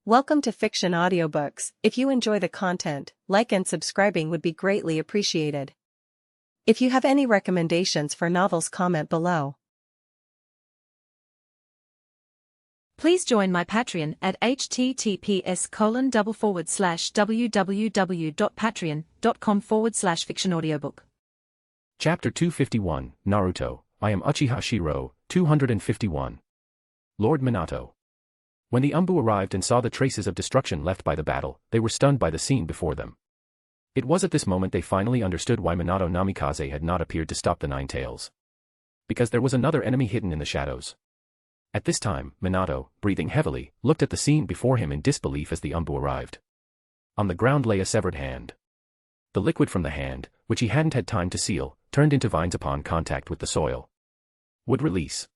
Welcome to Fiction Audiobooks. If you enjoy the content, like and subscribing would be greatly appreciated. If you have any recommendations for novels, comment below. Please join my Patreon at https://www.patreon.com/fictionaudiobook. Chapter 251, Naruto, I am Uchiha Shirou, 251. Lord Minato. When the Umbu arrived and saw the traces of destruction left by the battle, they were stunned by the scene before them. It was at this moment they finally understood why Minato Namikaze had not appeared to stop the Nine Tails. Because there was another enemy hidden in the shadows. At this time, Minato, breathing heavily, looked at the scene before him in disbelief as the Umbu arrived. On the ground lay a severed hand. The liquid from the hand, which he hadn't had time to seal, turned into vines upon contact with the soil. Would release.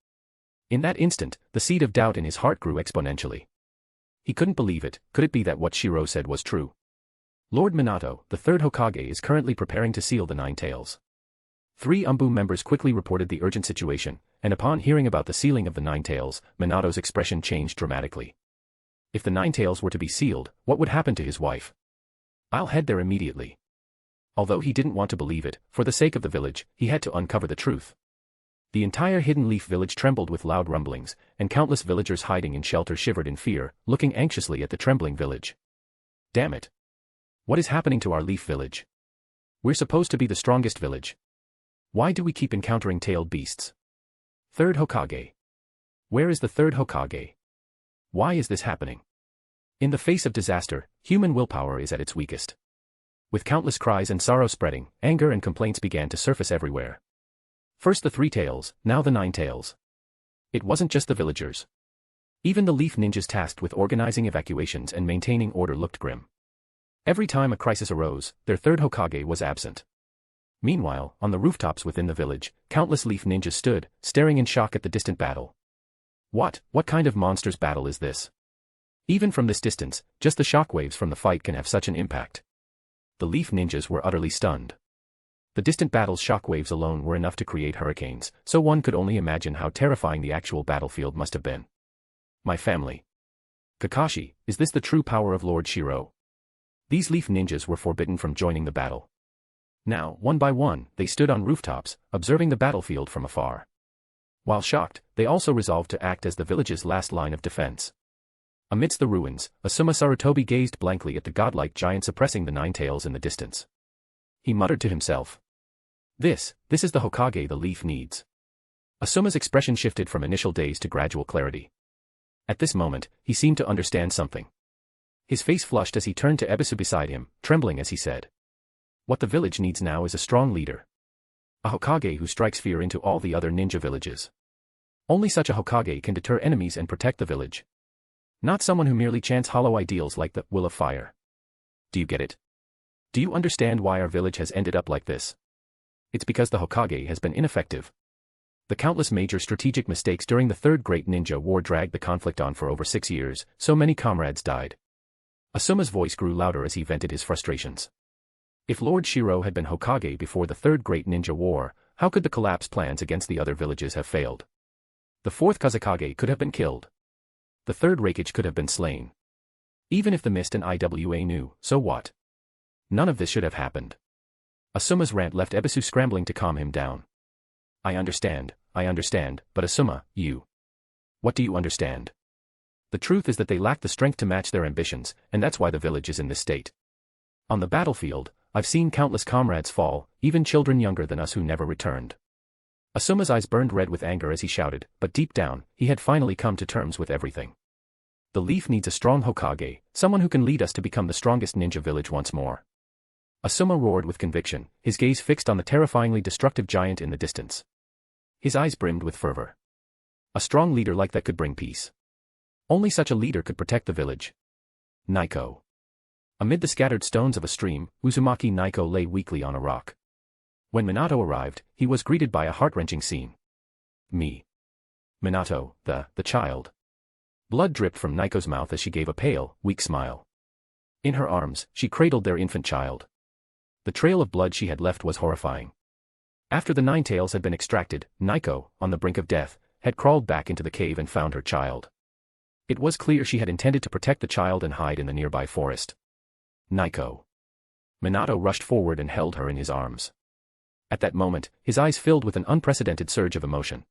In that instant, the seed of doubt in his heart grew exponentially. He couldn't believe it. Could it be that what Shirou said was true? Lord Minato, the third Hokage, is currently preparing to seal the Nine Tails. 3 Umbu members quickly reported the urgent situation, and upon hearing about the sealing of the Nine Tails, Minato's expression changed dramatically. If the Nine Tails were to be sealed, what would happen to his wife? I'll head there immediately. Although he didn't want to believe it, for the sake of the village, he had to uncover the truth. The entire Hidden Leaf village trembled with loud rumblings, and countless villagers hiding in shelter shivered in fear, looking anxiously at the trembling village. Damn it! What is happening to our Leaf village? We're supposed to be the strongest village. Why do we keep encountering tailed beasts? Third Hokage. Where is the third Hokage? Why is this happening? In the face of disaster, human willpower is at its weakest. With countless cries and sorrow spreading, anger and complaints began to surface everywhere. First the 3 Tails, now the 9 Tails. It wasn't just the villagers. Even the Leaf ninjas tasked with organizing evacuations and maintaining order looked grim. Every time a crisis arose, their third Hokage was absent. Meanwhile, on the rooftops within the village, countless Leaf ninjas stood, staring in shock at the distant battle. What kind of monsters battle is this? Even from this distance, just the shockwaves from the fight can have such an impact. The Leaf ninjas were utterly stunned. The distant battle's shockwaves alone were enough to create hurricanes, so one could only imagine how terrifying the actual battlefield must have been. My family. Kakashi, is this the true power of Lord Shirou? These Leaf ninjas were forbidden from joining the battle. Now, one by one, they stood on rooftops, observing the battlefield from afar. While shocked, they also resolved to act as the village's last line of defense. Amidst the ruins, Asuma Sarutobi gazed blankly at the godlike giant suppressing the Nine Tails in the distance. He muttered to himself. This is the Hokage the Leaf needs. Asuma's expression shifted from initial daze to gradual clarity. At this moment, he seemed to understand something. His face flushed as he turned to Ebisu beside him, trembling as he said. What the village needs now is a strong leader. A Hokage who strikes fear into all the other ninja villages. Only such a Hokage can deter enemies and protect the village. Not someone who merely chants hollow ideals like the Will of Fire. Do you get it? Do you understand why our village has ended up like this? It's because the Hokage has been ineffective. The countless major strategic mistakes during the Third Great Ninja War dragged the conflict on for over 6 years, so many comrades died. Asuma's voice grew louder as he vented his frustrations. If Lord Shirou had been Hokage before the Third Great Ninja War, how could the collapse plans against the other villages have failed? The 4th Kazekage could have been killed. The 3rd Raikage could have been slain. Even if the Mist and IWA knew, so what? None of this should have happened. Asuma's rant left Ebisu scrambling to calm him down. I understand, but Asuma, you. What do you understand? The truth is that they lack the strength to match their ambitions, and that's why the village is in this state. On the battlefield, I've seen countless comrades fall, even children younger than us who never returned. Asuma's eyes burned red with anger as he shouted, but deep down, he had finally come to terms with everything. The Leaf needs a strong Hokage, someone who can lead us to become the strongest ninja village once more. Asuma roared with conviction, his gaze fixed on the terrifyingly destructive giant in the distance. His eyes brimmed with fervor. A strong leader like that could bring peace. Only such a leader could protect the village. Naiko. Amid the scattered stones of a stream, Uzumaki Naiko lay weakly on a rock. When Minato arrived, he was greeted by a heart-wrenching scene. Me. Minato, the child. Blood dripped from Naiko's mouth as she gave a pale, weak smile. In her arms, she cradled their infant child. The trail of blood she had left was horrifying. After the 9 Tails had been extracted, Naiko, on the brink of death, had crawled back into the cave and found her child. It was clear she had intended to protect the child and hide in the nearby forest. Naiko. Minato rushed forward and held her in his arms. At that moment, his eyes filled with an unprecedented surge of emotion.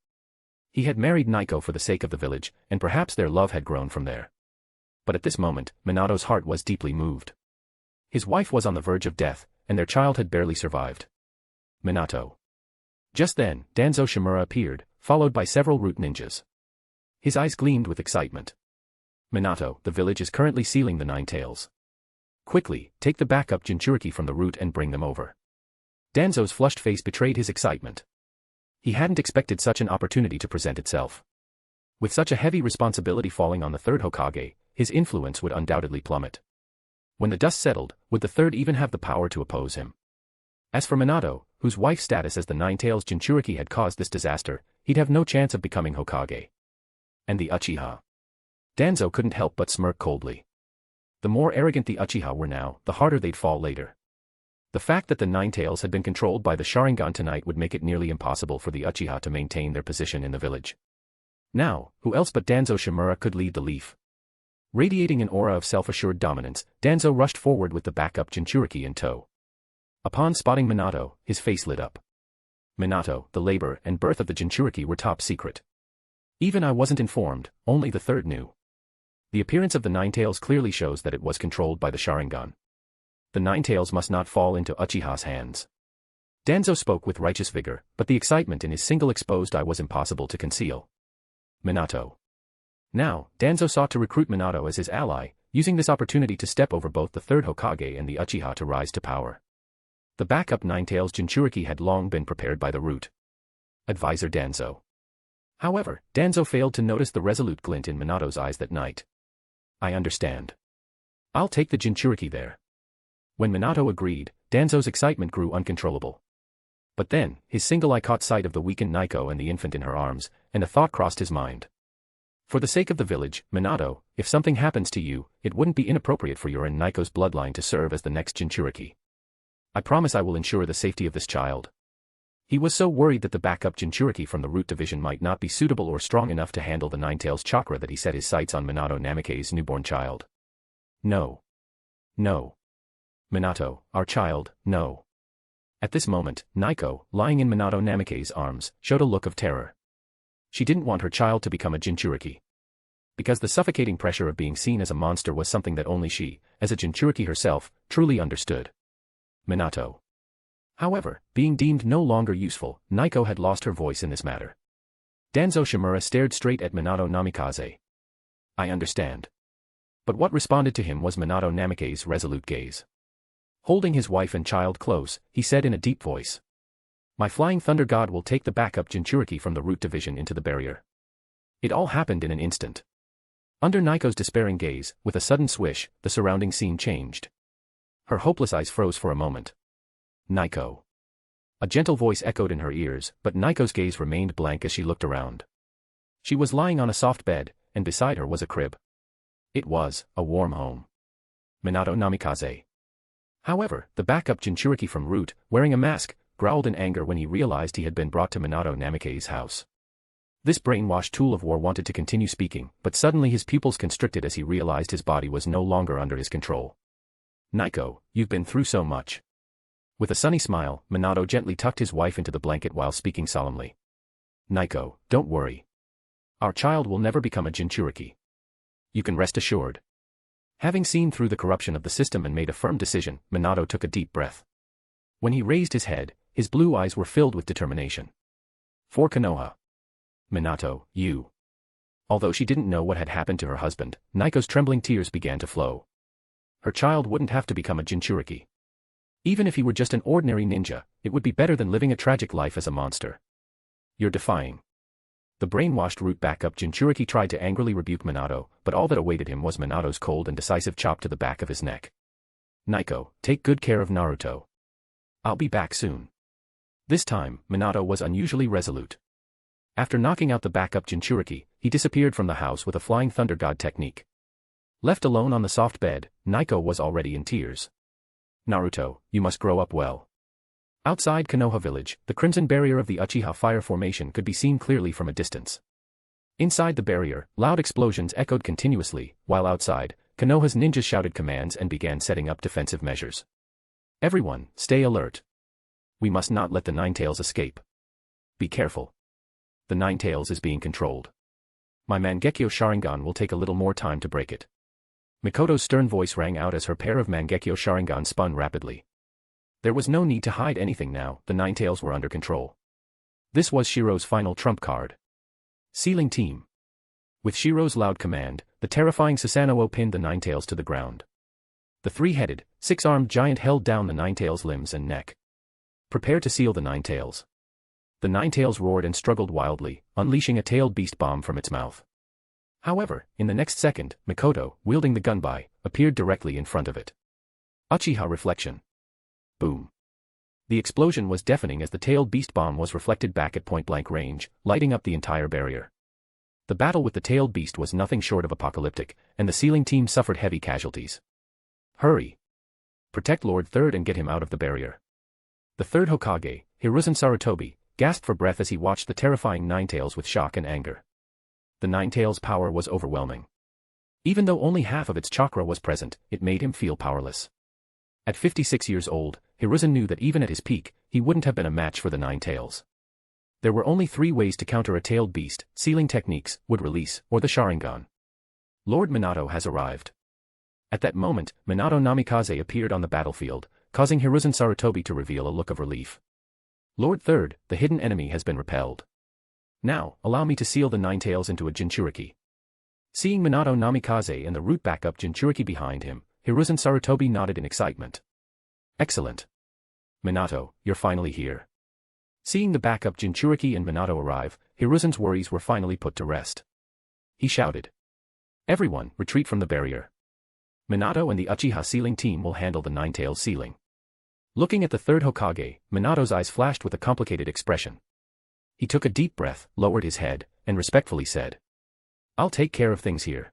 He had married Naiko for the sake of the village, and perhaps their love had grown from there. But at this moment, Minato's heart was deeply moved. His wife was on the verge of death, and their child had barely survived. Minato. Just then, Danzo Shimura appeared, followed by several root ninjas. His eyes gleamed with excitement. Minato, the village is currently sealing the Nine Tails. Quickly, take the backup Jinchuriki from the root and bring them over. Danzo's flushed face betrayed his excitement. He hadn't expected such an opportunity to present itself. With such a heavy responsibility falling on the third Hokage, his influence would undoubtedly plummet. When the dust settled, would the third even have the power to oppose him? As for Minato, whose wife's status as the Nine Tails Jinchuriki had caused this disaster, he'd have no chance of becoming Hokage. And the Uchiha. Danzo couldn't help but smirk coldly. The more arrogant the Uchiha were now, the harder they'd fall later. The fact that the Nine Tails had been controlled by the Sharingan tonight would make it nearly impossible for the Uchiha to maintain their position in the village. Now, who else but Danzo Shimura could lead the Leaf? Radiating an aura of self-assured dominance, Danzo rushed forward with the backup Jinchuriki in tow. Upon spotting Minato, his face lit up. Minato, the labor and birth of the Jinchuriki were top secret. Even I wasn't informed, only the third knew. The appearance of the Nine Tails clearly shows that it was controlled by the Sharingan. The Nine Tails must not fall into Uchiha's hands. Danzo spoke with righteous vigor, but the excitement in his single exposed eye was impossible to conceal. Minato. Now, Danzo sought to recruit Minato as his ally, using this opportunity to step over both the third Hokage and the Uchiha to rise to power. The backup Nine Tails Jinchuriki had long been prepared by the root. Advisor Danzo. However, Danzo failed to notice the resolute glint in Minato's eyes that night. I understand. I'll take the Jinchuriki there. When Minato agreed, Danzo's excitement grew uncontrollable. But then, his single eye caught sight of the weakened Naiko and the infant in her arms, and a thought crossed his mind. For the sake of the village, Minato, if something happens to you, it wouldn't be inappropriate for your and Naiko's bloodline to serve as the next Jinchuriki. I promise I will ensure the safety of this child. He was so worried that the backup Jinchuriki from the root division might not be suitable or strong enough to handle the Nine Tails chakra that he set his sights on Minato Namikaze's newborn child. No. No. Minato, our child, no. At this moment, Naiko, lying in Minato Namikaze's arms, showed a look of terror. She didn't want her child to become a Jinchuriki. Because the suffocating pressure of being seen as a monster was something that only she, as a Jinchuriki herself, truly understood. Minato. However, being deemed no longer useful, Naiko had lost her voice in this matter. Danzo Shimura stared straight at Minato Namikaze. I understand. But what responded to him was Minato Namikaze's resolute gaze. Holding his wife and child close, he said in a deep voice. My flying thunder god will take the backup Jinchuriki from the root division into the barrier. It all happened in an instant. Under Naiko's despairing gaze, with a sudden swish, the surrounding scene changed. Her hopeless eyes froze for a moment. Naiko. A gentle voice echoed in her ears, but Naiko's gaze remained blank as she looked around. She was lying on a soft bed, and beside her was a crib. It was a warm home. Minato Namikaze. However, the backup Jinchuriki from Root, wearing a mask, growled in anger when he realized he had been brought to Minato Namikaze's house. This brainwashed tool of war wanted to continue speaking, but suddenly his pupils constricted as he realized his body was no longer under his control. Naiko, you've been through so much. With a sunny smile, Minato gently tucked his wife into the blanket while speaking solemnly. Naiko, don't worry. Our child will never become a Jinchuriki. You can rest assured. Having seen through the corruption of the system and made a firm decision, Minato took a deep breath. When he raised his head, his blue eyes were filled with determination. For Konoha. Minato, you. Although she didn't know what had happened to her husband, Naiko's trembling tears began to flow. Her child wouldn't have to become a Jinchuriki. Even if he were just an ordinary ninja, it would be better than living a tragic life as a monster. You're defying. The brainwashed root backup Jinchuriki tried to angrily rebuke Minato, but all that awaited him was Minato's cold and decisive chop to the back of his neck. Naiko, take good care of Naruto. I'll be back soon. This time, Minato was unusually resolute. After knocking out the backup Jinchuriki, he disappeared from the house with a flying thunder god technique. Left alone on the soft bed, Naiko was already in tears. Naruto, you must grow up well. Outside Konoha village, the crimson barrier of the Uchiha fire formation could be seen clearly from a distance. Inside the barrier, loud explosions echoed continuously, while outside, Konoha's ninjas shouted commands and began setting up defensive measures. Everyone, stay alert. We must not let the Ninetales escape. Be careful. The Ninetales is being controlled. My Mangekyo Sharingan will take a little more time to break it. Mikoto's stern voice rang out as her pair of Mangekyo Sharingan spun rapidly. There was no need to hide anything now, the Ninetales were under control. This was Shirou's final trump card. Sealing Team. With Shirou's loud command, the terrifying Susanoo pinned the Ninetales to the ground. The three-headed, six-armed giant held down the Ninetales' limbs and neck. Prepare to seal the Ninetales. The Ninetales roared and struggled wildly, unleashing a tailed beast bomb from its mouth. However, in the next second, Mikoto, wielding the gunbai, appeared directly in front of it. Uchiha Reflection. Boom. The explosion was deafening as the tailed beast bomb was reflected back at point-blank range, lighting up the entire barrier. The battle with the tailed beast was nothing short of apocalyptic, and the sealing team suffered heavy casualties. Hurry! Protect Lord Third and get him out of the barrier. The third Hokage, Hiruzen Sarutobi, gasped for breath as he watched the terrifying Ninetales with shock and anger. The Ninetales' power was overwhelming. Even though only half of its chakra was present, it made him feel powerless. At 56 years old, Hiruzen knew that even at his peak, he wouldn't have been a match for the Ninetales. There were only 3 ways to counter a tailed beast: sealing techniques, wood release, or the Sharingan. Lord Minato has arrived. At that moment, Minato Namikaze appeared on the battlefield, causing Hiruzen Sarutobi to reveal a look of relief. Lord Third, the hidden enemy has been repelled. Now, allow me to seal the Ninetales into a Jinchuriki. Seeing Minato Namikaze and the root backup Jinchuriki behind him, Hiruzen Sarutobi nodded in excitement. Excellent. Minato, you're finally here. Seeing the backup Jinchuriki and Minato arrive, Hiruzen's worries were finally put to rest. He shouted. Everyone, retreat from the barrier. Minato and the Uchiha sealing team will handle the Ninetales sealing. Looking at the third Hokage, Minato's eyes flashed with a complicated expression. He took a deep breath, lowered his head, and respectfully said, I'll take care of things here.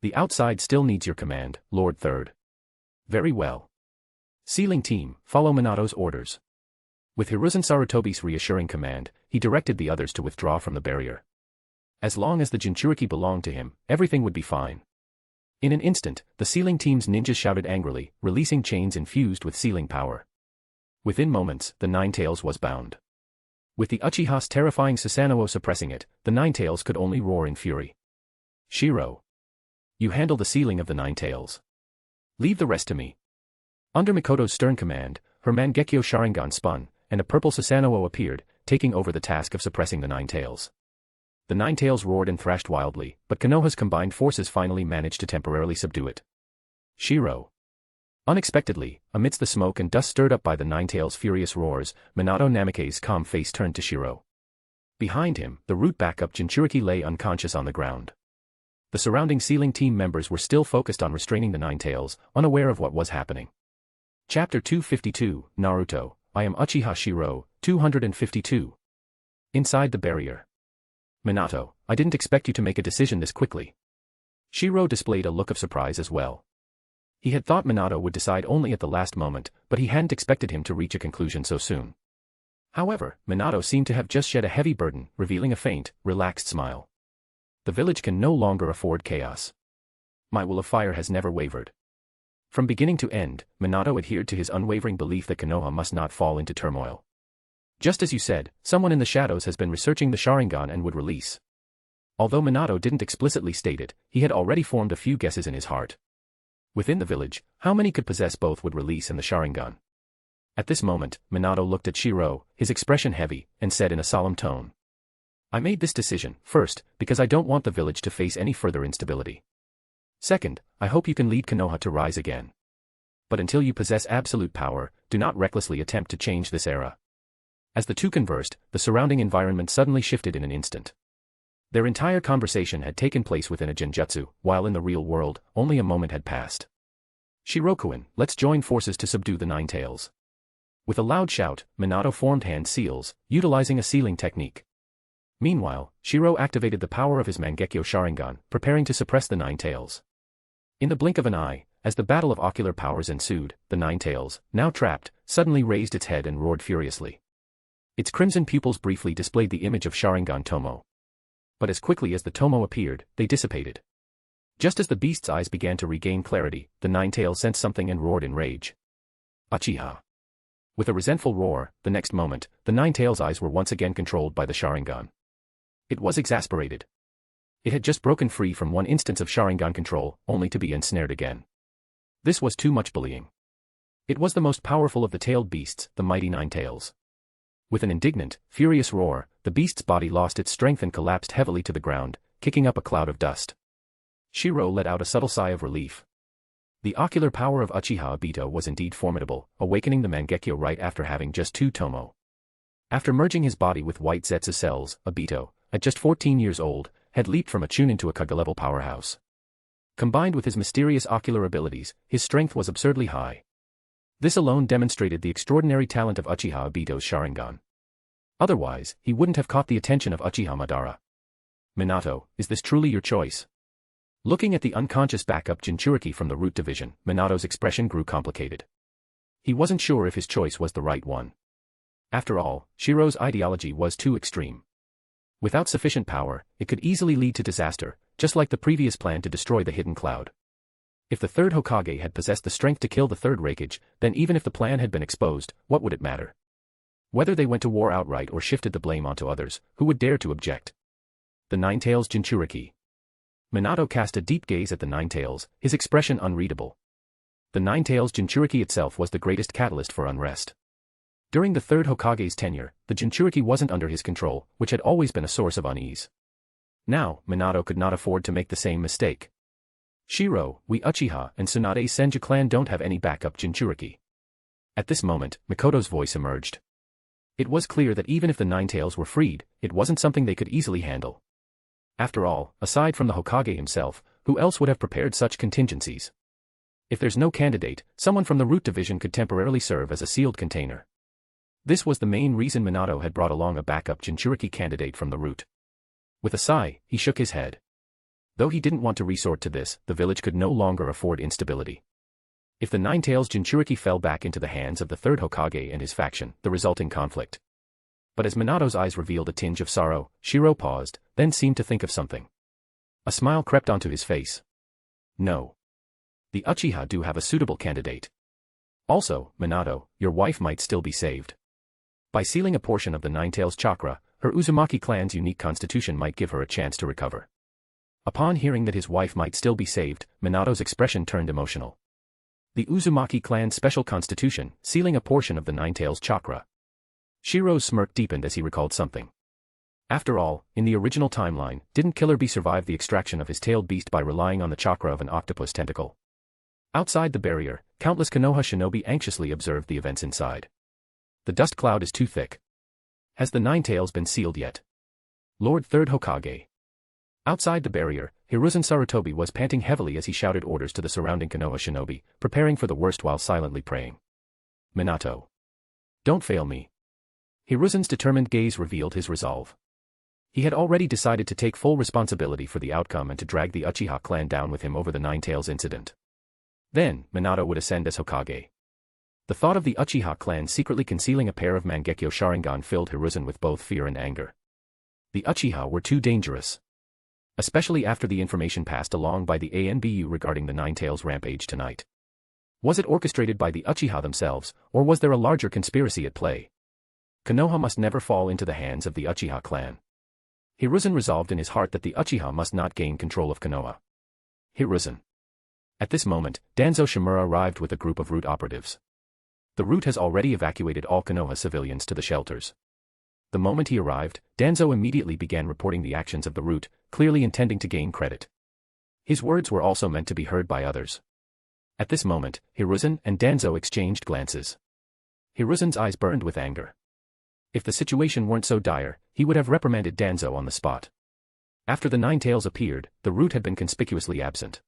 The outside still needs your command, Lord Third. Very well. Sealing team, follow Minato's orders. With Hiruzen Sarutobi's reassuring command, he directed the others to withdraw from the barrier. As long as the Jinchuriki belonged to him, everything would be fine. In an instant, the sealing team's ninjas shouted angrily, releasing chains infused with sealing power. Within moments, the Ninetales was bound. With the Uchiha's terrifying Susanoo suppressing it, the Ninetales could only roar in fury. Shirou. You handle the sealing of the Ninetales. Leave the rest to me. Under Mikoto's stern command, her Mangekyo Sharingan spun, and a purple Susanoo appeared, taking over the task of suppressing the Ninetales. The Ninetales roared and thrashed wildly, but Konoha's combined forces finally managed to temporarily subdue it. Shirou. Unexpectedly, amidst the smoke and dust stirred up by the Ninetales' furious roars, Minato Namikaze's calm face turned to Shirou. Behind him, the root backup Jinchuriki lay unconscious on the ground. The surrounding sealing team members were still focused on restraining the Ninetales, unaware of what was happening. Chapter 252, Naruto, I am Uchiha Shirou, 252. Inside the barrier. Minato, I didn't expect you to make a decision this quickly. Shirou displayed a look of surprise as well. He had thought Minato would decide only at the last moment, but he hadn't expected him to reach a conclusion so soon. However, Minato seemed to have just shed a heavy burden, revealing a faint, relaxed smile. The village can no longer afford chaos. My will of fire has never wavered. From beginning to end, Minato adhered to his unwavering belief that Konoha must not fall into turmoil. Just as you said, someone in the shadows has been researching the Sharingan and would release. Although Minato didn't explicitly state it, he had already formed a few guesses in his heart. Within the village, how many could possess both would release and the Sharingan? At this moment, Minato looked at Shirou, his expression heavy, and said in a solemn tone. I made this decision, first, because I don't want the village to face any further instability. Second, I hope you can lead Konoha to rise again. But until you possess absolute power, do not recklessly attempt to change this era. As the two conversed, the surrounding environment suddenly shifted in an instant. Their entire conversation had taken place within a genjutsu, while in the real world, only a moment had passed. Shirokuin, let's join forces to subdue the Ninetales. With a loud shout, Minato formed hand seals, utilizing a sealing technique. Meanwhile, Shirou activated the power of his Mangekyo Sharingan, preparing to suppress the Ninetales. In the blink of an eye, as the battle of ocular powers ensued, the Ninetales, now trapped, suddenly raised its head and roared furiously. Its crimson pupils briefly displayed the image of Sharingan Tomo. But as quickly as the tomo appeared, they dissipated. Just as the beast's eyes began to regain clarity, the Nine-Tails sensed something and roared in rage. Uchiha. With a resentful roar, the next moment, the Nine-Tails' eyes were once again controlled by the Sharingan. It was exasperated. It had just broken free from one instance of Sharingan control, only to be ensnared again. This was too much bullying. It was the most powerful of the tailed beasts, the mighty Nine-Tails. With an indignant, furious roar, the beast's body lost its strength and collapsed heavily to the ground, kicking up a cloud of dust. Shirou let out a subtle sigh of relief. The ocular power of Uchiha Obito was indeed formidable, awakening the Mangekyo right after having just 2 tomo. After merging his body with white Zetsu cells, Obito, at just 14 years old, had leaped from a Chunin to a Kage-level powerhouse. Combined with his mysterious ocular abilities, his strength was absurdly high. This alone demonstrated the extraordinary talent of Uchiha Obito's Sharingan. Otherwise, he wouldn't have caught the attention of Uchiha Madara. Minato, is this truly your choice? Looking at the unconscious backup Jinchuriki from the Root Division, Minato's expression grew complicated. He wasn't sure if his choice was the right one. After all, Shirou's ideology was too extreme. Without sufficient power, it could easily lead to disaster, just like the previous plan to destroy the Hidden Cloud. If the third Hokage had possessed the strength to kill the third Raikage, then even if the plan had been exposed, what would it matter? Whether they went to war outright or shifted the blame onto others, who would dare to object? The Nine-Tails Jinchuriki. Minato cast a deep gaze at the Nine-Tails, his expression unreadable. The Nine-Tails Jinchuriki itself was the greatest catalyst for unrest. During the third Hokage's tenure, the Jinchuriki wasn't under his control, which had always been a source of unease. Now, Minato could not afford to make the same mistake. Shirou, we Uchiha and Tsunade Senju clan don't have any backup Jinchuriki. At this moment, Mikoto's voice emerged. It was clear that even if the Nine-Tails were freed, it wasn't something they could easily handle. After all, aside from the Hokage himself, who else would have prepared such contingencies? If there's no candidate, someone from the Root Division could temporarily serve as a sealed container. This was the main reason Minato had brought along a backup Jinchuriki candidate from the Root. With a sigh, he shook his head. Though he didn't want to resort to this, the village could no longer afford instability. If the Nine-Tails Jinchuriki fell back into the hands of the third Hokage and his faction, the resulting conflict. But as Minato's eyes revealed a tinge of sorrow, Shirou paused, then seemed to think of something. A smile crept onto his face. No. The Uchiha do have a suitable candidate. Also, Minato, your wife might still be saved. By sealing a portion of the Nine-Tails chakra, her Uzumaki clan's unique constitution might give her a chance to recover. Upon hearing that his wife might still be saved, Minato's expression turned emotional. The Uzumaki clan's special constitution, sealing a portion of the Nine-Tails chakra. Shirou's smirk deepened as he recalled something. After all, in the original timeline, didn't Killer Bee survive the extraction of his tailed beast by relying on the chakra of an octopus tentacle? Outside the barrier, countless Konoha shinobi anxiously observed the events inside. The dust cloud is too thick. Has the Nine-Tails been sealed yet? Lord Third Hokage. Outside the barrier, Hiruzen Sarutobi was panting heavily as he shouted orders to the surrounding Konoha shinobi, preparing for the worst while silently praying. Minato. Don't fail me. Hiruzen's determined gaze revealed his resolve. He had already decided to take full responsibility for the outcome and to drag the Uchiha clan down with him over the Nine-Tails incident. Then, Minato would ascend as Hokage. The thought of the Uchiha clan secretly concealing a pair of Mangekyo Sharingan filled Hiruzen with both fear and anger. The Uchiha were too dangerous. Especially after the information passed along by the ANBU regarding the Nine-Tails rampage tonight. Was it orchestrated by the Uchiha themselves, or was there a larger conspiracy at play? Konoha must never fall into the hands of the Uchiha clan. Hiruzen resolved in his heart that the Uchiha must not gain control of Konoha. Hiruzen. At this moment, Danzo Shimura arrived with a group of Root operatives. The Root has already evacuated all Konoha civilians to the shelters. The moment he arrived, Danzo immediately began reporting the actions of the Root, clearly intending to gain credit. His words were also meant to be heard by others. At this moment, Hiruzen and Danzo exchanged glances. Hiruzen's eyes burned with anger. If the situation weren't so dire, he would have reprimanded Danzo on the spot. After the Nine-Tails appeared, the Root had been conspicuously absent.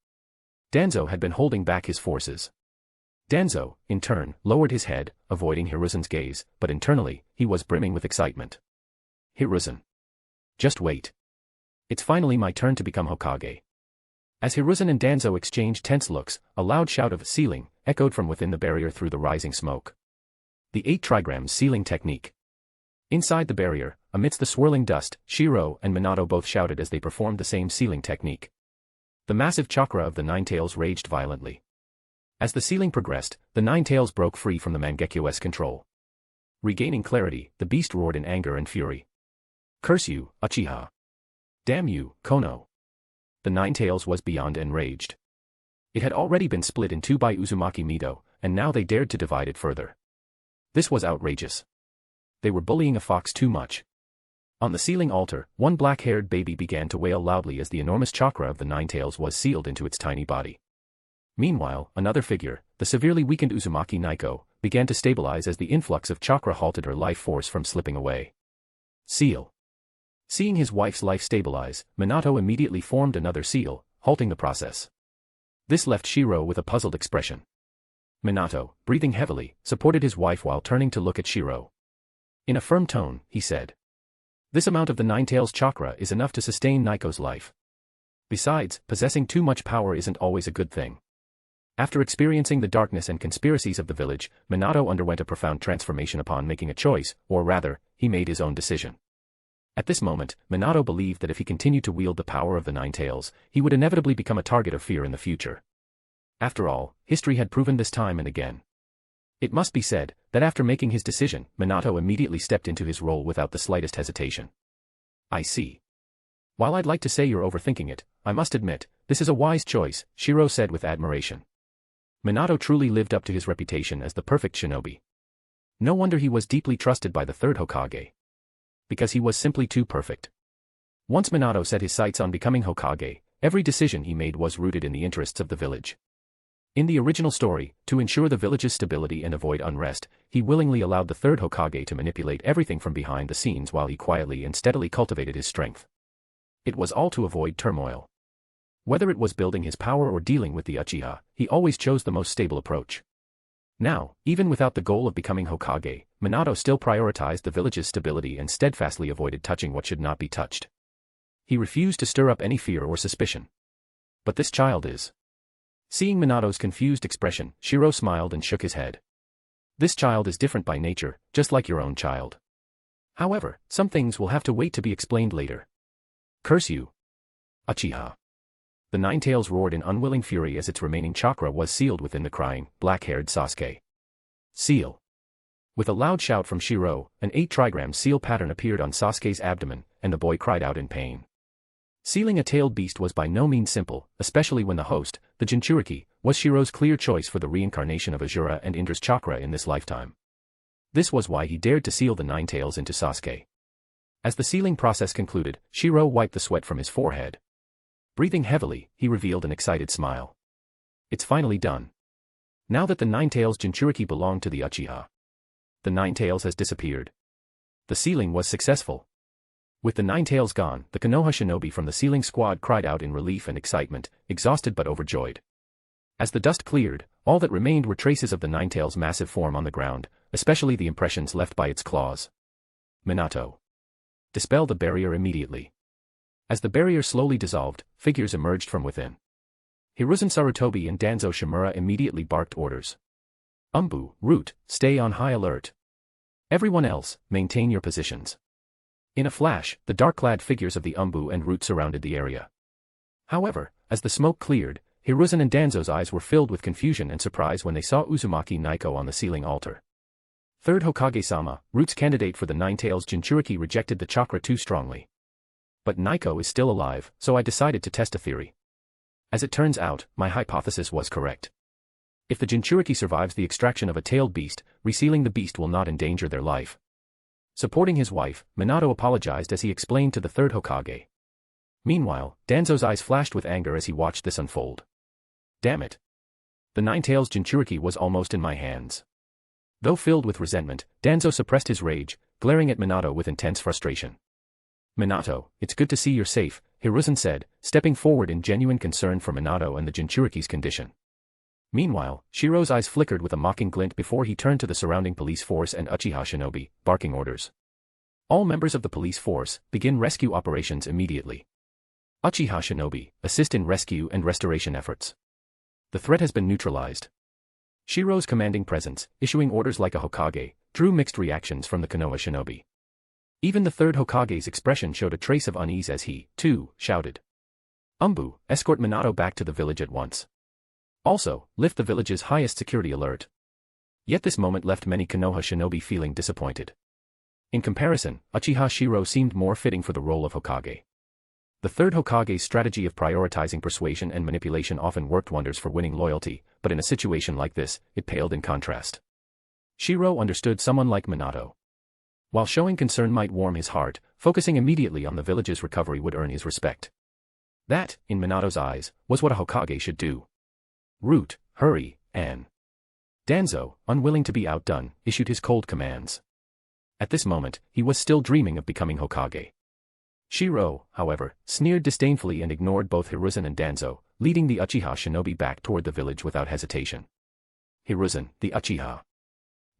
Danzo had been holding back his forces. Danzo, in turn, lowered his head, avoiding Hiruzen's gaze, but internally, he was brimming with excitement. Hiruzen. Just wait. It's finally my turn to become Hokage. As Hiruzen and Danzo exchanged tense looks, a loud shout of "sealing" echoed from within the barrier through the rising smoke. The 8 trigrams sealing technique. Inside the barrier, amidst the swirling dust, Shirou and Minato both shouted as they performed the same sealing technique. The massive chakra of the Nine Tails raged violently. As the sealing progressed, the Nine Tails broke free from the Mangekyo's control. Regaining clarity, the beast roared in anger and fury. "Curse you, Uchiha! Damn you, Kono!" The Nine Tails was beyond enraged. It had already been split in two by Uzumaki Mido, and now they dared to divide it further. This was outrageous. They were bullying a fox too much. On the sealing altar, one black-haired baby began to wail loudly as the enormous chakra of the Nine Tails was sealed into its tiny body. Meanwhile, another figure, the severely weakened Uzumaki Naiko, began to stabilize as the influx of chakra halted her life force from slipping away. Seal. Seeing his wife's life stabilize, Minato immediately formed another seal, halting the process. This left Shirou with a puzzled expression. Minato, breathing heavily, supported his wife while turning to look at Shirou. In a firm tone, he said, "This amount of the Nine Tails chakra is enough to sustain Naiko's life. Besides, possessing too much power isn't always a good thing." After experiencing the darkness and conspiracies of the village, Minato underwent a profound transformation upon making a choice, or rather, he made his own decision. At this moment, Minato believed that if he continued to wield the power of the Nine Tails, he would inevitably become a target of fear in the future. After all, history had proven this time and again. It must be said, that after making his decision, Minato immediately stepped into his role without the slightest hesitation. "I see. While I'd like to say you're overthinking it, I must admit, this is a wise choice," Shirou said with admiration. Minato truly lived up to his reputation as the perfect shinobi. No wonder he was deeply trusted by the third Hokage. Because he was simply too perfect. Once Minato set his sights on becoming Hokage, every decision he made was rooted in the interests of the village. In the original story, to ensure the village's stability and avoid unrest, he willingly allowed the third Hokage to manipulate everything from behind the scenes while he quietly and steadily cultivated his strength. It was all to avoid turmoil. Whether it was building his power or dealing with the Uchiha, he always chose the most stable approach. Now, even without the goal of becoming Hokage, Minato still prioritized the village's stability and steadfastly avoided touching what should not be touched. He refused to stir up any fear or suspicion. But this child is. Seeing Minato's confused expression, Shirou smiled and shook his head. "This child is different by nature, just like your own child. However, some things will have to wait to be explained later." "Curse you, Uchiha!" The Nine Tails roared in unwilling fury as its remaining chakra was sealed within the crying, black-haired Sasuke. "Seal!" With a loud shout from Shirou, an 8-trigram seal pattern appeared on Sasuke's abdomen, and the boy cried out in pain. Sealing a tailed beast was by no means simple, especially when the host, the Jinchuriki, was Shirou's clear choice for the reincarnation of Asura and Indra's chakra in this lifetime. This was why he dared to seal the Nine Tails into Sasuke. As the sealing process concluded, Shirou wiped the sweat from his forehead. Breathing heavily, he revealed an excited smile. "It's finally done. Now that the Nine Tails Jinchuriki belonged to the Uchiha. The Nine Tails has disappeared. The sealing was successful." With the Nine Tails gone, the Konoha shinobi from the sealing squad cried out in relief and excitement, exhausted but overjoyed. As the dust cleared, all that remained were traces of the Nine Tails' massive form on the ground, especially the impressions left by its claws. "Minato. Dispel the barrier immediately." As the barrier slowly dissolved, figures emerged from within. Hiruzen Sarutobi and Danzo Shimura immediately barked orders. "Umbu, Root, stay on high alert. Everyone else, maintain your positions." In a flash, the dark-clad figures of the Umbu and Root surrounded the area. However, as the smoke cleared, Hiruzen and Danzo's eyes were filled with confusion and surprise when they saw Uzumaki Naiko on the sealing altar. Third Hokage-sama, Root's candidate for the Nine Tails Jinchuriki rejected the chakra too strongly. "But Naiko is still alive, so I decided to test a theory. As it turns out, my hypothesis was correct. If the Jinchuriki survives the extraction of a tailed beast, resealing the beast will not endanger their life." Supporting his wife, Minato apologized as he explained to the third Hokage. Meanwhile, Danzo's eyes flashed with anger as he watched this unfold. "Damn it. The Nine Tails Jinchuriki was almost in my hands." Though filled with resentment, Danzo suppressed his rage, glaring at Minato with intense frustration. "Minato, it's good to see you're safe," Hiruzen said, stepping forward in genuine concern for Minato and the Jinchuriki's condition. Meanwhile, Shirou's eyes flickered with a mocking glint before he turned to the surrounding police force and Uchiha shinobi, barking orders. "All members of the police force, begin rescue operations immediately. Uchiha shinobi, assist in rescue and restoration efforts. The threat has been neutralized." Shirou's commanding presence, issuing orders like a Hokage, drew mixed reactions from the Konoha shinobi. Even the third Hokage's expression showed a trace of unease as he, too, shouted. Escort Minato back to the village at once. Also, lift the village's highest security alert. Yet this moment left many Konoha shinobi feeling disappointed. In comparison, Uchiha Shirou seemed more fitting for the role of Hokage. The third Hokage's strategy of prioritizing persuasion and manipulation often worked wonders for winning loyalty, but in a situation like this, it paled in contrast. Shirou understood someone like Minato. While showing concern might warm his heart, focusing immediately on the village's recovery would earn his respect. That, in Minato's eyes, was what a Hokage should do. Root, hurry, and Danzo, unwilling to be outdone, issued his cold commands. At this moment, he was still dreaming of becoming Hokage. Shirou, however, sneered disdainfully and ignored both Hiruzen and Danzo, leading the Uchiha shinobi back toward the village without hesitation. Hiruzen, the Uchiha.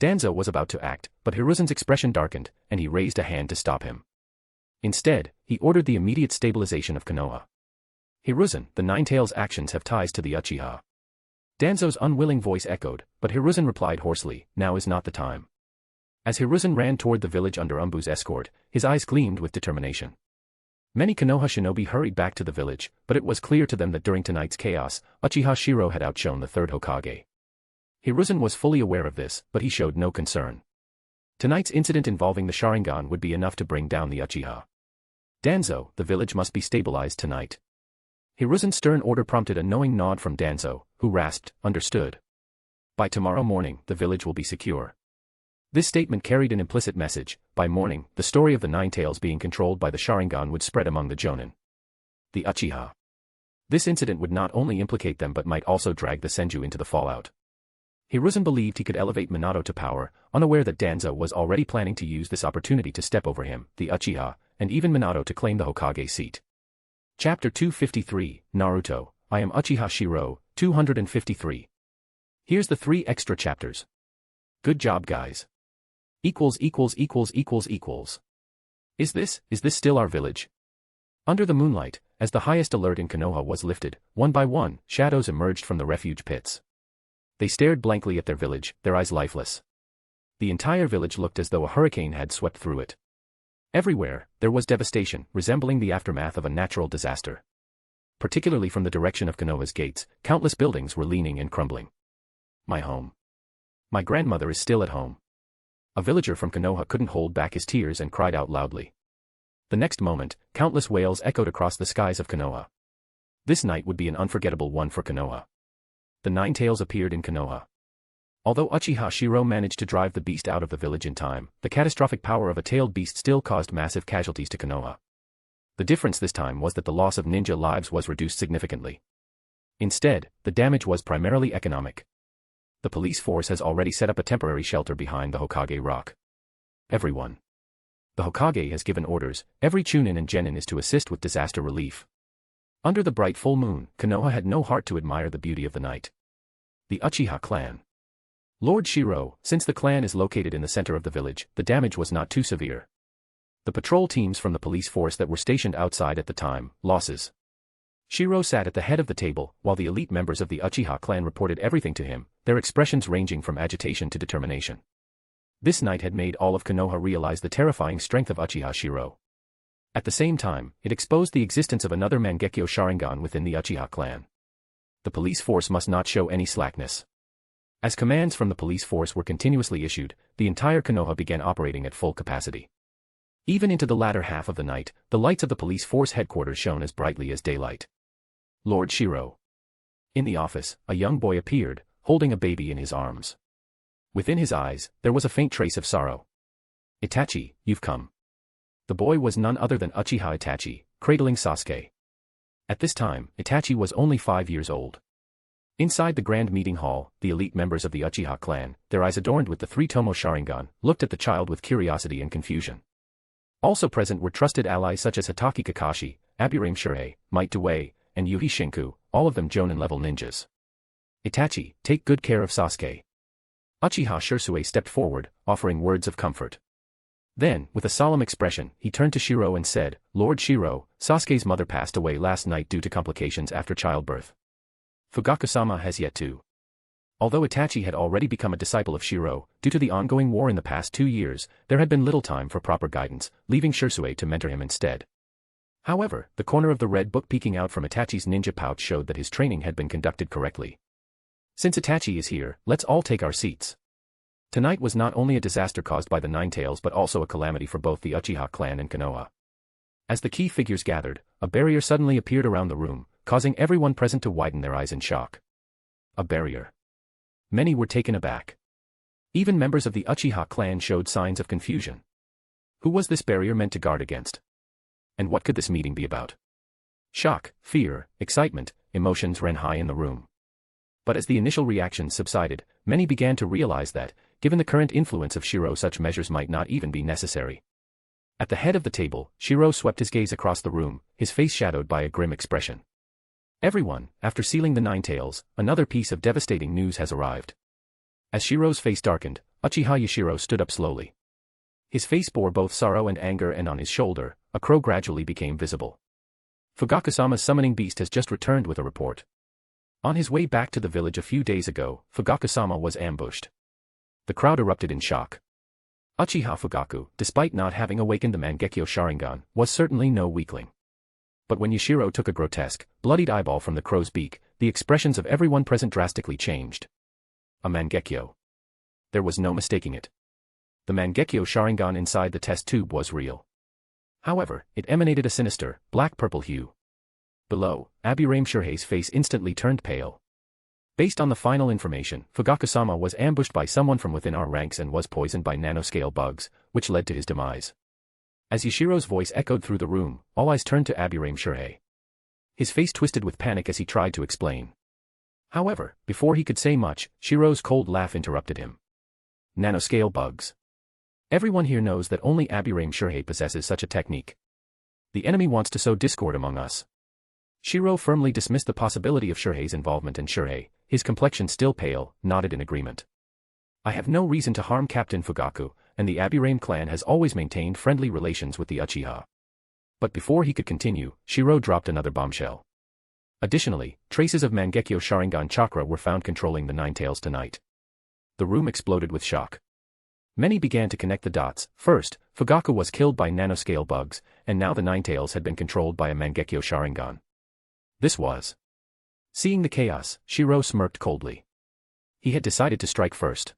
Danzo was about to act, but Hiruzen's expression darkened, and he raised a hand to stop him. Instead, he ordered the immediate stabilization of Konoha. Hiruzen, the Ninetales' actions have ties to the Uchiha. Danzo's unwilling voice echoed, but Hiruzen replied hoarsely, now is not the time. As Hiruzen ran toward the village under Umbu's escort, his eyes gleamed with determination. Many Konoha shinobi hurried back to the village, but it was clear to them that during tonight's chaos, Uchiha Shirou had outshone the third Hokage. Hiruzen was fully aware of this, but he showed no concern. Tonight's incident involving the Sharingan would be enough to bring down the Uchiha. Danzo, the village must be stabilized tonight. Hiruzen's stern order prompted a knowing nod from Danzo, who rasped, understood. By tomorrow morning, the village will be secure. This statement carried an implicit message. By morning, the story of the Ninetales being controlled by the Sharingan would spread among the Jonin. The Uchiha. This incident would not only implicate them but might also drag the Senju into the fallout. Hiruzen believed he could elevate Minato to power, unaware that Danzo was already planning to use this opportunity to step over him, the Uchiha, and even Minato to claim the Hokage seat. Chapter 253, Naruto, I am Uchiha Shirou, 253. Here's the 3 extra chapters. Good job guys. Is this still our village? Under the moonlight, as the highest alert in Konoha was lifted, one by one, shadows emerged from the refuge pits. They stared blankly at their village, their eyes lifeless. The entire village looked as though a hurricane had swept through it. Everywhere, there was devastation, resembling the aftermath of a natural disaster. Particularly from the direction of Konoha's gates, countless buildings were leaning and crumbling. My home. My grandmother is still at home. A villager from Konoha couldn't hold back his tears and cried out loudly. The next moment, countless wails echoed across the skies of Konoha. This night would be an unforgettable one for Konoha. The Ninetales appeared in Konoha. Although Uchiha Shirou managed to drive the beast out of the village in time, the catastrophic power of a tailed beast still caused massive casualties to Konoha. The difference this time was that the loss of ninja lives was reduced significantly. Instead, the damage was primarily economic. The police force has already set up a temporary shelter behind the Hokage Rock. Everyone. The Hokage has given orders, every Chunin and Genin is to assist with disaster relief. Under the bright full moon, Konoha had no heart to admire the beauty of the night. The Uchiha clan. Lord Shirou, since the clan is located in the center of the village, the damage was not too severe. The patrol teams from the police force that were stationed outside at the time, losses. Shirou sat at the head of the table, while the elite members of the Uchiha clan reported everything to him, their expressions ranging from agitation to determination. This night had made all of Konoha realize the terrifying strength of Uchiha Shirou. At the same time, it exposed the existence of another Mangekyo Sharingan within the Uchiha clan. The police force must not show any slackness. As commands from the police force were continuously issued, the entire Konoha began operating at full capacity. Even into the latter half of the night, the lights of the police force headquarters shone as brightly as daylight. Lord Shirou. In the office, a young boy appeared, holding a baby in his arms. Within his eyes, there was a faint trace of sorrow. Itachi, you've come. The boy was none other than Uchiha Itachi, cradling Sasuke. At this time, Itachi was only 5 years old. Inside the grand meeting hall, the elite members of the Uchiha clan, their eyes adorned with the 3 Tomo Sharingan, looked at the child with curiosity and confusion. Also present were trusted allies such as Hitaki Kakashi, Aburame Shirei, Might Dway, and Yuhi Shinku, all of them Jonin-level ninjas. Itachi, take good care of Sasuke. Uchiha Shirou stepped forward, offering words of comfort. Then, with a solemn expression, he turned to Shirou and said, Lord Shirou, Sasuke's mother passed away last night due to complications after childbirth. Fugaku-sama has yet to. Although Itachi had already become a disciple of Shirou, due to the ongoing war in the past 2 years, there had been little time for proper guidance, leaving Shisui to mentor him instead. However, the corner of the red book peeking out from Itachi's ninja pouch showed that his training had been conducted correctly. Since Itachi is here, let's all take our seats. Tonight was not only a disaster caused by the Nine Tails but also a calamity for both the Uchiha clan and Konoha. As the key figures gathered, a barrier suddenly appeared around the room, causing everyone present to widen their eyes in shock. A barrier. Many were taken aback. Even members of the Uchiha clan showed signs of confusion. Who was this barrier meant to guard against? And what could this meeting be about? Shock, fear, excitement, emotions ran high in the room. But as the initial reactions subsided, many began to realize that, given the current influence of Shirou, such measures might not even be necessary. At the head of the table, Shirou swept his gaze across the room, his face shadowed by a grim expression. Everyone, after sealing the Nine Tails, another piece of devastating news has arrived. As Shirou's face darkened, Uchiha Shirou stood up slowly. His face bore both sorrow and anger, and on his shoulder, a crow gradually became visible. Fugaku-sama's summoning beast has just returned with a report. On his way back to the village a few days ago, Fugaku-sama was ambushed. The crowd erupted in shock. Uchiha Fugaku, despite not having awakened the Mangekyo Sharingan, was certainly no weakling. But when Yashiro took a grotesque, bloodied eyeball from the crow's beak, the expressions of everyone present drastically changed. A Mangekyo. There was no mistaking it. The Mangekyo Sharingan inside the test tube was real. However, it emanated a sinister, black-purple hue. Below, Aburame Shirhei's face instantly turned pale. Based on the final information, Fugaku-sama was ambushed by someone from within our ranks and was poisoned by nanoscale bugs, which led to his demise. As Yashiro's voice echoed through the room, all eyes turned to Aburame Shirhei. His face twisted with panic as he tried to explain. However, before he could say much, Shirou's cold laugh interrupted him. Nanoscale bugs. Everyone here knows that only Aburame Shirhei possesses such a technique. The enemy wants to sow discord among us. Shirou firmly dismissed the possibility of Shirhei's involvement, and Shirhei, his complexion still pale, nodded in agreement. I have no reason to harm Captain Fugaku, and the Aburame clan has always maintained friendly relations with the Uchiha. But before he could continue, Shirou dropped another bombshell. Additionally, traces of Mangekyo Sharingan chakra were found controlling the Nine Tails tonight. The room exploded with shock. Many began to connect the dots. First, Fugaku was killed by nanoscale bugs, and now the Nine Tails had been controlled by a Mangekyo Sharingan. This was. Seeing the chaos, Shirou smirked coldly. He had decided to strike first.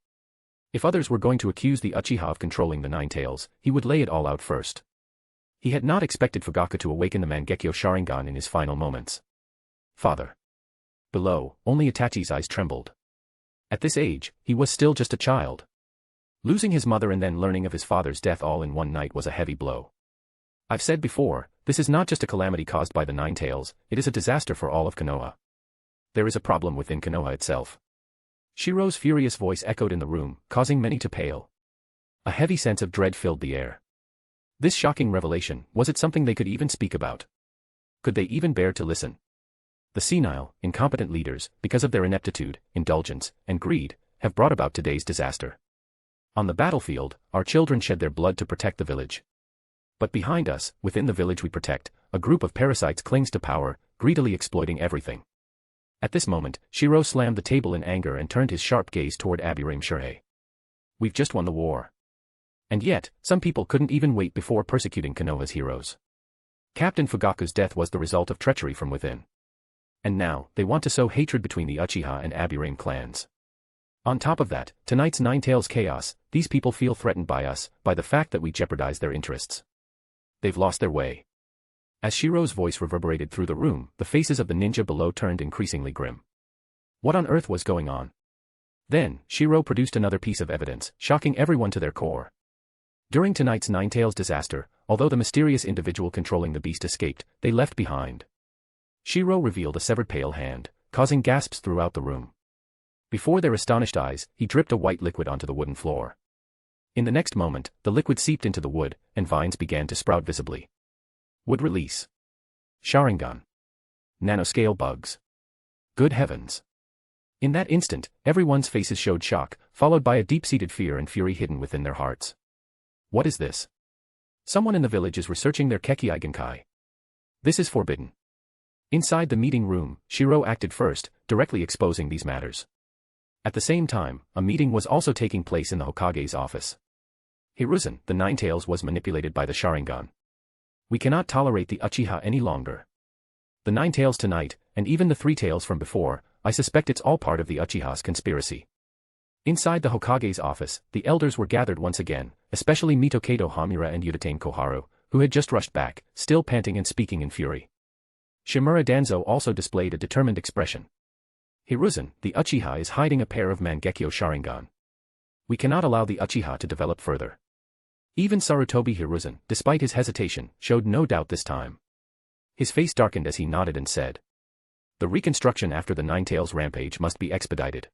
If others were going to accuse the Uchiha of controlling the Nine Tails, he would lay it all out first. He had not expected Fugaku to awaken the Mangekyo Sharingan in his final moments. Father. Below, only Itachi's eyes trembled. At this age, he was still just a child. Losing his mother and then learning of his father's death all in one night was a heavy blow. I've said before, this is not just a calamity caused by the Nine Tails, it is a disaster for all of Konoha. There is a problem within Konoha itself. Shirou's furious voice echoed in the room, causing many to pale. A heavy sense of dread filled the air. This shocking revelation, was it something they could even speak about? Could they even bear to listen? The senile, incompetent leaders, because of their ineptitude, indulgence, and greed, have brought about today's disaster. On the battlefield, our children shed their blood to protect the village. But behind us, within the village we protect, a group of parasites clings to power, greedily exploiting everything. At this moment, Shirou slammed the table in anger and turned his sharp gaze toward Aburame Shirhei. We've just won the war. And yet, some people couldn't even wait before persecuting Konoha's heroes. Captain Fugaku's death was the result of treachery from within. And now, they want to sow hatred between the Uchiha and Aburame clans. On top of that, tonight's Nine Tails chaos, these people feel threatened by us, by the fact that we jeopardize their interests. They've lost their way. As Shirou's voice reverberated through the room, the faces of the ninja below turned increasingly grim. What on earth was going on? Then, Shirou produced another piece of evidence, shocking everyone to their core. During tonight's Nine Tails disaster, although the mysterious individual controlling the beast escaped, they left behind. Shirou revealed a severed pale hand, causing gasps throughout the room. Before their astonished eyes, he dripped a white liquid onto the wooden floor. In the next moment, the liquid seeped into the wood, and vines began to sprout visibly. Wood release. Sharingan. Nanoscale bugs. Good heavens. In that instant, everyone's faces showed shock, followed by a deep-seated fear and fury hidden within their hearts. What is this? Someone in the village is researching their Kekkei Genkai. This is forbidden. Inside the meeting room, Shirou acted first, directly exposing these matters. At the same time, a meeting was also taking place in the Hokage's office. Hiruzen, the Nine-Tails, was manipulated by the Sharingan. We cannot tolerate the Uchiha any longer. The Nine-Tails tonight, and even the Three-Tails from before, I suspect it's all part of the Uchiha's conspiracy. Inside the Hokage's office, the elders were gathered once again, especially Mitokato Hamura and Udatane Koharu, who had just rushed back, still panting and speaking in fury. Shimura Danzo also displayed a determined expression. Hiruzen, the Uchiha is hiding a pair of Mangekyo Sharingan. We cannot allow the Uchiha to develop further. Even Sarutobi Hiruzen, despite his hesitation, showed no doubt this time. His face darkened as he nodded and said, "The reconstruction after the Nine-Tails rampage must be expedited."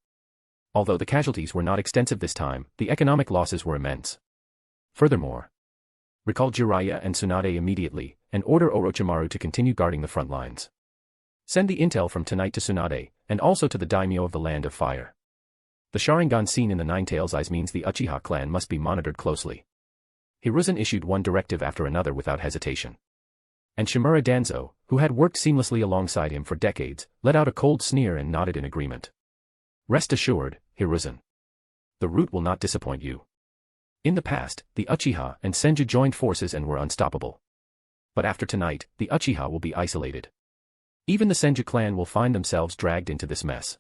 Although the casualties were not extensive this time, the economic losses were immense. Furthermore, recall Jiraiya and Tsunade immediately, and order Orochimaru to continue guarding the front lines. Send the intel from tonight to Tsunade, and also to the daimyo of the Land of Fire. The Sharingan seen in the Nine-Tails' eyes means the Uchiha clan must be monitored closely. Hiruzen issued one directive after another without hesitation. And Shimura Danzo, who had worked seamlessly alongside him for decades, let out a cold sneer and nodded in agreement. Rest assured, Hiruzen. The route will not disappoint you. In the past, the Uchiha and Senju joined forces and were unstoppable. But after tonight, the Uchiha will be isolated. Even the Senju clan will find themselves dragged into this mess.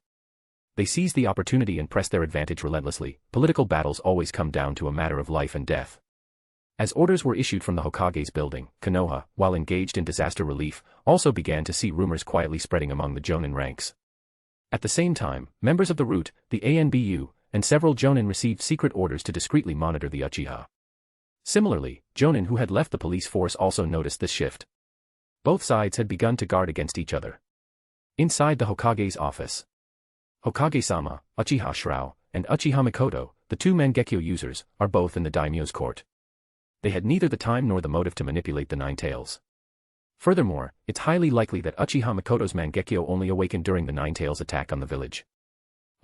They seize the opportunity and press their advantage relentlessly. Political battles always come down to a matter of life and death. As orders were issued from the Hokage's building, Konoha, while engaged in disaster relief, also began to see rumors quietly spreading among the Jonin ranks. At the same time, members of the Root, the ANBU, and several Jonin received secret orders to discreetly monitor the Uchiha. Similarly, Jonin who had left the police force also noticed this shift. Both sides had begun to guard against each other. Inside the Hokage's office, Hokage-sama, Uchiha Shirou, and Uchiha Mikoto, the two Mangekyo users, are both in the daimyo's court. They had neither the time nor the motive to manipulate the Nine-Tails. Furthermore, it's highly likely that Uchiha Mikoto's Mangekyo only awakened during the Nine-Tails attack on the village.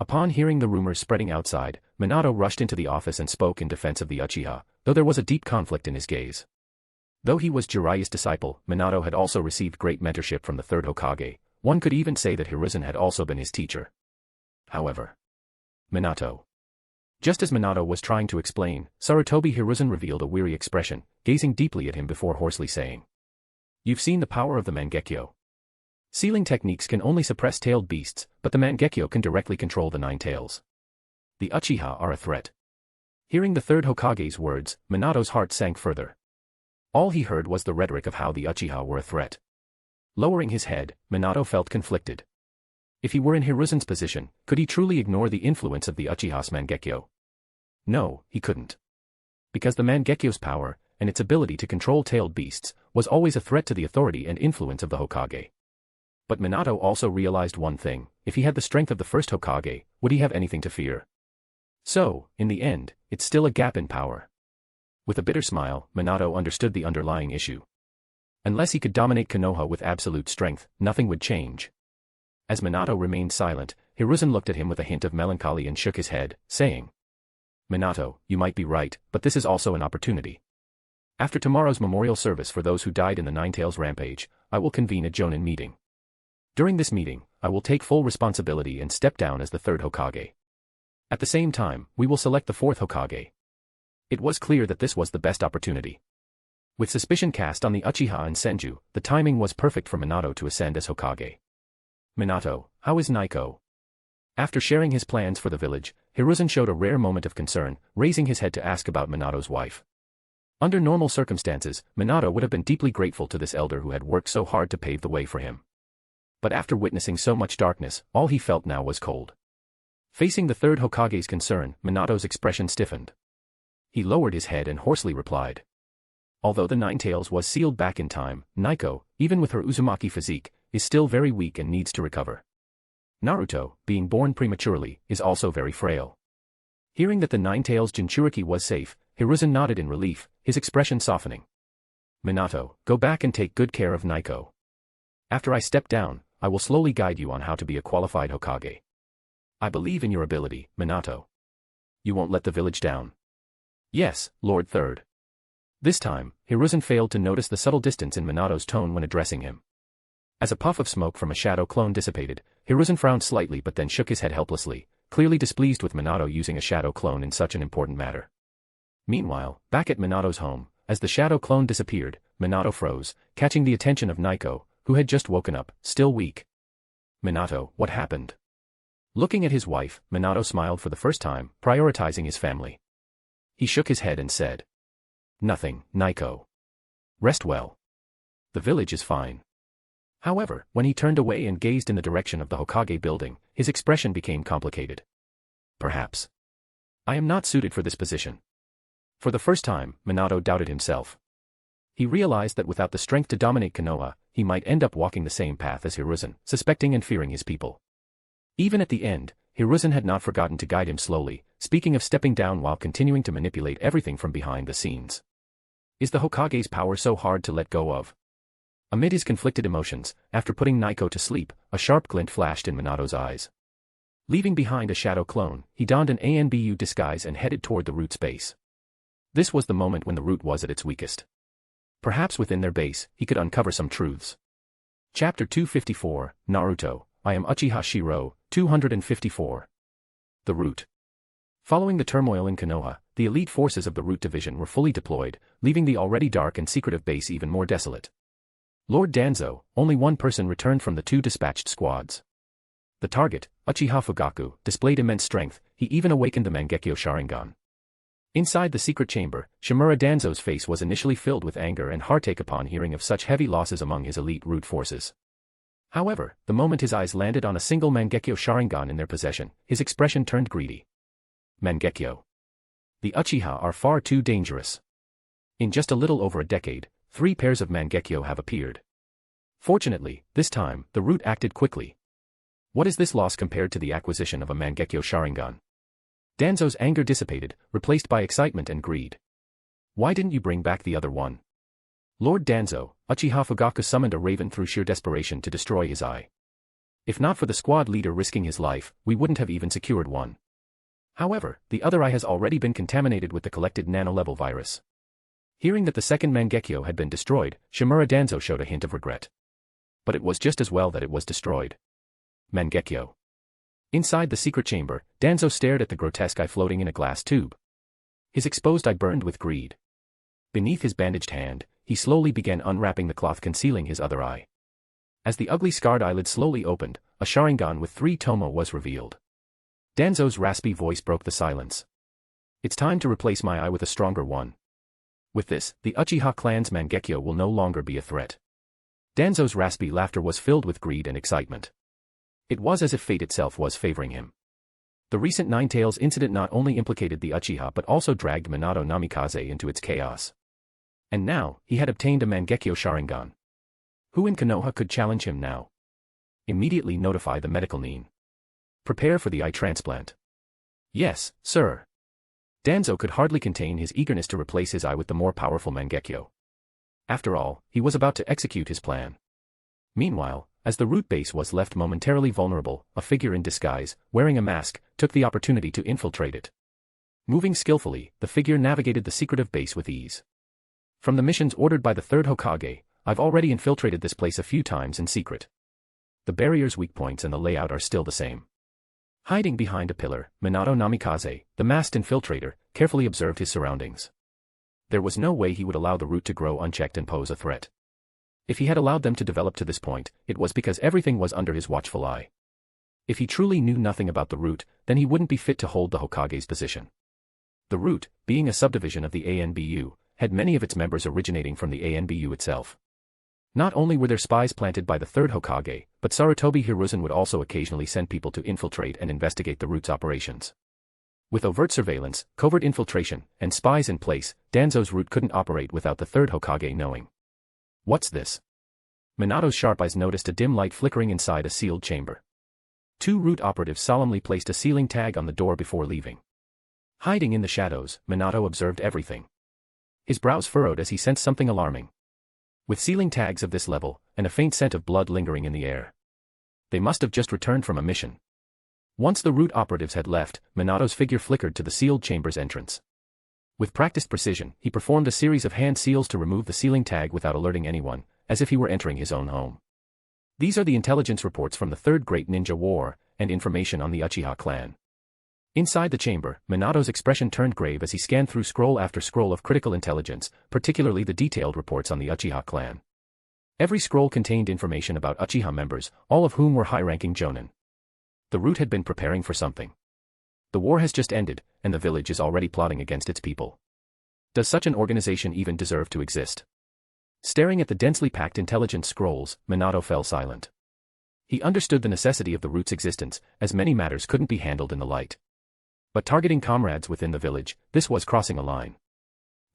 Upon hearing the rumors spreading outside, Minato rushed into the office and spoke in defense of the Uchiha, though there was a deep conflict in his gaze. Though he was Jiraiya's disciple, Minato had also received great mentorship from the third Hokage. One could even say that Hiruzen had also been his teacher. However, Minato. Just as Minato was trying to explain, Sarutobi Hiruzen revealed a weary expression, gazing deeply at him before hoarsely saying, "You've seen the power of the Mangekyo. Sealing techniques can only suppress tailed beasts, but the Mangekyo can directly control the Nine-Tails. The Uchiha are a threat." Hearing the third Hokage's words, Minato's heart sank further. All he heard was the rhetoric of how the Uchiha were a threat. Lowering his head, Minato felt conflicted. If he were in Hiruzen's position, could he truly ignore the influence of the Uchiha's Mangekyo? No, he couldn't. Because the Mangekyo's power, and its ability to control tailed beasts, was always a threat to the authority and influence of the Hokage. But Minato also realized one thing: if he had the strength of the first Hokage, would he have anything to fear? So, in the end, it's still a gap in power. With a bitter smile, Minato understood the underlying issue. Unless he could dominate Konoha with absolute strength, nothing would change. As Minato remained silent, Hiruzen looked at him with a hint of melancholy and shook his head, saying, "Minato, you might be right, but this is also an opportunity. After tomorrow's memorial service for those who died in the Nine-Tails rampage, I will convene a Jonin meeting. During this meeting, I will take full responsibility and step down as the third Hokage. At the same time, we will select the fourth Hokage." It was clear that this was the best opportunity. With suspicion cast on the Uchiha and Senju, the timing was perfect for Minato to ascend as Hokage. "Minato, how is Naiko?" After sharing his plans for the village, Hiruzen showed a rare moment of concern, raising his head to ask about Minato's wife. Under normal circumstances, Minato would have been deeply grateful to this elder who had worked so hard to pave the way for him. But after witnessing so much darkness, all he felt now was cold. Facing the third Hokage's concern, Minato's expression stiffened. He lowered his head and hoarsely replied. Although the Nine-Tails was sealed back in time, Naiko, even with her Uzumaki physique, is still very weak and needs to recover. Naruto, being born prematurely, is also very frail. Hearing that the Nine-Tails Jinchuriki was safe, Hiruzen nodded in relief, his expression softening. "Minato, go back and take good care of Naiko. After I step down, I will slowly guide you on how to be a qualified Hokage. I believe in your ability, Minato. You won't let the village down." "Yes, Lord Third." This time, Hiruzen failed to notice the subtle distance in Minato's tone when addressing him. As a puff of smoke from a shadow clone dissipated, Hiruzen frowned slightly but then shook his head helplessly, clearly displeased with Minato using a shadow clone in such an important matter. Meanwhile, back at Minato's home, as the shadow clone disappeared, Minato froze, catching the attention of Naiko, who had just woken up, still weak. "Minato, what happened?" Looking at his wife, Minato smiled for the first time, prioritizing his family. He shook his head and said, "Nothing, Naiko. Rest well. The village is fine." However, when he turned away and gazed in the direction of the Hokage building, his expression became complicated. "Perhaps I am not suited for this position." For the first time, Minato doubted himself. He realized that without the strength to dominate Konoha, he might end up walking the same path as Hiruzen, suspecting and fearing his people. Even at the end, Hiruzen had not forgotten to guide him slowly, speaking of stepping down while continuing to manipulate everything from behind the scenes. Is the Hokage's power so hard to let go of? Amid his conflicted emotions, after putting Naiko to sleep, a sharp glint flashed in Minato's eyes. Leaving behind a shadow clone, he donned an ANBU disguise and headed toward the root's base. This was the moment when the root was at its weakest. Perhaps within their base, he could uncover some truths. Chapter 254, Naruto, I am Uchiha Shirou, 254. The Root. Following the turmoil in Konoha, the elite forces of the Root Division were fully deployed, leaving the already dark and secretive base even more desolate. Lord Danzo, only one person returned from the two dispatched squads. The target, Uchiha Fugaku, displayed immense strength, he even awakened the Mangekyo Sharingan. Inside the secret chamber, Shimura Danzo's face was initially filled with anger and heartache upon hearing of such heavy losses among his elite root forces. However, the moment his eyes landed on a single Mangekyo Sharingan in their possession, his expression turned greedy. Mangekyo. The Uchiha are far too dangerous. In just a little over a decade, 3 pairs of Mangekyo have appeared. Fortunately, this time, the root acted quickly. What is this loss compared to the acquisition of a Mangekyo Sharingan? Danzo's anger dissipated, replaced by excitement and greed. Why didn't you bring back the other one? Lord Danzo, Uchiha Fugaku summoned a raven through sheer desperation to destroy his eye. If not for the squad leader risking his life, we wouldn't have even secured one. However, the other eye has already been contaminated with the collected nano-level virus. Hearing that the second Mangekyo had been destroyed, Shimura Danzo showed a hint of regret. But it was just as well that it was destroyed. Mangekyo. Inside the secret chamber, Danzo stared at the grotesque eye floating in a glass tube. His exposed eye burned with greed. Beneath his bandaged hand, he slowly began unwrapping the cloth concealing his other eye. As the ugly scarred eyelid slowly opened, a Sharingan with 3 Tomo was revealed. Danzo's raspy voice broke the silence. It's time to replace my eye with a stronger one. With this, the Uchiha clan's Mangekyo will no longer be a threat. Danzo's raspy laughter was filled with greed and excitement. It was as if fate itself was favoring him. The recent Ninetales incident not only implicated the Uchiha but also dragged Minato Namikaze into its chaos. And now, he had obtained a Mangekyo Sharingan. Who in Konoha could challenge him now? Immediately notify the medical nin. Prepare for the eye transplant. Yes, sir. Danzo could hardly contain his eagerness to replace his eye with the more powerful Mangekyo. After all, he was about to execute his plan. Meanwhile, as the root base was left momentarily vulnerable, a figure in disguise, wearing a mask, took the opportunity to infiltrate it. Moving skillfully, the figure navigated the secretive base with ease. From the missions ordered by the third Hokage, I've already infiltrated this place a few times in secret. The barrier's weak points and the layout are still the same. Hiding behind a pillar, Minato Namikaze, the masked infiltrator, carefully observed his surroundings. There was no way he would allow the root to grow unchecked and pose a threat. If he had allowed them to develop to this point, it was because everything was under his watchful eye. If he truly knew nothing about the root, then he wouldn't be fit to hold the Hokage's position. The root, being a subdivision of the ANBU, had many of its members originating from the ANBU itself. Not only were there spies planted by the third Hokage, but Sarutobi Hiruzen would also occasionally send people to infiltrate and investigate the root's operations. With overt surveillance, covert infiltration, and spies in place, Danzo's root couldn't operate without the third Hokage knowing. What's this? Minato's sharp eyes noticed a dim light flickering inside a sealed chamber. 2 root operatives solemnly placed a sealing tag on the door before leaving. Hiding in the shadows, Minato observed everything. His brows furrowed as he sensed something alarming. With sealing tags of this level, and a faint scent of blood lingering in the air. They must have just returned from a mission. Once the root operatives had left, Minato's figure flickered to the sealed chamber's entrance. With practiced precision, he performed a series of hand seals to remove the sealing tag without alerting anyone, as if he were entering his own home. These are the intelligence reports from the Third Great Ninja War, and information on the Uchiha clan. Inside the chamber, Minato's expression turned grave as he scanned through scroll after scroll of critical intelligence, particularly the detailed reports on the Uchiha clan. Every scroll contained information about Uchiha members, all of whom were high-ranking Jonin. The root had been preparing for something. The war has just ended, and the village is already plotting against its people. Does such an organization even deserve to exist? Staring at the densely packed intelligence scrolls, Minato fell silent. He understood the necessity of the root's existence, as many matters couldn't be handled in the light. But targeting comrades within the village, this was crossing a line.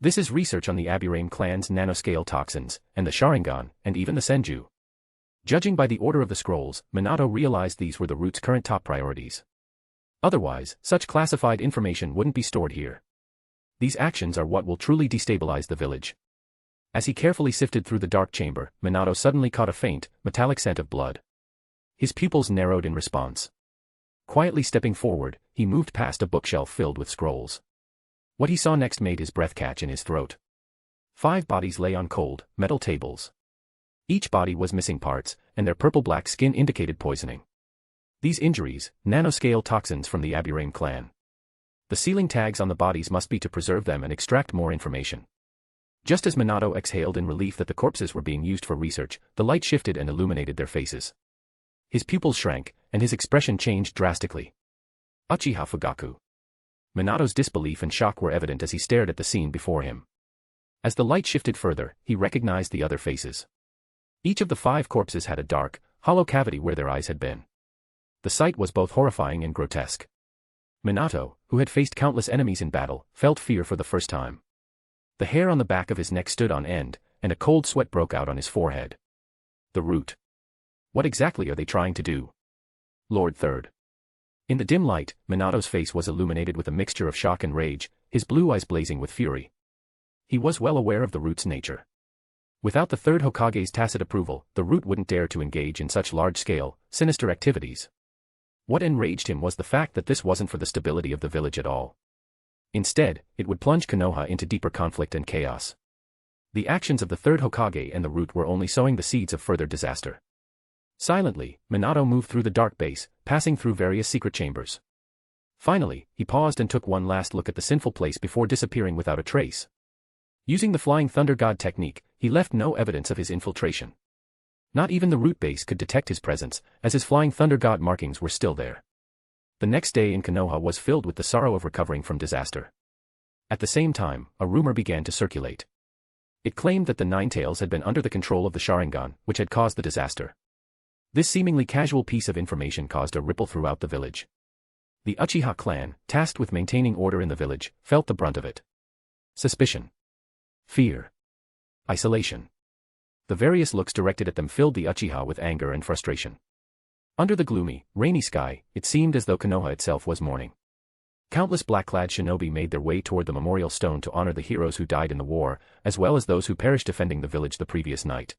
This is research on the Aburame clan's nanoscale toxins, and the Sharingan, and even the Senju. Judging by the order of the scrolls, Minato realized these were the root's current top priorities. Otherwise, such classified information wouldn't be stored here. These actions are what will truly destabilize the village. As he carefully sifted through the dark chamber, Minato suddenly caught a faint, metallic scent of blood. His pupils narrowed in response. Quietly stepping forward, he moved past a bookshelf filled with scrolls. What he saw next made his breath catch in his throat. 5 bodies lay on cold, metal tables. Each body was missing parts, and their purple-black skin indicated poisoning. These injuries, nanoscale toxins from the Aburame clan. The sealing tags on the bodies must be to preserve them and extract more information. Just as Minato exhaled in relief that the corpses were being used for research, the light shifted and illuminated their faces. His pupils shrank, and his expression changed drastically. Uchiha Fugaku. Minato's disbelief and shock were evident as he stared at the scene before him. As the light shifted further, he recognized the other faces. Each of the 5 corpses had a dark, hollow cavity where their eyes had been. The sight was both horrifying and grotesque. Minato, who had faced countless enemies in battle, felt fear for the first time. The hair on the back of his neck stood on end, and a cold sweat broke out on his forehead. The root. What exactly are they trying to do? Lord Third. In the dim light, Minato's face was illuminated with a mixture of shock and rage, his blue eyes blazing with fury. He was well aware of the root's nature. Without the third Hokage's tacit approval, the root wouldn't dare to engage in such large-scale, sinister activities. What enraged him was the fact that this wasn't for the stability of the village at all. Instead, it would plunge Konoha into deeper conflict and chaos. The actions of the third Hokage and the root were only sowing the seeds of further disaster. Silently, Minato moved through the dark base, passing through various secret chambers. Finally, he paused and took one last look at the sinful place before disappearing without a trace. Using the Flying Thunder God technique, he left no evidence of his infiltration. Not even the root base could detect his presence, as his Flying Thunder God markings were still there. The next day in Konoha was filled with the sorrow of recovering from disaster. At the same time, a rumor began to circulate. It claimed that the Nine Tails had been under the control of the Sharingan, which had caused the disaster. This seemingly casual piece of information caused a ripple throughout the village. The Uchiha clan, tasked with maintaining order in the village, felt the brunt of it. Suspicion. Fear. Isolation. The various looks directed at them filled the Uchiha with anger and frustration. Under the gloomy, rainy sky, it seemed as though Konoha itself was mourning. Countless black-clad shinobi made their way toward the memorial stone to honor the heroes who died in the war, as well as those who perished defending the village the previous night.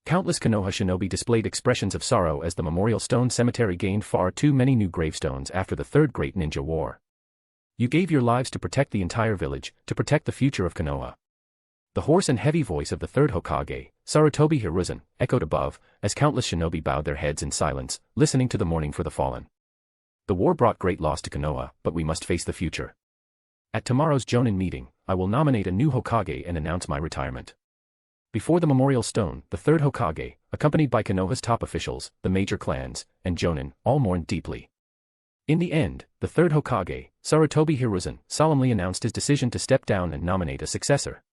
Countless Konoha shinobi displayed expressions of sorrow as the memorial stone cemetery gained far too many new gravestones after the Third Great Ninja War. You gave your lives to protect the entire village, to protect the future of Konoha. The hoarse and heavy voice of the third Hokage, Shinobi Hiruzen, echoed above, as countless shinobi bowed their heads in silence, listening to the mourning for the fallen. The war brought great loss to Konoha, but we must face the future. At tomorrow's Jonin meeting, I will nominate a new Hokage and announce my retirement. Before the memorial stone, the third Hokage, accompanied by Konoha's top officials, the major clans, and Jonin, all mourned deeply. In the end, the third Hokage, Shinobi Hiruzen, solemnly announced his decision to step down and nominate a successor.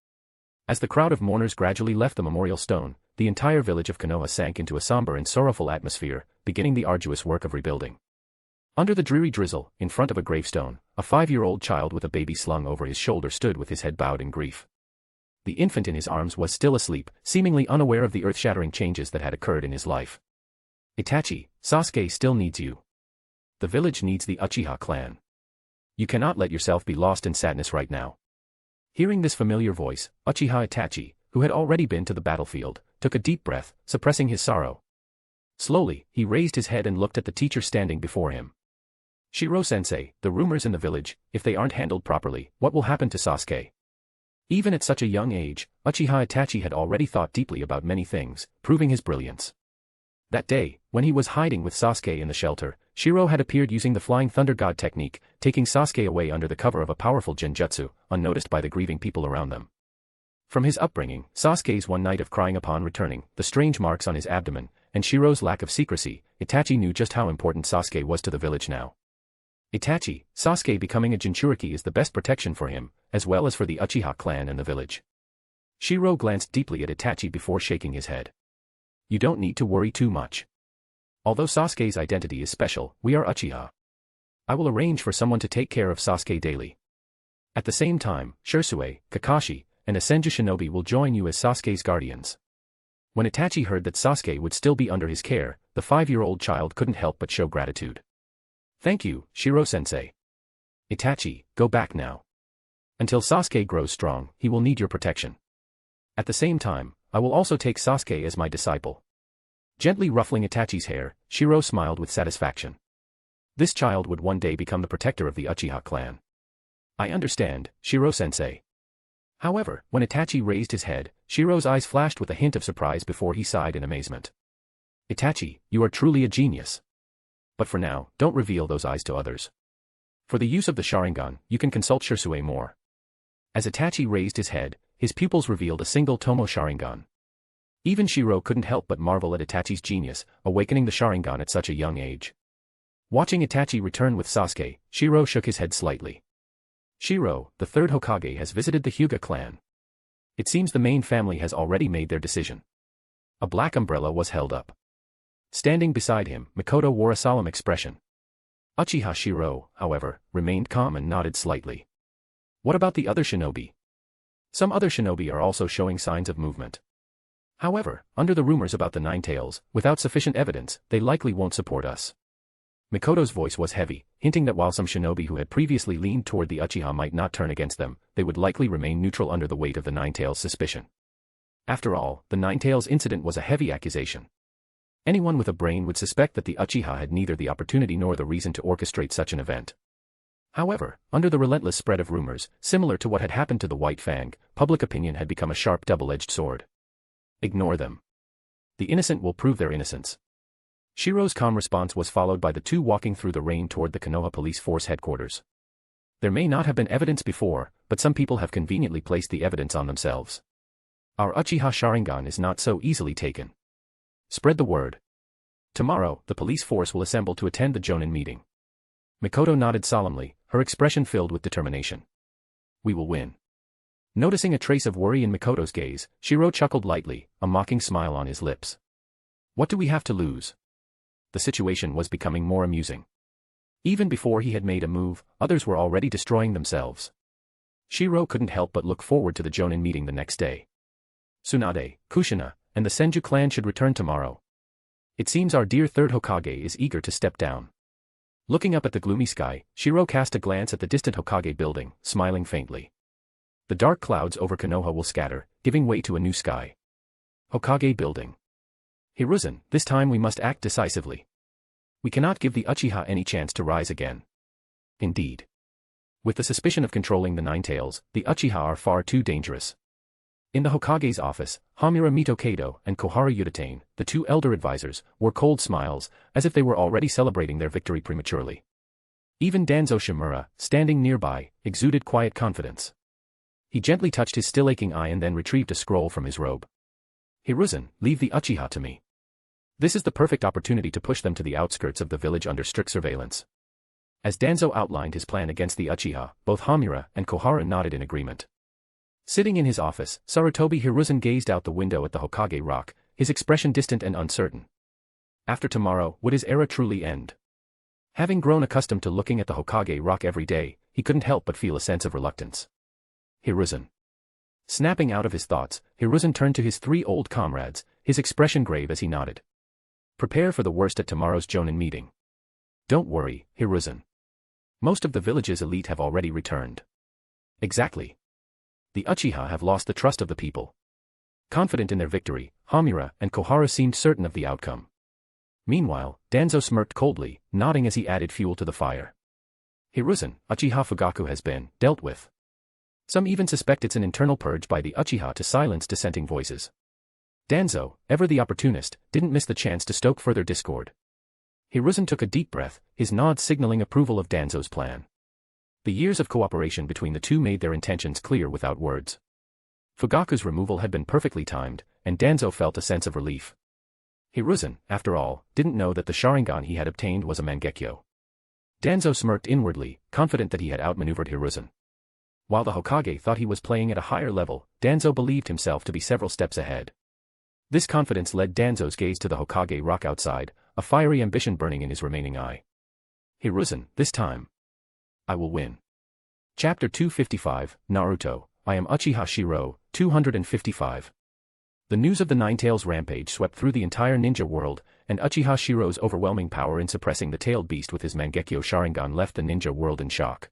As the crowd of mourners gradually left the memorial stone, the entire village of Konoha sank into a somber and sorrowful atmosphere, beginning the arduous work of rebuilding. Under the dreary drizzle, in front of a gravestone, a 5-year-old child with a baby slung over his shoulder stood with his head bowed in grief. The infant in his arms was still asleep, seemingly unaware of the earth-shattering changes that had occurred in his life. Itachi, Sasuke still needs you. The village needs the Uchiha clan. You cannot let yourself be lost in sadness right now. Hearing this familiar voice, Uchiha Itachi, who had already been to the battlefield, took a deep breath, suppressing his sorrow. Slowly, he raised his head and looked at the teacher standing before him. Shiro-sensei, the rumors in the village, if they aren't handled properly, what will happen to Sasuke? Even at such a young age, Uchiha Itachi had already thought deeply about many things, proving his brilliance. That day, when he was hiding with Sasuke in the shelter, Shirou had appeared using the Flying Thunder God technique, taking Sasuke away under the cover of a powerful genjutsu, unnoticed by the grieving people around them. From his upbringing, Sasuke's one night of crying upon returning, the strange marks on his abdomen, and Shirou's lack of secrecy, Itachi knew just how important Sasuke was to the village now. Itachi, Sasuke becoming a Jinchuriki is the best protection for him, as well as for the Uchiha clan and the village. Shirou glanced deeply at Itachi before shaking his head. You don't need to worry too much. Although Sasuke's identity is special, we are Uchiha. I will arrange for someone to take care of Sasuke daily. At the same time, Shisui, Kakashi, and a Senju shinobi will join you as Sasuke's guardians. When Itachi heard that Sasuke would still be under his care, the 5-year-old child couldn't help but show gratitude. Thank you, Shirou-sensei. Itachi, go back now. Until Sasuke grows strong, he will need your protection. At the same time, I will also take Sasuke as my disciple. Gently ruffling Itachi's hair, Shirou smiled with satisfaction. This child would one day become the protector of the Uchiha clan. I understand, Shirou-sensei. However, when Itachi raised his head, Shirou's eyes flashed with a hint of surprise before he sighed in amazement. Itachi, you are truly a genius. But for now, don't reveal those eyes to others. For the use of the Sharingan, you can consult Shisui more. As Itachi raised his head, his pupils revealed a single Tomo Sharingan. Even Shirou couldn't help but marvel at Itachi's genius, awakening the Sharingan at such a young age. Watching Itachi return with Sasuke, Shirou shook his head slightly. Shirou, the third Hokage, has visited the Hyuga clan. It seems the main family has already made their decision. A black umbrella was held up. Standing beside him, Mikoto wore a solemn expression. Uchiha Shirou, however, remained calm and nodded slightly. What about the other shinobi? Some other shinobi are also showing signs of movement. However, under the rumors about the Nine Tails, without sufficient evidence, they likely won't support us. Mikoto's voice was heavy, hinting that while some shinobi who had previously leaned toward the Uchiha might not turn against them, they would likely remain neutral under the weight of the Nine Tails' suspicion. After all, the Nine Tails incident was a heavy accusation. Anyone with a brain would suspect that the Uchiha had neither the opportunity nor the reason to orchestrate such an event. However, under the relentless spread of rumors, similar to what had happened to the White Fang, public opinion had become a sharp double-edged sword. Ignore them. The innocent will prove their innocence. Shirou's calm response was followed by the two walking through the rain toward the Konoha police force headquarters. There may not have been evidence before, but some people have conveniently placed the evidence on themselves. Our Uchiha Sharingan is not so easily taken. Spread the word. Tomorrow, the police force will assemble to attend the Jonin meeting. Mikoto nodded solemnly, her expression filled with determination. We will win. Noticing a trace of worry in Mikoto's gaze, Shirou chuckled lightly, a mocking smile on his lips. What do we have to lose? The situation was becoming more amusing. Even before he had made a move, others were already destroying themselves. Shirou couldn't help but look forward to the Jonin meeting the next day. Tsunade, Kushina, and the Senju clan should return tomorrow. It seems our dear third Hokage is eager to step down. Looking up at the gloomy sky, Shirou cast a glance at the distant Hokage building, smiling faintly. The dark clouds over Konoha will scatter, giving way to a new sky. Hokage building. Hiruzen, this time we must act decisively. We cannot give the Uchiha any chance to rise again. Indeed. With the suspicion of controlling the Nine Tails, the Uchiha are far too dangerous. In the Hokage's office, Hamura Mitokado and Kohara Udatane, the two elder advisors, wore cold smiles, as if they were already celebrating their victory prematurely. Even Danzo Shimura, standing nearby, exuded quiet confidence. He gently touched his still-aching eye and then retrieved a scroll from his robe. Hiruzen, leave the Uchiha to me. This is the perfect opportunity to push them to the outskirts of the village under strict surveillance. As Danzo outlined his plan against the Uchiha, both Hamura and Kohara nodded in agreement. Sitting in his office, Sarutobi Hiruzen gazed out the window at the Hokage Rock, his expression distant and uncertain. After tomorrow, would his era truly end? Having grown accustomed to looking at the Hokage Rock every day, he couldn't help but feel a sense of reluctance. Hiruzen. Snapping out of his thoughts, Hiruzen turned to his three old comrades, his expression grave as he nodded. Prepare for the worst at tomorrow's Jonin meeting. Don't worry, Hiruzen. Most of the village's elite have already returned. Exactly. The Uchiha have lost the trust of the people. Confident in their victory, Hamura and Kohara seemed certain of the outcome. Meanwhile, Danzo smirked coldly, nodding as he added fuel to the fire. Hiruzen, Uchiha Fugaku has been dealt with. Some even suspect it's an internal purge by the Uchiha to silence dissenting voices. Danzo, ever the opportunist, didn't miss the chance to stoke further discord. Hiruzen took a deep breath, his nod signaling approval of Danzo's plan. The years of cooperation between the two made their intentions clear without words. Fugaku's removal had been perfectly timed, and Danzo felt a sense of relief. Hiruzen, after all, didn't know that the Sharingan he had obtained was a Mangekyo. Danzo smirked inwardly, confident that he had outmaneuvered Hiruzen. While the Hokage thought he was playing at a higher level, Danzo believed himself to be several steps ahead. This confidence led Danzo's gaze to the Hokage rock outside, a fiery ambition burning in his remaining eye. Hiruzen, this time, I will win. Chapter 255, Naruto, I am Uchiha Shirou, 255. The news of the Nine-Tails rampage swept through the entire ninja world, and Uchiha Shirou's overwhelming power in suppressing the tailed beast with his Mangekyo Sharingan left the ninja world in shock.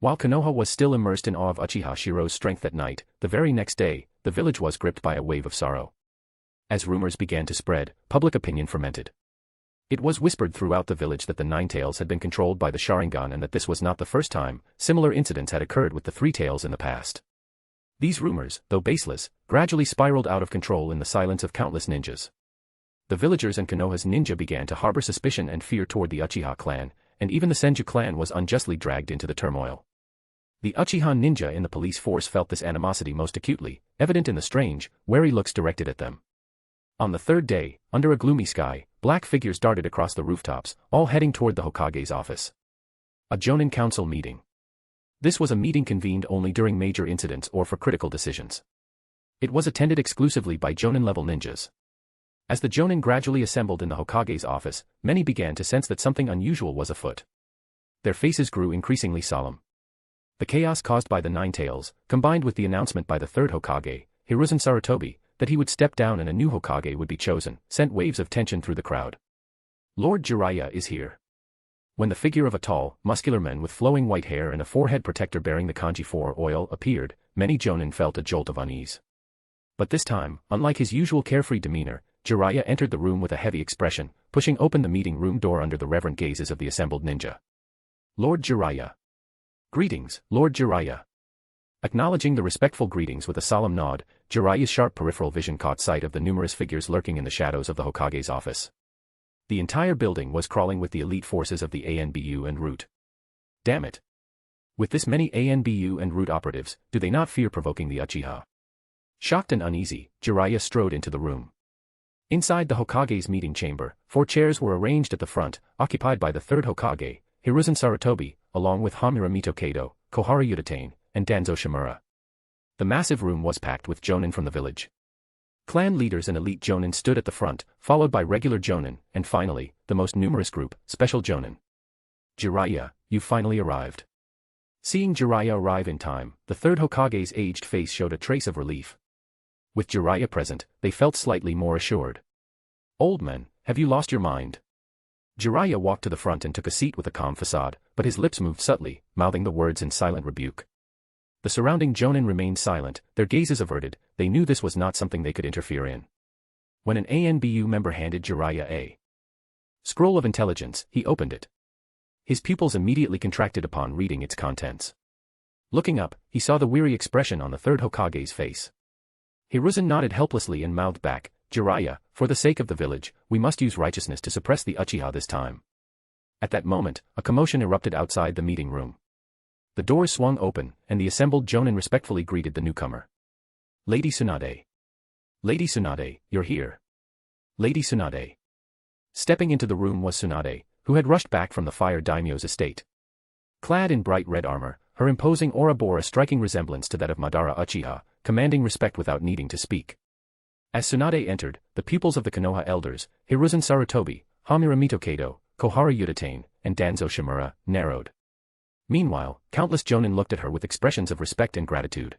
While Konoha was still immersed in awe of Uchiha Shirou's strength that night, the very next day, the village was gripped by a wave of sorrow. As rumors began to spread, public opinion fermented. It was whispered throughout the village that the Nine-Tails had been controlled by the Sharingan and that this was not the first time. Similar incidents had occurred with the Three-Tails in the past. These rumors, though baseless, gradually spiraled out of control in the silence of countless ninjas. The villagers and Konoha's ninja began to harbor suspicion and fear toward the Uchiha clan, and even the Senju clan was unjustly dragged into the turmoil. The Uchiha ninja in the police force felt this animosity most acutely, evident in the strange, wary looks directed at them. On the third day, under a gloomy sky, black figures darted across the rooftops, all heading toward the Hokage's office. A Jonin council meeting. This was a meeting convened only during major incidents or for critical decisions. It was attended exclusively by Jonin-level ninjas. As the Jonin gradually assembled in the Hokage's office, many began to sense that something unusual was afoot. Their faces grew increasingly solemn. The chaos caused by the Nine-Tails, combined with the announcement by the third Hokage, Hiruzen Sarutobi, that he would step down and a new Hokage would be chosen, sent waves of tension through the crowd. Lord Jiraiya is here. When the figure of a tall, muscular man with flowing white hair and a forehead protector bearing the kanji 4 oil appeared, many Jonin felt a jolt of unease. But this time, unlike his usual carefree demeanor, Jiraiya entered the room with a heavy expression, pushing open the meeting room door under the reverent gazes of the assembled ninja. Lord Jiraiya. Greetings, Lord Jiraiya. Acknowledging the respectful greetings with a solemn nod, Jiraiya's sharp peripheral vision caught sight of the numerous figures lurking in the shadows of the Hokage's office. The entire building was crawling with the elite forces of the ANBU and Root. Damn it. With this many ANBU and Root operatives, do they not fear provoking the Uchiha? Shocked and uneasy, Jiraiya strode into the room. Inside the Hokage's meeting chamber, 4 chairs were arranged at the front, occupied by the third Hokage, Hiruzen Sarutobi, along with Hamura Mitokado, Kohara Udatane, and Danzo Shimura. The massive room was packed with Jonin from the village. Clan leaders and elite Jonin stood at the front, followed by regular Jonin, and finally, the most numerous group, Special Jonin. Jiraiya, you finally arrived. Seeing Jiraiya arrive in time, the third Hokage's aged face showed a trace of relief. With Jiraiya present, they felt slightly more assured. Old man, have you lost your mind? Jiraiya walked to the front and took a seat with a calm facade, but his lips moved subtly, mouthing the words in silent rebuke. The surrounding Jonin remained silent, their gazes averted. They knew this was not something they could interfere in. When an ANBU member handed Jiraiya a scroll of intelligence, he opened it. His pupils immediately contracted upon reading its contents. Looking up, he saw the weary expression on the third Hokage's face. Hiruzen nodded helplessly and mouthed back, Jiraiya, for the sake of the village, we must use righteousness to suppress the Uchiha this time. At that moment, a commotion erupted outside the meeting room. The doors swung open, and the assembled Jonin respectfully greeted the newcomer. Lady Tsunade. Lady Tsunade, you're here. Lady Tsunade. Stepping into the room was Tsunade, who had rushed back from the Fire Daimyo's estate. Clad in bright red armor, her imposing aura bore a striking resemblance to that of Madara Uchiha, commanding respect without needing to speak. As Tsunade entered, the pupils of the Konoha elders, Hiruzen Sarutobi, Hamura Mitokado, Kohara Udatane, and Danzo Shimura, narrowed. Meanwhile, countless Jonin looked at her with expressions of respect and gratitude.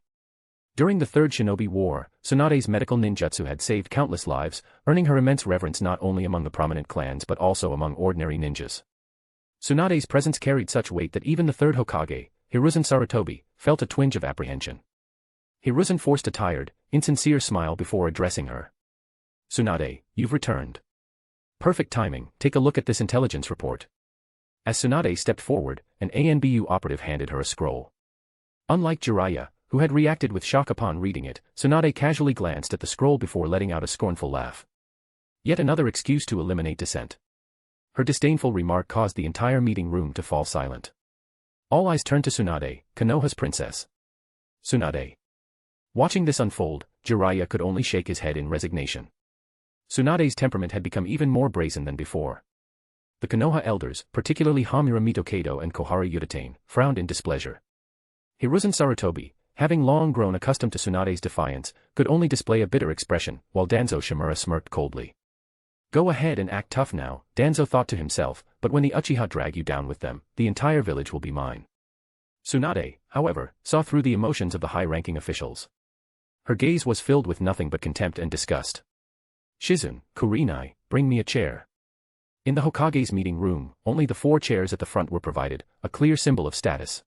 During the Third Shinobi War, Tsunade's medical ninjutsu had saved countless lives, earning her immense reverence not only among the prominent clans but also among ordinary ninjas. Tsunade's presence carried such weight that even the third Hokage, Hiruzen Sarutobi, felt a twinge of apprehension. Hiruzen forced a tired, insincere smile before addressing her. Tsunade, you've returned. Perfect timing, take a look at this intelligence report. As Tsunade stepped forward, an ANBU operative handed her a scroll. Unlike Jiraiya, who had reacted with shock upon reading it, Tsunade casually glanced at the scroll before letting out a scornful laugh. Yet another excuse to eliminate dissent. Her disdainful remark caused the entire meeting room to fall silent. All eyes turned to Tsunade, Konoha's princess. Tsunade. Watching this unfold, Jiraiya could only shake his head in resignation. Tsunade's temperament had become even more brazen than before. The Konoha elders, particularly Hamura Mitokado and Koharu Yutane, frowned in displeasure. Hiruzen Sarutobi, having long grown accustomed to Tsunade's defiance, could only display a bitter expression, while Danzo Shimura smirked coldly. Go ahead and act tough now, Danzo thought to himself, but when the Uchiha drag you down with them, the entire village will be mine. Tsunade, however, saw through the emotions of the high-ranking officials. Her gaze was filled with nothing but contempt and disgust. Shizune, Kurenai, bring me a chair. In the Hokage's meeting room, only the 4 chairs at the front were provided, a clear symbol of status.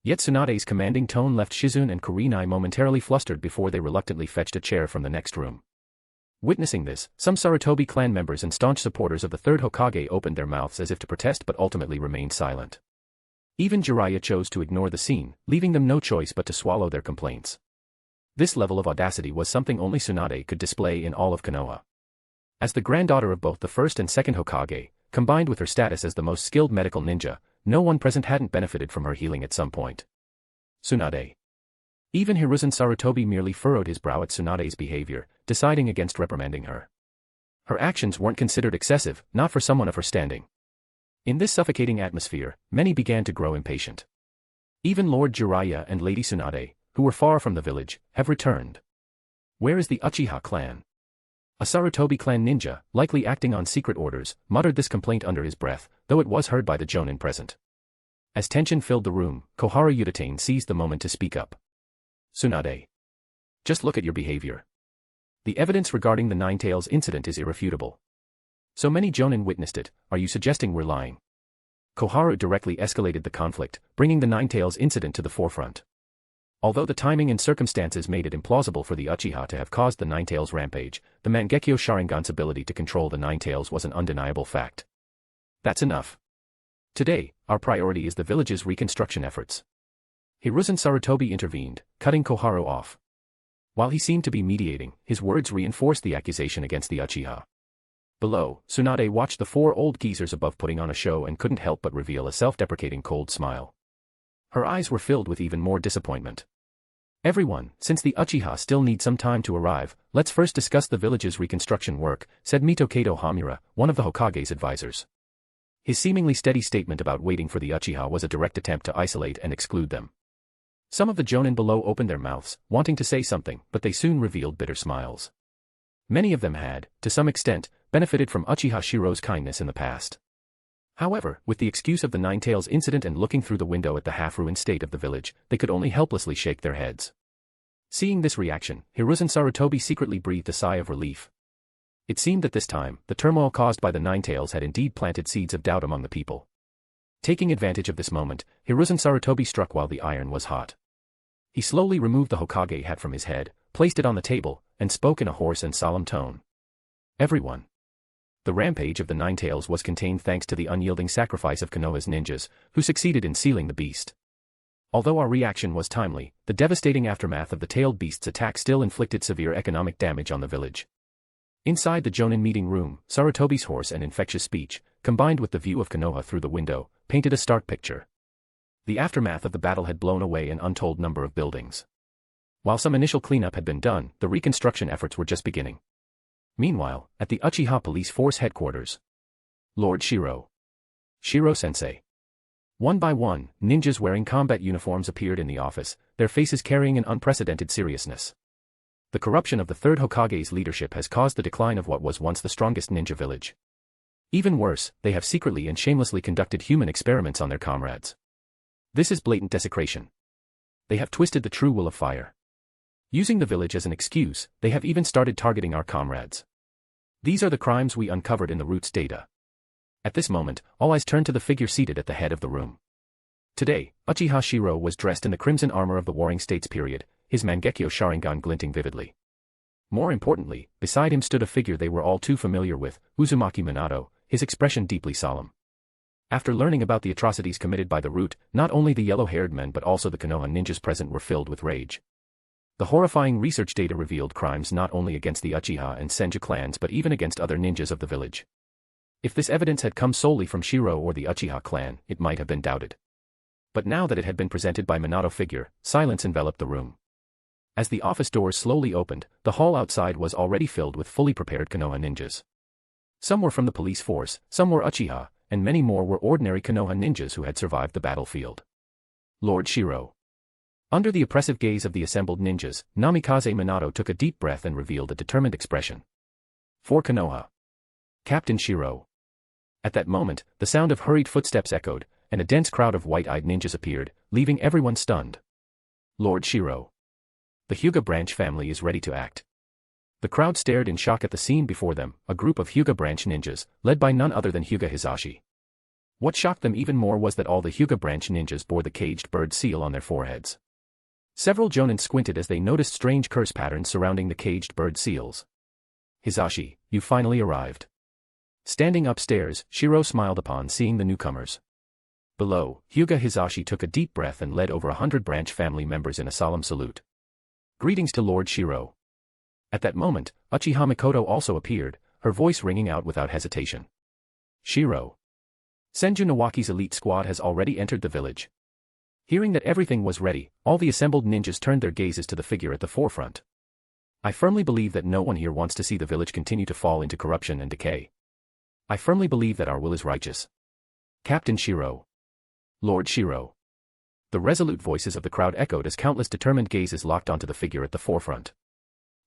Yet Tsunade's commanding tone left Shizune and Kurenai momentarily flustered before they reluctantly fetched a chair from the next room. Witnessing this, some Sarutobi clan members and staunch supporters of the third Hokage opened their mouths as if to protest but ultimately remained silent. Even Jiraiya chose to ignore the scene, leaving them no choice but to swallow their complaints. This level of audacity was something only Tsunade could display in all of Konoha. As the granddaughter of both the first and second Hokage, combined with her status as the most skilled medical ninja, no one present hadn't benefited from her healing at some point. Tsunade. Even Hiruzen Sarutobi merely furrowed his brow at Tsunade's behavior, deciding against reprimanding her. Her actions weren't considered excessive, not for someone of her standing. In this suffocating atmosphere, many began to grow impatient. Even Lord Jiraiya and Lady Tsunade, who were far from the village, have returned. Where is the Uchiha clan? A Sarutobi clan ninja, likely acting on secret orders, muttered this complaint under his breath, though it was heard by the Jonin present. As tension filled the room, Koharu Yutane seized the moment to speak up. Tsunade. Just look at your behavior. The evidence regarding the Ninetales incident is irrefutable. So many Jonin witnessed it, are you suggesting we're lying? Koharu directly escalated the conflict, bringing the Ninetales incident to the forefront. Although the timing and circumstances made it implausible for the Uchiha to have caused the Ninetales rampage, the Mangekyo Sharingan's ability to control the Ninetales was an undeniable fact. That's enough. Today, our priority is the village's reconstruction efforts. Hiruzen Sarutobi intervened, cutting Koharu off. While he seemed to be mediating, his words reinforced the accusation against the Uchiha. Below, Tsunade watched the 4 old geezers above putting on a show and couldn't help but reveal a self-deprecating cold smile. Her eyes were filled with even more disappointment. Everyone, since the Uchiha still need some time to arrive, let's first discuss the village's reconstruction work, said Mitokado Hamura, one of the Hokage's advisors. His seemingly steady statement about waiting for the Uchiha was a direct attempt to isolate and exclude them. Some of the Jonin below opened their mouths, wanting to say something, but they soon revealed bitter smiles. Many of them had, to some extent, benefited from Uchiha Shirou's kindness in the past. However, with the excuse of the Ninetales incident and looking through the window at the half-ruined state of the village, they could only helplessly shake their heads. Seeing this reaction, Hiruzen Sarutobi secretly breathed a sigh of relief. It seemed that this time, the turmoil caused by the Ninetales had indeed planted seeds of doubt among the people. Taking advantage of this moment, Hiruzen Sarutobi struck while the iron was hot. He slowly removed the Hokage hat from his head, placed it on the table, and spoke in a hoarse and solemn tone. Everyone. The rampage of the Ninetales was contained thanks to the unyielding sacrifice of Konoha's ninjas, who succeeded in sealing the beast. Although our reaction was timely, the devastating aftermath of the tailed beast's attack still inflicted severe economic damage on the village. Inside the Jonin meeting room, Sarutobi's hoarse and infectious speech, combined with the view of Konoha through the window, painted a stark picture. The aftermath of the battle had blown away an untold number of buildings. While some initial cleanup had been done, the reconstruction efforts were just beginning. Meanwhile, at the Uchiha Police Force headquarters, Lord Shirou. Shirou-sensei. One by one, ninjas wearing combat uniforms appeared in the office, their faces carrying an unprecedented seriousness. The corruption of the third Hokage's leadership has caused the decline of what was once the strongest ninja village. Even worse, they have secretly and shamelessly conducted human experiments on their comrades. This is blatant desecration. They have twisted the true will of fire. Using the village as an excuse, they have even started targeting our comrades. These are the crimes we uncovered in the Roots data. At this moment, all eyes turned to the figure seated at the head of the room. Today, Uchiha Shirou was dressed in the crimson armor of the Warring States period, his Mangekyo Sharingan glinting vividly. More importantly, beside him stood a figure they were all too familiar with, Uzumaki Minato, his expression deeply solemn. After learning about the atrocities committed by the Root, not only the yellow-haired men but also the Konoha ninjas present were filled with rage. The horrifying research data revealed crimes not only against the Uchiha and Senju clans but even against other ninjas of the village. If this evidence had come solely from Shirou or the Uchiha clan, it might have been doubted. But now that it had been presented by Minato figure, silence enveloped the room. As the office doors slowly opened, the hall outside was already filled with fully prepared Konoha ninjas. Some were from the police force, some were Uchiha, and many more were ordinary Konoha ninjas who had survived the battlefield. Lord Shirou. Under the oppressive gaze of the assembled ninjas, Namikaze Minato took a deep breath and revealed a determined expression. For Konoha. Captain Shirou. At that moment, the sound of hurried footsteps echoed, and a dense crowd of white-eyed ninjas appeared, leaving everyone stunned. Lord Shirou. The Hyuga branch family is ready to act. The crowd stared in shock at the scene before them, a group of Hyuga branch ninjas, led by none other than Hyuga Hisashi. What shocked them even more was that all the Hyuga branch ninjas bore the caged bird seal on their foreheads. Several Jonin squinted as they noticed strange curse patterns surrounding the caged bird seals. Hisashi, you finally arrived. Standing upstairs, Shirou smiled upon seeing the newcomers. Below, Hyuga Hisashi took a deep breath and led over 100 branch family members in a solemn salute. Greetings to Lord Shirou. At that moment, Uchiha Mikoto also appeared, her voice ringing out without hesitation. Shirou. Senju Nawaki's elite squad has already entered the village. Hearing that everything was ready, all the assembled ninjas turned their gazes to the figure at the forefront. I firmly believe that no one here wants to see the village continue to fall into corruption and decay. I firmly believe that our will is righteous. Captain Shirou. Lord Shirou. The resolute voices of the crowd echoed as countless determined gazes locked onto the figure at the forefront.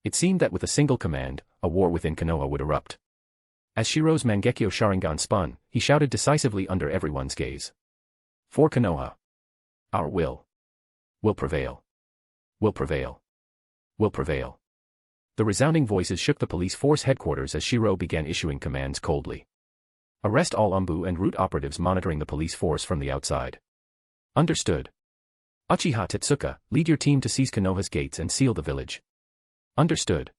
It seemed that with a single command, a war within Konoha would erupt. As Shirou's Mangekyo Sharingan spun, he shouted decisively under everyone's gaze. For Konoha. Our will. Will prevail. Will prevail. Will prevail. The resounding voices shook the police force headquarters as Shirou began issuing commands coldly. Arrest all Umbu and root operatives monitoring the police force from the outside. Understood. Uchiha Tetsuka, lead your team to seize Konoha's gates and seal the village. Understood.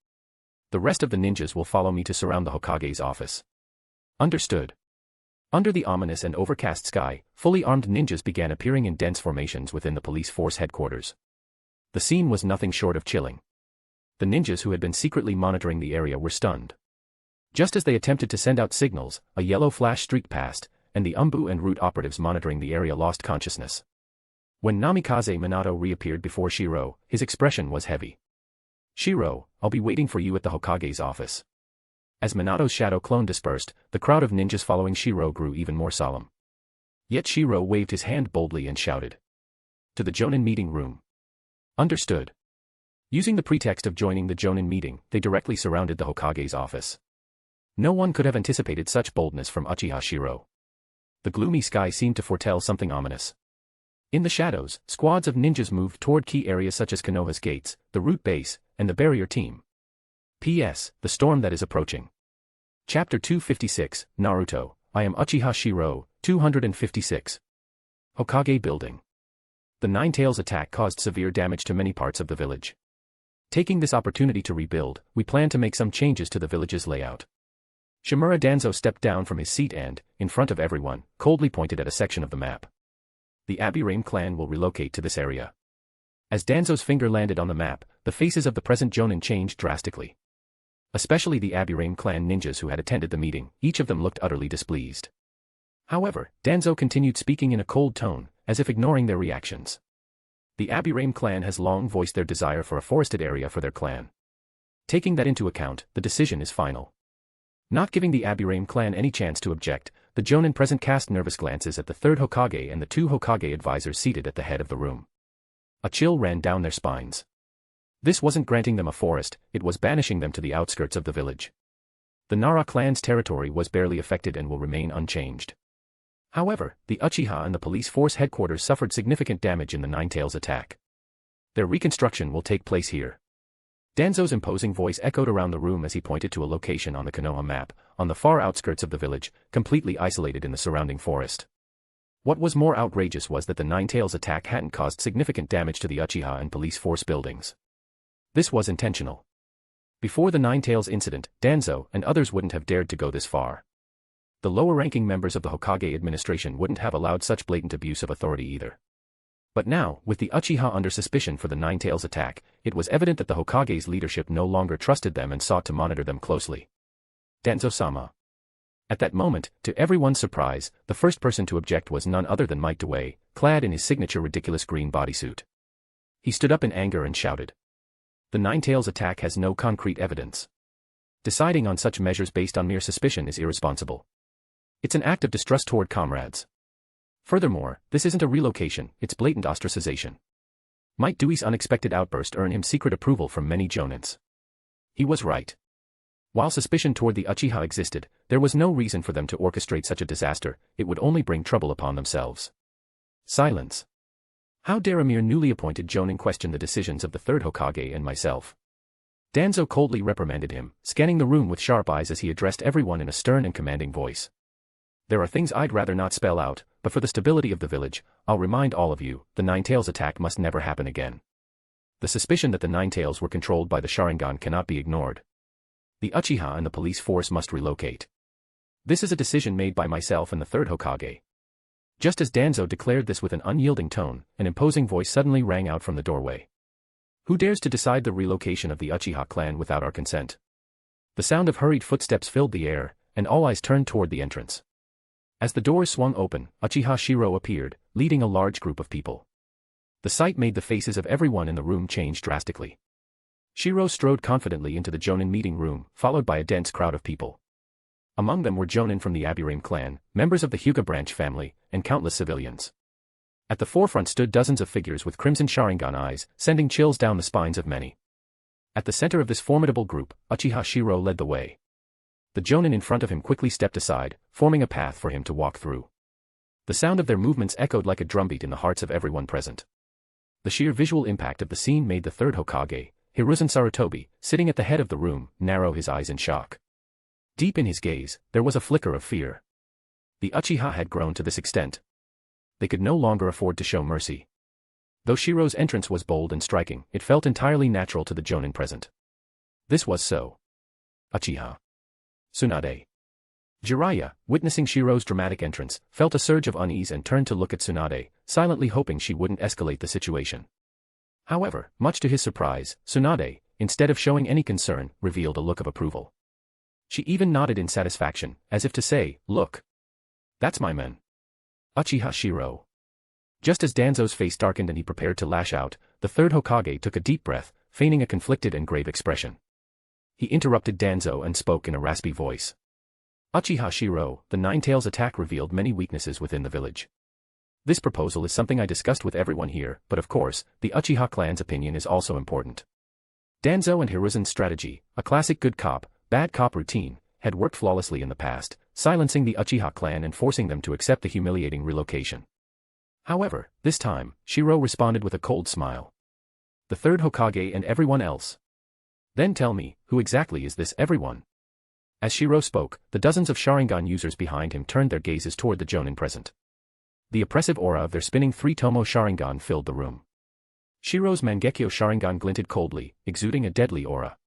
The rest of the ninjas will follow me to surround the Hokage's office. Understood. Under the ominous and overcast sky, fully armed ninjas began appearing in dense formations within the police force headquarters. The scene was nothing short of chilling. The ninjas who had been secretly monitoring the area were stunned. Just as they attempted to send out signals, a yellow flash streaked past, and the Umbu and root operatives monitoring the area lost consciousness. When Namikaze Minato reappeared before Shirou, his expression was heavy. Shirou, I'll be waiting for you at the Hokage's office. As Minato's shadow clone dispersed, the crowd of ninjas following Shirou grew even more solemn. Yet Shirou waved his hand boldly and shouted. To the Jonin meeting room. Understood. Using the pretext of joining the Jonin meeting, they directly surrounded the Hokage's office. No one could have anticipated such boldness from Uchiha Shirou. The gloomy sky seemed to foretell something ominous. In the shadows, squads of ninjas moved toward key areas such as Konoha's gates, the root base, and the barrier team. P.S. The storm that is approaching. Chapter 256, Naruto, I am Uchiha Shirou, 256. Hokage building. The Nine Tails attack caused severe damage to many parts of the village. Taking this opportunity to rebuild, we plan to make some changes to the village's layout. Shimura Danzo stepped down from his seat and, in front of everyone, coldly pointed at a section of the map. The Abirame clan will relocate to this area. As Danzo's finger landed on the map, the faces of the present Jonin changed drastically. Especially the Abirame clan ninjas who had attended the meeting, each of them looked utterly displeased. However, Danzo continued speaking in a cold tone, as if ignoring their reactions. The Abirame clan has long voiced their desire for a forested area for their clan. Taking that into account, the decision is final. Not giving the Abirame clan any chance to object, the Jonin present cast nervous glances at the third Hokage and the two Hokage advisors seated at the head of the room. A chill ran down their spines. This wasn't granting them a forest, it was banishing them to the outskirts of the village. The Nara clan's territory was barely affected and will remain unchanged. However, the Uchiha and the police force headquarters suffered significant damage in the Nine Tails attack. Their reconstruction will take place here. Danzo's imposing voice echoed around the room as he pointed to a location on the Konoha map, on the far outskirts of the village, completely isolated in the surrounding forest. What was more outrageous was that the Nine Tails attack hadn't caused significant damage to the Uchiha and police force buildings. This was intentional. Before the Nine Tails incident, Danzo and others wouldn't have dared to go this far. The lower-ranking members of the Hokage administration wouldn't have allowed such blatant abuse of authority either. But now, with the Uchiha under suspicion for the Nine Tails attack, it was evident that the Hokage's leadership no longer trusted them and sought to monitor them closely. Danzo-sama. At that moment, to everyone's surprise, the first person to object was none other than Might Dewey, clad in his signature ridiculous green bodysuit. He stood up in anger and shouted. The Ninetales attack has no concrete evidence. Deciding on such measures based on mere suspicion is irresponsible. It's an act of distrust toward comrades. Furthermore, this isn't a relocation, it's blatant ostracization. Might Dewey's unexpected outburst earned him secret approval from many Jonins. He was right. While suspicion toward the Uchiha existed, there was no reason for them to orchestrate such a disaster, it would only bring trouble upon themselves. Silence. How dare a mere newly appointed Jonin question the decisions of the third Hokage and myself? Danzo coldly reprimanded him, scanning the room with sharp eyes as he addressed everyone in a stern and commanding voice. There are things I'd rather not spell out, but for the stability of the village, I'll remind all of you, the Ninetales attack must never happen again. The suspicion that the Ninetales were controlled by the Sharingan cannot be ignored. The Uchiha and the police force must relocate. This is a decision made by myself and the third Hokage. Just as Danzo declared this with an unyielding tone, an imposing voice suddenly rang out from the doorway. Who dares to decide the relocation of the Uchiha clan without our consent? The sound of hurried footsteps filled the air, and all eyes turned toward the entrance. As the doors swung open, Uchiha Shirou appeared, leading a large group of people. The sight made the faces of everyone in the room change drastically. Shirou strode confidently into the Jonin meeting room, followed by a dense crowd of people. Among them were Jonin from the Aburame clan, members of the Hyuga branch family, and countless civilians. At the forefront stood dozens of figures with crimson Sharingan eyes, sending chills down the spines of many. At the center of this formidable group, Uchiha Shirou led the way. The Jonin in front of him quickly stepped aside, forming a path for him to walk through. The sound of their movements echoed like a drumbeat in the hearts of everyone present. The sheer visual impact of the scene made the third Hokage, Hiruzen Sarutobi, sitting at the head of the room, narrow his eyes in shock. Deep in his gaze, there was a flicker of fear. The Uchiha had grown to this extent. They could no longer afford to show mercy. Though Shirou's entrance was bold and striking, it felt entirely natural to the Jonin present. This was so. Uchiha Tsunade. Jiraiya, witnessing Shirou's dramatic entrance, felt a surge of unease and turned to look at Tsunade, silently hoping she wouldn't escalate the situation. However, much to his surprise, Tsunade, instead of showing any concern, revealed a look of approval. She even nodded in satisfaction, as if to say, "Look. That's my men." Uchiha Shirou. Just as Danzo's face darkened and he prepared to lash out, the third Hokage took a deep breath, feigning a conflicted and grave expression. He interrupted Danzo and spoke in a raspy voice. Uchiha Shirou, the Ninetales attack revealed many weaknesses within the village. This proposal is something I discussed with everyone here, but of course, the Uchiha clan's opinion is also important. Danzo and Hiruzen's strategy, a classic good cop, bad cop routine, had worked flawlessly in the past, silencing the Uchiha clan and forcing them to accept the humiliating relocation. However, this time, Shirou responded with a cold smile. The third Hokage and everyone else. Then tell me, who exactly is this everyone? As Shirou spoke, the dozens of Sharingan users behind him turned their gazes toward the Jonin present. The oppressive aura of their spinning three-tomo Sharingan filled the room. Shirou's Mangekyo Sharingan glinted coldly, exuding a deadly aura.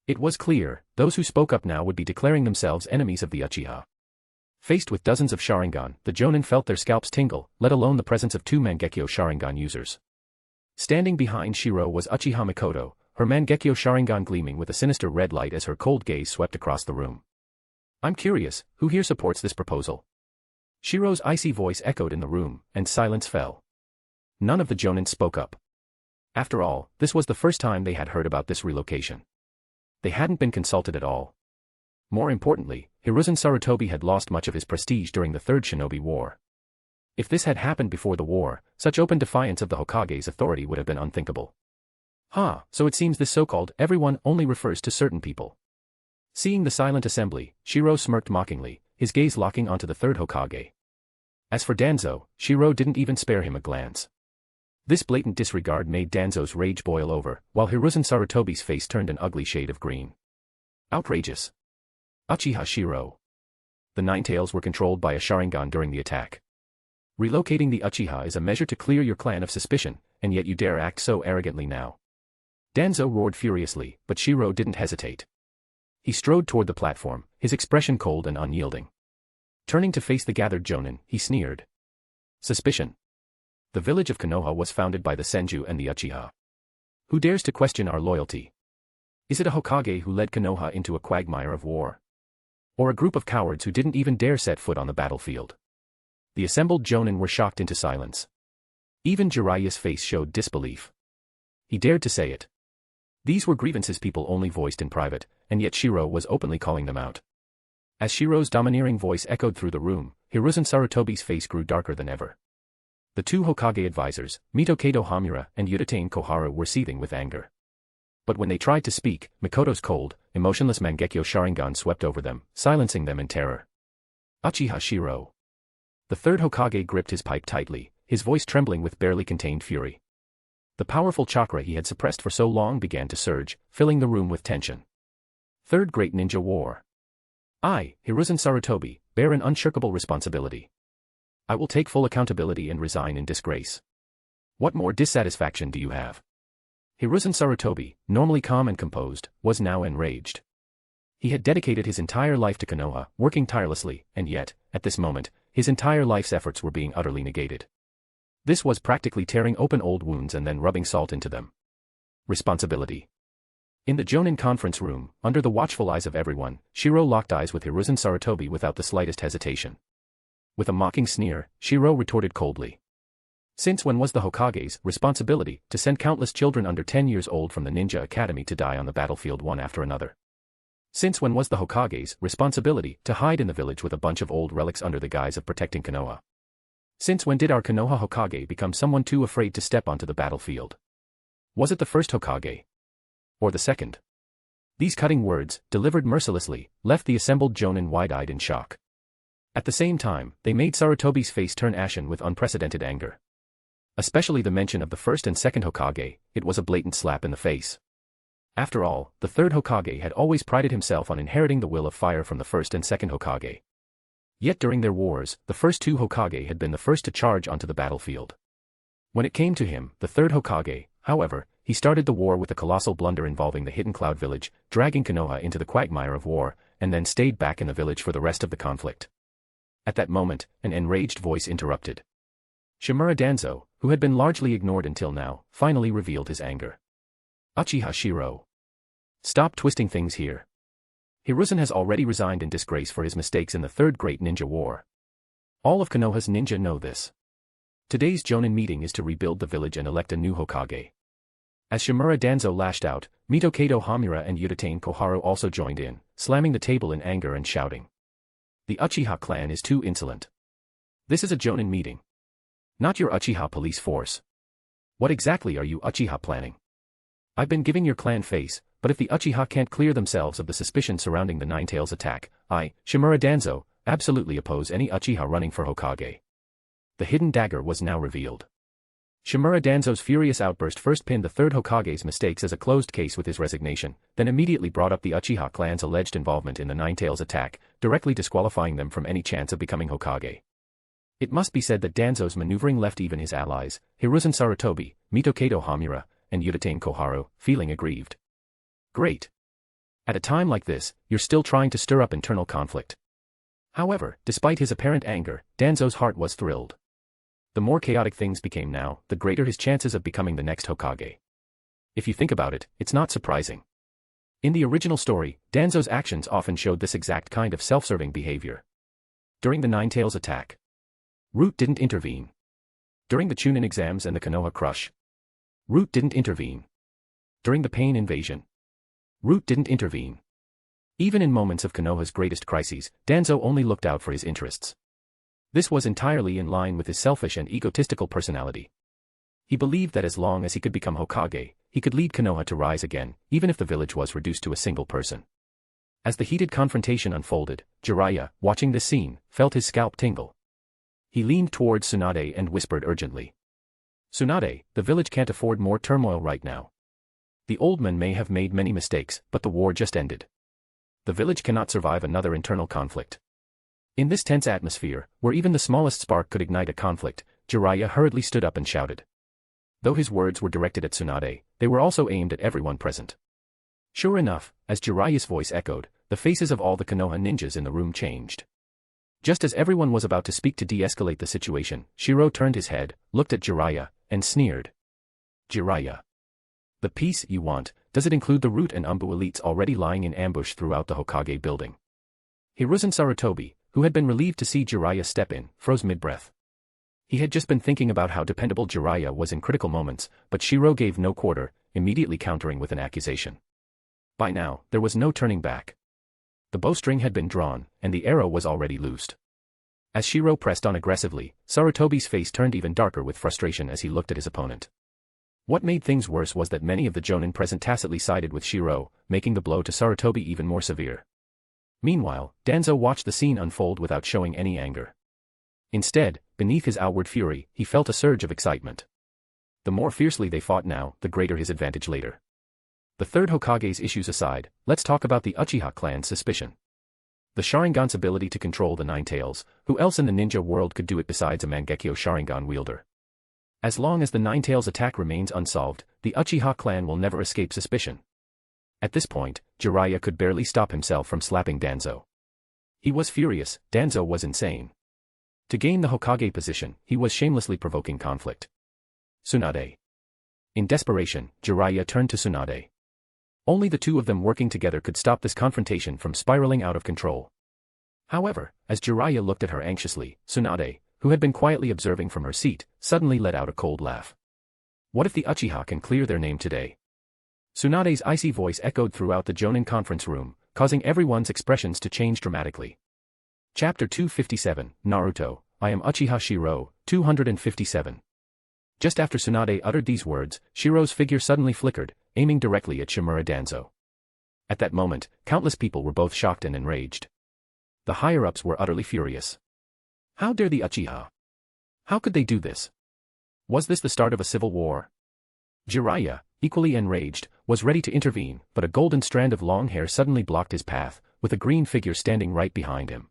It was clear, those who spoke up now would be declaring themselves enemies of the Uchiha. Faced with dozens of Sharingan, the Jonin felt their scalps tingle, let alone the presence of two Mangekyo Sharingan users. Standing behind Shirou was Uchiha Mikoto, her Mangekyo Sharingan gleaming with a sinister red light as her cold gaze swept across the room. I'm curious, who here supports this proposal? Shirou's icy voice echoed in the room, and silence fell. None of the Jonin spoke up. After all, this was the first time they had heard about this relocation. They hadn't been consulted at all. More importantly, Hiruzen Sarutobi had lost much of his prestige during the Third Shinobi War. If this had happened before the war, such open defiance of the Hokage's authority would have been unthinkable. So it seems this so-called everyone only refers to certain people. Seeing the silent assembly, Shirou smirked mockingly, his gaze locking onto the third Hokage. As for Danzo, Shirou didn't even spare him a glance. This blatant disregard made Danzo's rage boil over, while Hiruzen Sarutobi's face turned an ugly shade of green. Outrageous. Uchiha Shirou. The Ninetales were controlled by a Sharingan during the attack. Relocating the Uchiha is a measure to clear your clan of suspicion, and yet you dare act so arrogantly now. Danzo roared furiously, but Shirou didn't hesitate. He strode toward the platform, his expression cold and unyielding. Turning to face the gathered Jonin, he sneered. Suspicion. The village of Konoha was founded by the Senju and the Uchiha. Who dares to question our loyalty? Is it a Hokage who led Konoha into a quagmire of war? Or a group of cowards who didn't even dare set foot on the battlefield? The assembled Jonin were shocked into silence. Even Jiraiya's face showed disbelief. He dared to say it. These were grievances people only voiced in private, and yet Shirou was openly calling them out. As Shirou's domineering voice echoed through the room, Hiruzen Sarutobi's face grew darker than ever. The two Hokage advisors, Mito Hamura and Uchiha Koharu, were seething with anger. But when they tried to speak, Mikoto's cold, emotionless Mangekyo Sharingan swept over them, silencing them in terror. Uchiha Shirou. The third Hokage gripped his pipe tightly, his voice trembling with barely contained fury. The powerful chakra he had suppressed for so long began to surge, filling the room with tension. Third Great Ninja War. I, Hiruzen Sarutobi, bear an unshirkable responsibility. I will take full accountability and resign in disgrace. What more dissatisfaction do you have? Hiruzen Sarutobi, normally calm and composed, was now enraged. He had dedicated his entire life to Konoha, working tirelessly, and yet, at this moment, his entire life's efforts were being utterly negated. This was practically tearing open old wounds and then rubbing salt into them. Responsibility. In the Jonin conference room, under the watchful eyes of everyone, Shirou locked eyes with Hiruzen Sarutobi without the slightest hesitation. With a mocking sneer, Shirou retorted coldly. Since when was the Hokage's responsibility to send countless children under 10 years old from the ninja academy to die on the battlefield one after another? Since when was the Hokage's responsibility to hide in the village with a bunch of old relics under the guise of protecting Konoha? Since when did our Konoha Hokage become someone too afraid to step onto the battlefield? Was it the first Hokage? Or the second? These cutting words, delivered mercilessly, left the assembled Jonin wide-eyed in shock. At the same time, they made Sarutobi's face turn ashen with unprecedented anger. Especially the mention of the first and second Hokage, it was a blatant slap in the face. After all, the third Hokage had always prided himself on inheriting the will of fire from the first and second Hokage. Yet during their wars, the first two Hokage had been the first to charge onto the battlefield. When it came to him, the third Hokage, however, he started the war with a colossal blunder involving the hidden Cloud Village, dragging Konoha into the quagmire of war, and then stayed back in the village for the rest of the conflict. At that moment, an enraged voice interrupted. Shimura Danzo, who had been largely ignored until now, finally revealed his anger. Uchiha Shirou. Stop twisting things here. Hiruzen has already resigned in disgrace for his mistakes in the Third Great Ninja War. All of Konoha's ninja know this. Today's Jonin meeting is to rebuild the village and elect a new Hokage. As Shimura Danzo lashed out, Mito Hamura and Uchiha Koharu also joined in, slamming the table in anger and shouting. The Uchiha clan is too insolent. This is a Jonin meeting. Not your Uchiha police force. What exactly are you Uchiha planning? I've been giving your clan face, but if the Uchiha can't clear themselves of the suspicion surrounding the Ninetales attack, I, Shimura Danzo, absolutely oppose any Uchiha running for Hokage. The hidden dagger was now revealed. Shimura Danzo's furious outburst first pinned the third Hokage's mistakes as a closed case with his resignation, then immediately brought up the Uchiha clan's alleged involvement in the Ninetales attack, directly disqualifying them from any chance of becoming Hokage. It must be said that Danzo's maneuvering left even his allies, Hiruzen Sarutobi, Mito Hamura, and Uchiha Koharu, feeling aggrieved. Great. At a time like this, you're still trying to stir up internal conflict. However, despite his apparent anger, Danzo's heart was thrilled. The more chaotic things became now, the greater his chances of becoming the next Hokage. If you think about it, it's not surprising. In the original story, Danzo's actions often showed this exact kind of self-serving behavior. During the Ninetales attack, Root didn't intervene. During the Chunin exams and the Konoha crush, Root didn't intervene. During the Pain invasion, Root didn't intervene. Even in moments of Konoha's greatest crises, Danzo only looked out for his interests. This was entirely in line with his selfish and egotistical personality. He believed that as long as he could become Hokage, he could lead Konoha to rise again, even if the village was reduced to a single person. As the heated confrontation unfolded, Jiraiya, watching this scene, felt his scalp tingle. He leaned towards Tsunade and whispered urgently. Tsunade, the village can't afford more turmoil right now. The old man may have made many mistakes, but the war just ended. The village cannot survive another internal conflict. In this tense atmosphere, where even the smallest spark could ignite a conflict, Jiraiya hurriedly stood up and shouted. Though his words were directed at Tsunade, they were also aimed at everyone present. Sure enough, as Jiraiya's voice echoed, the faces of all the Konoha ninjas in the room changed. Just as everyone was about to speak to de-escalate the situation, Shirou turned his head, looked at Jiraiya, and sneered. Jiraiya. The peace you want, does it include the Root and Umbu elites already lying in ambush throughout the Hokage building? Hiruzen Sarutobi, who had been relieved to see Jiraiya step in, froze mid-breath. He had just been thinking about how dependable Jiraiya was in critical moments, but Shirou gave no quarter, immediately countering with an accusation. By now, there was no turning back. The bowstring had been drawn, and the arrow was already loosed. As Shirou pressed on aggressively, Sarutobi's face turned even darker with frustration as he looked at his opponent. What made things worse was that many of the Jonin present tacitly sided with Shirou, making the blow to Sarutobi even more severe. Meanwhile, Danzo watched the scene unfold without showing any anger. Instead, beneath his outward fury, he felt a surge of excitement. The more fiercely they fought now, the greater his advantage later. The third Hokage's issues aside, let's talk about the Uchiha clan's suspicion. The Sharingan's ability to control the Nine Tails, who else in the ninja world could do it besides a Mangekyo Sharingan wielder? As long as the Nine Tails attack remains unsolved, the Uchiha clan will never escape suspicion. At this point, Jiraiya could barely stop himself from slapping Danzo. He was furious, Danzo was insane. To gain the Hokage position, he was shamelessly provoking conflict. Tsunade. In desperation, Jiraiya turned to Tsunade. Only the two of them working together could stop this confrontation from spiraling out of control. However, as Jiraiya looked at her anxiously, Tsunade, who had been quietly observing from her seat, suddenly let out a cold laugh. What if the Uchiha can clear their name today? Tsunade's icy voice echoed throughout the Jonin conference room, causing everyone's expressions to change dramatically. Chapter 257, Naruto, I am Uchiha Shirou, 257. Just after Tsunade uttered these words, Shirou's figure suddenly flickered, aiming directly at Shimura Danzo. At that moment, countless people were both shocked and enraged. The higher-ups were utterly furious. How dare the Uchiha? How could they do this? Was this the start of a civil war? Jiraiya, equally enraged, was ready to intervene, but a golden strand of long hair suddenly blocked his path, with a green figure standing right behind him.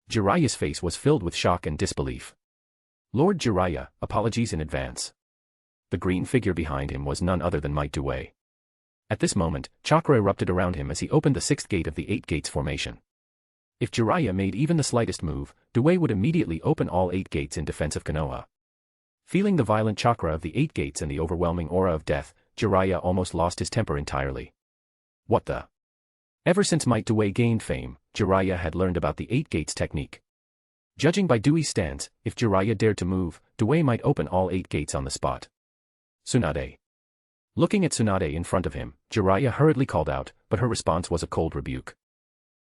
Jiraiya's face was filled with shock and disbelief. Lord Jiraiya, apologies in advance. The green figure behind him was none other than Might Dway. At this moment, chakra erupted around him as he opened the sixth gate of the Eight Gates formation. If Jiraiya made even the slightest move, Dway would immediately open all 8 gates in defense of Konoha. Feeling the violent chakra of the 8 gates and the overwhelming aura of death, Jiraiya almost lost his temper entirely. What the? Ever since Might Dway gained fame, Jiraiya had learned about the 8 gates technique. Judging by Dewey's stance, if Jiraiya dared to move, Dway might open all 8 gates on the spot. Tsunade. Looking at Tsunade in front of him, Jiraiya hurriedly called out, but her response was a cold rebuke.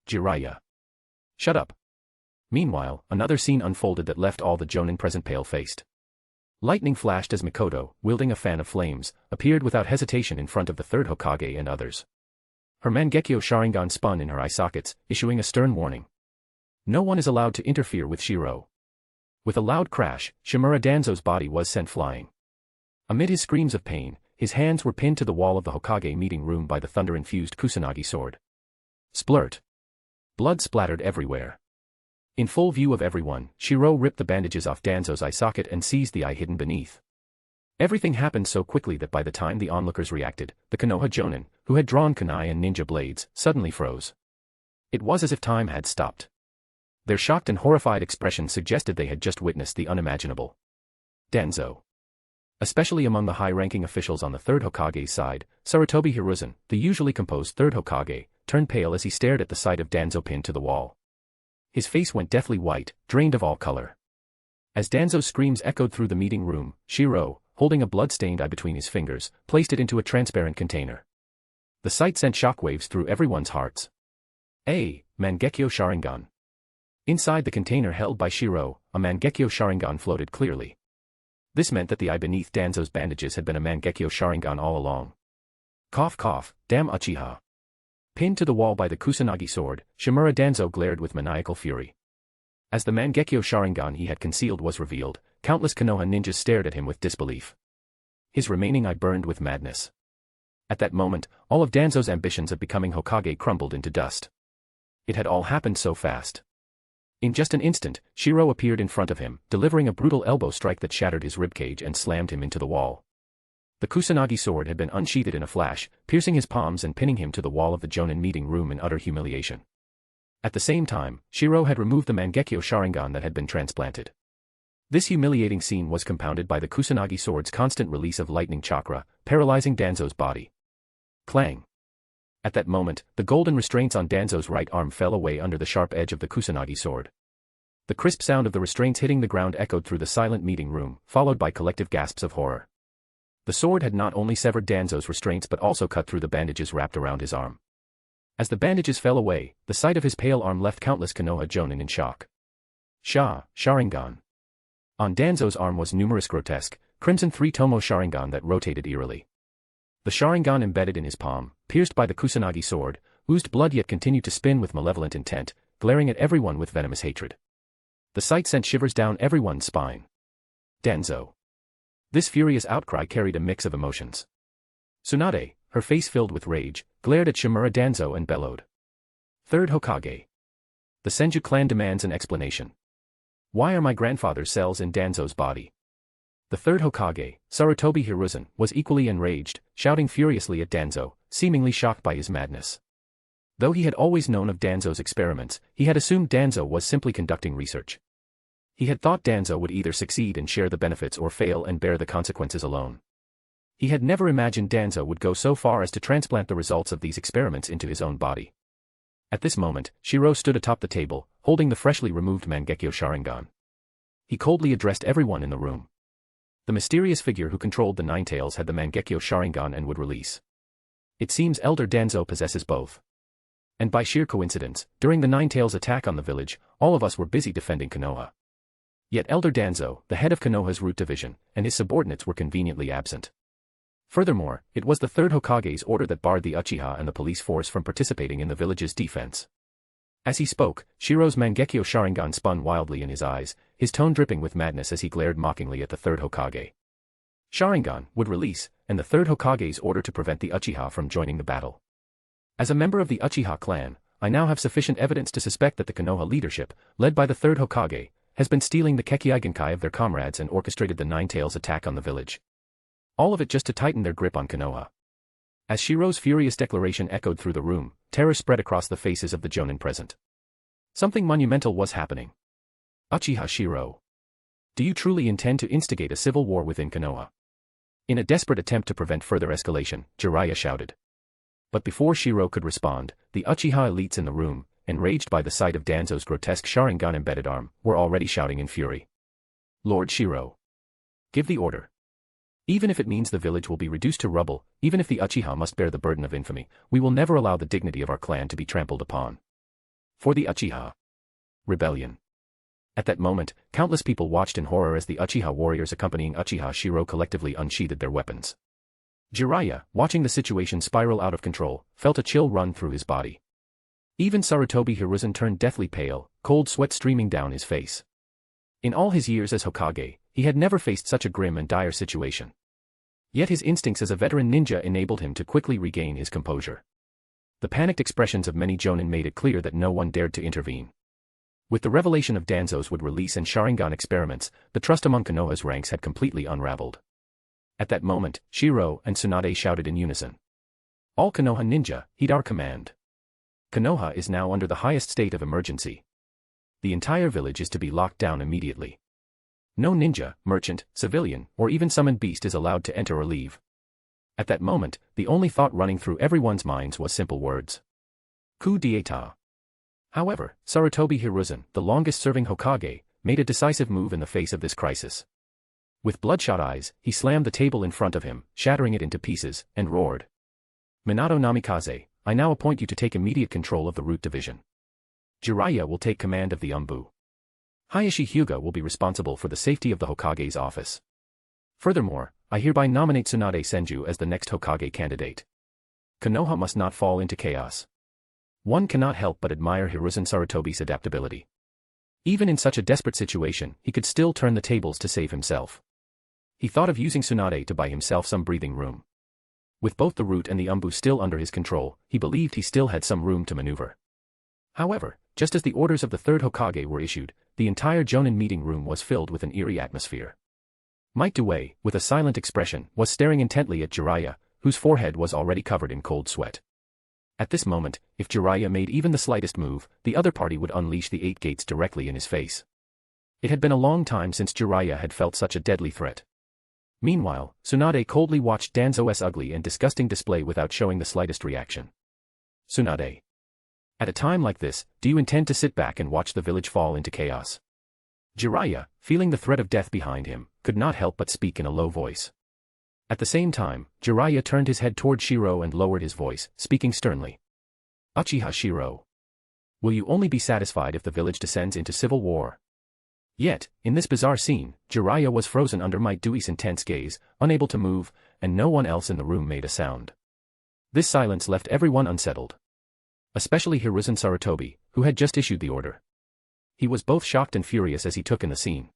Jiraiya. Shut up. Meanwhile, another scene unfolded that left all the Jonin present pale-faced. Lightning flashed as Mikoto, wielding a fan of flames, appeared without hesitation in front of the third Hokage and others. Her Mangekyo Sharingan spun in her eye sockets, issuing a stern warning. No one is allowed to interfere with Shirou. With a loud crash, Shimura Danzo's body was sent flying. Amid his screams of pain, his hands were pinned to the wall of the Hokage meeting room by the thunder-infused Kusanagi sword. Splurt. Blood splattered everywhere. In full view of everyone, Shirou ripped the bandages off Danzo's eye socket and seized the eye hidden beneath. Everything happened so quickly that by the time the onlookers reacted, the Konoha Jonin, who had drawn kunai and ninja blades, suddenly froze. It was as if time had stopped. Their shocked and horrified expressions suggested they had just witnessed the unimaginable. Danzo. Especially among the high-ranking officials on the third Hokage's side, Sarutobi Hiruzen, the usually composed third Hokage, turned pale as he stared at the sight of Danzo pinned to the wall. His face went deathly white, drained of all color. As Danzo's screams echoed through the meeting room, Shirou, holding a blood-stained eye between his fingers, placed it into a transparent container. The sight sent shockwaves through everyone's hearts. A Mangekyo Sharingan. Inside the container held by Shirou, a Mangekyo Sharingan floated clearly. This meant that the eye beneath Danzo's bandages had been a Mangekyo Sharingan all along. Cough cough, damn Uchiha. Pinned to the wall by the Kusanagi sword, Shimura Danzo glared with maniacal fury. As the Mangekyo Sharingan he had concealed was revealed, countless Konoha ninjas stared at him with disbelief. His remaining eye burned with madness. At that moment, all of Danzo's ambitions of becoming Hokage crumbled into dust. It had all happened so fast. In just an instant, Shirou appeared in front of him, delivering a brutal elbow strike that shattered his ribcage and slammed him into the wall. The Kusanagi sword had been unsheathed in a flash, piercing his palms and pinning him to the wall of the Jonin meeting room in utter humiliation. At the same time, Shirou had removed the Mangekyo Sharingan that had been transplanted. This humiliating scene was compounded by the Kusanagi sword's constant release of lightning chakra, paralyzing Danzo's body. Clang. At that moment, the golden restraints on Danzo's right arm fell away under the sharp edge of the Kusanagi sword. The crisp sound of the restraints hitting the ground echoed through the silent meeting room, followed by collective gasps of horror. The sword had not only severed Danzo's restraints but also cut through the bandages wrapped around his arm. As the bandages fell away, the sight of his pale arm left countless Konoha Jonin in shock. Sharingan. On Danzo's arm was numerous grotesque, crimson three-tomo Sharingan that rotated eerily. The Sharingan embedded in his palm, pierced by the Kusanagi sword, oozed blood yet continued to spin with malevolent intent, glaring at everyone with venomous hatred. The sight sent shivers down everyone's spine. Danzo. This furious outcry carried a mix of emotions. Tsunade, her face filled with rage, glared at Shimura Danzo and bellowed. Third Hokage. The Senju clan demands an explanation. Why are my grandfather's cells in Danzo's body? The third Hokage, Sarutobi Hiruzen, was equally enraged, shouting furiously at Danzo, seemingly shocked by his madness. Though he had always known of Danzo's experiments, he had assumed Danzo was simply conducting research. He had thought Danzo would either succeed and share the benefits or fail and bear the consequences alone. He had never imagined Danzo would go so far as to transplant the results of these experiments into his own body. At this moment, Shirou stood atop the table, holding the freshly removed Mangekyo Sharingan. He coldly addressed everyone in the room. The mysterious figure who controlled the Nine Tails had the Mangekyo Sharingan and would release. It seems Elder Danzo possesses both. And by sheer coincidence, during the Nine Tails attack on the village, all of us were busy defending Konoha. Yet Elder Danzo, the head of Konoha's root division, and his subordinates were conveniently absent. Furthermore, it was the third Hokage's order that barred the Uchiha and the police force from participating in the village's defense. As he spoke, Shirou's Mangekyo Sharingan spun wildly in his eyes, his tone dripping with madness as he glared mockingly at the third Hokage. Sharingan would release, and the third Hokage's order to prevent the Uchiha from joining the battle. As a member of the Uchiha clan, I now have sufficient evidence to suspect that the Konoha leadership, led by the third Hokage, has been stealing the Kekkei Genkai of their comrades and orchestrated the Nine Tails attack on the village. All of it just to tighten their grip on Konoha. As Shirou's furious declaration echoed through the room, terror spread across the faces of the Jonin present. Something monumental was happening. Uchiha Shirou. Do you truly intend to instigate a civil war within Konoha? In a desperate attempt to prevent further escalation, Jiraiya shouted. But before Shirou could respond, the Uchiha elites in the room, enraged by the sight of Danzo's grotesque Sharingan-embedded arm, were already shouting in fury. Lord Shirou. Give the order. Even if it means the village will be reduced to rubble, even if the Uchiha must bear the burden of infamy, we will never allow the dignity of our clan to be trampled upon. For the Uchiha. Rebellion. At that moment, countless people watched in horror as the Uchiha warriors accompanying Uchiha Shirou collectively unsheathed their weapons. Jiraiya, watching the situation spiral out of control, felt a chill run through his body. Even Sarutobi Hiruzen turned deathly pale, cold sweat streaming down his face. In all his years as Hokage, he had never faced such a grim and dire situation. Yet his instincts as a veteran ninja enabled him to quickly regain his composure. The panicked expressions of many Jonin made it clear that no one dared to intervene. With the revelation of Danzo's would release and Sharingan experiments, the trust among Konoha's ranks had completely unraveled. At that moment, Shirou and Tsunade shouted in unison. All Konoha ninja, heed our command. Konoha is now under the highest state of emergency. The entire village is to be locked down immediately. No ninja, merchant, civilian, or even summoned beast is allowed to enter or leave. At that moment, the only thought running through everyone's minds was simple words. Coup d'état. However, Sarutobi Hiruzen, the longest-serving Hokage, made a decisive move in the face of this crisis. With bloodshot eyes, he slammed the table in front of him, shattering it into pieces, and roared. Minato Namikaze, I now appoint you to take immediate control of the root division. Jiraiya will take command of the Umbu. Hayashi Hyuga will be responsible for the safety of the Hokage's office. Furthermore, I hereby nominate Tsunade Senju as the next Hokage candidate. Konoha must not fall into chaos. One cannot help but admire Hiruzen Sarutobi's adaptability. Even in such a desperate situation, he could still turn the tables to save himself. He thought of using Tsunade to buy himself some breathing room. With both the root and the Umbu still under his control, he believed he still had some room to maneuver. However, just as the orders of the third Hokage were issued, the entire Jonin meeting room was filled with an eerie atmosphere. Might Due, with a silent expression, was staring intently at Jiraiya, whose forehead was already covered in cold sweat. At this moment, if Jiraiya made even the slightest move, the other party would unleash the eight gates directly in his face. It had been a long time since Jiraiya had felt such a deadly threat. Meanwhile, Tsunade coldly watched Danzo's ugly and disgusting display without showing the slightest reaction. Tsunade. At a time like this, do you intend to sit back and watch the village fall into chaos? Jiraiya, feeling the threat of death behind him, could not help but speak in a low voice. At the same time, Jiraiya turned his head toward Shirou and lowered his voice, speaking sternly. Uchiha Shirou. Will you only be satisfied if the village descends into civil war? Yet, in this bizarre scene, Jiraiya was frozen under Might Dewey's intense gaze, unable to move, and no one else in the room made a sound. This silence left everyone unsettled. Especially Hiruzen Sarutobi, who had just issued the order. He was both shocked and furious as he took in the scene.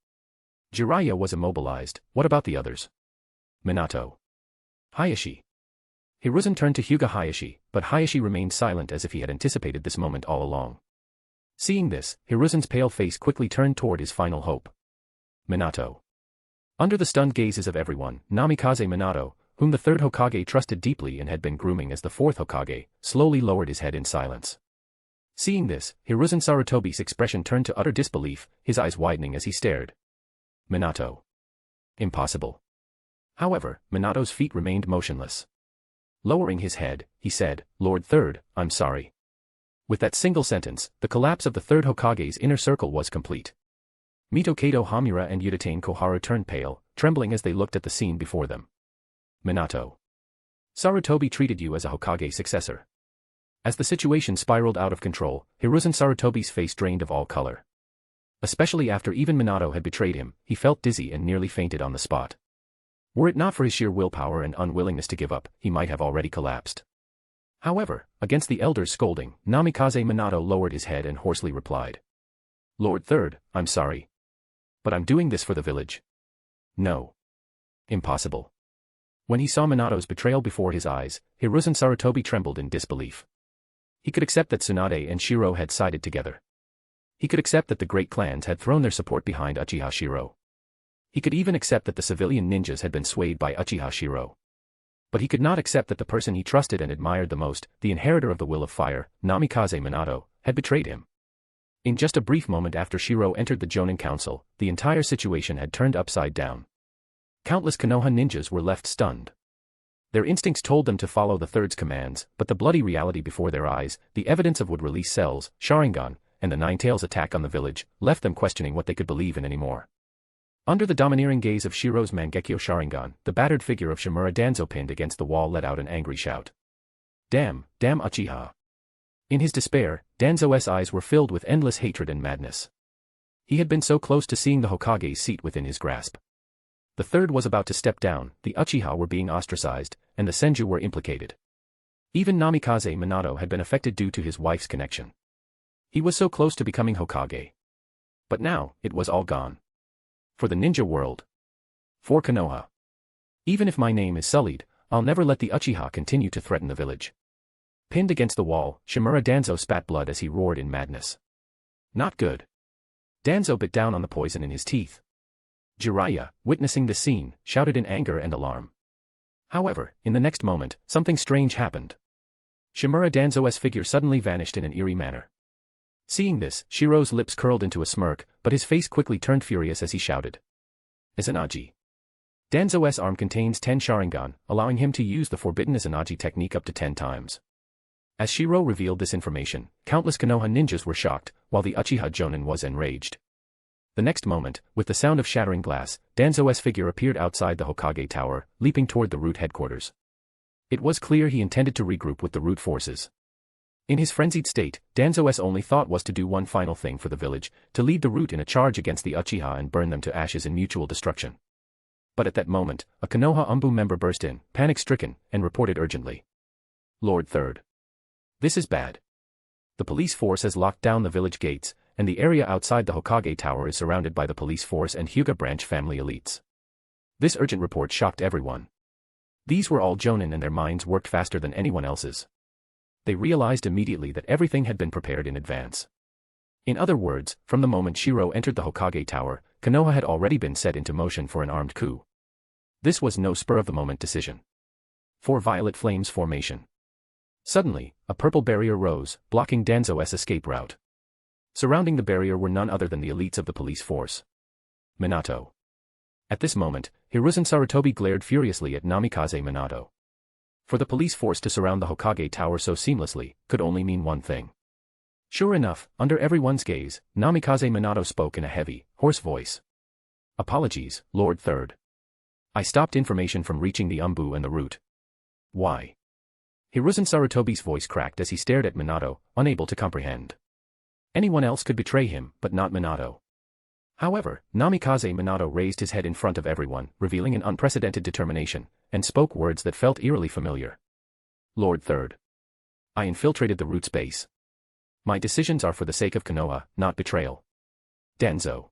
Jiraiya was immobilized. What about the others? Minato. Hayashi. Hiruzen turned to Hyuga Hayashi, but Hayashi remained silent as if he had anticipated this moment all along. Seeing this, Hiruzen's pale face quickly turned toward his final hope. Minato. Under the stunned gazes of everyone, Namikaze Minato, whom the third Hokage trusted deeply and had been grooming as the fourth Hokage, slowly lowered his head in silence. Seeing this, Hiruzen Sarutobi's expression turned to utter disbelief, his eyes widening as he stared. Minato. Impossible. However, Minato's feet remained motionless. Lowering his head, he said, Lord Third, I'm sorry. With that single sentence, the collapse of the third Hokage's inner circle was complete. Mito Kato Hamura and Udatane Koharu turned pale, trembling as they looked at the scene before them. Minato. Sarutobi treated you as a Hokage successor. As the situation spiraled out of control, Hiruzen Sarutobi's face drained of all color. Especially after even Minato had betrayed him, he felt dizzy and nearly fainted on the spot. Were it not for his sheer willpower and unwillingness to give up, he might have already collapsed. However, against the elder's scolding, Namikaze Minato lowered his head and hoarsely replied. Lord Third, I'm sorry. But I'm doing this for the village. No. Impossible. When he saw Minato's betrayal before his eyes, Hiruzen Sarutobi trembled in disbelief. He could accept that Tsunade and Shirou had sided together. He could accept that the great clans had thrown their support behind Uchiha Shirou. He could even accept that the civilian ninjas had been swayed by Uchiha Shirou. But he could not accept that the person he trusted and admired the most, the inheritor of the Will of Fire, Namikaze Minato, had betrayed him. In just a brief moment after Shirou entered the Jonin Council, the entire situation had turned upside down. Countless Konoha ninjas were left stunned. Their instincts told them to follow the Third's commands, but the bloody reality before their eyes, the evidence of would-release cells, Sharingan, and the Nine-Tails attack on the village, left them questioning what they could believe in anymore. Under the domineering gaze of Shirou's Mangekyo Sharingan, the battered figure of Shimura Danzo pinned against the wall let out an angry shout. Damn Uchiha. In his despair, Danzo's eyes were filled with endless hatred and madness. He had been so close to seeing the Hokage's seat within his grasp. The third was about to step down, the Uchiha were being ostracized, and the Senju were implicated. Even Namikaze Minato had been affected due to his wife's connection. He was so close to becoming Hokage. But now, it was all gone. For the ninja world. For Konoha. Even if my name is sullied, I'll never let the Uchiha continue to threaten the village. Pinned against the wall, Shimura Danzo spat blood as he roared in madness. Not good. Danzo bit down on the poison in his teeth. Jiraiya, witnessing the scene, shouted in anger and alarm. However, in the next moment, something strange happened. Shimura Danzo's figure suddenly vanished in an eerie manner. Seeing this, Shirou's lips curled into a smirk, but his face quickly turned furious as he shouted. Izanagi. Danzo's arm contains 10 Sharingan, allowing him to use the forbidden Izanagi technique up to 10 times. As Shirou revealed this information, countless Konoha ninjas were shocked, while the Uchiha Jonin was enraged. The next moment, with the sound of shattering glass, Danzo's figure appeared outside the Hokage Tower, leaping toward the root headquarters. It was clear he intended to regroup with the root forces. In his frenzied state, Danzo's only thought was to do one final thing for the village, to lead the root in a charge against the Uchiha and burn them to ashes in mutual destruction. But at that moment, a Konoha Umbu member burst in, panic-stricken, and reported urgently. Lord Third. This is bad. The police force has locked down the village gates, and the area outside the Hokage Tower is surrounded by the police force and Hyuga branch family elites. This urgent report shocked everyone. These were all Jonin and their minds worked faster than anyone else's. They realized immediately that everything had been prepared in advance. In other words, from the moment Shirou entered the Hokage Tower, Konoha had already been set into motion for an armed coup. This was no spur-of-the-moment decision. For Violet Flame's formation. Suddenly, a purple barrier rose, blocking Danzo's escape route. Surrounding the barrier were none other than the elites of the police force. Minato. At this moment, Hiruzen Sarutobi glared furiously at Namikaze Minato. For the police force to surround the Hokage Tower so seamlessly could only mean one thing. Sure enough, under everyone's gaze, Namikaze Minato spoke in a heavy, hoarse voice. Apologies, Lord Third. I stopped information from reaching the Umbu and the root. Why? Hiruzen Sarutobi's voice cracked as he stared at Minato, unable to comprehend. Anyone else could betray him, but not Minato. However, Namikaze Minato raised his head in front of everyone, revealing an unprecedented determination, and spoke words that felt eerily familiar. Lord Third. I infiltrated the root's base. My decisions are for the sake of Konoha, not betrayal. Danzo.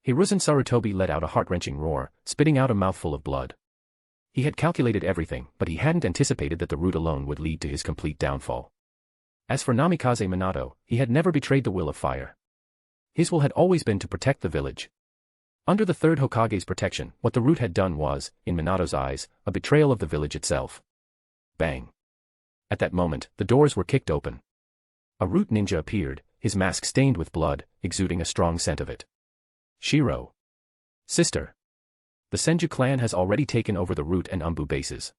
Hiruzen Sarutobi let out a heart-wrenching roar, spitting out a mouthful of blood. He had calculated everything, but he hadn't anticipated that the root alone would lead to his complete downfall. As for Namikaze Minato, he had never betrayed the will of fire. His will had always been to protect the village. Under the third Hokage's protection, what the root had done was, in Minato's eyes, a betrayal of the village itself. Bang. At that moment, the doors were kicked open. A root ninja appeared, his mask stained with blood, exuding a strong scent of it. Shirou. Sister. The Senju clan has already taken over the root and Umbu bases.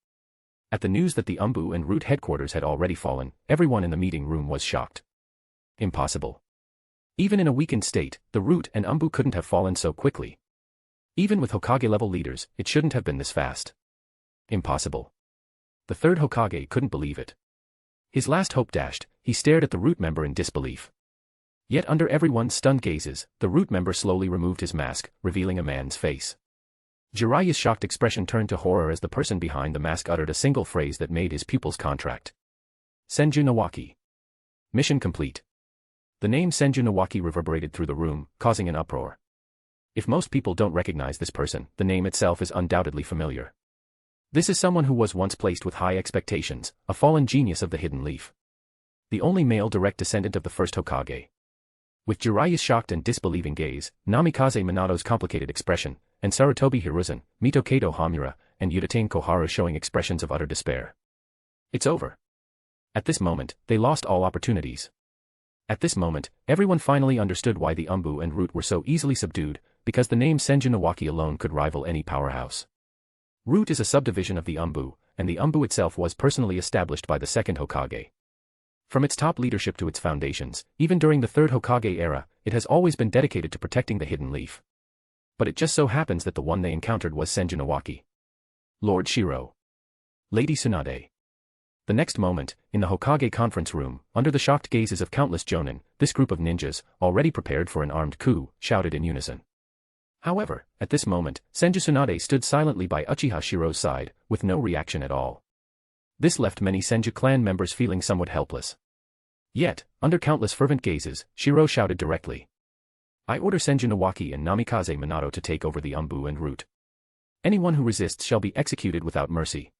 At the news that the Umbu and root headquarters had already fallen, everyone in the meeting room was shocked. Impossible. Even in a weakened state, the root and Umbu couldn't have fallen so quickly. Even with Hokage-level leaders, it shouldn't have been this fast. Impossible. The third Hokage couldn't believe it. His last hope dashed, he stared at the root member in disbelief. Yet under everyone's stunned gazes, the root member slowly removed his mask, revealing a man's face. Jiraiya's shocked expression turned to horror as the person behind the mask uttered a single phrase that made his pupils contract. Senju Nawaki. Mission complete. The name Senju Nawaki reverberated through the room, causing an uproar. If most people don't recognize this person, the name itself is undoubtedly familiar. This is someone who was once placed with high expectations, a fallen genius of the Hidden Leaf. The only male direct descendant of the first Hokage. With Jiraiya's shocked and disbelieving gaze, Namikaze Minato's complicated expression, and Sarutobi Hiruzen, Mito Kato Hamura, and Udatane Koharu showing expressions of utter despair. It's over. At this moment, they lost all opportunities. At this moment, everyone finally understood why the Umbu and Root were so easily subdued, because the name Senju Nawaki alone could rival any powerhouse. Root is a subdivision of the Umbu, and the Umbu itself was personally established by the second Hokage. From its top leadership to its foundations, even during the third Hokage era, it has always been dedicated to protecting the Hidden Leaf. But it just so happens that the one they encountered was Senju Nawaki. Lord Shirou. Lady Tsunade. The next moment, in the Hokage conference room, under the shocked gazes of countless Jonin, this group of ninjas, already prepared for an armed coup, shouted in unison. However, at this moment, Senju Tsunade stood silently by Uchiha Shirou's side, with no reaction at all. This left many Senju clan members feeling somewhat helpless. Yet, under countless fervent gazes, Shirou shouted directly. I order Senju Nawaki and Namikaze Minato to take over the Umbu and Root. Anyone who resists shall be executed without mercy.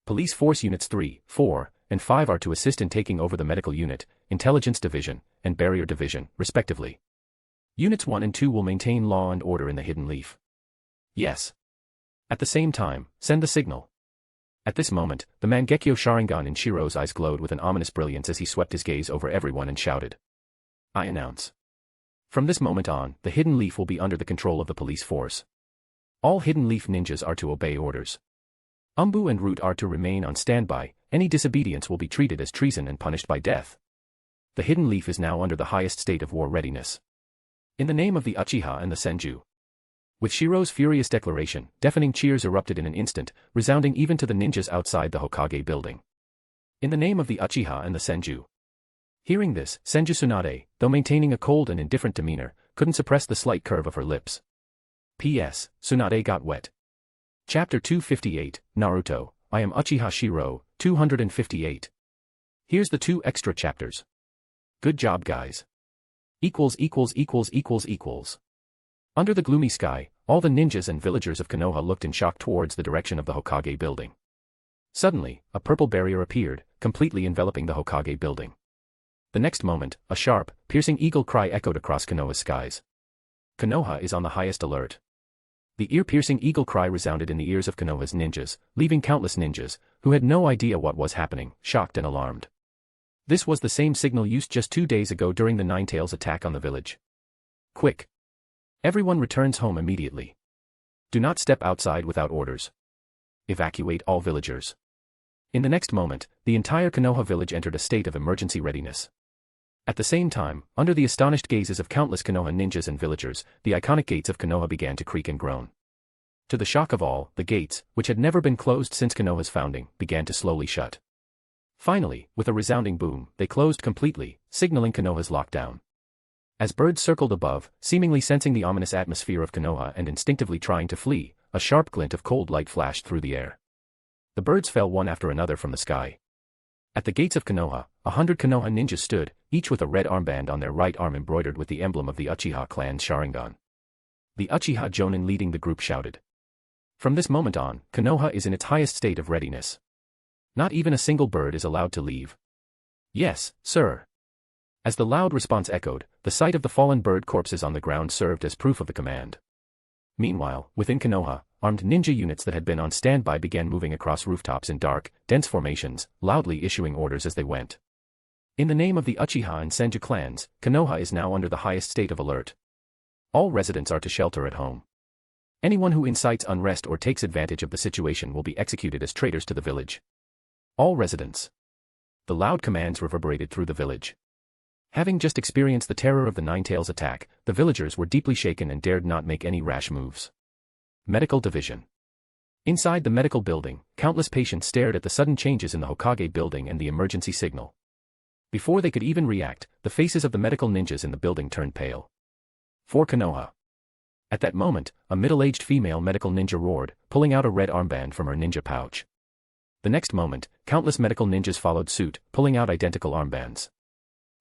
Police Force Units 3, 4, and 5 are to assist in taking over the Medical Unit, Intelligence Division, and Barrier Division, respectively. Units 1 and 2 will maintain law and order in the Hidden Leaf. Yes. At the same time, send the signal. At this moment, the Mangekyo Sharingan in Shirou's eyes glowed with an ominous brilliance as he swept his gaze over everyone and shouted. I announce. From this moment on, the Hidden Leaf will be under the control of the police force. All Hidden Leaf ninjas are to obey orders. Umbu and Root are to remain on standby, any disobedience will be treated as treason and punished by death. The Hidden Leaf is now under the highest state of war readiness. In the name of the Uchiha and the Senju. With Shirou's furious declaration, deafening cheers erupted in an instant, resounding even to the ninjas outside the Hokage building. In the name of the Uchiha and the Senju. Hearing this, Senju Tsunade, though maintaining a cold and indifferent demeanor, couldn't suppress the slight curve of her lips. P.S. Tsunade got wet. Chapter 258, Naruto, I am Uchiha Shirou, 258. Here's the 2 extra chapters. Good job guys. Under the gloomy sky, all the ninjas and villagers of Konoha looked in shock towards the direction of the Hokage building. Suddenly, a purple barrier appeared, completely enveloping the Hokage building. The next moment, a sharp, piercing eagle cry echoed across Konoha's skies. Konoha is on the highest alert. The ear-piercing eagle cry resounded in the ears of Konoha's ninjas, leaving countless ninjas, who had no idea what was happening, shocked and alarmed. This was the same signal used just 2 days ago during the Nine-Tails attack on the village. Quick! Everyone returns home immediately. Do not step outside without orders. Evacuate all villagers. In the next moment, the entire Konoha village entered a state of emergency readiness. At the same time, under the astonished gazes of countless Konoha ninjas and villagers, the iconic gates of Konoha began to creak and groan. To the shock of all, the gates, which had never been closed since Konoha's founding, began to slowly shut. Finally, with a resounding boom, they closed completely, signaling Konoha's lockdown. As birds circled above, seemingly sensing the ominous atmosphere of Konoha and instinctively trying to flee, a sharp glint of cold light flashed through the air. The birds fell one after another from the sky. At the gates of Konoha, 100 Konoha ninjas stood, each with a red armband on their right arm embroidered with the emblem of the Uchiha clan's Sharingan. The Uchiha Jonin leading the group shouted. From this moment on, Konoha is in its highest state of readiness. Not even a single bird is allowed to leave. Yes, sir. As the loud response echoed, the sight of the fallen bird corpses on the ground served as proof of the command. Meanwhile, within Konoha, armed ninja units that had been on standby began moving across rooftops in dark, dense formations, loudly issuing orders as they went. In the name of the Uchiha and Senju clans, Konoha is now under the highest state of alert. All residents are to shelter at home. Anyone who incites unrest or takes advantage of the situation will be executed as traitors to the village. All residents. The loud commands reverberated through the village. Having just experienced the terror of the Ninetales attack, the villagers were deeply shaken and dared not make any rash moves. Medical Division. Inside the medical building, countless patients stared at the sudden changes in the Hokage building and the emergency signal. Before they could even react, the faces of the medical ninjas in the building turned pale. For Konoha. At that moment, a middle-aged female medical ninja roared, pulling out a red armband from her ninja pouch. The next moment, countless medical ninjas followed suit, pulling out identical armbands.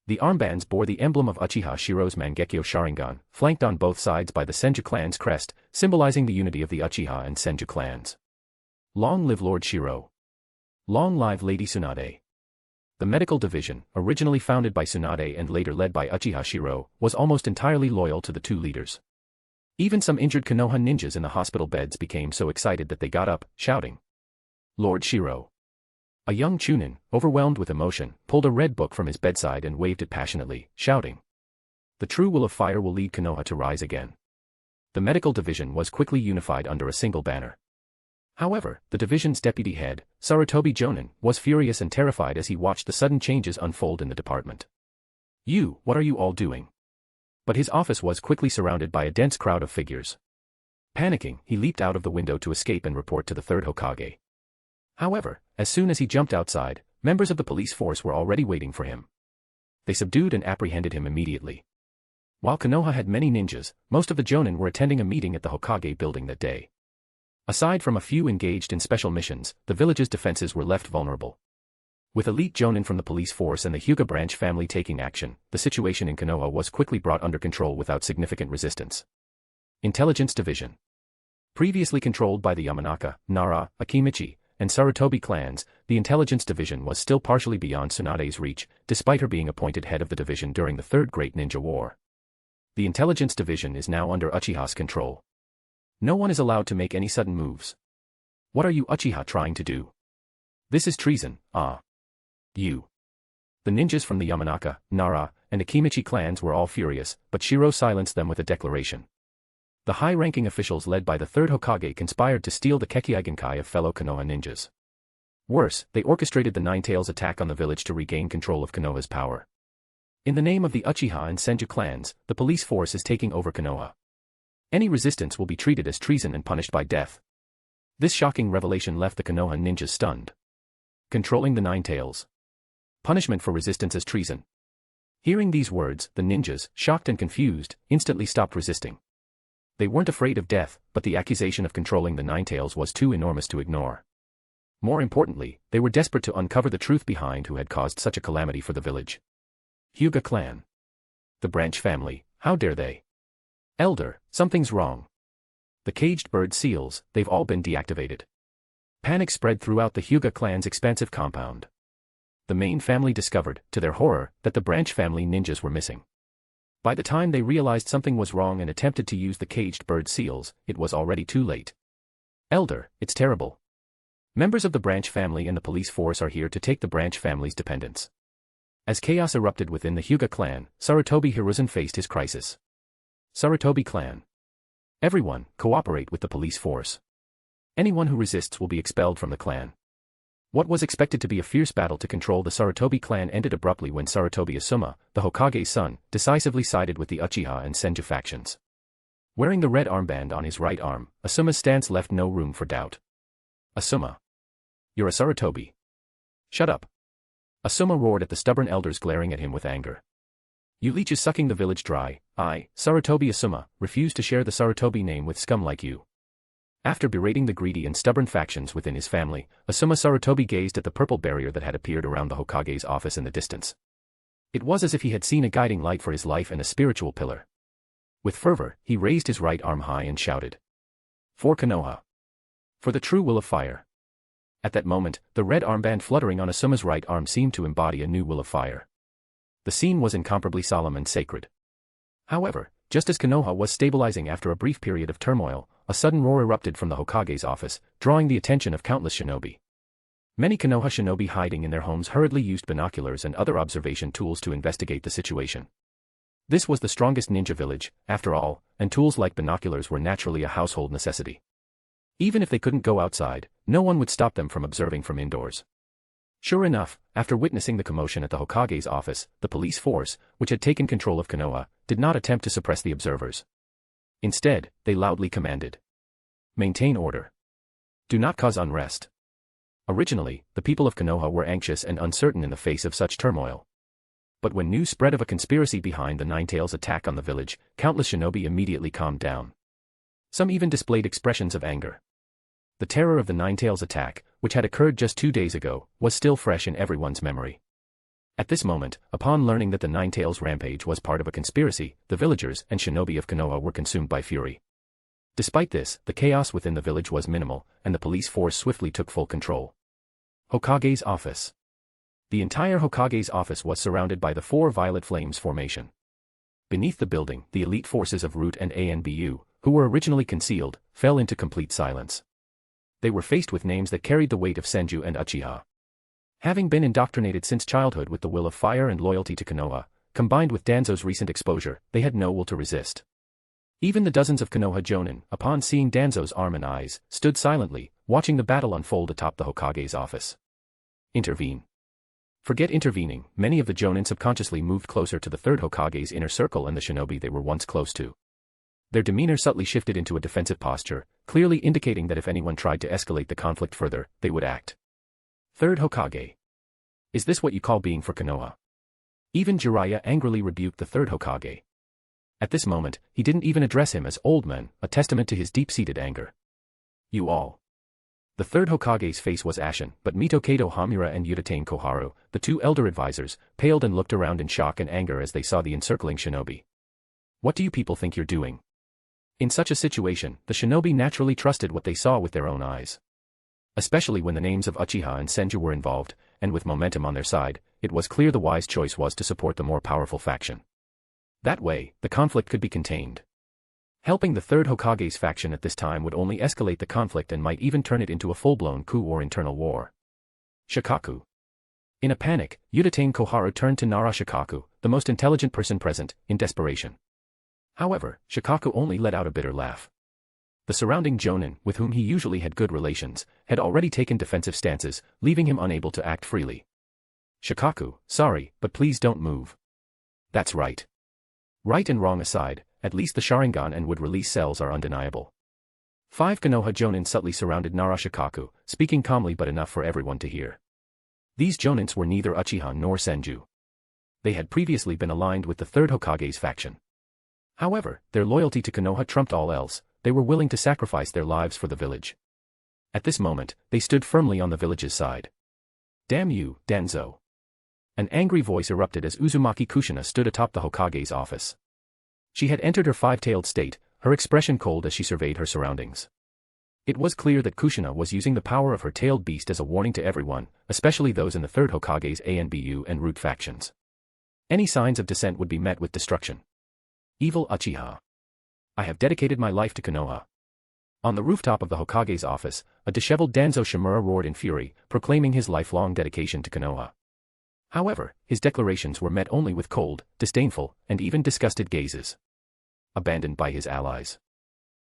The armbands bore the emblem of Uchiha Shirou's Mangekyo Sharingan, flanked on both sides by the Senju clan's crest, symbolizing the unity of the Uchiha and Senju clans. Long live Lord Shirou. Long live Lady Tsunade. The medical division, originally founded by Tsunade and later led by Uchiha Shirou, was almost entirely loyal to the two leaders. Even some injured Konoha ninjas in the hospital beds became so excited that they got up, shouting. Lord Shirou. A young Chunin, overwhelmed with emotion, pulled a red book from his bedside and waved it passionately, shouting. The true will of fire will lead Konoha to rise again. The medical division was quickly unified under a single banner. However, the division's deputy head, Sarutobi Jonin, was furious and terrified as he watched the sudden changes unfold in the department. What are you all doing? But his office was quickly surrounded by a dense crowd of figures. Panicking, he leaped out of the window to escape and report to the third Hokage. However, as soon as he jumped outside, members of the police force were already waiting for him. They subdued and apprehended him immediately. While Konoha had many ninjas, most of the Jonin were attending a meeting at the Hokage building that day. Aside from a few engaged in special missions, the village's defenses were left vulnerable. With elite Jonin from the police force and the Hyuga branch family taking action, the situation in Konoha was quickly brought under control without significant resistance. Intelligence Division. Previously controlled by the Yamanaka, Nara, Akimichi, and Sarutobi clans, the Intelligence Division was still partially beyond Tsunade's reach, despite her being appointed head of the division during the Third Great Ninja War. The Intelligence Division is now under Uchiha's control. No one is allowed to make any sudden moves. What are you Uchiha trying to do? This is treason, You. The ninjas from the Yamanaka, Nara, and Akimichi clans were all furious, but Shirou silenced them with a declaration. The high-ranking officials led by the third Hokage conspired to steal the Kekkei of fellow Konoha ninjas. Worse, they orchestrated the Ninetales attack on the village to regain control of Konoha's power. In the name of the Uchiha and Senju clans, the police force is taking over Konoha. Any resistance will be treated as treason and punished by death. This shocking revelation left the Konoha ninjas stunned. Controlling the Ninetales. Punishment for resistance as treason. Hearing these words, the ninjas, shocked and confused, instantly stopped resisting. They weren't afraid of death, but the accusation of controlling the Ninetales was too enormous to ignore. More importantly, they were desperate to uncover the truth behind who had caused such a calamity for the village. Hyuga clan. The branch family, how dare they? Elder, something's wrong. The caged bird seals, they've all been deactivated. Panic spread throughout the Hyuga clan's expansive compound. The main family discovered, to their horror, that the branch family ninjas were missing. By the time they realized something was wrong and attempted to use the caged bird seals, it was already too late. Elder, it's terrible. Members of the branch family and the police force are here to take the branch family's dependents. As chaos erupted within the Hyuga clan, Sarutobi Hiruzen faced his crisis. Sarutobi clan. Everyone, cooperate with the police force. Anyone who resists will be expelled from the clan. What was expected to be a fierce battle to control the Sarutobi clan ended abruptly when Sarutobi Asuma, the Hokage's son, decisively sided with the Uchiha and Senju factions. Wearing the red armband on his right arm, Asuma's stance left no room for doubt. Asuma. You're a Sarutobi. Shut up. Asuma roared at the stubborn elders, glaring at him with anger. You leeches sucking the village dry. I, Sarutobi Asuma, refuse to share the Sarutobi name with scum like you. After berating the greedy and stubborn factions within his family, Asuma Sarutobi gazed at the purple barrier that had appeared around the Hokage's office in the distance. It was as if he had seen a guiding light for his life and a spiritual pillar. With fervor, he raised his right arm high and shouted. For Konoha. For the true will of fire. At that moment, the red armband fluttering on Asuma's right arm seemed to embody a new will of fire. The scene was incomparably solemn and sacred. However, just as Konoha was stabilizing after a brief period of turmoil, a sudden roar erupted from the Hokage's office, drawing the attention of countless shinobi. Many Konoha shinobi hiding in their homes hurriedly used binoculars and other observation tools to investigate the situation. This was the strongest ninja village, after all, and tools like binoculars were naturally a household necessity. Even if they couldn't go outside, no one would stop them from observing from indoors. Sure enough, after witnessing the commotion at the Hokage's office, the police force, which had taken control of Konoha, did not attempt to suppress the observers. Instead, they loudly commanded. Maintain order. Do not cause unrest. Originally, the people of Konoha were anxious and uncertain in the face of such turmoil. But when news spread of a conspiracy behind the Ninetales attack on the village, countless shinobi immediately calmed down. Some even displayed expressions of anger. The terror of the Ninetales attack, which had occurred just 2 days ago, was still fresh in everyone's memory. At this moment, upon learning that the Ninetales rampage was part of a conspiracy, the villagers and shinobi of Konoha were consumed by fury. Despite this, the chaos within the village was minimal, and the police force swiftly took full control. Hokage's office. The entire Hokage's office was surrounded by the 4 Violet Flames formation. Beneath the building, the elite forces of Root and ANBU, who were originally concealed, fell into complete silence. They were faced with names that carried the weight of Senju and Uchiha. Having been indoctrinated since childhood with the will of fire and loyalty to Konoha, combined with Danzo's recent exposure, they had no will to resist. Even the dozens of Konoha Jonin, upon seeing Danzo's arm and eyes, stood silently, watching the battle unfold atop the Hokage's office. Intervene. Forget intervening, many of the Jonin subconsciously moved closer to the third Hokage's inner circle and the shinobi they were once close to. Their demeanor subtly shifted into a defensive posture, clearly indicating that if anyone tried to escalate the conflict further, they would act. Third Hokage. Is this what you call being for Konoha? Even Jiraiya angrily rebuked the third Hokage. At this moment, he didn't even address him as old man, a testament to his deep-seated anger. You all. The third Hokage's face was ashen, but Mitokato Hamura and Uchiha Koharu, the 2 elder advisors, paled and looked around in shock and anger as they saw the encircling shinobi. What do you people think you're doing? In such a situation, the shinobi naturally trusted what they saw with their own eyes. Especially when the names of Uchiha and Senju were involved, and with momentum on their side, it was clear the wise choice was to support the more powerful faction. That way, the conflict could be contained. Helping the third Hokage's faction at this time would only escalate the conflict and might even turn it into a full-blown coup or internal war. Shikaku. In a panic, Uchiha Koharu turned to Nara Shikaku, the most intelligent person present, in desperation. However, Shikaku only let out a bitter laugh. The surrounding Jonin, with whom he usually had good relations, had already taken defensive stances, leaving him unable to act freely. Shikaku, sorry, but please don't move. That's right. Right and wrong aside, at least the Sharingan and would-release cells are undeniable. 5 Konoha Jonin subtly surrounded Nara Shikaku, speaking calmly but enough for everyone to hear. These Jonins were neither Uchiha nor Senju. They had previously been aligned with the third Hokage's faction. However, their loyalty to Konoha trumped all else. They were willing to sacrifice their lives for the village. At this moment, they stood firmly on the village's side. Damn you, Danzo. An angry voice erupted as Uzumaki Kushina stood atop the Hokage's office. She had entered her 5-tailed state, her expression cold as she surveyed her surroundings. It was clear that Kushina was using the power of her tailed beast as a warning to everyone, especially those in the third Hokage's ANBU and Root factions. Any signs of dissent would be met with destruction. Evil Uchiha. I have dedicated my life to Konoha. On the rooftop of the Hokage's office, a disheveled Danzo Shimura roared in fury, proclaiming his lifelong dedication to Konoha. However, his declarations were met only with cold, disdainful, and even disgusted gazes. Abandoned by his allies.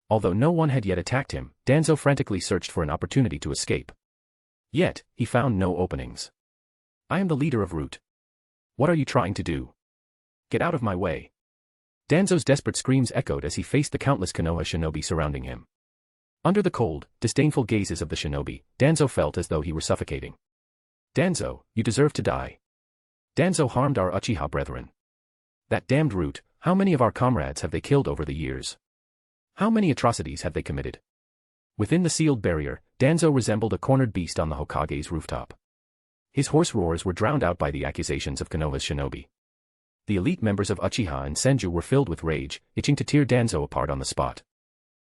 Although no one had yet attacked him, Danzo frantically searched for an opportunity to escape. Yet, he found no openings. I am the leader of Root. What are you trying to do? Get out of my way. Danzo's desperate screams echoed as he faced the countless Konoha shinobi surrounding him. Under the cold, disdainful gazes of the shinobi, Danzo felt as though he were suffocating. Danzo, you deserve to die. Danzo harmed our Uchiha brethren. That damned Root, how many of our comrades have they killed over the years? How many atrocities have they committed? Within the sealed barrier, Danzo resembled a cornered beast on the Hokage's rooftop. His hoarse roars were drowned out by the accusations of Konoha's shinobi. The elite members of Uchiha and Senju were filled with rage, itching to tear Danzo apart on the spot.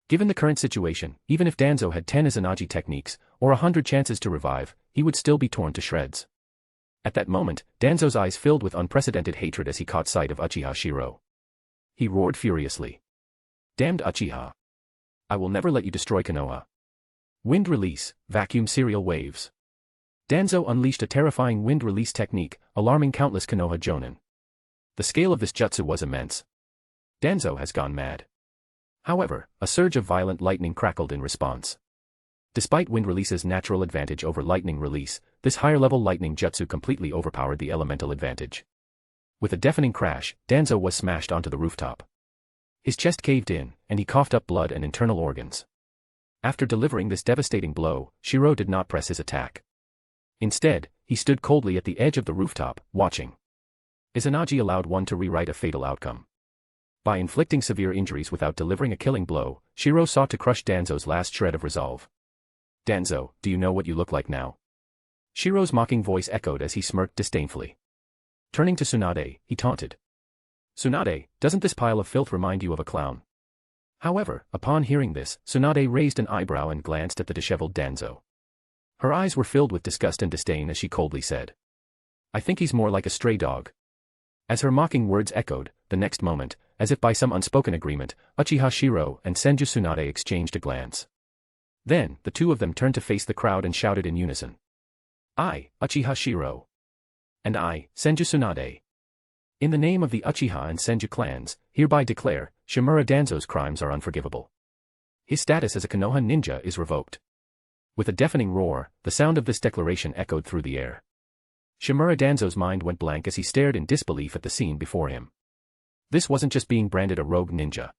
Given the current situation, even if Danzo had 10 Izanagi techniques, or 100 chances to revive, he would still be torn to shreds. At that moment, Danzo's eyes filled with unprecedented hatred as he caught sight of Uchiha Shirou. He roared furiously. Damned Uchiha! I will never let you destroy Konoha. Wind release, vacuum serial waves. Danzo unleashed a terrifying wind release technique, alarming countless Konoha Jonin. The scale of this jutsu was immense. Danzo has gone mad. However, a surge of violent lightning crackled in response. Despite wind release's natural advantage over lightning release, this higher-level lightning jutsu completely overpowered the elemental advantage. With a deafening crash, Danzo was smashed onto the rooftop. His chest caved in, and he coughed up blood and internal organs. After delivering this devastating blow, Shirou did not press his attack. Instead, he stood coldly at the edge of the rooftop, watching. Izanagi allowed one to rewrite a fatal outcome. By inflicting severe injuries without delivering a killing blow, Shirou sought to crush Danzo's last shred of resolve. Danzo, do you know what you look like now? Shirou's mocking voice echoed as he smirked disdainfully. Turning to Tsunade, he taunted. Tsunade, doesn't this pile of filth remind you of a clown? However, upon hearing this, Tsunade raised an eyebrow and glanced at the disheveled Danzo. Her eyes were filled with disgust and disdain as she coldly said. I think he's more like a stray dog. As her mocking words echoed, the next moment, as if by some unspoken agreement, Uchiha Shirou and Senju Tsunade exchanged a glance. Then, the two of them turned to face the crowd and shouted in unison. I, Uchiha Shirou. And I, Senju Tsunade. In the name of the Uchiha and Senju clans, hereby declare, Shimura Danzo's crimes are unforgivable. His status as a Konoha ninja is revoked. With a deafening roar, the sound of this declaration echoed through the air. Shimura Danzo's mind went blank as he stared in disbelief at the scene before him. This wasn't just being branded a rogue ninja.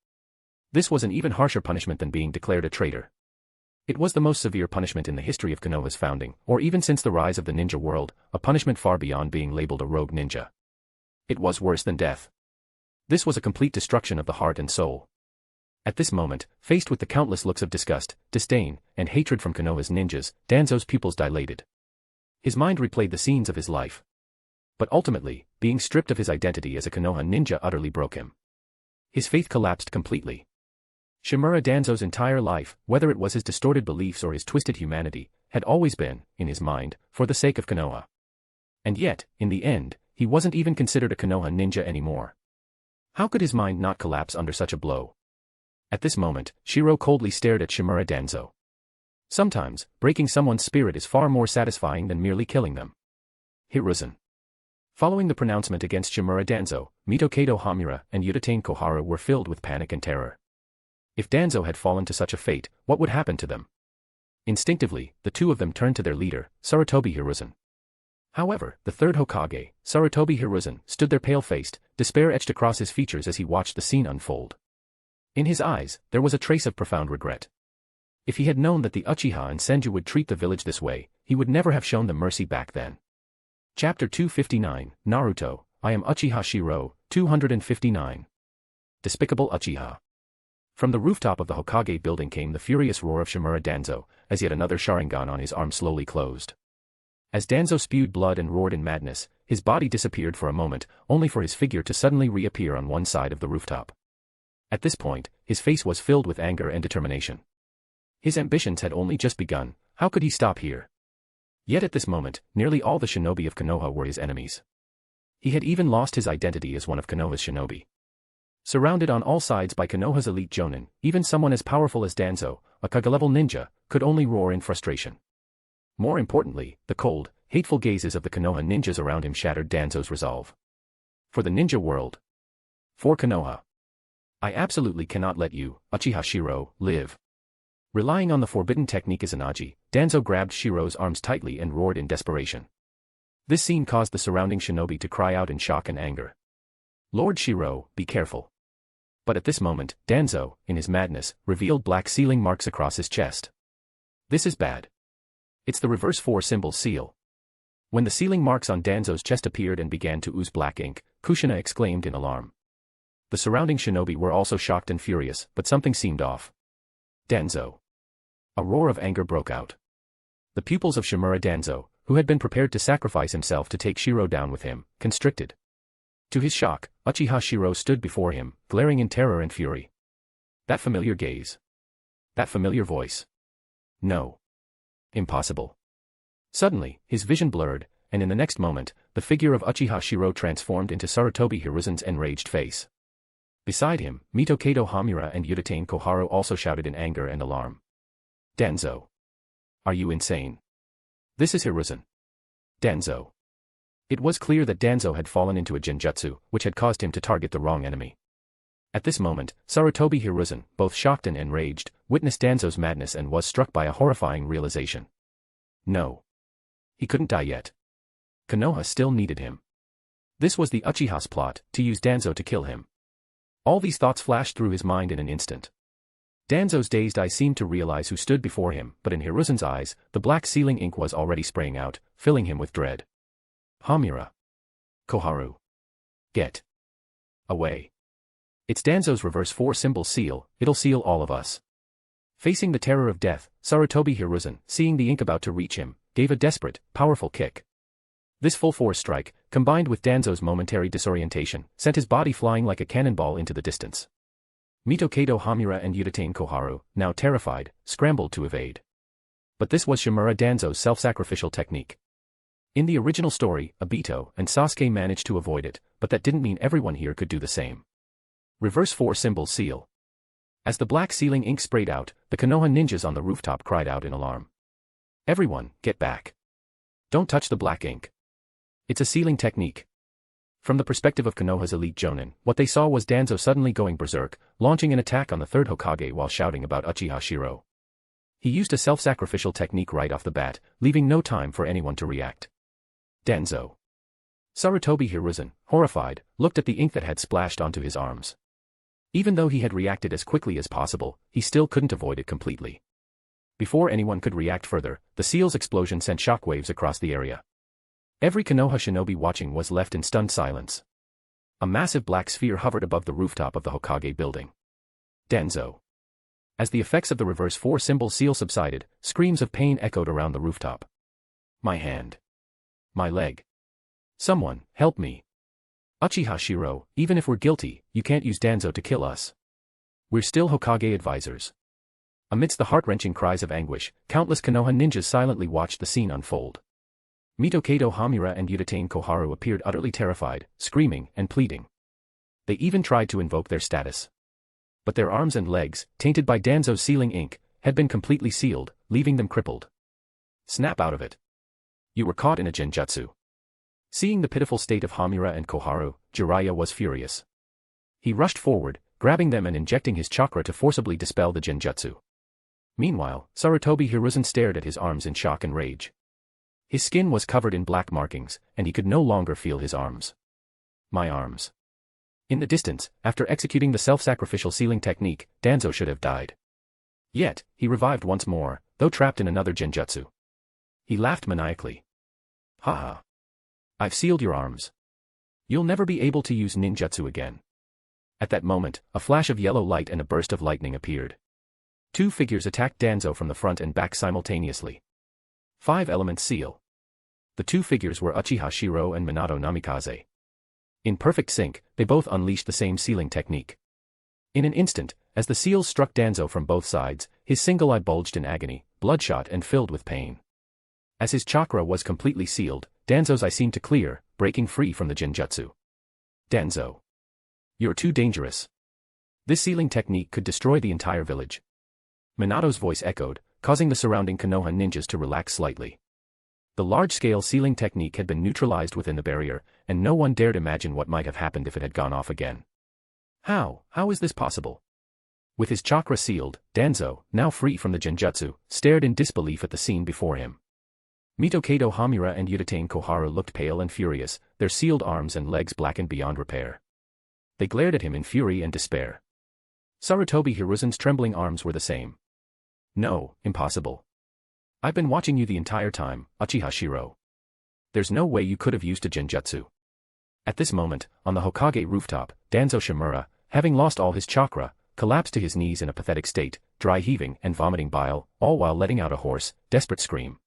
This was an even harsher punishment than being declared a traitor. It was the most severe punishment in the history of Konoha's founding, or even since the rise of the ninja world, a punishment far beyond being labeled a rogue ninja. It was worse than death. This was a complete destruction of the heart and soul. At this moment, faced with the countless looks of disgust, disdain, and hatred from Konoha's ninjas, Danzo's pupils dilated. His mind replayed the scenes of his life. But ultimately, being stripped of his identity as a Konoha ninja utterly broke him. His faith collapsed completely. Shimura Danzo's entire life, whether it was his distorted beliefs or his twisted humanity, had always been, in his mind, for the sake of Konoha. And yet, in the end, he wasn't even considered a Konoha ninja anymore. How could his mind not collapse under such a blow? At this moment, Shirou coldly stared at Shimura Danzo. Sometimes, breaking someone's spirit is far more satisfying than merely killing them. Hiruzen. Following the pronouncement against Shimura Danzo, Mitokedo Hamura and Udatane Koharu were filled with panic and terror. If Danzo had fallen to such a fate, what would happen to them? Instinctively, the two of them turned to their leader, Sarutobi Hiruzen. However, the third Hokage, Sarutobi Hiruzen, stood there pale-faced, despair etched across his features as he watched the scene unfold. In his eyes, there was a trace of profound regret. If he had known that the Uchiha and Senju would treat the village this way, he would never have shown them mercy back then. Chapter 259, Naruto, I am Uchiha Shirou, 259. Despicable Uchiha. From the rooftop of the Hokage building came the furious roar of Shimura Danzo, as yet another Sharingan on his arm slowly closed. As Danzo spewed blood and roared in madness, his body disappeared for a moment, only for his figure to suddenly reappear on one side of the rooftop. At this point, his face was filled with anger and determination. His ambitions had only just begun, how could he stop here? Yet at this moment, nearly all the shinobi of Konoha were his enemies. He had even lost his identity as one of Konoha's shinobi. Surrounded on all sides by Konoha's elite Jonin, even someone as powerful as Danzo, a Kage-level ninja, could only roar in frustration. More importantly, the cold, hateful gazes of the Konoha ninjas around him shattered Danzo's resolve. For the ninja world. For Konoha. I absolutely cannot let you, Uchiha Shirou, live. Relying on the forbidden technique Izanagi, Danzo grabbed Shirou's arms tightly and roared in desperation. This scene caused the surrounding shinobi to cry out in shock and anger. Lord Shirou, be careful. But at this moment, Danzo, in his madness, revealed black sealing marks across his chest. This is bad. It's the reverse 4 symbol seal. When the sealing marks on Danzo's chest appeared and began to ooze black ink, Kushina exclaimed in alarm. The surrounding shinobi were also shocked and furious, but something seemed off. Danzo. A roar of anger broke out. The pupils of Shimura Danzo, who had been prepared to sacrifice himself to take Shirou down with him, constricted. To his shock, Uchiha Shirou stood before him, glaring in terror and fury. That familiar gaze. That familiar voice. No. Impossible. Suddenly, his vision blurred, and in the next moment, the figure of Uchiha Shirou transformed into Shinobi Hiruzen's enraged face. Beside him, Mito Hamura and Uchiha Koharu also shouted in anger and alarm. Danzo. Are you insane? This is Hiruzen. Danzo. It was clear that Danzo had fallen into a genjutsu, which had caused him to target the wrong enemy. At this moment, Shinobi Hiruzen, both shocked and enraged, witnessed Danzo's madness and was struck by a horrifying realization. No. He couldn't die yet. Konoha still needed him. This was the Uchiha's plot, to use Danzo to kill him. All these thoughts flashed through his mind in an instant. Danzo's dazed eyes seemed to realize who stood before him, but in Hiruzen's eyes, the black sealing ink was already spraying out, filling him with dread. Hamura. Koharu. Get away. It's Danzo's reverse 4 symbol seal, it'll seal all of us. Facing the terror of death, Shinobi Hiruzen, seeing the ink about to reach him, gave a desperate, powerful kick. This full-force strike, combined with Danzo's momentary disorientation, sent his body flying like a cannonball into the distance. Mito Hamura and Uchiha Koharu, now terrified, scrambled to evade. But this was Shimura Danzo's self-sacrificial technique. In the original story, Obito and Sasuke managed to avoid it, but that didn't mean everyone here could do the same. Reverse 4 symbol seal. As the black sealing ink sprayed out, the Konoha ninjas on the rooftop cried out in alarm. Everyone, get back. Don't touch the black ink. It's a sealing technique. From the perspective of Konoha's elite Jonin, what they saw was Danzo suddenly going berserk, launching an attack on the third Hokage while shouting about Uchiha Shirou. He used a self-sacrificial technique right off the bat, leaving no time for anyone to react. Danzo. Shinobi Hiruzen, horrified, looked at the ink that had splashed onto his arms. Even though he had reacted as quickly as possible, he still couldn't avoid it completely. Before anyone could react further, the seal's explosion sent shockwaves across the area. Every Konoha shinobi watching was left in stunned silence. A massive black sphere hovered above the rooftop of the Hokage building. Danzo. As the effects of the reverse 4 symbol seal subsided, screams of pain echoed around the rooftop. My hand. My leg. Someone, help me. Uchiha Shirou, even if we're guilty, you can't use Danzo to kill us. We're still Hokage advisors. Amidst the heart-wrenching cries of anguish, countless Konoha ninjas silently watched the scene unfold. Mito Hamura and Uchiha Koharu appeared utterly terrified, screaming and pleading. They even tried to invoke their status. But their arms and legs, tainted by Danzo's sealing ink, had been completely sealed, leaving them crippled. Snap out of it. You were caught in a genjutsu. Seeing the pitiful state of Hamura and Koharu, Jiraiya was furious. He rushed forward, grabbing them and injecting his chakra to forcibly dispel the genjutsu. Meanwhile, Shinobi Hiruzen stared at his arms in shock and rage. His skin was covered in black markings, and he could no longer feel his arms. My arms. In the distance, after executing the self-sacrificial sealing technique, Danzo should have died. Yet, he revived once more, though trapped in another genjutsu. He laughed maniacally. Haha. I've sealed your arms. You'll never be able to use ninjutsu again. At that moment, a flash of yellow light and a burst of lightning appeared. Two figures attacked Danzo from the front and back simultaneously. 5-element seal. The two figures were Uchiha Shirou and Minato Namikaze. In perfect sync, they both unleashed the same sealing technique. In an instant, as the seals struck Danzo from both sides, his single eye bulged in agony, bloodshot and filled with pain. As his chakra was completely sealed, Danzo's eye seemed to clear, breaking free from the genjutsu. Danzo. You're too dangerous. This sealing technique could destroy the entire village. Minato's voice echoed, causing the surrounding Konoha ninjas to relax slightly. The large-scale sealing technique had been neutralized within the barrier, and no one dared imagine what might have happened if it had gone off again. How is this possible? With his chakra sealed, Danzo, now free from the genjutsu, stared in disbelief at the scene before him. Mitokado Hamura and Udatane Koharu looked pale and furious, their sealed arms and legs blackened beyond repair. They glared at him in fury and despair. Sarutobi Hiruzen's trembling arms were the same. No, impossible. I've been watching you the entire time, Uchiha Shirou. There's no way you could have used a genjutsu. At this moment, on the Hokage rooftop, Danzo Shimura, having lost all his chakra, collapsed to his knees in a pathetic state, dry heaving and vomiting bile, all while letting out a hoarse, desperate scream.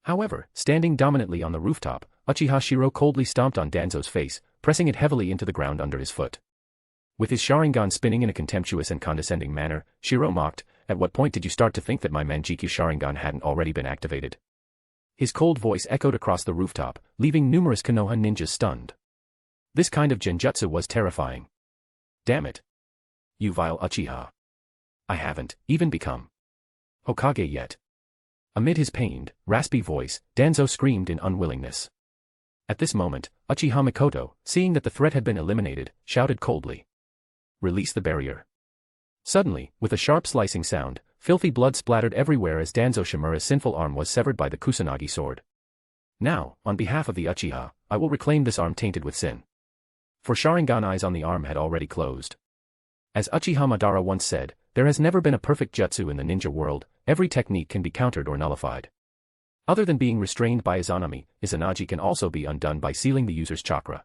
However, standing dominantly on the rooftop, Uchiha Shirou coldly stomped on Danzo's face, pressing it heavily into the ground under his foot. With his Sharingan spinning in a contemptuous and condescending manner, Shirou mocked, "At what point did you start to think that my Manjikyu Sharingan hadn't already been activated?" His cold voice echoed across the rooftop, leaving numerous Konoha ninjas stunned. This kind of genjutsu was terrifying. Damn it. You vile Uchiha. I haven't even become Hokage yet. Amid his pained, raspy voice, Danzo screamed in unwillingness. At this moment, Uchiha Mikoto, seeing that the threat had been eliminated, shouted coldly. Release the barrier. Suddenly, with a sharp slicing sound, filthy blood splattered everywhere as Danzo Shimura's sinful arm was severed by the Kusanagi sword. Now, on behalf of the Uchiha, I will reclaim this arm tainted with sin. For Sharingan eyes on the arm had already closed. As Uchiha Madara once said, there has never been a perfect jutsu in the ninja world, every technique can be countered or nullified. Other than being restrained by Izanami, Izanagi can also be undone by sealing the user's chakra.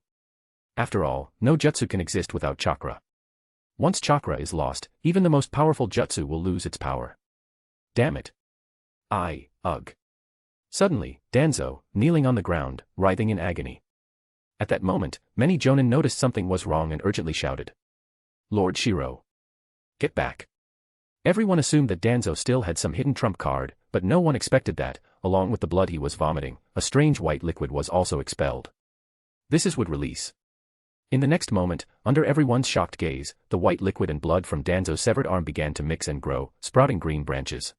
After all, no jutsu can exist without chakra. Once chakra is lost, even the most powerful jutsu will lose its power. Damn it. Ugh. Suddenly, Danzo, kneeling on the ground, writhing in agony. At that moment, many Jonin noticed something was wrong and urgently shouted. Lord Shirou. Get back. Everyone assumed that Danzo still had some hidden trump card, but no one expected that, along with the blood he was vomiting, a strange white liquid was also expelled. This would release. In the next moment, under everyone's shocked gaze, the white liquid and blood from Danzo's severed arm began to mix and grow, sprouting green branches.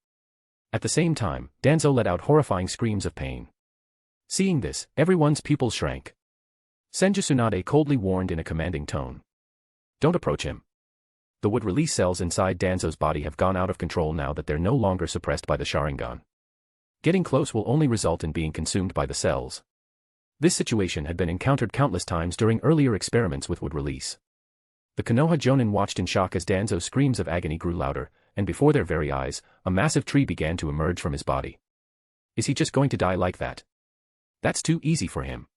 At the same time, Danzo let out horrifying screams of pain. Seeing this, everyone's pupils shrank. Senju Tsunade coldly warned in a commanding tone. Don't approach him. The wood release cells inside Danzo's body have gone out of control now that they're no longer suppressed by the Sharingan. Getting close will only result in being consumed by the cells. This situation had been encountered countless times during earlier experiments with wood release. The Konoha Jonin watched in shock as Danzo's screams of agony grew louder, and before their very eyes, a massive tree began to emerge from his body. Is he just going to die like that? That's too easy for him.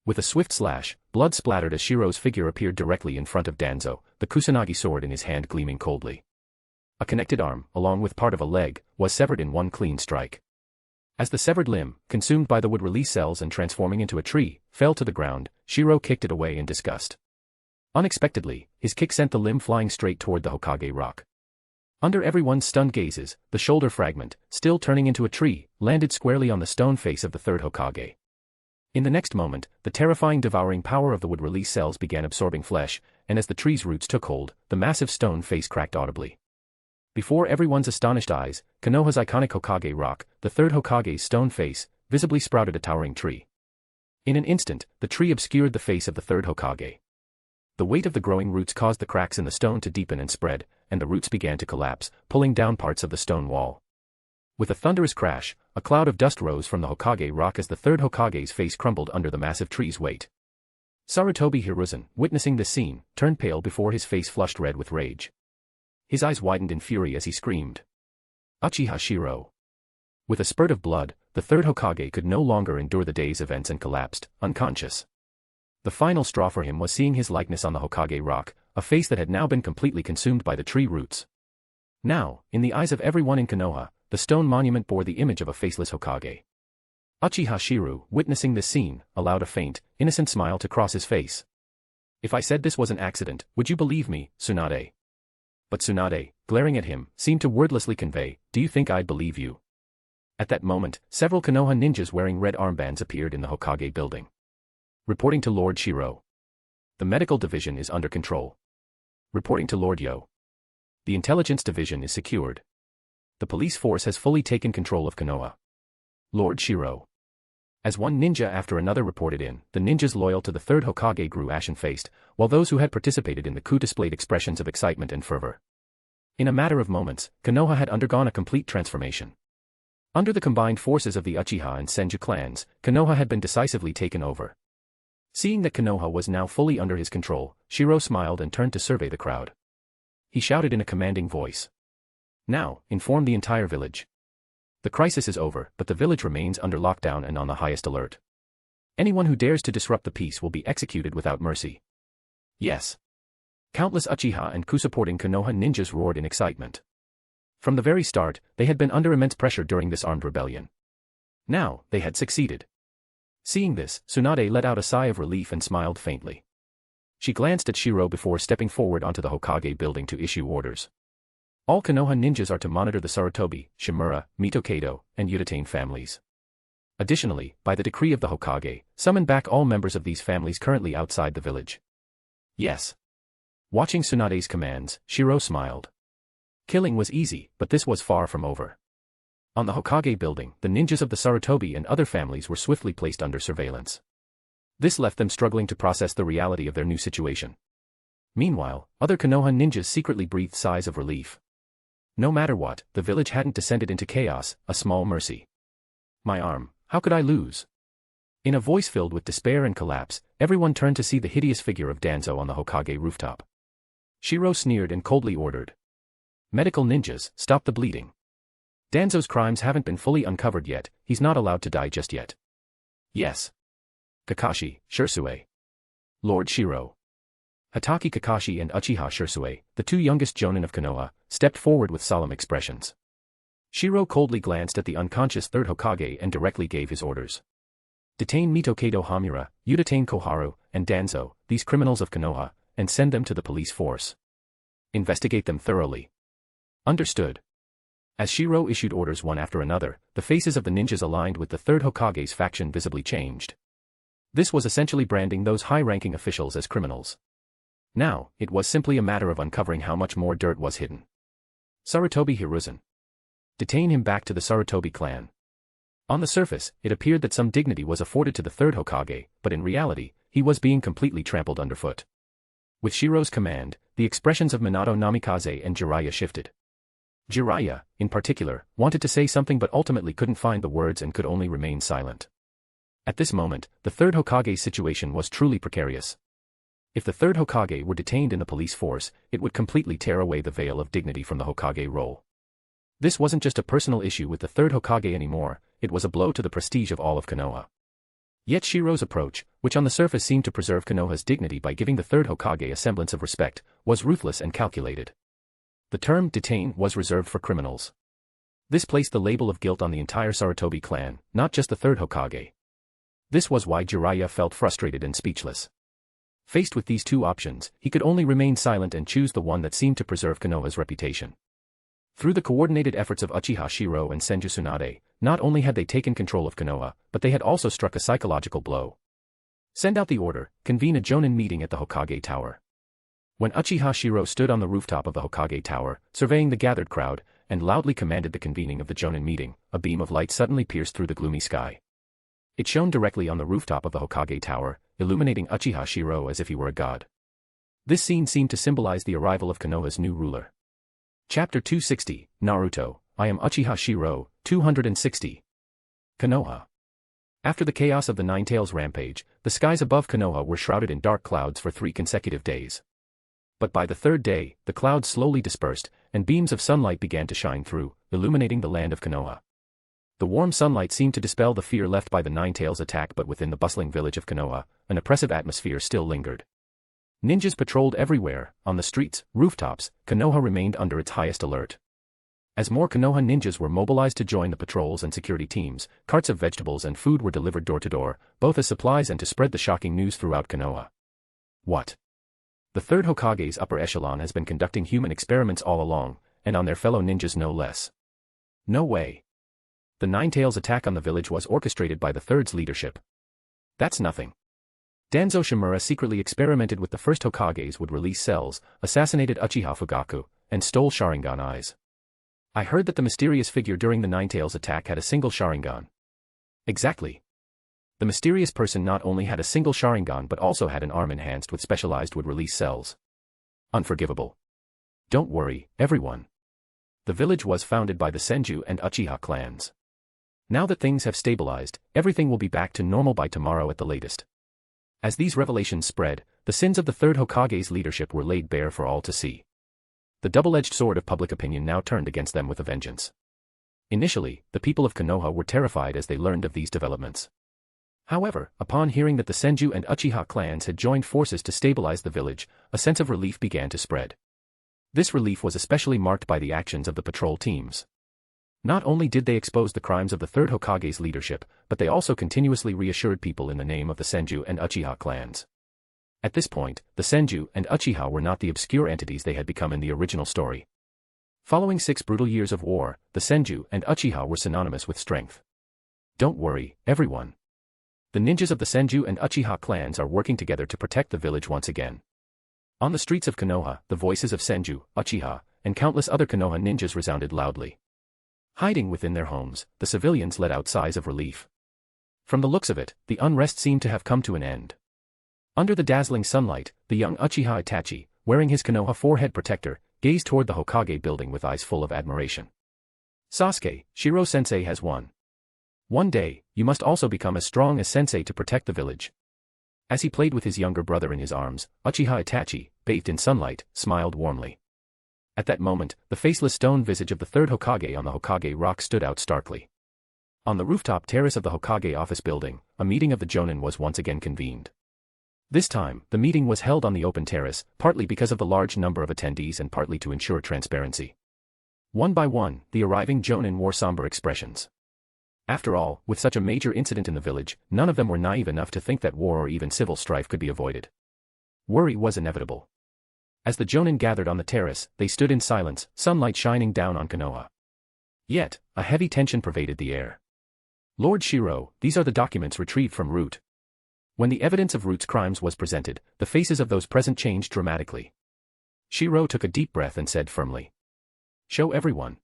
With a swift slash, blood splattered as Shirou's figure appeared directly in front of Danzo, the Kusanagi sword in his hand gleaming coldly. A connected arm, along with part of a leg, was severed in one clean strike. As the severed limb, consumed by the wood release cells and transforming into a tree, fell to the ground, Shirou kicked it away in disgust. Unexpectedly, his kick sent the limb flying straight toward the Hokage rock. Under everyone's stunned gazes, the shoulder fragment, still turning into a tree, landed squarely on the stone face of the third Hokage. In the next moment, the terrifying devouring power of the wood release cells began absorbing flesh, and as the tree's roots took hold, the massive stone face cracked audibly. Before everyone's astonished eyes, Konoha's iconic Hokage rock, the third Hokage's stone face, visibly sprouted a towering tree. In an instant, the tree obscured the face of the third Hokage. The weight of the growing roots caused the cracks in the stone to deepen and spread, and the roots began to collapse, pulling down parts of the stone wall. With a thunderous crash, a cloud of dust rose from the Hokage rock as the third Hokage's face crumbled under the massive tree's weight. Sarutobi Hiruzen, witnessing this scene, turned pale before his face flushed red with rage. His eyes widened in fury as he screamed. Uchiha Shirou. With a spurt of blood, the third Hokage could no longer endure the day's events and collapsed, unconscious. The final straw for him was seeing his likeness on the Hokage rock, a face that had now been completely consumed by the tree roots. Now, in the eyes of everyone in Konoha, the stone monument bore the image of a faceless Hokage. Uchiha Shirou, witnessing this scene, allowed a faint, innocent smile to cross his face. If I said this was an accident, would you believe me, Tsunade? But Tsunade, glaring at him, seemed to wordlessly convey, do you think I'd believe you? At that moment, several Konoha ninjas wearing red armbands appeared in the Hokage building. Reporting to Lord Shirou. The medical division is under control. Reporting to Lord Yo. The intelligence division is secured. The police force has fully taken control of Konoha. Lord Shirou. As one ninja after another reported in, the ninjas loyal to the third Hokage grew ashen-faced, while those who had participated in the coup displayed expressions of excitement and fervor. In a matter of moments, Konoha had undergone a complete transformation. Under the combined forces of the Uchiha and Senju clans, Konoha had been decisively taken over. Seeing that Konoha was now fully under his control, Shirou smiled and turned to survey the crowd. He shouted in a commanding voice. Now, inform the entire village. The crisis is over, but the village remains under lockdown and on the highest alert. Anyone who dares to disrupt the peace will be executed without mercy. Yes. Countless Uchiha and coup-supporting Konoha ninjas roared in excitement. From the very start, they had been under immense pressure during this armed rebellion. Now, they had succeeded. Seeing this, Tsunade let out a sigh of relief and smiled faintly. She glanced at Shirou before stepping forward onto the Hokage building to issue orders. All Konoha ninjas are to monitor the Sarutobi, Shimura, Mitokedo, and Uchiha families. Additionally, by the decree of the Hokage, summon back all members of these families currently outside the village. Yes. Watching Tsunade's commands, Shirou smiled. Killing was easy, but this was far from over. On the Hokage building, the ninjas of the Sarutobi and other families were swiftly placed under surveillance. This left them struggling to process the reality of their new situation. Meanwhile, other Konoha ninjas secretly breathed sighs of relief. No matter what, the village hadn't descended into chaos, a small mercy. My arm, how could I lose? In a voice filled with despair and collapse, everyone turned to see the hideous figure of Danzo on the Hokage rooftop. Shirou sneered and coldly ordered. Medical ninjas, stop the bleeding. Danzo's crimes haven't been fully uncovered yet, he's not allowed to die just yet. Yes. Kakashi, Shirou. Lord Shirou. Hatake Kakashi and Uchiha Shirou, the two youngest Jonin of Konoha, stepped forward with solemn expressions. Shirou coldly glanced at the unconscious third Hokage and directly gave his orders. Detain Mitokedo Hamura, Uchiha Koharu, and Danzo, these criminals of Konoha, and send them to the police force. Investigate them thoroughly. Understood. As Shirou issued orders one after another, the faces of the ninjas aligned with the third Hokage's faction visibly changed. This was essentially branding those high-ranking officials as criminals. Now, it was simply a matter of uncovering how much more dirt was hidden. Sarutobi Hiruzen. Detain him back to the Sarutobi clan. On the surface, it appeared that some dignity was afforded to the third Hokage, but in reality, he was being completely trampled underfoot. With Shirou's command, the expressions of Minato Namikaze and Jiraiya shifted. Jiraiya, in particular, wanted to say something but ultimately couldn't find the words and could only remain silent. At this moment, the third Hokage's situation was truly precarious. If the third Hokage were detained in the police force, it would completely tear away the veil of dignity from the Hokage role. This wasn't just a personal issue with the third Hokage anymore, it was a blow to the prestige of all of Konoha. Yet Shirou's approach, which on the surface seemed to preserve Konoha's dignity by giving the third Hokage a semblance of respect, was ruthless and calculated. The term detain was reserved for criminals. This placed the label of guilt on the entire Sarutobi clan, not just the third Hokage. This was why Jiraiya felt frustrated and speechless. Faced with these two options, he could only remain silent and choose the one that seemed to preserve Konoha's reputation. Through the coordinated efforts of Uchiha Shirou and Senju Tsunade, not only had they taken control of Konoha, but they had also struck a psychological blow. Send out the order, convene a Jonin meeting at the Hokage Tower. When Uchiha Shirou stood on the rooftop of the Hokage Tower, surveying the gathered crowd, and loudly commanded the convening of the Jonin meeting, a beam of light suddenly pierced through the gloomy sky. It shone directly on the rooftop of the Hokage Tower, illuminating Uchiha Shirou as if he were a god. This scene seemed to symbolize the arrival of Konoha's new ruler. Chapter 260, Naruto, I am Uchiha Shirou, 260. Konoha. After the chaos of the Nine-Tails rampage, the skies above Konoha were shrouded in dark clouds for 3 consecutive days. But by the third day, the clouds slowly dispersed, and beams of sunlight began to shine through, illuminating the land of Konoha. The warm sunlight seemed to dispel the fear left by the Nine-Tails attack, but within the bustling village of Konoha, an oppressive atmosphere still lingered. Ninjas patrolled everywhere, on the streets, rooftops, Konoha remained under its highest alert. As more Konoha ninjas were mobilized to join the patrols and security teams, carts of vegetables and food were delivered door to door, both as supplies and to spread the shocking news throughout Konoha. What? The third Hokage's upper echelon has been conducting human experiments all along, and on their fellow ninjas no less. No way. The Nine-Tails attack on the village was orchestrated by the third's leadership. That's nothing. Danzo Shimura secretly experimented with the first Hokage's would release cells, assassinated Uchiha Fugaku, and stole Sharingan eyes. I heard that the mysterious figure during the Nine-Tails attack had a single Sharingan. Exactly. The mysterious person not only had a single Sharingan but also had an arm enhanced with specialized would release cells. Unforgivable. Don't worry, everyone. The village was founded by the Senju and Uchiha clans. Now that things have stabilized, everything will be back to normal by tomorrow at the latest. As these revelations spread, the sins of the third Hokage's leadership were laid bare for all to see. The double-edged sword of public opinion now turned against them with a vengeance. Initially, the people of Konoha were terrified as they learned of these developments. However, upon hearing that the Senju and Uchiha clans had joined forces to stabilize the village, a sense of relief began to spread. This relief was especially marked by the actions of the patrol teams. Not only did they expose the crimes of the third Hokage's leadership, but they also continuously reassured people in the name of the Senju and Uchiha clans. At this point, the Senju and Uchiha were not the obscure entities they had become in the original story. Following 6 brutal years of war, the Senju and Uchiha were synonymous with strength. Don't worry, everyone. The ninjas of the Senju and Uchiha clans are working together to protect the village once again. On the streets of Konoha, the voices of Senju, Uchiha, and countless other Konoha ninjas resounded loudly. Hiding within their homes, the civilians let out sighs of relief. From the looks of it, the unrest seemed to have come to an end. Under the dazzling sunlight, the young Uchiha Itachi, wearing his Konoha forehead protector, gazed toward the Hokage building with eyes full of admiration. Sasuke, Shiro-sensei has won. One day, you must also become as strong as sensei to protect the village. As he played with his younger brother in his arms, Uchiha Itachi, bathed in sunlight, smiled warmly. At that moment, the faceless stone visage of the third Hokage on the Hokage rock stood out starkly. On the rooftop terrace of the Hokage office building, a meeting of the Jonin was once again convened. This time, the meeting was held on the open terrace, partly because of the large number of attendees and partly to ensure transparency. One by one, the arriving Jonin wore somber expressions. After all, with such a major incident in the village, none of them were naive enough to think that war or even civil strife could be avoided. Worry was inevitable. As the Jonin gathered on the terrace, they stood in silence, sunlight shining down on Konoha. Yet, a heavy tension pervaded the air. Lord Shirou, these are the documents retrieved from Root. When the evidence of Root's crimes was presented, the faces of those present changed dramatically. Shirou took a deep breath and said firmly. Show everyone.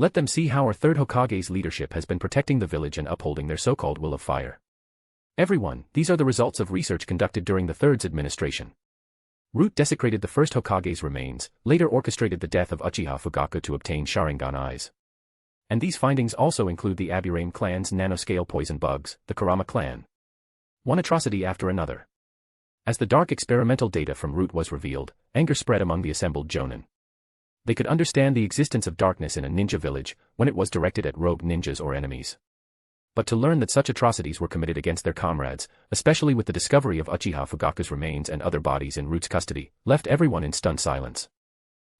Let them see how our third Hokage's leadership has been protecting the village and upholding their so-called will of fire. Everyone, these are the results of research conducted during the Third's administration. Root desecrated the first Hokage's remains, later orchestrated the death of Uchiha Fugaku to obtain Sharingan eyes. And these findings also include the Aburame clan's nanoscale poison bugs, the Kurama clan. One atrocity after another. As the dark experimental data from Root was revealed, anger spread among the assembled Jonin. They could understand the existence of darkness in a ninja village when it was directed at rogue ninjas or enemies. But to learn that such atrocities were committed against their comrades, especially with the discovery of Uchiha Fugaku's remains and other bodies in Root's custody, left everyone in stunned silence.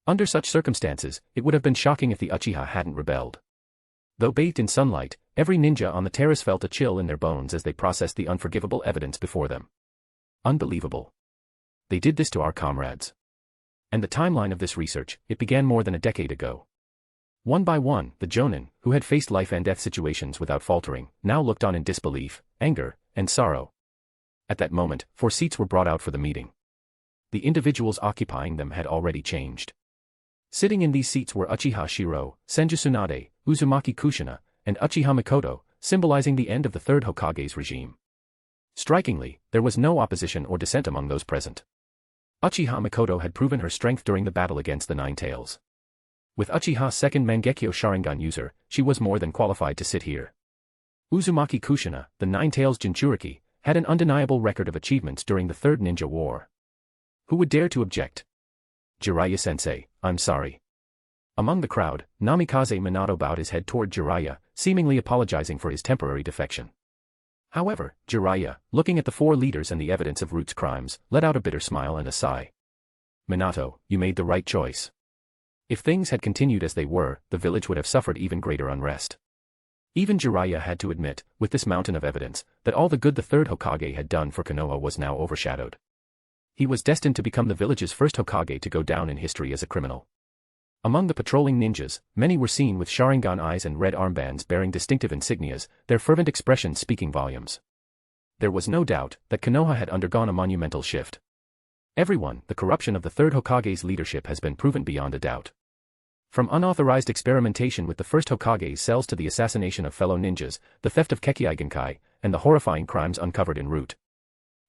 Under such circumstances, it would have been shocking if the Uchiha hadn't rebelled. Though bathed in sunlight, every ninja on the terrace felt a chill in their bones as they processed the unforgivable evidence before them. Unbelievable. They did this to our comrades. And the timeline of this research, it began more than a decade ago. One by one, the Jonin, who had faced life and death situations without faltering, now looked on in disbelief, anger, and sorrow. At that moment, 4 seats were brought out for the meeting. The individuals occupying them had already changed. Sitting in these seats were Uchiha Shirou, Senju Tsunade, Uzumaki Kushina, and Uchiha Mikoto, symbolizing the end of the third Hokage's regime. Strikingly, there was no opposition or dissent among those present. Uchiha Mikoto had proven her strength during the battle against the Nine Tails. With Uchiha's second Mangekyo Sharingan user, she was more than qualified to sit here. Uzumaki Kushina, the Nine Tails Jinchuriki, had an undeniable record of achievements during the Third Ninja War. Who would dare to object? Jiraiya-sensei, I'm sorry. Among the crowd, Namikaze Minato bowed his head toward Jiraiya, seemingly apologizing for his temporary defection. However, Jiraiya, looking at the 4 leaders and the evidence of Root's crimes, let out a bitter smile and a sigh. Minato, you made the right choice. If things had continued as they were, the village would have suffered even greater unrest. Even Jiraiya had to admit, with this mountain of evidence, that all the good the third Hokage had done for Konoha was now overshadowed. He was destined to become the village's first Hokage to go down in history as a criminal. Among the patrolling ninjas, many were seen with Sharingan eyes and red armbands bearing distinctive insignias, their fervent expressions speaking volumes. There was no doubt that Konoha had undergone a monumental shift. Everyone, the corruption of the third Hokage's leadership has been proven beyond a doubt. From unauthorized experimentation with the first Hokage's cells to the assassination of fellow ninjas, the theft of Kekkei Genkai, and the horrifying crimes uncovered in Root.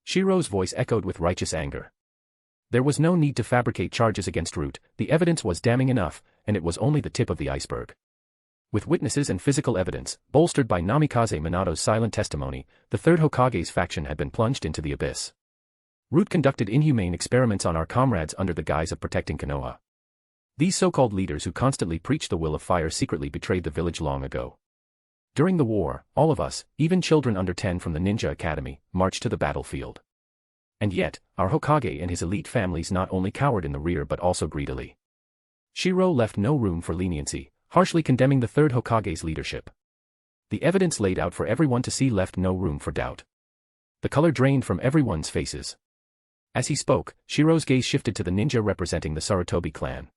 Shirou's voice echoed with righteous anger. There was no need to fabricate charges against Root, the evidence was damning enough, and it was only the tip of the iceberg. With witnesses and physical evidence, bolstered by Namikaze Minato's silent testimony, the third Hokage's faction had been plunged into the abyss. Root conducted inhumane experiments on our comrades under the guise of protecting Konoha. These so-called leaders who constantly preached the will of fire secretly betrayed the village long ago. During the war, all of us, even children under 10 from the Ninja Academy, marched to the battlefield. And yet, our Hokage and his elite families not only cowered in the rear but also greedily. Shirou left no room for leniency, harshly condemning the third Hokage's leadership. The evidence laid out for everyone to see left no room for doubt. The color drained from everyone's faces. As he spoke, Shirou's gaze shifted to the ninja representing the Sarutobi clan.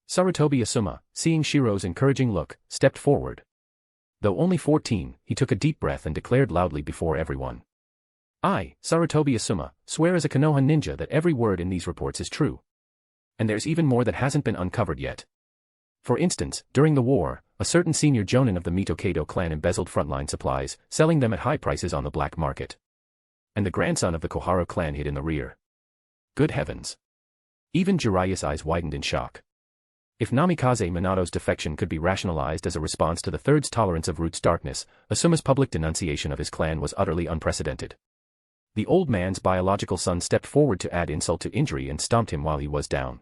Sarutobi Asuma, seeing Shirou's encouraging look, stepped forward. Though only 14, he took a deep breath and declared loudly before everyone. I, Sarutobi Asuma, swear as a Konoha ninja that every word in these reports is true. And there's even more that hasn't been uncovered yet. For instance, during the war, a certain senior Jonin of the Mito-Kado clan embezzled frontline supplies, selling them at high prices on the black market. And the grandson of the Koharu clan hid in the rear. Good heavens. Even Jiraiya's eyes widened in shock. If Namikaze Minato's defection could be rationalized as a response to the third's tolerance of Root's darkness, Asuma's public denunciation of his clan was utterly unprecedented. The old man's biological son stepped forward to add insult to injury and stomped him while he was down.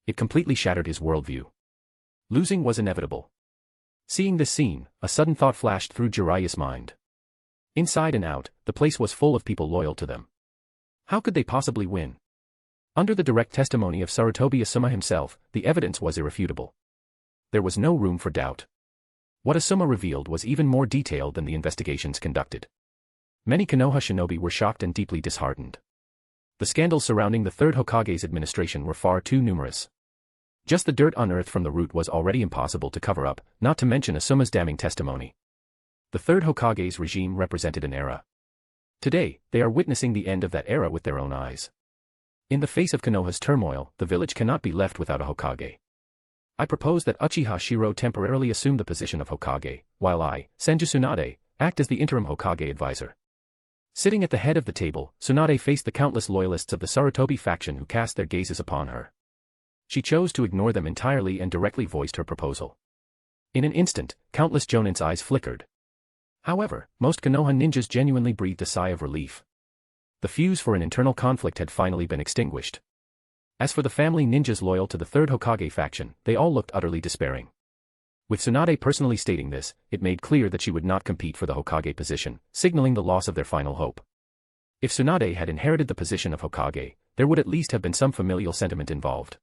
It completely shattered his worldview. Losing was inevitable. Seeing this scene, a sudden thought flashed through Jiraiya's mind. Inside and out, the place was full of people loyal to them. How could they possibly win? Under the direct testimony of Sarutobi Asuma himself, the evidence was irrefutable. There was no room for doubt. What Asuma revealed was even more detailed than the investigations conducted. Many Konoha shinobi were shocked and deeply disheartened. The scandals surrounding the third Hokage's administration were far too numerous. Just the dirt unearthed from the Root was already impossible to cover up, not to mention Asuma's damning testimony. The third Hokage's regime represented an era. Today, they are witnessing the end of that era with their own eyes. In the face of Konoha's turmoil, the village cannot be left without a Hokage. I propose that Uchiha Shirou temporarily assume the position of Hokage, while I, Senju Tsunade, act as the interim Hokage advisor. Sitting at the head of the table, Tsunade faced the countless loyalists of the Sarutobi faction who cast their gazes upon her. She chose to ignore them entirely and directly voiced her proposal. In an instant, countless Jonin's eyes flickered. However, most Konoha ninjas genuinely breathed a sigh of relief. The fuse for an internal conflict had finally been extinguished. As for the family ninjas loyal to the third Hokage faction, they all looked utterly despairing. With Tsunade personally stating this, it made clear that she would not compete for the Hokage position, signaling the loss of their final hope. If Tsunade had inherited the position of Hokage, there would at least have been some familial sentiment involved.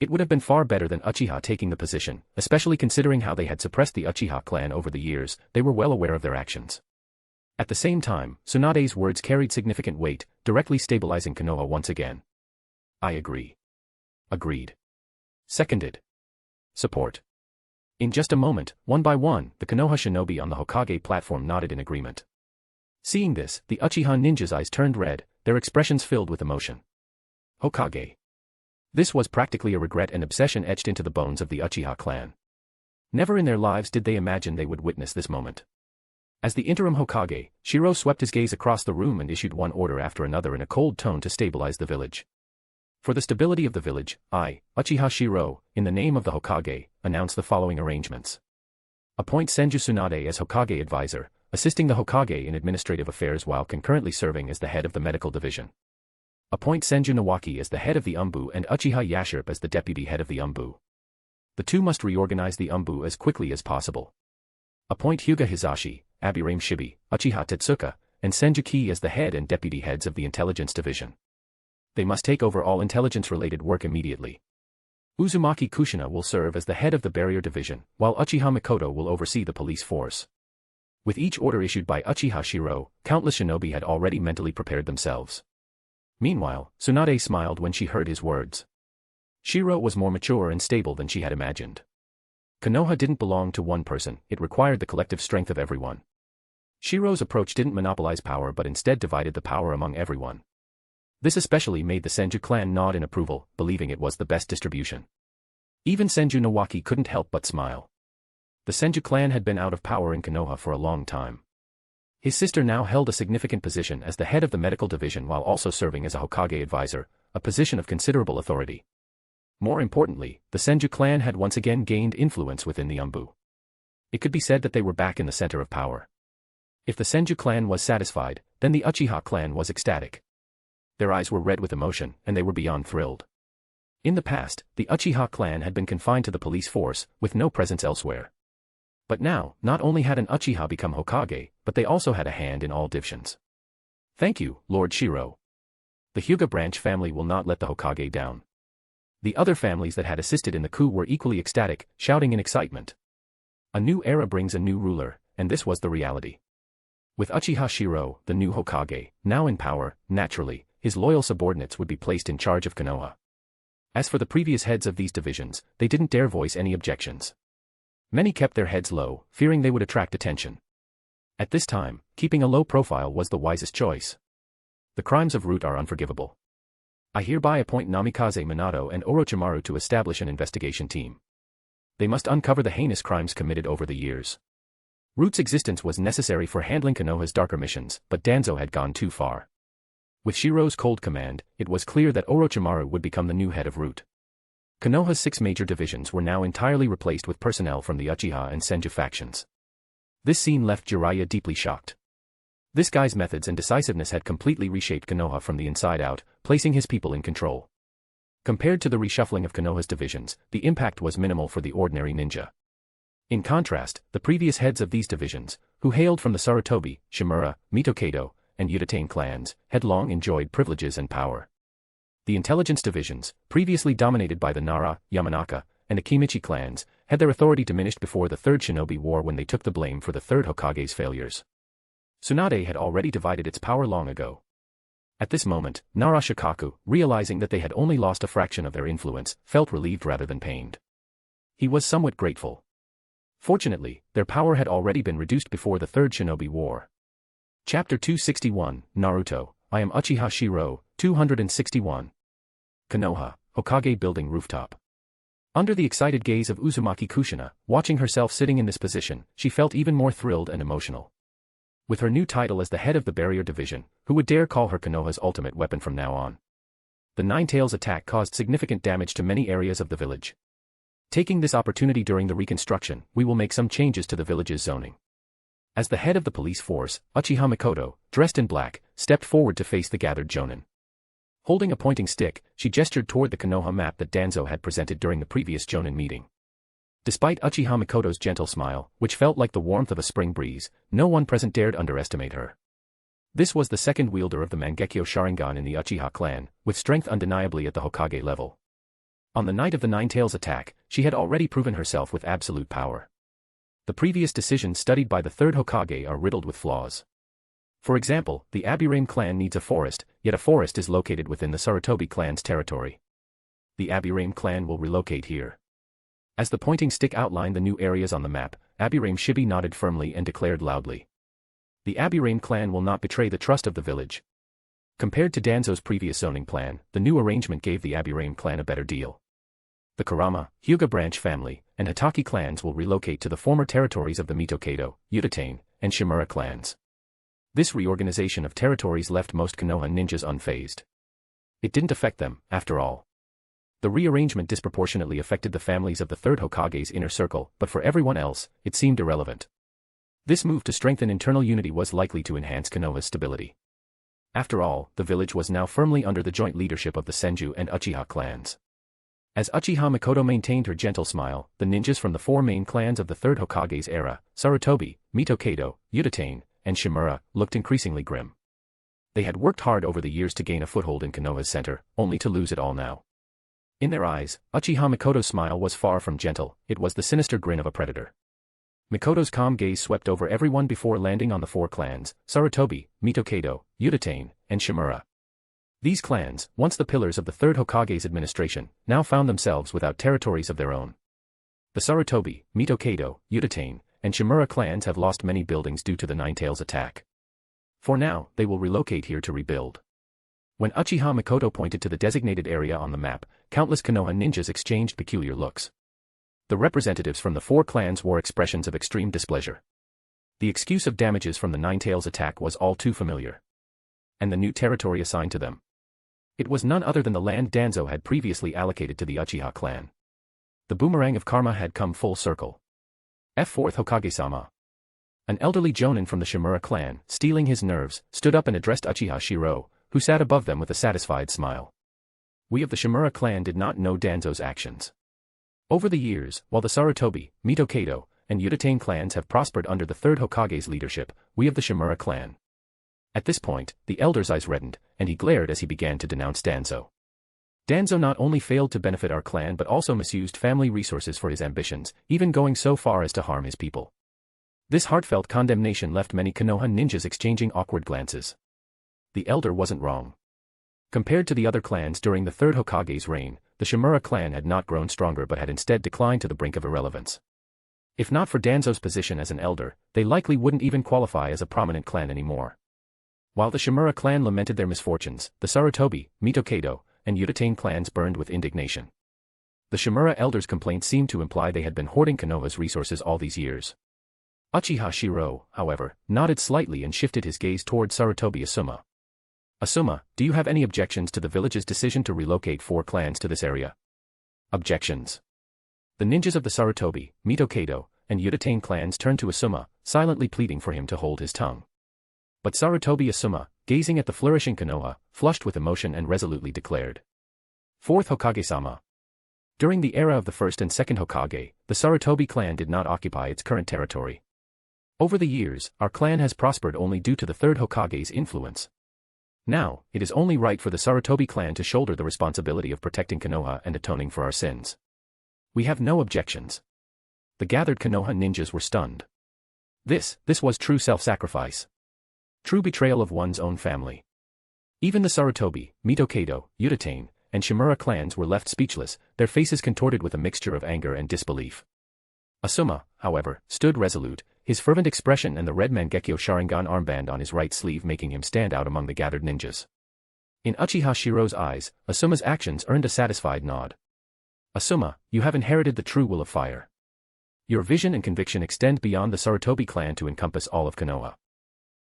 It would have been far better than Uchiha taking the position, especially considering how they had suppressed the Uchiha clan over the years. They were well aware of their actions. At the same time, Tsunade's words carried significant weight, directly stabilizing Konoha once again. I agree. Agreed. Seconded. Support. In just a moment, one by one, the Konoha shinobi on the Hokage platform nodded in agreement. Seeing this, the Uchiha ninjas' eyes turned red, their expressions filled with emotion. Hokage. This was practically a regret and obsession etched into the bones of the Uchiha clan. Never in their lives did they imagine they would witness this moment. As the interim Hokage, Shirou swept his gaze across the room and issued one order after another in a cold tone to stabilize the village. For the stability of the village, I, Uchiha Shirou, in the name of the Hokage, announce the following arrangements. Appoint Senju Tsunade as Hokage advisor, assisting the Hokage in administrative affairs while concurrently serving as the head of the medical division. Appoint Senju Nawaki as the head of the Umbu and Uchiha Yashirp as the deputy head of the Umbu. The two must reorganize the Umbu as quickly as possible. Appoint Hyuga Hizashi, Abirame Shibi, Uchiha Tetsuka, and Senju Ki as the head and deputy heads of the intelligence division. They must take over all intelligence-related work immediately. Uzumaki Kushina will serve as the head of the barrier division, while Uchiha Mikoto will oversee the police force. With each order issued by Uchiha Shirou, countless shinobi had already mentally prepared themselves. Meanwhile, Tsunade smiled when she heard his words. Shirou was more mature and stable than she had imagined. Konoha didn't belong to one person, it required the collective strength of everyone. Shirou's approach didn't monopolize power but instead divided the power among everyone. This especially made the Senju clan nod in approval, believing it was the best distribution. Even Senju Nawaki couldn't help but smile. The Senju clan had been out of power in Konoha for a long time. His sister now held a significant position as the head of the medical division while also serving as a Hokage advisor, a position of considerable authority. More importantly, the Senju clan had once again gained influence within the Umbu. It could be said that they were back in the center of power. If the Senju clan was satisfied, then the Uchiha clan was ecstatic. Their eyes were red with emotion, and they were beyond thrilled. In the past, the Uchiha clan had been confined to the police force, with no presence elsewhere. But now, not only had an Uchiha become Hokage, but they also had a hand in all divisions. Thank you, Lord Shirou. The Hyuga branch family will not let the Hokage down. The other families that had assisted in the coup were equally ecstatic, shouting in excitement. A new era brings a new ruler, and this was the reality. With Uchiha Shirou, the new Hokage, now in power, naturally, his loyal subordinates would be placed in charge of Konoha. As for the previous heads of these divisions, they didn't dare voice any objections. Many kept their heads low, fearing they would attract attention. At this time, keeping a low profile was the wisest choice. The crimes of Root are unforgivable. I hereby appoint Namikaze Minato and Orochimaru to establish an investigation team. They must uncover the heinous crimes committed over the years. Root's existence was necessary for handling Konoha's darker missions, but Danzo had gone too far. With Shirou's cold command, it was clear that Orochimaru would become the new head of Root. Konoha's 6 major divisions were now entirely replaced with personnel from the Uchiha and Senju factions. This scene left Jiraiya deeply shocked. This guy's methods and decisiveness had completely reshaped Konoha from the inside out, placing his people in control. Compared to the reshuffling of Konoha's divisions, the impact was minimal for the ordinary ninja. In contrast, the previous heads of these divisions, who hailed from the Sarutobi, Shimura, Mitokado, and Uchiha clans, had long enjoyed privileges and power. The intelligence divisions, previously dominated by the Nara, Yamanaka, and Akimichi clans, had their authority diminished before the Third Shinobi War when they took the blame for the Third Hokage's failures. Tsunade had already divided its power long ago. At this moment, Nara Shikaku, realizing that they had only lost a fraction of their influence, felt relieved rather than pained. He was somewhat grateful. Fortunately, their power had already been reduced before the Third Shinobi War. Chapter 261, Naruto, I am Uchiha Shirou, 261. Konoha, Hokage Building Rooftop. Under the excited gaze of Uzumaki Kushina, watching herself sitting in this position, she felt even more thrilled and emotional. With her new title as the head of the Barrier Division, who would dare call her Konoha's ultimate weapon from now on? The Nine-Tails attack caused significant damage to many areas of the village. Taking this opportunity during the reconstruction, we will make some changes to the village's zoning. As the head of the police force, Uchiha Mikoto, dressed in black, stepped forward to face the gathered Jonin. Holding a pointing stick, she gestured toward the Konoha map that Danzo had presented during the previous Jonin meeting. Despite Uchiha Mikoto's gentle smile, which felt like the warmth of a spring breeze, no one present dared underestimate her. This was the second wielder of the Mangekyo Sharingan in the Uchiha clan, with strength undeniably at the Hokage level. On the night of the Nine-Tails attack, she had already proven herself with absolute power. The previous decisions studied by the third Hokage are riddled with flaws. For example, the Aburame clan needs a forest, yet a forest is located within the Sarutobi clan's territory. The Aburame clan will relocate here. As the pointing stick outlined the new areas on the map, Aburame Shibi nodded firmly and declared loudly. The Aburame clan will not betray the trust of the village. Compared to Danzo's previous zoning plan, the new arrangement gave the Aburame clan a better deal. The Kurama, Hyuga branch family, and Hitaki clans will relocate to the former territories of the Mitokado, Uchiha, and Shimura clans. This reorganization of territories left most Konoha ninjas unfazed. It didn't affect them, after all. The rearrangement disproportionately affected the families of the third Hokage's inner circle, but for everyone else, it seemed irrelevant. This move to strengthen internal unity was likely to enhance Konoha's stability. After all, the village was now firmly under the joint leadership of the Senju and Uchiha clans. As Uchiha Mikoto maintained her gentle smile, the ninjas from the 4 main clans of the third Hokage's era, Sarutobi, Mitokado, Uchiha, and Shimura, looked increasingly grim. They had worked hard over the years to gain a foothold in Konoha's center, only to lose it all now. In their eyes, Uchiha Mikoto's smile was far from gentle, it was the sinister grin of a predator. Mikoto's calm gaze swept over everyone before landing on the 4 clans, Sarutobi, Mitokado, Uchiha, and Shimura. These clans, once the pillars of the third Hokage's administration, now found themselves without territories of their own. The Sarutobi, Mitokado, Uchiha, and Shimura clans have lost many buildings due to the Nine-Tails attack. For now, they will relocate here to rebuild. When Uchiha Mikoto pointed to the designated area on the map, countless Konoha ninjas exchanged peculiar looks. The representatives from the 4 clans wore expressions of extreme displeasure. The excuse of damages from the Nine-Tails attack was all too familiar. And the new territory assigned to them. It was none other than the land Danzo had previously allocated to the Uchiha clan. The boomerang of karma had come full circle. Fourth Hokage-sama. An elderly Jonin from the Shimura clan, steeling his nerves, stood up and addressed Uchiha Shirou, who sat above them with a satisfied smile. We of the Shimura clan did not know Danzo's actions. Over the years, while the Sarutobi, Mitokado, and Uchiha clans have prospered under the third Hokage's leadership, we of the Shimura clan. At this point, the elder's eyes reddened, and he glared as he began to denounce Danzo. Danzo not only failed to benefit our clan but also misused family resources for his ambitions, even going so far as to harm his people. This heartfelt condemnation left many Konoha ninjas exchanging awkward glances. The elder wasn't wrong. Compared to the other clans during the third Hokage's reign, the Shimura clan had not grown stronger but had instead declined to the brink of irrelevance. If not for Danzo's position as an elder, they likely wouldn't even qualify as a prominent clan anymore. While the Shimura clan lamented their misfortunes, the Sarutobi, Mitokado, and Uchiha clans burned with indignation. The Shimura elders' complaints seemed to imply they had been hoarding Konoha's resources all these years. Uchiha Shirou, however, nodded slightly and shifted his gaze toward Sarutobi Asuma. Asuma, do you have any objections to the village's decision to relocate 4 clans to this area? Objections. The ninjas of the Sarutobi, Mitokado, and Uchiha clans turned to Asuma, silently pleading for him to hold his tongue. But Sarutobi Asuma, gazing at the flourishing Konoha, flushed with emotion and resolutely declared. Fourth Hokage-sama. During the era of the first and second Hokage, the Sarutobi clan did not occupy its current territory. Over the years, our clan has prospered only due to the third Hokage's influence. Now, it is only right for the Sarutobi clan to shoulder the responsibility of protecting Konoha and atoning for our sins. We have no objections. The gathered Konoha ninjas were stunned. This was true self-sacrifice. True betrayal of one's own family. Even the Sarutobi, Mitokado, Uchiha, and Shimura clans were left speechless, their faces contorted with a mixture of anger and disbelief. Asuma, however, stood resolute, his fervent expression and the red Mangekyo Sharingan armband on his right sleeve making him stand out among the gathered ninjas. In Uchiha Shirou's eyes, Asuma's actions earned a satisfied nod. Asuma, you have inherited the true will of fire. Your vision and conviction extend beyond the Sarutobi clan to encompass all of Konoha.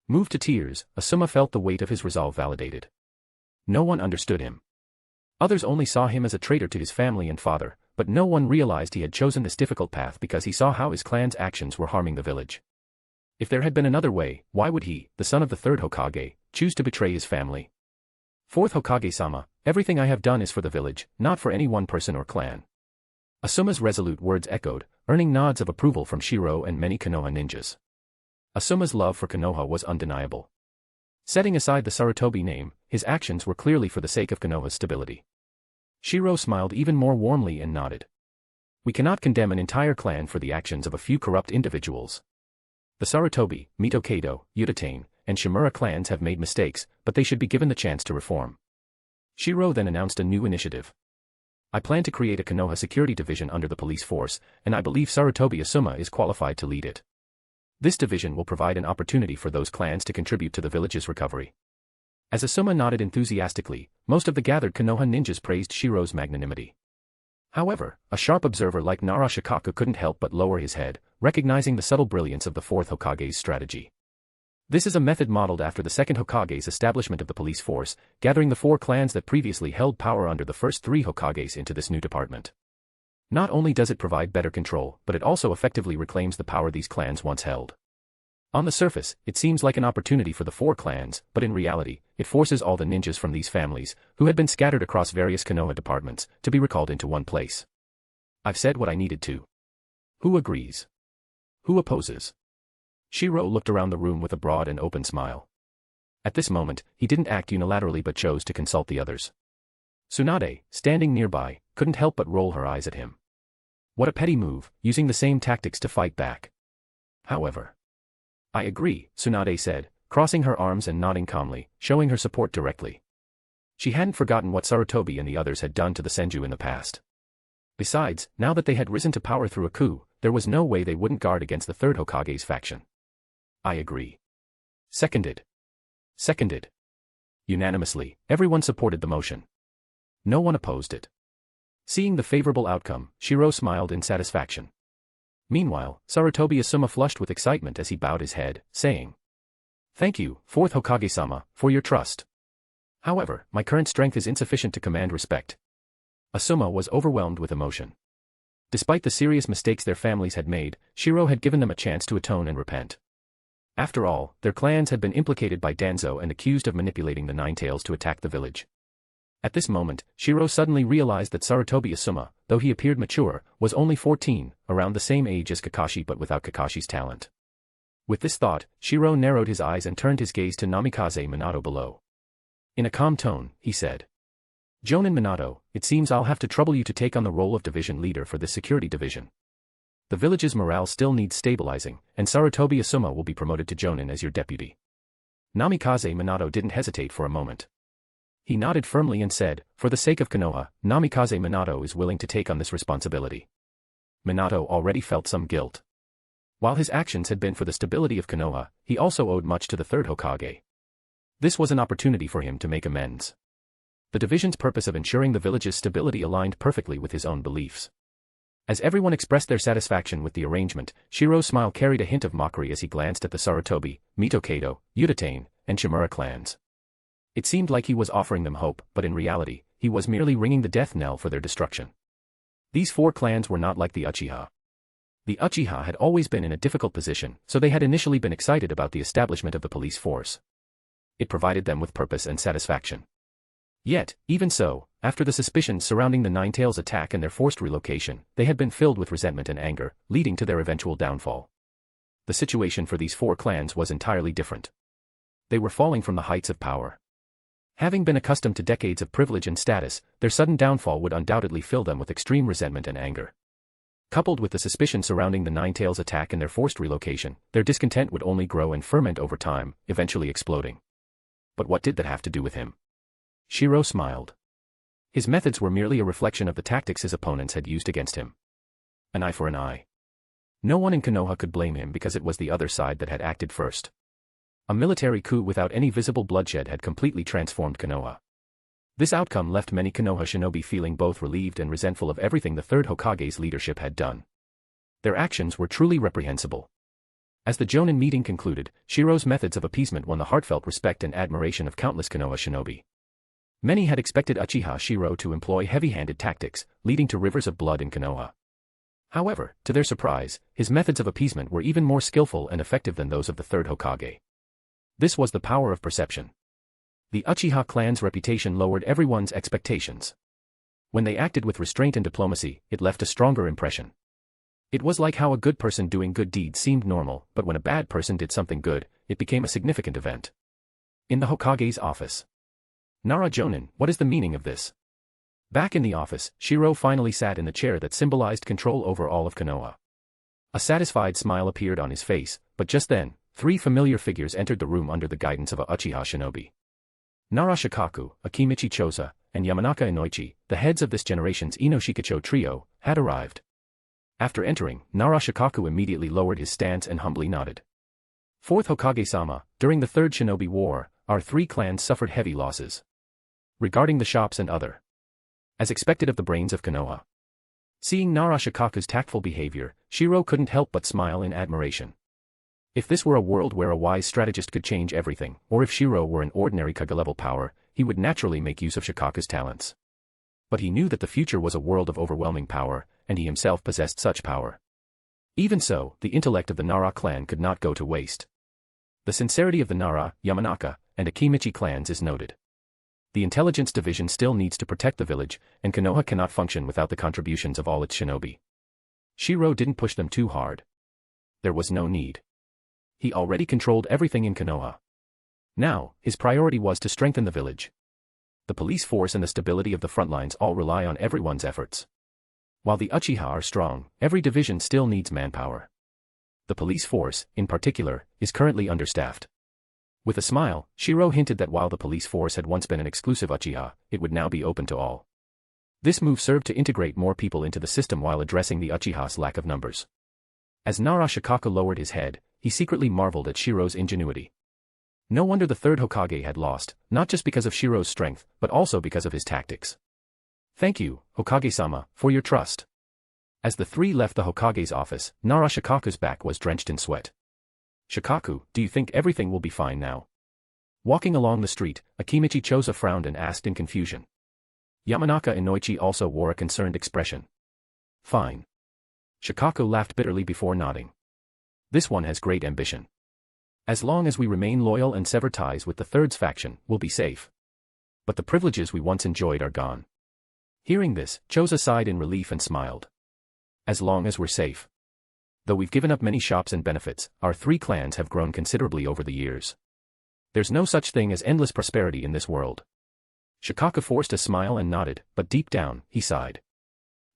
Moved to tears, Asuma felt the weight of his resolve validated. No one understood him. Others only saw him as a traitor to his family and father, but no one realized he had chosen this difficult path because he saw how his clan's actions were harming the village. If there had been another way, why would he, the son of the third Hokage, choose to betray his family? Fourth Hokage-sama, everything I have done is for the village, not for any one person or clan. Asuma's resolute words echoed, earning nods of approval from Shirou and many Konoha ninjas. Asuma's love for Konoha was undeniable. Setting aside the Sarutobi name, his actions were clearly for the sake of Konoha's stability. Shirou smiled even more warmly and nodded. We cannot condemn an entire clan for the actions of a few corrupt individuals. The Sarutobi, Mitokado, Uchiha, and Shimura clans have made mistakes, but they should be given the chance to reform. Shirou then announced a new initiative. I plan to create a Konoha security division under the police force, and I believe Sarutobi Asuma is qualified to lead it. This division will provide an opportunity for those clans to contribute to the village's recovery. As Asuma nodded enthusiastically, most of the gathered Konoha ninjas praised Shirou's magnanimity. However, a sharp observer like Nara Shikaku couldn't help but lower his head, recognizing the subtle brilliance of the fourth Hokage's strategy. This is a method modeled after the second Hokage's establishment of the police force, gathering the 4 clans that previously held power under the first 3 Hokages into this new department. Not only does it provide better control, but it also effectively reclaims the power these clans once held. On the surface, it seems like an opportunity for the 4 clans, but in reality, it forces all the ninjas from these families, who had been scattered across various Konoha departments, to be recalled into one place. I've said what I needed to. Who agrees? Who opposes? Shirou looked around the room with a broad and open smile. At this moment, he didn't act unilaterally but chose to consult the others. Tsunade, standing nearby, couldn't help but roll her eyes at him. What a petty move, using the same tactics to fight back. However, I agree, Tsunade said, crossing her arms and nodding calmly, showing her support directly. She hadn't forgotten what Sarutobi and the others had done to the Senju in the past. Besides, now that they had risen to power through a coup, there was no way they wouldn't guard against the third Hokage's faction. I agree. Seconded. Seconded. Unanimously, everyone supported the motion. No one opposed it. Seeing the favorable outcome, Shirou smiled in satisfaction. Meanwhile, Sarutobi Asuma flushed with excitement as he bowed his head, saying, "Thank you, 4th Hokage-sama, for your trust. However, my current strength is insufficient to command respect." Asuma was overwhelmed with emotion. Despite the serious mistakes their families had made, Shirou had given them a chance to atone and repent. After all, their clans had been implicated by Danzo and accused of manipulating the Nine-Tails to attack the village. At this moment, Shirou suddenly realized that Sarutobi Asuma, though he appeared mature, was only 14, around the same age as Kakashi but without Kakashi's talent. With this thought, Shirou narrowed his eyes and turned his gaze to Namikaze Minato below. In a calm tone, he said, "Jonin Minato, it seems I'll have to trouble you to take on the role of division leader for this security division. The village's morale still needs stabilizing, and Sarutobi Asuma will be promoted to Jonin as your deputy." Namikaze Minato didn't hesitate for a moment. He nodded firmly and said, "For the sake of Konoha, Namikaze Minato is willing to take on this responsibility." Minato already felt some guilt. While his actions had been for the stability of Konoha, he also owed much to the 3rd Hokage. This was an opportunity for him to make amends. The division's purpose of ensuring the village's stability aligned perfectly with his own beliefs. As everyone expressed their satisfaction with the arrangement, Shirou's smile carried a hint of mockery as he glanced at the Sarutobi, Mitokado, Udatain, and Shimura clans. It seemed like he was offering them hope, but in reality, he was merely ringing the death knell for their destruction. These 4 clans were not like the Uchiha. The Uchiha had always been in a difficult position, so they had initially been excited about the establishment of the police force. It provided them with purpose and satisfaction. Yet, even so, after the suspicions surrounding the Nine-Tails attack and their forced relocation, they had been filled with resentment and anger, leading to their eventual downfall. The situation for these 4 clans was entirely different. They were falling from the heights of power. Having been accustomed to decades of privilege and status, their sudden downfall would undoubtedly fill them with extreme resentment and anger. Coupled with the suspicion surrounding the Nine-Tails attack and their forced relocation, their discontent would only grow and ferment over time, eventually exploding. But what did that have to do with him? Shirou smiled. His methods were merely a reflection of the tactics his opponents had used against him. An eye for an eye. No one in Konoha could blame him because it was the other side that had acted first. A military coup without any visible bloodshed had completely transformed Konoha. This outcome left many Konoha shinobi feeling both relieved and resentful of everything the 3rd Hokage's leadership had done. Their actions were truly reprehensible. As the Jonin meeting concluded, Shirou's methods of appeasement won the heartfelt respect and admiration of countless Konoha shinobi. Many had expected Uchiha Shirou to employ heavy-handed tactics, leading to rivers of blood in Konoha. However, to their surprise, his methods of appeasement were even more skillful and effective than those of the 3rd Hokage. This was the power of perception. The Uchiha clan's reputation lowered everyone's expectations. When they acted with restraint and diplomacy, it left a stronger impression. It was like how a good person doing good deeds seemed normal, but when a bad person did something good, it became a significant event. In the Hokage's office. "Nara Jonin, what is the meaning of this?" Back in the office, Shirou finally sat in the chair that symbolized control over all of Konoha. A satisfied smile appeared on his face, but just then, 3 familiar figures entered the room under the guidance of a Uchiha shinobi. Nara Shikaku, Akimichi Chosa, and Yamanaka Inoichi, the heads of this generation's Inoshikacho trio, had arrived. After entering, Nara Shikaku immediately lowered his stance and humbly nodded. "4th Hokage-sama, during the 3rd Shinobi War, our 3 clans suffered heavy losses. Regarding the shops and other. As expected of the brains of Konoha." Seeing Nara Shikaku's tactful behavior, Shirou couldn't help but smile in admiration. If this were a world where a wise strategist could change everything, or if Shirou were an ordinary Kage-level power, he would naturally make use of Shikaku's talents. But he knew that the future was a world of overwhelming power, and he himself possessed such power. Even so, the intellect of the Nara clan could not go to waste. The sincerity of the Nara, Yamanaka, and Akimichi clans is noted. The intelligence division still needs to protect the village, and Konoha cannot function without the contributions of all its shinobi. Shirou didn't push them too hard. There was no need. He already controlled everything in Konoha. Now, his priority was to strengthen the village. The police force and the stability of the front lines all rely on everyone's efforts. While the Uchiha are strong, every division still needs manpower. The police force, in particular, is currently understaffed. With a smile, Shirou hinted that while the police force had once been an exclusive Uchiha, it would now be open to all. This move served to integrate more people into the system while addressing the Uchiha's lack of numbers. As Nara Shikaku lowered his head, he secretly marveled at Shirou's ingenuity. No wonder the 3rd Hokage had lost, not just because of Shirou's strength, but also because of his tactics. "Thank you, Hokage-sama, for your trust." As the three left the Hokage's office, Nara Shikaku's back was drenched in sweat. "Shikaku, do you think everything will be fine now?" Walking along the street, Akimichi Choza frowned and asked in confusion. Yamanaka Inoichi also wore a concerned expression. "Fine." Shikaku laughed bitterly before nodding. "This one has great ambition. As long as we remain loyal and sever ties with the Third's faction, we'll be safe. But the privileges we once enjoyed are gone." Hearing this, Choza sighed in relief and smiled. "As long as we're safe. Though we've given up many shops and benefits, our three clans have grown considerably over the years. There's no such thing as endless prosperity in this world." Shikaku forced a smile and nodded, but deep down, he sighed.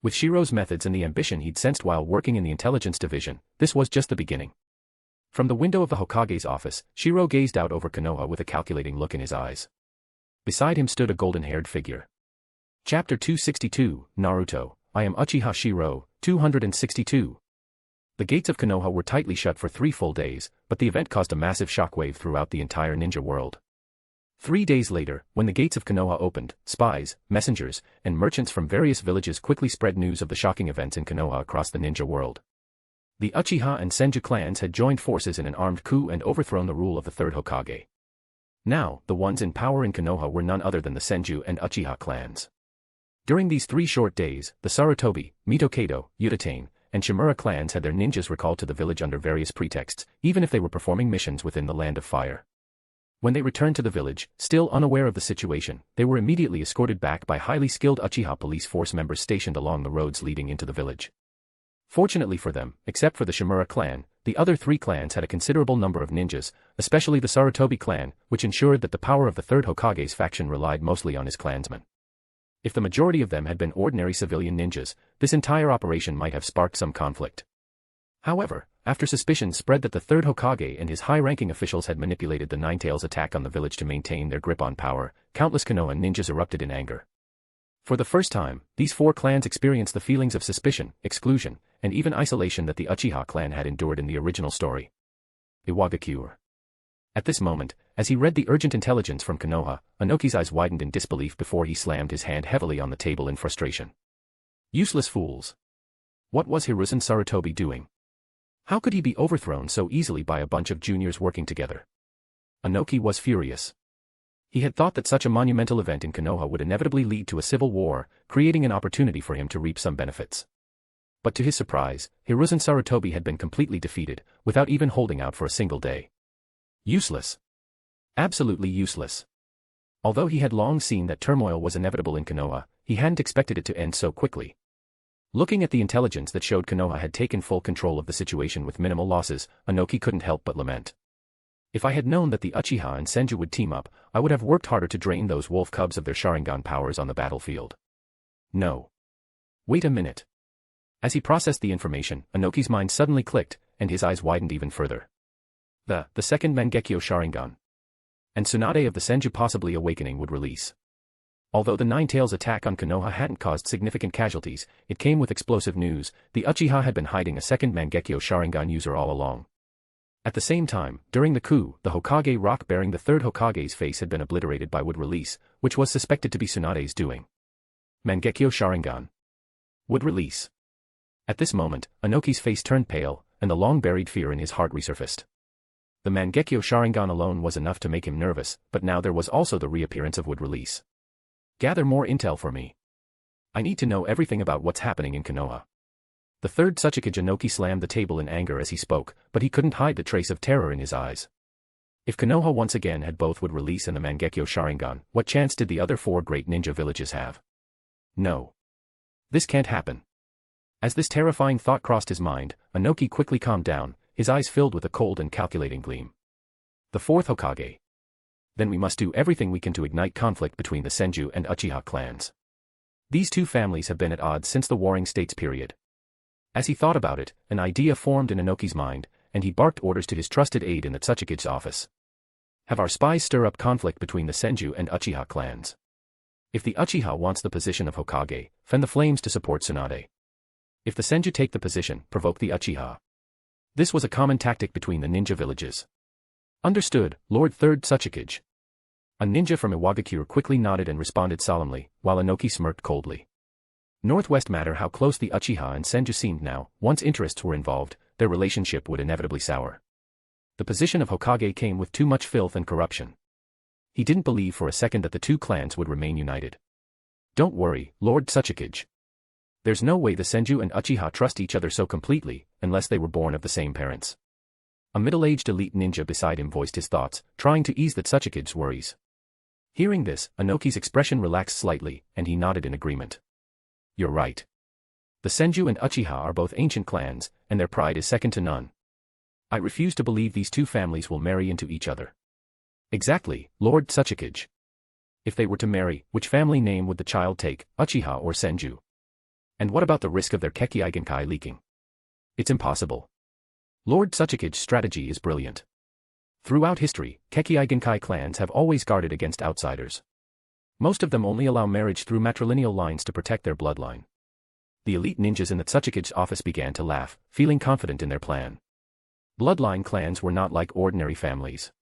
With Shirou's methods and the ambition he'd sensed while working in the intelligence division, this was just the beginning. From the window of the Hokage's office, Shirou gazed out over Konoha with a calculating look in his eyes. Beside him stood a golden-haired figure. Chapter 262, Naruto, I am Uchiha Shirou, 262. The gates of Konoha were tightly shut for 3 full days, but the event caused a massive shockwave throughout the entire ninja world. 3 days later, when the gates of Konoha opened, spies, messengers, and merchants from various villages quickly spread news of the shocking events in Konoha across the ninja world. The Uchiha and Senju clans had joined forces in an armed coup and overthrown the rule of the third Hokage. Now, the ones in power in Konoha were none other than the Senju and Uchiha clans. During these 3 short days, the Sarutobi, Mitokado, Utatane, and Shimura clans had their ninjas recalled to the village under various pretexts, even if they were performing missions within the Land of Fire. When they returned to the village, still unaware of the situation, they were immediately escorted back by highly skilled Uchiha police force members stationed along the roads leading into the village. Fortunately for them, except for the Shimura clan, the other 3 clans had a considerable number of ninjas, especially the Sarutobi clan, which ensured that the power of the third Hokage's faction relied mostly on his clansmen. If the majority of them had been ordinary civilian ninjas, this entire operation might have sparked some conflict. However, after suspicions spread that the third Hokage and his high-ranking officials had manipulated the Ninetales attack on the village to maintain their grip on power, countless Konoha ninjas erupted in anger. For the first time, these 4 clans experienced the feelings of suspicion, exclusion, and even isolation that the Uchiha clan had endured in the original story. Iwagakure. At this moment, as he read the urgent intelligence from Konoha, Inoki's eyes widened in disbelief before he slammed his hand heavily on the table in frustration. Useless fools. What was Hiruzen Sarutobi doing? How could he be overthrown so easily by a bunch of juniors working together? Inoki was furious. He had thought that such a monumental event in Konoha would inevitably lead to a civil war, creating an opportunity for him to reap some benefits. But to his surprise, Hiruzen Sarutobi had been completely defeated, without even holding out for a single day. Useless. Absolutely useless. Although he had long seen that turmoil was inevitable in Konoha, he hadn't expected it to end so quickly. Looking at the intelligence that showed Konoha had taken full control of the situation with minimal losses, Inoki couldn't help but lament. If I had known that the Uchiha and Senju would team up, I would have worked harder to drain those wolf cubs of their Sharingan powers on the battlefield. No. Wait a minute. As he processed the information, Inoki's mind suddenly clicked, and his eyes widened even further. The second Mangekyo Sharingan. And Tsunade of the Senju possibly awakening would release. Although the Ninetales attack on Konoha hadn't caused significant casualties, it came with explosive news. The Uchiha had been hiding a second Mangekyo Sharingan user all along. At the same time, during the coup, the Hokage rock bearing the third Hokage's face had been obliterated by wood release, which was suspected to be Tsunade's doing. Mangekyo Sharingan. Wood release. At this moment, Inoki's face turned pale, and the long-buried fear in his heart resurfaced. The Mangekyo Sharingan alone was enough to make him nervous, but now there was also the reappearance of wood release. Gather more intel for me. I need to know everything about what's happening in Konoha. The third Tsuchikage Inoki slammed the table in anger as he spoke, but he couldn't hide the trace of terror in his eyes. If Konoha once again had both wood release and the Mangekyo Sharingan, what chance did the other 4 great ninja villages have? No. This can't happen. As this terrifying thought crossed his mind, Inoki quickly calmed down, his eyes filled with a cold and calculating gleam. The 4th Hokage. Then we must do everything we can to ignite conflict between the Senju and Uchiha clans. These 2 families have been at odds since the Warring States period. As he thought about it, an idea formed in Inoki's mind, and he barked orders to his trusted aide in the Tsuchikage's office. Have our spies stir up conflict between the Senju and Uchiha clans. If the Uchiha wants the position of Hokage, fan the flames to support Tsunade. If the Senju take the position, provoke the Uchiha. This was a common tactic between the ninja villages. Understood, Lord Third Tsuchikage. A ninja from Iwagakure quickly nodded and responded solemnly, while Inoki smirked coldly. Northwest matter how close the Uchiha and Senju seemed now, once interests were involved, their relationship would inevitably sour. The position of Hokage came with too much filth and corruption. He didn't believe for a second that the two clans would remain united. Don't worry, Lord Tsuchikage. There's no way the Senju and Uchiha trust each other so completely, unless they were born of the same parents. A middle-aged elite ninja beside him voiced his thoughts, trying to ease the Tsuchikage's worries. Hearing this, Inoki's expression relaxed slightly, and he nodded in agreement. You're right. The Senju and Uchiha are both ancient clans, and their pride is second to none. I refuse to believe these two families will marry into each other. Exactly, Lord Tsuchikage. If they were to marry, which family name would the child take, Uchiha or Senju? And what about the risk of their Kekkei Genkai leaking? It's impossible. Lord Tsuchikage's strategy is brilliant. Throughout history, Kekkei Genkai clans have always guarded against outsiders. Most of them only allow marriage through matrilineal lines to protect their bloodline. The elite ninjas in the Tsuchikage's office began to laugh, feeling confident in their plan. Bloodline clans were not like ordinary families.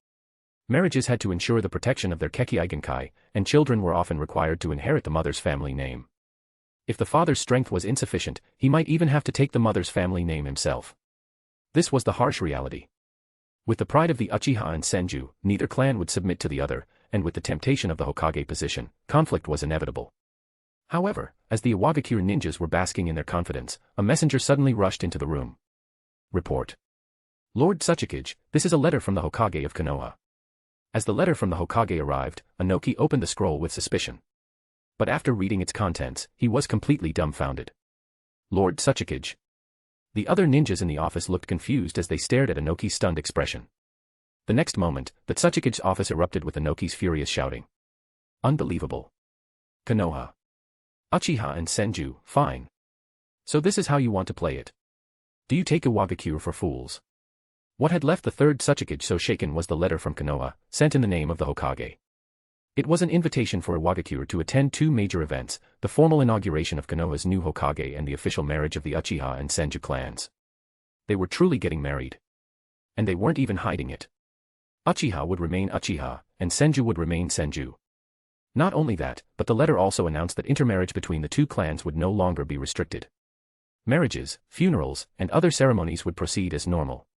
Marriages had to ensure the protection of their Kekkei Genkai, and children were often required to inherit the mother's family name. If the father's strength was insufficient, he might even have to take the mother's family name himself. This was the harsh reality. With the pride of the Uchiha and Senju, neither clan would submit to the other, and with the temptation of the Hokage position, conflict was inevitable. However, as the Iwagakure ninjas were basking in their confidence, a messenger suddenly rushed into the room. Report. Lord Tsuchikage, this is a letter from the Hokage of Konoha. As the letter from the Hokage arrived, Inoki opened the scroll with suspicion. But after reading its contents, he was completely dumbfounded. Lord Tsuchikage. The other ninjas in the office looked confused as they stared at Inoki's stunned expression. The next moment, the Tsuchikage's office erupted with Inoki's furious shouting. Unbelievable. Konoha. Uchiha and Senju, fine. So this is how you want to play it. Do you take Iwagakure for fools? What had left the third Tsuchikage so shaken was the letter from Konoha, sent in the name of the Hokage. It was an invitation for Iwagakure to attend two major events, the formal inauguration of Konoha's new Hokage and the official marriage of the Uchiha and Senju clans. They were truly getting married. And they weren't even hiding it. Uchiha would remain Uchiha, and Senju would remain Senju. Not only that, but the letter also announced that intermarriage between the two clans would no longer be restricted. Marriages, funerals, and other ceremonies would proceed as normal.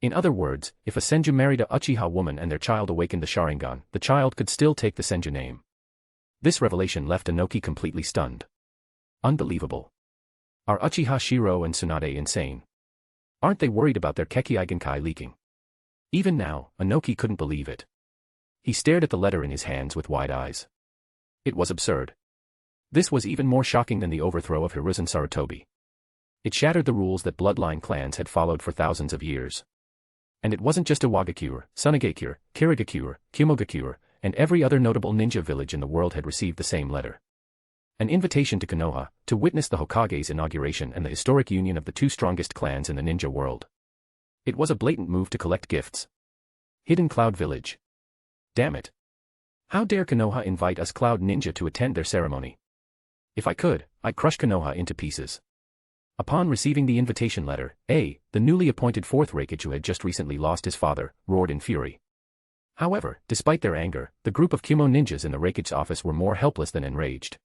In other words, if a Senju married a Uchiha woman and their child awakened the Sharingan, the child could still take the Senju name. This revelation left Inoki completely stunned. Unbelievable. Are Uchiha Shirou and Tsunade insane? Aren't they worried about their Kekkei Genkai leaking? Even now, Inoki couldn't believe it. He stared at the letter in his hands with wide eyes. It was absurd. This was even more shocking than the overthrow of Hiruzen Sarutobi. It shattered the rules that bloodline clans had followed for thousands of years. And it wasn't just Iwagakure, Sunagakure, Kirigakure, Kumogakure, and every other notable ninja village in the world had received the same letter. An invitation to Konoha, to witness the Hokage's inauguration and the historic union of the two strongest clans in the ninja world. It was a blatant move to collect gifts. Hidden Cloud Village. Damn it. How dare Konoha invite us Cloud Ninja to attend their ceremony? If I could, I'd crush Konoha into pieces. Upon receiving the invitation letter, the newly appointed fourth Raikage who had just recently lost his father, roared in fury. However, despite their anger, the group of Kumo ninjas in the Raikage's office were more helpless than enraged.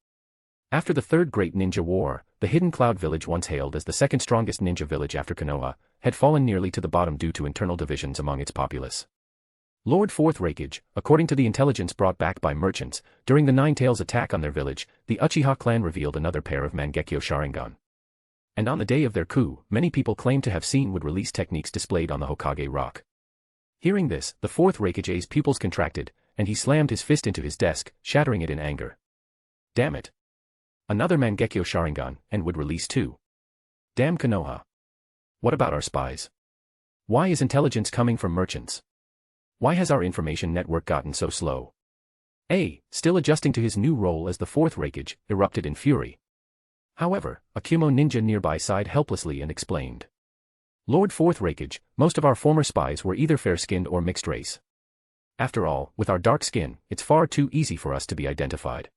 After the Third Great Ninja War, the Hidden Cloud Village, once hailed as the second strongest ninja village after Konoha, had fallen nearly to the bottom due to internal divisions among its populace. Lord Fourth Raikage, according to the intelligence brought back by merchants, during the Nine Tails attack on their village, the Uchiha clan revealed another pair of Mangekyo Sharingan. And on the day of their coup, many people claimed to have seen would-release techniques displayed on the Hokage Rock. Hearing this, the fourth Raikage's pupils contracted, and he slammed his fist into his desk, shattering it in anger. Damn it. Another Mangekyo Sharingan, and would release too. Damn Konoha. What about our spies? Why is intelligence coming from merchants? Why has our information network gotten so slow? Still adjusting to his new role as the fourth Raikage, erupted in fury. However, a Kumo ninja nearby sighed helplessly and explained. Lord Fourth Raikage, most of our former spies were either fair-skinned or mixed race. After all, with our dark skin, it's far too easy for us to be identified.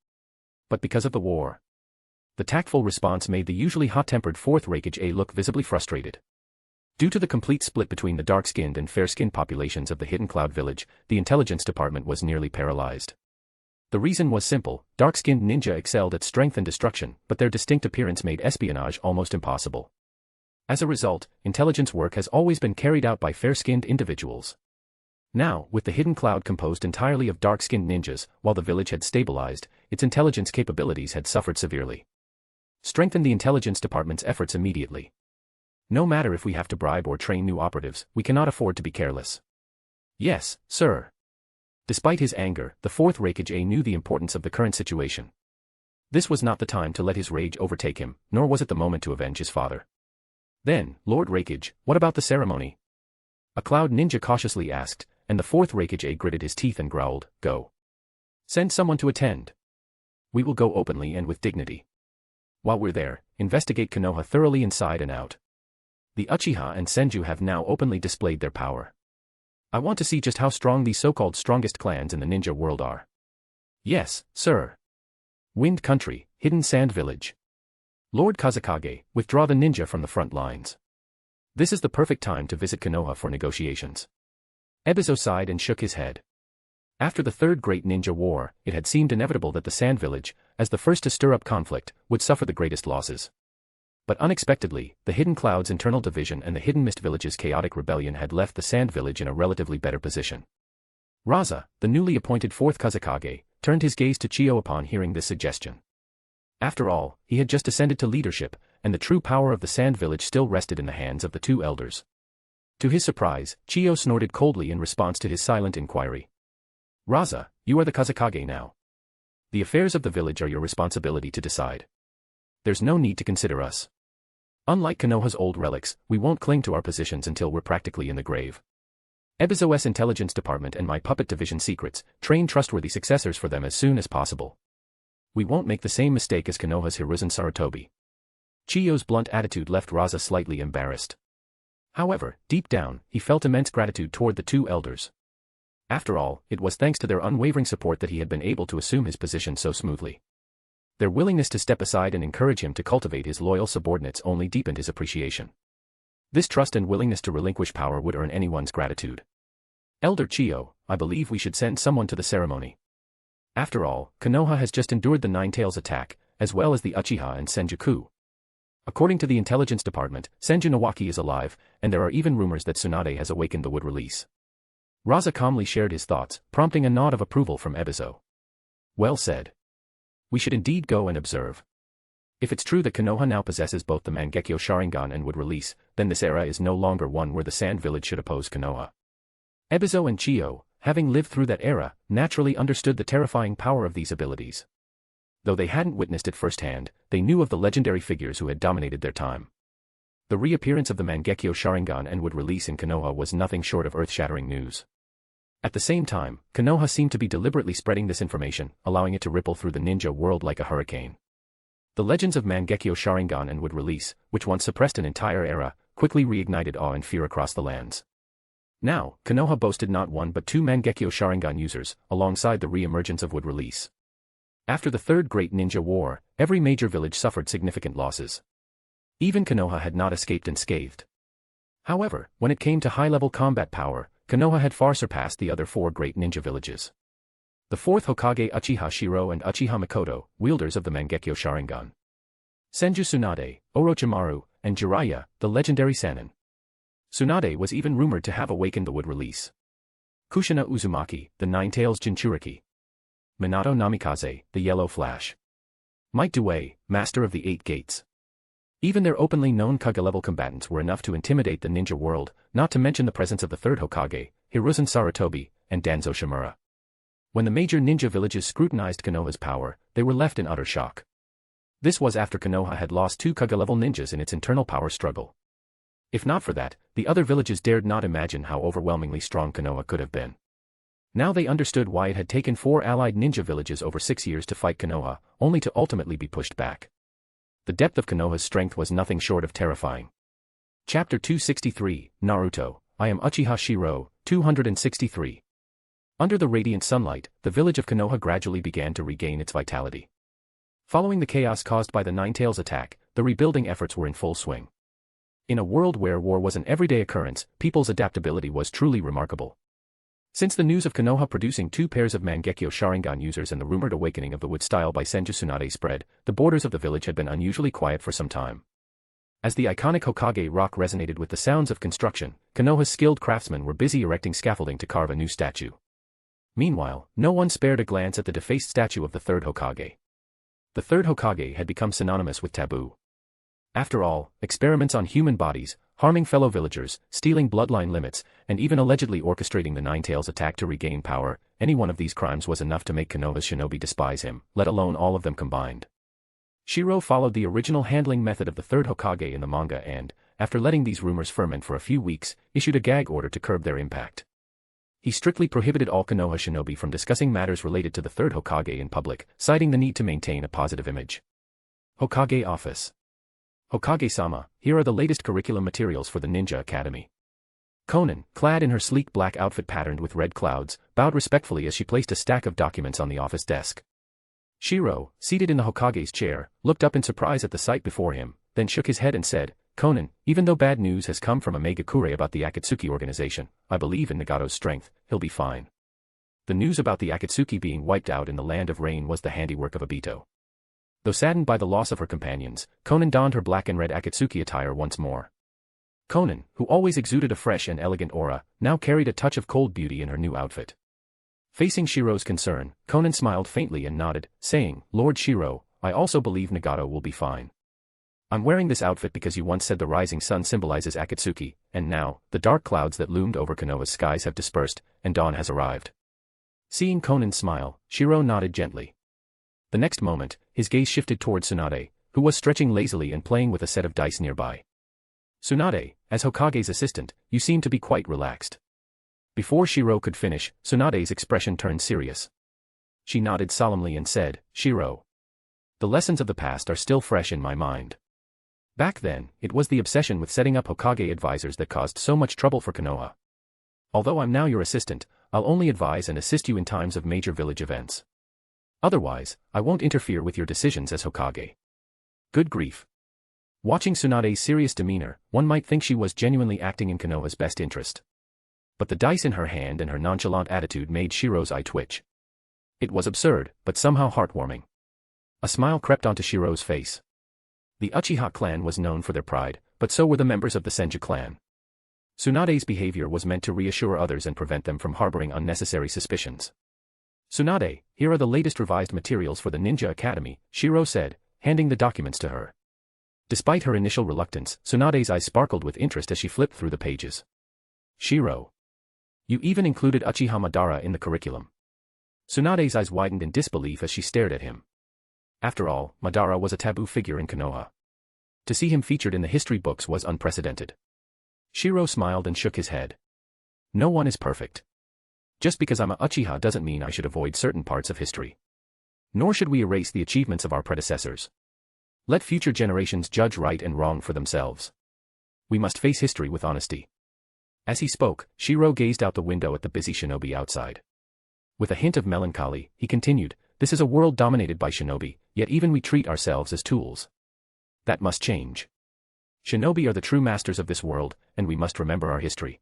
But because of the war. The tactful response made the usually hot-tempered Fourth Raikage look visibly frustrated. Due to the complete split between the dark-skinned and fair-skinned populations of the Hidden Cloud Village, the intelligence department was nearly paralyzed. The reason was simple: dark-skinned ninja excelled at strength and destruction, but their distinct appearance made espionage almost impossible. As a result, intelligence work has always been carried out by fair-skinned individuals. Now, with the hidden cloud composed entirely of dark-skinned ninjas, while the village had stabilized, its intelligence capabilities had suffered severely. Strengthen the intelligence department's efforts immediately. No matter if we have to bribe or train new operatives, we cannot afford to be careless. Yes, sir. Despite his anger, the fourth Raikage knew the importance of the current situation. This was not the time to let his rage overtake him, nor was it the moment to avenge his father. Then, Lord Raikage, what about the ceremony? A cloud ninja cautiously asked, and the fourth Raikage gritted his teeth and growled, "Go. Send someone to attend. We will go openly and with dignity. While we're there, investigate Konoha thoroughly inside and out. The Uchiha and Senju have now openly displayed their power. I want to see just how strong these so-called strongest clans in the ninja world are." "Yes, sir." Wind Country, Hidden Sand Village. Lord Kazekage, withdraw the ninja from the front lines. This is the perfect time to visit Konoha for negotiations. Ebizo sighed and shook his head. After the Third Great Ninja War, it had seemed inevitable that the Sand Village, as the first to stir up conflict, would suffer the greatest losses. But unexpectedly, the Hidden Cloud's internal division and the Hidden Mist Village's chaotic rebellion had left the Sand Village in a relatively better position. Raza, the newly appointed fourth Kazekage, turned his gaze to Chiyo upon hearing this suggestion. After all, he had just ascended to leadership, and the true power of the Sand Village still rested in the hands of the two elders. To his surprise, Chiyo snorted coldly in response to his silent inquiry. "Raza, you are the Kazekage now. The affairs of the village are your responsibility to decide. There's no need to consider us. Unlike Konoha's old relics, we won't cling to our positions until we're practically in the grave. Ebizo's intelligence department and my puppet division secrets, train trustworthy successors for them as soon as possible. We won't make the same mistake as Konoha's Hiruzen Sarutobi." Chiyo's blunt attitude left Raza slightly embarrassed. However, deep down, he felt immense gratitude toward the two elders. After all, it was thanks to their unwavering support that he had been able to assume his position so smoothly. Their willingness to step aside and encourage him to cultivate his loyal subordinates only deepened his appreciation. This trust and willingness to relinquish power would earn anyone's gratitude. "Elder Chiyo, I believe we should send someone to the ceremony. After all, Konoha has just endured the Nine-Tails attack, as well as the Uchiha and Senju coup. According to the intelligence department, Senju Nawaki is alive, and there are even rumors that Tsunade has awakened the wood release." Raza calmly shared his thoughts, prompting a nod of approval from Ebizo. "Well said. We should indeed go and observe. If it's true that Konoha now possesses both the Mangekyo Sharingan and wood release, then this era is no longer one where the Sand Village should oppose Konoha." Ebizo and Chiyo, having lived through that era, naturally understood the terrifying power of these abilities. Though they hadn't witnessed it firsthand, they knew of the legendary figures who had dominated their time. The reappearance of the Mangekyo Sharingan and wood release in Konoha was nothing short of earth-shattering news. At the same time, Konoha seemed to be deliberately spreading this information, allowing it to ripple through the ninja world like a hurricane. The legends of Mangekyo Sharingan and wood release, which once suppressed an entire era, quickly reignited awe and fear across the lands. Now, Konoha boasted not one but two Mangekyo Sharingan users, alongside the re-emergence of wood release. After the Third Great Ninja War, every major village suffered significant losses. Even Konoha had not escaped unscathed. However, when it came to high-level combat power, Konoha had far surpassed the other four great ninja villages. The fourth Hokage Uchiha Shirou and Uchiha Mikoto, wielders of the Mangekyo Sharingan. Senju Tsunade, Orochimaru, and Jiraiya, the legendary Sannin. Tsunade was even rumored to have awakened the wood release. Kushina Uzumaki, the Nine-Tails Jinchuriki. Minato Namikaze, the Yellow Flash. Might Due, Master of the Eight Gates. Even their openly known Kage-level combatants were enough to intimidate the ninja world, not to mention the presence of the third Hokage, Hiruzen Sarutobi, and Danzo Shimura. When the major ninja villages scrutinized Konoha's power, they were left in utter shock. This was after Konoha had lost two Kage-level ninjas in its internal power struggle. If not for that, the other villages dared not imagine how overwhelmingly strong Konoha could have been. Now they understood why it had taken four allied ninja villages over 6 years to fight Konoha, only to ultimately be pushed back. The depth of Konoha's strength was nothing short of terrifying. Chapter 263, Naruto, I am Uchiha Shirou, 263. Under the radiant sunlight, the village of Konoha gradually began to regain its vitality. Following the chaos caused by the Nine-Tails attack, the rebuilding efforts were in full swing. In a world where war was an everyday occurrence, people's adaptability was truly remarkable. Since the news of Konoha producing 2 pairs of Mangekyo Sharingan users and the rumored awakening of the wood style by Senju Tsunade spread, the borders of the village had been unusually quiet for some time. As the iconic Hokage rock resonated with the sounds of construction, Konoha's skilled craftsmen were busy erecting scaffolding to carve a new statue. Meanwhile, no one spared a glance at the defaced statue of the third Hokage. The third Hokage had become synonymous with taboo. After all, experiments on human bodies, harming fellow villagers, stealing bloodline limits, and even allegedly orchestrating the Nine-Tails attack to regain power, any one of these crimes was enough to make Konoha's shinobi despise him, let alone all of them combined. Shirou followed the original handling method of the third Hokage in the manga and, after letting these rumors ferment for a few weeks, issued a gag order to curb their impact. He strictly prohibited all Konoha shinobi from discussing matters related to the third Hokage in public, citing the need to maintain a positive image. Hokage Office. Hokage-sama, here are the latest curriculum materials for the Ninja Academy. Konan, clad in her sleek black outfit patterned with red clouds, bowed respectfully as she placed a stack of documents on the office desk. Shirou, seated in the Hokage's chair, looked up in surprise at the sight before him, then shook his head and said, Konan, even though bad news has come from Megakure about the Akatsuki organization, I believe in Nagato's strength, he'll be fine. The news about the Akatsuki being wiped out in the Land of Rain was the handiwork of Obito. Though saddened by the loss of her companions, Konan donned her black and red Akatsuki attire once more. Konan, who always exuded a fresh and elegant aura, now carried a touch of cold beauty in her new outfit. Facing Shirou's concern, Konan smiled faintly and nodded, saying, Lord Shirou, I also believe Nagato will be fine. I'm wearing this outfit because you once said the rising sun symbolizes Akatsuki, and now, the dark clouds that loomed over Konoha's skies have dispersed, and dawn has arrived. Seeing Konan smile, Shirou nodded gently. The next moment, his gaze shifted toward Tsunade, who was stretching lazily and playing with a set of dice nearby. Tsunade, as Hokage's assistant, you seem to be quite relaxed. Before Shirou could finish, Tsunade's expression turned serious. She nodded solemnly and said, Shirou. The lessons of the past are still fresh in my mind. Back then, it was the obsession with setting up Hokage advisors that caused so much trouble for Konoha. Although I'm now your assistant, I'll only advise and assist you in times of major village events. Otherwise, I won't interfere with your decisions as Hokage. Good grief. Watching Tsunade's serious demeanor, one might think she was genuinely acting in Konoha's best interest. But the dice in her hand and her nonchalant attitude made Shirou's eye twitch. It was absurd, but somehow heartwarming. A smile crept onto Shirou's face. The Uchiha clan was known for their pride, but so were the members of the Senju clan. Tsunade's behavior was meant to reassure others and prevent them from harboring unnecessary suspicions. Tsunade, here are the latest revised materials for the Ninja Academy, Shirou said, handing the documents to her. Despite her initial reluctance, Tsunade's eyes sparkled with interest as she flipped through the pages. Shirou. You even included Uchiha Madara in the curriculum. Tsunade's eyes widened in disbelief as she stared at him. After all, Madara was a taboo figure in Konoha. To see him featured in the history books was unprecedented. Shirou smiled and shook his head. No one is perfect. Just because I'm a Uchiha doesn't mean I should avoid certain parts of history. Nor should we erase the achievements of our predecessors. Let future generations judge right and wrong for themselves. We must face history with honesty. As he spoke, Shirou gazed out the window at the busy shinobi outside. With a hint of melancholy, he continued, this is a world dominated by shinobi, yet even we treat ourselves as tools. That must change. Shinobi are the true masters of this world, and we must remember our history.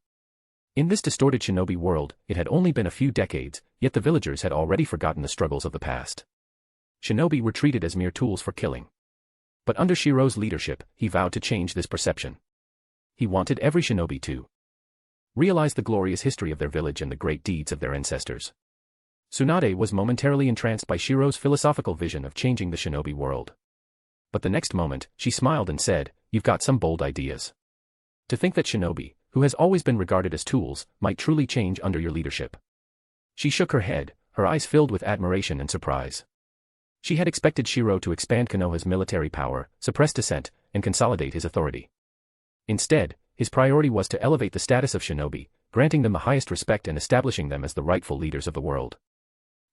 In this distorted shinobi world, it had only been a few decades, yet the villagers had already forgotten the struggles of the past. Shinobi were treated as mere tools for killing. But under Shirou's leadership, he vowed to change this perception. He wanted every shinobi to realize the glorious history of their village and the great deeds of their ancestors. Tsunade was momentarily entranced by Shirou's philosophical vision of changing the shinobi world. But the next moment, she smiled and said, you've got some bold ideas. To think that shinobi, who has always been regarded as tools, might truly change under your leadership. She shook her head, her eyes filled with admiration and surprise. She had expected Shirou to expand Konoha's military power, suppress dissent, and consolidate his authority. Instead, his priority was to elevate the status of shinobi, granting them the highest respect and establishing them as the rightful leaders of the world.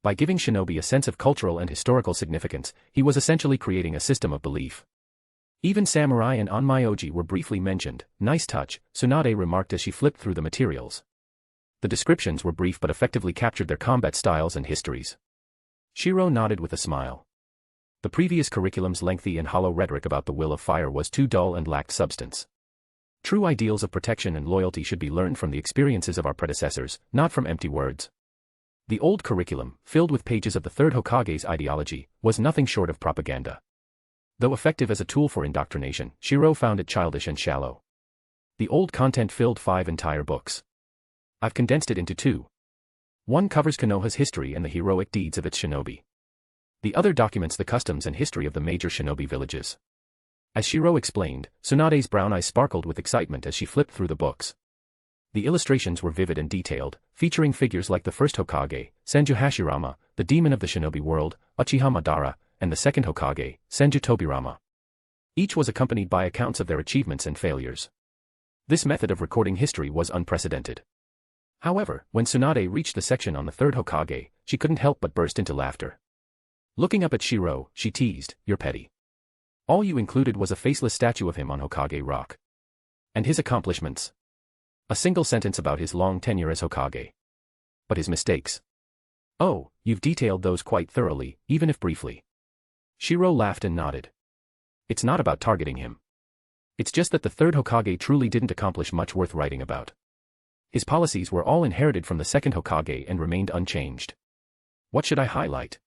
By giving shinobi a sense of cultural and historical significance, he was essentially creating a system of belief. Even samurai and onmyoji were briefly mentioned. Nice touch, Tsunade remarked as she flipped through the materials. The descriptions were brief but effectively captured their combat styles and histories. Shirou nodded with a smile. The previous curriculum's lengthy and hollow rhetoric about the will of fire was too dull and lacked substance. True ideals of protection and loyalty should be learned from the experiences of our predecessors, not from empty words. The old curriculum, filled with pages of the third Hokage's ideology, was nothing short of propaganda. Though effective as a tool for indoctrination, Shirou found it childish and shallow. The old content filled 5 entire books. I've condensed it into 2. One covers Konoha's history and the heroic deeds of its shinobi. The other documents the customs and history of the major shinobi villages. As Shirou explained, Tsunade's brown eyes sparkled with excitement as she flipped through the books. The illustrations were vivid and detailed, featuring figures like the first Hokage, Senju Hashirama, the demon of the Shinobi World, Uchiha Madara, and the second Hokage, Senju Tobirama. Each was accompanied by accounts of their achievements and failures. This method of recording history was unprecedented. However, when Tsunade reached the section on the third Hokage, she couldn't help but burst into laughter. Looking up at Shirou, she teased, "You're petty. All you included was a faceless statue of him on Hokage Rock. And his accomplishments. A single sentence about his long tenure as Hokage. But his mistakes. Oh, you've detailed those quite thoroughly, even if briefly." Shirou laughed and nodded. It's not about targeting him. It's just that the third Hokage truly didn't accomplish much worth writing about. His policies were all inherited from the second Hokage and remained unchanged. What should I highlight?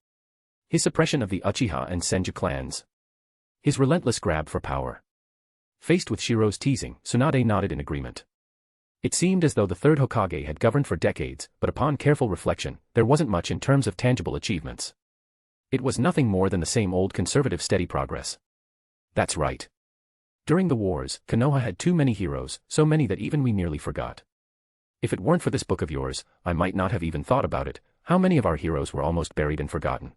His suppression of the Uchiha and Senju clans. His relentless grab for power. Faced with Shirou's teasing, Tsunade nodded in agreement. It seemed as though the third Hokage had governed for decades, but upon careful reflection, there wasn't much in terms of tangible achievements. It was nothing more than the same old conservative steady progress. That's right. During the wars, Konoha had too many heroes, so many that even we nearly forgot. If it weren't for this book of yours, I might not have even thought about it. How many of our heroes were almost buried and forgotten?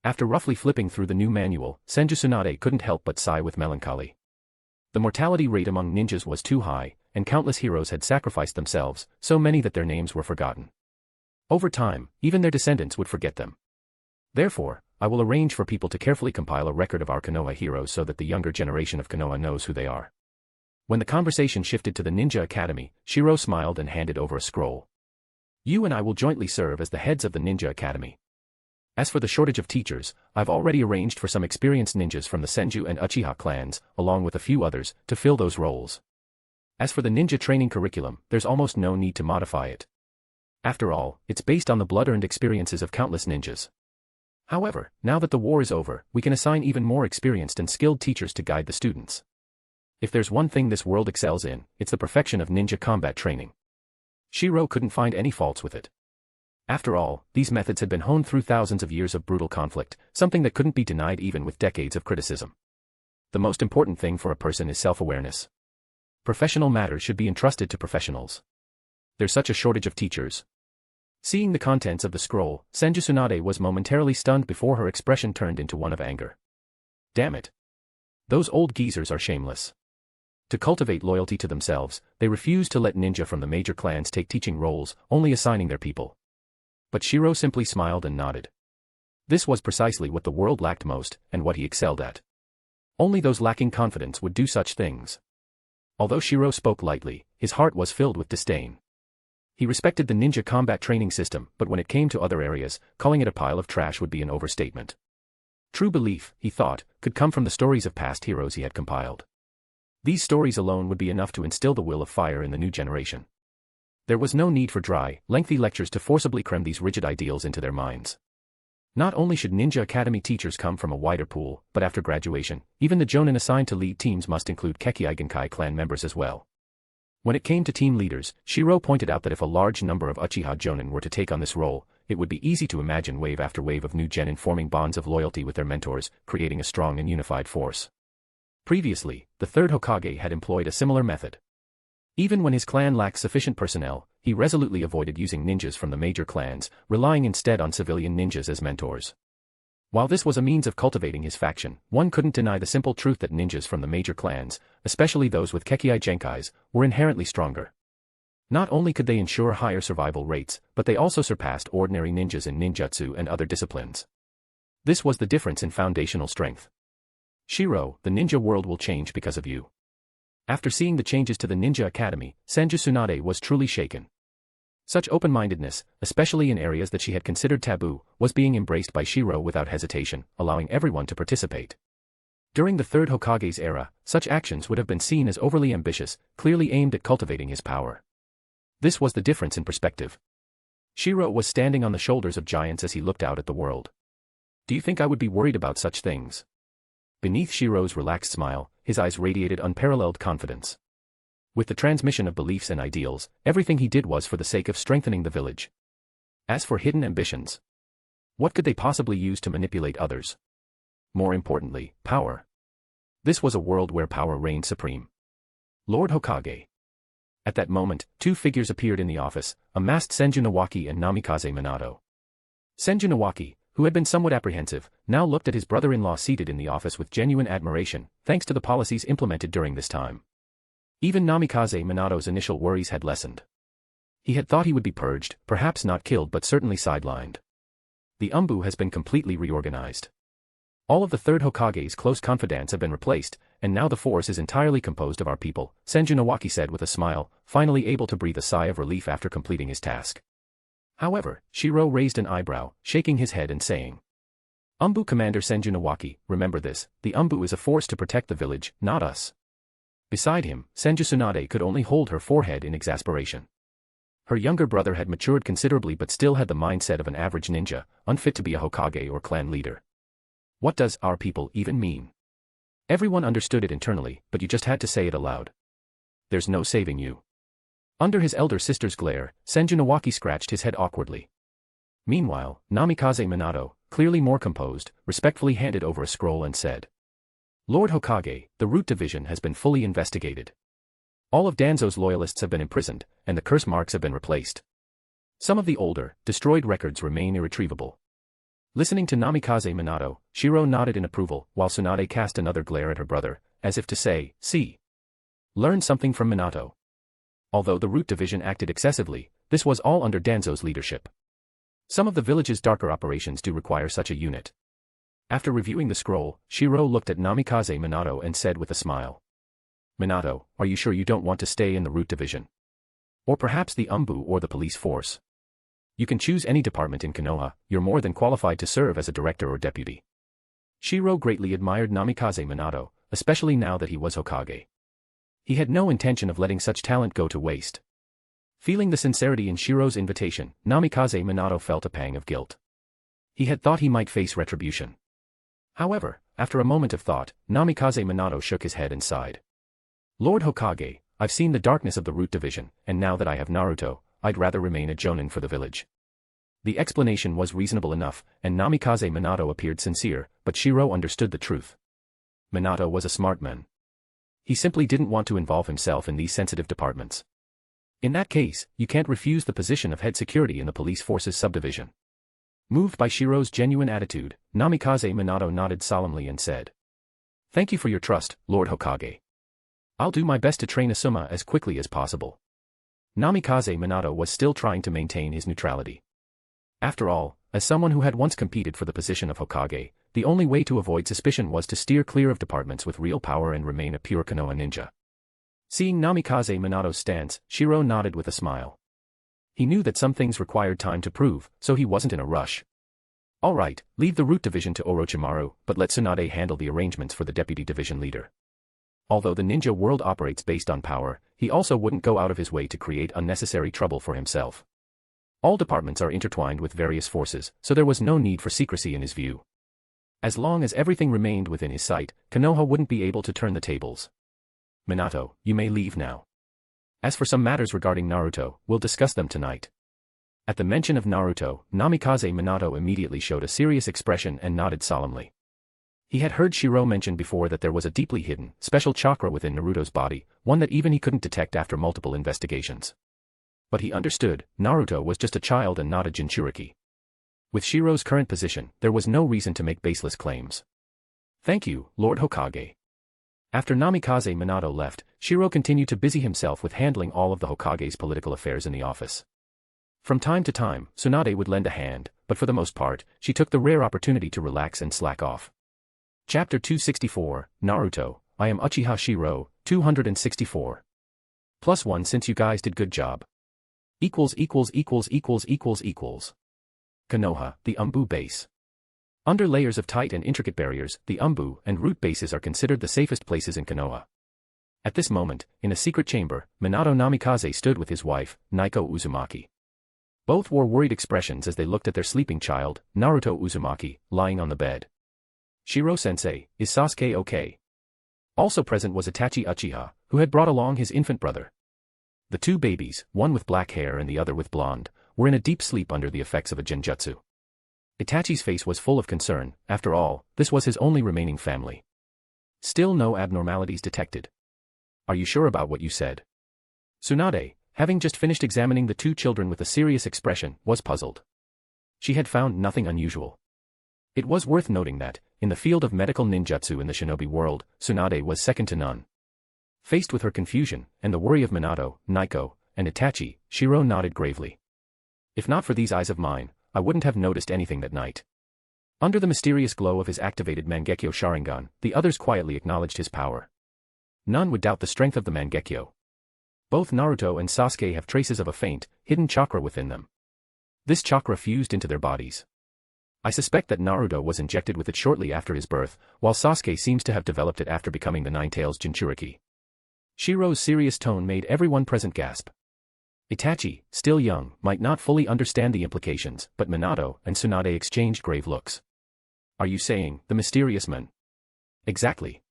After roughly flipping through the new manual, Senju Tsunade couldn't help but sigh with melancholy. The mortality rate among ninjas was too high, and countless heroes had sacrificed themselves, so many that their names were forgotten. Over time, even their descendants would forget them. Therefore, I will arrange for people to carefully compile a record of our Konoha heroes so that the younger generation of Konoha knows who they are. When the conversation shifted to the Ninja Academy, Shirou smiled and handed over a scroll. You and I will jointly serve as the heads of the Ninja Academy. As for the shortage of teachers, I've already arranged for some experienced ninjas from the Senju and Uchiha clans, along with a few others, to fill those roles. As for the ninja training curriculum, there's almost no need to modify it. After all, it's based on the blood-earned experiences of countless ninjas. However, now that the war is over, we can assign even more experienced and skilled teachers to guide the students. If there's one thing this world excels in, it's the perfection of ninja combat training. Shirou couldn't find any faults with it. After all, these methods had been honed through thousands of years of brutal conflict, something that couldn't be denied even with decades of criticism. The most important thing for a person is self-awareness. Professional matters should be entrusted to professionals. There's such a shortage of teachers. Seeing the contents of the scroll, Senju Tsunade was momentarily stunned before her expression turned into one of anger. Damn it. Those old geezers are shameless. To cultivate loyalty to themselves, they refuse to let ninja from the major clans take teaching roles, only assigning their people. But Shirou simply smiled and nodded. This was precisely what the world lacked most, and what he excelled at. Only those lacking confidence would do such things. Although Shirou spoke lightly, his heart was filled with disdain. He respected the ninja combat training system, but when it came to other areas, calling it a pile of trash would be an overstatement. True belief, he thought, could come from the stories of past heroes he had compiled. These stories alone would be enough to instill the will of fire in the new generation. There was no need for dry, lengthy lectures to forcibly cram these rigid ideals into their minds. Not only should Ninja Academy teachers come from a wider pool, but after graduation, even the Jonin assigned to lead teams must include Kekkei Genkai clan members as well. When it came to team leaders, Shirou pointed out that if a large number of Uchiha Jonin were to take on this role, it would be easy to imagine wave after wave of new genin forming bonds of loyalty with their mentors, creating a strong and unified force. Previously, the third Hokage had employed a similar method. Even when his clan lacked sufficient personnel, he resolutely avoided using ninjas from the major clans, relying instead on civilian ninjas as mentors. While this was a means of cultivating his faction, one couldn't deny the simple truth that ninjas from the major clans, especially those with Kekkei Genkais, were inherently stronger. Not only could they ensure higher survival rates, but they also surpassed ordinary ninjas in ninjutsu and other disciplines. This was the difference in foundational strength. Shirou, the ninja world will change because of you. After seeing the changes to the Ninja Academy, Senju Tsunade was truly shaken. Such open-mindedness, especially in areas that she had considered taboo, was being embraced by Shirou without hesitation, allowing everyone to participate. During the third Hokage's era, such actions would have been seen as overly ambitious, clearly aimed at cultivating his power. This was the difference in perspective. Shirou was standing on the shoulders of giants as he looked out at the world. Do you think I would be worried about such things? Beneath Shirou's relaxed smile, his eyes radiated unparalleled confidence. With the transmission of beliefs and ideals, everything he did was for the sake of strengthening the village. As for hidden ambitions, what could they possibly use to manipulate others? More importantly, power. This was a world where power reigned supreme. Lord Hokage. At that moment, two figures appeared in the office, a masked Senju Nawaki and Namikaze Minato. Senju Nawaki, who had been somewhat apprehensive, now looked at his brother-in-law seated in the office with genuine admiration, thanks to the policies implemented during this time. Even Namikaze Minato's initial worries had lessened. He had thought he would be purged, perhaps not killed but certainly sidelined. The Umbu has been completely reorganized. All of the third Hokage's close confidants have been replaced, and now the force is entirely composed of our people, Senju Nawaki said with a smile, finally able to breathe a sigh of relief after completing his task. However, Shirou raised an eyebrow, shaking his head and saying, Umbu Commander Senju Nawaki, remember this, the Umbu is a force to protect the village, not us. Beside him, Senju Tsunade could only hold her forehead in exasperation. Her younger brother had matured considerably but still had the mindset of an average ninja, unfit to be a Hokage or clan leader. What does our people even mean? Everyone understood it internally, but you just had to say it aloud. There's no saving you. Under his elder sister's glare, Senju Nawaki scratched his head awkwardly. Meanwhile, Namikaze Minato, clearly more composed, respectfully handed over a scroll and said, Lord Hokage, the root division has been fully investigated. All of Danzo's loyalists have been imprisoned, and the curse marks have been replaced. Some of the older, destroyed records remain irretrievable. Listening to Namikaze Minato, Shirou nodded in approval, while Tsunade cast another glare at her brother, as if to say, see. Learn something from Minato. Although the root division acted excessively, this was all under Danzo's leadership. Some of the village's darker operations do require such a unit. After reviewing the scroll, Shirou looked at Namikaze Minato and said with a smile. Minato, are you sure you don't want to stay in the root division? Or perhaps the Umbu or the police force? You can choose any department in Konoha, you're more than qualified to serve as a director or deputy. Shirou greatly admired Namikaze Minato, especially now that he was Hokage. He had no intention of letting such talent go to waste. Feeling the sincerity in Shirou's invitation, Namikaze Minato felt a pang of guilt. He had thought he might face retribution. However, after a moment of thought, Namikaze Minato shook his head and sighed. Lord Hokage, I've seen the darkness of the root division, and now that I have Naruto, I'd rather remain a Jonin for the village. The explanation was reasonable enough, and Namikaze Minato appeared sincere, but Shirou understood the truth. Minato was a smart man. He simply didn't want to involve himself in these sensitive departments. In that case, you can't refuse the position of head security in the police force's subdivision. Moved by Shirou's genuine attitude, Namikaze Minato nodded solemnly and said, Thank you for your trust, Lord Hokage. I'll do my best to train Asuma as quickly as possible. Namikaze Minato was still trying to maintain his neutrality. After all, as someone who had once competed for the position of Hokage, the only way to avoid suspicion was to steer clear of departments with real power and remain a pure Konoha ninja. Seeing Namikaze Minato's stance, Shirou nodded with a smile. He knew that some things required time to prove, so he wasn't in a rush. All right, leave the root division to Orochimaru, but let Tsunade handle the arrangements for the deputy division leader. Although the ninja world operates based on power, he also wouldn't go out of his way to create unnecessary trouble for himself. All departments are intertwined with various forces, so there was no need for secrecy in his view. As long as everything remained within his sight, Konoha wouldn't be able to turn the tables. Minato, you may leave now. As for some matters regarding Naruto, we'll discuss them tonight. At the mention of Naruto, Namikaze Minato immediately showed a serious expression and nodded solemnly. He had heard Shirou mention before that there was a deeply hidden, special chakra within Naruto's body, one that even he couldn't detect after multiple investigations. But he understood, Naruto was just a child and not a Jinchuriki. With Shirou's current position, there was no reason to make baseless claims. Thank you, Lord Hokage. After Namikaze Minato left, Shirou continued to busy himself with handling all of the Hokage's political affairs in the office. From time to time, Tsunade would lend a hand, but for the most part, she took the rare opportunity to relax and slack off. Chapter 264, Naruto, I am Uchiha Shirou, 264. +1 since you guys did good job. == Konoha, the Umbu base. Under layers of tight and intricate barriers, the Umbu and root bases are considered the safest places in Konoha. At this moment, in a secret chamber, Minato Namikaze stood with his wife, Naiko Uzumaki. Both wore worried expressions as they looked at their sleeping child, Naruto Uzumaki, lying on the bed. "Shiro-sensei, is Sasuke okay?" Also present was Itachi Uchiha, who had brought along his infant brother. The two babies, one with black hair and the other with blonde, were in a deep sleep under the effects of a genjutsu. Itachi's face was full of concern. After all, this was his only remaining family. Still no abnormalities detected. "Are you sure about what you said?" Tsunade, having just finished examining the two children with a serious expression, was puzzled. She had found nothing unusual. It was worth noting that, in the field of medical ninjutsu in the Shinobi World, Tsunade was second to none. Faced with her confusion, and the worry of Minato, Naiko, and Itachi, Shiro nodded gravely. "If not for these eyes of mine, I wouldn't have noticed anything that night." Under the mysterious glow of his activated Mangekyo Sharingan, the others quietly acknowledged his power. None would doubt the strength of the Mangekyo. Both Naruto and Sasuke have traces of a faint, hidden chakra within them. This chakra fused into their bodies. I suspect that Naruto was injected with it shortly after his birth, while Sasuke seems to have developed it after becoming the Nine-Tails Jinchuriki. Shiro's serious tone made everyone present gasp. Itachi, still young, might not fully understand the implications, but Minato and Tsunade exchanged grave looks. "Are you saying, the mysterious man?" "Exactly.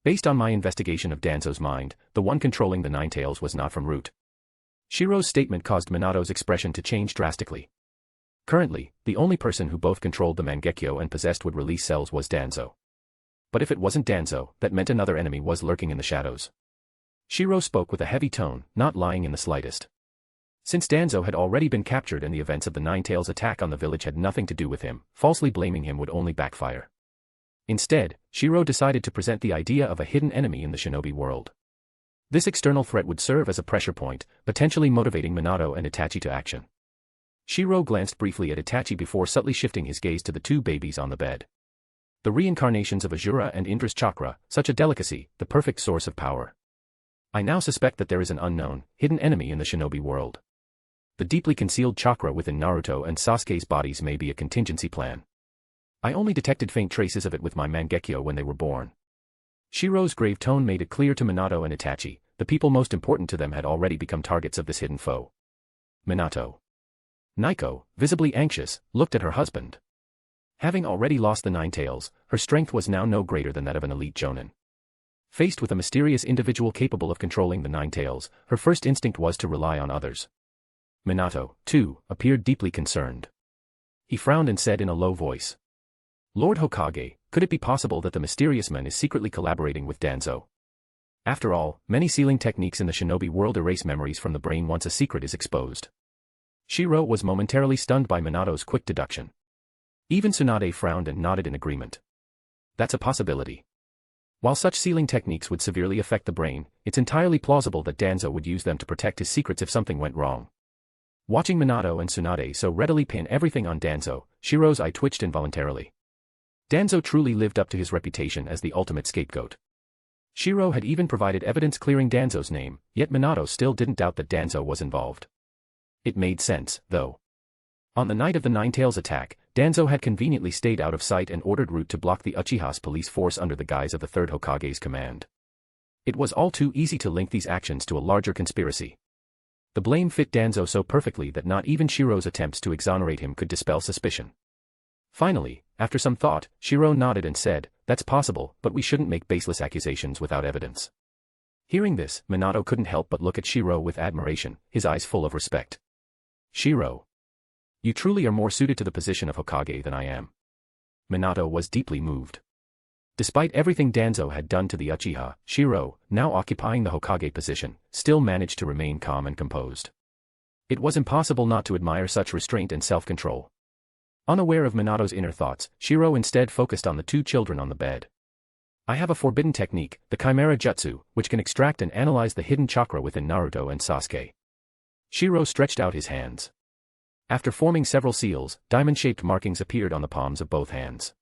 Based on my investigation of Danzo's mind, the one controlling the Nine-Tails was not from root." Shiro's statement caused Minato's expression to change drastically. Currently, the only person who both controlled the Mangekyo and possessed would release cells was Danzo. But if it wasn't Danzo, that meant another enemy was lurking in the shadows. Shiro spoke with a heavy tone, not lying in the slightest. Since Danzo had already been captured and the events of the Nine-Tails attack on the village had nothing to do with him, falsely blaming him would only backfire. Instead, Shiro decided to present the idea of a hidden enemy in the Shinobi World. This external threat would serve as a pressure point, potentially motivating Minato and Itachi to action. Shiro glanced briefly at Itachi before subtly shifting his gaze to the two babies on the bed. The reincarnations of Ajura and Indra's chakra, such a delicacy, the perfect source of power. "I now suspect that there is an unknown, hidden enemy in the Shinobi World. The deeply concealed chakra within Naruto and Sasuke's bodies may be a contingency plan. I only detected faint traces of it with my Mangekyo when they were born." Shiro's grave tone made it clear to Minato and Itachi, the people most important to them had already become targets of this hidden foe. Minato. Naiko, visibly anxious, looked at her husband. Having already lost the Nine-Tails, her strength was now no greater than that of an elite Jonin. Faced with a mysterious individual capable of controlling the Nine-Tails, her first instinct was to rely on others. Minato, too, appeared deeply concerned. He frowned and said in a low voice, "Lord Hokage, could it be possible that the mysterious man is secretly collaborating with Danzo? After all, many sealing techniques in the Shinobi World erase memories from the brain once a secret is exposed." Shiro was momentarily stunned by Minato's quick deduction. Even Tsunade frowned and nodded in agreement. "That's a possibility. While such sealing techniques would severely affect the brain, it's entirely plausible that Danzo would use them to protect his secrets if something went wrong." Watching Minato and Tsunade so readily pin everything on Danzo, Shiro's eye twitched involuntarily. Danzo truly lived up to his reputation as the ultimate scapegoat. Shiro had even provided evidence clearing Danzo's name, yet Minato still didn't doubt that Danzo was involved. It made sense, though. On the night of the Nine-Tails attack, Danzo had conveniently stayed out of sight and ordered Root to block the Uchiha's police force under the guise of the Third Hokage's command. It was all too easy to link these actions to a larger conspiracy. The blame fit Danzo so perfectly that not even Shiro's attempts to exonerate him could dispel suspicion. Finally, after some thought, Shiro nodded and said, "That's possible, but we shouldn't make baseless accusations without evidence." Hearing this, Minato couldn't help but look at Shiro with admiration, his eyes full of respect. "Shiro. You truly are more suited to the position of Hokage than I am." Minato was deeply moved. Despite everything Danzo had done to the Uchiha, Shiro, now occupying the Hokage position, still managed to remain calm and composed. It was impossible not to admire such restraint and self-control. Unaware of Minato's inner thoughts, Shiro instead focused on the two children on the bed. "I have a forbidden technique, the Chimera Jutsu, which can extract and analyze the hidden chakra within Naruto and Sasuke." Shiro stretched out his hands. After forming several seals, diamond-shaped markings appeared on the palms of both hands.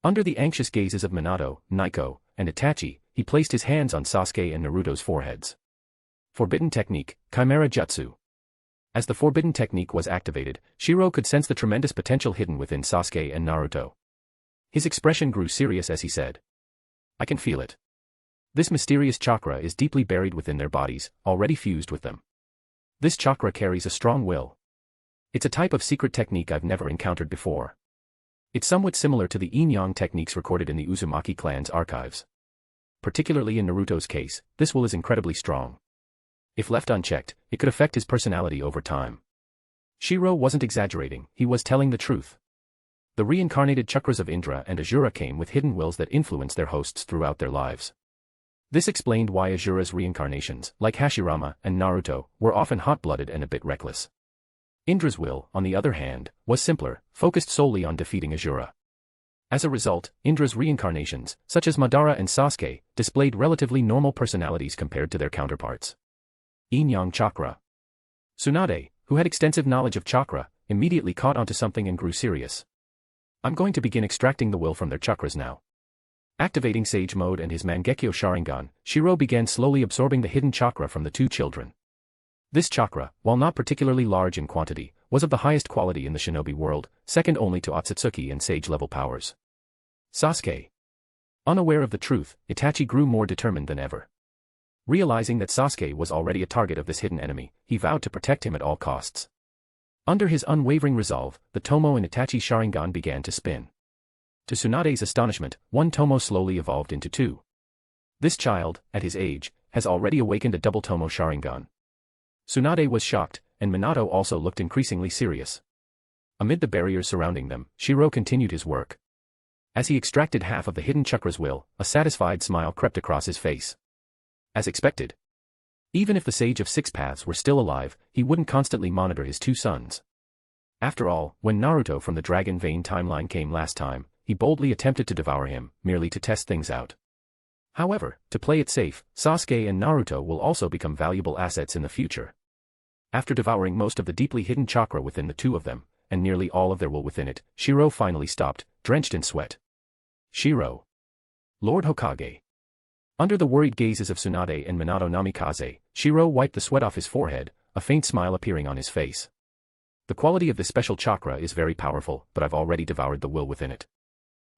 Under the anxious gazes of Minato, Naiko, and Itachi, he placed his hands on Sasuke and Naruto's foreheads. Forbidden technique, Chimera Jutsu. As the forbidden technique was activated, Shiro could sense the tremendous potential hidden within Sasuke and Naruto. His expression grew serious as he said. I can feel it. This mysterious chakra is deeply buried within their bodies, already fused with them. This chakra carries a strong will. It's a type of secret technique I've never encountered before. It's somewhat similar to the yin-yang techniques recorded in the Uzumaki clan's archives. Particularly in Naruto's case, this will is incredibly strong. If left unchecked, it could affect his personality over time. Shirou wasn't exaggerating, he was telling the truth. The reincarnated chakras of Indra and Asura came with hidden wills that influence their hosts throughout their lives. This explained why Asura's reincarnations, like Hashirama and Naruto, were often hot-blooded and a bit reckless. Indra's will, on the other hand, was simpler, focused solely on defeating Asura. As a result, Indra's reincarnations, such as Madara and Sasuke, displayed relatively normal personalities compared to their counterparts. Yin-yang chakra. Tsunade, who had extensive knowledge of chakra, immediately caught onto something and grew serious. I'm going to begin extracting the will from their chakras now. Activating Sage Mode and his Mangekyo Sharingan, Shirou began slowly absorbing the hidden chakra from the two children. This chakra, while not particularly large in quantity, was of the highest quality in the Shinobi World, second only to Otsutsuki and Sage-level powers. Sasuke. Unaware of the truth, Itachi grew more determined than ever. Realizing that Sasuke was already a target of this hidden enemy, he vowed to protect him at all costs. Under his unwavering resolve, the Tomo in Itachi's Sharingan began to spin. To Tsunade's astonishment, one Tomo slowly evolved into two. This child, at his age, has already awakened a double Tomo Sharingan. Tsunade was shocked, and Minato also looked increasingly serious. Amid the barriers surrounding them, Shirou continued his work. As he extracted half of the hidden chakra's will, a satisfied smile crept across his face. As expected. Even if the Sage of Six Paths were still alive, he wouldn't constantly monitor his two sons. After all, when Naruto from the Dragon Vein timeline came last time, he boldly attempted to devour him, merely to test things out. However, to play it safe, Sasuke and Naruto will also become valuable assets in the future. After devouring most of the deeply hidden chakra within the two of them, and nearly all of their will within it, Shirou finally stopped, drenched in sweat. Shirou. Lord Hokage. Under the worried gazes of Tsunade and Minato Namikaze, Shirou wiped the sweat off his forehead, a faint smile appearing on his face. The quality of this special chakra is very powerful, but I've already devoured the will within it.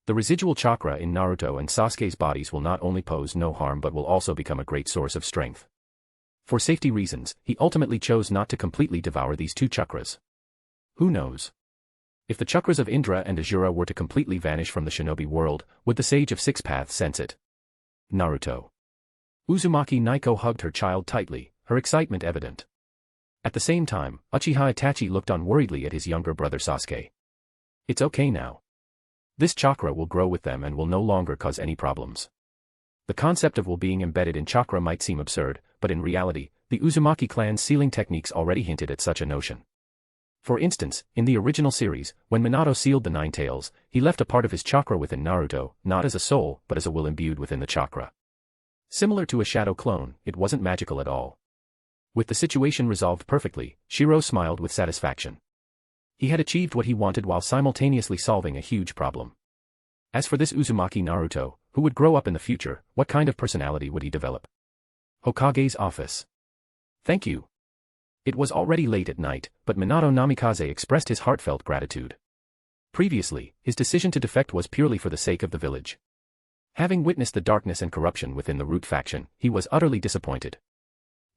The residual chakra in Naruto and Sasuke's bodies will not only pose no harm but will also become a great source of strength. For safety reasons, he ultimately chose not to completely devour these two chakras. Who knows? If the chakras of Indra and Asura were to completely vanish from the Shinobi World, would the Sage of Six Paths sense it? Naruto. Uzumaki Naiko hugged her child tightly, her excitement evident. At the same time, Uchiha Itachi looked on worriedly at his younger brother Sasuke. It's okay now. This chakra will grow with them and will no longer cause any problems. The concept of will being embedded in chakra might seem absurd, but in reality, the Uzumaki clan's sealing techniques already hinted at such a notion. For instance, in the original series, when Minato sealed the Nine Tails, he left a part of his chakra within Naruto, not as a soul, but as a will imbued within the chakra. Similar to a shadow clone, it wasn't magical at all. With the situation resolved perfectly, Shirou smiled with satisfaction. He had achieved what he wanted while simultaneously solving a huge problem. As for this Uzumaki Naruto, who would grow up in the future, what kind of personality would he develop? Hokage's office. Thank you. It was already late at night, but Minato Namikaze expressed his heartfelt gratitude. Previously, his decision to defect was purely for the sake of the village. Having witnessed the darkness and corruption within the Root faction, he was utterly disappointed.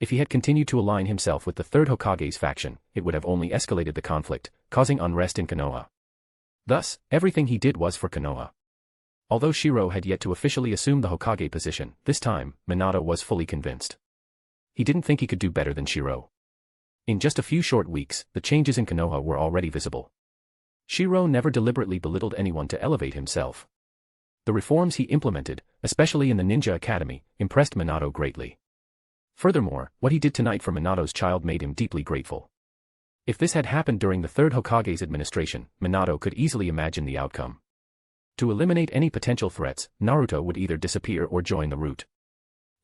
If he had continued to align himself with the third Hokage's faction, it would have only escalated the conflict, causing unrest in Konoha. Thus, everything he did was for Konoha. Although Shirou had yet to officially assume the Hokage position, this time, Minato was fully convinced. He didn't think he could do better than Shirou. In just a few short weeks, the changes in Konoha were already visible. Shirou never deliberately belittled anyone to elevate himself. The reforms he implemented, especially in the Ninja Academy, impressed Minato greatly. Furthermore, what he did tonight for Minato's child made him deeply grateful. If this had happened during the third Hokage's administration, Minato could easily imagine the outcome. To eliminate any potential threats, Naruto would either disappear or join the Root.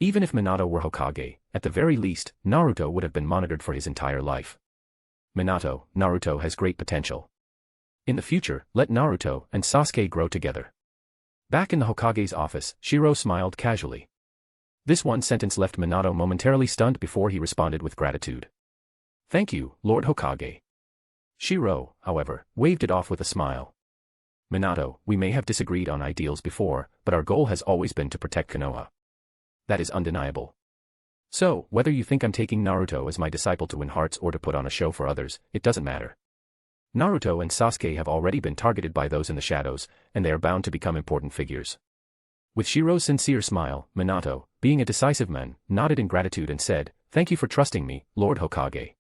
Even if Minato were Hokage, at the very least, Naruto would have been monitored for his entire life. Naruto has great potential. In the future, let Naruto and Sasuke grow together. Back in the Hokage's office, Shirou smiled casually. This one sentence left Minato momentarily stunned before he responded with gratitude. Thank you, Lord Hokage. Shirou, however, waved it off with a smile. Minato, we may have disagreed on ideals before, but our goal has always been to protect Konoha. That is undeniable. So, whether you think I'm taking Naruto as my disciple to win hearts or to put on a show for others, it doesn't matter. Naruto and Sasuke have already been targeted by those in the shadows, and they are bound to become important figures. With Shirou's sincere smile, Minato, being a decisive man, nodded in gratitude and said, "Thank you for trusting me, Lord Hokage."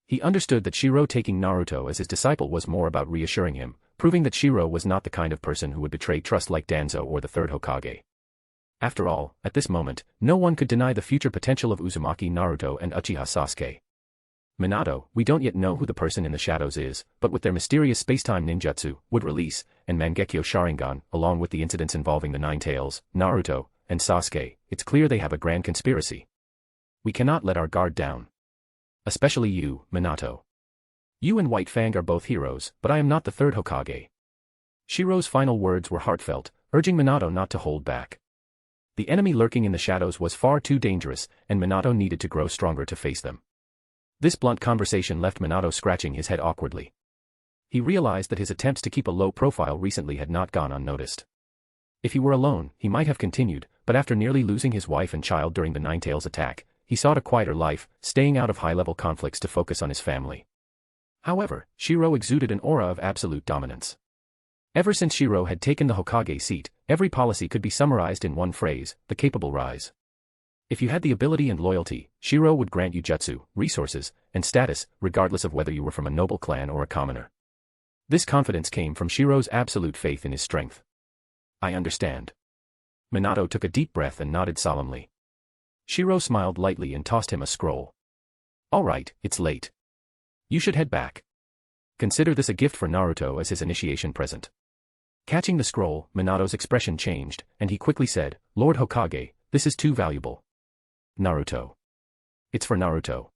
He understood that Shirou taking Naruto as his disciple was more about reassuring him, proving that Shirou was not the kind of person who would betray trust like Danzo or the third Hokage. After all, at this moment, no one could deny the future potential of Uzumaki Naruto and Uchiha Sasuke. Minato, we don't yet know who the person in the shadows is, but with their mysterious spacetime ninjutsu, would release, and Mangekyo Sharingan, along with the incidents involving the Nine Tails, Naruto, and Sasuke, it's clear they have a grand conspiracy. We cannot let our guard down. Especially you, Minato. You and White Fang are both heroes, but I am not the third Hokage. Shirou's final words were heartfelt, urging Minato not to hold back. The enemy lurking in the shadows was far too dangerous, and Minato needed to grow stronger to face them. This blunt conversation left Minato scratching his head awkwardly. He realized that his attempts to keep a low profile recently had not gone unnoticed. If he were alone, he might have continued, but after nearly losing his wife and child during the Nine Tails attack, he sought a quieter life, staying out of high-level conflicts to focus on his family. However, Shirou exuded an aura of absolute dominance. Ever since Shirou had taken the Hokage seat, every policy could be summarized in one phrase: the capable rise. If you had the ability and loyalty, Shirou would grant you jutsu, resources, and status, regardless of whether you were from a noble clan or a commoner. This confidence came from Shirou's absolute faith in his strength. I understand. Minato took a deep breath and nodded solemnly. Shirou smiled lightly and tossed him a scroll. All right, it's late. You should head back. Consider this a gift for Naruto as his initiation present. Catching the scroll, Minato's expression changed, and he quickly said, "Lord Hokage, this is too valuable." Naruto. It's for Naruto.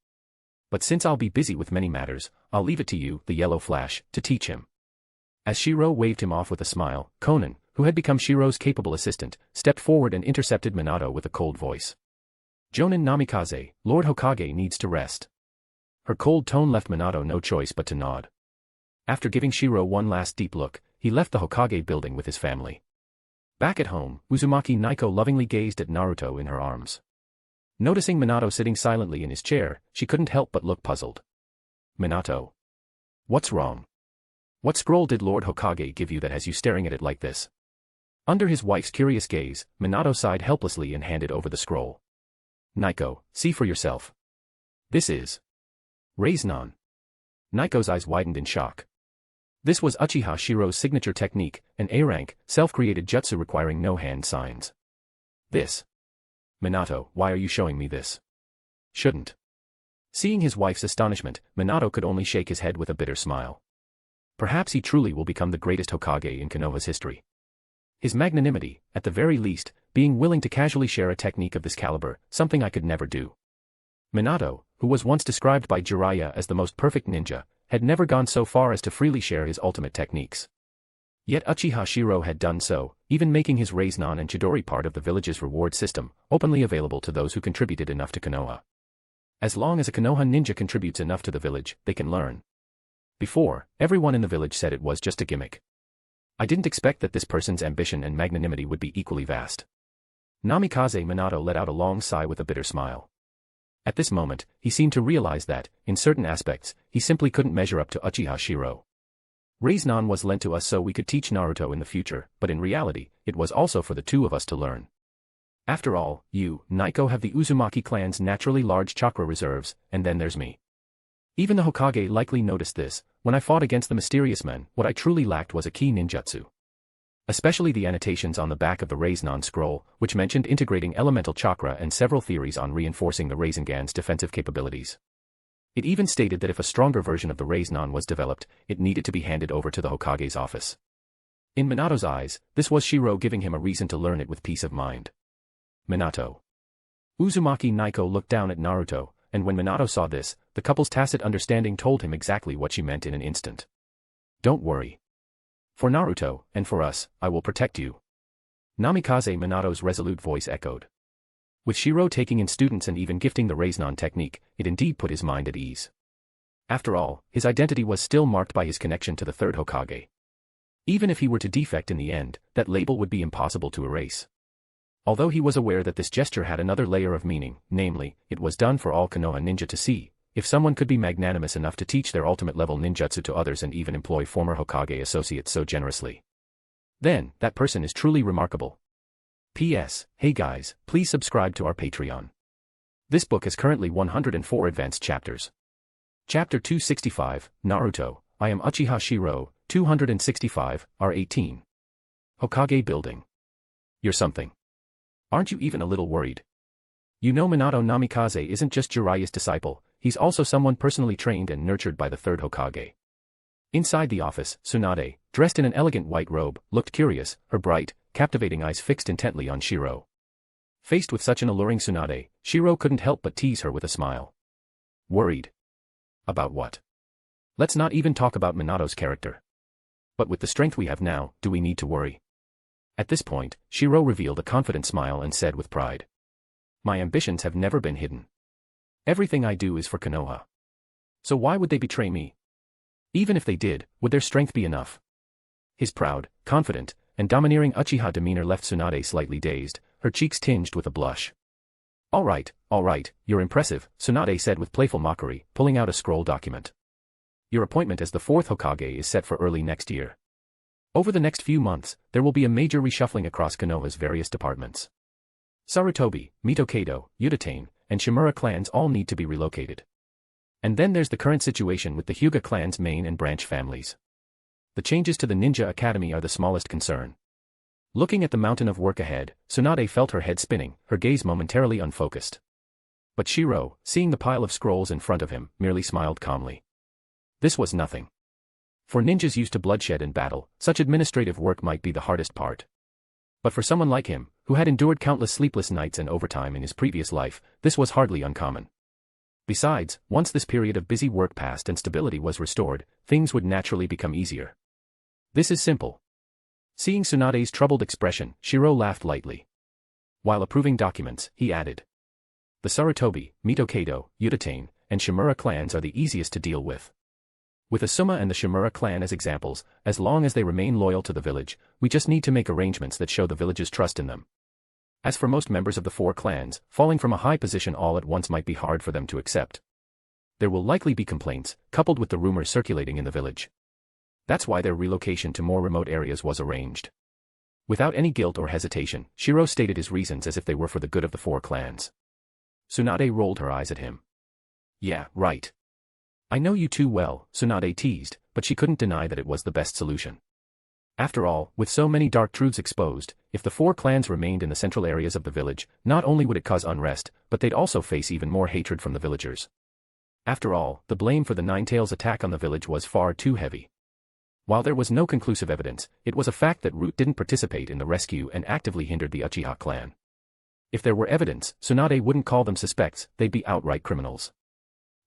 But since I'll be busy with many matters, I'll leave it to you, the Yellow Flash, to teach him. As Shirou waved him off with a smile, Konan, who had become Shirou's capable assistant, stepped forward and intercepted Minato with a cold voice. "Jonin Namikaze, Lord Hokage needs to rest." Her cold tone left Minato no choice but to nod. After giving Shirou one last deep look, he left the Hokage building with his family. Back at home, Uzumaki Naiko lovingly gazed at Naruto in her arms. Noticing Minato sitting silently in his chair, she couldn't help but look puzzled. "Minato. What's wrong? What scroll did Lord Hokage give you that has you staring at it like this?" Under his wife's curious gaze, Minato sighed helplessly and handed over the scroll. "Naiko, see for yourself. This is Reiznan." Naiko's eyes widened in shock. This was Uchiha Shirou's signature technique, an A-rank, self-created jutsu requiring no hand signs. "This. Minato, why are you showing me this? Shouldn't." Seeing his wife's astonishment, Minato could only shake his head with a bitter smile. Perhaps he truly will become the greatest Hokage in Konoha's history. His magnanimity, at the very least, being willing to casually share a technique of this caliber, something I could never do. Minato, who was once described by Jiraiya as the most perfect ninja, had never gone so far as to freely share his ultimate techniques. Yet Uchiha Shirou had done so, even making his Reiznan and Chidori part of the village's reward system, openly available to those who contributed enough to Konoha. As long as a Konoha ninja contributes enough to the village, they can learn. Before, everyone in the village said it was just a gimmick. I didn't expect that this person's ambition and magnanimity would be equally vast. Namikaze Minato let out a long sigh with a bitter smile. At this moment, he seemed to realize that, in certain aspects, he simply couldn't measure up to Uchiha Shirou. Reiznan was lent to us so we could teach Naruto in the future, but in reality, it was also for the two of us to learn. After all, you, Naiko, have the Uzumaki clan's naturally large chakra reserves, and then there's me. Even the Hokage likely noticed this. When I fought against the mysterious men, what I truly lacked was a key ninjutsu. Especially the annotations on the back of the Reiznan scroll, which mentioned integrating elemental chakra and several theories on reinforcing the Rasengan's defensive capabilities. It even stated that if a stronger version of the Reiznan was developed, it needed to be handed over to the Hokage's office. In Minato's eyes, this was Shirou giving him a reason to learn it with peace of mind. Minato. Uzumaki Naiko looked down at Naruto, and when Minato saw this, the couple's tacit understanding told him exactly what she meant in an instant. "Don't worry. For Naruto, and for us, I will protect you." Namikaze Minato's resolute voice echoed. With Shirou taking in students and even gifting the Reiznan technique, it indeed put his mind at ease. After all, his identity was still marked by his connection to the third Hokage. Even if he were to defect in the end, that label would be impossible to erase. Although he was aware that this gesture had another layer of meaning, namely, it was done for all Konoha ninja to see. If someone could be magnanimous enough to teach their ultimate-level ninjutsu to others and even employ former Hokage associates so generously, then, that person is truly remarkable. P.S. Hey guys, please subscribe to our Patreon. This book has currently 104 advanced chapters. Chapter 265, Naruto, I am Uchiha Shirou, 265, R18. Hokage Building. You're something. Aren't you even a little worried? You know Minato Namikaze isn't just Jiraiya's disciple, he's also someone personally trained and nurtured by the third Hokage. Inside the office, Tsunade, dressed in an elegant white robe, looked curious, her bright, captivating eyes fixed intently on Shirou. Faced with such an alluring Tsunade, Shirou couldn't help but tease her with a smile. Worried? About what? Let's not even talk about Minato's character. But with the strength we have now, do we need to worry? At this point, Shirou revealed a confident smile and said with pride. My ambitions have never been hidden. Everything I do is for Konoha. So why would they betray me? Even if they did, would their strength be enough? His proud, confident, and domineering Uchiha demeanor left Tsunade slightly dazed, her cheeks tinged with a blush. All right, you're impressive, Tsunade said with playful mockery, pulling out a scroll document. Your appointment as the fourth Hokage is set for early next year. Over the next few months, there will be a major reshuffling across Konoha's various departments. Sarutobi, Mitokado, Uchiha, and Shimura clans all need to be relocated. And then there's the current situation with the Hyuga clan's main and branch families. The changes to the Ninja Academy are the smallest concern. Looking at the mountain of work ahead, Tsunade felt her head spinning, her gaze momentarily unfocused. But Shirou, seeing the pile of scrolls in front of him, merely smiled calmly. This was nothing. For ninjas used to bloodshed and battle, such administrative work might be the hardest part. But for someone like him, who had endured countless sleepless nights and overtime in his previous life, this was hardly uncommon. Besides, once this period of busy work passed and stability was restored, things would naturally become easier. This is simple. Seeing Tsunade's troubled expression, Shirou laughed lightly. While approving documents, he added. The Sarutobi, Mitokado, Uchiha, and Shimura clans are the easiest to deal with. With Asuma and the Shimura clan as examples, as long as they remain loyal to the village, we just need to make arrangements that show the village's trust in them. As for most members of the four clans, falling from a high position all at once might be hard for them to accept. There will likely be complaints, coupled with the rumors circulating in the village. That's why their relocation to more remote areas was arranged. Without any guilt or hesitation, Shirou stated his reasons as if they were for the good of the four clans. Tsunade rolled her eyes at him. Yeah, right. I know you too well, Tsunade teased, but she couldn't deny that it was the best solution. After all, with so many dark truths exposed, if the four clans remained in the central areas of the village, not only would it cause unrest, but they'd also face even more hatred from the villagers. After all, the blame for the Ninetales attack on the village was far too heavy. While there was no conclusive evidence, it was a fact that Root didn't participate in the rescue and actively hindered the Uchiha clan. If there were evidence, Tsunade wouldn't call them suspects, they'd be outright criminals.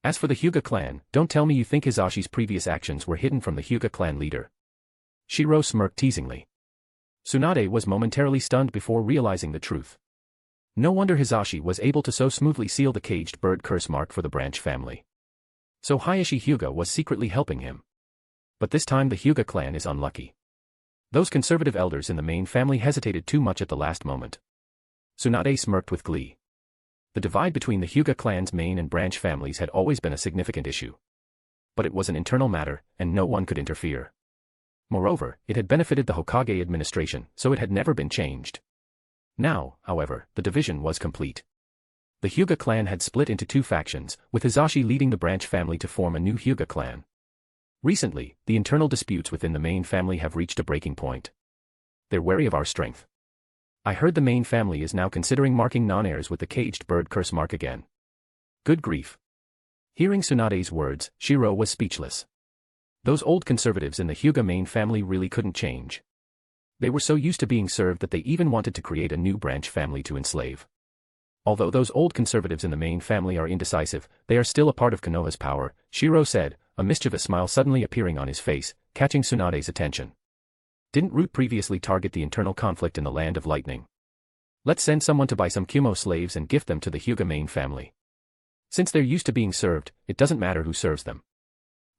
As for the Hyuga clan, don't tell me you think Hisashi's previous actions were hidden from the Hyuga clan leader. Shirou smirked teasingly. Tsunade was momentarily stunned before realizing the truth. No wonder Hisashi was able to so smoothly seal the caged bird curse mark for the branch family. So Hayashi Hyuga was secretly helping him. But this time the Hyuga clan is unlucky. Those conservative elders in the main family hesitated too much at the last moment. Tsunade smirked with glee. The divide between the Hyuga clan's main and branch families had always been a significant issue. But it was an internal matter, and no one could interfere. Moreover, it had benefited the Hokage administration, so it had never been changed. Now, however, the division was complete. The Hyuga clan had split into two factions, with Hisashi leading the branch family to form a new Hyuga clan. Recently, the internal disputes within the main family have reached a breaking point. They're wary of our strength. I heard the main family is now considering marking non-heirs with the caged bird curse mark again. Good grief. Hearing Tsunade's words, Shirou was speechless. Those old conservatives in the Hyuga main family really couldn't change. They were so used to being served that they even wanted to create a new branch family to enslave. Although those old conservatives in the main family are indecisive, they are still a part of Konoha's power, Shirou said, a mischievous smile suddenly appearing on his face, catching Tsunade's attention. Didn't Root previously target the internal conflict in the Land of Lightning? Let's send someone to buy some Kumo slaves and gift them to the Hyuga main family. Since they're used to being served, it doesn't matter who serves them.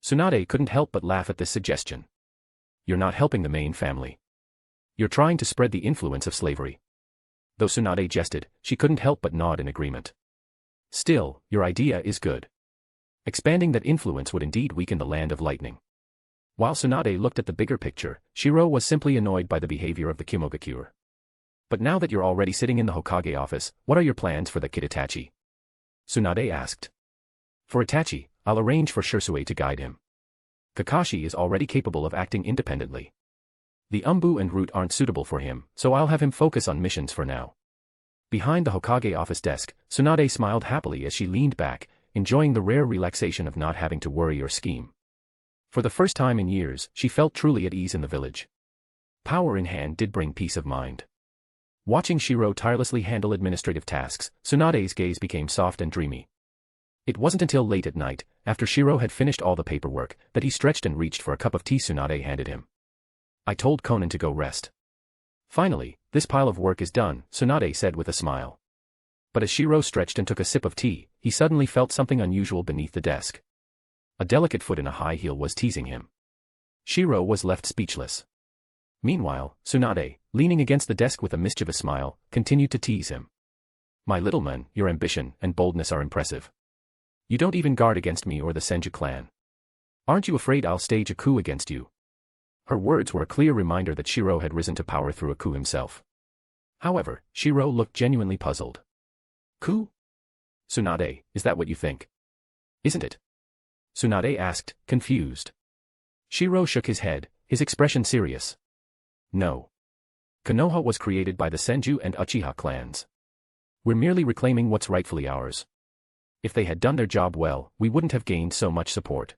Tsunade couldn't help but laugh at this suggestion. You're not helping the main family. You're trying to spread the influence of slavery. Though Tsunade jested, she couldn't help but nod in agreement. Still, your idea is good. Expanding that influence would indeed weaken the Land of Lightning. While Tsunade looked at the bigger picture, Shirou was simply annoyed by the behavior of the Kimogakure. But now that you're already sitting in the Hokage office, what are your plans for the kid Itachi? Tsunade asked. For Itachi, I'll arrange for Shisui to guide him. Kakashi is already capable of acting independently. The Umbu and Root aren't suitable for him, so I'll have him focus on missions for now. Behind the Hokage office desk, Tsunade smiled happily as she leaned back, enjoying the rare relaxation of not having to worry or scheme. For the first time in years, she felt truly at ease in the village. Power in hand did bring peace of mind. Watching Shirou tirelessly handle administrative tasks, Tsunade's gaze became soft and dreamy. It wasn't until late at night, after Shirou had finished all the paperwork, that he stretched and reached for a cup of tea Tsunade handed him. I told Conan to go rest. Finally, this pile of work is done, Tsunade said with a smile. But as Shirou stretched and took a sip of tea, he suddenly felt something unusual beneath the desk. A delicate foot in a high heel was teasing him. Shirou was left speechless. Meanwhile, Tsunade, leaning against the desk with a mischievous smile, continued to tease him. My little man, your ambition and boldness are impressive. You don't even guard against me or the Senju clan. Aren't you afraid I'll stage a coup against you? Her words were a clear reminder that Shirou had risen to power through a coup himself. However, Shirou looked genuinely puzzled. Coup? Tsunade, is that what you think? Isn't it? Tsunade asked, confused. Shirou shook his head, his expression serious. No. Konoha was created by the Senju and Uchiha clans. We're merely reclaiming what's rightfully ours. If they had done their job well, we wouldn't have gained so much support.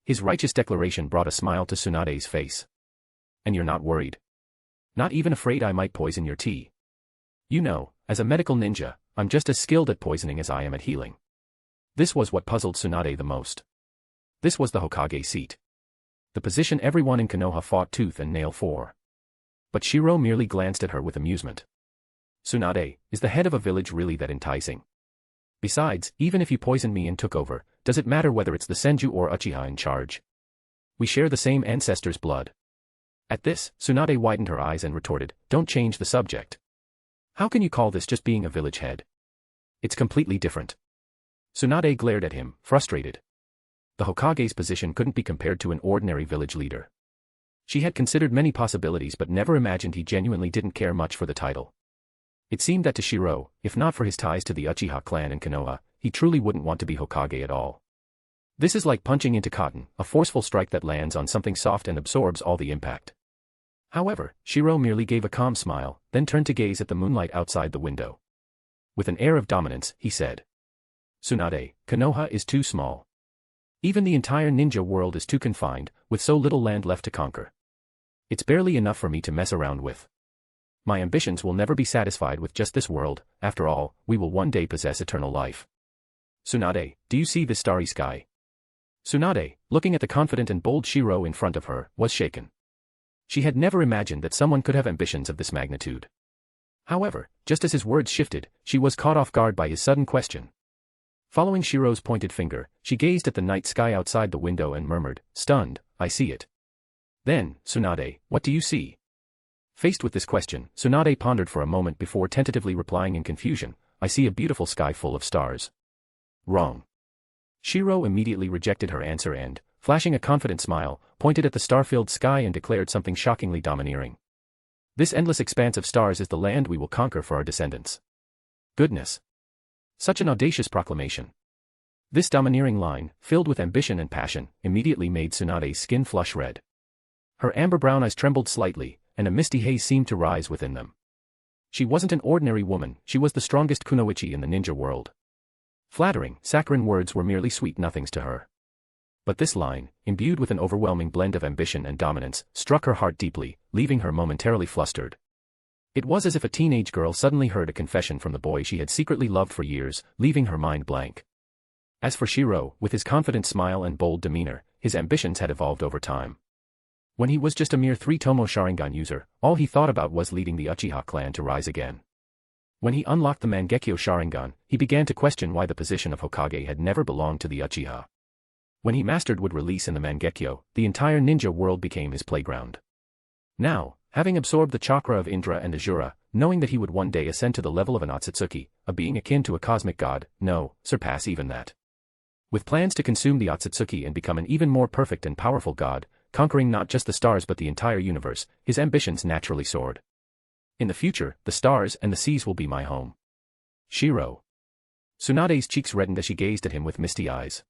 His righteous declaration brought a smile to Tsunade's face. And you're not worried? Not even afraid I might poison your tea? You know, as a medical ninja, I'm just as skilled at poisoning as I am at healing. This was what puzzled Tsunade the most. This was the Hokage seat. The position everyone in Konoha fought tooth and nail for. But Shirou merely glanced at her with amusement. Tsunade, is the head of a village really that enticing? Besides, even if you poisoned me and took over, does it matter whether it's the Senju or Uchiha in charge? We share the same ancestors' blood. At this, Tsunade widened her eyes and retorted, don't change the subject. How can you call this just being a village head? It's completely different. Tsunade glared at him, frustrated. The Hokage's position couldn't be compared to an ordinary village leader. She had considered many possibilities but never imagined he genuinely didn't care much for the title. It seemed that to Shirou, if not for his ties to the Uchiha clan in Konoha, he truly wouldn't want to be Hokage at all. This is like punching into cotton, a forceful strike that lands on something soft and absorbs all the impact. However, Shirou merely gave a calm smile, then turned to gaze at the moonlight outside the window. With an air of dominance, he said. Tsunade, Konoha is too small. Even the entire ninja world is too confined, with so little land left to conquer. It's barely enough for me to mess around with. My ambitions will never be satisfied with just this world, after all, we will one day possess eternal life. Tsunade, do you see this starry sky? Tsunade, looking at the confident and bold Shirou in front of her, was shaken. She had never imagined that someone could have ambitions of this magnitude. However, just as his words shifted, she was caught off guard by his sudden question. Following Shirou's pointed finger, she gazed at the night sky outside the window and murmured, stunned, I see it. Then, Tsunade, what do you see? Faced with this question, Tsunade pondered for a moment before tentatively replying in confusion, I see a beautiful sky full of stars. Wrong. Shirou immediately rejected her answer and, flashing a confident smile, pointed at the star-filled sky and declared something shockingly domineering. This endless expanse of stars is the land we will conquer for our descendants. Goodness. Such an audacious proclamation. This domineering line, filled with ambition and passion, immediately made Tsunade's skin flush red. Her amber-brown eyes trembled slightly, and a misty haze seemed to rise within them. She wasn't an ordinary woman, she was the strongest kunoichi in the ninja world. Flattering, saccharine words were merely sweet nothings to her. But this line, imbued with an overwhelming blend of ambition and dominance, struck her heart deeply, leaving her momentarily flustered. It was as if a teenage girl suddenly heard a confession from the boy she had secretly loved for years, leaving her mind blank. As for Shirou, with his confident smile and bold demeanor, his ambitions had evolved over time. When he was just a mere 3-tomo Sharingan user, all he thought about was leading the Uchiha clan to rise again. When he unlocked the Mangekyo Sharingan, he began to question why the position of Hokage had never belonged to the Uchiha. When he mastered would release in the Mangekyo, the entire ninja world became his playground. Now, having absorbed the chakra of Indra and Azura, knowing that he would one day ascend to the level of an Otsutsuki, a being akin to a cosmic god, no, surpass even that. With plans to consume the Otsutsuki and become an even more perfect and powerful god, conquering not just the stars but the entire universe, his ambitions naturally soared. In the future, the stars and the seas will be my home. Shirou. Tsunade's cheeks reddened as she gazed at him with misty eyes.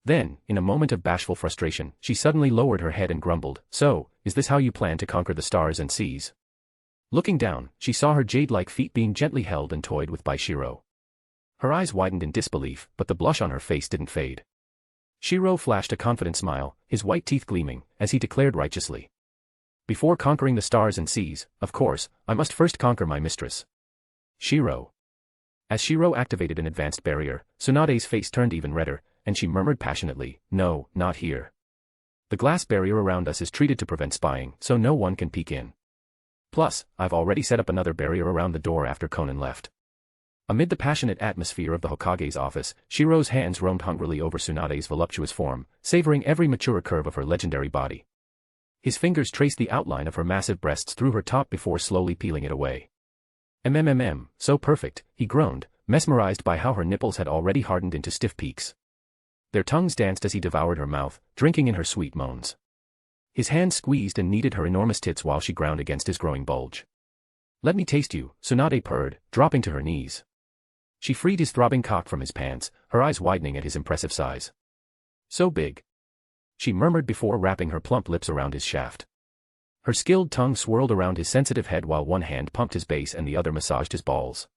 Then, in a moment of bashful frustration, she suddenly lowered her head and grumbled, "So, is this how you plan to conquer the stars and seas?" Looking down, she saw her jade-like feet being gently held and toyed with by Shirou. Her eyes widened in disbelief, but the blush on her face didn't fade. Shirou flashed a confident smile, his white teeth gleaming, as he declared righteously. "Before conquering the stars and seas, of course, I must first conquer my mistress." Shirou. As Shirou activated an advanced barrier, Tsunade's face turned even redder, and she murmured passionately, "No, not here. The glass barrier around us is treated to prevent spying, so no one can peek in. Plus, I've already set up another barrier around the door after Conan left." Amid the passionate atmosphere of the Hokage's office, Shirou's hands roamed hungrily over Tsunade's voluptuous form, savoring every mature curve of her legendary body. His fingers traced the outline of her massive breasts through her top before slowly peeling it away. So perfect," he groaned, mesmerized by how her nipples had already hardened into stiff peaks. Their tongues danced as he devoured her mouth, drinking in her sweet moans. His hands squeezed and kneaded her enormous tits while she ground against his growing bulge. "Let me taste you," Tsunade purred, dropping to her knees. She freed his throbbing cock from his pants, her eyes widening at his impressive size. "So big," she murmured before wrapping her plump lips around his shaft. Her skilled tongue swirled around his sensitive head while one hand pumped his base and the other massaged his balls.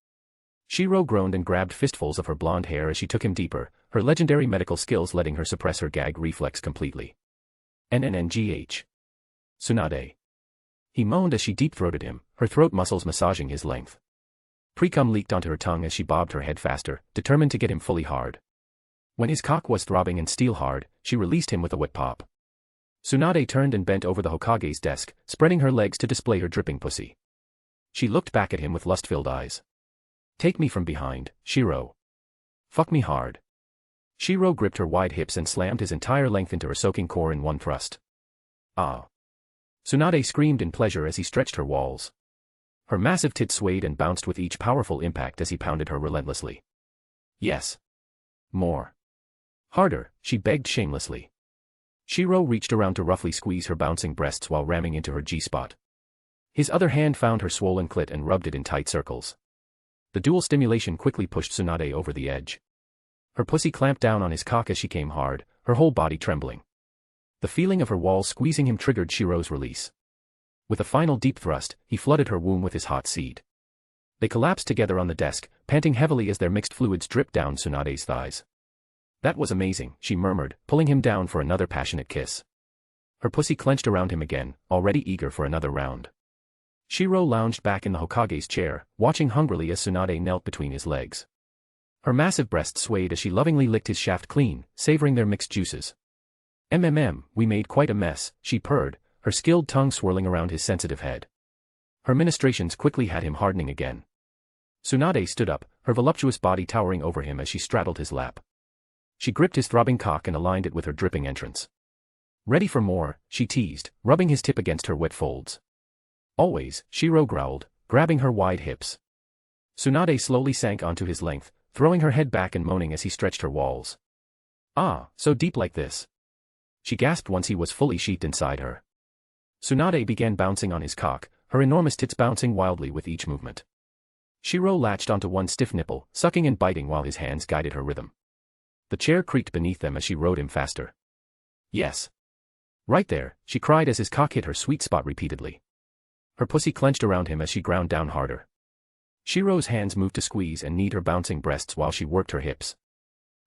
Shirou groaned and grabbed fistfuls of her blonde hair as she took him deeper, her legendary medical skills letting her suppress her gag reflex completely. "NNNGH. Tsunade." He moaned as she deep-throated him, her throat muscles massaging his length. Precum leaked onto her tongue as she bobbed her head faster, determined to get him fully hard. When his cock was throbbing and steel-hard, she released him with a wet pop. Tsunade turned and bent over the Hokage's desk, spreading her legs to display her dripping pussy. She looked back at him with lust-filled eyes. "Take me from behind, Shirou. Fuck me hard." Shirou gripped her wide hips and slammed his entire length into her soaking core in one thrust. "Ah." Tsunade screamed in pleasure as he stretched her walls. Her massive tits swayed and bounced with each powerful impact as he pounded her relentlessly. "Yes. More. Harder," she begged shamelessly. Shirou reached around to roughly squeeze her bouncing breasts while ramming into her G-spot. His other hand found her swollen clit and rubbed it in tight circles. The dual stimulation quickly pushed Tsunade over the edge. Her pussy clamped down on his cock as she came hard, her whole body trembling. The feeling of her walls squeezing him triggered Shirou's release. With a final deep thrust, he flooded her womb with his hot seed. They collapsed together on the desk, panting heavily as their mixed fluids dripped down Tsunade's thighs. "That was amazing," she murmured, pulling him down for another passionate kiss. Her pussy clenched around him again, already eager for another round. Shirou lounged back in the Hokage's chair, watching hungrily as Tsunade knelt between his legs. Her massive breasts swayed as she lovingly licked his shaft clean, savoring their mixed juices. We made quite a mess," she purred, her skilled tongue swirling around his sensitive head. Her ministrations quickly had him hardening again. Tsunade stood up, her voluptuous body towering over him as she straddled his lap. She gripped his throbbing cock and aligned it with her dripping entrance. "Ready for more?" she teased, rubbing his tip against her wet folds. "Always," Shirou growled, grabbing her wide hips. Tsunade slowly sank onto his length, throwing her head back and moaning as he stretched her walls. "Ah, so deep like this?" she gasped once he was fully sheathed inside her. Tsunade began bouncing on his cock, her enormous tits bouncing wildly with each movement. Shirou latched onto one stiff nipple, sucking and biting while his hands guided her rhythm. The chair creaked beneath them as she rode him faster. "Yes. Right there," she cried as his cock hit her sweet spot repeatedly. Her pussy clenched around him as she ground down harder. Shirou's hands moved to squeeze and knead her bouncing breasts while she worked her hips.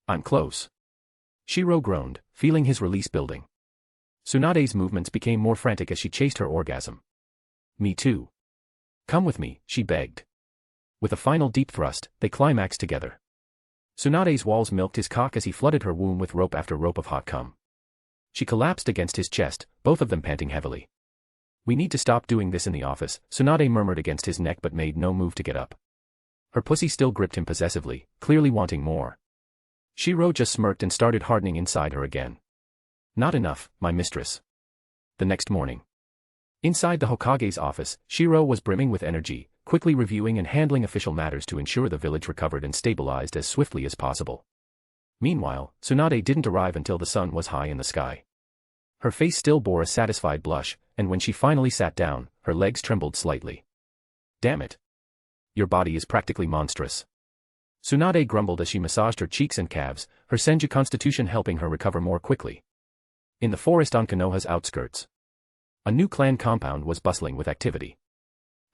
"I'm close." Shirou groaned, feeling his release building. Tsunade's movements became more frantic as she chased her orgasm. "Me too. Come with me," she begged. With a final deep thrust, they climaxed together. Tsunade's walls milked his cock as he flooded her womb with rope after rope of hot cum. She collapsed against his chest, both of them panting heavily. "We need to stop doing this in the office," Tsunade murmured against his neck but made no move to get up. Her pussy still gripped him possessively, clearly wanting more. Shirou just smirked and started hardening inside her again. Not enough, my mistress. The next morning. Inside the Hokage's office, Shirou was brimming with energy, quickly reviewing and handling official matters to ensure the village recovered and stabilized as swiftly as possible. Meanwhile, Tsunade didn't arrive until the sun was high in the sky. Her face still bore a satisfied blush, and when she finally sat down, her legs trembled slightly. Damn it. Your body is practically monstrous. Tsunade grumbled as she massaged her cheeks and calves, her Senju constitution helping her recover more quickly. In the forest on Konoha's outskirts, a new clan compound was bustling with activity.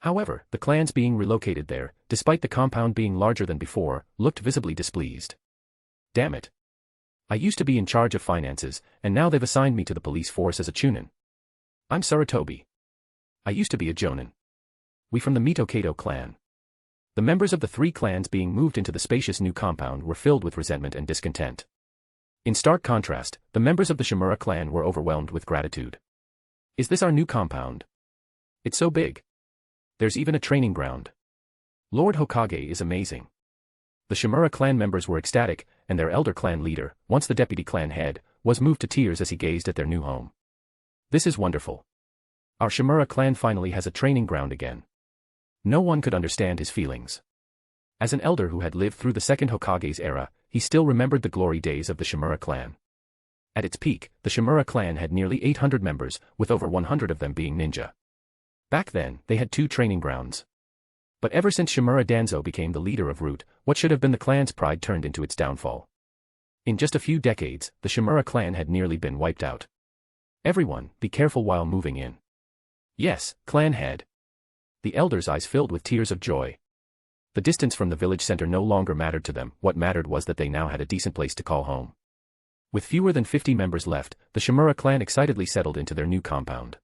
However, the clans being relocated there, despite the compound being larger than before, looked visibly displeased. Damn it. I used to be in charge of finances, and now they've assigned me to the police force as a Chunin. I'm Sarutobi. I used to be a Jonin. We from the Mito clan. The members of the three clans being moved into the spacious new compound were filled with resentment and discontent. In stark contrast, the members of the Shimura clan were overwhelmed with gratitude. Is this our new compound? It's so big. There's even a training ground. Lord Hokage is amazing. The Shimura clan members were ecstatic, and their elder clan leader, once the deputy clan head, was moved to tears as he gazed at their new home. This is wonderful. Our Shimura clan finally has a training ground again. No one could understand his feelings. As an elder who had lived through the second Hokage's era, he still remembered the glory days of the Shimura clan. At its peak, the Shimura clan had nearly 800 members, with over 100 of them being ninja. Back then, they had 2 training grounds. But ever since Shimura Danzo became the leader of Root, what should have been the clan's pride turned into its downfall. In just a few decades, the Shimura clan had nearly been wiped out. Everyone, be careful while moving in. Yes, clan head. The elders' eyes filled with tears of joy. The distance from the village center no longer mattered to them, what mattered was that they now had a decent place to call home. With fewer than 50 members left, the Shimura clan excitedly settled into their new compound.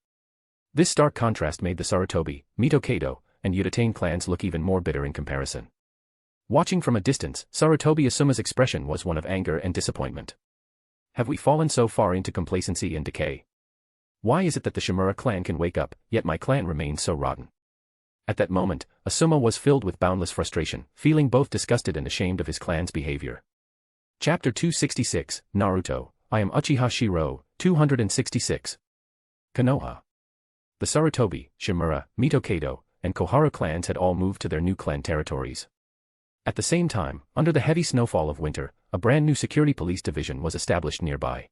This stark contrast made the Sarutobi, Mito and Uchiha clans look even more bitter in comparison. Watching from a distance, Sarutobi Asuma's expression was one of anger and disappointment. Have we fallen so far into complacency and decay? Why is it that the Shimura clan can wake up, yet my clan remains so rotten? At that moment, Asuma was filled with boundless frustration, feeling both disgusted and ashamed of his clan's behavior. Chapter 266, Naruto, I am Uchiha Shirou, 266. Konoha. The Sarutobi, Shimura, Mito and Koharu clans had all moved to their new clan territories. At the same time, under the heavy snowfall of winter, a brand new security police division was established nearby.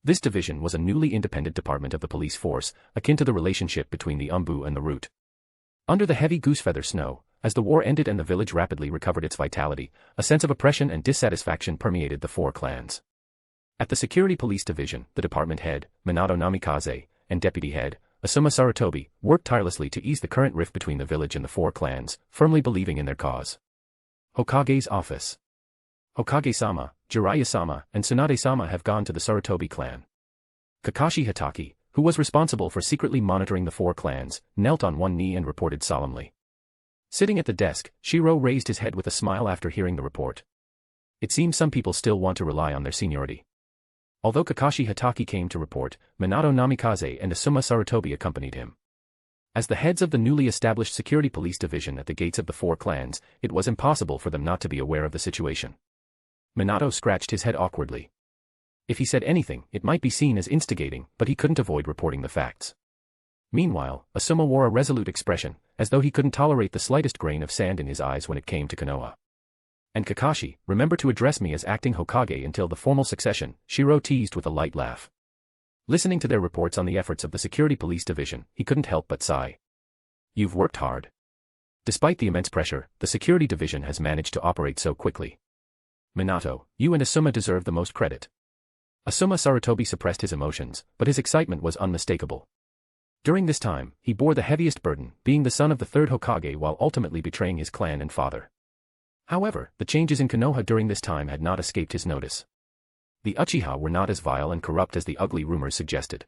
This division was a newly independent department of the police force, akin to the relationship between the Umbu and the Root. Under the heavy goosefeather snow, as the war ended and the village rapidly recovered its vitality, a sense of oppression and dissatisfaction permeated the 4 clans. At the security police division, the department head, Minato Namikaze, and deputy head, Asuma Sarutobi, worked tirelessly to ease the current rift between the village and the 4 clans, firmly believing in their cause. Hokage's office. Hokage-sama, Jiraiya-sama, and Tsunade-sama have gone to the Sarutobi clan. Kakashi Hatake, who was responsible for secretly monitoring the 4 clans, knelt on one knee and reported solemnly. Sitting at the desk, Shirou raised his head with a smile after hearing the report. It seems some people still want to rely on their seniority. Although Kakashi Hatake came to report, Minato Namikaze and Asuma Sarutobi accompanied him. As the heads of the newly established security police division at the gates of the 4 clans, it was impossible for them not to be aware of the situation. Minato scratched his head awkwardly. If he said anything, it might be seen as instigating, but he couldn't avoid reporting the facts. Meanwhile, Asuma wore a resolute expression, as though he couldn't tolerate the slightest grain of sand in his eyes when it came to Konoha. And Kakashi, remember to address me as acting Hokage until the formal succession, Shirou teased with a light laugh. Listening to their reports on the efforts of the security police division, he couldn't help but sigh. You've worked hard. Despite the immense pressure, the security division has managed to operate so quickly. Minato, you and Asuma deserve the most credit. Asuma Sarutobi suppressed his emotions, but his excitement was unmistakable. During this time, he bore the heaviest burden, being the son of the 3rd Hokage while ultimately betraying his clan and father. However, the changes in Konoha during this time had not escaped his notice. The Uchiha were not as vile and corrupt as the ugly rumors suggested.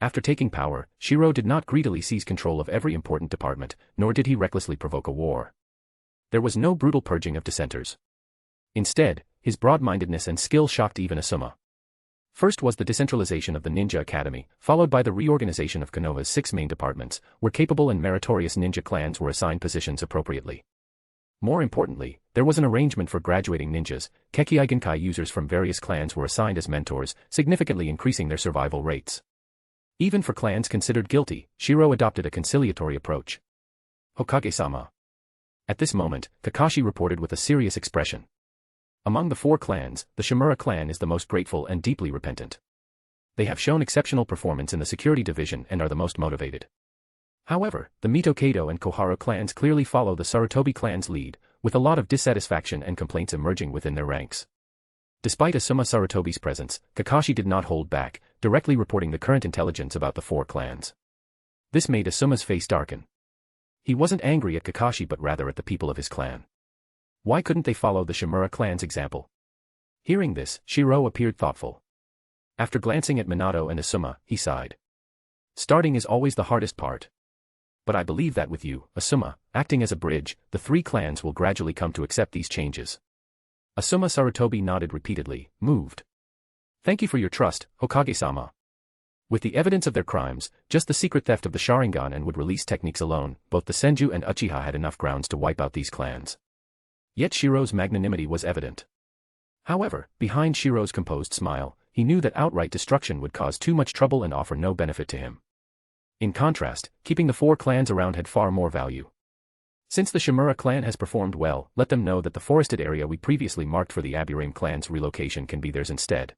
After taking power, Shirou did not greedily seize control of every important department, nor did he recklessly provoke a war. There was no brutal purging of dissenters. Instead, his broad-mindedness and skill shocked even Asuma. First was the decentralization of the Ninja Academy, followed by the reorganization of Konoha's 6 main departments, where capable and meritorious ninja clans were assigned positions appropriately. More importantly, there was an arrangement for graduating ninjas. Kekkei Genkai users from various clans were assigned as mentors, significantly increasing their survival rates. Even for clans considered guilty, Shirou adopted a conciliatory approach. Hokage-sama. At this moment, Kakashi reported with a serious expression. Among the 4 clans, the Shimura clan is the most grateful and deeply repentant. They have shown exceptional performance in the security division and are the most motivated. However, the Mito-Kado and Koharu clans clearly follow the Sarutobi clan's lead, with a lot of dissatisfaction and complaints emerging within their ranks. Despite Asuma Sarutobi's presence, Kakashi did not hold back, directly reporting the current intelligence about the 4 clans. This made Asuma's face darken. He wasn't angry at Kakashi but rather at the people of his clan. Why couldn't they follow the Shimura clan's example? Hearing this, Shirou appeared thoughtful. After glancing at Minato and Asuma, he sighed. Starting is always the hardest part. But I believe that with you, Asuma, acting as a bridge, the 3 clans will gradually come to accept these changes. Asuma Sarutobi nodded repeatedly, moved. Thank you for your trust, Hokage-sama. With the evidence of their crimes, just the secret theft of the Sharingan and would release techniques alone, both the Senju and Uchiha had enough grounds to wipe out these clans. Yet Shirou's magnanimity was evident. However, behind Shirou's composed smile, he knew that outright destruction would cause too much trouble and offer no benefit to him. In contrast, keeping the 4 clans around had far more value. Since the Shimura clan has performed well, let them know that the forested area we previously marked for the Aburame clan's relocation can be theirs instead.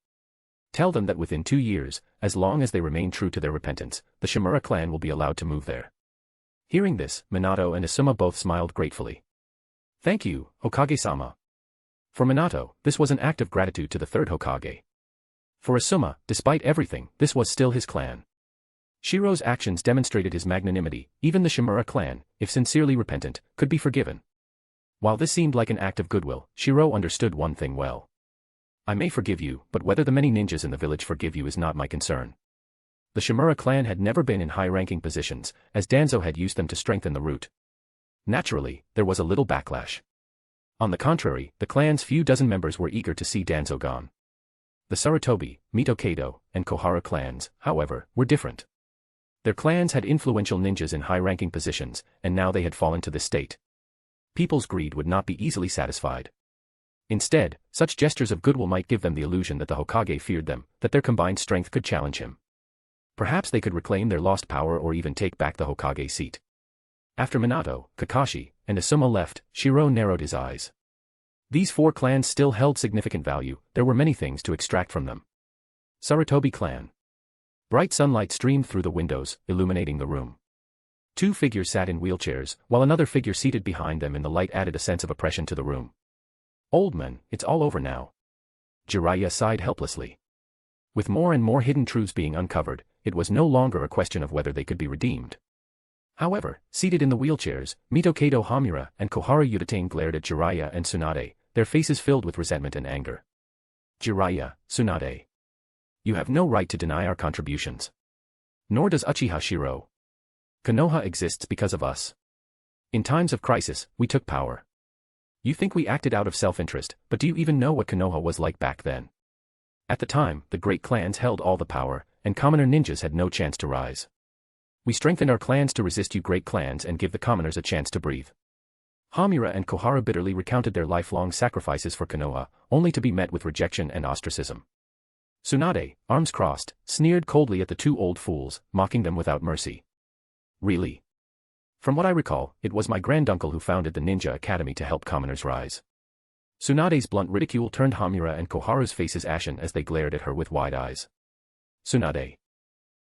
Tell them that within 2 years, as long as they remain true to their repentance, the Shimura clan will be allowed to move there. Hearing this, Minato and Asuma both smiled gratefully. Thank you, Hokage-sama. For Minato, this was an act of gratitude to the 3rd Hokage. For Asuma, despite everything, this was still his clan. Shirou's actions demonstrated his magnanimity. Even the Shimura clan, if sincerely repentant, could be forgiven. While this seemed like an act of goodwill, Shirou understood one thing well. I may forgive you, but whether the many ninjas in the village forgive you is not my concern. The Shimura clan had never been in high-ranking positions, as Danzo had used them to strengthen the root. Naturally, there was a little backlash. On the contrary, the clan's few dozen members were eager to see Danzo gone. The Sarutobi, Mito-Kado, and Koharu clans, however, were different. Their clans had influential ninjas in high-ranking positions, and now they had fallen to this state. People's greed would not be easily satisfied. Instead, such gestures of goodwill might give them the illusion that the Hokage feared them, that their combined strength could challenge him. Perhaps they could reclaim their lost power or even take back the Hokage seat. After Minato, Kakashi, and Asuma left, Shirou narrowed his eyes. These 4 clans still held significant value, there were many things to extract from them. Sarutobi clan. Bright sunlight streamed through the windows, illuminating the room. 2 figures sat in wheelchairs, while another figure seated behind them in the light added a sense of oppression to the room. Old men, it's all over now. Jiraiya sighed helplessly. With more and more hidden truths being uncovered, it was no longer a question of whether they could be redeemed. However, seated in the wheelchairs, Mito-Kado Hamura and Koharu Uchiha glared at Jiraiya and Tsunade, their faces filled with resentment and anger. Jiraiya, Tsunade. You have no right to deny our contributions. Nor does Uchiha Shirou. Konoha exists because of us. In times of crisis, we took power. You think we acted out of self-interest, but do you even know what Konoha was like back then? At the time, the great clans held all the power, and commoner ninjas had no chance to rise. We strengthened our clans to resist you great clans and give the commoners a chance to breathe. Hamura and Koharu bitterly recounted their lifelong sacrifices for Konoha, only to be met with rejection and ostracism. Tsunade, arms crossed, sneered coldly at the 2 old fools, mocking them without mercy. Really? From what I recall, it was my granduncle who founded the Ninja Academy to help commoners rise. Tsunade's blunt ridicule turned Hamura and Koharu's faces ashen as they glared at her with wide eyes. Tsunade.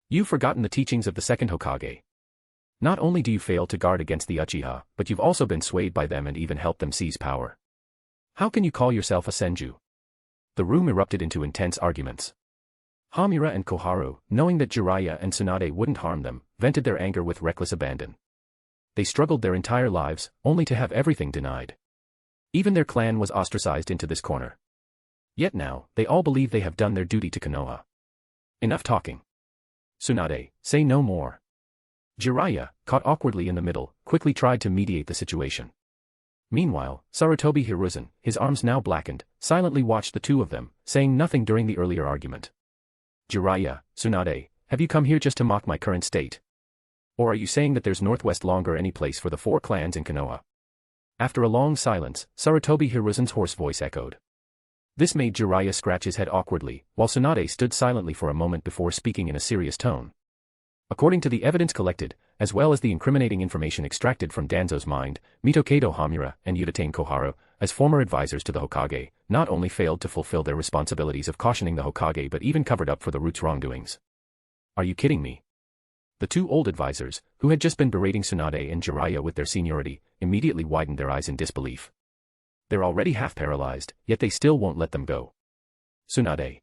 You've forgotten the teachings of the 2nd Hokage. Not only do you fail to guard against the Uchiha, but you've also been swayed by them and even helped them seize power. How can you call yourself a Senju? The room erupted into intense arguments. Hamura and Koharu, knowing that Jiraiya and Tsunade wouldn't harm them, vented their anger with reckless abandon. They struggled their entire lives, only to have everything denied. Even their clan was ostracized into this corner. Yet now, they all believe they have done their duty to Konoha. Enough talking. Tsunade, say no more. Jiraiya, caught awkwardly in the middle, quickly tried to mediate the situation. Meanwhile, Sarutobi Hiruzen, his arms now blackened, silently watched the 2 of them, saying nothing during the earlier argument. Jiraiya, Tsunade, have you come here just to mock my current state? Or are you saying that there's northwest longer any place for the 4 clans in Konoha? After a long silence, Sarutobi Hiruzen's hoarse voice echoed. This made Jiraiya scratch his head awkwardly, while Tsunade stood silently for a moment before speaking in a serious tone. According to the evidence collected, as well as the incriminating information extracted from Danzo's mind, Mitokado Hamura and Uchiha Koharu, as former advisors to the Hokage, not only failed to fulfill their responsibilities of cautioning the Hokage but even covered up for the root's wrongdoings. Are you kidding me? The two old advisors, who had just been berating Tsunade and Jiraiya with their seniority, immediately widened their eyes in disbelief. They're already half paralyzed, yet they still won't let them go. Tsunade.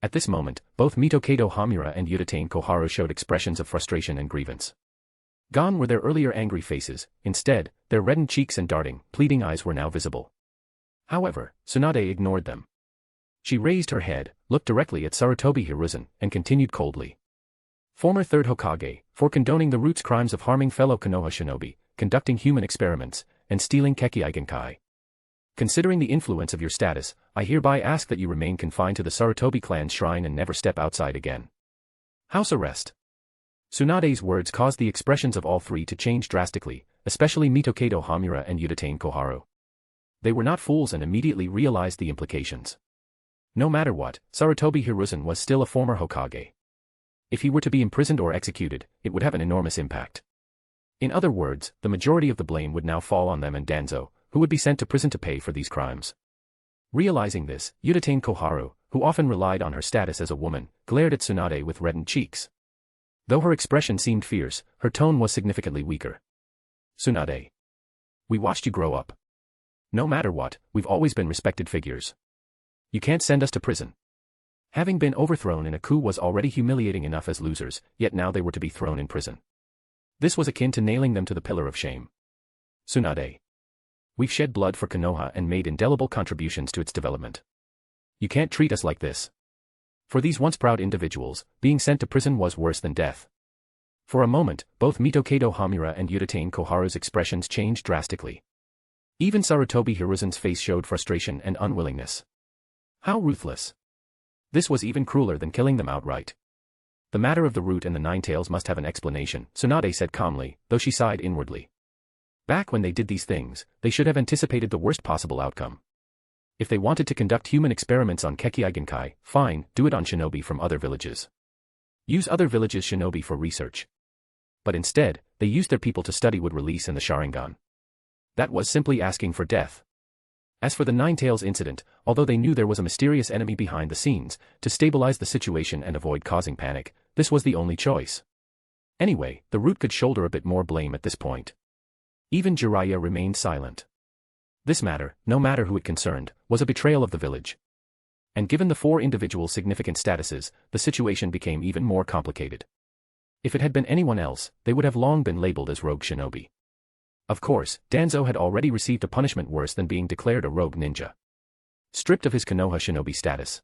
At this moment, both Mitokado Hamura and Uchiha Koharu showed expressions of frustration and grievance. Gone were their earlier angry faces, instead, their reddened cheeks and darting, pleading eyes were now visible. However, Tsunade ignored them. She raised her head, looked directly at Sarutobi Hiruzen, and continued coldly. Former third Hokage, for condoning the root's crimes of harming fellow Konoha shinobi, conducting human experiments, and stealing Kekkei Genkai. Considering the influence of your status, I hereby ask that you remain confined to the Sarutobi clan's shrine and never step outside again. House arrest. Tsunade's words caused the expressions of all three to change drastically, especially Mitokado Hamura and Uchiha Koharu. They were not fools and immediately realized the implications. No matter what, Sarutobi Hiruzen was still a former Hokage. If he were to be imprisoned or executed, it would have an enormous impact. In other words, the majority of the blame would now fall on them and Danzo, who would be sent to prison to pay for these crimes. Realizing this, Uchiha Koharu, who often relied on her status as a woman, glared at Tsunade with reddened cheeks. Though her expression seemed fierce, her tone was significantly weaker. Tsunade. We watched you grow up. No matter what, we've always been respected figures. You can't send us to prison. Having been overthrown in a coup was already humiliating enough as losers, yet now they were to be thrown in prison. This was akin to nailing them to the pillar of shame. Tsunade. We've shed blood for Konoha and made indelible contributions to its development. You can't treat us like this. For these once proud individuals, being sent to prison was worse than death. For a moment, both Mitokado Hamura and Uchiha Koharu's expressions changed drastically. Even Sarutobi Hiruzen's face showed frustration and unwillingness. How ruthless. This was even crueler than killing them outright. The matter of the root and the nine tails must have an explanation, Tsunade said calmly, though she sighed inwardly. Back when they did these things, they should have anticipated the worst possible outcome. If they wanted to conduct human experiments on Kekkei Genkai, fine, do it on shinobi from other villages. Use other villages' shinobi for research. But instead, they used their people to study wood release and the Sharingan. That was simply asking for death. As for the Nine Tails incident, although they knew there was a mysterious enemy behind the scenes, to stabilize the situation and avoid causing panic, this was the only choice. Anyway, the root could shoulder a bit more blame at this point. Even Jiraiya remained silent. This matter, no matter who it concerned, was a betrayal of the village. And given the four individuals' significant statuses, the situation became even more complicated. If it had been anyone else, they would have long been labeled as rogue shinobi. Of course, Danzo had already received a punishment worse than being declared a rogue ninja. Stripped of his Konoha shinobi status.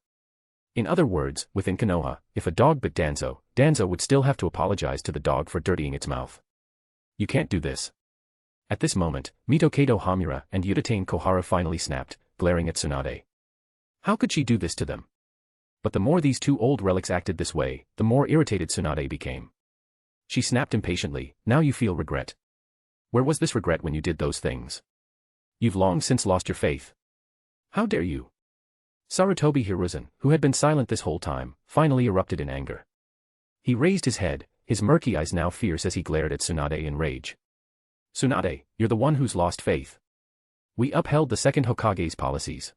In other words, within Konoha, if a dog bit Danzo, Danzo would still have to apologize to the dog for dirtying its mouth. You can't do this. At this moment, Mitokado Hamura and Uchiha Koharu finally snapped, glaring at Tsunade. How could she do this to them? But the more these two old relics acted this way, the more irritated Tsunade became. She snapped impatiently, now you feel regret. Where was this regret when you did those things? You've long since lost your faith. How dare you? Sarutobi Hiruzen, who had been silent this whole time, finally erupted in anger. He raised his head, his murky eyes now fierce as he glared at Tsunade in rage. Tsunade, you're the one who's lost faith. We upheld the second Hokage's policies.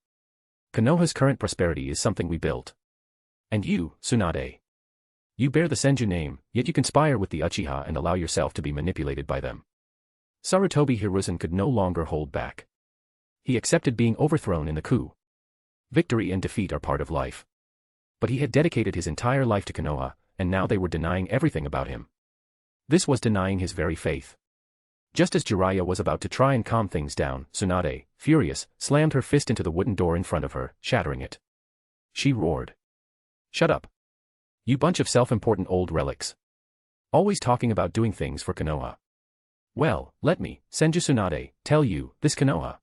Konoha's current prosperity is something we built. And you, Tsunade. You bear the Senju name, yet you conspire with the Uchiha and allow yourself to be manipulated by them. Sarutobi Hiruzen could no longer hold back. He accepted being overthrown in the coup. Victory and defeat are part of life. But he had dedicated his entire life to Konoha, and now they were denying everything about him. This was denying his very faith. Just as Jiraiya was about to try and calm things down, Tsunade, furious, slammed her fist into the wooden door in front of her, shattering it. She roared. Shut up. You bunch of self-important old relics. Always talking about doing things for Konoha. Well, let me, Senju Tsunade, tell you, this Konoha.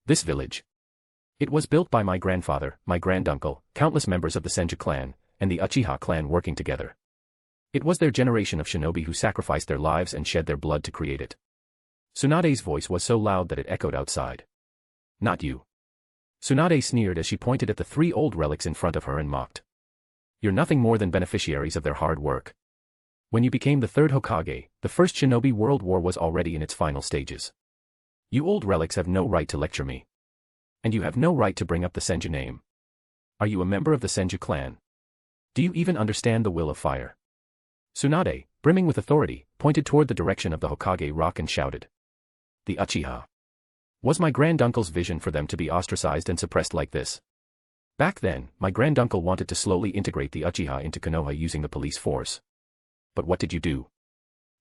This village. It was built by my grandfather, my granduncle, countless members of the Senju clan, and the Uchiha clan working together. It was their generation of shinobi who sacrificed their lives and shed their blood to create it. Tsunade's voice was so loud that it echoed outside. Not you. Tsunade sneered as she pointed at the 3 old relics in front of her and mocked. You're nothing more than beneficiaries of their hard work. When you became the 3rd Hokage, the first Shinobi World War was already in its final stages. You old relics have no right to lecture me. And you have no right to bring up the Senju name. Are you a member of the Senju clan? Do you even understand the will of fire? Tsunade, brimming with authority, pointed toward the direction of the Hokage rock and shouted. The Uchiha. Was my granduncle's vision for them to be ostracized and suppressed like this? Back then, my granduncle wanted to slowly integrate the Uchiha into Konoha using the police force. But what did you do?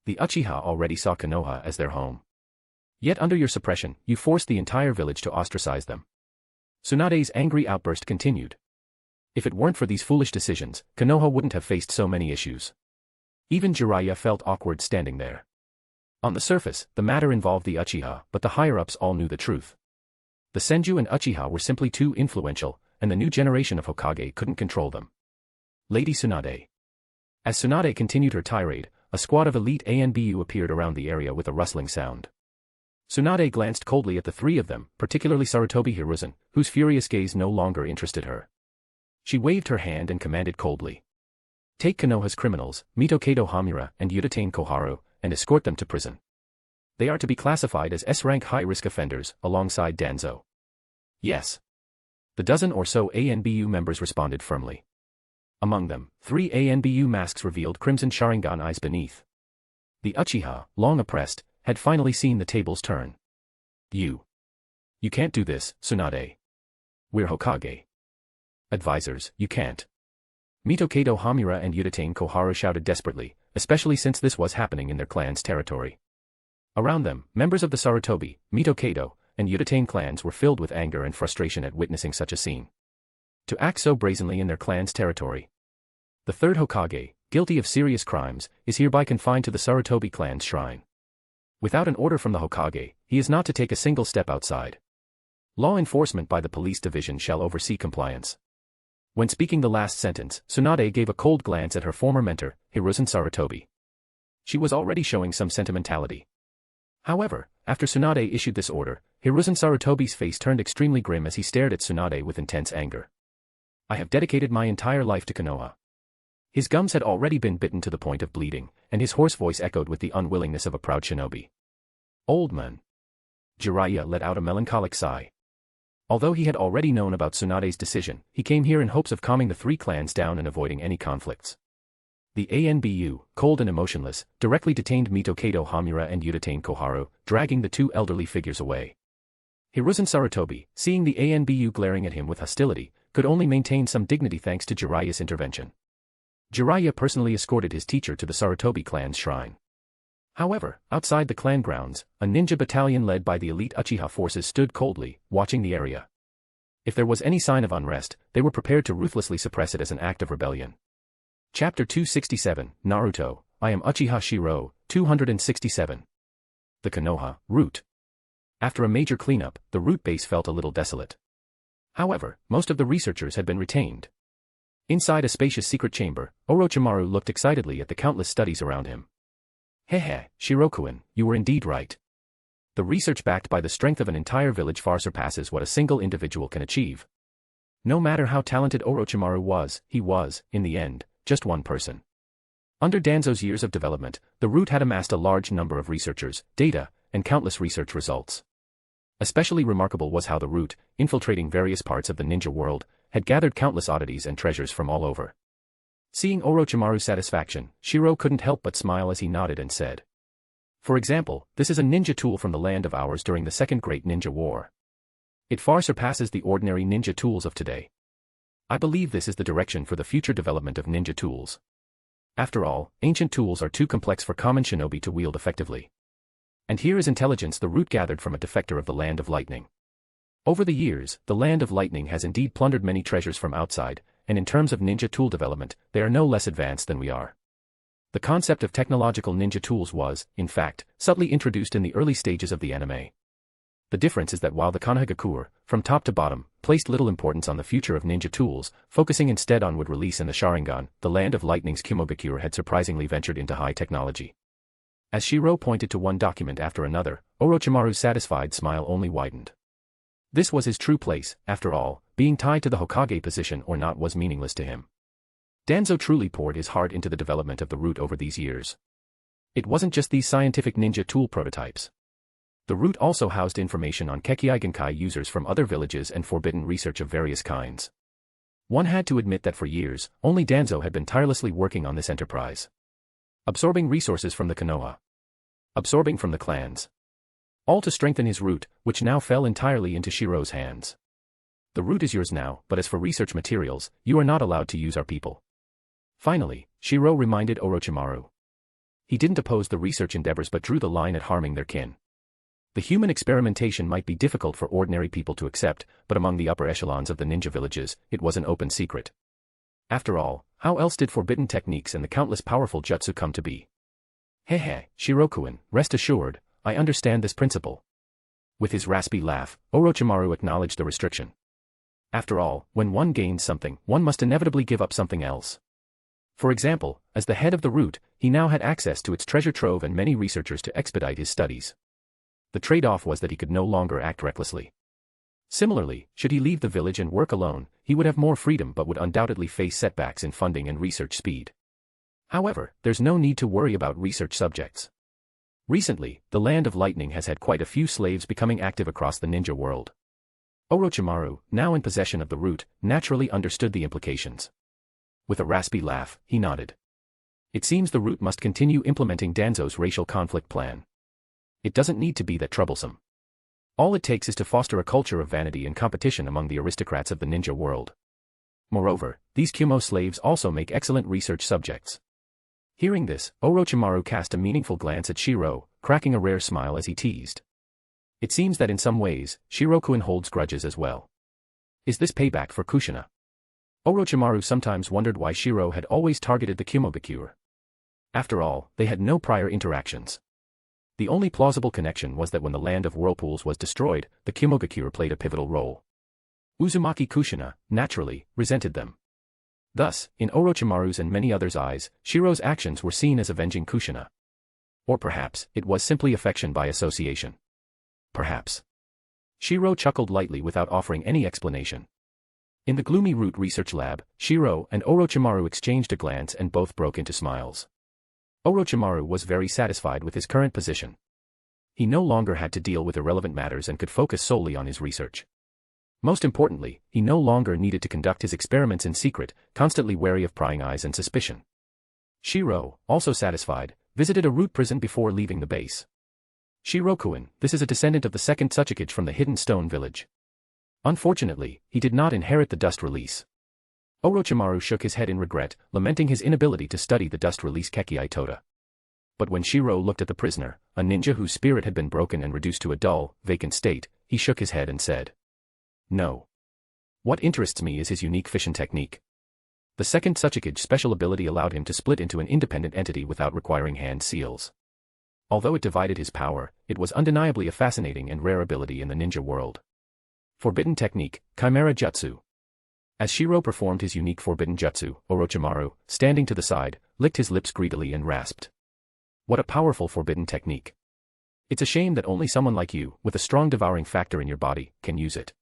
The Uchiha already saw Konoha as their home. Yet under your suppression, you forced the entire village to ostracize them. Tsunade's angry outburst continued. If it weren't for these foolish decisions, Konoha wouldn't have faced so many issues. Even Jiraiya felt awkward standing there. On the surface, the matter involved the Uchiha, but the higher-ups all knew the truth. The Senju and Uchiha were simply too influential, and the new generation of Hokage couldn't control them. Lady Tsunade. As Tsunade continued her tirade, a squad of elite ANBU appeared around the area with a rustling sound. Tsunade glanced coldly at the 3 of them, particularly Sarutobi Hiruzen, whose furious gaze no longer interested her. She waved her hand and commanded coldly. Take Konoha's criminals, Mito Hamura and Uchiha Koharu, and escort them to prison. They are to be classified as S-rank high-risk offenders, alongside Danzo. Yes. The dozen or so ANBU members responded firmly. Among them, 3 ANBU masks revealed crimson Sharingan eyes beneath. The Uchiha, long oppressed, had finally seen the tables turn. You can't do this, Tsunade. We're Hokage. Advisors, you can't. Mito Hamura and Uchiha Koharu shouted desperately, especially since this was happening in their clan's territory. Around them, members of the Sarutobi, Mito and Uchiha clans were filled with anger and frustration at witnessing such a scene. To act so brazenly in their clan's territory. The 3rd Hokage, guilty of serious crimes, is hereby confined to the Sarutobi clan's shrine. Without an order from the Hokage, he is not to take a single step outside. Law enforcement by the police division shall oversee compliance. When speaking the last sentence, Tsunade gave a cold glance at her former mentor, Hiruzen Sarutobi. She was already showing some sentimentality. However, after Tsunade issued this order, Hiruzen Sarutobi's face turned extremely grim as he stared at Tsunade with intense anger. I have dedicated my entire life to Konoha. His gums had already been bitten to the point of bleeding, and his hoarse voice echoed with the unwillingness of a proud shinobi. Old man. Jiraiya let out a melancholic sigh. Although he had already known about Tsunade's decision, he came here in hopes of calming the 3 clans down and avoiding any conflicts. The ANBU, cold and emotionless, directly detained Mito Hamura and Uchiha Koharu, dragging the 2 elderly figures away. Hiruzen Sarutobi, seeing the ANBU glaring at him with hostility, could only maintain some dignity thanks to Jiraiya's intervention. Jiraiya personally escorted his teacher to the Sarutobi clan's shrine. However, outside the clan grounds, a ninja battalion led by the elite Uchiha forces stood coldly, watching the area. If there was any sign of unrest, they were prepared to ruthlessly suppress it as an act of rebellion. Chapter 267, Naruto, I am Uchiha Shirou, 267. The Konoha, route. After a major cleanup, the route base felt a little desolate. However, most of the researchers had been retained. Inside a spacious secret chamber, Orochimaru looked excitedly at the countless studies around him. Hehe, Shirokuin, you were indeed right. The research backed by the strength of an entire village far surpasses what a single individual can achieve. No matter how talented Orochimaru was, he was, in the end, just one person. Under Danzo's years of development, the root had amassed a large number of researchers, data, and countless research results. Especially remarkable was how the root, infiltrating various parts of the ninja world, had gathered countless oddities and treasures from all over. Seeing Orochimaru's satisfaction, Shirou couldn't help but smile as he nodded and said. For example, this is a ninja tool from the land of ours during the Second Great Ninja War. It far surpasses the ordinary ninja tools of today. I believe this is the direction for the future development of ninja tools. After all, ancient tools are too complex for common shinobi to wield effectively. And here is intelligence the root gathered from a defector of the Land of Lightning. Over the years, the Land of Lightning has indeed plundered many treasures from outside, and in terms of ninja tool development, they are no less advanced than we are. The concept of technological ninja tools was, in fact, subtly introduced in the early stages of the anime. The difference is that while the Konohagakure, from top to bottom, placed little importance on the future of ninja tools, focusing instead on wood release and the Sharingan, the Land of Lightning's Kumogakure had surprisingly ventured into high technology. As Shirou pointed to one document after another, Orochimaru's satisfied smile only widened. This was his true place, after all, being tied to the Hokage position or not was meaningless to him. Danzo truly poured his heart into the development of the root over these years. It wasn't just these scientific ninja tool prototypes. The root also housed information on Kekkei Genkai users from other villages and forbidden research of various kinds. One had to admit that for years, only Danzo had been tirelessly working on this enterprise. Absorbing resources from the Konoha. Absorbing from the clans. All to strengthen his root, which now fell entirely into Shirou's hands. The root is yours now, but as for research materials, you are not allowed to use our people. Finally, Shirou reminded Orochimaru. He didn't oppose the research endeavors but drew the line at harming their kin. The human experimentation might be difficult for ordinary people to accept, but among the upper echelons of the ninja villages, it was an open secret. After all, how else did forbidden techniques and the countless powerful jutsu come to be? Hehe, Shirokuin, rest assured, I understand this principle. With his raspy laugh, Orochimaru acknowledged the restriction. After all, when one gains something, one must inevitably give up something else. For example, as the head of the root, he now had access to its treasure trove and many researchers to expedite his studies. The trade-off was that he could no longer act recklessly. Similarly, should he leave the village and work alone, he would have more freedom but would undoubtedly face setbacks in funding and research speed. However, there's no need to worry about research subjects. Recently, the Land of Lightning has had quite a few slaves becoming active across the ninja world. Orochimaru, now in possession of the root, naturally understood the implications. With a raspy laugh, he nodded. It seems the root must continue implementing Danzo's racial conflict plan. It doesn't need to be that troublesome. All it takes is to foster a culture of vanity and competition among the aristocrats of the ninja world. Moreover, these Kumo slaves also make excellent research subjects. Hearing this, Orochimaru cast a meaningful glance at Shirou, cracking a rare smile as he teased. It seems that in some ways, Shirokuin holds grudges as well. Is this payback for Kushina? Orochimaru sometimes wondered why Shirou had always targeted the Kumogakure. After all, they had no prior interactions. The only plausible connection was that when the Land of Whirlpools was destroyed, the Kumogakure played a pivotal role. Uzumaki Kushina, naturally, resented them. Thus, in Orochimaru's and many others' eyes, Shirou's actions were seen as avenging Kushina. Or perhaps, it was simply affection by association. Perhaps. Shirou chuckled lightly without offering any explanation. In the gloomy root research lab, Shirou and Orochimaru exchanged a glance and both broke into smiles. Orochimaru was very satisfied with his current position. He no longer had to deal with irrelevant matters and could focus solely on his research. Most importantly, he no longer needed to conduct his experiments in secret, constantly wary of prying eyes and suspicion. Shirou, also satisfied, visited a root prison before leaving the base. Shirokuin, this is a descendant of the second Tsuchikage from the Hidden Stone village. Unfortunately, he did not inherit the dust release. Orochimaru shook his head in regret, lamenting his inability to study the dust release Kekkei Toda. But when Shirou looked at the prisoner, a ninja whose spirit had been broken and reduced to a dull, vacant state, he shook his head and said, "No. What interests me is his unique fission technique. The second Tsuchikage special ability allowed him to split into an independent entity without requiring hand seals. Although it divided his power, it was undeniably a fascinating and rare ability in the ninja world. Forbidden technique, Chimera Jutsu." As Shirou performed his unique forbidden jutsu, Orochimaru, standing to the side, licked his lips greedily and rasped. What a powerful forbidden technique. It's a shame that only someone like you, with a strong devouring factor in your body, can use it.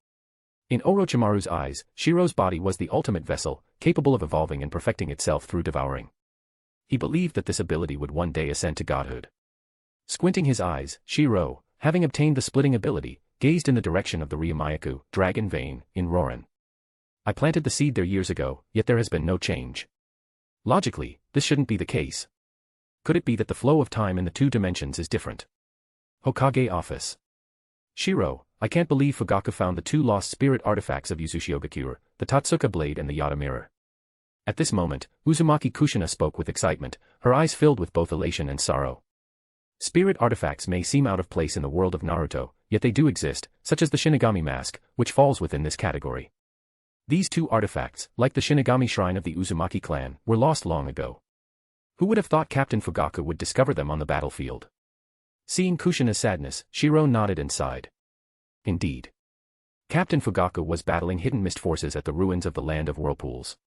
In Orochimaru's eyes, Shirou's body was the ultimate vessel, capable of evolving and perfecting itself through devouring. He believed that this ability would one day ascend to godhood. Squinting his eyes, Shirou, having obtained the splitting ability, gazed in the direction of the Ryumayaku, dragon vein, in Rorin. I planted the seed there years ago, yet there has been no change. Logically, this shouldn't be the case. Could it be that the flow of time in the two dimensions is different? Hokage Office. Shirou, I can't believe Fugaku found the two lost spirit artifacts of Uchiha, the Tatsuka blade and the Yata mirror. At this moment, Uzumaki Kushina spoke with excitement, her eyes filled with both elation and sorrow. Spirit artifacts may seem out of place in the world of Naruto, yet they do exist, such as the Shinigami mask, which falls within this category. These two artifacts, like the Shinigami shrine of the Uzumaki clan, were lost long ago. Who would have thought Captain Fugaku would discover them on the battlefield? Seeing Kushina's sadness, Shirou nodded and sighed. Indeed. Captain Fugaku was battling hidden mist forces at the ruins of the Land of Whirlpools.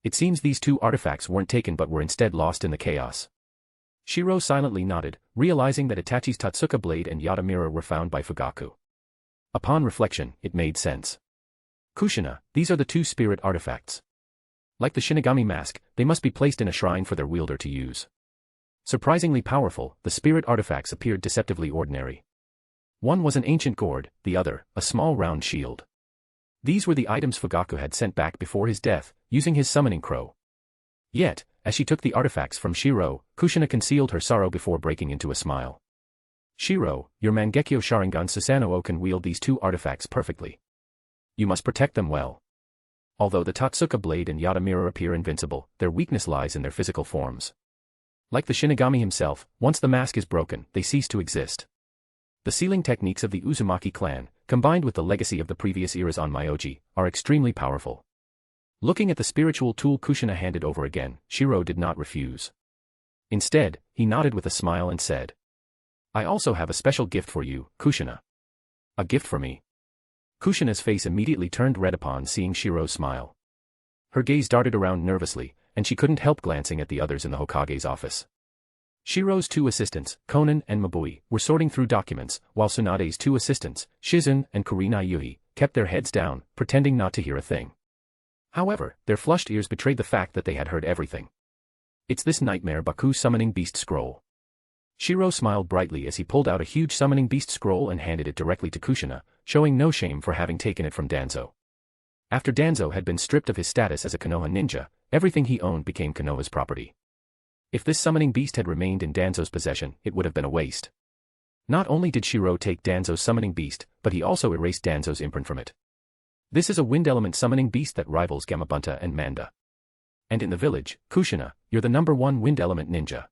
It seems these two artifacts weren't taken but were instead lost in the chaos. Shirou silently nodded, realizing that Itachi's Tatsuka blade and Yata mirror were found by Fugaku. Upon reflection, it made sense. Kushina, these are the two spirit artifacts. Like the Shinigami mask, they must be placed in a shrine for their wielder to use. Surprisingly powerful, the spirit artifacts appeared deceptively ordinary. One was an ancient gourd, the other, a small round shield. These were the items Fugaku had sent back before his death, using his summoning crow. Yet, as she took the artifacts from Shirou, Kushina concealed her sorrow before breaking into a smile. Shirou, your Mangekyo Sharingan Susanoo can wield these two artifacts perfectly. You must protect them well. Although the Tatsuka blade and Yata mirror appear invincible, their weakness lies in their physical forms. Like the Shinigami himself, once the mask is broken, they cease to exist. The sealing techniques of the Uzumaki clan, combined with the legacy of the previous eras on Myoji, are extremely powerful. Looking at the spiritual tool Kushina handed over again, Shirou did not refuse. Instead, he nodded with a smile and said, I also have a special gift for you, Kushina. A gift for me? Kushina's face immediately turned red upon seeing Shirou's smile. Her gaze darted around nervously, and she couldn't help glancing at the others in the Hokage's office. Shirou's two assistants, Konan and Mabui, were sorting through documents, while Tsunade's two assistants, Shizun and Kurenai Yuhi, kept their heads down, pretending not to hear a thing. However, their flushed ears betrayed the fact that they had heard everything. It's this nightmare Baku summoning beast scroll. Shirou smiled brightly as he pulled out a huge summoning beast scroll and handed it directly to Kushina, showing no shame for having taken it from Danzo. After Danzo had been stripped of his status as a Konoha ninja, everything he owned became Konoha's property. If this summoning beast had remained in Danzo's possession, it would have been a waste. Not only did Shirou take Danzo's summoning beast, but he also erased Danzo's imprint from it. This is a wind element summoning beast that rivals Gamabunta and Manda. And in the village, Kushina, you're the #1 wind element ninja.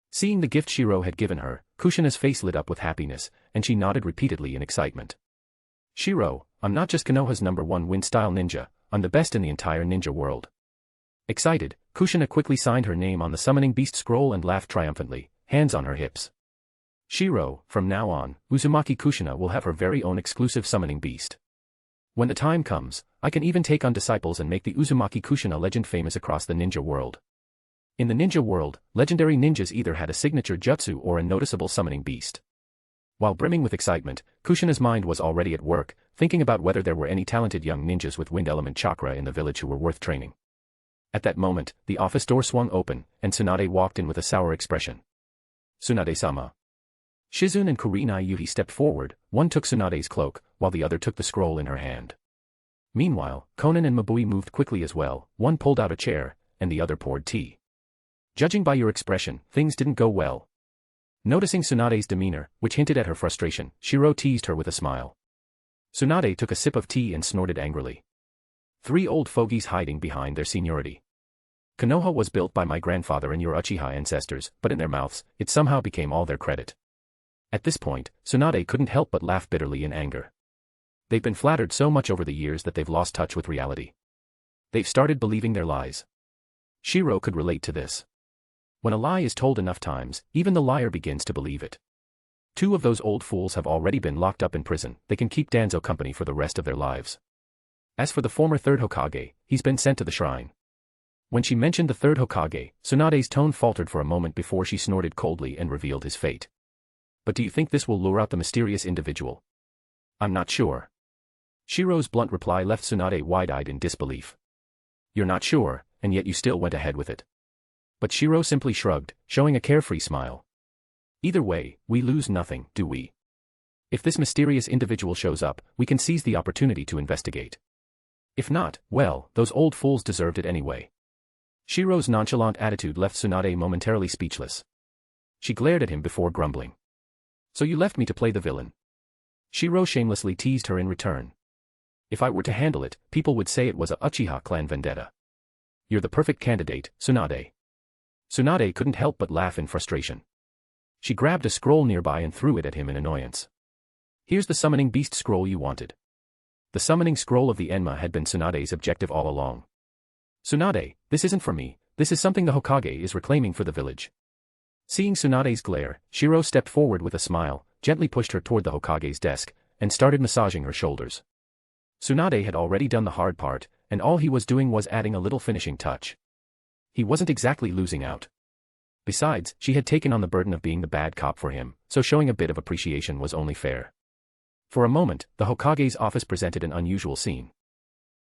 Seeing the gift Shirou had given her, Kushina's face lit up with happiness, and she nodded repeatedly in excitement. Shirou, I'm not just Konoha's #1 wind-style ninja, I'm the best in the entire ninja world. Excited, Kushina quickly signed her name on the summoning beast scroll and laughed triumphantly, hands on her hips. Shirou, from now on, Uzumaki Kushina will have her very own exclusive summoning beast. When the time comes, I can even take on disciples and make the Uzumaki Kushina legend famous across the ninja world. In the ninja world, legendary ninjas either had a signature jutsu or a noticeable summoning beast. While brimming with excitement, Kushina's mind was already at work, thinking about whether there were any talented young ninjas with wind element chakra in the village who were worth training. At that moment, the office door swung open, and Tsunade walked in with a sour expression. Tsunade-sama. Shizun and Kurenai Yuhi stepped forward, one took Tsunade's cloak, while the other took the scroll in her hand. Meanwhile, Konan and Mabui moved quickly as well, one pulled out a chair, and the other poured tea. Judging by your expression, things didn't go well. Noticing Tsunade's demeanor, which hinted at her frustration, Shirou teased her with a smile. Tsunade took a sip of tea and snorted angrily. 3 old fogies hiding behind their seniority. Konoha was built by my grandfather and your Uchiha ancestors, but in their mouths, it somehow became all their credit. At this point, Tsunade couldn't help but laugh bitterly in anger. They've been flattered so much over the years that they've lost touch with reality. They've started believing their lies. Shirou could relate to this. When a lie is told enough times, even the liar begins to believe it. 2 of those old fools have already been locked up in prison, they can keep Danzo company for the rest of their lives. As for the former 3rd Hokage, he's been sent to the shrine. When she mentioned the 3rd Hokage, Tsunade's tone faltered for a moment before she snorted coldly and revealed his fate. But do you think this will lure out the mysterious individual? I'm not sure. Shirou's blunt reply left Tsunade wide-eyed in disbelief. You're not sure, and yet you still went ahead with it. But Shirou simply shrugged, showing a carefree smile. Either way, we lose nothing, do we? If this mysterious individual shows up, we can seize the opportunity to investigate. If not, well, those old fools deserved it anyway. Shirou's nonchalant attitude left Tsunade momentarily speechless. She glared at him before grumbling. So you left me to play the villain. Shirou shamelessly teased her in return. If I were to handle it, people would say it was a Uchiha clan vendetta. You're the perfect candidate, Tsunade. Tsunade couldn't help but laugh in frustration. She grabbed a scroll nearby and threw it at him in annoyance. Here's the summoning beast scroll you wanted. The summoning scroll of the Enma had been Tsunade's objective all along. Tsunade, this isn't for me, this is something the Hokage is reclaiming for the village. Seeing Tsunade's glare, Shirou stepped forward with a smile, gently pushed her toward the Hokage's desk, and started massaging her shoulders. Tsunade had already done the hard part, and all he was doing was adding a little finishing touch. He wasn't exactly losing out. Besides, she had taken on the burden of being the bad cop for him, so showing a bit of appreciation was only fair. For a moment, the Hokage's office presented an unusual scene.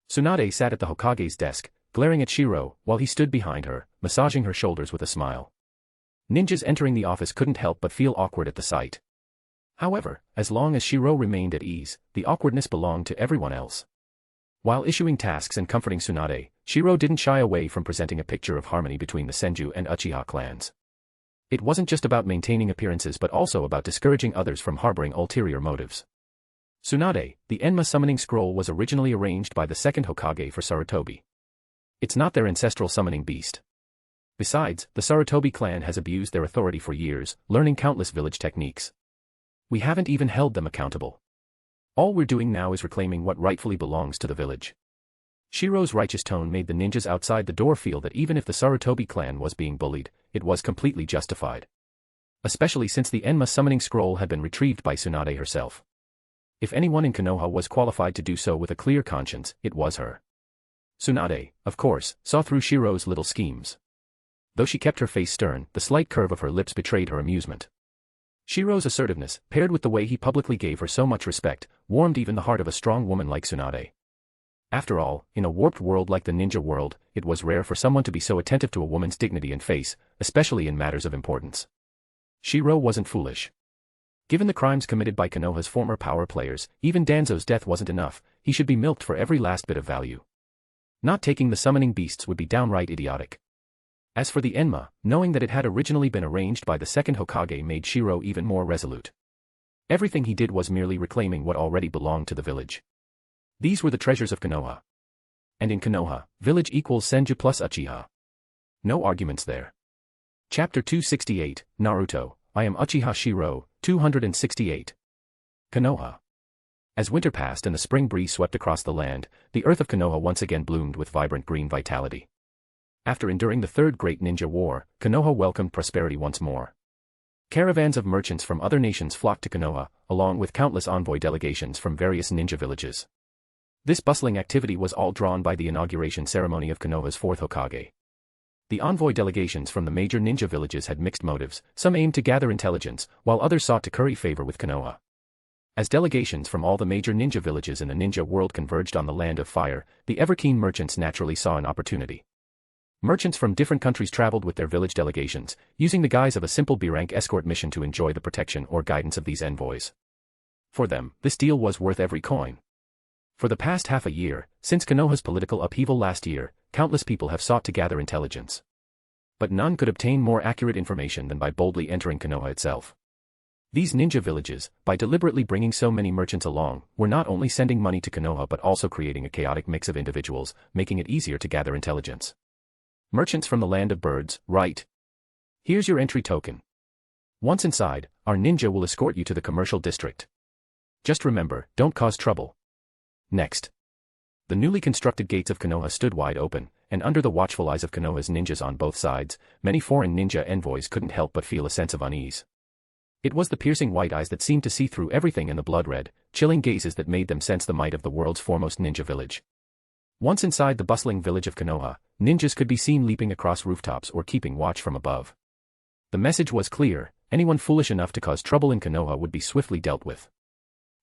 Tsunade sat at the Hokage's desk, glaring at Shirou, while he stood behind her, massaging her shoulders with a smile. Ninjas entering the office couldn't help but feel awkward at the sight. However, as long as Shirou remained at ease, the awkwardness belonged to everyone else. While issuing tasks and comforting Tsunade, Shirou didn't shy away from presenting a picture of harmony between the Senju and Uchiha clans. It wasn't just about maintaining appearances but also about discouraging others from harboring ulterior motives. Tsunade, the Enma summoning scroll was originally arranged by the second Hokage for Sarutobi. It's not their ancestral summoning beast. Besides, the Sarutobi clan has abused their authority for years, learning countless village techniques. We haven't even held them accountable. All we're doing now is reclaiming what rightfully belongs to the village. Shirou's righteous tone made the ninjas outside the door feel that even if the Sarutobi clan was being bullied, it was completely justified. Especially since the Enma summoning scroll had been retrieved by Tsunade herself. If anyone in Konoha was qualified to do so with a clear conscience, it was her. Tsunade, of course, saw through Shirou's little schemes. Though she kept her face stern, the slight curve of her lips betrayed her amusement. Shirou's assertiveness, paired with the way he publicly gave her so much respect, warmed even the heart of a strong woman like Tsunade. After all, in a warped world like the ninja world, it was rare for someone to be so attentive to a woman's dignity and face, especially in matters of importance. Shirou wasn't foolish. Given the crimes committed by Konoha's former power players, even Danzo's death wasn't enough, he should be milked for every last bit of value. Not taking the summoning beasts would be downright idiotic. As for the Enma, knowing that it had originally been arranged by the second Hokage made Shirou even more resolute. Everything he did was merely reclaiming what already belonged to the village. These were the treasures of Konoha. And in Konoha, village equals Senju plus Uchiha. No arguments there. Chapter 268, Naruto, I am Uchiha Shirou, 268. Konoha. As winter passed and the spring breeze swept across the land, the earth of Konoha once again bloomed with vibrant green vitality. After enduring the Third Great Ninja War, Konoha welcomed prosperity once more. Caravans of merchants from other nations flocked to Konoha, along with countless envoy delegations from various ninja villages. This bustling activity was all drawn by the inauguration ceremony of Konoha's fourth Hokage. The envoy delegations from the major ninja villages had mixed motives, some aimed to gather intelligence, while others sought to curry favor with Konoha. As delegations from all the major ninja villages in the ninja world converged on the Land of Fire, the ever-keen merchants naturally saw an opportunity. Merchants from different countries traveled with their village delegations, using the guise of a simple B-rank escort mission to enjoy the protection or guidance of these envoys. For them, this deal was worth every coin. For the past half a year, since Konoha's political upheaval last year, countless people have sought to gather intelligence. But none could obtain more accurate information than by boldly entering Konoha itself. These ninja villages, by deliberately bringing so many merchants along, were not only sending money to Konoha but also creating a chaotic mix of individuals, making it easier to gather intelligence. Merchants from the land of birds, right? Here's your entry token. Once inside, our ninja will escort you to the commercial district. Just remember, don't cause trouble. Next. The newly constructed gates of Konoha stood wide open, and under the watchful eyes of Konoha's ninjas on both sides, many foreign ninja envoys couldn't help but feel a sense of unease. It was the piercing white eyes that seemed to see through everything and the blood-red, chilling gazes that made them sense the might of the world's foremost ninja village. Once inside the bustling village of Konoha, ninjas could be seen leaping across rooftops or keeping watch from above. The message was clear: anyone foolish enough to cause trouble in Konoha would be swiftly dealt with.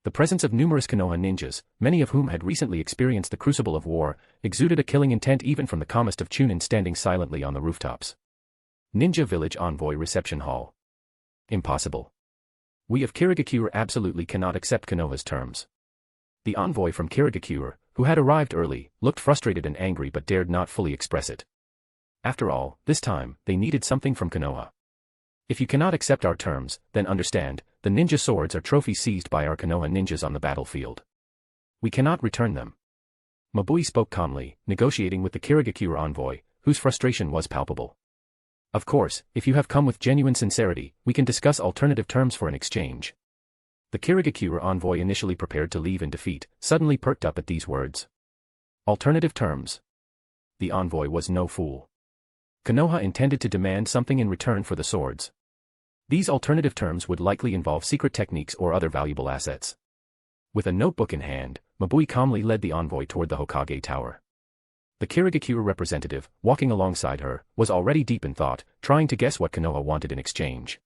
The presence of numerous Konoha ninjas, many of whom had recently experienced the crucible of war, exuded a killing intent even from the calmest of Chunin standing silently on the rooftops. Ninja Village Envoy Reception Hall. Impossible. We of Kirigakure absolutely cannot accept Konoha's terms. The envoy from Kirigakure, who had arrived early, looked frustrated and angry but dared not fully express it. After all, this time, they needed something from Konoha. If you cannot accept our terms, then understand, the ninja swords are trophies seized by our Konoha ninjas on the battlefield. We cannot return them. Mabui spoke calmly, negotiating with the Kirigakure envoy, whose frustration was palpable. Of course, if you have come with genuine sincerity, we can discuss alternative terms for an exchange. The Kirigakure envoy, initially prepared to leave in defeat, suddenly perked up at these words. Alternative terms. The envoy was no fool. Konoha intended to demand something in return for the swords. These alternative terms would likely involve secret techniques or other valuable assets. With a notebook in hand, Mabui calmly led the envoy toward the Hokage Tower. The Kirigakure representative, walking alongside her, was already deep in thought, trying to guess what Konoha wanted in exchange.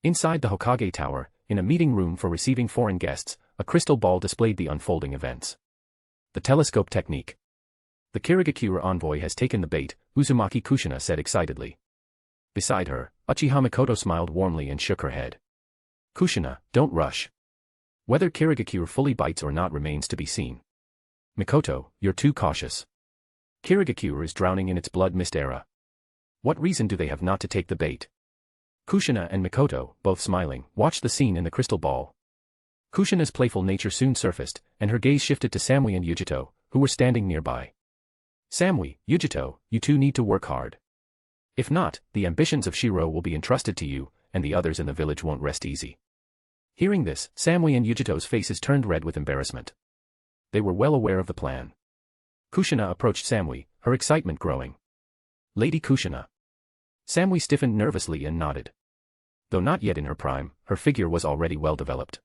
Inside the Hokage Tower, in a meeting room for receiving foreign guests, a crystal ball displayed the unfolding events. The telescope technique. The Kirigakure envoy has taken the bait, Uzumaki Kushina said excitedly. Beside her, Uchiha Mikoto smiled warmly and shook her head. Kushina, don't rush. Whether Kirigakure fully bites or not remains to be seen. Mikoto, you're too cautious. Kirigakure is drowning in its blood mist era. What reason do they have not to take the bait? Kushina and Mikoto, both smiling, watched the scene in the crystal ball. Kushina's playful nature soon surfaced, and her gaze shifted to Samui and Yujito, who were standing nearby. Samui, Yujito, you two need to work hard. If not, the ambitions of Shirou will be entrusted to you, and the others in the village won't rest easy. Hearing this, Samui and Yujito's faces turned red with embarrassment. They were well aware of the plan. Kushina approached Samui, her excitement growing. Lady Kushina. Samui stiffened nervously and nodded. Though not yet in her prime, her figure was already well developed.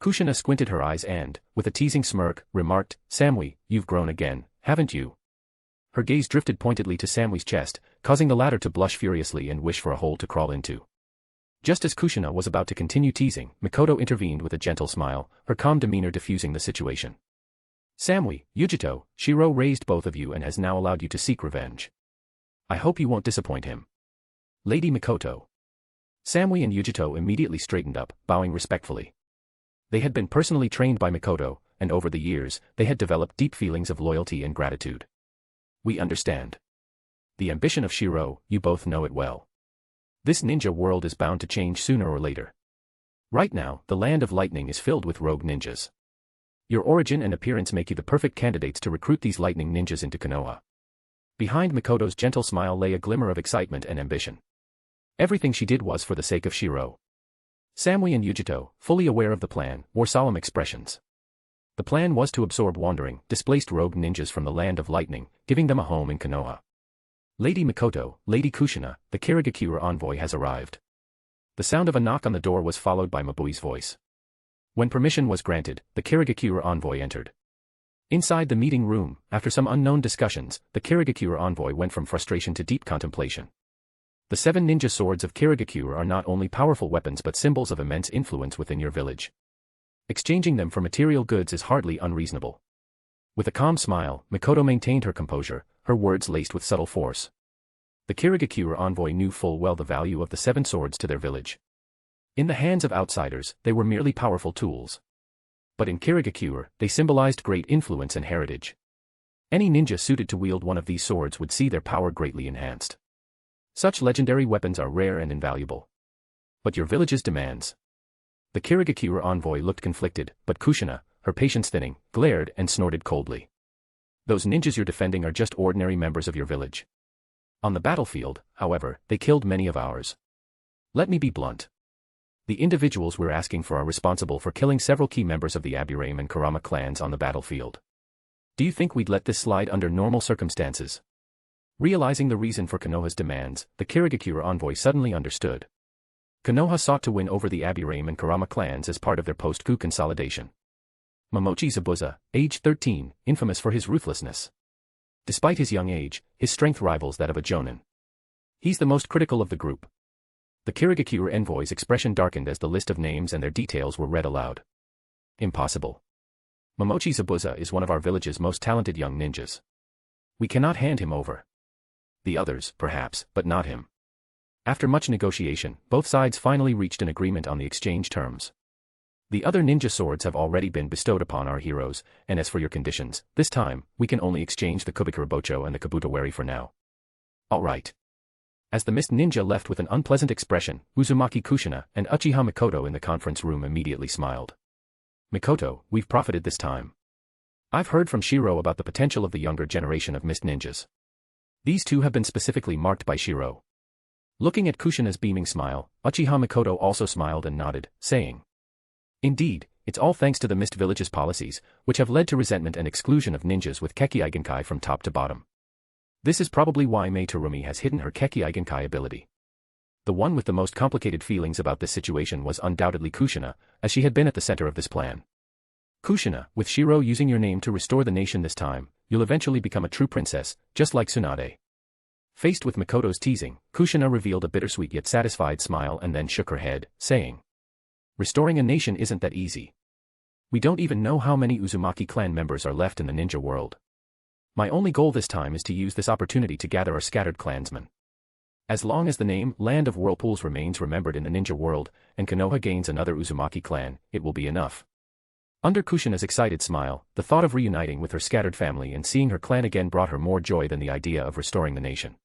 Kushina squinted her eyes and, with a teasing smirk, remarked, Samui, you've grown again, haven't you? Her gaze drifted pointedly to Samui's chest, causing the latter to blush furiously and wish for a hole to crawl into. Just as Kushina was about to continue teasing, Mikoto intervened with a gentle smile, her calm demeanor diffusing the situation. Samui, Yujito, Shirou raised both of you and has now allowed you to seek revenge. I hope you won't disappoint him. Lady Mikoto. Samui and Yujito immediately straightened up, bowing respectfully. They had been personally trained by Mikoto, and over the years, they had developed deep feelings of loyalty and gratitude. We understand. The ambition of Shirou, you both know it well. This ninja world is bound to change sooner or later. Right now, the land of lightning is filled with rogue ninjas. Your origin and appearance make you the perfect candidates to recruit these lightning ninjas into Konoha. Behind Mikoto's gentle smile lay a glimmer of excitement and ambition. Everything she did was for the sake of Shirou. Samui and Yujito, fully aware of the plan, wore solemn expressions. The plan was to absorb wandering, displaced rogue ninjas from the land of lightning, giving them a home in Konoha. Lady Mikoto, Lady Kushina, the Kirigakure envoy has arrived. The sound of a knock on the door was followed by Mabui's voice. When permission was granted, the Kirigakure envoy entered. Inside the meeting room, after some unknown discussions, the Kirigakure envoy went from frustration to deep contemplation. The 7 ninja swords of Kirigakure are not only powerful weapons but symbols of immense influence within your village. Exchanging them for material goods is hardly unreasonable. With a calm smile, Mikoto maintained her composure, her words laced with subtle force. The Kirigakure envoy knew full well the value of the 7 swords to their village. In the hands of outsiders, they were merely powerful tools. But in Kirigakure, they symbolized great influence and heritage. Any ninja suited to wield one of these swords would see their power greatly enhanced. Such legendary weapons are rare and invaluable. But your village's demands. The Kirigakure envoy looked conflicted, but Kushina, her patience thinning, glared and snorted coldly. Those ninjas you're defending are just ordinary members of your village. On the battlefield, however, they killed many of ours. Let me be blunt. The individuals we're asking for are responsible for killing several key members of the Aburame and Kurama clans on the battlefield. Do you think we'd let this slide under normal circumstances? Realizing the reason for Konoha's demands, the Kirigakure envoy suddenly understood. Konoha sought to win over the Aburame and Kurama clans as part of their post-coup consolidation. Momochi Zabuza, age 13, infamous for his ruthlessness. Despite his young age, his strength rivals that of a Jonin. He's the most critical of the group. The Kirigakure envoy's expression darkened as the list of names and their details were read aloud. Impossible. Momochi Zabuza is one of our village's most talented young ninjas. We cannot hand him over. The others, perhaps, but not him. After much negotiation, both sides finally reached an agreement on the exchange terms. The other ninja swords have already been bestowed upon our heroes, and as for your conditions, this time, we can only exchange the Kubikurabocho and the Kabutawari for now. All right. As the mist ninja left with an unpleasant expression, Uzumaki Kushina and Uchiha Mikoto in the conference room immediately smiled. Mikoto, we've profited this time. I've heard from Shirou about the potential of the younger generation of mist ninjas. These two have been specifically marked by Shirou. Looking at Kushina's beaming smile, Uchiha Mikoto also smiled and nodded, saying, Indeed, it's all thanks to the Mist Village's policies, which have led to resentment and exclusion of ninjas with Keki Igenkai from top to bottom. This is probably why Mei Terumi has hidden her Keki Igenkai ability. The one with the most complicated feelings about this situation was undoubtedly Kushina, as she had been at the center of this plan. Kushina, with Shirou using your name to restore the nation this time, you'll eventually become a true princess, just like Tsunade. Faced with Mikoto's teasing, Kushina revealed a bittersweet yet satisfied smile and then shook her head, saying, "Restoring a nation isn't that easy. We don't even know how many Uzumaki clan members are left in the ninja world. My only goal this time is to use this opportunity to gather our scattered clansmen. As long as the name Land of Whirlpools remains remembered in the ninja world, and Konoha gains another Uzumaki clan, it will be enough." Under Kushina's excited smile, the thought of reuniting with her scattered family and seeing her clan again brought her more joy than the idea of restoring the nation.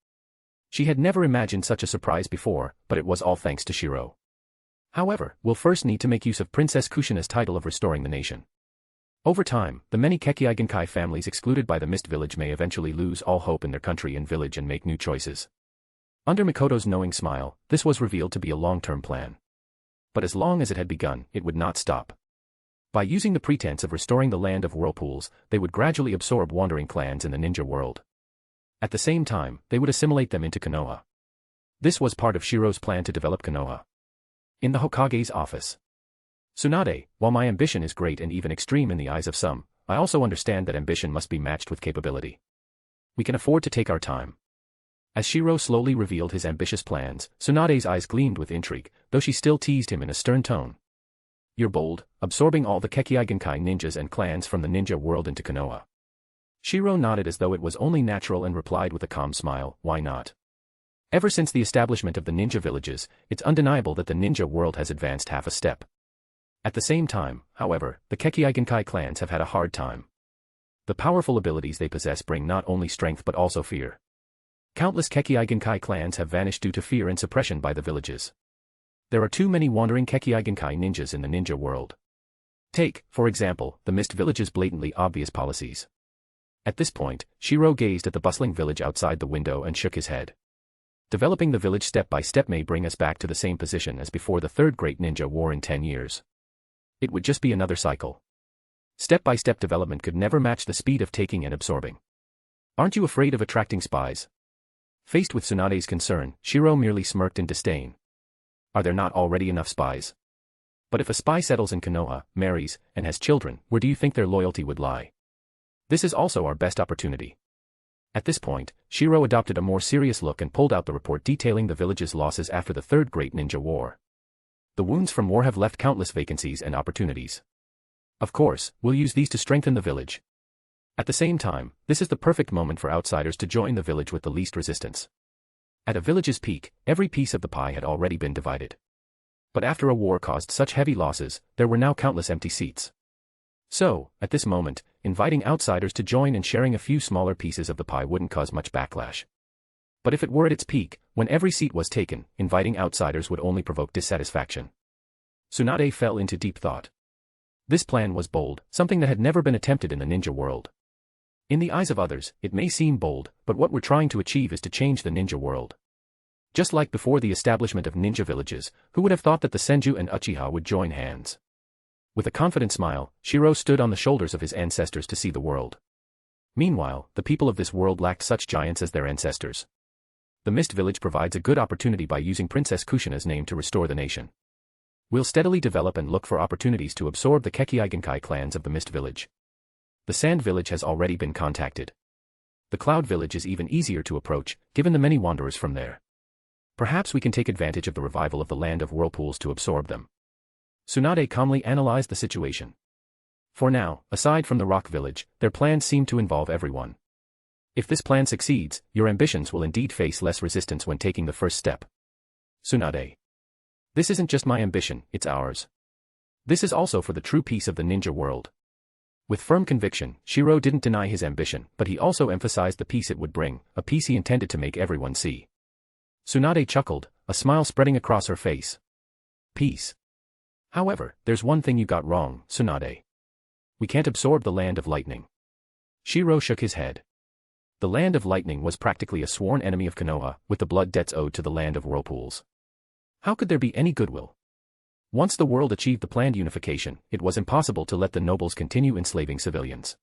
She had never imagined such a surprise before, but it was all thanks to Shirou. However, we'll first need to make use of Princess Kushina's title of restoring the nation. Over time, the many Kekkei families excluded by the Mist Village may eventually lose all hope in their country and village and make new choices. Under Mikoto's knowing smile, this was revealed to be a long-term plan. But as long as it had begun, it would not stop. By using the pretense of restoring the Land of Whirlpools, they would gradually absorb wandering clans in the ninja world. At the same time, they would assimilate them into Konoha. This was part of Shirou's plan to develop Konoha. In the Hokage's office. "Tsunade, while my ambition is great and even extreme in the eyes of some, I also understand that ambition must be matched with capability. We can afford to take our time." As Shirou slowly revealed his ambitious plans, Tsunade's eyes gleamed with intrigue, though she still teased him in a stern tone. "You're bold, absorbing all the Kekkei ninjas and clans from the ninja world into Konoha." Shirou nodded as though it was only natural and replied with a calm smile, "Why not? Ever since the establishment of the ninja villages, it's undeniable that the ninja world has advanced half a step. At the same time, however, the Kekkei clans have had a hard time. The powerful abilities they possess bring not only strength but also fear. Countless Kekkei clans have vanished due to fear and suppression by the villages. There are too many wandering Kekkei ninjas in the ninja world. Take, for example, the Mist Village's blatantly obvious policies." At this point, Shirou gazed at the bustling village outside the window and shook his head. Developing the village step by step may bring us back to the same position as before the Third Great Ninja War in 10 years. It would just be another cycle. Step-by-step development could never match the speed of taking and absorbing. "Aren't you afraid of attracting spies?" Faced with Tsunade's concern, Shirou merely smirked in disdain. "Are there not already enough spies? But if a spy settles in Konoha, marries, and has children, where do you think their loyalty would lie? This is also our best opportunity." At this point, Shirou adopted a more serious look and pulled out the report detailing the village's losses after the Third Great Ninja War. The wounds from war have left countless vacancies and opportunities. Of course, we'll use these to strengthen the village. At the same time, this is the perfect moment for outsiders to join the village with the least resistance. At a village's peak, every piece of the pie had already been divided. But after a war caused such heavy losses, there were now countless empty seats. So, at this moment, inviting outsiders to join and sharing a few smaller pieces of the pie wouldn't cause much backlash. But if it were at its peak, when every seat was taken, inviting outsiders would only provoke dissatisfaction. Tsunade fell into deep thought. This plan was bold, something that had never been attempted in the ninja world. In the eyes of others, it may seem bold, but what we're trying to achieve is to change the ninja world. Just like before the establishment of ninja villages, who would have thought that the Senju and Uchiha would join hands? With a confident smile, Shirou stood on the shoulders of his ancestors to see the world. Meanwhile, the people of this world lacked such giants as their ancestors. The Mist Village provides a good opportunity by using Princess Kushina's name to restore the nation. We'll steadily develop and look for opportunities to absorb the Kekkei clans of the Mist Village. The Sand Village has already been contacted. The Cloud Village is even easier to approach, given the many wanderers from there. Perhaps we can take advantage of the revival of the Land of Whirlpools to absorb them. Tsunade calmly analyzed the situation. For now, aside from the Rock Village, their plans seem to involve everyone. If this plan succeeds, your ambitions will indeed face less resistance when taking the first step. Tsunade. This isn't just my ambition, it's ours. This is also for the true peace of the ninja world. With firm conviction, Shirou didn't deny his ambition, but he also emphasized the peace it would bring, a peace he intended to make everyone see. Tsunade chuckled, a smile spreading across her face. Peace. However, there's one thing you got wrong, Tsunade. We can't absorb the Land of Lightning. Shirou shook his head. The Land of Lightning was practically a sworn enemy of Konoha, with the blood debts owed to the Land of Whirlpools. How could there be any goodwill? Once the world achieved the planned unification, it was impossible to let the nobles continue enslaving civilians.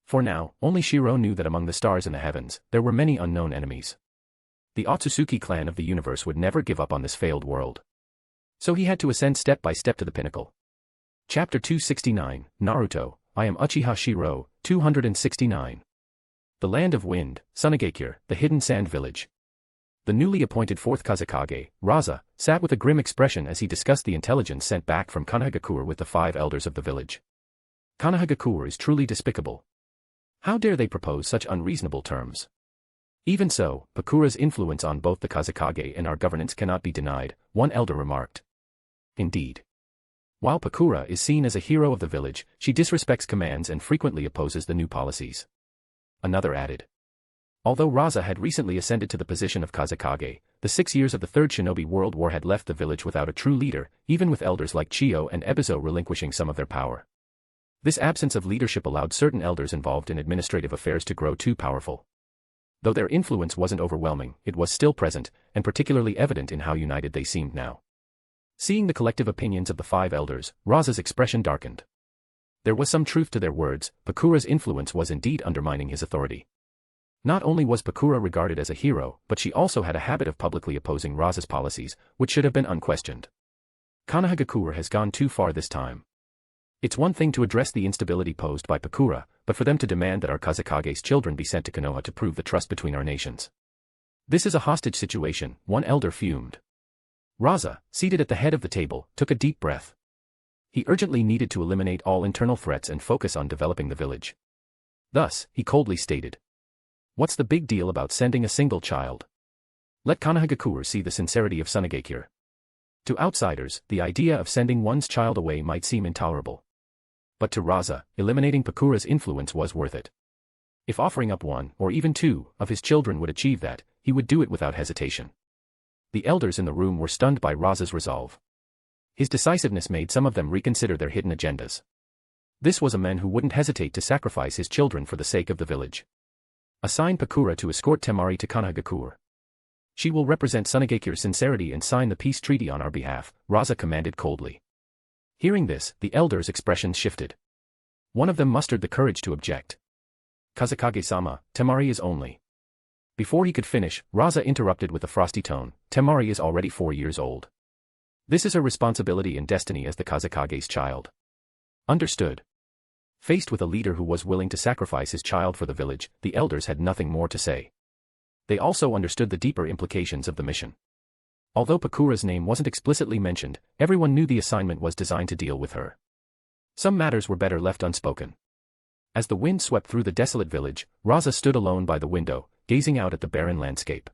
For now, only Shirou knew that among the stars in the heavens, there were many unknown enemies. The Otsutsuki clan of the universe would never give up on this failed world. So he had to ascend step by step to the pinnacle. Chapter 269, Naruto, I am Uchiha Shirou, 269. The Land of Wind, Sunagakure, the Hidden Sand Village. The newly appointed fourth Kazekage, Raza, sat with a grim expression as he discussed the intelligence sent back from Konohagakure with the 5 elders of the village. Konohagakure is truly despicable. How dare they propose such unreasonable terms? Even so, Pakura's influence on both the Kazekage and our governance cannot be denied, one elder remarked. Indeed. While Pakura is seen as a hero of the village, she disrespects commands and frequently opposes the new policies. Another added. Although Raza had recently ascended to the position of Kazekage, the 6 years of the Third Shinobi World War had left the village without a true leader, even with elders like Chiyo and Ebizo relinquishing some of their power. This absence of leadership allowed certain elders involved in administrative affairs to grow too powerful. Though their influence wasn't overwhelming, it was still present, and particularly evident in how united they seemed now. Seeing the collective opinions of the 5 elders, Raza's expression darkened. There was some truth to their words. Pakura's influence was indeed undermining his authority. Not only was Pakura regarded as a hero, but she also had a habit of publicly opposing Raza's policies, which should have been unquestioned. Konohagakure has gone too far this time. It's one thing to address the instability posed by Pakura, but for them to demand that our Kazekage's children be sent to Konoha to prove the trust between our nations. This is a hostage situation, one elder fumed. Raza, seated at the head of the table, took a deep breath. He urgently needed to eliminate all internal threats and focus on developing the village. Thus, he coldly stated. What's the big deal about sending a single child? Let Konohagakure see the sincerity of Sunagakure. To outsiders, the idea of sending one's child away might seem intolerable. But to Raza, eliminating Pakura's influence was worth it. If offering up 1, or even 2, of his children would achieve that, he would do it without hesitation. The elders in the room were stunned by Raza's resolve. His decisiveness made some of them reconsider their hidden agendas. This was a man who wouldn't hesitate to sacrifice his children for the sake of the village. Assign Pakura to escort Temari to Konohagakure. She will represent Sunagakure's sincerity and sign the peace treaty on our behalf, Raza commanded coldly. Hearing this, the elders' expressions shifted. One of them mustered the courage to object. Kazekage-sama, Temari is only. Before he could finish, Raza interrupted with a frosty tone, Temari is already 4 years old. This is her responsibility and destiny as the Kazekage's child. Understood. Faced with a leader who was willing to sacrifice his child for the village, the elders had nothing more to say. They also understood the deeper implications of the mission. Although Pakura's name wasn't explicitly mentioned, everyone knew the assignment was designed to deal with her. Some matters were better left unspoken. As the wind swept through the desolate village, Raza stood alone by the window, gazing out at the barren landscape.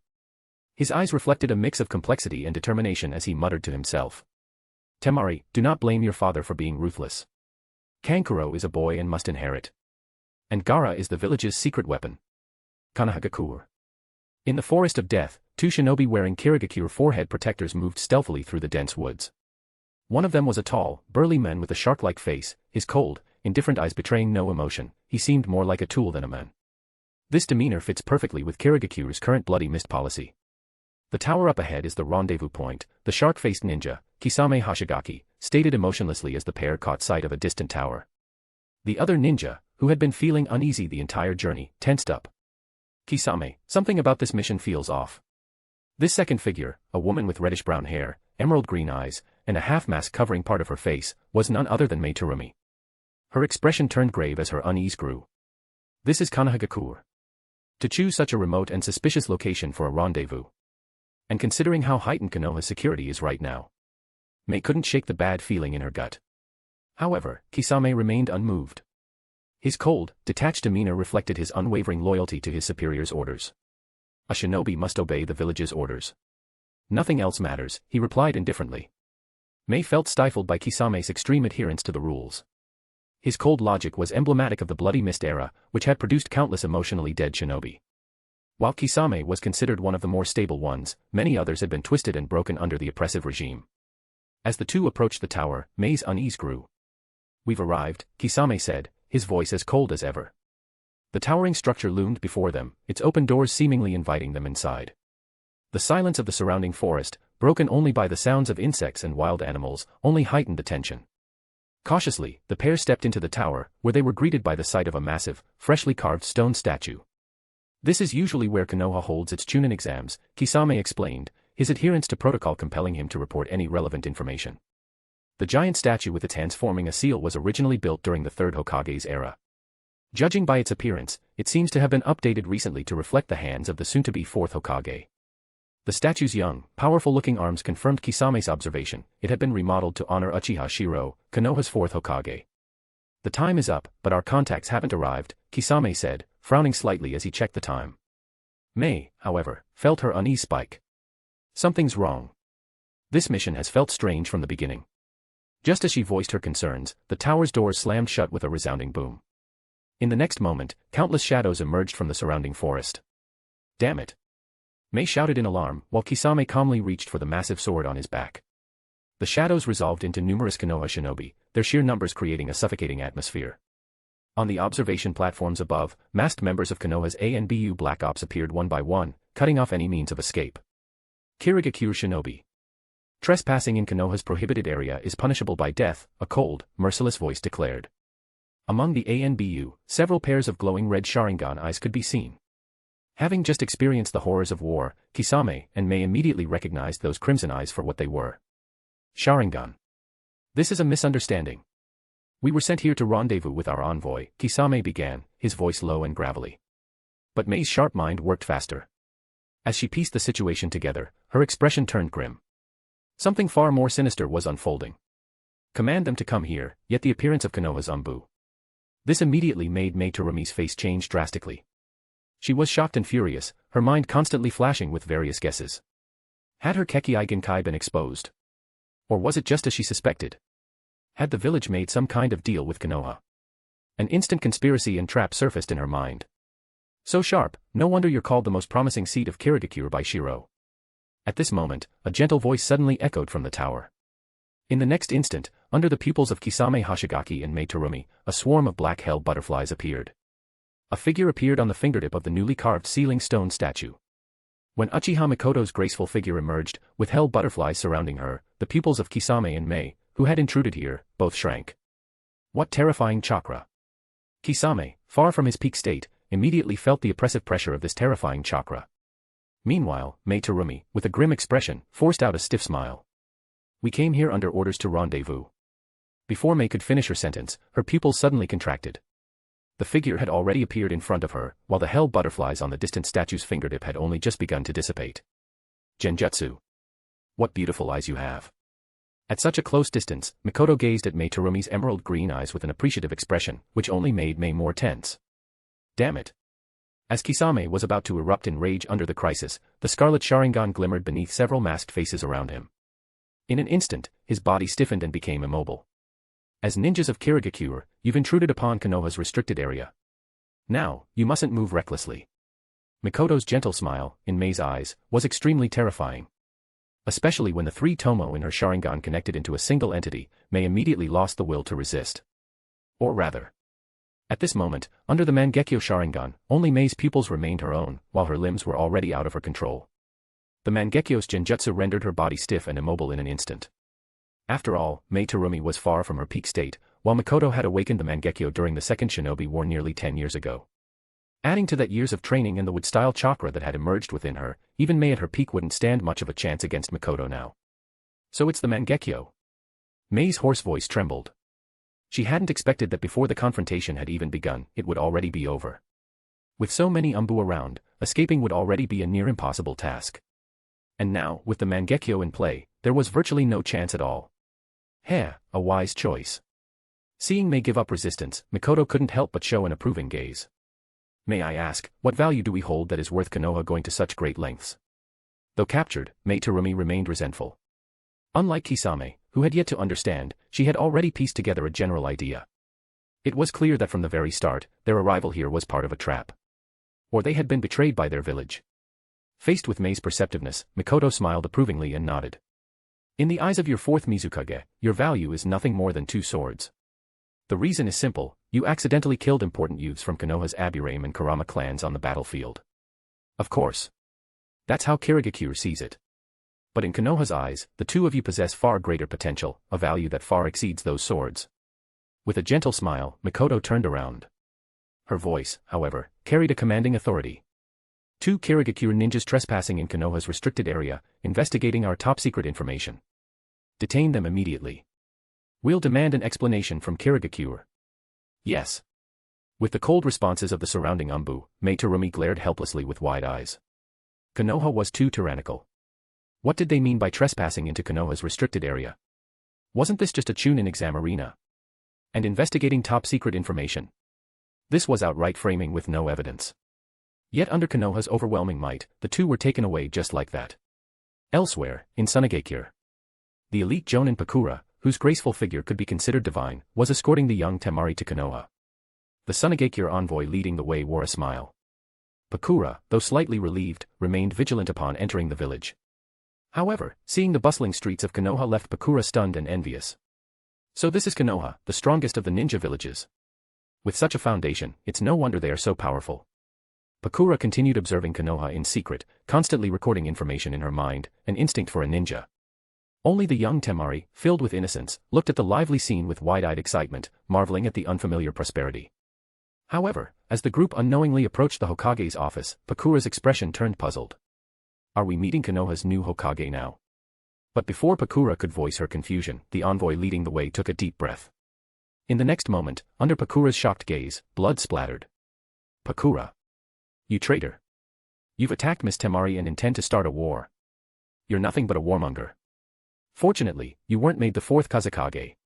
His eyes reflected a mix of complexity and determination as he muttered to himself. Temari, do not blame your father for being ruthless. Kankuro is a boy and must inherit. And Gaara is the village's secret weapon. Konohagakure. In the forest of death, 2 shinobi wearing Kirigakure forehead protectors moved stealthily through the dense woods. One of them was a tall, burly man with a shark-like face, his cold, indifferent eyes betraying no emotion. He seemed more like a tool than a man. This demeanor fits perfectly with Kirigakure's current bloody mist policy. The tower up ahead is the rendezvous point, the shark-faced ninja, Kisame Hashigaki, stated emotionlessly as the pair caught sight of a distant tower. The other ninja, who had been feeling uneasy the entire journey, tensed up. Kisame, something about this mission feels off. This second figure, a woman with reddish-brown hair, emerald-green eyes, and a half-mask covering part of her face, was none other than Mei Terumi. Her expression turned grave as her unease grew. This is Konohagakure. To choose such a remote and suspicious location for a rendezvous. And considering how heightened Konoha's security is right now, Mei couldn't shake the bad feeling in her gut. However, Kisame remained unmoved. His cold, detached demeanor reflected his unwavering loyalty to his superior's orders. A shinobi must obey the village's orders. Nothing else matters, he replied indifferently. Mei felt stifled by Kisame's extreme adherence to the rules. His cold logic was emblematic of the Bloody Mist era, which had produced countless emotionally dead shinobi. While Kisame was considered one of the more stable ones, many others had been twisted and broken under the oppressive regime. As the two approached the tower, Mei's unease grew. We've arrived, Kisame said, his voice as cold as ever. The towering structure loomed before them, its open doors seemingly inviting them inside. The silence of the surrounding forest, broken only by the sounds of insects and wild animals, only heightened the tension. Cautiously, the pair stepped into the tower, where they were greeted by the sight of a massive, freshly carved stone statue. This is usually where Konoha holds its Chunin exams, Kisame explained, his adherence to protocol compelling him to report any relevant information. The giant statue with its hands forming a seal was originally built during the Third Hokage's era. Judging by its appearance, it seems to have been updated recently to reflect the hands of the soon-to-be fourth Hokage. The statue's young, powerful-looking arms confirmed Kisame's observation. It had been remodeled to honor Uchiha Shirou, Konoha's fourth Hokage. The time is up, but our contacts haven't arrived, Kisame said, frowning slightly as he checked the time. Mei, however, felt her unease spike. Something's wrong. This mission has felt strange from the beginning. Just as she voiced her concerns, the tower's doors slammed shut with a resounding boom. In the next moment, countless shadows emerged from the surrounding forest. Damn it! Mei shouted in alarm, while Kisame calmly reached for the massive sword on his back. The shadows resolved into numerous Konoha shinobi, their sheer numbers creating a suffocating atmosphere. On the observation platforms above, masked members of Konoha's A and BU Black Ops appeared one by one, cutting off any means of escape. Kirigakure Shinobi. Trespassing in Konoha's prohibited area is punishable by death, a cold, merciless voice declared. Among the ANBU, several pairs of glowing red Sharingan eyes could be seen. Having just experienced the horrors of war, Kisame and Mei immediately recognized those crimson eyes for what they were. Sharingan. This is a misunderstanding. We were sent here to rendezvous with our envoy, Kisame began, his voice low and gravelly. But Mei's sharp mind worked faster. As she pieced the situation together, her expression turned grim. Something far more sinister was unfolding. Command them to come here, yet the appearance of Konoha's Umbu. This immediately made Mei Terumi's face change drastically. She was shocked and furious, her mind constantly flashing with various guesses. Had her Kekkei Genkai been exposed? Or was it just as she suspected? Had the village made some kind of deal with Konoha? An instant conspiracy and trap surfaced in her mind. So sharp, no wonder you're called the most promising seed of Kirigakure by Shirou. At this moment, a gentle voice suddenly echoed from the tower. In the next instant, under the pupils of Kisame Hashigaki and Mei Terumi, a swarm of black hell butterflies appeared. A figure appeared on the fingertip of the newly carved ceiling stone statue. When Uchiha Mikoto's graceful figure emerged, with hell butterflies surrounding her, the pupils of Kisame and Mei, who had intruded here, both shrank. What terrifying chakra! Kisame, far from his peak state, immediately felt the oppressive pressure of this terrifying chakra. Meanwhile, Mei Terumi, with a grim expression, forced out a stiff smile. We came here under orders to rendezvous. Before Mei could finish her sentence, her pupils suddenly contracted. The figure had already appeared in front of her, while the hell butterflies on the distant statue's fingertip had only just begun to dissipate. Genjutsu. What beautiful eyes you have. At such a close distance, Mikoto gazed at Mei Terumi's emerald green eyes with an appreciative expression, which only made Mei more tense. Damn it. As Kisame was about to erupt in rage under the crisis, the scarlet Sharingan glimmered beneath several masked faces around him. In an instant, his body stiffened and became immobile. As ninjas of Kirigakure, you've intruded upon Konoha's restricted area. Now, you mustn't move recklessly. Mikoto's gentle smile, in Mei's eyes, was extremely terrifying. Especially when the three Tomo in her Sharingan connected into a single entity, Mei immediately lost the will to resist. Or rather. At this moment, under the Mangekyo Sharingan, only Mei's pupils remained her own, while her limbs were already out of her control. The Mangekyo's genjutsu rendered her body stiff and immobile in an instant. After all, Mei Terumi was far from her peak state, while Mikoto had awakened the Mangekyo during the Second Shinobi War nearly 10 years ago. Adding to that years of training and the wood-style chakra that had emerged within her, even Mei at her peak wouldn't stand much of a chance against Mikoto now. So it's the Mangekyo. Mei's hoarse voice trembled. She hadn't expected that before the confrontation had even begun, it would already be over. With so many Umbu around, escaping would already be a near impossible task. And now, with the Mangekyo in play, there was virtually no chance at all. Heh, a wise choice. Seeing Mei give up resistance, Mikoto couldn't help but show an approving gaze. May I ask, what value do we hold that is worth Konoha going to such great lengths? Though captured, Mei Terumi remained resentful. Unlike Kisame, who had yet to understand, she had already pieced together a general idea. It was clear that from the very start, their arrival here was part of a trap. Or they had been betrayed by their village. Faced with Mei's perceptiveness, Mikoto smiled approvingly and nodded. In the eyes of your fourth Mizukage, your value is nothing more than 2 swords. The reason is simple, you accidentally killed important youths from Konoha's Aburame and Kurama clans on the battlefield. Of course. That's how Kirigakure sees it. But in Konoha's eyes, the 2 of you possess far greater potential, a value that far exceeds those swords. With a gentle smile, Mikoto turned around. Her voice, however, carried a commanding authority. 2 Kirigakure ninjas trespassing in Konoha's restricted area, investigating our top-secret information. Detain them immediately. We'll demand an explanation from Kirigakure. Yes. With the cold responses of the surrounding Umbu, Mei Terumi glared helplessly with wide eyes. Konoha was too tyrannical. What did they mean by trespassing into Konoha's restricted area? Wasn't this just a Chunin exam arena? And investigating top-secret information? This was outright framing with no evidence. Yet under Konoha's overwhelming might, the two were taken away just like that. Elsewhere, in Sunagakure, the elite Jonin Pakura, whose graceful figure could be considered divine, was escorting the young Temari to Konoha. The Sunagakure envoy leading the way wore a smile. Pakura, though slightly relieved, remained vigilant upon entering the village. However, seeing the bustling streets of Konoha left Pakura stunned and envious. So this is Konoha, the strongest of the ninja villages. With such a foundation, it's no wonder they are so powerful. Pakura continued observing Konoha in secret, constantly recording information in her mind, an instinct for a ninja. Only the young Temari, filled with innocence, looked at the lively scene with wide-eyed excitement, marveling at the unfamiliar prosperity. However, as the group unknowingly approached the Hokage's office, Pakura's expression turned puzzled. Are we meeting Konoha's new Hokage now? But before Pakura could voice her confusion, the envoy leading the way took a deep breath. In the next moment, under Pakura's shocked gaze, blood splattered. Pakura. You traitor. You've attacked Miss Temari and intend to start a war. You're nothing but a warmonger. Fortunately, you weren't made the fourth Kazekage.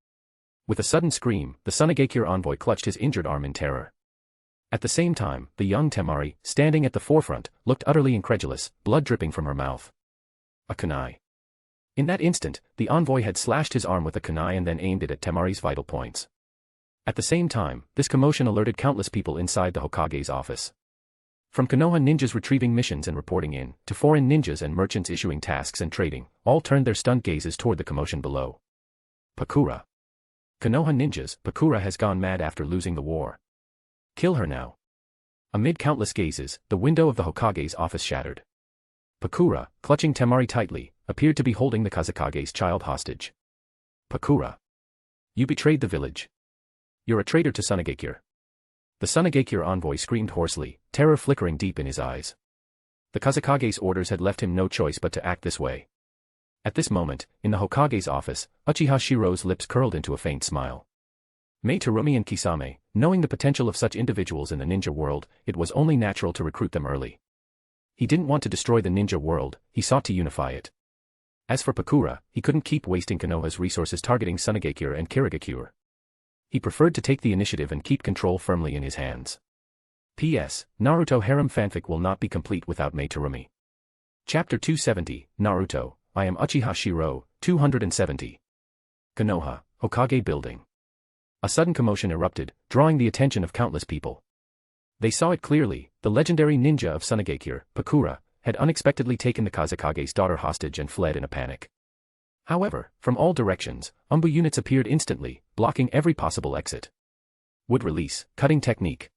With a sudden scream, the Sunagakure envoy clutched his injured arm in terror. At the same time, the young Temari, standing at the forefront, looked utterly incredulous, blood dripping from her mouth. A kunai. In that instant, the envoy had slashed his arm with a kunai and then aimed it at Temari's vital points. At the same time, this commotion alerted countless people inside the Hokage's office. From Konoha ninjas retrieving missions and reporting in, to foreign ninjas and merchants issuing tasks and trading, all turned their stunned gazes toward the commotion below. Pakura. Konoha ninjas, Pakura has gone mad after losing the war. Kill her now. Amid countless gazes, the window of the Hokage's office shattered. Pakura, clutching Temari tightly, appeared to be holding the Kazekage's child hostage. Pakura. You betrayed the village. You're a traitor to Sunagakure. The Sunagakure envoy screamed hoarsely, terror flickering deep in his eyes. The Kazekage's orders had left him no choice but to act this way. At this moment, in the Hokage's office, Uchiha Shirou's lips curled into a faint smile. Mei Terumi and Kisame, knowing the potential of such individuals in the ninja world, it was only natural to recruit them early. He didn't want to destroy the ninja world, he sought to unify it. As for Pakura, he couldn't keep wasting Konoha's resources targeting Sunagakure and Kirigakure. He preferred to take the initiative and keep control firmly in his hands. P.S. Naruto harem fanfic will not be complete without Mei Terumi. Chapter 270, Naruto, I am Uchiha Shirou, 270. Konoha, Hokage Building. A sudden commotion erupted, drawing the attention of countless people. They saw it clearly, the legendary ninja of Sunagakure, Pakura, had unexpectedly taken the Kazekage's daughter hostage and fled in a panic. However, from all directions, Umbu units appeared instantly, blocking every possible exit. Wood release, cutting technique.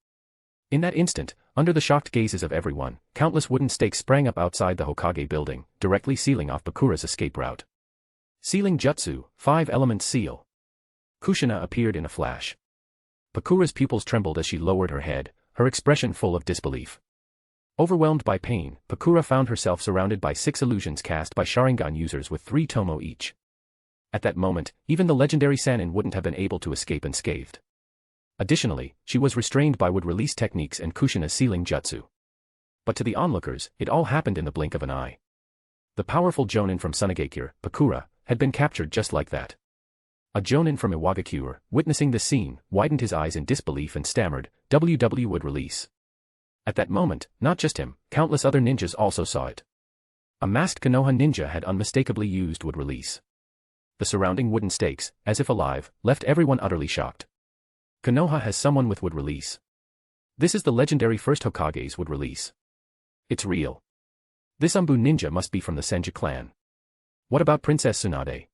In that instant, under the shocked gazes of everyone, countless wooden stakes sprang up outside the Hokage building, directly sealing off Pakura's escape route. Sealing Jutsu, 5-element seal. Kushina appeared in a flash. Pakura's pupils trembled as she lowered her head, her expression full of disbelief. Overwhelmed by pain, Pakura found herself surrounded by 6 illusions cast by Sharingan users with 3 tomo each. At that moment, even the legendary Sannin wouldn't have been able to escape unscathed. Additionally, she was restrained by wood release techniques and Kushina's sealing jutsu. But to the onlookers, it all happened in the blink of an eye. The powerful Jonin from Sunagakure, Pakura, had been captured just like that. A Jonin from Iwagakure, witnessing the scene, widened his eyes in disbelief and stammered, "WW would release." At that moment, not just him, countless other ninjas also saw it. A masked Konoha ninja had unmistakably used wood release. The surrounding wooden stakes, as if alive, left everyone utterly shocked. Konoha has someone with wood release. This is the legendary first Hokage's wood release. It's real. This Umbu ninja must be from the Senju clan. What about Princess Tsunade?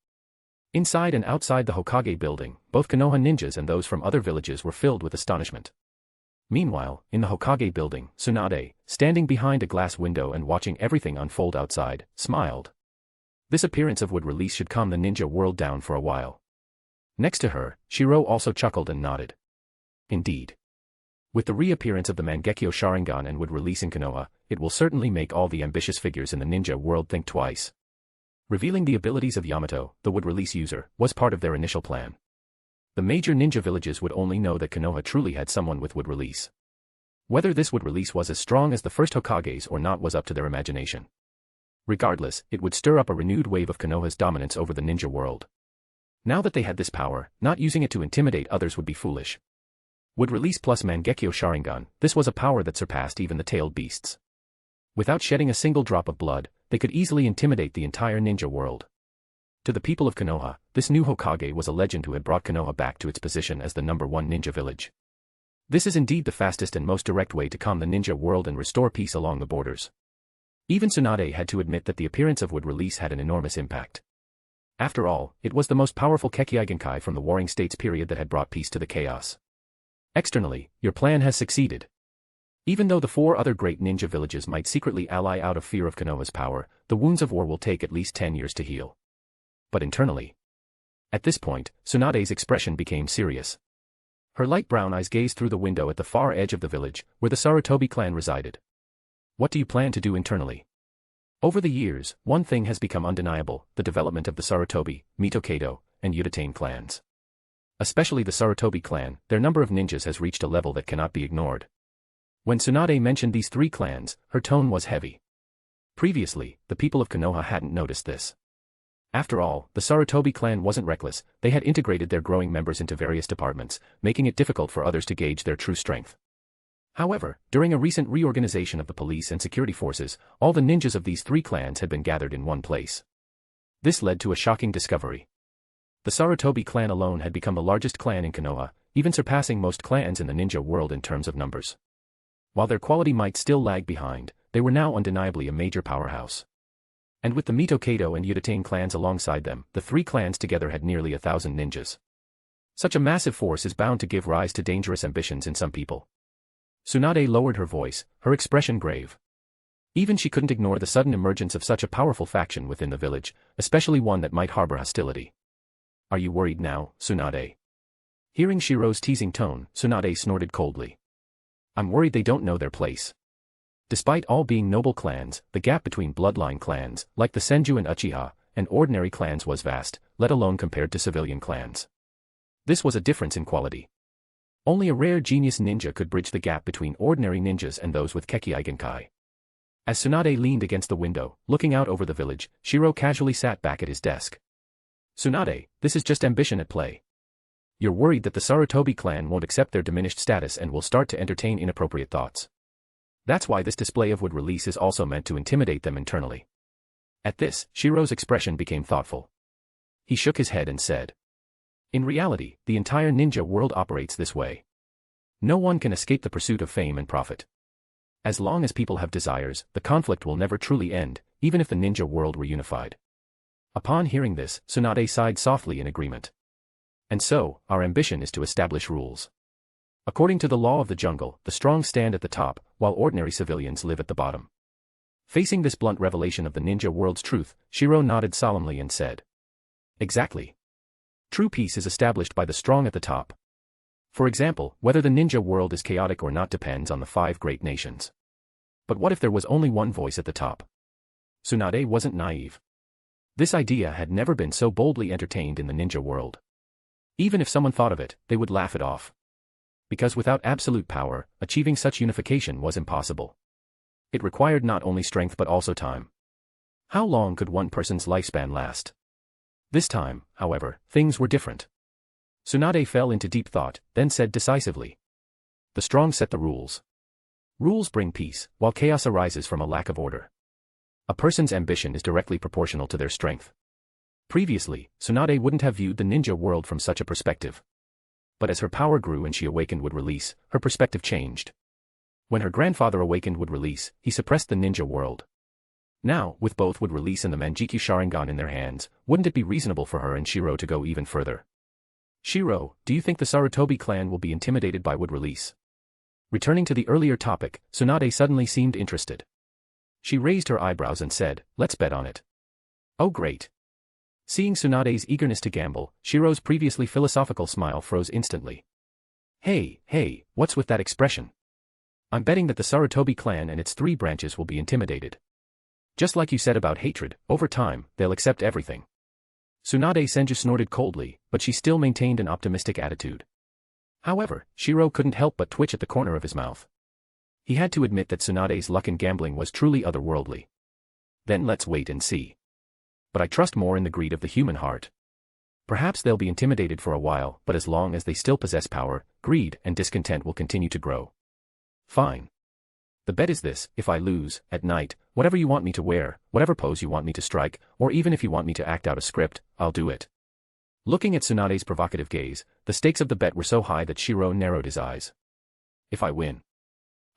Inside and outside the Hokage building, both Konoha ninjas and those from other villages were filled with astonishment. Meanwhile, in the Hokage building, Tsunade, standing behind a glass window and watching everything unfold outside, smiled. This appearance of wood release should calm the ninja world down for a while. Next to her, Shirou also chuckled and nodded. Indeed. With the reappearance of the Mangekyo Sharingan and wood release in Konoha, it will certainly make all the ambitious figures in the ninja world think twice. Revealing the abilities of Yamato, the wood release user, was part of their initial plan. The major ninja villages would only know that Konoha truly had someone with would release. Whether this would release was as strong as the first Hokage's or not was up to their imagination. Regardless, it would stir up a renewed wave of Konoha's dominance over the ninja world. Now that they had this power, not using it to intimidate others would be foolish. Would release plus Mangekyo Sharingan, this was a power that surpassed even the tailed beasts. Without shedding a single drop of blood, they could easily intimidate the entire ninja world. To the people of Konoha, this new Hokage was a legend who had brought Konoha back to its position as the #1 ninja village. This is indeed the fastest and most direct way to calm the ninja world and restore peace along the borders. Even Tsunade had to admit that the appearance of would release had an enormous impact. After all, it was the most powerful Kekkei Genkai from the Warring States period that had brought peace to the chaos. Externally, your plan has succeeded. Even though the 4 other great ninja villages might secretly ally out of fear of Konoha's power, the wounds of war will take at least 10 years to heal. But internally. At this point, Tsunade's expression became serious. Her light brown eyes gazed through the window at the far edge of the village, where the Sarutobi clan resided. What do you plan to do internally? Over the years, one thing has become undeniable, the development of the Sarutobi, Mitokedo, and Uchiha clans. Especially the Sarutobi clan, their number of ninjas has reached a level that cannot be ignored. When Tsunade mentioned these 3 clans, her tone was heavy. Previously, the people of Konoha hadn't noticed this. After all, the Sarutobi clan wasn't reckless, they had integrated their growing members into various departments, making it difficult for others to gauge their true strength. However, during a recent reorganization of the police and security forces, all the ninjas of these 3 clans had been gathered in one place. This led to a shocking discovery. The Sarutobi clan alone had become the largest clan in Konoha, even surpassing most clans in the ninja world in terms of numbers. While their quality might still lag behind, they were now undeniably a major powerhouse. And with the Mitokedo and Uchiha clans alongside them, the 3 clans together had nearly 1,000 ninjas. Such a massive force is bound to give rise to dangerous ambitions in some people. Tsunade lowered her voice, her expression grave. Even she couldn't ignore the sudden emergence of such a powerful faction within the village, especially one that might harbor hostility. Are you worried now, Tsunade? Hearing Shirou's teasing tone, Tsunade snorted coldly. I'm worried they don't know their place. Despite all being noble clans, the gap between bloodline clans, like the Senju and Uchiha, and ordinary clans was vast, let alone compared to civilian clans. This was a difference in quality. Only a rare genius ninja could bridge the gap between ordinary ninjas and those with Kekkei Genkai. As Tsunade leaned against the window, looking out over the village, Shirou casually sat back at his desk. Tsunade, this is just ambition at play. You're worried that the Sarutobi clan won't accept their diminished status and will start to entertain inappropriate thoughts. That's why this display of would release is also meant to intimidate them internally. At this, Shirou's expression became thoughtful. He shook his head and said, in reality, the entire ninja world operates this way. No one can escape the pursuit of fame and profit. As long as people have desires, the conflict will never truly end, even if the ninja world were unified. Upon hearing this, Tsunade sighed softly in agreement. And so, our ambition is to establish rules. According to the law of the jungle, the strong stand at the top, while ordinary civilians live at the bottom. Facing this blunt revelation of the ninja world's truth, Shirou nodded solemnly and said, exactly. True peace is established by the strong at the top. For example, whether the ninja world is chaotic or not depends on the 5 great nations. But what if there was only one voice at the top? Tsunade wasn't naive. This idea had never been so boldly entertained in the ninja world. Even if someone thought of it, they would laugh it off. Because without absolute power, achieving such unification was impossible. It required not only strength but also time. How long could one person's lifespan last? This time, however, things were different. Tsunade fell into deep thought, then said decisively. The strong set the rules. Rules bring peace, while chaos arises from a lack of order. A person's ambition is directly proportional to their strength. Previously, Tsunade wouldn't have viewed the ninja world from such a perspective. But as her power grew and she awakened would release, her perspective changed. When her grandfather awakened would release, he suppressed the ninja world. Now, with both would release and the Manjiki Sharingan in their hands, wouldn't it be reasonable for her and Shirou to go even further? Shirou, do you think the Sarutobi clan will be intimidated by would release? Returning to the earlier topic, Tsunade suddenly seemed interested. She raised her eyebrows and said, let's bet on it. Oh great. Seeing Tsunade's eagerness to gamble, Shirou's previously philosophical smile froze instantly. Hey, what's with that expression? I'm betting that the Sarutobi clan and its 3 branches will be intimidated. Just like you said about hatred, over time, they'll accept everything. Tsunade Senju snorted coldly, but she still maintained an optimistic attitude. However, Shirou couldn't help but twitch at the corner of his mouth. He had to admit that Tsunade's luck in gambling was truly otherworldly. Then let's wait and see. But I trust more in the greed of the human heart. Perhaps they'll be intimidated for a while, but as long as they still possess power, greed and discontent will continue to grow. Fine. The bet is this: if I lose, at night, whatever you want me to wear, whatever pose you want me to strike, or even if you want me to act out a script, I'll do it. Looking at Tsunade's provocative gaze, the stakes of the bet were so high that Shirou narrowed his eyes. If I win,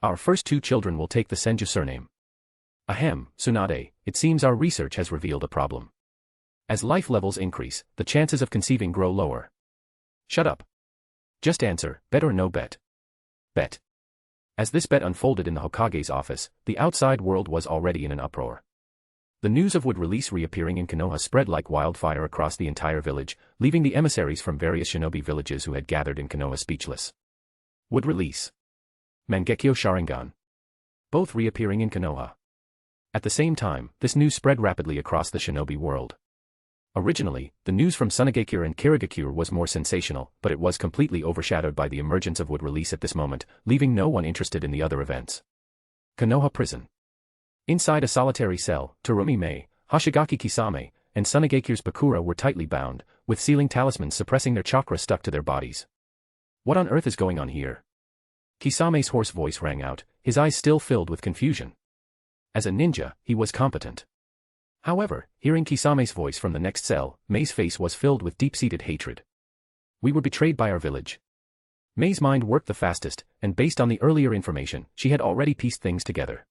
our first 2 children will take the Senju surname. Ahem, Tsunade, it seems our research has revealed a problem. As life levels increase, the chances of conceiving grow lower. Shut up. Just answer, bet or no bet. Bet. As this bet unfolded in the Hokage's office, the outside world was already in an uproar. The news of Wood release reappearing in Konoha spread like wildfire across the entire village, leaving the emissaries from various shinobi villages who had gathered in Konoha speechless. Wood release. Mangekyo Sharingan. Both reappearing in Konoha. At the same time, this news spread rapidly across the shinobi world. Originally, the news from Sunagakure and Kirigakure was more sensational, but it was completely overshadowed by the emergence of Wood release at this moment, leaving no one interested in the other events. Konoha prison. Inside a solitary cell, Terumi Mei, Hoshigaki Kisame, and Sunagakure's Bakura were tightly bound, with sealing talismans suppressing their chakra stuck to their bodies. What on earth is going on here? Kisame's hoarse voice rang out, his eyes still filled with confusion. As a ninja, he was competent. However, hearing Kisame's voice from the next cell, Mei's face was filled with deep-seated hatred. We were betrayed by our village. Mei's mind worked the fastest, and based on the earlier information, she had already pieced things together.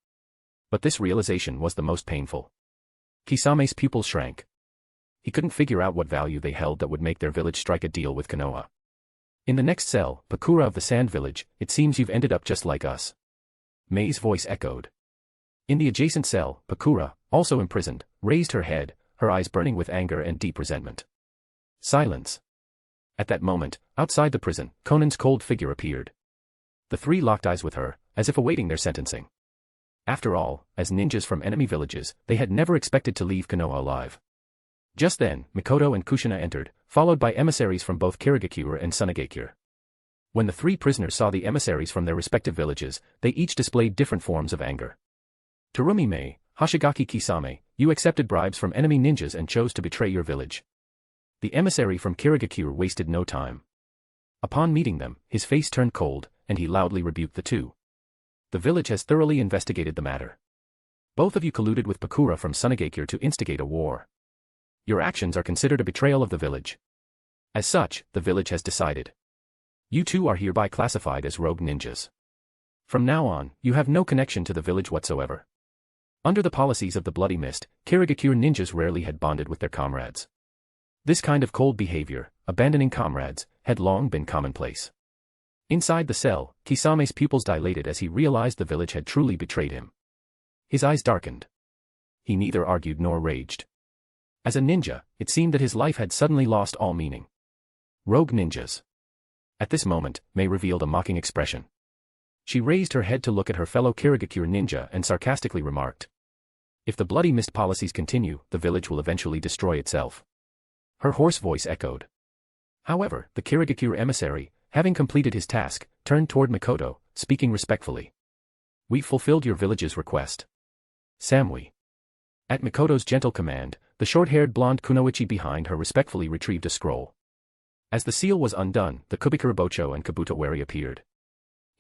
But this realization was the most painful. Kisame's pupils shrank. He couldn't figure out what value they held that would make their village strike a deal with Konoha. In the next cell, Bakura of the Sand Village, it seems you've ended up just like us. Mei's voice echoed. In the adjacent cell, Bakura, also imprisoned, raised her head, her eyes burning with anger and deep resentment. Silence. At that moment, outside the prison, Conan's cold figure appeared. The 3 locked eyes with her, as if awaiting their sentencing. After all, as ninjas from enemy villages, they had never expected to leave Konoha alive. Just then, Mikoto and Kushina entered, followed by emissaries from both Kirigakure and Sunagakure. When the 3 prisoners saw the emissaries from their respective villages, they each displayed different forms of anger. Terumi Mei, Hoshigaki Kisame, you accepted bribes from enemy ninjas and chose to betray your village. The emissary from Kirigakure wasted no time. Upon meeting them, his face turned cold, and he loudly rebuked the 2. The village has thoroughly investigated the matter. Both of you colluded with Bakura from Sunagakure to instigate a war. Your actions are considered a betrayal of the village. As such, the village has decided. You 2 are hereby classified as rogue ninjas. From now on, you have no connection to the village whatsoever. Under the policies of the Bloody Mist, Kirigakure ninjas rarely had bonded with their comrades. This kind of cold behavior, abandoning comrades, had long been commonplace. Inside the cell, Kisame's pupils dilated as he realized the village had truly betrayed him. His eyes darkened. He neither argued nor raged. As a ninja, it seemed that his life had suddenly lost all meaning. Rogue ninjas. At this moment, Mei revealed a mocking expression. She raised her head to look at her fellow Kirigakure ninja and sarcastically remarked. If the Bloody Mist policies continue, the village will eventually destroy itself. Her hoarse voice echoed. However, the Kirigakure emissary, having completed his task, turned toward Mikoto, speaking respectfully. We've fulfilled your village's request. Samui. At Mikoto's gentle command, the short-haired blonde kunoichi behind her respectfully retrieved a scroll. As the seal was undone, the Kubikurabocho and Kabutowari appeared.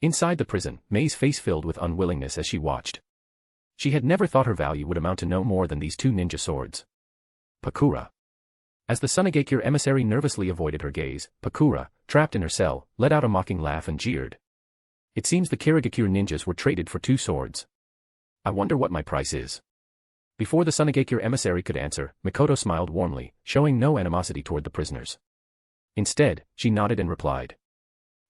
Inside the prison, Mei's face filled with unwillingness as she watched. She had never thought her value would amount to no more than these 2 ninja swords. Bakura. As the Sunagakure emissary nervously avoided her gaze, Bakura, trapped in her cell, let out a mocking laugh and jeered. It seems the Kirigakure ninjas were traded for 2 swords. I wonder what my price is. Before the Sunagakure emissary could answer, Mikoto smiled warmly, showing no animosity toward the prisoners. Instead, she nodded and replied.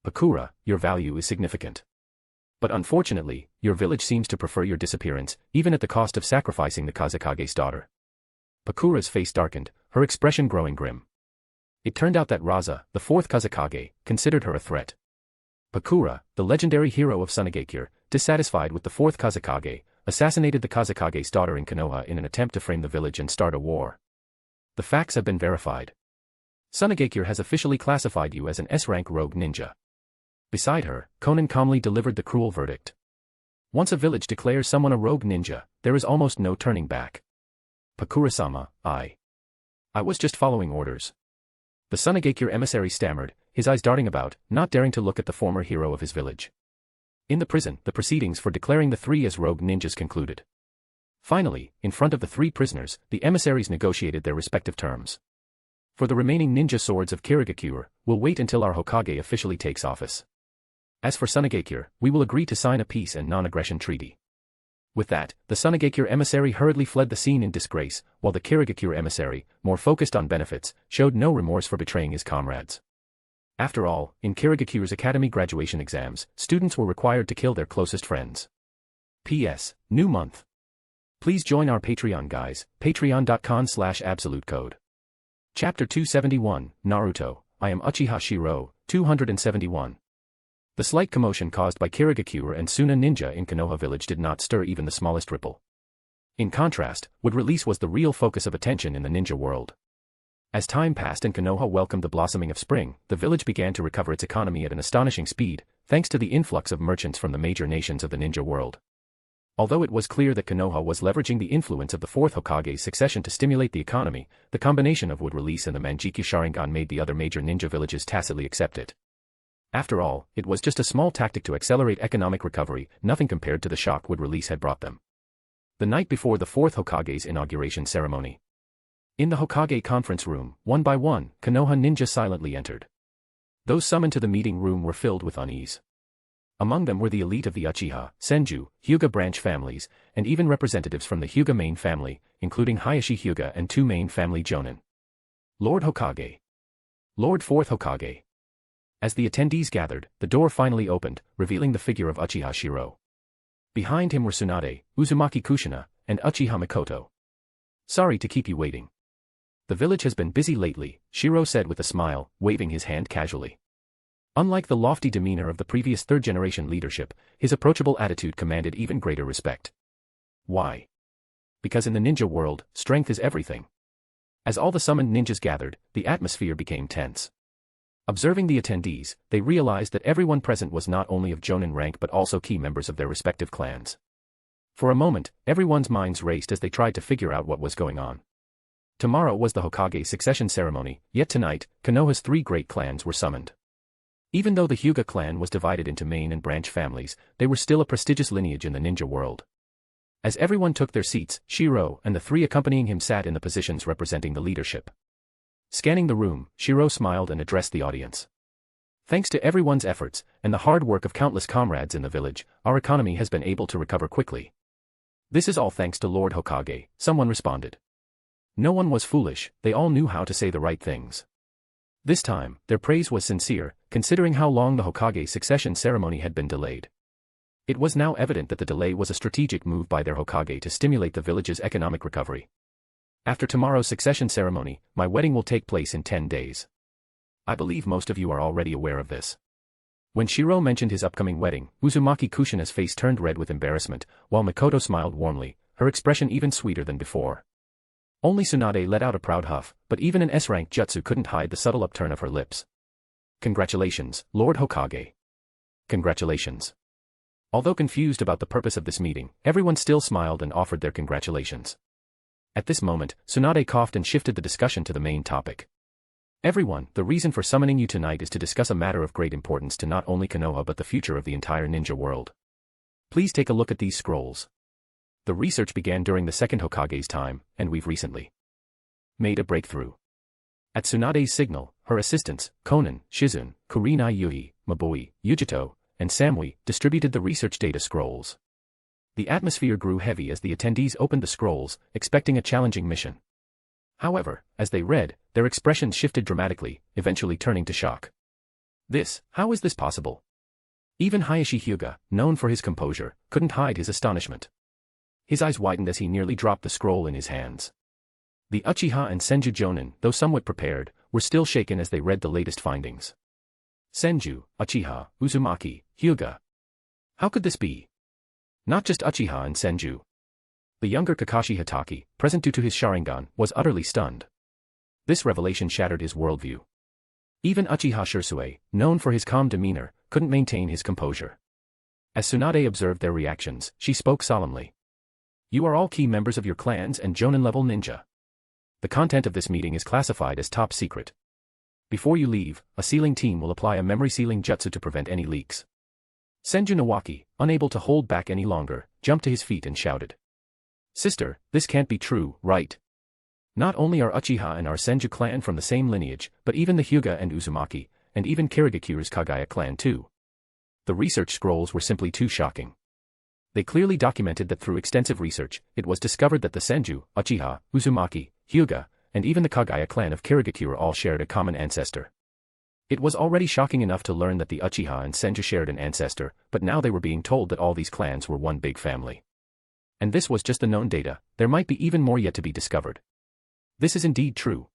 Bakura, your value is significant. But unfortunately, your village seems to prefer your disappearance, even at the cost of sacrificing the Kazekage's daughter. Bakura's face darkened, her expression growing grim. It turned out that Raza, the 4th Kazekage, considered her a threat. Bakura, the legendary hero of Sunagakure, dissatisfied with the 4th Kazekage, assassinated the Kazekage's daughter in Konoha in an attempt to frame the village and start a war. The facts have been verified. Sunagakure has officially classified you as an S-rank rogue ninja. Beside her, Konan calmly delivered the cruel verdict. Once a village declares someone a rogue ninja, there is almost no turning back. Pakura-sama, I was just following orders. The Sunagakure emissary stammered, his eyes darting about, not daring to look at the former hero of his village. In the prison, the proceedings for declaring the three as rogue ninjas concluded. Finally, in front of the three prisoners, the emissaries negotiated their respective terms. For the remaining ninja swords of Kirigakure, we'll wait until our Hokage officially takes office. As for Sunagakure, we will agree to sign a peace and non-aggression treaty. With that, the Sunagakure emissary hurriedly fled the scene in disgrace, while the Kirigakure emissary, more focused on benefits, showed no remorse for betraying his comrades. After all, in Kirigakure's academy graduation exams, students were required to kill their closest friends. P.S. New month. Please join our Patreon guys, patreon.com/absolutecode. Chapter 271, Naruto, I am Uchiha Shirou, 271. The slight commotion caused by Kirigakure and Suna Ninja in Konoha village did not stir even the smallest ripple. In contrast, wood release was the real focus of attention in the ninja world. As time passed and Konoha welcomed the blossoming of spring, the village began to recover its economy at an astonishing speed, thanks to the influx of merchants from the major nations of the ninja world. Although it was clear that Konoha was leveraging the influence of the fourth Hokage's succession to stimulate the economy, the combination of wood release and the Manjiki Sharingan made the other major ninja villages tacitly accept it. After all, it was just a small tactic to accelerate economic recovery, nothing compared to the shock wood release had brought them. The night before the fourth Hokage's inauguration ceremony. In the Hokage conference room, one by one, Konoha ninja silently entered. Those summoned to the meeting room were filled with unease. Among them were the elite of the Uchiha, Senju, Hyuga branch families, and even representatives from the Hyuga main family, including Hayashi Hyuga and two main family Jonin. Lord Hokage. Lord Fourth Hokage. As the attendees gathered, the door finally opened, revealing the figure of Uchiha Shirou. Behind him were Tsunade, Uzumaki Kushina, and Uchiha Mikoto. Sorry to keep you waiting. The village has been busy lately, Shirou said with a smile, waving his hand casually. Unlike the lofty demeanor of the previous third-generation leadership, his approachable attitude commanded even greater respect. Why? Because in the ninja world, strength is everything. As all the summoned ninjas gathered, the atmosphere became tense. Observing the attendees, they realized that everyone present was not only of Jonin rank but also key members of their respective clans. For a moment, everyone's minds raced as they tried to figure out what was going on. Tomorrow was the Hokage succession ceremony, yet tonight, Konoha's three great clans were summoned. Even though the Hyuga clan was divided into main and branch families, they were still a prestigious lineage in the ninja world. As everyone took their seats, Shirou and the three accompanying him sat in the positions representing the leadership. Scanning the room, Shirou smiled and addressed the audience. Thanks to everyone's efforts, and the hard work of countless comrades in the village, our economy has been able to recover quickly. This is all thanks to Lord Hokage, someone responded. No one was foolish, they all knew how to say the right things. This time, their praise was sincere, considering how long the Hokage succession ceremony had been delayed. It was now evident that the delay was a strategic move by their Hokage to stimulate the village's economic recovery. After tomorrow's succession ceremony, my wedding will take place in 10 days. I believe most of you are already aware of this. When Shirou mentioned his upcoming wedding, Uzumaki Kushina's face turned red with embarrassment, while Mikoto smiled warmly, her expression even sweeter than before. Only Tsunade let out a proud huff, but even an S-rank jutsu couldn't hide the subtle upturn of her lips. Congratulations, Lord Hokage. Congratulations. Although confused about the purpose of this meeting, everyone still smiled and offered their congratulations. At this moment, Tsunade coughed and shifted the discussion to the main topic. Everyone, the reason for summoning you tonight is to discuss a matter of great importance to not only Konoha but the future of the entire ninja world. Please take a look at these scrolls. The research began during the second Hokage's time, and we've recently made a breakthrough. At Tsunade's signal, her assistants, Konan, Shizun, Kurinai Yui, Mabui, Yujito, and Samui, distributed the research data scrolls. The atmosphere grew heavy as the attendees opened the scrolls, expecting a challenging mission. However, as they read, their expressions shifted dramatically, eventually turning to shock. How is this possible? Even Hayashi Hyuga, known for his composure, couldn't hide his astonishment. His eyes widened as he nearly dropped the scroll in his hands. The Uchiha and Senju Jonin, though somewhat prepared, were still shaken as they read the latest findings. Senju, Uchiha, Uzumaki, Hyuga. How could this be? Not just Uchiha and Senju. The younger Kakashi Hatake, present due to his Sharingan, was utterly stunned. This revelation shattered his worldview. Even Uchiha Shirou, known for his calm demeanor, couldn't maintain his composure. As Tsunade observed their reactions, she spoke solemnly. You are all key members of your clans and Jonin-level ninja. The content of this meeting is classified as top secret. Before you leave, a sealing team will apply a memory sealing jutsu to prevent any leaks. Senju Nawaki, unable to hold back any longer, jumped to his feet and shouted. Sister, this can't be true, right? Not only are Uchiha and our Senju clan from the same lineage, but even the Hyuga and Uzumaki, and even Kirigakuru's Kagaya clan too. The research scrolls were simply too shocking. They clearly documented that through extensive research, it was discovered that the Senju, Uchiha, Uzumaki, Hyuga, and even the Kagaya clan of Kirigakure all shared a common ancestor. It was already shocking enough to learn that the Uchiha and Senju shared an ancestor, but now they were being told that all these clans were one big family. And this was just the known data, there might be even more yet to be discovered. This is indeed true.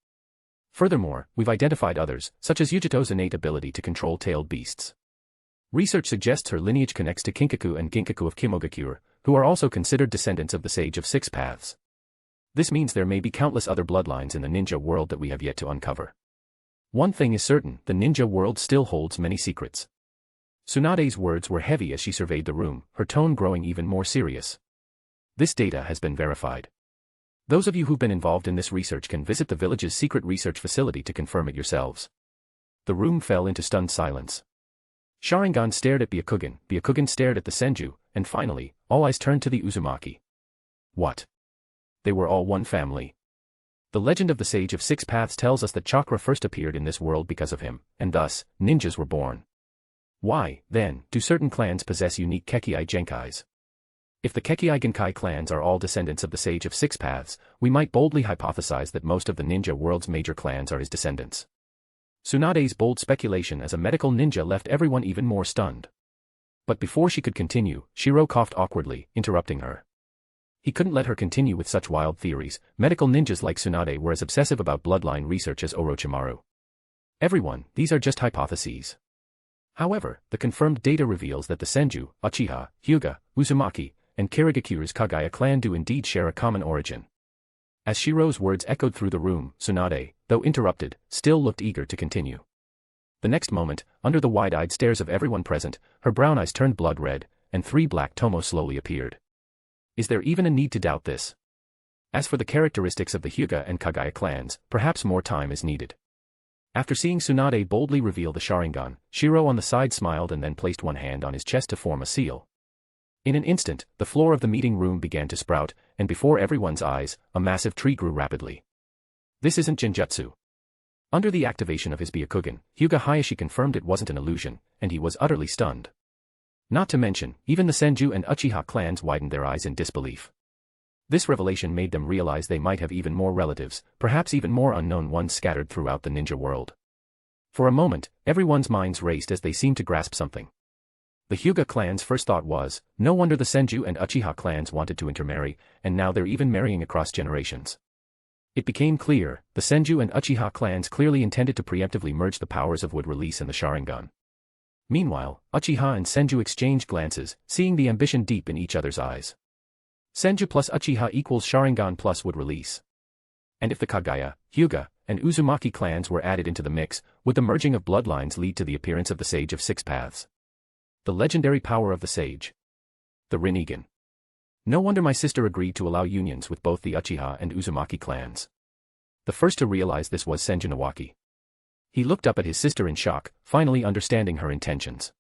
Furthermore, we've identified others, such as Yujito's innate ability to control tailed beasts. Research suggests her lineage connects to Kinkaku and Ginkaku of Kimogakure, who are also considered descendants of the Sage of Six Paths. This means there may be countless other bloodlines in the ninja world that we have yet to uncover. One thing is certain, the ninja world still holds many secrets. Tsunade's words were heavy as she surveyed the room, her tone growing even more serious. This data has been verified. Those of you who've been involved in this research can visit the village's secret research facility to confirm it yourselves. The room fell into stunned silence. Sharingan stared at Byakugan stared at the Senju, and finally, all eyes turned to the Uzumaki. What? They were all one family. The legend of the Sage of Six Paths tells us that chakra first appeared in this world because of him, and thus, ninjas were born. Why, then, do certain clans possess unique Kekkei Genkais? If the Kekkei Genkai clans are all descendants of the Sage of Six Paths, we might boldly hypothesize that most of the ninja world's major clans are his descendants. Tsunade's bold speculation as a medical ninja left everyone even more stunned. But before she could continue, Shirou coughed awkwardly, interrupting her. He couldn't let her continue with such wild theories. Medical ninjas like Tsunade were as obsessive about bloodline research as Orochimaru. Everyone, these are just hypotheses. However, the confirmed data reveals that the Senju, Uchiha, Hyuga, Uzumaki, and Kirigakuru's Kagaya clan do indeed share a common origin. As Shirou's words echoed through the room, Tsunade, though interrupted, still looked eager to continue. The next moment, under the wide-eyed stares of everyone present, her brown eyes turned blood red, and 3 black tomos slowly appeared. Is there even a need to doubt this? As for the characteristics of the Hyuga and Kagaya clans, perhaps more time is needed. After seeing Tsunade boldly reveal the Sharingan, Shirou on the side smiled and then placed one hand on his chest to form a seal. In an instant, the floor of the meeting room began to sprout, and before everyone's eyes, a massive tree grew rapidly. This isn't Genjutsu. Under the activation of his Byakugan, Hyuga Hayashi confirmed it wasn't an illusion, and he was utterly stunned. Not to mention, even the Senju and Uchiha clans widened their eyes in disbelief. This revelation made them realize they might have even more relatives, perhaps even more unknown ones scattered throughout the ninja world. For a moment, everyone's minds raced as they seemed to grasp something. The Hyuga clan's first thought was, no wonder the Senju and Uchiha clans wanted to intermarry, and now they're even marrying across generations. It became clear, the Senju and Uchiha clans clearly intended to preemptively merge the powers of Wood Release and the Sharingan. Meanwhile, Uchiha and Senju exchanged glances, seeing the ambition deep in each other's eyes. Senju plus Uchiha equals Sharingan plus Wood Release. And if the Kagaya, Hyuga, and Uzumaki clans were added into the mix, would the merging of bloodlines lead to the appearance of the Sage of Six Paths? The legendary power of the Sage. The Rinnegan. No wonder my sister agreed to allow unions with both the Uchiha and Uzumaki clans. The first to realize this was Senju Nawaki. He looked up at his sister in shock, finally understanding her intentions.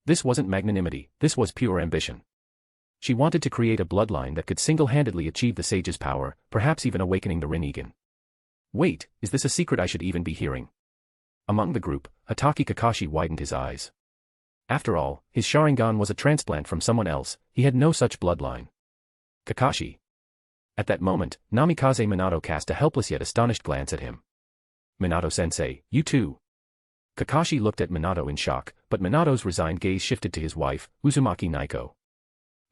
This wasn't magnanimity, this was pure ambition. She wanted to create a bloodline that could single-handedly achieve the Sage's power, perhaps even awakening the Rinnegan. Wait, is this a secret I should even be hearing? Among the group, Hatake Kakashi widened his eyes. After all, his Sharingan was a transplant from someone else, he had no such bloodline. Kakashi. At that moment, Namikaze Minato cast a helpless yet astonished glance at him. Minato-sensei, you too. Kakashi looked at Minato in shock, but Minato's resigned gaze shifted to his wife, Uzumaki Naiko.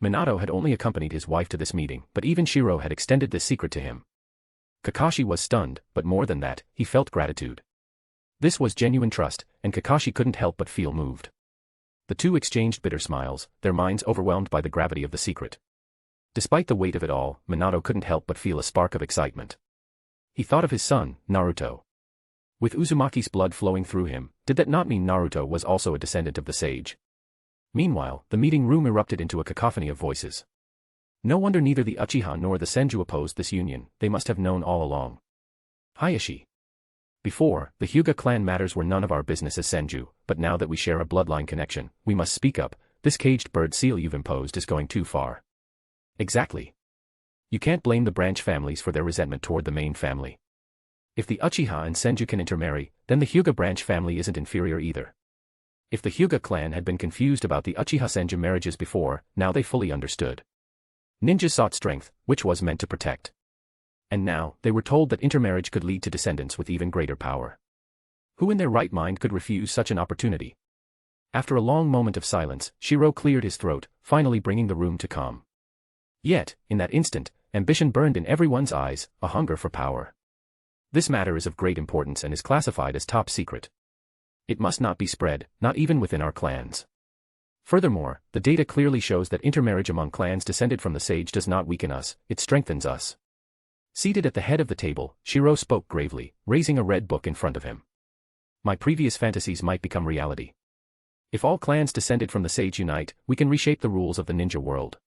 Minato had only accompanied his wife to this meeting, but even Shirou had extended this secret to him. Kakashi was stunned, but more than that, he felt gratitude. This was genuine trust, and Kakashi couldn't help but feel moved. The two exchanged bitter smiles, their minds overwhelmed by the gravity of the secret. Despite the weight of it all, Minato couldn't help but feel a spark of excitement. He thought of his son, Naruto. With Uzumaki's blood flowing through him, did that not mean Naruto was also a descendant of the sage? Meanwhile, the meeting room erupted into a cacophony of voices. No wonder neither the Uchiha nor the Senju opposed this union, they must have known all along. Hayashi. Before, the Hyuga clan matters were none of our business as Senju, but now that we share a bloodline connection, we must speak up. This caged bird seal you've imposed is going too far. Exactly. You can't blame the branch families for their resentment toward the main family. If the Uchiha and Senju can intermarry, then the Hyuga branch family isn't inferior either. If the Hyuga clan had been confused about the Uchiha-Senju marriages before, now they fully understood. Ninjas sought strength, which was meant to protect. And now, they were told that intermarriage could lead to descendants with even greater power. Who in their right mind could refuse such an opportunity? After a long moment of silence, Shirou cleared his throat, finally bringing the room to calm. Yet, in that instant, ambition burned in everyone's eyes, a hunger for power. This matter is of great importance and is classified as top secret. It must not be spread, not even within our clans. Furthermore, the data clearly shows that intermarriage among clans descended from the sage does not weaken us, it strengthens us. Seated at the head of the table, Shirou spoke gravely, raising a red book in front of him. My previous fantasies might become reality. If all clans descended from the sage unite, we can reshape the rules of the ninja world.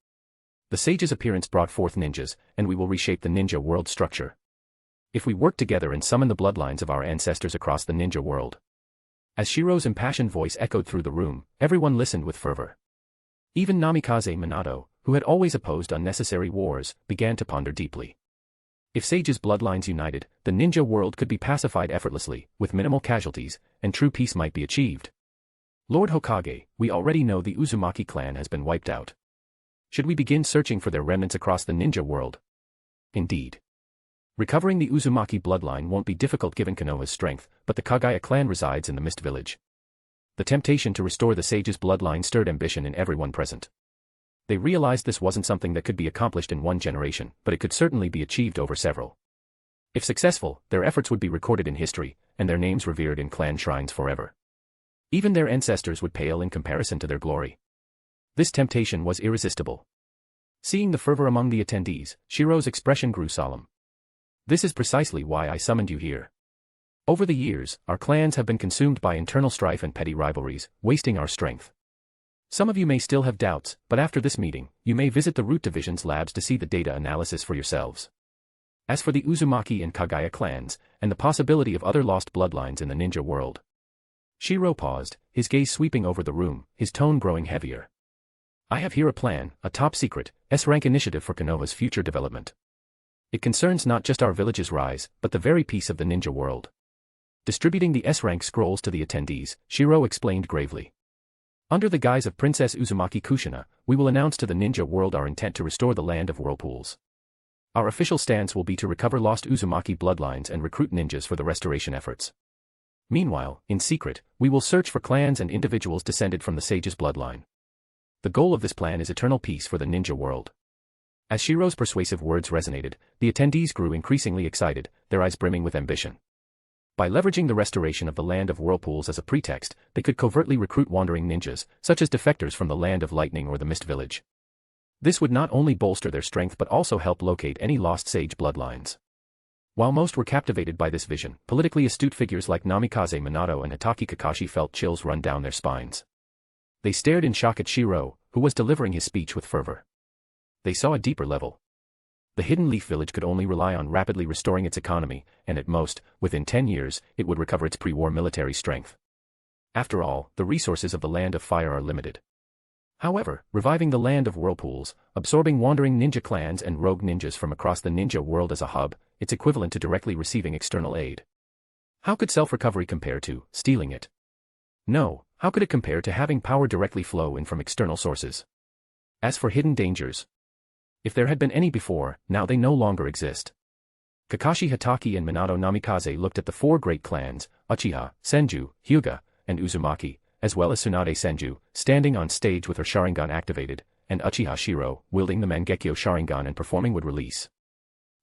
The sage's appearance brought forth ninjas, and we will reshape the ninja world structure. If we work together and summon the bloodlines of our ancestors across the ninja world. As Shirou's impassioned voice echoed through the room, everyone listened with fervor. Even Namikaze Minato, who had always opposed unnecessary wars, began to ponder deeply. If sages' bloodlines united, the ninja world could be pacified effortlessly, with minimal casualties, and true peace might be achieved. Lord Hokage, we already know the Uzumaki clan has been wiped out. Should we begin searching for their remnants across the ninja world? Indeed. Recovering the Uzumaki bloodline won't be difficult given Konoha's strength, but the Kagaya clan resides in the Mist Village. The temptation to restore the sage's bloodline stirred ambition in everyone present. They realized this wasn't something that could be accomplished in one generation, but it could certainly be achieved over several. If successful, their efforts would be recorded in history, and their names revered in clan shrines forever. Even their ancestors would pale in comparison to their glory. This temptation was irresistible. Seeing the fervor among the attendees, Shirou's expression grew solemn. This is precisely why I summoned you here. Over the years, our clans have been consumed by internal strife and petty rivalries, wasting our strength. Some of you may still have doubts, but after this meeting, you may visit the Root Division's labs to see the data analysis for yourselves. As for the Uzumaki and Kagaya clans, and the possibility of other lost bloodlines in the ninja world. Shirou paused, his gaze sweeping over the room, his tone growing heavier. I have here a plan, a top-secret, S-rank initiative for Konoha's future development. It concerns not just our village's rise, but the very peace of the ninja world. Distributing the S-rank scrolls to the attendees, Shirou explained gravely. Under the guise of Princess Uzumaki Kushina, we will announce to the ninja world our intent to restore the land of whirlpools. Our official stance will be to recover lost Uzumaki bloodlines and recruit ninjas for the restoration efforts. Meanwhile, in secret, we will search for clans and individuals descended from the sage's bloodline. The goal of this plan is eternal peace for the ninja world. As Shirou's persuasive words resonated, the attendees grew increasingly excited, their eyes brimming with ambition. By leveraging the restoration of the land of whirlpools as a pretext, they could covertly recruit wandering ninjas, such as defectors from the land of lightning or the Mist Village. This would not only bolster their strength but also help locate any lost sage bloodlines. While most were captivated by this vision, politically astute figures like Namikaze Minato and Hitaki Kakashi felt chills run down their spines. They stared in shock at Shirou, who was delivering his speech with fervor. They saw a deeper level. The Hidden Leaf Village could only rely on rapidly restoring its economy, and at most, within 10 years, it would recover its pre-war military strength. After all, the resources of the Land of Fire are limited. However, reviving the Land of Whirlpools, absorbing wandering ninja clans and rogue ninjas from across the ninja world as a hub, it's equivalent to directly receiving external aid. How could self-recovery compare to stealing it? No, how could it compare to having power directly flow in from external sources? As for hidden dangers, if there had been any before, now they no longer exist. Kakashi Hitaki and Minato Namikaze looked at the four great clans, Uchiha, Senju, Hyuga, and Uzumaki, as well as Tsunade Senju, standing on stage with her Sharingan activated, and Uchiha Shirou, wielding the Mangekyo Sharingan and performing would release.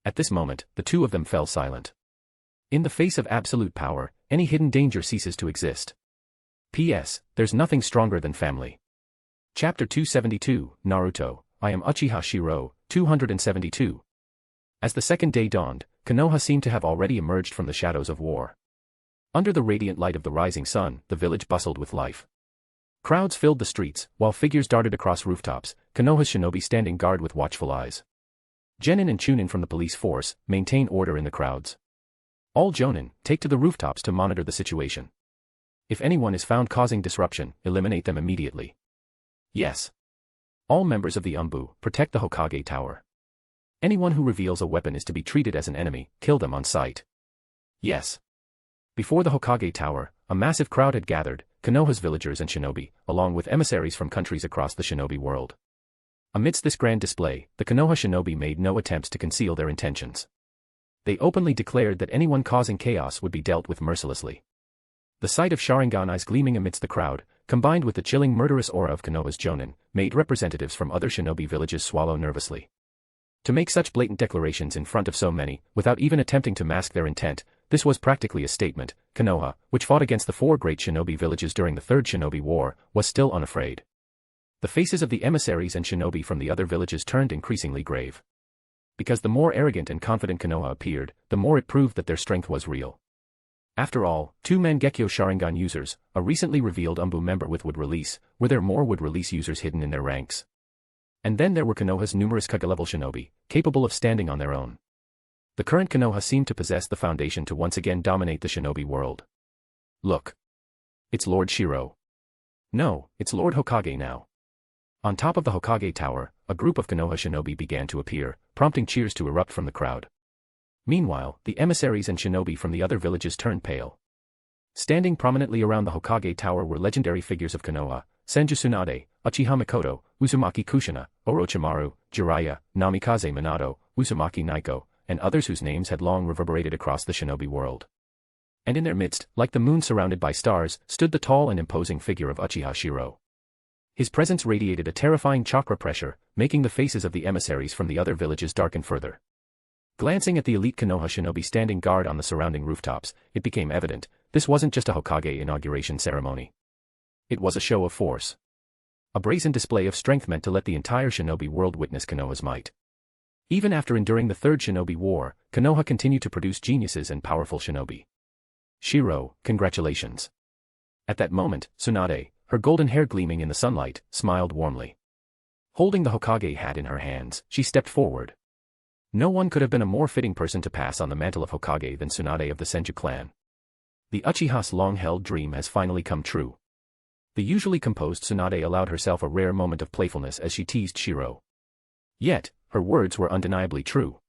At this moment, the two of them fell silent. In the face of absolute power, any hidden danger ceases to exist. P.S. There's nothing stronger than family. Chapter 272, Naruto, I am Uchiha Shirou, 272. As the second day dawned, Konoha seemed to have already emerged from the shadows of war. Under the radiant light of the rising sun, the village bustled with life. Crowds filled the streets, while figures darted across rooftops, Konoha's shinobi standing guard with watchful eyes. Jonin and Chunin from the police force maintain order in the crowds. All Jonin take to the rooftops to monitor the situation. If anyone is found causing disruption, eliminate them immediately. Yes. All members of the Umbu protect the Hokage Tower. Anyone who reveals a weapon is to be treated as an enemy, kill them on sight. Yes. Before the Hokage Tower, a massive crowd had gathered, Konoha's villagers and shinobi, along with emissaries from countries across the Shinobi World. Amidst this grand display, the Konoha shinobi made no attempts to conceal their intentions. They openly declared that anyone causing chaos would be dealt with mercilessly. The sight of Sharingan eyes gleaming amidst the crowd, combined with the chilling murderous aura of Konoha's Jonin, made representatives from other shinobi villages swallow nervously. To make such blatant declarations in front of so many, without even attempting to mask their intent, this was practically a statement. Konoha, which fought against the four great shinobi villages during the Third Shinobi War, was still unafraid. The faces of the emissaries and shinobi from the other villages turned increasingly grave. Because the more arrogant and confident Konoha appeared, the more it proved that their strength was real. After all, 2 Mangekyo Sharingan users, a recently revealed Umbu member with would release, were there more would release users hidden in their ranks. And then there were Konoha's numerous Kage-level shinobi, capable of standing on their own. The current Konoha seemed to possess the foundation to once again dominate the shinobi world. Look. It's Lord Shirou. No, it's Lord Hokage now. On top of the Hokage Tower, a group of Konoha shinobi began to appear, prompting cheers to erupt from the crowd. Meanwhile, the emissaries and shinobi from the other villages turned pale. Standing prominently around the Hokage Tower were legendary figures of Konoha: Senju Tsunade, Uchiha Mikoto, Uzumaki Kushina, Orochimaru, Jiraiya, Namikaze Minato, Uzumaki Naiko, and others whose names had long reverberated across the shinobi world. And in their midst, like the moon surrounded by stars, stood the tall and imposing figure of Uchiha Shirou. His presence radiated a terrifying chakra pressure, making the faces of the emissaries from the other villages darken further. Glancing at the elite Konoha shinobi standing guard on the surrounding rooftops, it became evident, this wasn't just a Hokage inauguration ceremony. It was a show of force. A brazen display of strength meant to let the entire shinobi world witness Konoha's might. Even after enduring the Third Shinobi War, Konoha continued to produce geniuses and powerful shinobi. Shirou, congratulations. At that moment, Tsunade, her golden hair gleaming in the sunlight, smiled warmly. Holding the Hokage hat in her hands, she stepped forward. No one could have been a more fitting person to pass on the mantle of Hokage than Tsunade of the Senju clan. The Uchiha's long-held dream has finally come true. The usually composed Tsunade allowed herself a rare moment of playfulness as she teased Shirou. Yet, her words were undeniably true.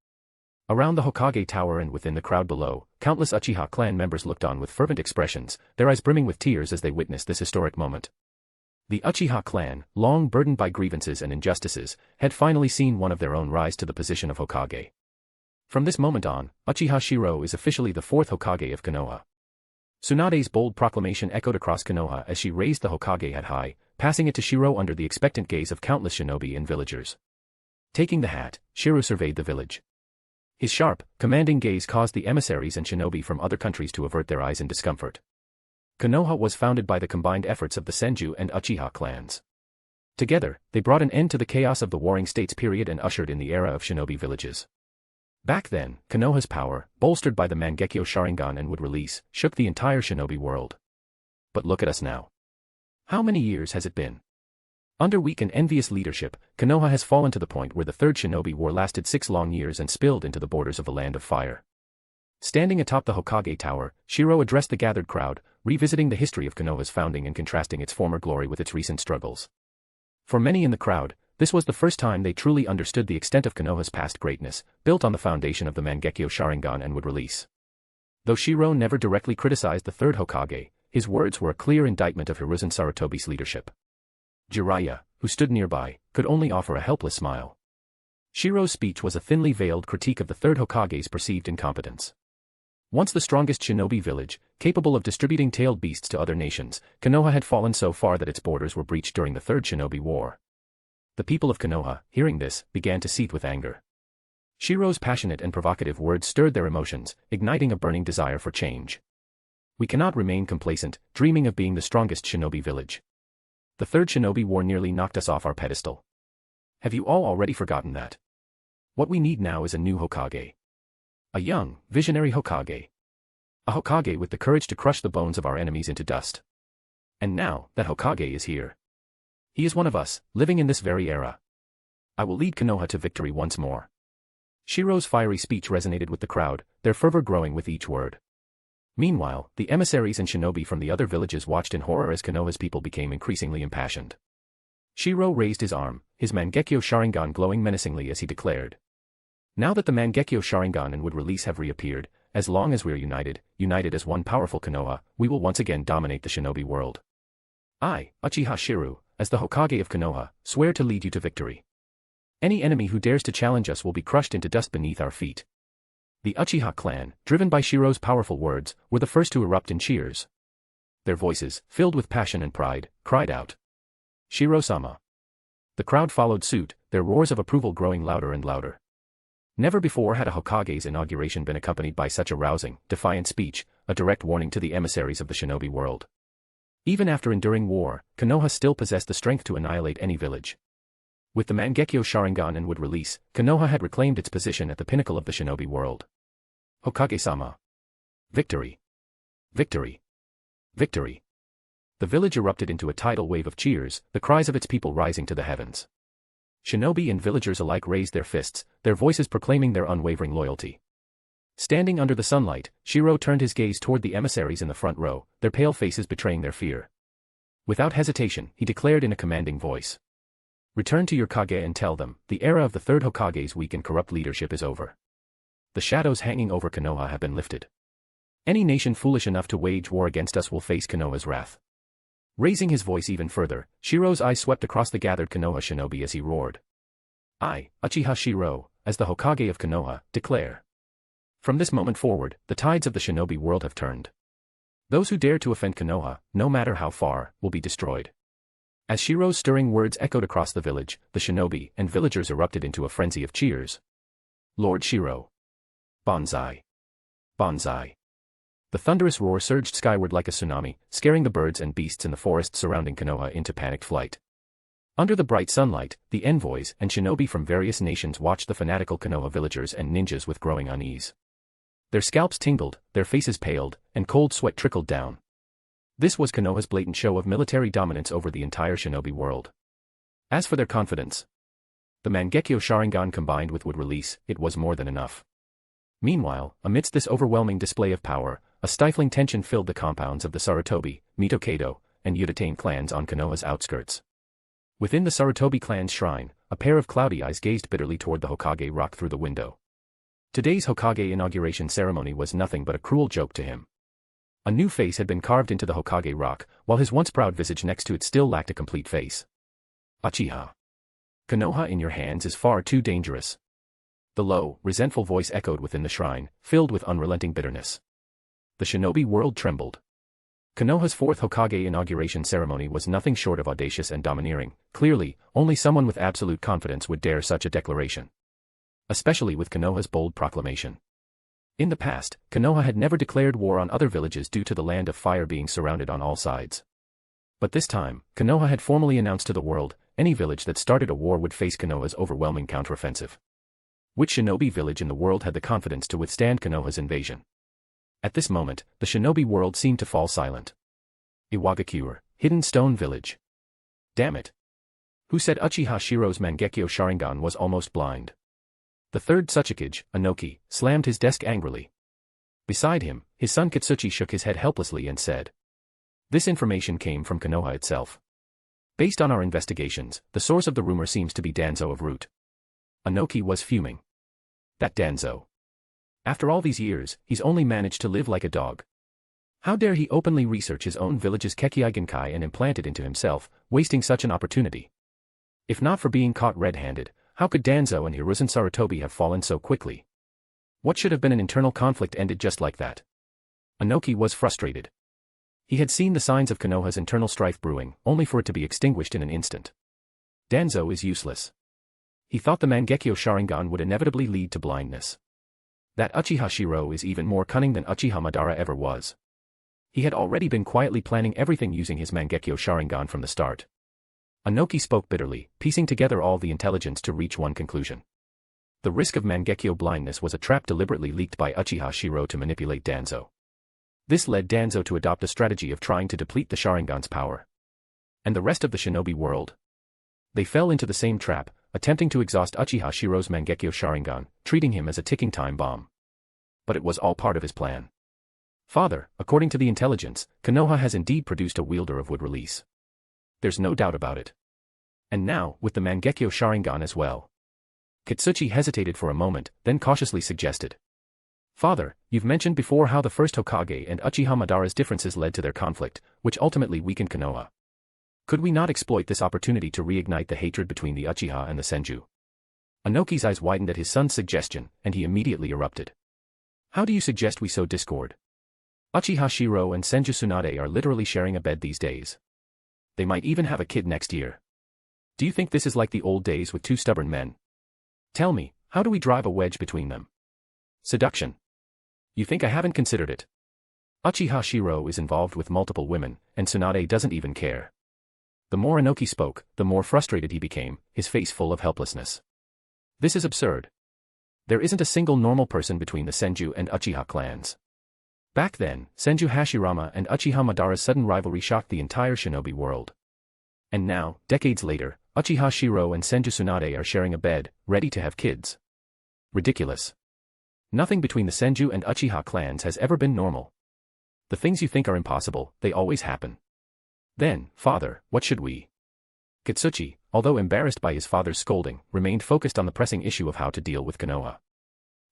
Around the Hokage Tower and within the crowd below, countless Uchiha clan members looked on with fervent expressions, their eyes brimming with tears as they witnessed this historic moment. The Uchiha clan, long burdened by grievances and injustices, had finally seen one of their own rise to the position of Hokage. From this moment on, Uchiha Shirou is officially the 4th Hokage of Konoha. Tsunade's bold proclamation echoed across Konoha as she raised the Hokage hat high, passing it to Shirou under the expectant gaze of countless shinobi and villagers. Taking the hat, Shirou surveyed the village. His sharp, commanding gaze caused the emissaries and shinobi from other countries to avert their eyes in discomfort. Konoha was founded by the combined efforts of the Senju and Uchiha clans. Together, they brought an end to the chaos of the Warring States period and ushered in the era of shinobi villages. Back then, Konoha's power, bolstered by the Mangekyo Sharingan and would release, shook the entire shinobi world. But look at us now. How many years has it been? Under weak and envious leadership, Konoha has fallen to the point where the Third Shinobi War lasted 6 long years and spilled into the borders of the Land of Fire. Standing atop the Hokage Tower, Shirou addressed the gathered crowd, revisiting the history of Konoha's founding and contrasting its former glory with its recent struggles. For many in the crowd, this was the first time they truly understood the extent of Konoha's past greatness, built on the foundation of the Mangekyo Sharingan and would release. Though Shirou never directly criticized the third Hokage, his words were a clear indictment of Hiruzen Sarutobi's leadership. Jiraiya, who stood nearby, could only offer a helpless smile. Shirou's speech was a thinly veiled critique of the third Hokage's perceived incompetence. Once the strongest shinobi village, capable of distributing tailed beasts to other nations, Konoha had fallen so far that its borders were breached during the Third Shinobi War. The people of Konoha, hearing this, began to seethe with anger. Shirou's passionate and provocative words stirred their emotions, igniting a burning desire for change. We cannot remain complacent, dreaming of being the strongest shinobi village. The Third Shinobi War nearly knocked us off our pedestal. Have you all already forgotten that? What we need now is a new Hokage. A young, visionary Hokage. A Hokage with the courage to crush the bones of our enemies into dust. And now, that Hokage is here. He is one of us, living in this very era. I will lead Konoha to victory once more. Shirou's fiery speech resonated with the crowd, their fervor growing with each word. Meanwhile, the emissaries and shinobi from the other villages watched in horror as Konoha's people became increasingly impassioned. Shirou raised his arm, his Mangekyo Sharingan glowing menacingly as he declared. Now that the Mangekyo Sharingan and would release have reappeared, as long as we are united as one powerful Konoha, we will once again dominate the shinobi world. I, Uchiha Shirou, as the Hokage of Konoha, swear to lead you to victory. Any enemy who dares to challenge us will be crushed into dust beneath our feet. The Uchiha clan, driven by Shirou's powerful words, were the first to erupt in cheers. Their voices, filled with passion and pride, cried out, "Shirou-sama!" The crowd followed suit, their roars of approval growing louder and louder. Never before had a Hokage's inauguration been accompanied by such a rousing, defiant speech, a direct warning to the emissaries of the shinobi world. Even after enduring war, Konoha still possessed the strength to annihilate any village. With the Mangekyo Sharingan and would release, Konoha had reclaimed its position at the pinnacle of the shinobi world. Hokage-sama! Victory! Victory! Victory! The village erupted into a tidal wave of cheers, the cries of its people rising to the heavens. Shinobi and villagers alike raised their fists, their voices proclaiming their unwavering loyalty. Standing under the sunlight, Shirou turned his gaze toward the emissaries in the front row, their pale faces betraying their fear. Without hesitation, he declared in a commanding voice. Return to your Kage and tell them, the era of the third Hokage's weak and corrupt leadership is over. The shadows hanging over Konoha have been lifted. Any nation foolish enough to wage war against us will face Konoha's wrath. Raising his voice even further, Shirou's eyes swept across the gathered Konoha shinobi as he roared. I, Uchiha Shirou, as the Hokage of Konoha, declare. From this moment forward, the tides of the shinobi world have turned. Those who dare to offend Konoha, no matter how far, will be destroyed. As Shirou's stirring words echoed across the village, the shinobi and villagers erupted into a frenzy of cheers. Lord Shirou! Banzai! Banzai! The thunderous roar surged skyward like a tsunami, scaring the birds and beasts in the forest surrounding Konoha into panicked flight. Under the bright sunlight, the envoys and shinobi from various nations watched the fanatical Konoha villagers and ninjas with growing unease. Their scalps tingled, their faces paled, and cold sweat trickled down. This was Konoha's blatant show of military dominance over the entire shinobi world. As for their confidence, the Mangekyo Sharingan combined with would release, it was more than enough. Meanwhile, amidst this overwhelming display of power, a stifling tension filled the compounds of the Sarutobi, Mitokado, and Uchiha clans on Konoha's outskirts. Within the Sarutobi clan's shrine, a pair of cloudy eyes gazed bitterly toward the Hokage rock through the window. Today's Hokage inauguration ceremony was nothing but a cruel joke to him. A new face had been carved into the Hokage rock, while his once proud visage next to it still lacked a complete face. Uchiha! Konoha in your hands is far too dangerous. The low, resentful voice echoed within the shrine, filled with unrelenting bitterness. The shinobi world trembled. Konoha's fourth Hokage inauguration ceremony was nothing short of audacious and domineering. Clearly, only someone with absolute confidence would dare such a declaration. Especially with Konoha's bold proclamation. In the past, Konoha had never declared war on other villages due to the land of fire being surrounded on all sides. But this time, Konoha had formally announced to the world, any village that started a war would face Konoha's overwhelming counteroffensive. Which shinobi village in the world had the confidence to withstand Konoha's invasion? At this moment, the shinobi world seemed to fall silent. Iwagakure, Hidden Stone Village. Damn it! Who said Uchiha Shirou's Mangekyo Sharingan was almost blind? The third Tsuchikage, Inoki, slammed his desk angrily. Beside him, his son Katsuchi shook his head helplessly and said. This information came from Konoha itself. Based on our investigations, the source of the rumor seems to be Danzo of Root. Inoki was fuming. That Danzo. After all these years, he's only managed to live like a dog. How dare he openly research his own village's Kekkei Genkai and implant it into himself, wasting such an opportunity? If not for being caught red-handed, how could Danzo and Hiruzen Sarutobi have fallen so quickly? What should have been an internal conflict ended just like that? Inoki was frustrated. He had seen the signs of Konoha's internal strife brewing, only for it to be extinguished in an instant. Danzo is useless. He thought the Mangekyo Sharingan would inevitably lead to blindness. That Uchiha Shirou is even more cunning than Uchiha Madara ever was. He had already been quietly planning everything using his Mangekyo Sharingan from the start. Inoki spoke bitterly, piecing together all the intelligence to reach one conclusion. The risk of Mangekyo blindness was a trap deliberately leaked by Uchiha Shirou to manipulate Danzo. This led Danzo to adopt a strategy of trying to deplete the Sharingan's power. And the rest of the Shinobi world? They fell into the same trap, attempting to exhaust Uchiha Shirou's Mangekyo Sharingan, treating him as a ticking time bomb. But it was all part of his plan. Father, according to the intelligence, Konoha has indeed produced a wielder of wood release. There's no doubt about it. And now, with the Mangekyo Sharingan as well. Kitsuchi hesitated for a moment, then cautiously suggested. Father, you've mentioned before how the first Hokage and Uchiha Madara's differences led to their conflict, which ultimately weakened Konoha. Could we not exploit this opportunity to reignite the hatred between the Uchiha and the Senju? Inoki's eyes widened at his son's suggestion, and he immediately erupted. How do you suggest we sow discord? Uchiha Shirou and Senju Tsunade are literally sharing a bed these days. They might even have a kid next year. Do you think this is like the old days with two stubborn men? Tell me, how do we drive a wedge between them? Seduction. You think I haven't considered it? Uchiha Shirou is involved with multiple women, and Tsunade doesn't even care. The more Inoki spoke, the more frustrated he became, his face full of helplessness. This is absurd. There isn't a single normal person between the Senju and Uchiha clans. Back then, Senju Hashirama and Uchiha Madara's sudden rivalry shocked the entire Shinobi world. And now, decades later, Uchiha Shirou and Senju Tsunade are sharing a bed, ready to have kids. Ridiculous. Nothing between the Senju and Uchiha clans has ever been normal. The things you think are impossible, they always happen. Then, father, what should we? Kitsuchi, although embarrassed by his father's scolding, remained focused on the pressing issue of how to deal with Konoha.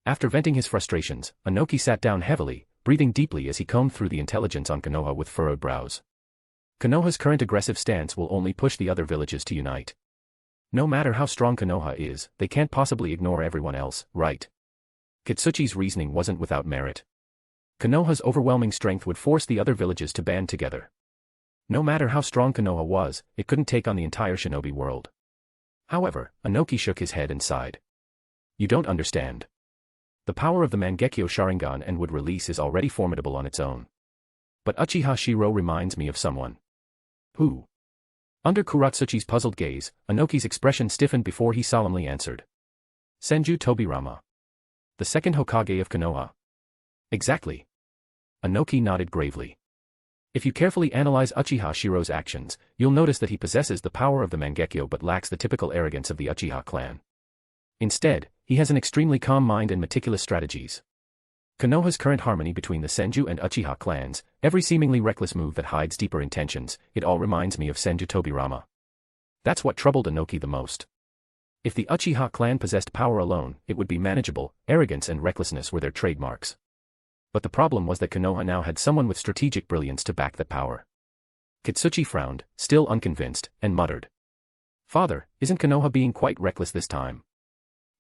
After venting his frustrations, Inoki sat down heavily, breathing deeply as he combed through the intelligence on Konoha with furrowed brows. Konoha's current aggressive stance will only push the other villages to unite. No matter how strong Konoha is, they can't possibly ignore everyone else, right? Kitsuchi's reasoning wasn't without merit. Konoha's overwhelming strength would force the other villages to band together. No matter how strong Konoha was, it couldn't take on the entire Shinobi world. However, Inoki shook his head and sighed. You don't understand. The power of the Mangekyo Sharingan and wood release is already formidable on its own. But Uchiha Shirou reminds me of someone. Who? Under Kuratsuchi's puzzled gaze, Inoki's expression stiffened before he solemnly answered. Senju Tobirama. The second Hokage of Konoha. Exactly. Inoki nodded gravely. If you carefully analyze Uchiha Shirou's actions, you'll notice that he possesses the power of the Mangekyo but lacks the typical arrogance of the Uchiha clan. Instead, he has an extremely calm mind and meticulous strategies. Konoha's current harmony between the Senju and Uchiha clans, every seemingly reckless move that hides deeper intentions, it all reminds me of Senju Tobirama. That's what troubled Inoki the most. If the Uchiha clan possessed power alone, it would be manageable, arrogance and recklessness were their trademarks. But the problem was that Konoha now had someone with strategic brilliance to back that power. Kitsuchi frowned, still unconvinced, and muttered. Father, isn't Konoha being quite reckless this time?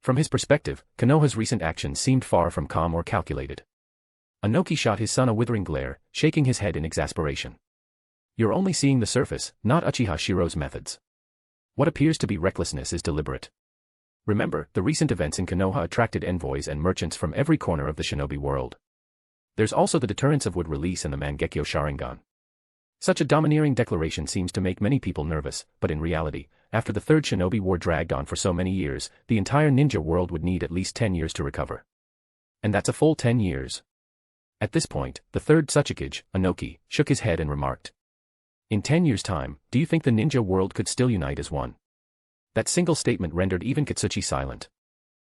From his perspective, Konoha's recent actions seemed far from calm or calculated. Inoki shot his son a withering glare, shaking his head in exasperation. You're only seeing the surface, not Uchiha Shirou's methods. What appears to be recklessness is deliberate. Remember, the recent events in Konoha attracted envoys and merchants from every corner of the Shinobi world. There's also the deterrence of wood release and the Mangekyo Sharingan. Such a domineering declaration seems to make many people nervous, but in reality, after the Third Shinobi War dragged on for so many years, the entire ninja world would need at least 10 years to recover. And that's a full 10 years. At this point, the third Tsuchikage, Inoki, shook his head and remarked. In 10 years' time, do you think the ninja world could still unite as one? That single statement rendered even Kitsuchi silent.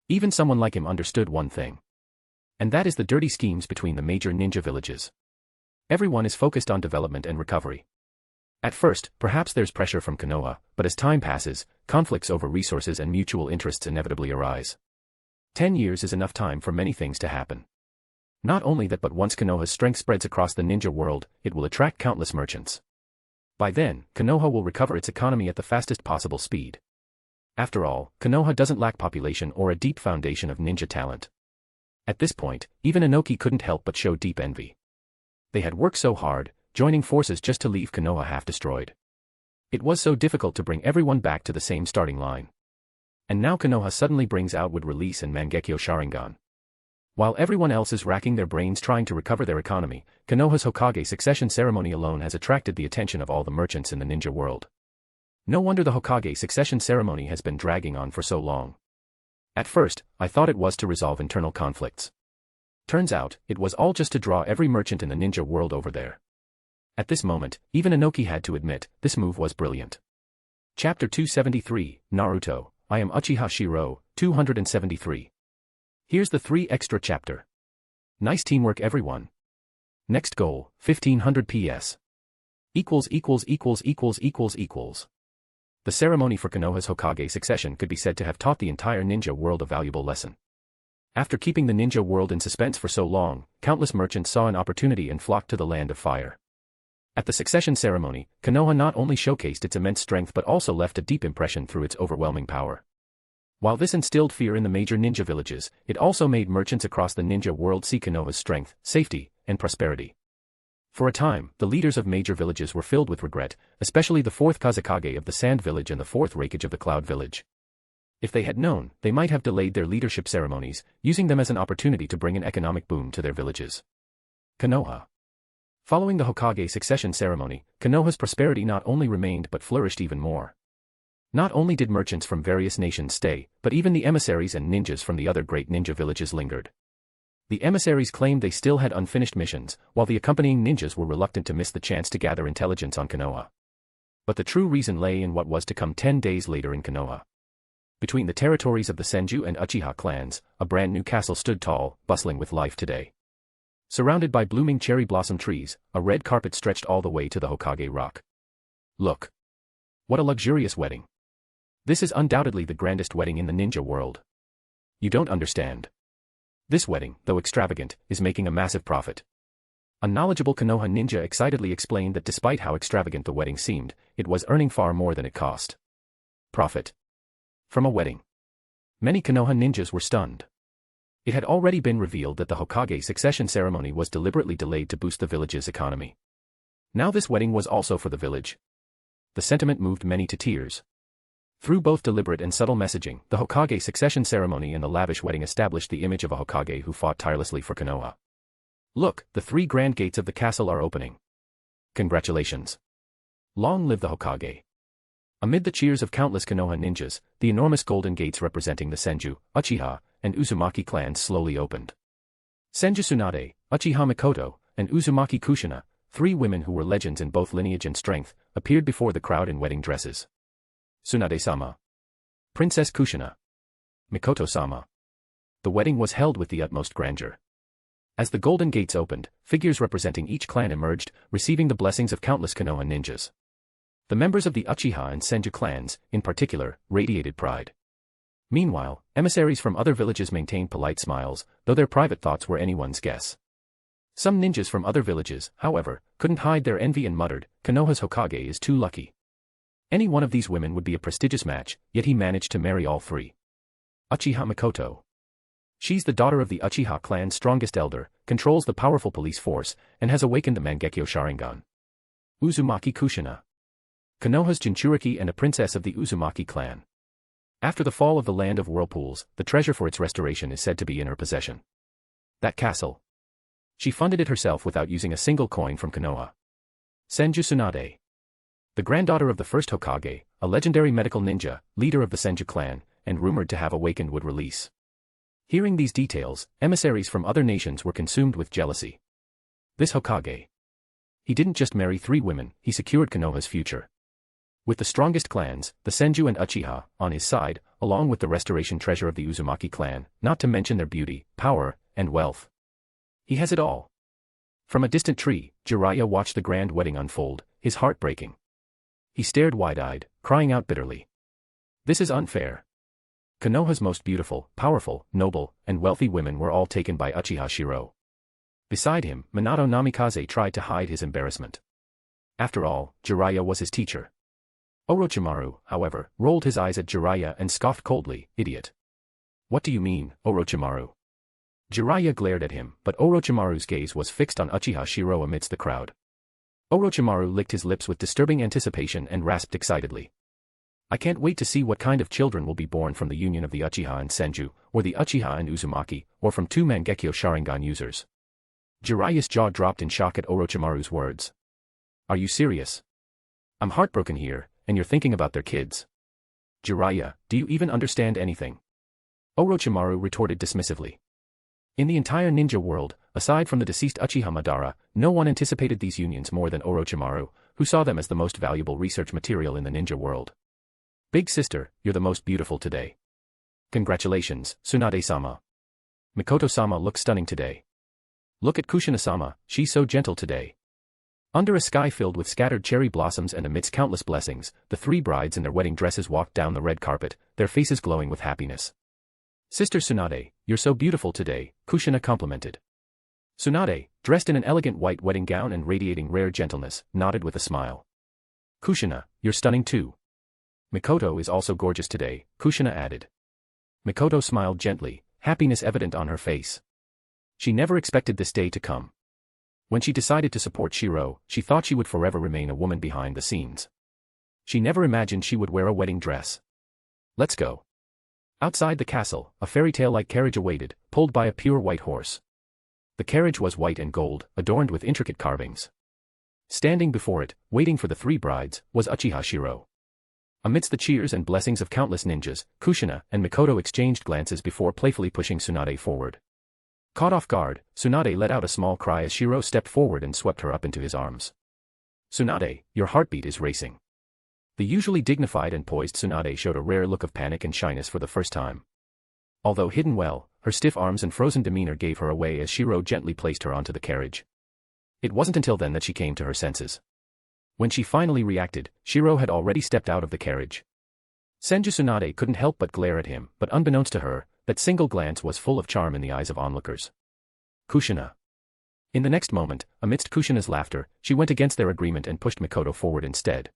Even someone like him understood one thing. And that is the dirty schemes between the major ninja villages. Everyone is focused on development and recovery. At first, perhaps there's pressure from Konoha, but as time passes, conflicts over resources and mutual interests inevitably arise. 10 years is enough time for many things to happen. Not only that, but once Konoha's strength spreads across the ninja world, it will attract countless merchants. By then, Konoha will recover its economy at the fastest possible speed. After all, Konoha doesn't lack population or a deep foundation of ninja talent. At this point, even Inoki couldn't help but show deep envy. They had worked so hard, joining forces just to leave Konoha half destroyed. It was so difficult to bring everyone back to the same starting line. And now Konoha suddenly brings out wood release and Mangekyo Sharingan. While everyone else is racking their brains trying to recover their economy, Konoha's Hokage succession ceremony alone has attracted the attention of all the merchants in the ninja world. No wonder the Hokage succession ceremony has been dragging on for so long. At first, I thought it was to resolve internal conflicts. Turns out, it was all just to draw every merchant in the ninja world over there. At this moment, even Inoki had to admit, this move was brilliant. Chapter 273, Naruto, I am Uchiha Shirou, 273. Here's the 3 extra chapter. Nice teamwork everyone. Next goal, 1500 PS. Equals. The ceremony for Konoha's Hokage succession could be said to have taught the entire ninja world a valuable lesson. After keeping the ninja world in suspense for so long, countless merchants saw an opportunity and flocked to the land of fire. At the succession ceremony, Konoha not only showcased its immense strength but also left a deep impression through its overwhelming power. While this instilled fear in the major ninja villages, it also made merchants across the ninja world see Konoha's strength, safety, and prosperity. For a time, the leaders of major villages were filled with regret, especially the 4th Kazekage of the Sand Village and the 4th Raikage of the Cloud Village. If they had known, they might have delayed their leadership ceremonies, using them as an opportunity to bring an economic boom to their villages. Konoha. Following the Hokage succession ceremony, Konoha's prosperity not only remained but flourished even more. Not only did merchants from various nations stay, but even the emissaries and ninjas from the other great ninja villages lingered. The emissaries claimed they still had unfinished missions, while the accompanying ninjas were reluctant to miss the chance to gather intelligence on Konoha. But the true reason lay in what was to come 10 days later in Konoha. Between the territories of the Senju and Uchiha clans, a brand new castle stood tall, bustling with life today. Surrounded by blooming cherry blossom trees, a red carpet stretched all the way to the Hokage Rock. Look! What a luxurious wedding! This is undoubtedly the grandest wedding in the ninja world. You don't understand. This wedding, though extravagant, is making a massive profit. A knowledgeable Konoha ninja excitedly explained that despite how extravagant the wedding seemed, it was earning far more than it cost. Profit. From a wedding. Many Konoha ninjas were stunned. It had already been revealed that the Hokage succession ceremony was deliberately delayed to boost the village's economy. Now this wedding was also for the village. The sentiment moved many to tears. Through both deliberate and subtle messaging, the Hokage succession ceremony and the lavish wedding established the image of a Hokage who fought tirelessly for Konoha. Look, the 3 grand gates of the castle are opening. Congratulations. Long live the Hokage. Amid the cheers of countless Konoha ninjas, the enormous golden gates representing the Senju, Uchiha, and Uzumaki clans slowly opened. Senju Tsunade, Uchiha Mikoto, and Uzumaki Kushina, 3 women who were legends in both lineage and strength, appeared before the crowd in wedding dresses. Tsunade-sama. Princess Kushina. Mikoto-sama. The wedding was held with the utmost grandeur. As the golden gates opened, figures representing each clan emerged, receiving the blessings of countless Konoha ninjas. The members of the Uchiha and Senju clans, in particular, radiated pride. Meanwhile, emissaries from other villages maintained polite smiles, though their private thoughts were anyone's guess. Some ninjas from other villages, however, couldn't hide their envy and muttered, Konoha's Hokage is too lucky. Any one of these women would be a prestigious match, yet he managed to marry all 3. Uchiha Mikoto. She's the daughter of the Uchiha clan's strongest elder, controls the powerful police force, and has awakened the Mangekyo Sharingan. Uzumaki Kushina. Konoha's Jinchuriki and a princess of the Uzumaki clan. After the fall of the Land of Whirlpools, the treasure for its restoration is said to be in her possession. That castle. She funded it herself without using a single coin from Konoha. Senju Tsunade. The granddaughter of the first Hokage, a legendary medical ninja, leader of the Senju clan, and rumored to have awakened would release. Hearing these details, emissaries from other nations were consumed with jealousy. This Hokage. He didn't just marry 3 women, he secured Konoha's future. With the strongest clans, the Senju and Uchiha, on his side, along with the restoration treasure of the Uzumaki clan, not to mention their beauty, power, and wealth. He has it all. From a distant tree, Jiraiya watched the grand wedding unfold, his heart breaking. He stared wide-eyed, crying out bitterly. This is unfair. Konoha's most beautiful, powerful, noble, and wealthy women were all taken by Uchiha Shirou. Beside him, Minato Namikaze tried to hide his embarrassment. After all, Jiraiya was his teacher. Orochimaru, however, rolled his eyes at Jiraiya and scoffed coldly, idiot. What do you mean, Orochimaru? Jiraiya glared at him, but Orochimaru's gaze was fixed on Uchiha Shirou amidst the crowd. Orochimaru licked his lips with disturbing anticipation and rasped excitedly. I can't wait to see what kind of children will be born from the union of the Uchiha and Senju, or the Uchiha and Uzumaki, or from 2 Mangekyo Sharingan users. Jiraiya's jaw dropped in shock at Orochimaru's words. Are you serious? I'm heartbroken here, and you're thinking about their kids. Jiraiya, do you even understand anything? Orochimaru retorted dismissively. In the entire ninja world, aside from the deceased Uchiha Madara, no one anticipated these unions more than Orochimaru, who saw them as the most valuable research material in the ninja world. Big sister, you're the most beautiful today. Congratulations, Tsunade-sama. Mikoto-sama looks stunning today. Look at Kushina-sama, she's so gentle today. Under a sky filled with scattered cherry blossoms and amidst countless blessings, the three brides in their wedding dresses walked down the red carpet, their faces glowing with happiness. Sister Tsunade, you're so beautiful today, Kushina complimented. Tsunade, dressed in an elegant white wedding gown and radiating rare gentleness, nodded with a smile. Kushina, you're stunning too. Mikoto is also gorgeous today, Kushina added. Mikoto smiled gently, happiness evident on her face. She never expected this day to come. When she decided to support Shirou, she thought she would forever remain a woman behind the scenes. She never imagined she would wear a wedding dress. Let's go. Outside the castle, a fairy tale-like carriage awaited, pulled by a pure white horse. The carriage was white and gold, adorned with intricate carvings. Standing before it, waiting for the three brides, was Uchiha Shirou. Amidst the cheers and blessings of countless ninjas, Kushina and Mikoto exchanged glances before playfully pushing Tsunade forward. Caught off guard, Tsunade let out a small cry as Shirou stepped forward and swept her up into his arms. Tsunade, your heartbeat is racing. The usually dignified and poised Tsunade showed a rare look of panic and shyness for the first time. Although hidden well, her stiff arms and frozen demeanor gave her away as Shirou gently placed her onto the carriage. It wasn't until then that she came to her senses. When she finally reacted, Shirou had already stepped out of the carriage. Senju Tsunade couldn't help but glare at him, but unbeknownst to her, that single glance was full of charm in the eyes of onlookers. Kushina. In the next moment, amidst Kushina's laughter, she went against their agreement and pushed Mikoto forward instead.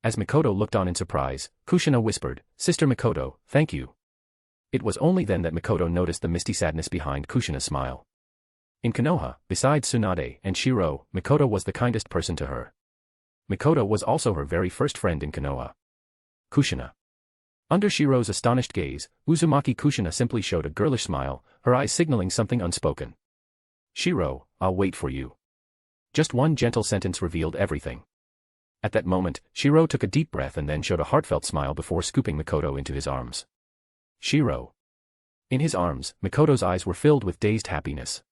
As Mikoto looked on in surprise, Kushina whispered, Sister Mikoto, thank you. It was only then that Mikoto noticed the misty sadness behind Kushina's smile. In Konoha, besides Tsunade and Shirou, Mikoto was the kindest person to her. Mikoto was also her very first friend in Konoha. Kushina. Under Shirou's astonished gaze, Uzumaki Kushina simply showed a girlish smile, her eyes signaling something unspoken. Shirou, I'll wait for you. Just one gentle sentence revealed everything. At that moment, Shirou took a deep breath and then showed a heartfelt smile before scooping Mikoto into his arms. Shirou. In his arms, Mikoto's eyes were filled with dazed happiness.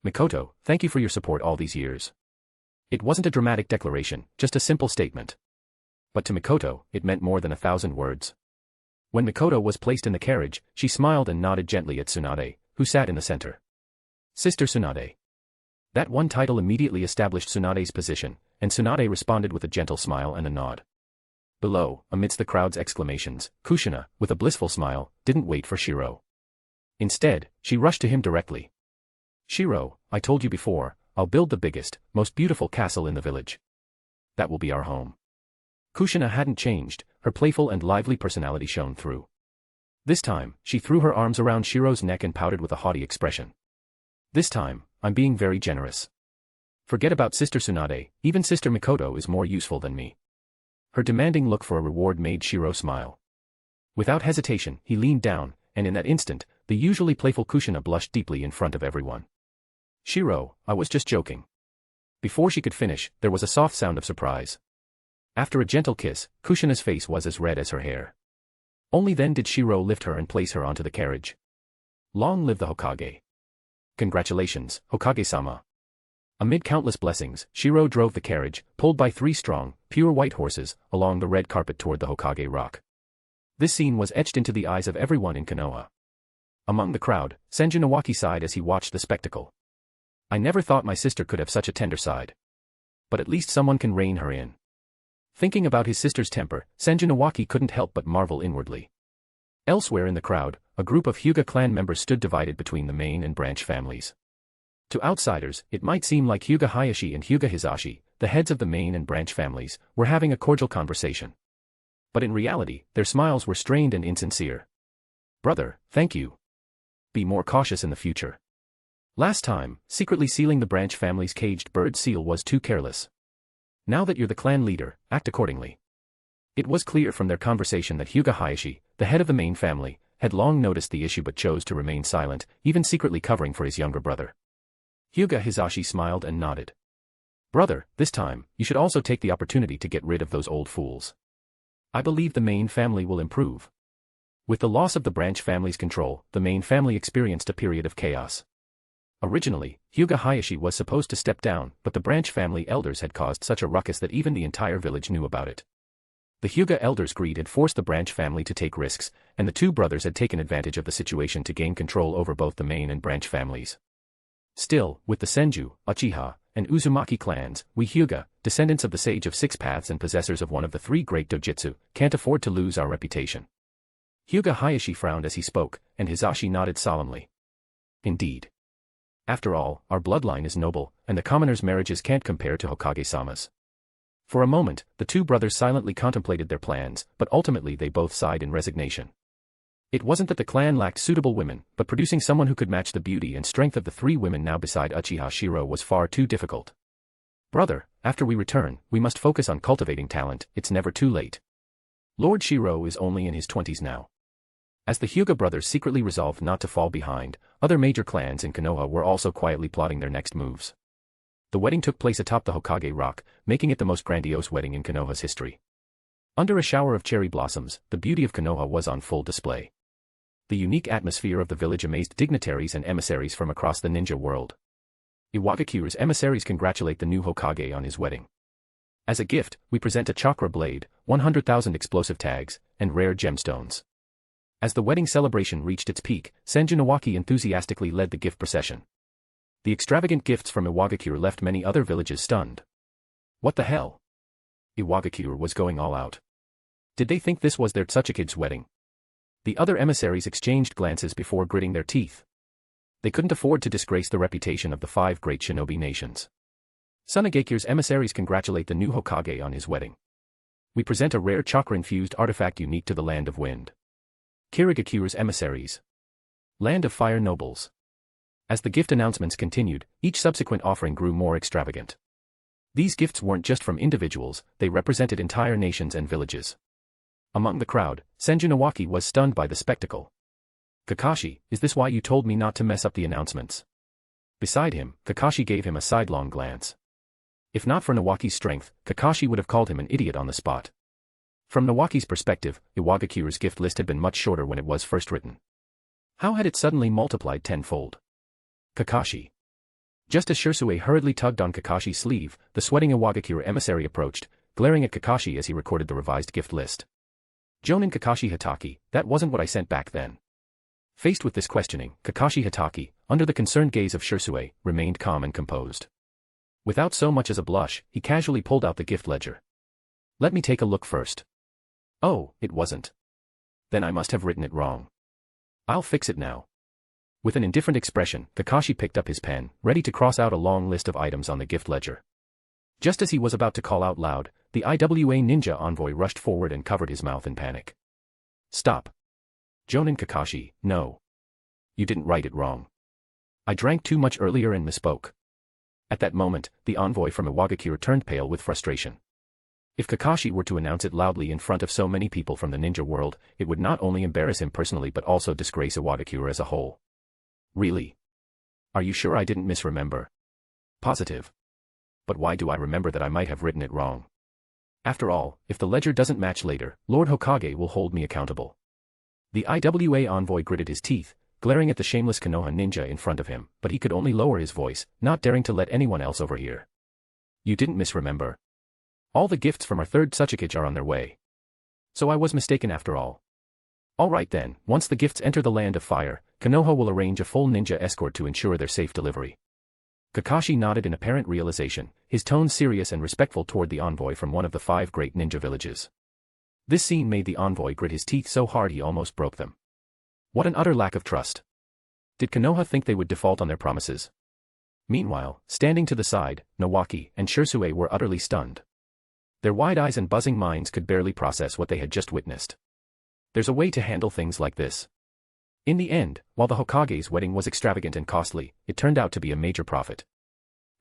Mikoto, thank you for your support all these years. It wasn't a dramatic declaration, just a simple statement. But to Mikoto, it meant more than 1,000 words. When Mikoto was placed in the carriage, she smiled and nodded gently at Tsunade, who sat in the center. Sister Tsunade. That one title immediately established Tsunade's position, and Tsunade responded with a gentle smile and a nod. Below, amidst the crowd's exclamations, Kushina, with a blissful smile, didn't wait for Shirou. Instead, she rushed to him directly. Shirou, I told you before, I'll build the biggest, most beautiful castle in the village. That will be our home. Kushina hadn't changed, her playful and lively personality shone through. This time, she threw her arms around Shirou's neck and pouted with a haughty expression. This time, I'm being very generous. Forget about Sister Tsunade, even Sister Mikoto is more useful than me. Her demanding look for a reward made Shirou smile. Without hesitation, he leaned down, and in that instant, the usually playful Kushina blushed deeply in front of everyone. Shirou, I was just joking. Before she could finish, there was a soft sound of surprise. After a gentle kiss, Kushina's face was as red as her hair. Only then did Shirou lift her and place her onto the carriage. Long live the Hokage. Congratulations, Hokage-sama. Amid countless blessings, Shirou drove the carriage, pulled by 3 strong, pure white horses, along the red carpet toward the Hokage Rock. This scene was etched into the eyes of everyone in Konoha. Among the crowd, Senju Nawaki sighed as he watched the spectacle. I never thought my sister could have such a tender side. But at least someone can rein her in. Thinking about his sister's temper, Senju Nawaki couldn't help but marvel inwardly. Elsewhere in the crowd, a group of Hyuga clan members stood divided between the main and branch families. To outsiders, it might seem like Hyuga Hayashi and Hyuga Hizashi, the heads of the main and branch families, were having a cordial conversation. But in reality, their smiles were strained and insincere. Brother, thank you. Be more cautious in the future. Last time, secretly sealing the branch family's caged bird seal was too careless. Now that you're the clan leader, act accordingly. It was clear from their conversation that Hyuga Hayashi, the head of the main family, had long noticed the issue but chose to remain silent, even secretly covering for his younger brother. Hyuga Hizashi smiled and nodded. Brother, this time, you should also take the opportunity to get rid of those old fools. I believe the main family will improve. With the loss of the branch family's control, the main family experienced a period of chaos. Originally, Hyuga Hayashi was supposed to step down, but the branch family elders had caused such a ruckus that even the entire village knew about it. The Hyuga elders' greed had forced the branch family to take risks, and the two brothers had taken advantage of the situation to gain control over both the main and branch families. Still, with the Senju, Uchiha, and Uzumaki clans, we Hyuga, descendants of the Sage of Six Paths and possessors of one of the three great dojutsu, can't afford to lose our reputation. Hyuga Hayashi frowned as he spoke, and Hisashi nodded solemnly. Indeed. After all, our bloodline is noble, and the commoners' marriages can't compare to Hokage-sama's. For a moment, the two brothers silently contemplated their plans, but ultimately they both sighed in resignation. It wasn't that the clan lacked suitable women, but producing someone who could match the beauty and strength of the three women now beside Uchiha Shirou was far too difficult. Brother, after we return, we must focus on cultivating talent, it's never too late. Lord Shirou is only in his 20s now. As the Hyuga brothers secretly resolved not to fall behind, other major clans in Konoha were also quietly plotting their next moves. The wedding took place atop the Hokage Rock, making it the most grandiose wedding in Konoha's history. Under a shower of cherry blossoms, the beauty of Konoha was on full display. The unique atmosphere of the village amazed dignitaries and emissaries from across the ninja world. Iwagakure's emissaries congratulate the new Hokage on his wedding. As a gift, we present a chakra blade, 100,000 explosive tags, and rare gemstones. As the wedding celebration reached its peak, Senju Nawaki enthusiastically led the gift procession. The extravagant gifts from Iwagakure left many other villages stunned. What the hell? Iwagakure was going all out. Did they think this was their Tsuchikid's wedding? The other emissaries exchanged glances before gritting their teeth. They couldn't afford to disgrace the reputation of the five great shinobi nations. Tsunagekyure's emissaries congratulate the new Hokage on his wedding. We present a rare chakra-infused artifact unique to the Land of Wind. Kirigakure's emissaries. Land of Fire nobles. As the gift announcements continued, each subsequent offering grew more extravagant. These gifts weren't just from individuals, they represented entire nations and villages. Among the crowd, Senju Nawaki was stunned by the spectacle. Kakashi, is this why you told me not to mess up the announcements? Beside him, Kakashi gave him a sidelong glance. If not for Nawaki's strength, Kakashi would have called him an idiot on the spot. From Nawaki's perspective, Iwagakure's gift list had been much shorter when it was first written. How had it suddenly multiplied tenfold? Kakashi. Just as Shirsuke hurriedly tugged on Kakashi's sleeve, the sweating Iwagakure emissary approached, glaring at Kakashi as he recorded the revised gift list. Jonin Kakashi Hatake, that wasn't what I sent back then. Faced with this questioning, Kakashi Hatake, under the concerned gaze of Shirsuke, remained calm and composed. Without so much as a blush, he casually pulled out the gift ledger. Let me take a look first. Oh, it wasn't. Then I must have written it wrong. I'll fix it now. With an indifferent expression, Kakashi picked up his pen, ready to cross out a long list of items on the gift ledger. Just as he was about to call out loud, the IWA ninja envoy rushed forward and covered his mouth in panic. Stop. Jonin Kakashi, no. You didn't write it wrong. I drank too much earlier and misspoke. At that moment, the envoy from Iwagakure turned pale with frustration. If Kakashi were to announce it loudly in front of so many people from the ninja world, it would not only embarrass him personally but also disgrace Iwagakure as a whole. Really? Are you sure I didn't misremember? Positive. But why do I remember that I might have written it wrong? After all, if the ledger doesn't match later, Lord Hokage will hold me accountable. The IWA envoy gritted his teeth, glaring at the shameless Konoha ninja in front of him, but he could only lower his voice, not daring to let anyone else overhear. You didn't misremember. All the gifts from our third Tsuchikage are on their way. So I was mistaken after all. All right then, once the gifts enter the Land of Fire, Konoha will arrange a full ninja escort to ensure their safe delivery. Kakashi nodded in apparent realization, his tone serious and respectful toward the envoy from one of the five great ninja villages. This scene made the envoy grit his teeth so hard he almost broke them. What an utter lack of trust. Did Konoha think they would default on their promises? Meanwhile, standing to the side, Nawaki and Shirsuke were utterly stunned. Their wide eyes and buzzing minds could barely process what they had just witnessed. There's a way to handle things like this. In the end, while the Hokage's wedding was extravagant and costly, it turned out to be a major profit.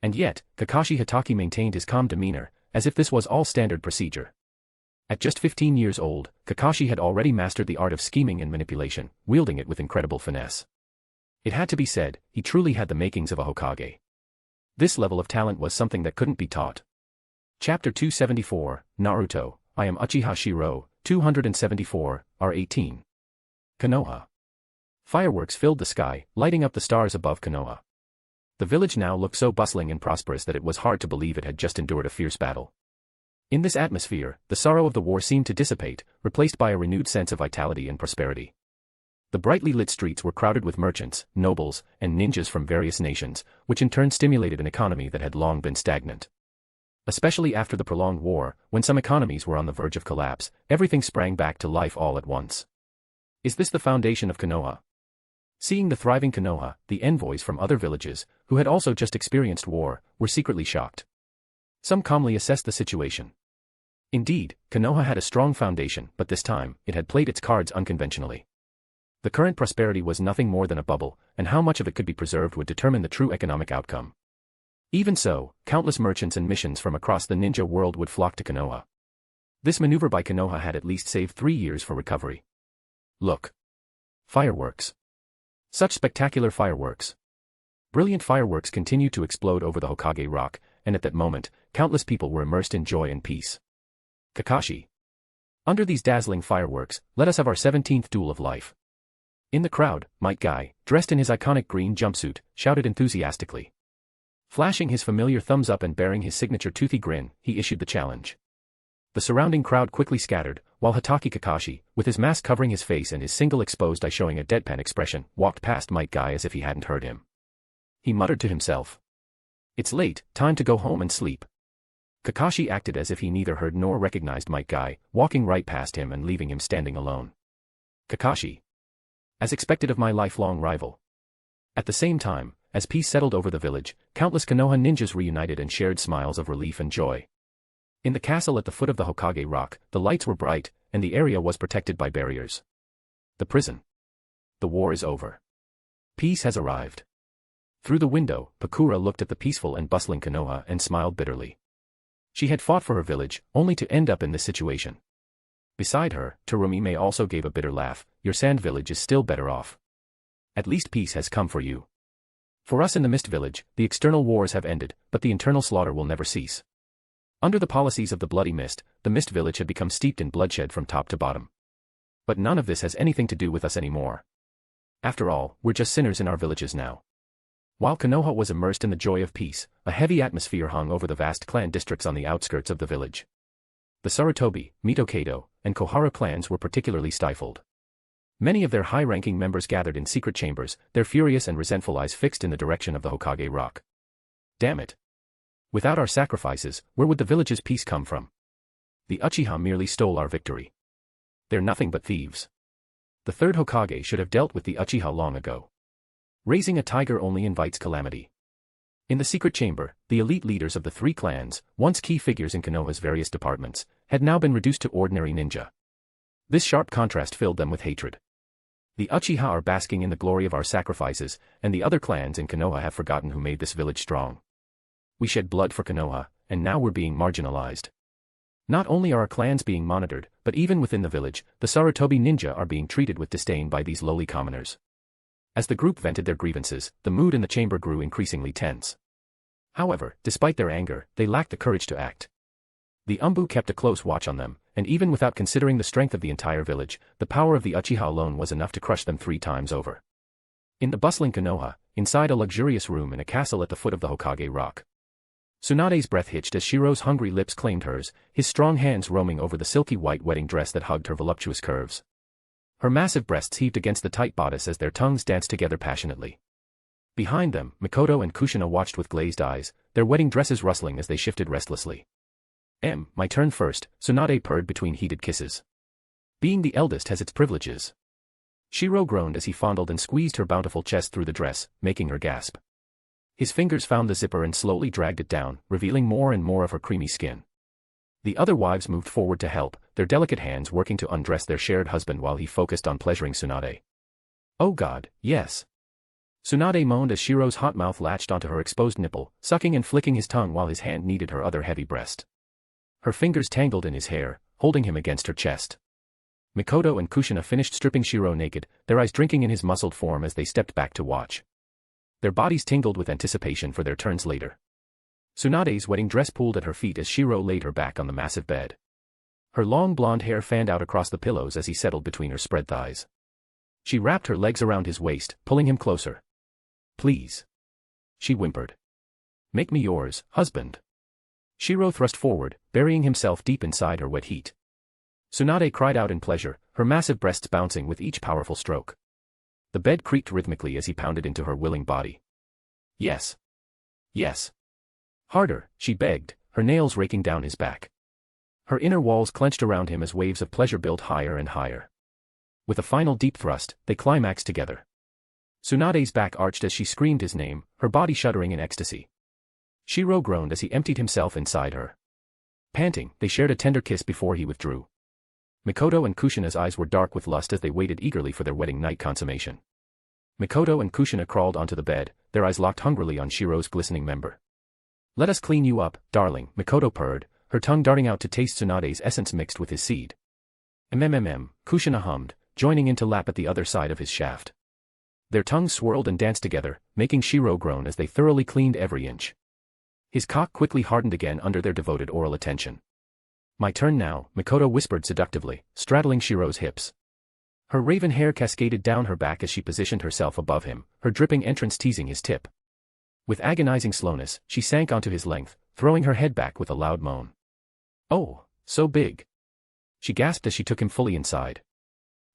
And yet, Kakashi Hatake maintained his calm demeanor, as if this was all standard procedure. At just 15 years old, Kakashi had already mastered the art of scheming and manipulation, wielding it with incredible finesse. It had to be said, he truly had the makings of a Hokage. This level of talent was something that couldn't be taught. Chapter 274, Naruto, I am Uchiha Shirou, 274, R18. Konoha. Fireworks filled the sky, lighting up the stars above Konoha. The village now looked so bustling and prosperous that it was hard to believe it had just endured a fierce battle. In this atmosphere, the sorrow of the war seemed to dissipate, replaced by a renewed sense of vitality and prosperity. The brightly lit streets were crowded with merchants, nobles, and ninjas from various nations, which in turn stimulated an economy that had long been stagnant. Especially after the prolonged war, when some economies were on the verge of collapse, everything sprang back to life all at once. Is this the foundation of Konoha? Seeing the thriving Konoha, the envoys from other villages, who had also just experienced war, were secretly shocked. Some calmly assessed the situation. Indeed, Konoha had a strong foundation, but this time, it had played its cards unconventionally. The current prosperity was nothing more than a bubble, and how much of it could be preserved would determine the true economic outcome. Even so, countless merchants and missions from across the ninja world would flock to Konoha. This maneuver by Konoha had at least saved 3 years for recovery. Look. Fireworks. Such spectacular fireworks. Brilliant fireworks continued to explode over the Hokage Rock, and at that moment, countless people were immersed in joy and peace. Kakashi. Under these dazzling fireworks, let us have our 17th duel of life. In the crowd, Might Guy, dressed in his iconic green jumpsuit, shouted enthusiastically. Flashing his familiar thumbs up and bearing his signature toothy grin, he issued the challenge. The surrounding crowd quickly scattered, while Hatake Kakashi, with his mask covering his face and his single exposed eye showing a deadpan expression, walked past Might Guy as if he hadn't heard him. He muttered to himself. It's late, time to go home and sleep. Kakashi acted as if he neither heard nor recognized Might Guy, walking right past him and leaving him standing alone. Kakashi. As expected of my lifelong rival. At the same time, as peace settled over the village, countless Konoha ninjas reunited and shared smiles of relief and joy. In the castle at the foot of the Hokage Rock, the lights were bright, and the area was protected by barriers. The prison. The war is over. Peace has arrived. Through the window, Pakura looked at the peaceful and bustling Konoha and smiled bitterly. She had fought for her village, only to end up in this situation. Beside her, Terumi also gave a bitter laugh. Your sand village is still better off. At least peace has come for you. For us in the Mist Village, the external wars have ended, but the internal slaughter will never cease. Under the policies of the Bloody Mist, the Mist Village had become steeped in bloodshed from top to bottom. But none of this has anything to do with us anymore. After all, we're just sinners in our villages now. While Konoha was immersed in the joy of peace, a heavy atmosphere hung over the vast clan districts on the outskirts of the village. The Sarutobi, Mitokado, and Kohara clans were particularly stifled. Many of their high-ranking members gathered in secret chambers, their furious and resentful eyes fixed in the direction of the Hokage Rock. Damn it. Without our sacrifices, where would the village's peace come from? The Uchiha merely stole our victory. They're nothing but thieves. The third Hokage should have dealt with the Uchiha long ago. Raising a tiger only invites calamity. In the secret chamber, the elite leaders of the 3 clans, once key figures in Konoha's various departments, had now been reduced to ordinary ninja. This sharp contrast filled them with hatred. The Uchiha are basking in the glory of our sacrifices, and the other clans in Konoha have forgotten who made this village strong. We shed blood for Konoha, and now we're being marginalized. Not only are our clans being monitored, but even within the village, the Sarutobi ninja are being treated with disdain by these lowly commoners. As the group vented their grievances, the mood in the chamber grew increasingly tense. However, despite their anger, they lacked the courage to act. The Umbu kept a close watch on them, and even without considering the strength of the entire village, the power of the Uchiha alone was enough to crush them 3 times over. In the bustling Konoha, inside a luxurious room in a castle at the foot of the Hokage Rock. Tsunade's breath hitched as Shiro's hungry lips claimed hers, his strong hands roaming over the silky white wedding dress that hugged her voluptuous curves. Her massive breasts heaved against the tight bodice as their tongues danced together passionately. Behind them, Mikoto and Kushina watched with glazed eyes, their wedding dresses rustling as they shifted restlessly. My turn first, Tsunade purred between heated kisses. Being the eldest has its privileges. Shiro groaned as he fondled and squeezed her bountiful chest through the dress, making her gasp. His fingers found the zipper and slowly dragged it down, revealing more and more of her creamy skin. The other wives moved forward to help, their delicate hands working to undress their shared husband while he focused on pleasuring Tsunade. Oh God, yes. Tsunade moaned as Shiro's hot mouth latched onto her exposed nipple, sucking and flicking his tongue while his hand kneaded her other heavy breast. Her fingers tangled in his hair, holding him against her chest. Mikoto and Kushina finished stripping Shiro naked, their eyes drinking in his muscled form as they stepped back to watch. Their bodies tingled with anticipation for their turns later. Tsunade's wedding dress pulled at her feet as Shiro laid her back on the massive bed. Her long blonde hair fanned out across the pillows as he settled between her spread thighs. She wrapped her legs around his waist, pulling him closer. Please. She whimpered. Make me yours, husband. Shirou thrust forward, burying himself deep inside her wet heat. Tsunade cried out in pleasure, her massive breasts bouncing with each powerful stroke. The bed creaked rhythmically as he pounded into her willing body. Yes. Yes. Harder, she begged, her nails raking down his back. Her inner walls clenched around him as waves of pleasure built higher and higher. With a final deep thrust, they climaxed together. Tsunade's back arched as she screamed his name, her body shuddering in ecstasy. Shirou groaned as he emptied himself inside her. Panting, they shared a tender kiss before he withdrew. Mikoto and Kushina's eyes were dark with lust as they waited eagerly for their wedding night consummation. Mikoto and Kushina crawled onto the bed, their eyes locked hungrily on Shirou's glistening member. Let us clean you up, darling, Mikoto purred, her tongue darting out to taste Tsunade's essence mixed with his seed. Kushina hummed, joining in to lap at the other side of his shaft. Their tongues swirled and danced together, making Shirou groan as they thoroughly cleaned every inch. His cock quickly hardened again under their devoted oral attention. My turn now, Mikoto whispered seductively, straddling Shirou's hips. Her raven hair cascaded down her back as she positioned herself above him, her dripping entrance teasing his tip. With agonizing slowness, she sank onto his length, throwing her head back with a loud moan. Oh, so big. She gasped as she took him fully inside.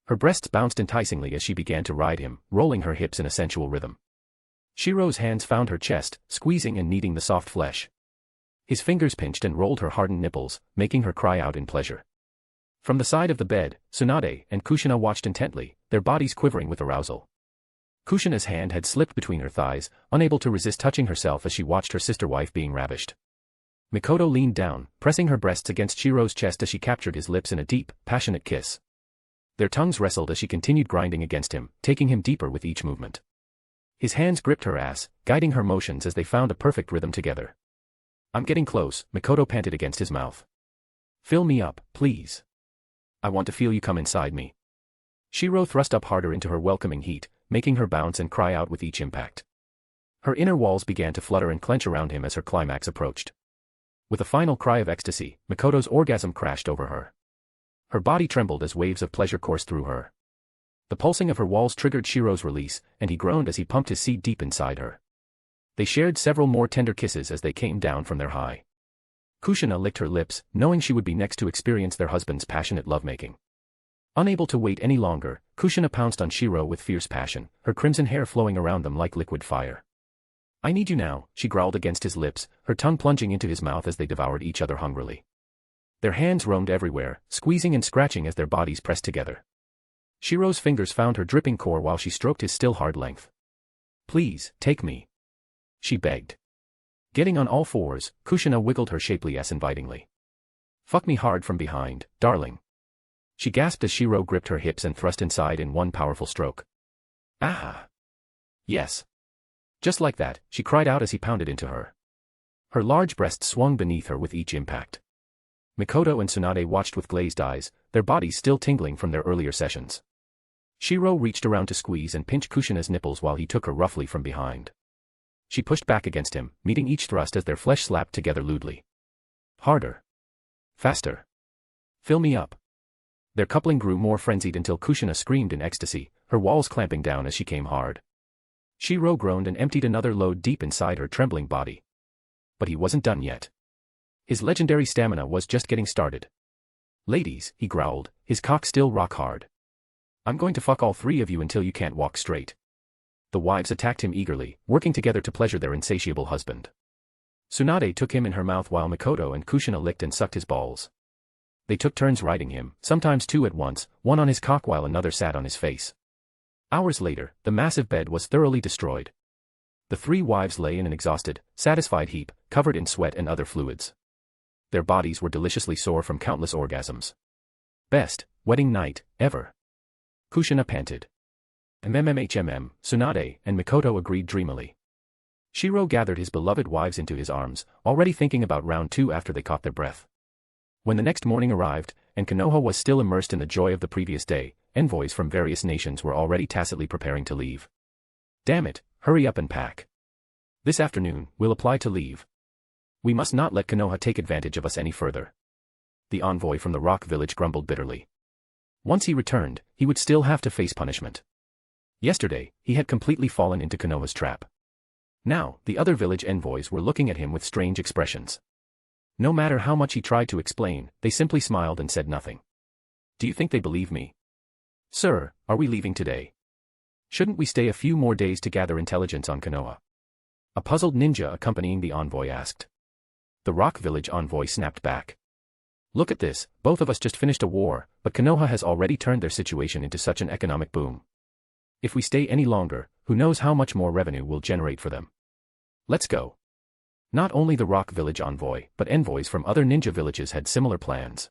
Her breasts bounced enticingly as she began to ride him, rolling her hips in a sensual rhythm. Shirou's hands found her chest, squeezing and kneading the soft flesh. His fingers pinched and rolled her hardened nipples, making her cry out in pleasure. From the side of the bed, Tsunade and Kushina watched intently, their bodies quivering with arousal. Kushina's hand had slipped between her thighs, unable to resist touching herself as she watched her sister-wife being ravished. Mikoto leaned down, pressing her breasts against Shirou's chest as she captured his lips in a deep, passionate kiss. Their tongues wrestled as she continued grinding against him, taking him deeper with each movement. His hands gripped her ass, guiding her motions as they found a perfect rhythm together. I'm getting close, Mikoto panted against his mouth. Fill me up, please. I want to feel you come inside me. Shirou thrust up harder into her welcoming heat, making her bounce and cry out with each impact. Her inner walls began to flutter and clench around him as her climax approached. With a final cry of ecstasy, Mikoto's orgasm crashed over her. Her body trembled as waves of pleasure coursed through her. The pulsing of her walls triggered Shirou's release, and he groaned as he pumped his seed deep inside her. They shared several more tender kisses as they came down from their high. Kushina licked her lips, knowing she would be next to experience their husband's passionate lovemaking. Unable to wait any longer, Kushina pounced on Shirou with fierce passion, her crimson hair flowing around them like liquid fire. I need you now, she growled against his lips, her tongue plunging into his mouth as they devoured each other hungrily. Their hands roamed everywhere, squeezing and scratching as their bodies pressed together. Shirou's fingers found her dripping core while she stroked his still hard length. Please, take me. She begged. Getting on all fours, Kushina wiggled her shapely ass invitingly. Fuck me hard from behind, darling. She gasped as Shirou gripped her hips and thrust inside in one powerful stroke. Ah! Yes. Just like that, she cried out as he pounded into her. Her large breasts swung beneath her with each impact. Mikoto and Tsunade watched with glazed eyes, their bodies still tingling from their earlier sessions. Shirou reached around to squeeze and pinch Kushina's nipples while he took her roughly from behind. She pushed back against him, meeting each thrust as their flesh slapped together lewdly. Harder. Faster. Fill me up. Their coupling grew more frenzied until Kushina screamed in ecstasy, her walls clamping down as she came hard. Shirou groaned and emptied another load deep inside her trembling body. But he wasn't done yet. His legendary stamina was just getting started. Ladies, he growled, his cock still rock hard. I'm going to fuck all three of you until you can't walk straight. The wives attacked him eagerly, working together to pleasure their insatiable husband. Tsunade took him in her mouth while Mikoto and Kushina licked and sucked his balls. They took turns riding him, sometimes two at once, one on his cock while another sat on his face. Hours later, the massive bed was thoroughly destroyed. The three wives lay in an exhausted, satisfied heap, covered in sweat and other fluids. Their bodies were deliciously sore from countless orgasms. Best wedding night ever. Kushina panted. Tsunade and Mikoto agreed dreamily. Shirou gathered his beloved wives into his arms, already thinking about round two after they caught their breath. When the next morning arrived, and Konoha was still immersed in the joy of the previous day, envoys from various nations were already tacitly preparing to leave. Damn it, hurry up and pack. This afternoon, we'll apply to leave. We must not let Konoha take advantage of us any further. The envoy from the rock village grumbled bitterly. Once he returned, he would still have to face punishment. Yesterday, he had completely fallen into Konoha's trap. Now, the other village envoys were looking at him with strange expressions. No matter how much he tried to explain, they simply smiled and said nothing. Do you think they believe me? Sir, are we leaving today? Shouldn't we stay a few more days to gather intelligence on Konoha? A puzzled ninja accompanying the envoy asked. The Rock Village envoy snapped back. Look at this, both of us just finished a war, but Konoha has already turned their situation into such an economic boom. If we stay any longer, who knows how much more revenue we'll generate for them. Let's go. Not only the Rock Village envoy, but envoys from other ninja villages had similar plans.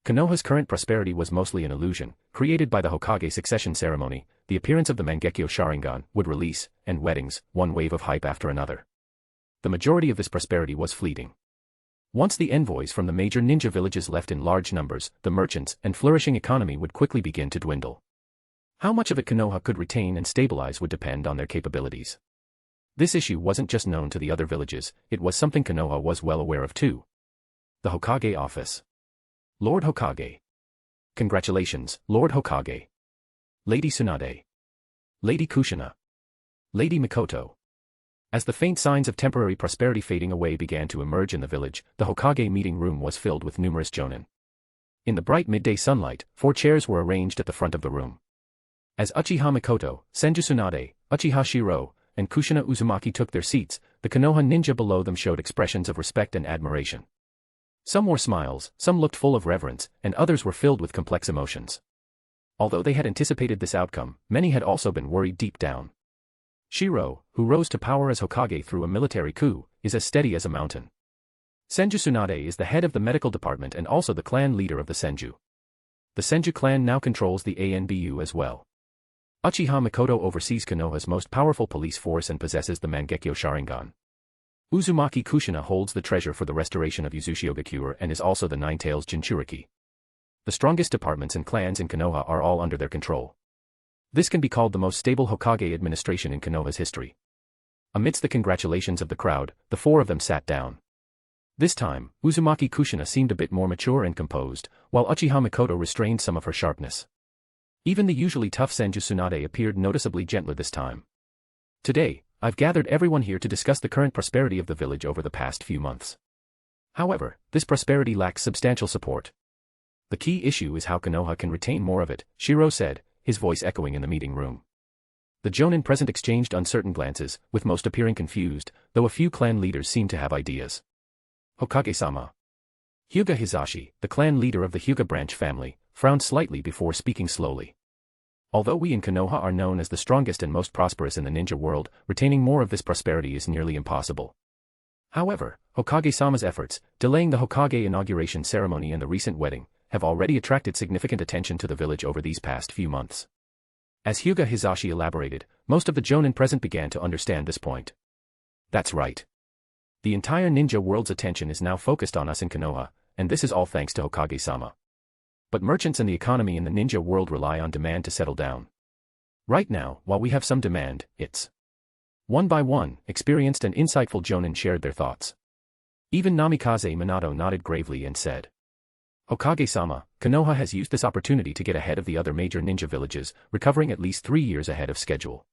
Konoha's current prosperity was mostly an illusion, created by the Hokage succession ceremony, the appearance of the Mangekyo Sharingan would release, and weddings, one wave of hype after another. The majority of this prosperity was fleeting. Once the envoys from the major ninja villages left in large numbers, the merchants and flourishing economy would quickly begin to dwindle. How much of it Konoha could retain and stabilize would depend on their capabilities. This issue wasn't just known to the other villages, it was something Konoha was well aware of too. The Hokage office. Lord Hokage. Congratulations, Lord Hokage. Lady Tsunade. Lady Kushina. Lady Mikoto. As the faint signs of temporary prosperity fading away began to emerge in the village, the Hokage meeting room was filled with numerous Jonin. In the bright midday sunlight, 4 chairs were arranged at the front of the room. As Uchiha Mikoto, Senju Tsunade, Uchiha Shirou, and Kushina Uzumaki took their seats, the Konoha ninja below them showed expressions of respect and admiration. Some wore smiles, some looked full of reverence, and others were filled with complex emotions. Although they had anticipated this outcome, many had also been worried deep down. Shirou, who rose to power as Hokage through a military coup, is as steady as a mountain. Senju Tsunade is the head of the medical department and also the clan leader of the Senju. The Senju clan now controls the ANBU as well. Uchiha Mikoto oversees Konoha's most powerful police force and possesses the Mangekyo Sharingan. Uzumaki Kushina holds the treasure for the restoration of Uzushio and is also the Nine-Tails Jinchuriki. The strongest departments and clans in Konoha are all under their control. This can be called the most stable Hokage administration in Konoha's history. Amidst the congratulations of the crowd, the 4 of them sat down. This time, Uzumaki Kushina seemed a bit more mature and composed, while Uchiha Mikoto restrained some of her sharpness. Even the usually tough Senju Tsunade appeared noticeably gentler this time. Today, I've gathered everyone here to discuss the current prosperity of the village over the past few months. However, this prosperity lacks substantial support. The key issue is how Konoha can retain more of it, Shirou said, his voice echoing in the meeting room. The Jonin present exchanged uncertain glances, with most appearing confused, though a few clan leaders seemed to have ideas. Hokage-sama. Hyuga Hizashi, the clan leader of the Hyuga branch family, frowned slightly before speaking slowly. Although we in Konoha are known as the strongest and most prosperous in the ninja world, retaining more of this prosperity is nearly impossible. However, Hokage-sama's efforts, delaying the Hokage inauguration ceremony and the recent wedding, have already attracted significant attention to the village over these past few months. As Hyuga Hizashi elaborated, most of the Jonin present began to understand this point. That's right. The entire ninja world's attention is now focused on us in Konoha, and this is all thanks to Hokage-sama. But merchants and the economy in the ninja world rely on demand to settle down. Right now, while we have some demand, it's... One by one, experienced and insightful Jonin shared their thoughts. Even Namikaze Minato nodded gravely and said, Hokage-sama, Konoha has used this opportunity to get ahead of the other major ninja villages, recovering at least 3 years ahead of schedule.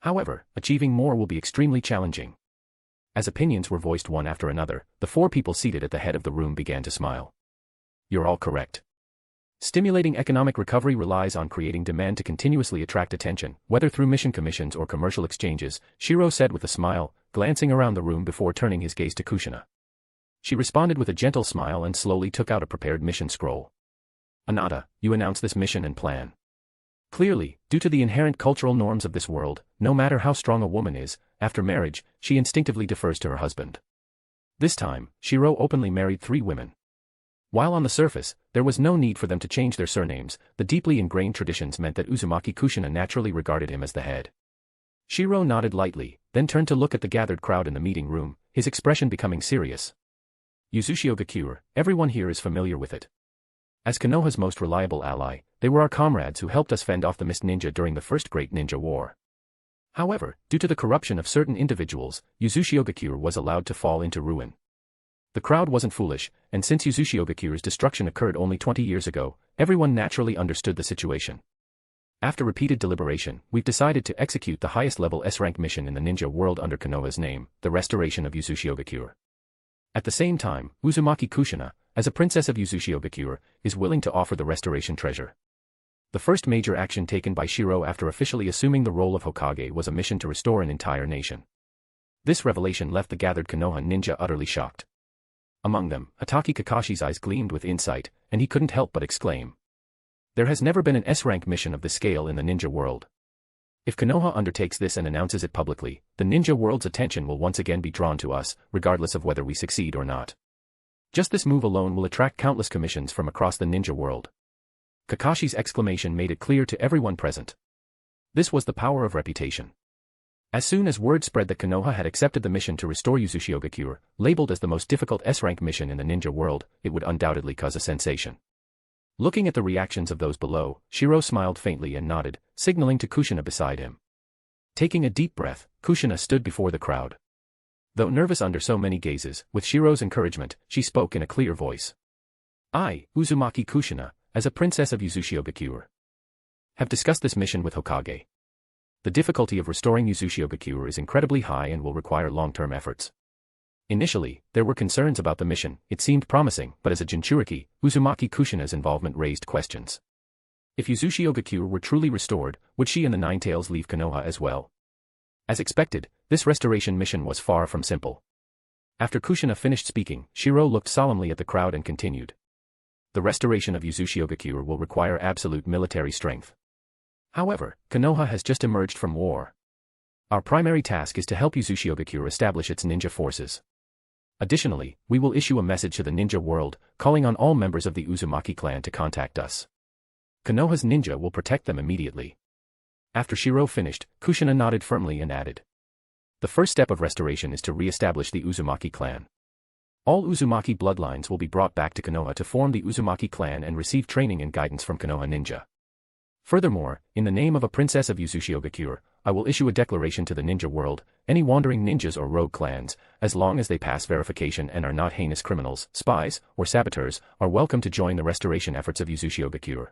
However, achieving more will be extremely challenging. As opinions were voiced one after another, the 4 people seated at the head of the room began to smile. You're all correct. Stimulating economic recovery relies on creating demand to continuously attract attention, whether through mission commissions or commercial exchanges, Shirou said with a smile, glancing around the room before turning his gaze to Kushina. She responded with a gentle smile and slowly took out a prepared mission scroll. Anata, you announce this mission and plan. Clearly, due to the inherent cultural norms of this world, no matter how strong a woman is, after marriage, she instinctively defers to her husband. This time, Shirou openly married 3 women. While on the surface, there was no need for them to change their surnames, the deeply ingrained traditions meant that Uzumaki Kushina naturally regarded him as the head. Shirou nodded lightly, then turned to look at the gathered crowd in the meeting room, his expression becoming serious. Uzushio, everyone here is familiar with it. As Konoha's most reliable ally, they were our comrades who helped us fend off the Mist Ninja during the First Great Ninja War. However, due to the corruption of certain individuals, Uzushio was allowed to fall into ruin. The crowd wasn't foolish, and since Uzushio destruction occurred only 20 years ago, everyone naturally understood the situation. After repeated deliberation, we've decided to execute the highest level S-rank mission in the ninja world under Konoha's name, the restoration of Uzushiyogakure. At the same time, Uzumaki Kushina, as a princess of Uzushiyogakure, is willing to offer the restoration treasure. The first major action taken by Shirou after officially assuming the role of Hokage was a mission to restore an entire nation. This revelation left the gathered Konoha ninja utterly shocked. Among them, Ataki Kakashi's eyes gleamed with insight, and he couldn't help but exclaim. There has never been an S-rank mission of this scale in the ninja world. If Konoha undertakes this and announces it publicly, the ninja world's attention will once again be drawn to us, regardless of whether we succeed or not. Just this move alone will attract countless commissions from across the ninja world. Kakashi's exclamation made it clear to everyone present. This was the power of reputation. As soon as word spread that Konoha had accepted the mission to restore Uzushiyogakure, labeled as the most difficult S-rank mission in the ninja world, it would undoubtedly cause a sensation. Looking at the reactions of those below, Shirou smiled faintly and nodded, signaling to Kushina beside him. Taking a deep breath, Kushina stood before the crowd. Though nervous under so many gazes, with Shirou's encouragement, she spoke in a clear voice. I, Uzumaki Kushina, as a princess of Uzushiyogakure, have discussed this mission with Hokage. The difficulty of restoring Uzushiyogakure is incredibly high and will require long-term efforts. Initially, there were concerns about the mission. It seemed promising, but as a Jinchuriki, Uzumaki Kushina's involvement raised questions. If Uzushiyogakure were truly restored, would she and the Nine Tails leave Konoha as well? As expected, this restoration mission was far from simple. After Kushina finished speaking, Shirou looked solemnly at the crowd and continued. The restoration of Uzushiyogakure will require absolute military strength. However, Konoha has just emerged from war. Our primary task is to help Uzushiyogakure establish its ninja forces. Additionally, we will issue a message to the ninja world, calling on all members of the Uzumaki clan to contact us. Konoha's ninja will protect them immediately. After Shirou finished, Kushina nodded firmly and added. The first step of restoration is to re-establish the Uzumaki clan. All Uzumaki bloodlines will be brought back to Konoha to form the Uzumaki clan and receive training and guidance from Konoha ninja. Furthermore, in the name of a princess of Uzushiyogakure, I will issue a declaration to the ninja world: any wandering ninjas or rogue clans, as long as they pass verification and are not heinous criminals, spies, or saboteurs, are welcome to join the restoration efforts of Uzushiyogakure.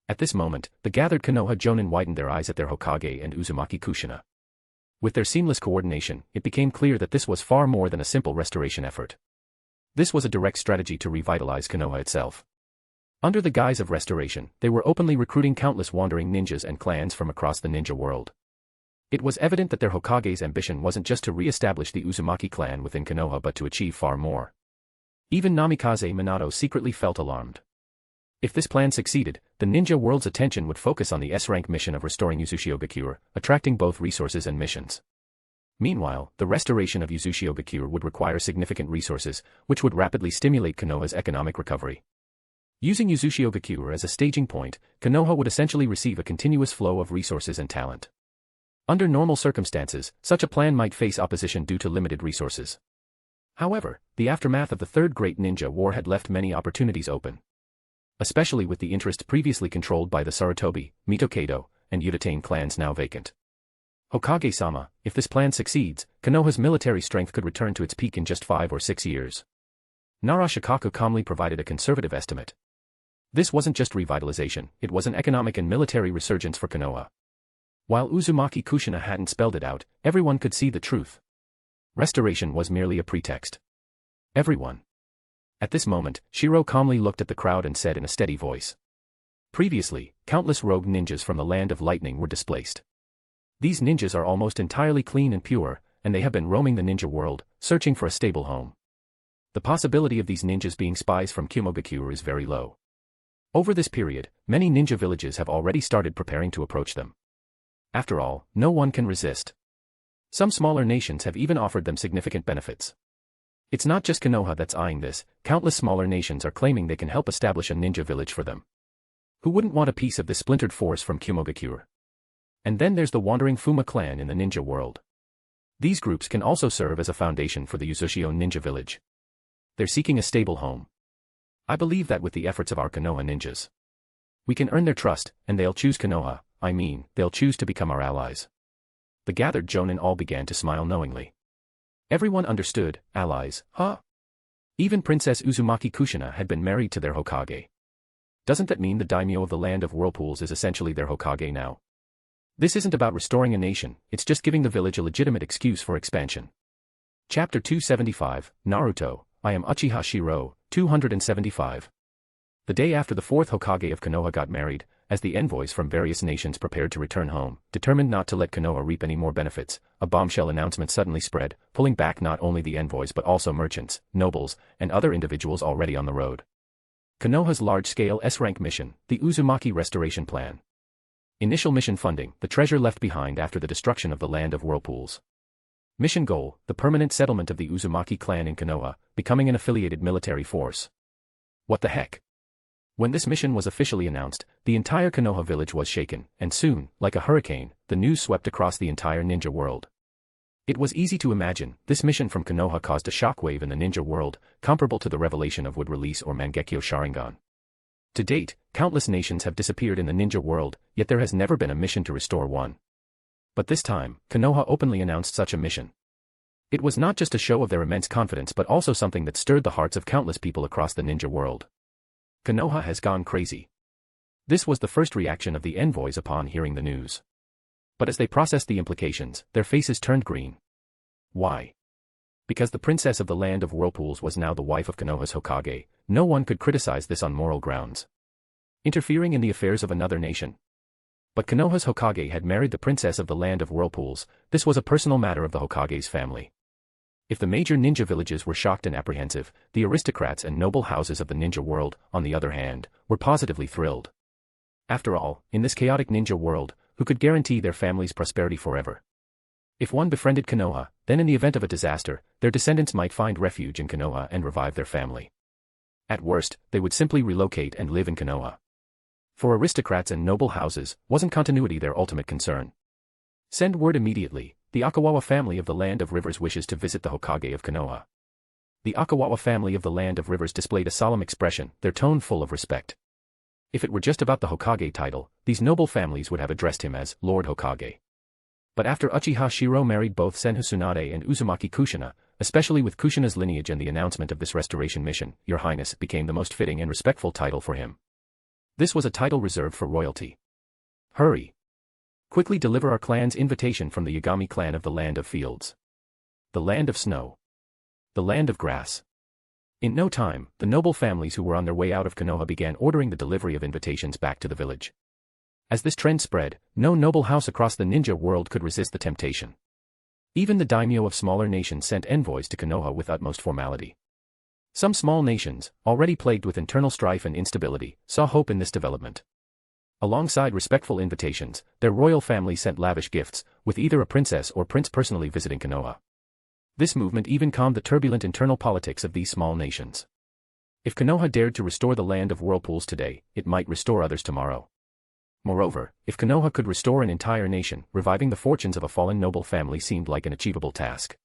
At this moment, the gathered Konoha Jonin widened their eyes at their Hokage and Uzumaki Kushina. With their seamless coordination, it became clear that this was far more than a simple restoration effort. This was a direct strategy to revitalize Konoha itself. Under the guise of restoration, they were openly recruiting countless wandering ninjas and clans from across the ninja world. It was evident that their Hokage's ambition wasn't just to re-establish the Uzumaki clan within Konoha but to achieve far more. Even Namikaze Minato secretly felt alarmed. If this plan succeeded, the ninja world's attention would focus on the S-rank mission of restoring Uzushiyogakure, attracting both resources and missions. Meanwhile, the restoration of Uzushiyogakure would require significant resources, which would rapidly stimulate Konoha's economic recovery. Using Uzushiyogakure as a staging point, Konoha would essentially receive a continuous flow of resources and talent. Under normal circumstances, such a plan might face opposition due to limited resources. However, the aftermath of the Third Great Ninja War had left many opportunities open. Especially with the interests previously controlled by the Sarutobi, Mitokado, and Udatain clans now vacant. Hokage-sama, if this plan succeeds, Konoha's military strength could return to its peak in just 5 or 6 years. Nara Shikaku calmly provided a conservative estimate. This wasn't just revitalization, it was an economic and military resurgence for Konoha. While Uzumaki Kushina hadn't spelled it out, everyone could see the truth. Restoration was merely a pretext. Everyone. At this moment, Shirou calmly looked at the crowd and said in a steady voice. Previously, countless rogue ninjas from the Land of Lightning were displaced. These ninjas are almost entirely clean and pure, and they have been roaming the ninja world, searching for a stable home. The possibility of these ninjas being spies from Kumogakure is very low. Over this period, many ninja villages have already started preparing to approach them. After all, no one can resist. Some smaller nations have even offered them significant benefits. It's not just Konoha that's eyeing this, countless smaller nations are claiming they can help establish a ninja village for them. Who wouldn't want a piece of this splintered force from Kumogakure? And then there's the wandering Fuma clan in the ninja world. These groups can also serve as a foundation for the Uzushio ninja village. They're seeking a stable home. I believe that with the efforts of our Konoha ninjas, we can earn their trust, and they'll choose Konoha, they'll choose to become our allies. The gathered Jonin all began to smile knowingly. Everyone understood, allies, huh? Even Princess Uzumaki Kushina had been married to their Hokage. Doesn't that mean the daimyo of the land of whirlpools is essentially their Hokage now? This isn't about restoring a nation, it's just giving the village a legitimate excuse for expansion. Chapter 275, Naruto, I am Uchiha Shirou, 275. The day after the fourth Hokage of Konoha got married, as the envoys from various nations prepared to return home, determined not to let Konoha reap any more benefits, a bombshell announcement suddenly spread, pulling back not only the envoys but also merchants, nobles, and other individuals already on the road. Konoha's large-scale S-rank mission, the Uzumaki Restoration Plan. Initial mission funding, the treasure left behind after the destruction of the land of whirlpools. Mission goal, the permanent settlement of the Uzumaki clan in Konoha, becoming an affiliated military force. What the heck? When this mission was officially announced, the entire Konoha village was shaken, and soon, like a hurricane, the news swept across the entire ninja world. It was easy to imagine, this mission from Konoha caused a shockwave in the ninja world, comparable to the revelation of would release or Mangekyo Sharingan. To date, countless nations have disappeared in the ninja world, yet there has never been a mission to restore one. But this time, Konoha openly announced such a mission. It was not just a show of their immense confidence but also something that stirred the hearts of countless people across the ninja world. Konoha has gone crazy. This was the first reaction of the envoys upon hearing the news. But as they processed the implications, their faces turned green. Why? Because the princess of the land of whirlpools was now the wife of Konoha's Hokage, no one could criticize this on moral grounds. Interfering in the affairs of another nation. But Konoha's Hokage had married the princess of the land of whirlpools, this was a personal matter of the Hokage's family. If the major ninja villages were shocked and apprehensive, the aristocrats and noble houses of the ninja world, on the other hand, were positively thrilled. After all, in this chaotic ninja world, who could guarantee their family's prosperity forever? If one befriended Konoha, then in the event of a disaster, their descendants might find refuge in Konoha and revive their family. At worst, they would simply relocate and live in Konoha. For aristocrats and noble houses, wasn't continuity their ultimate concern? Send word immediately, the Akawawa family of the Land of Rivers wishes to visit the Hokage of Konoha. The Akawawa family of the Land of Rivers displayed a solemn expression, their tone full of respect. If it were just about the Hokage title, these noble families would have addressed him as Lord Hokage. But after Uchiha Shirou married both Senju Tsunade and Uzumaki Kushina, especially with Kushina's lineage and the announcement of this restoration mission, Your Highness became the most fitting and respectful title for him. This was a title reserved for royalty. Hurry! Quickly deliver our clan's invitation from the Yagami clan of the Land of Fields. The Land of Snow. The Land of Grass. In no time, the noble families who were on their way out of Konoha began ordering the delivery of invitations back to the village. As this trend spread, no noble house across the ninja world could resist the temptation. Even the daimyo of smaller nations sent envoys to Konoha with utmost formality. Some small nations, already plagued with internal strife and instability, saw hope in this development. Alongside respectful invitations, their royal family sent lavish gifts, with either a princess or prince personally visiting Konoha. This movement even calmed the turbulent internal politics of these small nations. If Konoha dared to restore the land of whirlpools today, it might restore others tomorrow. Moreover, if Konoha could restore an entire nation, reviving the fortunes of a fallen noble family seemed like an achievable task.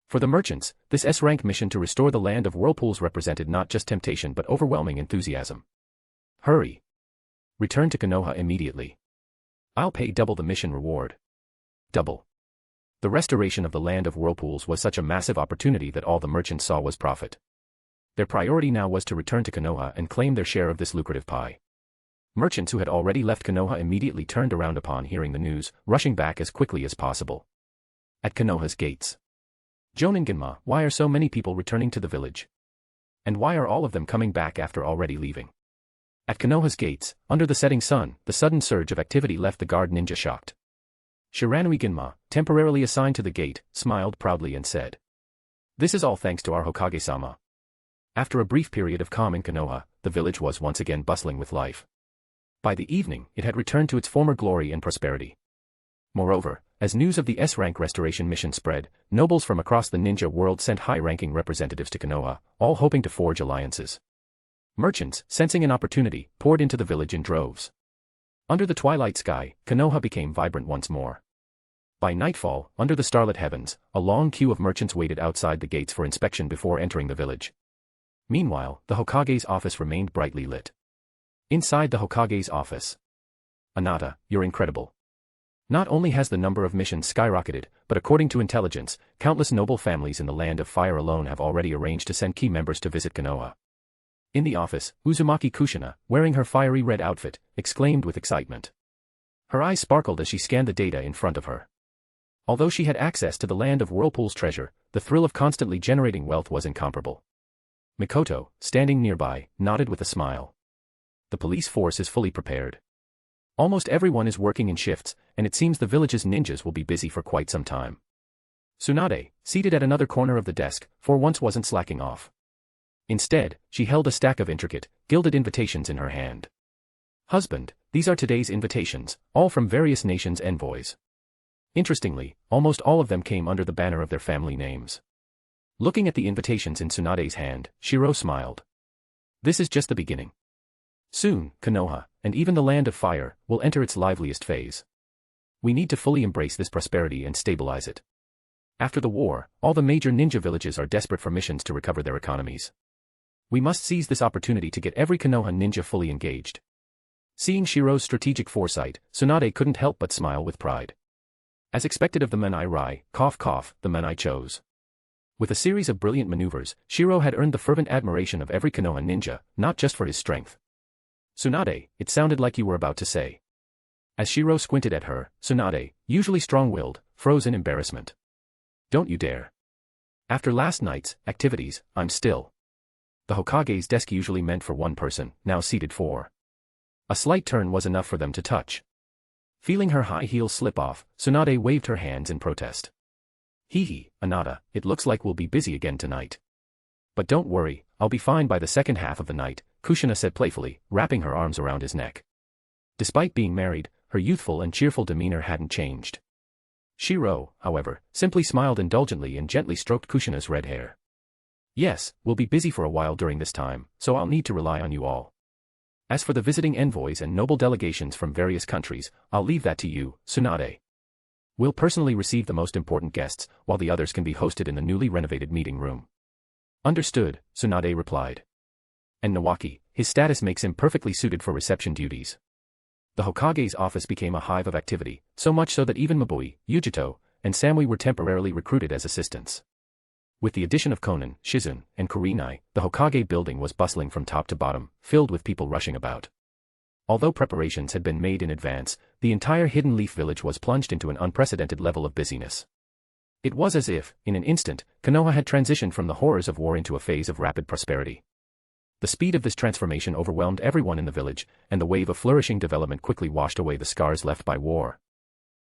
For the merchants, this S-rank mission to restore the land of whirlpools represented not just temptation but overwhelming enthusiasm. Hurry! Return to Konoha immediately. I'll pay double the mission reward. Double. The restoration of the land of whirlpools was such a massive opportunity that all the merchants saw was profit. Their priority now was to return to Konoha and claim their share of this lucrative pie. Merchants who had already left Konoha immediately turned around upon hearing the news, rushing back as quickly as possible. At Konoha's gates. Jonin Ginma, why are so many people returning to the village? And why are all of them coming back after already leaving? At Konoha's gates, under the setting sun, the sudden surge of activity left the guard ninja shocked. Shiranui Ginma, temporarily assigned to the gate, smiled proudly and said, "This is all thanks to our Hokage-sama." After a brief period of calm in Konoha, the village was once again bustling with life. By the evening, it had returned to its former glory and prosperity. Moreover, as news of the S-rank restoration mission spread, nobles from across the ninja world sent high-ranking representatives to Konoha, all hoping to forge alliances. Merchants, sensing an opportunity, poured into the village in droves. Under the twilight sky, Konoha became vibrant once more. By nightfall, under the starlit heavens, a long queue of merchants waited outside the gates for inspection before entering the village. Meanwhile, the Hokage's office remained brightly lit. Inside the Hokage's office. Anata, you're incredible. Not only has the number of missions skyrocketed, but according to intelligence, countless noble families in the Land of Fire alone have already arranged to send key members to visit Konoha. In the office, Uzumaki Kushina, wearing her fiery red outfit, exclaimed with excitement. Her eyes sparkled as she scanned the data in front of her. Although she had access to the land of Whirlpool's treasure, the thrill of constantly generating wealth was incomparable. Mikoto, standing nearby, nodded with a smile. The police force is fully prepared. Almost everyone is working in shifts, and it seems the village's ninjas will be busy for quite some time. Tsunade, seated at another corner of the desk, for once wasn't slacking off. Instead, she held a stack of intricate, gilded invitations in her hand. Husband, these are today's invitations, all from various nations' envoys. Interestingly, almost all of them came under the banner of their family names. Looking at the invitations in Tsunade's hand, Shirou smiled. This is just the beginning. Soon, Konoha, and even the Land of Fire, will enter its liveliest phase. We need to fully embrace this prosperity and stabilize it. After the war, all the major ninja villages are desperate for missions to recover their economies. We must seize this opportunity to get every Konoha ninja fully engaged. Seeing Shirou's strategic foresight, Tsunade couldn't help but smile with pride. As expected of the men I rai, cough cough, the men I chose. With a series of brilliant maneuvers, Shirou had earned the fervent admiration of every Konoha ninja, not just for his strength. Tsunade, it sounded like you were about to say. As Shirou squinted at her, Tsunade, usually strong-willed, froze in embarrassment. Don't you dare. After last night's activities, I'm still. The Hokage's desk usually meant for one person, now seated four. A slight turn was enough for them to touch. Feeling her high heels slip off, Tsunade waved her hands in protest. Hee, Anata, it looks like we'll be busy again tonight. But don't worry, I'll be fine by the second half of the night, Kushina said playfully, wrapping her arms around his neck. Despite being married, her youthful and cheerful demeanor hadn't changed. Shirou, however, simply smiled indulgently and gently stroked Kushina's red hair. Yes, we'll be busy for a while during this time, so I'll need to rely on you all. As for the visiting envoys and noble delegations from various countries, I'll leave that to you, Tsunade. We'll personally receive the most important guests, while the others can be hosted in the newly renovated meeting room. Understood, Tsunade replied. And Nawaki, his status makes him perfectly suited for reception duties. The Hokage's office became a hive of activity, so much so that even Mabui, Yujito, and Samui were temporarily recruited as assistants. With the addition of Konan, Shizun, and Kurenai, the Hokage building was bustling from top to bottom, filled with people rushing about. Although preparations had been made in advance, the entire Hidden Leaf village was plunged into an unprecedented level of busyness. It was as if, in an instant, Konoha had transitioned from the horrors of war into a phase of rapid prosperity. The speed of this transformation overwhelmed everyone in the village, and the wave of flourishing development quickly washed away the scars left by war.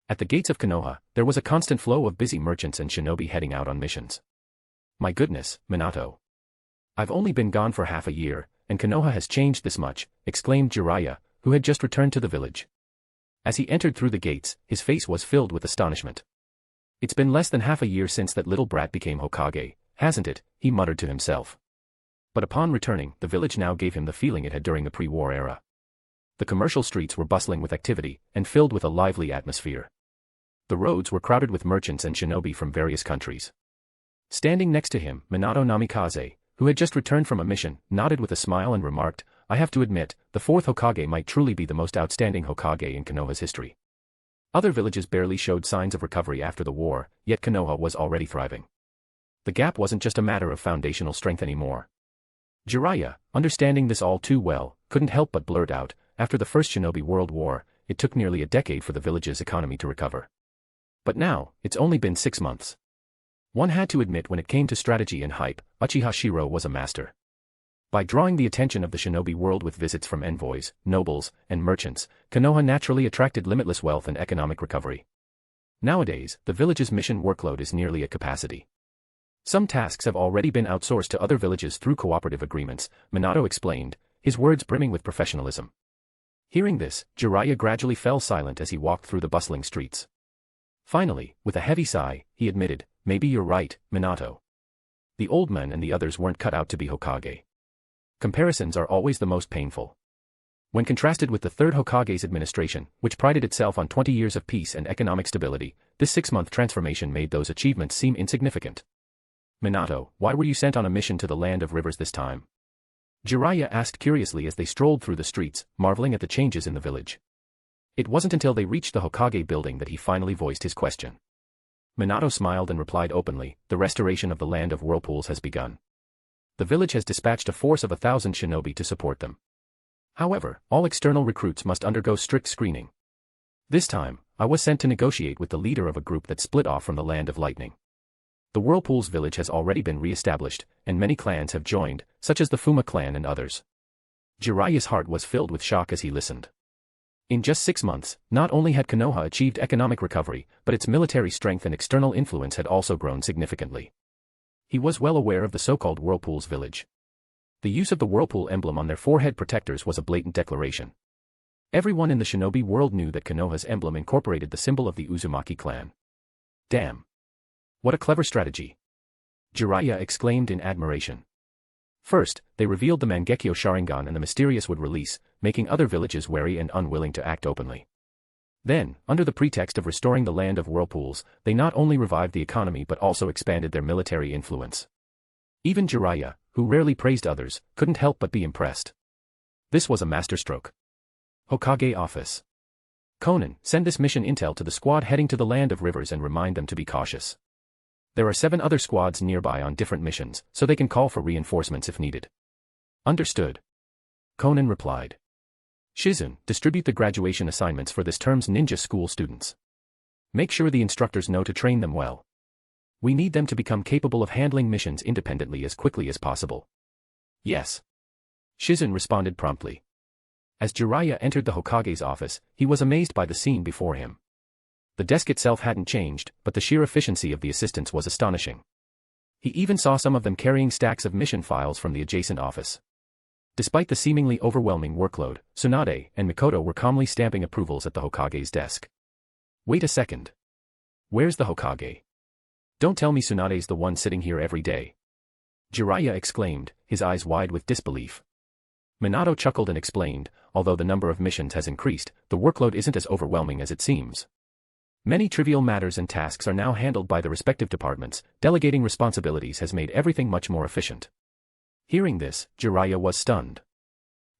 At the gates of Konoha, there was a constant flow of busy merchants and shinobi heading out on missions. My goodness, Minato. I've only been gone for half a year, and Konoha has changed this much, exclaimed Jiraiya, who had just returned to the village. As he entered through the gates, his face was filled with astonishment. It's been less than half a year since that little brat became Hokage, hasn't it? He muttered to himself. But upon returning, the village now gave him the feeling it had during the pre-war era. The commercial streets were bustling with activity, and filled with a lively atmosphere. The roads were crowded with merchants and shinobi from various countries. Standing next to him, Minato Namikaze, who had just returned from a mission, nodded with a smile and remarked, I have to admit, the fourth Hokage might truly be the most outstanding Hokage in Konoha's history. Other villages barely showed signs of recovery after the war, yet Konoha was already thriving. The gap wasn't just a matter of foundational strength anymore. Jiraiya, understanding this all too well, couldn't help but blurt out, after the First Shinobi World War, it took nearly a decade for the village's economy to recover. But now, it's only been 6 months. One had to admit when it came to strategy and hype, Uchiha Shirou was a master. By drawing the attention of the Shinobi world with visits from envoys, nobles, and merchants, Konoha naturally attracted limitless wealth and economic recovery. Nowadays, the village's mission workload is nearly at capacity. Some tasks have already been outsourced to other villages through cooperative agreements, Minato explained, his words brimming with professionalism. Hearing this, Jiraiya gradually fell silent as he walked through the bustling streets. Finally, with a heavy sigh, he admitted, maybe you're right, Minato. The old men and the others weren't cut out to be Hokage. Comparisons are always the most painful. When contrasted with the third Hokage's administration, which prided itself on 20 years of peace and economic stability, this 6-month transformation made those achievements seem insignificant. Minato, why were you sent on a mission to the Land of Rivers this time? Jiraiya asked curiously as they strolled through the streets, marveling at the changes in the village. It wasn't until they reached the Hokage building that he finally voiced his question. Minato smiled and replied openly, the restoration of the Land of Whirlpools has begun. The village has dispatched a force of 1,000 shinobi to support them. However, all external recruits must undergo strict screening. This time, I was sent to negotiate with the leader of a group that split off from the Land of Lightning. The Whirlpool's village has already been re-established, and many clans have joined, such as the Fuma clan and others. Jiraiya's heart was filled with shock as he listened. In just 6 months, not only had Konoha achieved economic recovery, but its military strength and external influence had also grown significantly. He was well aware of the so-called Whirlpool's village. The use of the Whirlpool emblem on their forehead protectors was a blatant declaration. Everyone in the Shinobi world knew that Konoha's emblem incorporated the symbol of the Uzumaki clan. Damn! What a clever strategy! Jiraiya exclaimed in admiration. First, they revealed the Mangekyo Sharingan and the mysterious wood release, making other villages wary and unwilling to act openly. Then, under the pretext of restoring the land of whirlpools, they not only revived the economy but also expanded their military influence. Even Jiraiya, who rarely praised others, couldn't help but be impressed. This was a masterstroke. Hokage Office. Conan, send this mission intel to the squad heading to the Land of Rivers and remind them to be cautious. There are 7 other squads nearby on different missions, so they can call for reinforcements if needed. Understood. Conan replied. Shizun, distribute the graduation assignments for this term's ninja school students. Make sure the instructors know to train them well. We need them to become capable of handling missions independently as quickly as possible. Yes. Shizun responded promptly. As Jiraiya entered the Hokage's office, he was amazed by the scene before him. The desk itself hadn't changed, but the sheer efficiency of the assistants was astonishing. He even saw some of them carrying stacks of mission files from the adjacent office. Despite the seemingly overwhelming workload, Tsunade and Mikoto were calmly stamping approvals at the Hokage's desk. Wait a second. Where's the Hokage? Don't tell me Tsunade's the one sitting here every day. Jiraiya exclaimed, his eyes wide with disbelief. Minato chuckled and explained, although the number of missions has increased, the workload isn't as overwhelming as it seems. Many trivial matters and tasks are now handled by the respective departments. Delegating responsibilities has made everything much more efficient. Hearing this, Jiraiya was stunned.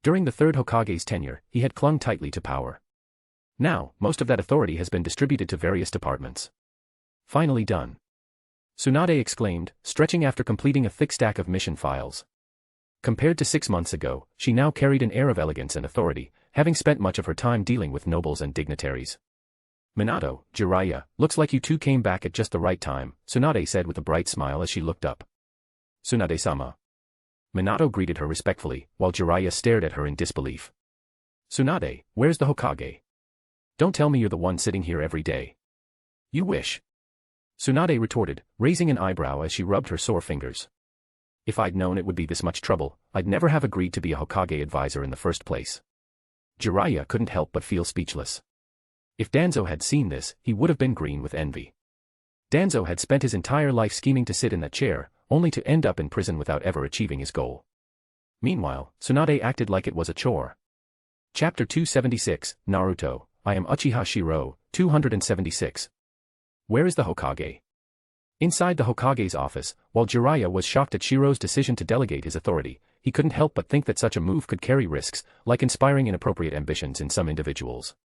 During the 3rd Hokage's tenure, he had clung tightly to power. Now, most of that authority has been distributed to various departments. Finally done. Tsunade exclaimed, stretching after completing a thick stack of mission files. Compared to 6 months ago, she now carried an air of elegance and authority, having spent much of her time dealing with nobles and dignitaries. Minato, Jiraiya, looks like you two came back at just the right time, Tsunade said with a bright smile as she looked up. Tsunade-sama. Minato greeted her respectfully, while Jiraiya stared at her in disbelief. Tsunade, where's the Hokage? Don't tell me you're the one sitting here every day. You wish. Tsunade retorted, raising an eyebrow as she rubbed her sore fingers. If I'd known it would be this much trouble, I'd never have agreed to be a Hokage advisor in the first place. Jiraiya couldn't help but feel speechless. If Danzo had seen this, he would have been green with envy. Danzo had spent his entire life scheming to sit in that chair, only to end up in prison without ever achieving his goal. Meanwhile, Tsunade acted like it was a chore. Chapter 276, Naruto, I am Uchiha Shirou, 276. Where is the Hokage? Inside the Hokage's office, while Jiraiya was shocked at Shirou's decision to delegate his authority, he couldn't help but think that such a move could carry risks, like inspiring inappropriate ambitions in some individuals.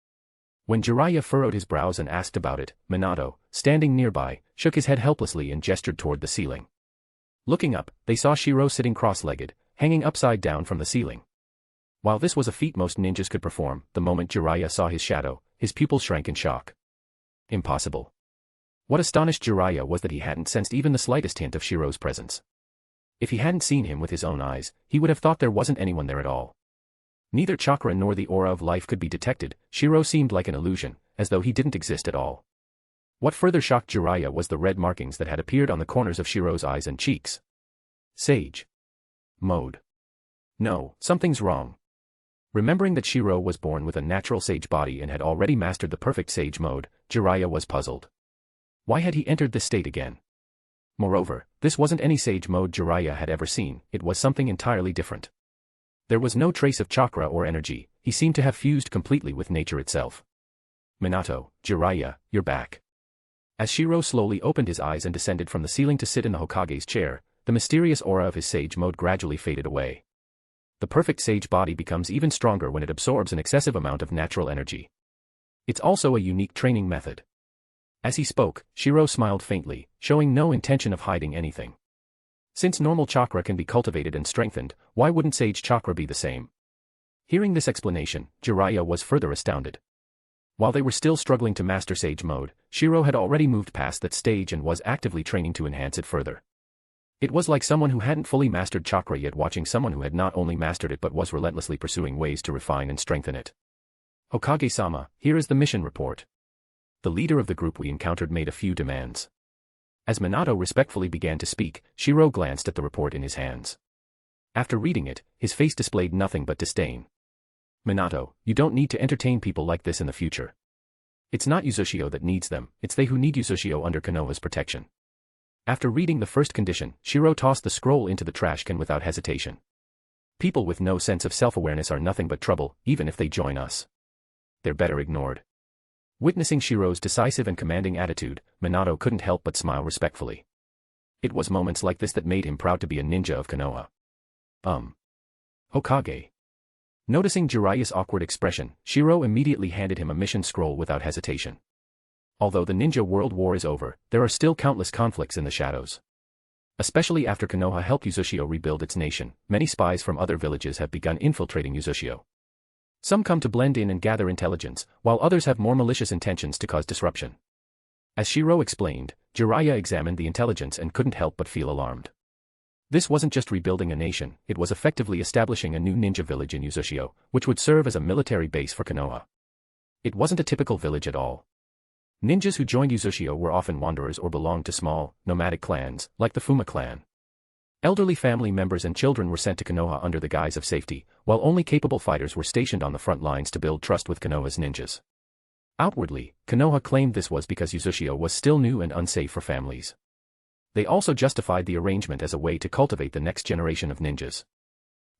When Jiraiya furrowed his brows and asked about it, Minato, standing nearby, shook his head helplessly and gestured toward the ceiling. Looking up, they saw Shirou sitting cross-legged, hanging upside down from the ceiling. While this was a feat most ninjas could perform, the moment Jiraiya saw his shadow, his pupils shrank in shock. Impossible. What astonished Jiraiya was that he hadn't sensed even the slightest hint of Shirou's presence. If he hadn't seen him with his own eyes, he would have thought there wasn't anyone there at all. Neither chakra nor the aura of life could be detected. Shirou seemed like an illusion, as though he didn't exist at all. What further shocked Jiraiya was the red markings that had appeared on the corners of Shirou's eyes and cheeks. Sage mode. No, something's wrong. Remembering that Shirou was born with a natural sage body and had already mastered the perfect sage mode, Jiraiya was puzzled. Why had he entered this state again? Moreover, this wasn't any sage mode Jiraiya had ever seen, it was something entirely different. There was no trace of chakra or energy, he seemed to have fused completely with nature itself. Minato, Jiraiya, you're back. As Shirou slowly opened his eyes and descended from the ceiling to sit in the Hokage's chair, the mysterious aura of his sage mode gradually faded away. The perfect sage body becomes even stronger when it absorbs an excessive amount of natural energy. It's also a unique training method. As he spoke, Shirou smiled faintly, showing no intention of hiding anything. Since normal chakra can be cultivated and strengthened, why wouldn't sage chakra be the same? Hearing this explanation, Jiraiya was further astounded. While they were still struggling to master sage mode, Shirou had already moved past that stage and was actively training to enhance it further. It was like someone who hadn't fully mastered chakra yet watching someone who had not only mastered it but was relentlessly pursuing ways to refine and strengthen it. Hokage-sama, here is the mission report. The leader of the group we encountered made a few demands. As Minato respectfully began to speak, Shirou glanced at the report in his hands. After reading it, his face displayed nothing but disdain. Minato, you don't need to entertain people like this in the future. It's not Uchiha that needs them, it's they who need Uchiha under Konoha's protection. After reading the first condition, Shirou tossed the scroll into the trash can without hesitation. People with no sense of self-awareness are nothing but trouble, even if they join us. They're better ignored. Witnessing Shirou's decisive and commanding attitude, Minato couldn't help but smile respectfully. It was moments like this that made him proud to be a ninja of Konoha. Hokage. Noticing Jiraiya's awkward expression, Shirou immediately handed him a mission scroll without hesitation. Although the ninja world war is over, there are still countless conflicts in the shadows. Especially after Konoha helped Uchiha rebuild its nation, many spies from other villages have begun infiltrating Uchiha. Some come to blend in and gather intelligence, while others have more malicious intentions to cause disruption. As Shirou explained, Jiraiya examined the intelligence and couldn't help but feel alarmed. This wasn't just rebuilding a nation, it was effectively establishing a new ninja village in Uchiha, which would serve as a military base for Konoha. It wasn't a typical village at all. Ninjas who joined Uchiha were often wanderers or belonged to small, nomadic clans, like the Fuma clan. Elderly family members and children were sent to Konoha under the guise of safety, while only capable fighters were stationed on the front lines to build trust with Konoha's ninjas. Outwardly, Konoha claimed this was because Uchiha was still new and unsafe for families. They also justified the arrangement as a way to cultivate the next generation of ninjas.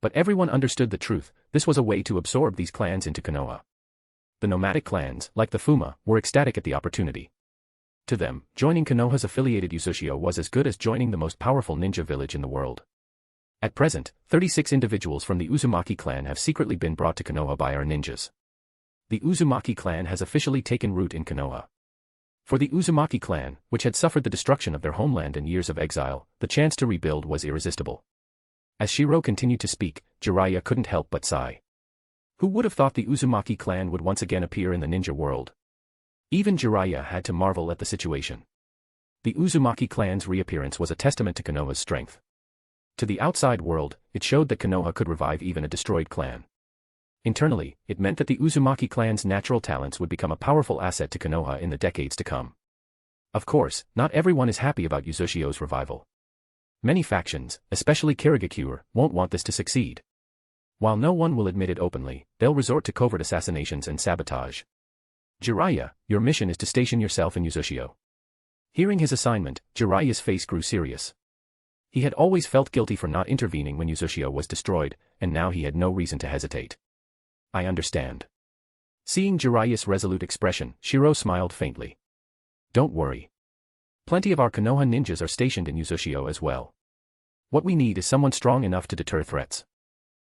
But everyone understood the truth, this was a way to absorb these clans into Konoha. The nomadic clans, like the Fuma, were ecstatic at the opportunity. To them, joining Konoha's affiliated Uchiha was as good as joining the most powerful ninja village in the world. At present, 36 individuals from the Uzumaki clan have secretly been brought to Konoha by our ninjas. The Uzumaki clan has officially taken root in Konoha. For the Uzumaki clan, which had suffered the destruction of their homeland and years of exile, the chance to rebuild was irresistible. As Shirou continued to speak, Jiraiya couldn't help but sigh. Who would have thought the Uzumaki clan would once again appear in the ninja world? Even Jiraiya had to marvel at the situation. The Uzumaki clan's reappearance was a testament to Konoha's strength. To the outside world, it showed that Konoha could revive even a destroyed clan. Internally, it meant that the Uzumaki clan's natural talents would become a powerful asset to Konoha in the decades to come. Of course, not everyone is happy about Uchiha's revival. Many factions, especially Kirigakure, won't want this to succeed. While no one will admit it openly, they'll resort to covert assassinations and sabotage. Jiraiya, your mission is to station yourself in Uchiha. Hearing his assignment, Jiraiya's face grew serious. He had always felt guilty for not intervening when Uchiha was destroyed, and now he had no reason to hesitate. I understand. Seeing Jiraiya's resolute expression, Shirou smiled faintly. Don't worry. Plenty of our Konoha ninjas are stationed in Uchiha as well. What we need is someone strong enough to deter threats.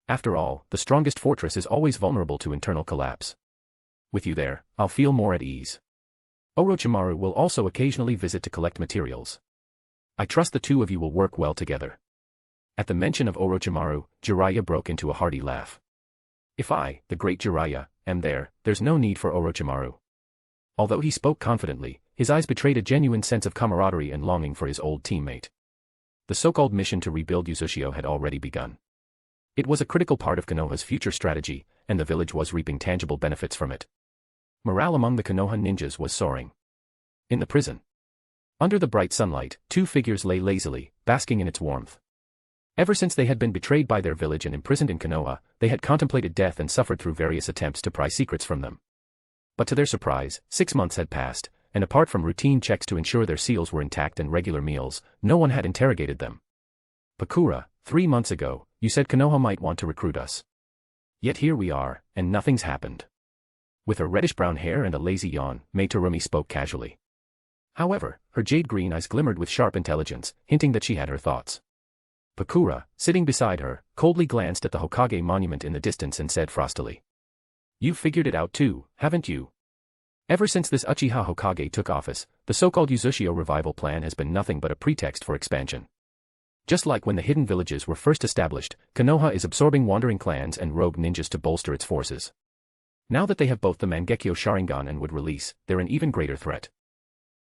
After all, the strongest fortress is always vulnerable to internal collapse. With you there, I'll feel more at ease. Orochimaru will also occasionally visit to collect materials. I trust the two of you will work well together. At the mention of Orochimaru, Jiraiya broke into a hearty laugh. If I, the great Jiraiya, am there, there's no need for Orochimaru. Although he spoke confidently, his eyes betrayed a genuine sense of camaraderie and longing for his old teammate. The so-called mission to rebuild Uchiha had already begun. It was a critical part of Konoha's future strategy, and the village was reaping tangible benefits from it. Morale among the Konoha ninjas was soaring. In the prison. Under the bright sunlight, two figures lay lazily, basking in its warmth. Ever since they had been betrayed by their village and imprisoned in Konoha, they had contemplated death and suffered through various attempts to pry secrets from them. But to their surprise, 6 months had passed, and apart from routine checks to ensure their seals were intact and regular meals, no one had interrogated them. Pakura, 3 months ago, you said Konoha might want to recruit us. Yet here we are, and nothing's happened. With her reddish-brown hair and a lazy yawn, Mei Terumi spoke casually. However, her jade-green eyes glimmered with sharp intelligence, hinting that she had her thoughts. Pakura, sitting beside her, coldly glanced at the Hokage monument in the distance and said frostily. You've figured it out too, haven't you? Ever since this Uchiha Hokage took office, the so-called Uchiha revival plan has been nothing but a pretext for expansion. Just like when the hidden villages were first established, Konoha is absorbing wandering clans and rogue ninjas to bolster its forces. Now that they have both the Mangekyo Sharingan and would release, they're an even greater threat.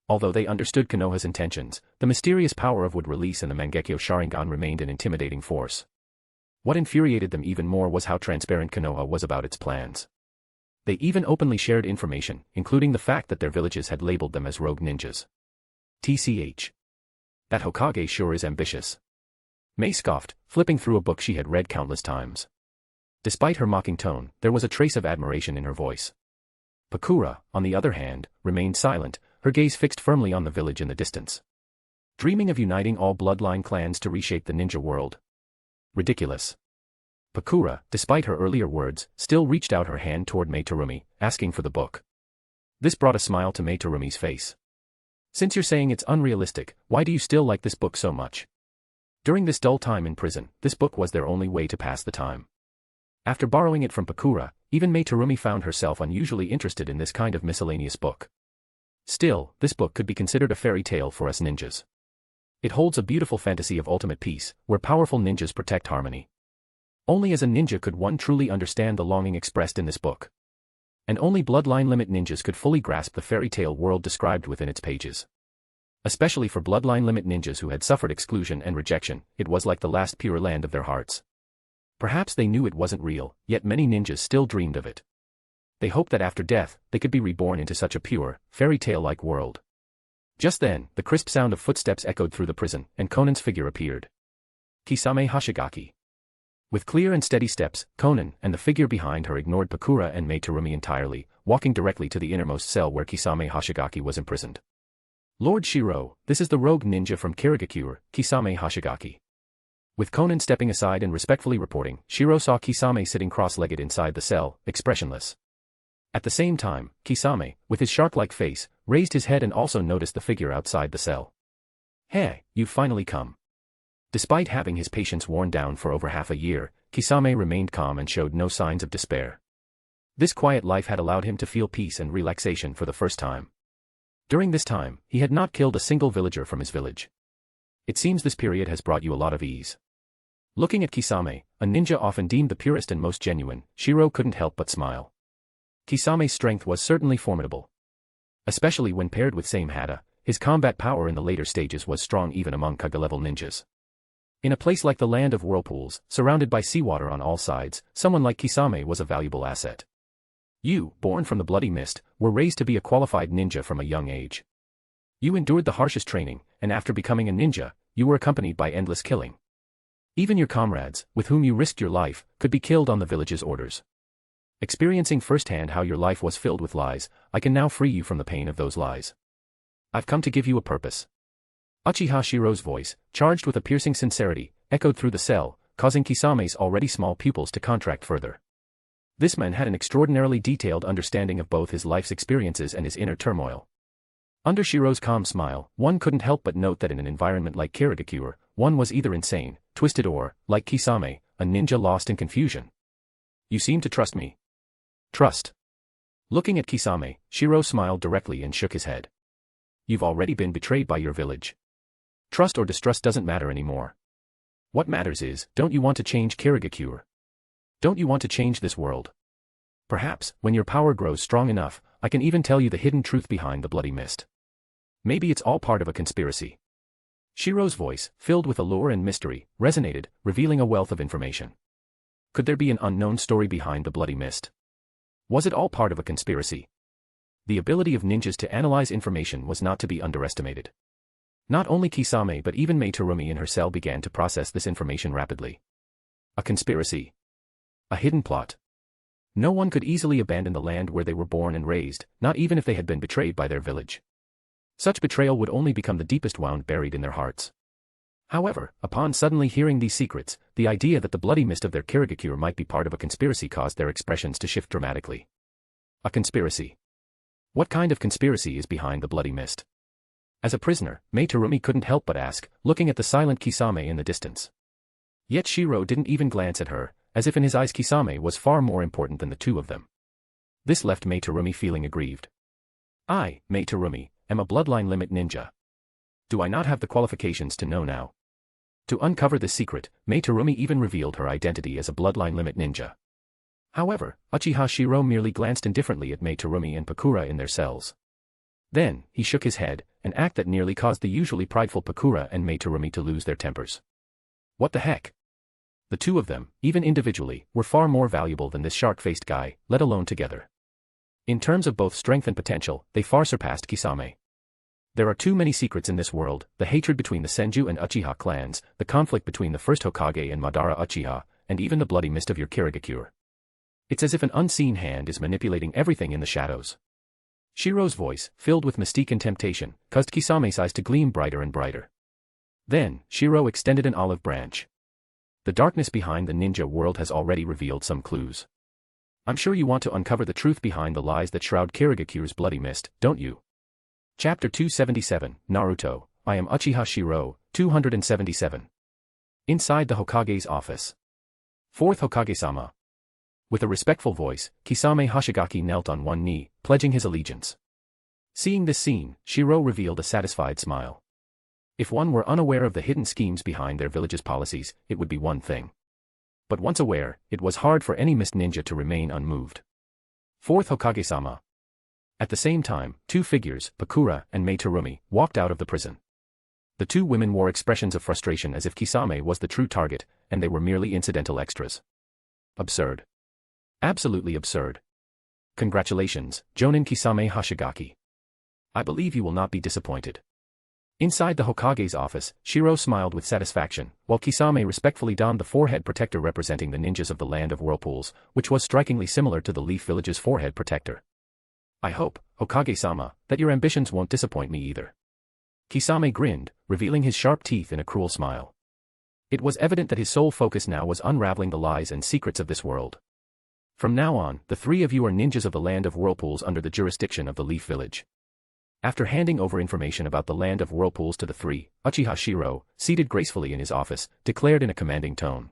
Although they understood Konoha's intentions, the mysterious power of would release and the Mangekyo Sharingan remained an intimidating force. What infuriated them even more was how transparent Konoha was about its plans. They even openly shared information, including the fact that their villages had labeled them as rogue ninjas. TCH. That Hokage sure is ambitious. Mei scoffed, flipping through a book she had read countless times. Despite her mocking tone, there was a trace of admiration in her voice. Pakura, on the other hand, remained silent, her gaze fixed firmly on the village in the distance. Dreaming of uniting all bloodline clans to reshape the ninja world. Ridiculous. Pakura, despite her earlier words, still reached out her hand toward Mei Terumi, asking for the book. This brought a smile to Mei Terumi's face. Since you're saying it's unrealistic, why do you still like this book so much? During this dull time in prison, this book was their only way to pass the time. After borrowing it from Pakura, even Mei Terumi found herself unusually interested in this kind of miscellaneous book. Still, this book could be considered a fairy tale for us ninjas. It holds a beautiful fantasy of ultimate peace, where powerful ninjas protect harmony. Only as a ninja could one truly understand the longing expressed in this book. And only bloodline limit ninjas could fully grasp the fairy tale world described within its pages. Especially for bloodline limit ninjas who had suffered exclusion and rejection, it was like the last pure land of their hearts. Perhaps they knew it wasn't real, yet many ninjas still dreamed of it. They hoped that after death, they could be reborn into such a pure, fairy tale-like world. Just then, the crisp sound of footsteps echoed through the prison, and Conan's figure appeared. Kisame Hashigaki. With clear and steady steps, Conan and the figure behind her ignored Pakura and Mei Terumi entirely, walking directly to the innermost cell where Kisame Hashigaki was imprisoned. Lord Shirou, this is the rogue ninja from Kirigakure, Kisame Hashigaki. With Conan stepping aside and respectfully reporting, Shirou saw Kisame sitting cross-legged inside the cell, expressionless. At the same time, Kisame, with his shark-like face, raised his head and also noticed the figure outside the cell. Hey, you've finally come. Despite having his patience worn down for over half a year, Kisame remained calm and showed no signs of despair. This quiet life had allowed him to feel peace and relaxation for the first time. During this time, he had not killed a single villager from his village. It seems this period has brought you a lot of ease. Looking at Kisame, a ninja often deemed the purest and most genuine, Shirou couldn't help but smile. Kisame's strength was certainly formidable. Especially when paired with Same Hada, his combat power in the later stages was strong even among Kage-level ninjas. In a place like the Land of Whirlpools, surrounded by seawater on all sides, someone like Kisame was a valuable asset. You, born from the bloody mist, were raised to be a qualified ninja from a young age. You endured the harshest training, and after becoming a ninja, you were accompanied by endless killing. Even your comrades, with whom you risked your life, could be killed on the village's orders. Experiencing firsthand how your life was filled with lies, I can now free you from the pain of those lies. I've come to give you a purpose. Uchiha Shirou's voice, charged with a piercing sincerity, echoed through the cell, causing Kisame's already small pupils to contract further. This man had an extraordinarily detailed understanding of both his life's experiences and his inner turmoil. Under Shirou's calm smile, one couldn't help but note that in an environment like Kirigakure, one was either insane, twisted or, like Kisame, a ninja lost in confusion. You seem to trust me. Trust. Looking at Kisame, Shirou smiled directly and shook his head. You've already been betrayed by your village. Trust or distrust doesn't matter anymore. What matters is, don't you want to change Kirigakure? Don't you want to change this world? Perhaps, when your power grows strong enough, I can even tell you the hidden truth behind the bloody mist. Maybe it's all part of a conspiracy. Shirou's voice, filled with allure and mystery, resonated, revealing a wealth of information. Could there be an unknown story behind the bloody mist? Was it all part of a conspiracy? The ability of ninjas to analyze information was not to be underestimated. Not only Kisame but even Mei Terumi in her cell began to process this information rapidly. A conspiracy. A hidden plot. No one could easily abandon the land where they were born and raised, not even if they had been betrayed by their village. Such betrayal would only become the deepest wound buried in their hearts. However, upon suddenly hearing these secrets, the idea that the bloody mist of their Kirigakure might be part of a conspiracy caused their expressions to shift dramatically. A conspiracy. What kind of conspiracy is behind the bloody mist? As a prisoner, Mei Terumi couldn't help but ask, looking at the silent Kisame in the distance. Yet Shirou didn't even glance at her, as if in his eyes Kisame was far more important than the two of them. This left Mei Terumi feeling aggrieved. I, Mei Terumi, am a bloodline limit ninja. Do I not have the qualifications to know now? To uncover this secret, Mei Terumi even revealed her identity as a bloodline limit ninja. However, Uchiha Shirou merely glanced indifferently at Mei Terumi and Pakura in their cells. Then, he shook his head, an act that nearly caused the usually prideful Pakura and Mei Terumi to lose their tempers. What the heck? The two of them, even individually, were far more valuable than this shark-faced guy, let alone together. In terms of both strength and potential, they far surpassed Kisame. There are too many secrets in this world, the hatred between the Senju and Uchiha clans, the conflict between the first Hokage and Madara Uchiha, and even the bloody mist of your Kirigakure. It's as if an unseen hand is manipulating everything in the shadows. Shirou's voice, filled with mystique and temptation, caused Kisame's eyes to gleam brighter and brighter. Then, Shirou extended an olive branch. The darkness behind the ninja world has already revealed some clues. I'm sure you want to uncover the truth behind the lies that shroud Kirigakure's bloody mist, don't you? Chapter 277, Naruto, I am Uchiha Shirou, 277. Inside the Hokage's office. Fourth Hokage-sama. With a respectful voice, Kisame Hoshigaki knelt on one knee, pledging his allegiance. Seeing this scene, Shirou revealed a satisfied smile. If one were unaware of the hidden schemes behind their village's policies, it would be one thing. But once aware, it was hard for any mist ninja to remain unmoved. Fourth Hokage-sama. At the same time, two figures, Pakura and Mei Terumi, walked out of the prison. The two women wore expressions of frustration as if Kisame was the true target, and they were merely incidental extras. Absurd. Absolutely absurd. Congratulations, Jonin Kisame Hoshigaki. I believe you will not be disappointed. Inside the Hokage's office, Shirou smiled with satisfaction, while Kisame respectfully donned the forehead protector representing the ninjas of the Land of Whirlpools, which was strikingly similar to the Leaf Village's forehead protector. I hope, Hokage-sama, that your ambitions won't disappoint me either. Kisame grinned, revealing his sharp teeth in a cruel smile. It was evident that his sole focus now was unraveling the lies and secrets of this world. From now on, the three of you are ninjas of the Land of Whirlpools under the jurisdiction of the Leaf Village. After handing over information about the Land of Whirlpools to the three, Uchiha Shirou, seated gracefully in his office, declared in a commanding tone.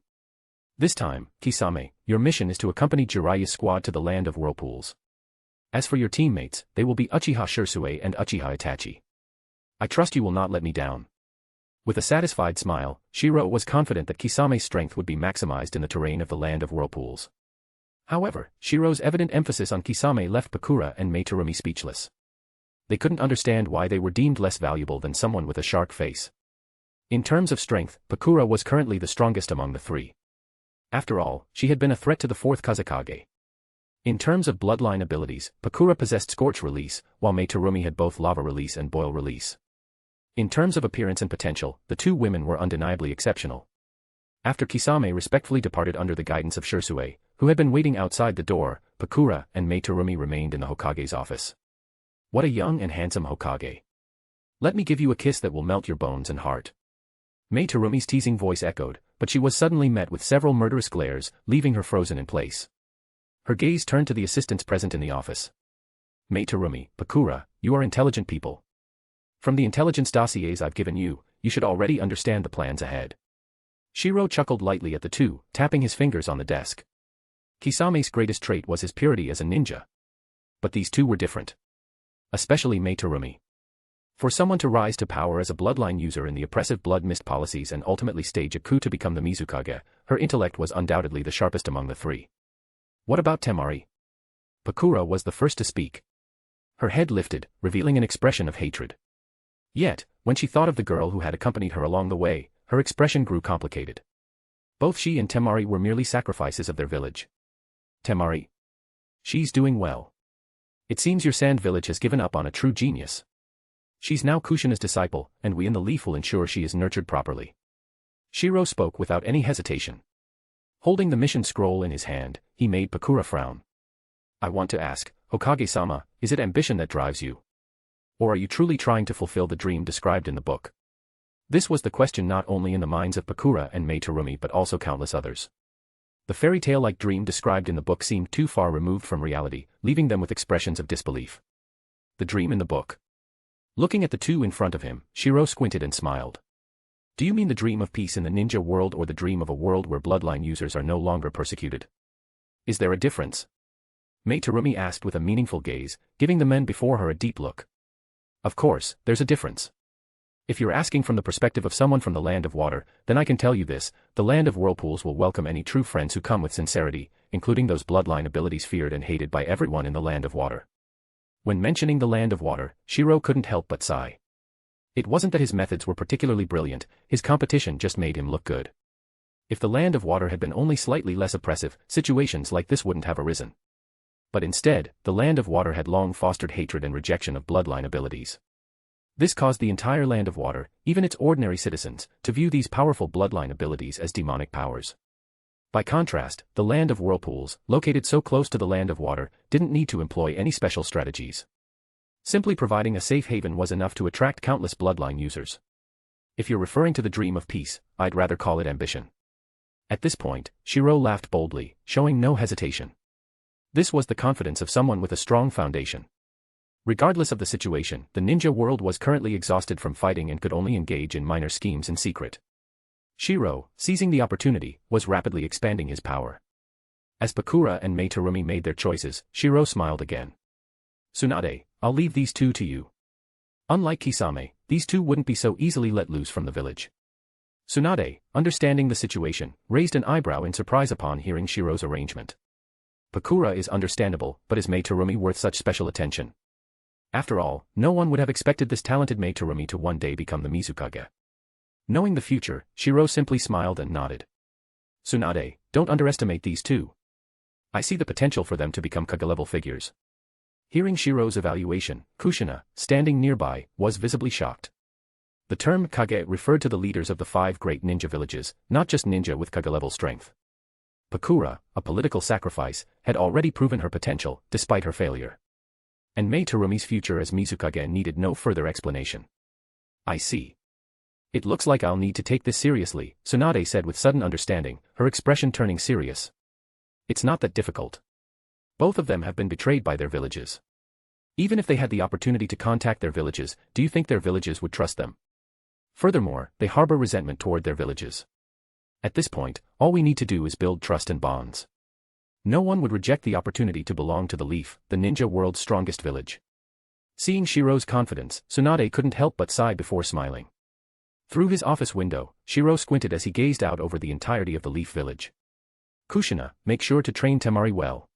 This time, Kisame, your mission is to accompany Jiraiya's squad to the Land of Whirlpools. As for your teammates, they will be Uchiha Shirou and Uchiha Itachi. I trust you will not let me down. With a satisfied smile, Shirou was confident that Kisame's strength would be maximized in the terrain of the Land of Whirlpools. However, Shirou's evident emphasis on Kisame left Pakura and Mei Terumi speechless. They couldn't understand why they were deemed less valuable than someone with a shark face. In terms of strength, Pakura was currently the strongest among the three. After all, she had been a threat to the fourth Kazekage. In terms of bloodline abilities, Pakura possessed Scorch Release, while Mei Terumi had both Lava Release and Boil Release. In terms of appearance and potential, the two women were undeniably exceptional. After Kisame respectfully departed under the guidance of Shirou, who had been waiting outside the door, Pakura and Mei Terumi remained in the Hokage's office. What a young and handsome Hokage. Let me give you a kiss that will melt your bones and heart. Mei Terumi's teasing voice echoed, but she was suddenly met with several murderous glares, leaving her frozen in place. Her gaze turned to the assistants present in the office. Mei Terumi, Pakura, you are intelligent people. From the intelligence dossiers I've given you, you should already understand the plans ahead. Shirou chuckled lightly at the two, tapping his fingers on the desk. Kisame's greatest trait was his purity as a ninja. But these two were different. Especially Mei Terumi. For someone to rise to power as a bloodline user in the oppressive blood mist policies and ultimately stage a coup to become the Mizukage, her intellect was undoubtedly the sharpest among the three. What about Temari? Pakura was the first to speak. Her head lifted, revealing an expression of hatred. Yet, when she thought of the girl who had accompanied her along the way, her expression grew complicated. Both she and Temari were merely sacrifices of their village. Temari. She's doing well. It seems your sand village has given up on a true genius. She's now Kushina's disciple, and we in the Leaf will ensure she is nurtured properly. Shirou spoke without any hesitation. Holding the mission scroll in his hand, he made Pakura frown. I want to ask, Hokage-sama, is it ambition that drives you? Or are you truly trying to fulfill the dream described in the book? This was the question not only in the minds of Pakura and Mei Terumi but also countless others. The fairy tale-like dream described in the book seemed too far removed from reality, leaving them with expressions of disbelief. The dream in the book. Looking at the two in front of him, Shirou squinted and smiled. Do you mean the dream of peace in the ninja world or the dream of a world where bloodline users are no longer persecuted? Is there a difference? Mei Terumi asked with a meaningful gaze, giving the men before her a deep look. Of course, there's a difference. If you're asking from the perspective of someone from the land of water, then I can tell you this, the land of whirlpools will welcome any true friends who come with sincerity, including those bloodline abilities feared and hated by everyone in the land of water. When mentioning the land of water, Shirou couldn't help but sigh. It wasn't that his methods were particularly brilliant, his competition just made him look good. If the land of water had been only slightly less oppressive, situations like this wouldn't have arisen. But instead, the land of water had long fostered hatred and rejection of bloodline abilities. This caused the entire land of water, even its ordinary citizens, to view these powerful bloodline abilities as demonic powers. By contrast, the land of whirlpools, located so close to the land of water, didn't need to employ any special strategies. Simply providing a safe haven was enough to attract countless bloodline users. If you're referring to the dream of peace, I'd rather call it ambition. At this point, Shirou laughed boldly, showing no hesitation. This was the confidence of someone with a strong foundation. Regardless of the situation, the ninja world was currently exhausted from fighting and could only engage in minor schemes in secret. Shirou, seizing the opportunity, was rapidly expanding his power. As Pakura and Mei Terumi made their choices, Shirou smiled again. Tsunade, I'll leave these two to you. Unlike Kisame, these two wouldn't be so easily let loose from the village. Tsunade, understanding the situation, raised an eyebrow in surprise upon hearing Shirou's arrangement. Pakura is understandable, but is Mei Terumi worth such special attention? After all, no one would have expected this talented Mei Terumi to one day become the Mizukage. Knowing the future, Shirou simply smiled and nodded. Tsunade, don't underestimate these two. I see the potential for them to become Kage-level figures. Hearing Shirou's evaluation, Kushina, standing nearby, was visibly shocked. The term Kage referred to the leaders of the 5 great ninja villages, not just ninja with Kage-level strength. Pakura, a political sacrifice, had already proven her potential, despite her failure. And Mei Terumi's future as Mizukage needed no further explanation. I see. It looks like I'll need to take this seriously, Tsunade said with sudden understanding, her expression turning serious. It's not that difficult. Both of them have been betrayed by their villages. Even if they had the opportunity to contact their villages, do you think their villages would trust them? Furthermore, they harbor resentment toward their villages. At this point, all we need to do is build trust and bonds. No one would reject the opportunity to belong to the Leaf, the ninja world's strongest village. Seeing Shirou's confidence, Tsunade couldn't help but sigh before smiling. Through his office window, Shirou squinted as he gazed out over the entirety of the Leaf village. Kushina, make sure to train Temari well.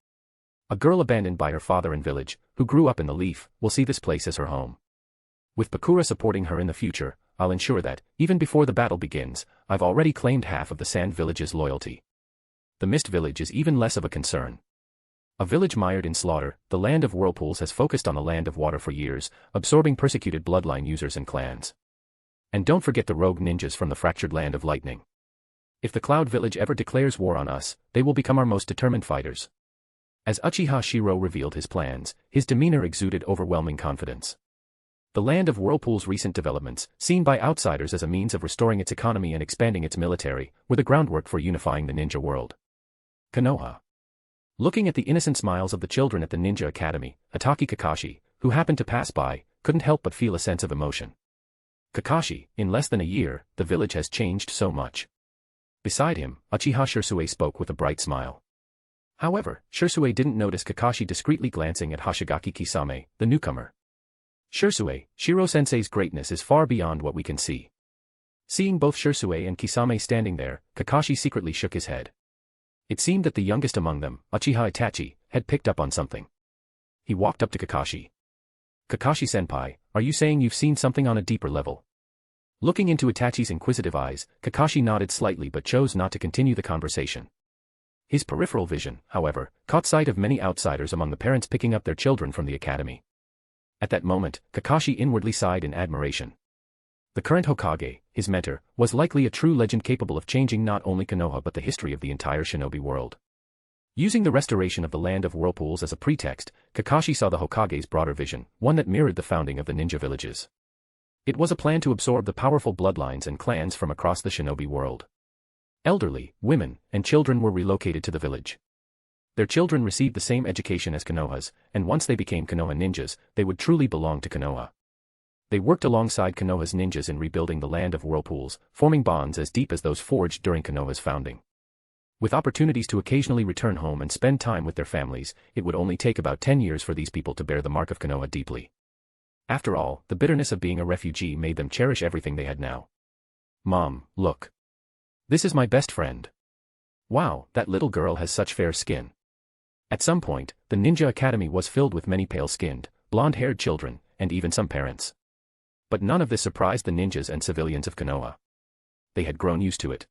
A girl abandoned by her father and village, who grew up in the Leaf, will see this place as her home. With Pakura supporting her in the future, I'll ensure that, even before the battle begins, I've already claimed half of the Sand Village's loyalty. The Mist Village is even less of a concern. A village mired in slaughter, the Land of Whirlpools has focused on the Land of Water for years, absorbing persecuted bloodline users and clans. And don't forget the rogue ninjas from the fractured Land of Lightning. If the Cloud Village ever declares war on us, they will become our most determined fighters. As Uchiha Shirou revealed his plans, his demeanor exuded overwhelming confidence. The Land of Whirlpool's recent developments, seen by outsiders as a means of restoring its economy and expanding its military, were the groundwork for unifying the ninja world. Konoha. Looking at the innocent smiles of the children at the ninja academy, Hatake Kakashi, who happened to pass by, couldn't help but feel a sense of emotion. Kakashi, in less than a year, the village has changed so much. Beside him, Uchiha Shirou spoke with a bright smile. However, Shirou didn't notice Kakashi discreetly glancing at Hoshigaki Kisame, the newcomer. Shirou, Shiro-sensei's greatness is far beyond what we can see. Seeing both Shirou and Kisame standing there, Kakashi secretly shook his head. It seemed that the youngest among them, Uchiha Itachi, had picked up on something. He walked up to Kakashi. Kakashi-senpai, are you saying you've seen something on a deeper level? Looking into Itachi's inquisitive eyes, Kakashi nodded slightly but chose not to continue the conversation. His peripheral vision, however, caught sight of many outsiders among the parents picking up their children from the academy. At that moment, Kakashi inwardly sighed in admiration. The current Hokage, his mentor, was likely a true legend capable of changing not only Konoha but the history of the entire Shinobi world. Using the restoration of the Land of Whirlpools as a pretext, Kakashi saw the Hokage's broader vision, one that mirrored the founding of the ninja villages. It was a plan to absorb the powerful bloodlines and clans from across the Shinobi world. Elderly, women, and children were relocated to the village. Their children received the same education as Konoha's, and once they became Konoha ninjas, they would truly belong to Konoha. They worked alongside Konoha's ninjas in rebuilding the Land of Whirlpools, forming bonds as deep as those forged during Konoha's founding. With opportunities to occasionally return home and spend time with their families, it would only take about 10 years for these people to bear the mark of Konoha deeply. After all, the bitterness of being a refugee made them cherish everything they had now. Mom, look. This is my best friend. Wow, that little girl has such fair skin. At some point, the ninja academy was filled with many pale-skinned, blonde-haired children, and even some parents. But none of this surprised the ninjas and civilians of Konoha. They had grown used to it.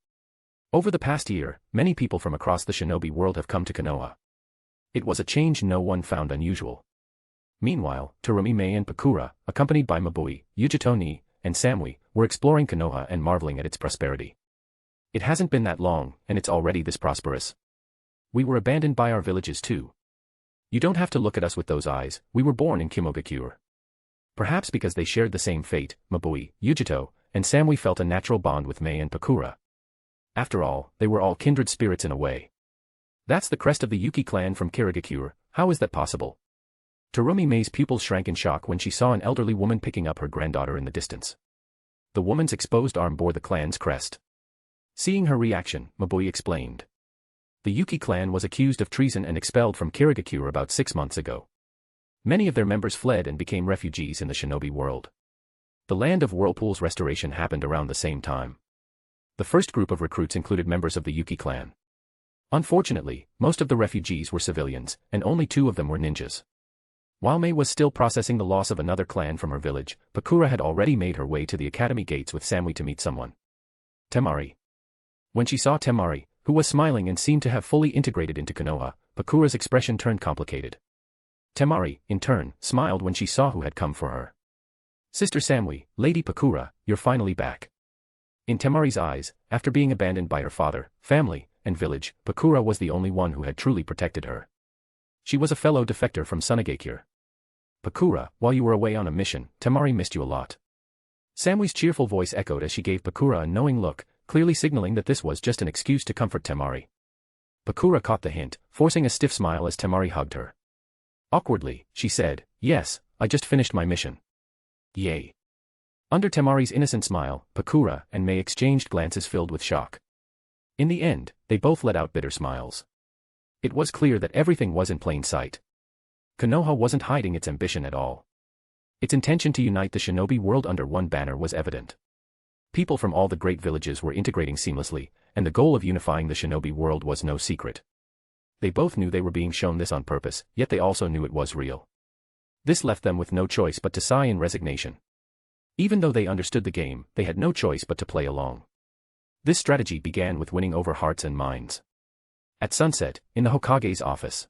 Over the past year, many people from across the shinobi world have come to Konoha. It was a change no one found unusual. Meanwhile, Terumi and Pakura, accompanied by Mabui, Yujito and Samui, were exploring Konoha and marveling at its prosperity. It hasn't been that long, and it's already this prosperous. We were abandoned by our villages too. You don't have to look at us with those eyes, we were born in Kimogakure. Perhaps because they shared the same fate, Mabui, Yujito, and Samui felt a natural bond with Mei and Pakura. After all, they were all kindred spirits in a way. That's the crest of the Yuki clan from Kirigakure, how is that possible? Terumi Mei's pupils shrank in shock when she saw an elderly woman picking up her granddaughter in the distance. The woman's exposed arm bore the clan's crest. Seeing her reaction, Mabui explained. The Yuki clan was accused of treason and expelled from Kirigakure about 6 months ago. Many of their members fled and became refugees in the shinobi world. The Land of Whirlpool's restoration happened around the same time. The first group of recruits included members of the Yuki clan. Unfortunately, most of the refugees were civilians, and only 2 of them were ninjas. While Mei was still processing the loss of another clan from her village, Pakura had already made her way to the academy gates with Samui to meet someone. Temari. When she saw Temari, who was smiling and seemed to have fully integrated into Konoha, Pakura's expression turned complicated. Temari, in turn, smiled when she saw who had come for her. Sister Samui, Lady Pakura, you're finally back. In Temari's eyes, after being abandoned by her father, family, and village, Pakura was the only one who had truly protected her. She was a fellow defector from Sunagakure. Pakura, while you were away on a mission, Temari missed you a lot. Samui's cheerful voice echoed as she gave Pakura a knowing look, clearly signaling that this was just an excuse to comfort Temari. Pakura caught the hint, forcing a stiff smile as Temari hugged her. Awkwardly, she said, yes, I just finished my mission. Yay. Under Temari's innocent smile, Pakura and Mei exchanged glances filled with shock. In the end, they both let out bitter smiles. It was clear that everything was in plain sight. Konoha wasn't hiding its ambition at all. Its intention to unite the shinobi world under one banner was evident. People from all the great villages were integrating seamlessly, and the goal of unifying the shinobi world was no secret. They both knew they were being shown this on purpose, yet they also knew it was real. This left them with no choice but to sigh in resignation. Even though they understood the game, they had no choice but to play along. This strategy began with winning over hearts and minds. At sunset, in the Hokage's office,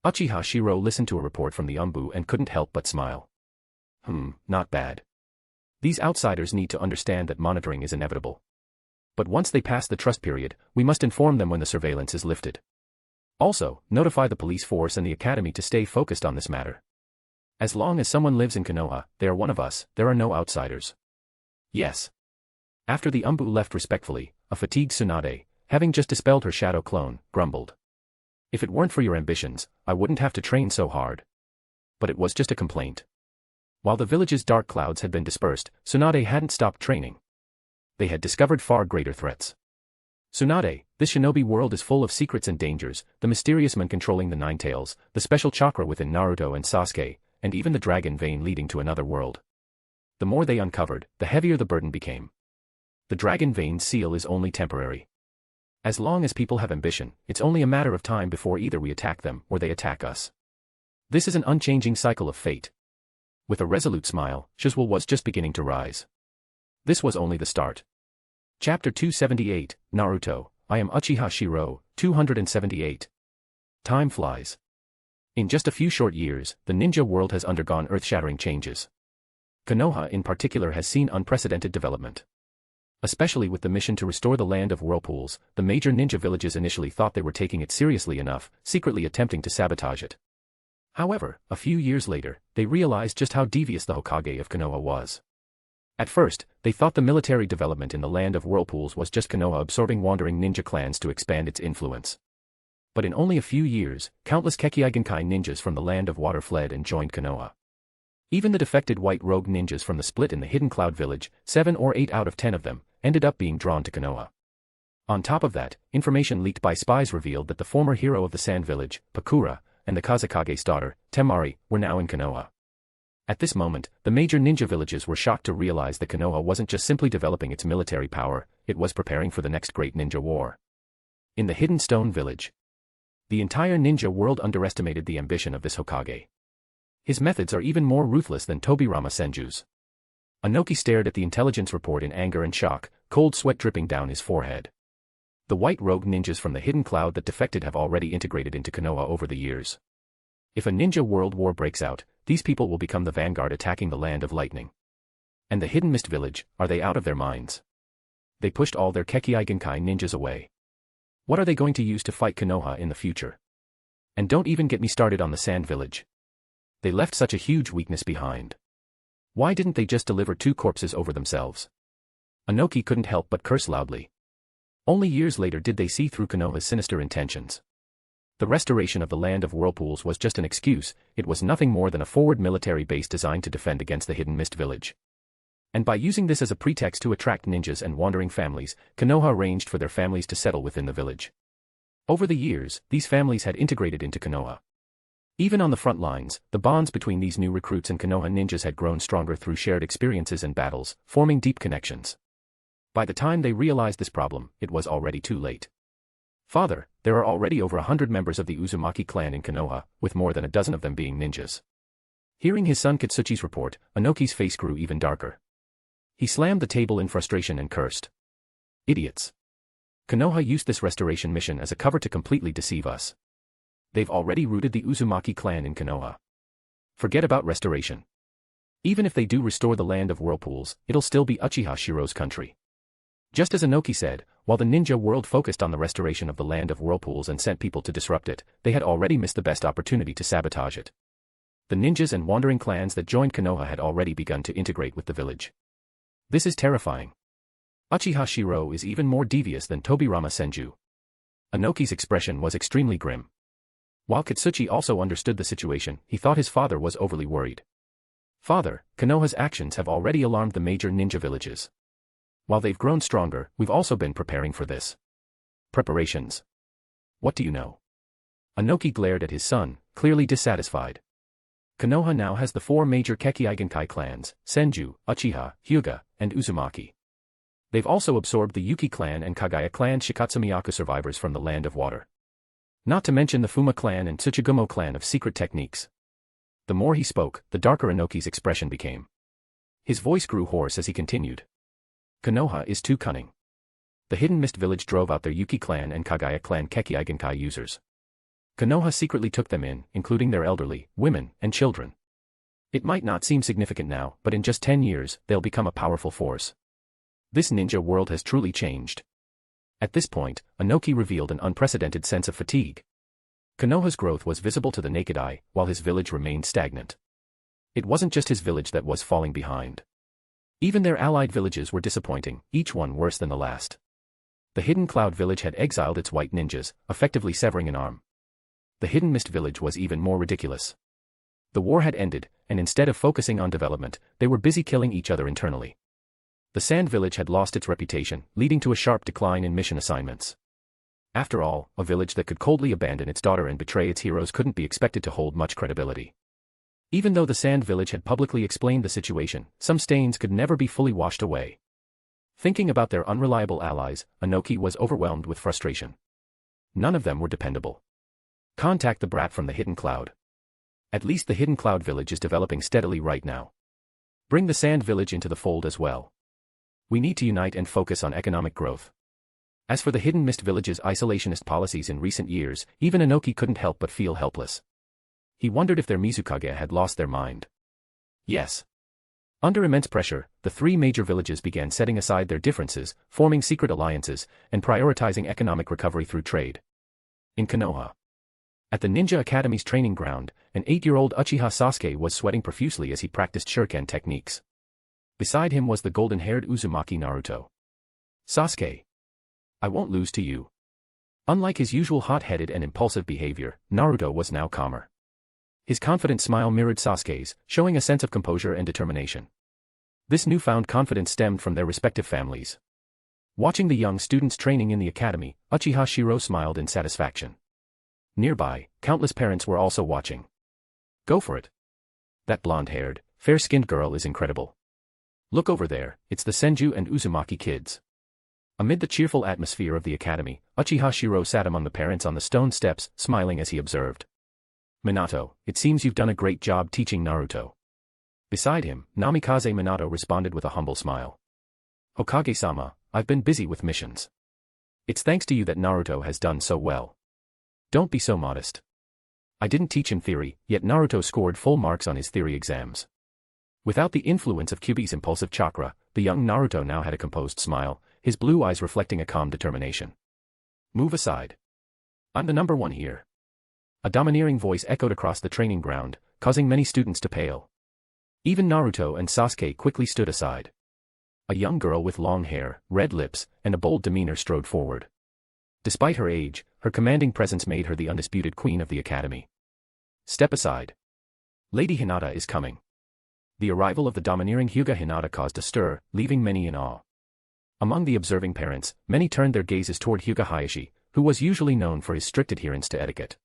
Uchiha Shirou listened to a report from the Umbu and couldn't help but smile. Not bad. These outsiders need to understand that monitoring is inevitable. But once they pass the trust period, we must inform them when the surveillance is lifted. Also, notify the police force and the academy to stay focused on this matter. As long as someone lives in Konoha, they are one of us, there are no outsiders. Yes. After the Umbu left respectfully, a fatigued Tsunade, having just dispelled her shadow clone, grumbled. If it weren't for your ambitions, I wouldn't have to train so hard. But it was just a complaint. While the village's dark clouds had been dispersed, Tsunade hadn't stopped training. They had discovered far greater threats. Tsunade, this shinobi world is full of secrets and dangers, the mysterious man controlling the Nine Tails, the special chakra within Naruto and Sasuke, and even the dragon vein leading to another world. The more they uncovered, the heavier the burden became. The dragon vein's seal is only temporary. As long as people have ambition, it's only a matter of time before either we attack them or they attack us. This is an unchanging cycle of fate. With a resolute smile, Shizwell was just beginning to rise. This was only the start. Chapter 278, Naruto, I am Uchiha Shirou, 278. Time flies. In just a few short years, the ninja world has undergone earth-shattering changes. Konoha in particular has seen unprecedented development. Especially with the mission to restore the Land of Whirlpools, the major ninja villages initially thought they were taking it seriously enough, secretly attempting to sabotage it. However, a few years later, they realized just how devious the Hokage of Konoha was. At first, they thought the military development in the Land of Whirlpools was just Konoha absorbing wandering ninja clans to expand its influence. But in only a few years, countless Kekkei Genkai ninjas from the Land of Water fled and joined Konoha. Even the defected white rogue ninjas from the split in the Hidden Cloud Village, 7 or 8 out of 10 of them, ended up being drawn to Konoha. On top of that, information leaked by spies revealed that the former hero of the Sand Village, Pakura, and the Kazekage's daughter, Temari, were now in Konoha. At this moment, the major ninja villages were shocked to realize that Konoha wasn't just simply developing its military power, it was preparing for the next great ninja war. In the Hidden Stone Village, the entire ninja world underestimated the ambition of this Hokage. His methods are even more ruthless than Tobirama Senju's. Inoki stared at the intelligence report in anger and shock, cold sweat dripping down his forehead. The white rogue ninjas from the hidden cloud that defected have already integrated into Konoha over the years. If a ninja world war breaks out, these people will become the vanguard attacking the land of lightning. And the Hidden Mist Village, are they out of their minds? They pushed all their Kekkei Genkai ninjas away. What are they going to use to fight Konoha in the future? And don't even get me started on the Sand Village. They left such a huge weakness behind. Why didn't they just deliver 2 corpses over themselves? Inoki couldn't help but curse loudly. Only years later did they see through Konoha's sinister intentions. The restoration of the Land of Whirlpools was just an excuse, it was nothing more than a forward military base designed to defend against the Hidden Mist Village. And by using this as a pretext to attract ninjas and wandering families, Konoha arranged for their families to settle within the village. Over the years, these families had integrated into Konoha. Even on the front lines, the bonds between these new recruits and Konoha ninjas had grown stronger through shared experiences and battles, forming deep connections. By the time they realized this problem, it was already too late. Father, there are already over 100 members of the Uzumaki clan in Konoha, with more than a dozen of them being ninjas. Hearing his son Katsuchi's report, Inoki's face grew even darker. He slammed the table in frustration and cursed. Idiots. Konoha used this restoration mission as a cover to completely deceive us. They've already rooted the Uzumaki clan in Konoha. Forget about restoration. Even if they do restore the Land of Whirlpools, it'll still be Uchiha Shirou's country. Just as Inoki said, while the ninja world focused on the restoration of the Land of Whirlpools and sent people to disrupt it, they had already missed the best opportunity to sabotage it. The ninjas and wandering clans that joined Konoha had already begun to integrate with the village. This is terrifying. Uchiha Shirou is even more devious than Tobirama Senju. Inoki's expression was extremely grim. While Katsuchi also understood the situation, he thought his father was overly worried. Father, Konoha's actions have already alarmed the major ninja villages. While they've grown stronger, we've also been preparing for this. Preparations. What do you know? Inoki glared at his son, clearly dissatisfied. Konoha now has the 4 major Kekkei Genkai clans, Senju, Uchiha, Hyuga, and Uzumaki. They've also absorbed the Yuki clan and Kagaya clan Shikatsumiyaku survivors from the Land of Water. Not to mention the Fuma clan and Tsuchigumo clan of secret techniques. The more he spoke, the darker Inoki's expression became. His voice grew hoarse as he continued. Konoha is too cunning. The Hidden Mist Village drove out their Yuki clan and Kagaya clan Kekkei Genkai users. Konoha secretly took them in, including their elderly, women, and children. It might not seem significant now, but in just 10 years, they'll become a powerful force. This ninja world has truly changed. At this point, Inoki revealed an unprecedented sense of fatigue. Konoha's growth was visible to the naked eye, while his village remained stagnant. It wasn't just his village that was falling behind. Even their allied villages were disappointing, each one worse than the last. The Hidden Cloud village had exiled its white ninjas, effectively severing an arm. The Hidden Mist village was even more ridiculous. The war had ended, and instead of focusing on development, they were busy killing each other internally. The Sand Village had lost its reputation, leading to a sharp decline in mission assignments. After all, a village that could coldly abandon its daughter and betray its heroes couldn't be expected to hold much credibility. Even though the Sand Village had publicly explained the situation, some stains could never be fully washed away. Thinking about their unreliable allies, Inoki was overwhelmed with frustration. None of them were dependable. Contact the brat from the Hidden Cloud. At least the Hidden Cloud village is developing steadily right now. Bring the Sand Village into the fold as well. We need to unite and focus on economic growth. As for the Hidden Mist Village's isolationist policies in recent years, even Inoki couldn't help but feel helpless. He wondered if their Mizukage had lost their mind. Yes. Under immense pressure, the 3 major villages began setting aside their differences, forming secret alliances, and prioritizing economic recovery through trade. In Konoha. At the Ninja Academy's training ground, an 8-year-old Uchiha Sasuke was sweating profusely as he practiced shuriken techniques. Beside him was the golden-haired Uzumaki Naruto. Sasuke. I won't lose to you. Unlike his usual hot-headed and impulsive behavior, Naruto was now calmer. His confident smile mirrored Sasuke's, showing a sense of composure and determination. This newfound confidence stemmed from their respective families. Watching the young students training in the academy, Uchiha Shirou smiled in satisfaction. Nearby, countless parents were also watching. Go for it. That blonde-haired, fair-skinned girl is incredible. Look over there, it's the Senju and Uzumaki kids. Amid the cheerful atmosphere of the academy, Uchiha Shirou sat among the parents on the stone steps, smiling as he observed. Minato, it seems you've done a great job teaching Naruto. Beside him, Namikaze Minato responded with a humble smile. Hokage-sama, I've been busy with missions. It's thanks to you that Naruto has done so well. Don't be so modest. I didn't teach him theory, yet Naruto scored full marks on his theory exams. Without the influence of Kyuubi's impulsive chakra, the young Naruto now had a composed smile, his blue eyes reflecting a calm determination. Move aside. I'm the number one here. A domineering voice echoed across the training ground, causing many students to pale. Even Naruto and Sasuke quickly stood aside. A young girl with long hair, red lips, and a bold demeanor strode forward. Despite her age, her commanding presence made her the undisputed queen of the academy. Step aside. Lady Hinata is coming. The arrival of the domineering Hyuga Hinata caused a stir, leaving many in awe. Among the observing parents, many turned their gazes toward Hyuga Hayashi, who was usually known for his strict adherence to etiquette.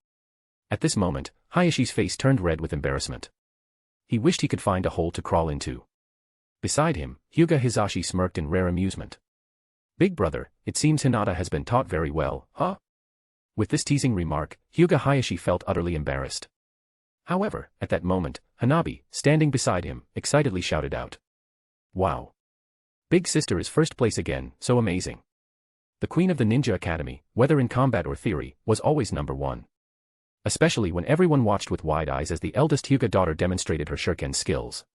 At this moment, Hayashi's face turned red with embarrassment. He wished he could find a hole to crawl into. Beside him, Hyuga Hisashi smirked in rare amusement. Big brother, it seems Hinata has been taught very well, huh? With this teasing remark, Hyuga Hayashi felt utterly embarrassed. However, at that moment, Hanabi, standing beside him, excitedly shouted out. Wow! Big sister is first place again, so amazing. The queen of the ninja academy, whether in combat or theory, was always number one. Especially when everyone watched with wide eyes as the eldest Hyuga daughter demonstrated her shuriken skills.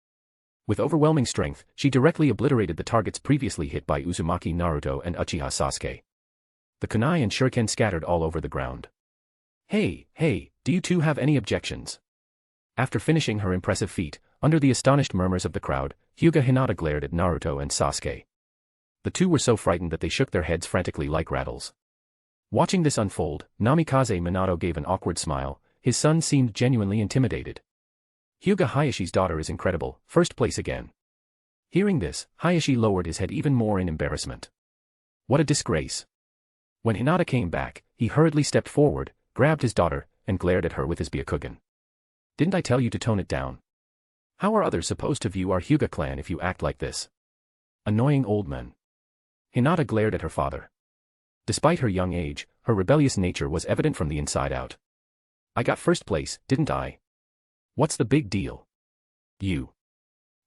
With overwhelming strength, she directly obliterated the targets previously hit by Uzumaki Naruto and Uchiha Sasuke. The kunai and shuriken scattered all over the ground. Hey, do you two have any objections? After finishing her impressive feat, under the astonished murmurs of the crowd, Hyuga Hinata glared at Naruto and Sasuke. The two were so frightened that they shook their heads frantically like rattles. Watching this unfold, Namikaze Minato gave an awkward smile, his son seemed genuinely intimidated. Hyuga Hayashi's daughter is incredible, first place again. Hearing this, Hayashi lowered his head even more in embarrassment. What a disgrace. When Hinata came back, he hurriedly stepped forward, grabbed his daughter, and glared at her with his Byakugan. Didn't I tell you to tone it down? How are others supposed to view our Hyuga clan if you act like this? Annoying old men. Hinata glared at her father. Despite her young age, her rebellious nature was evident from the inside out. I got first place, didn't I? What's the big deal? You.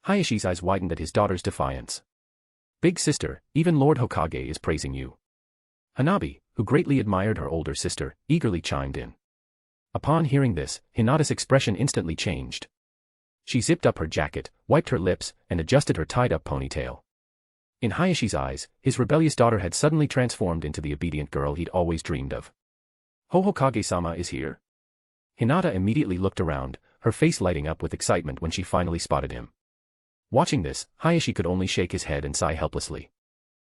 Hayashi's eyes widened at his daughter's defiance. Big sister, even Lord Hokage is praising you. Hanabi, who greatly admired her older sister, eagerly chimed in. Upon hearing this, Hinata's expression instantly changed. She zipped up her jacket, wiped her lips, and adjusted her tied-up ponytail. In Hayashi's eyes, his rebellious daughter had suddenly transformed into the obedient girl he'd always dreamed of. Hokage-sama is here? Hinata immediately looked around, her face lighting up with excitement when she finally spotted him. Watching this, Hayashi could only shake his head and sigh helplessly.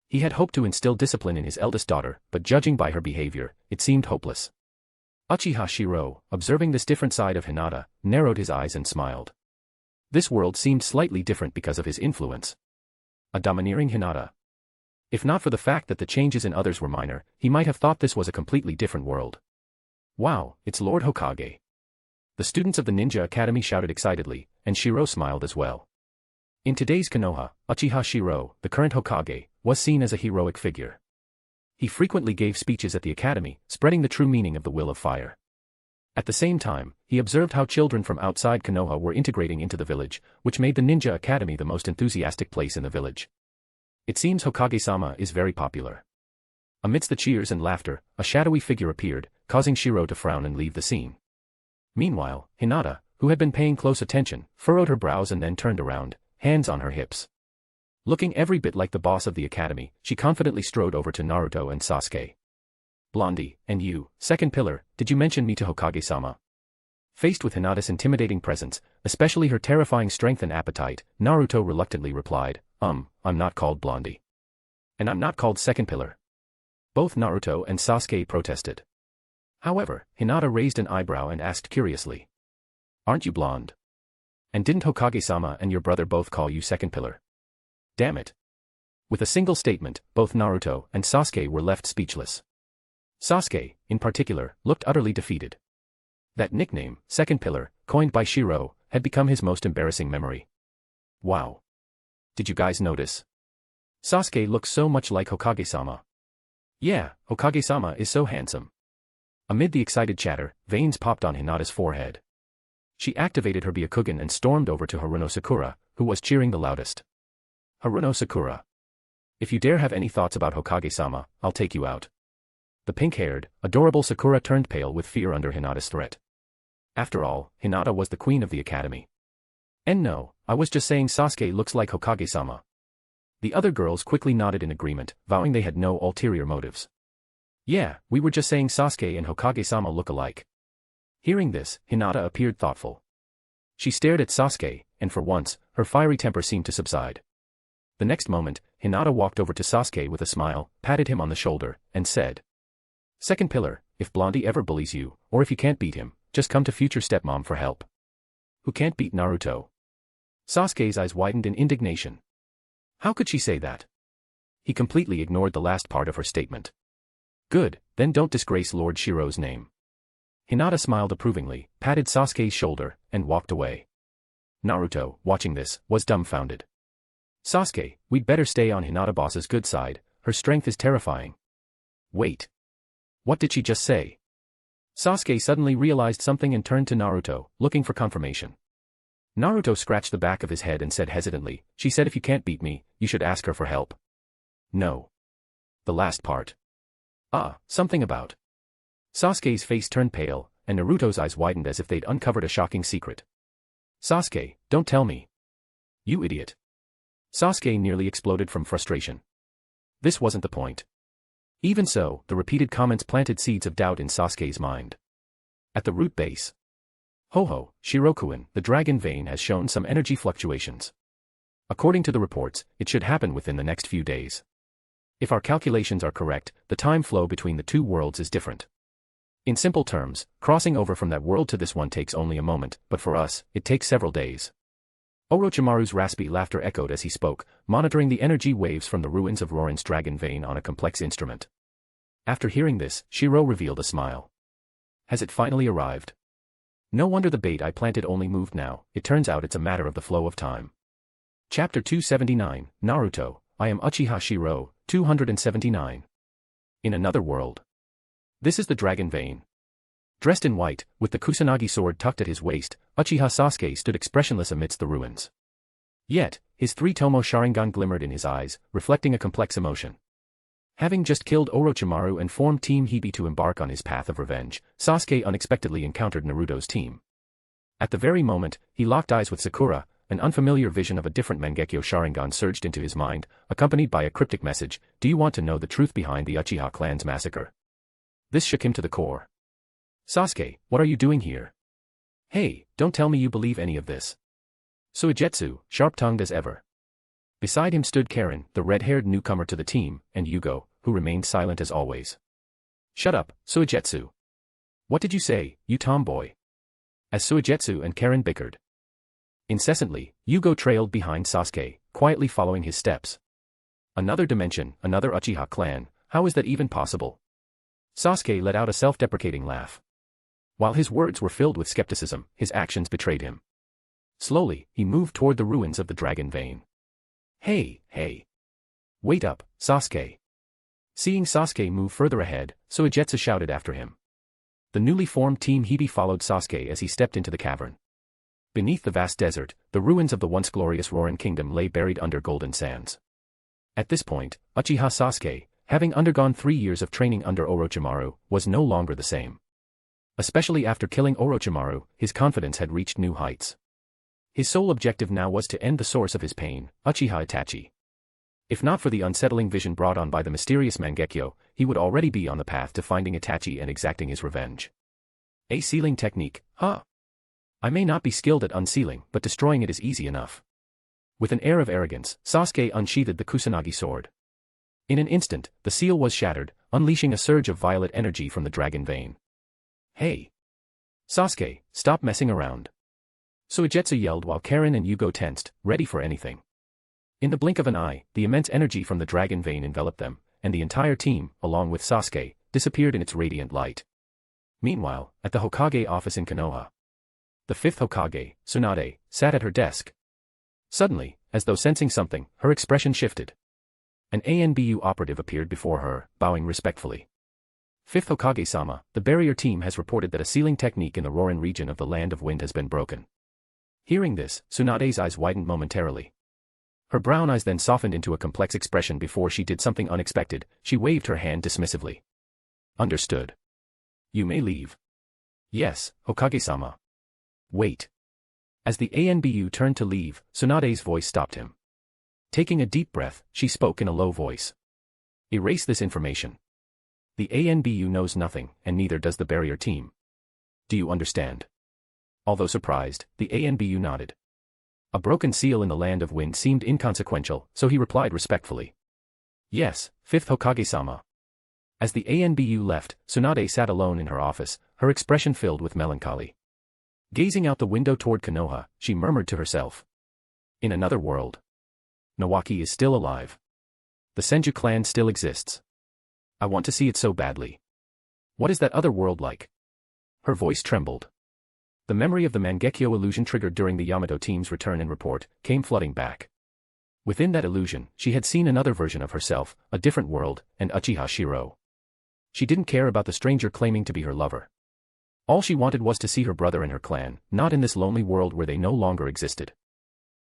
He had hoped to instill discipline in his eldest daughter, but judging by her behavior, it seemed hopeless. Uchiha Shirou, observing this different side of Hinata, narrowed his eyes and smiled. This world seemed slightly different because of his influence. A domineering Hinata. If not for the fact that the changes in others were minor, he might have thought this was a completely different world. Wow, it's Lord Hokage. The students of the Ninja Academy shouted excitedly, and Shirou smiled as well. In today's Konoha, Uchiha Shirou, the current Hokage, was seen as a heroic figure. He frequently gave speeches at the academy, spreading the true meaning of the will of fire. At the same time, he observed how children from outside Konoha were integrating into the village, which made the Ninja Academy the most enthusiastic place in the village. It seems Hokage-sama is very popular. Amidst the cheers and laughter, a shadowy figure appeared, causing Shirou to frown and leave the scene. Meanwhile, Hinata, who had been paying close attention, furrowed her brows and then turned around, hands on her hips. Looking every bit like the boss of the academy, she confidently strode over to Naruto and Sasuke. Blondie, and you, second pillar, did you mention me to Hokage-sama? Faced with Hinata's intimidating presence, especially her terrifying strength and appetite, Naruto reluctantly replied, I'm not called Blondie. And I'm not called second pillar. Both Naruto and Sasuke protested. However, Hinata raised an eyebrow and asked curiously. Aren't you blonde? And didn't Hokage-sama and your brother both call you second pillar? Damn it. With a single statement, both Naruto and Sasuke were left speechless. Sasuke, in particular, looked utterly defeated. That nickname, second pillar, coined by Shirou, had become his most embarrassing memory. Wow. Did you guys notice? Sasuke looks so much like Hokage-sama. Yeah, Hokage-sama is so handsome. Amid the excited chatter, veins popped on Hinata's forehead. She activated her Byakugan and stormed over to Haruno Sakura, who was cheering the loudest. Haruno Sakura. If you dare have any thoughts about Hokage-sama, I'll take you out. The pink-haired, adorable Sakura turned pale with fear under Hinata's threat. After all, Hinata was the queen of the academy. And no, I was just saying Sasuke looks like Hokage-sama. The other girls quickly nodded in agreement, vowing they had no ulterior motives. Yeah, we were just saying Sasuke and Hokage-sama look alike. Hearing this, Hinata appeared thoughtful. She stared at Sasuke, and for once, her fiery temper seemed to subside. The next moment, Hinata walked over to Sasuke with a smile, patted him on the shoulder, and said, "Second pillar, if Blondie ever bullies you, or if you can't beat him, just come to future stepmom for help." Who can't beat Naruto? Sasuke's eyes widened in indignation. How could she say that? He completely ignored the last part of her statement. Good, then don't disgrace Lord Shirou's name. Hinata smiled approvingly, patted Sasuke's shoulder, and walked away. Naruto, watching this, was dumbfounded. Sasuke, we'd better stay on Hinata boss's good side, her strength is terrifying. Wait. What did she just say? Sasuke suddenly realized something and turned to Naruto, looking for confirmation. Naruto scratched the back of his head and said hesitantly, "She said if you can't beat me, you should ask her for help." No. The last part. Something about. Sasuke's face turned pale, and Naruto's eyes widened as if they'd uncovered a shocking secret. Sasuke, don't tell me. You idiot. Sasuke nearly exploded from frustration. This wasn't the point. Even so, the repeated comments planted seeds of doubt in Sasuke's mind. At the root base. Ho-ho, Shirokuin, the dragon vein has shown some energy fluctuations. According to the reports, it should happen within the next few days. If our calculations are correct, the time flow between the two worlds is different. In simple terms, crossing over from that world to this one takes only a moment, but for us, it takes several days. Orochimaru's raspy laughter echoed as he spoke, monitoring the energy waves from the ruins of Rorin's dragon vein on a complex instrument. After hearing this, Shirou revealed a smile. Has it finally arrived? No wonder the bait I planted only moved now, it turns out it's a matter of the flow of time. Chapter 279, Naruto, I am Uchiha Shirou, 279. In another world. This is the dragon vein. Dressed in white, with the Kusanagi sword tucked at his waist, Uchiha Sasuke stood expressionless amidst the ruins. Yet, his three-tomo Sharingan glimmered in his eyes, reflecting a complex emotion. Having just killed Orochimaru and formed Team Hibi to embark on his path of revenge, Sasuke unexpectedly encountered Naruto's team. At the very moment, he locked eyes with Sakura, an unfamiliar vision of a different Mangekyo Sharingan surged into his mind, accompanied by a cryptic message, "Do you want to know the truth behind the Uchiha clan's massacre?" This shook him to the core. Sasuke, what are you doing here? Hey, don't tell me you believe any of this. Suigetsu, sharp-tongued as ever. Beside him stood Karen, the red-haired newcomer to the team, and Yugo, who remained silent as always. Shut up, Suigetsu. What did you say, you tomboy? As Suigetsu and Karen bickered. Incessantly, Yugo trailed behind Sasuke, quietly following his steps. Another dimension, another Uchiha clan, how is that even possible? Sasuke let out a self-deprecating laugh. While his words were filled with skepticism, his actions betrayed him. Slowly, he moved toward the ruins of the dragon vein. Hey. Wait up, Sasuke. Seeing Sasuke move further ahead, Suigetsu shouted after him. The newly formed Team Hibi followed Sasuke as he stepped into the cavern. Beneath the vast desert, the ruins of the once glorious Rorin kingdom lay buried under golden sands. At this point, Uchiha Sasuke, having undergone 3 years of training under Orochimaru, was no longer the same. Especially after killing Orochimaru, his confidence had reached new heights. His sole objective now was to end the source of his pain, Uchiha Itachi. If not for the unsettling vision brought on by the mysterious Mangekyo, he would already be on the path to finding Itachi and exacting his revenge. A sealing technique, huh? I may not be skilled at unsealing, but destroying it is easy enough. With an air of arrogance, Sasuke unsheathed the Kusanagi sword. In an instant, the seal was shattered, unleashing a surge of violet energy from the dragon vein. Hey! Sasuke, stop messing around. Suigetsu yelled while Karen and Yugo tensed, ready for anything. In the blink of an eye, the immense energy from the dragon vein enveloped them, and the entire team, along with Sasuke, disappeared in its radiant light. Meanwhile, at the Hokage office in Konoha, the fifth Hokage, Tsunade, sat at her desk. Suddenly, as though sensing something, her expression shifted. An ANBU operative appeared before her, bowing respectfully. Fifth Hokage-sama, the barrier team has reported that a sealing technique in the Rorin region of the Land of Wind has been broken. Hearing this, Tsunade's eyes widened momentarily. Her brown eyes then softened into a complex expression before she did something unexpected. She waved her hand dismissively. Understood. You may leave. Yes, Hokage-sama. Wait. As the ANBU turned to leave, Tsunade's voice stopped him. Taking a deep breath, she spoke in a low voice. Erase this information. The ANBU knows nothing, and neither does the barrier team. Do you understand? Although surprised, the ANBU nodded. A broken seal in the Land of Wind seemed inconsequential, so he replied respectfully. Yes, Fifth Hokage-sama. As the ANBU left, Tsunade sat alone in her office, her expression filled with melancholy. Gazing out the window toward Konoha, she murmured to herself. In another world. Nawaki is still alive. The Senju clan still exists. I want to see it so badly. What is that other world like? Her voice trembled. The memory of the Mangekyo illusion triggered during the Yamato team's return and report came flooding back. Within that illusion, she had seen another version of herself, a different world, and Uchiha Shirou. She didn't care about the stranger claiming to be her lover. All she wanted was to see her brother and her clan, not in this lonely world where they no longer existed.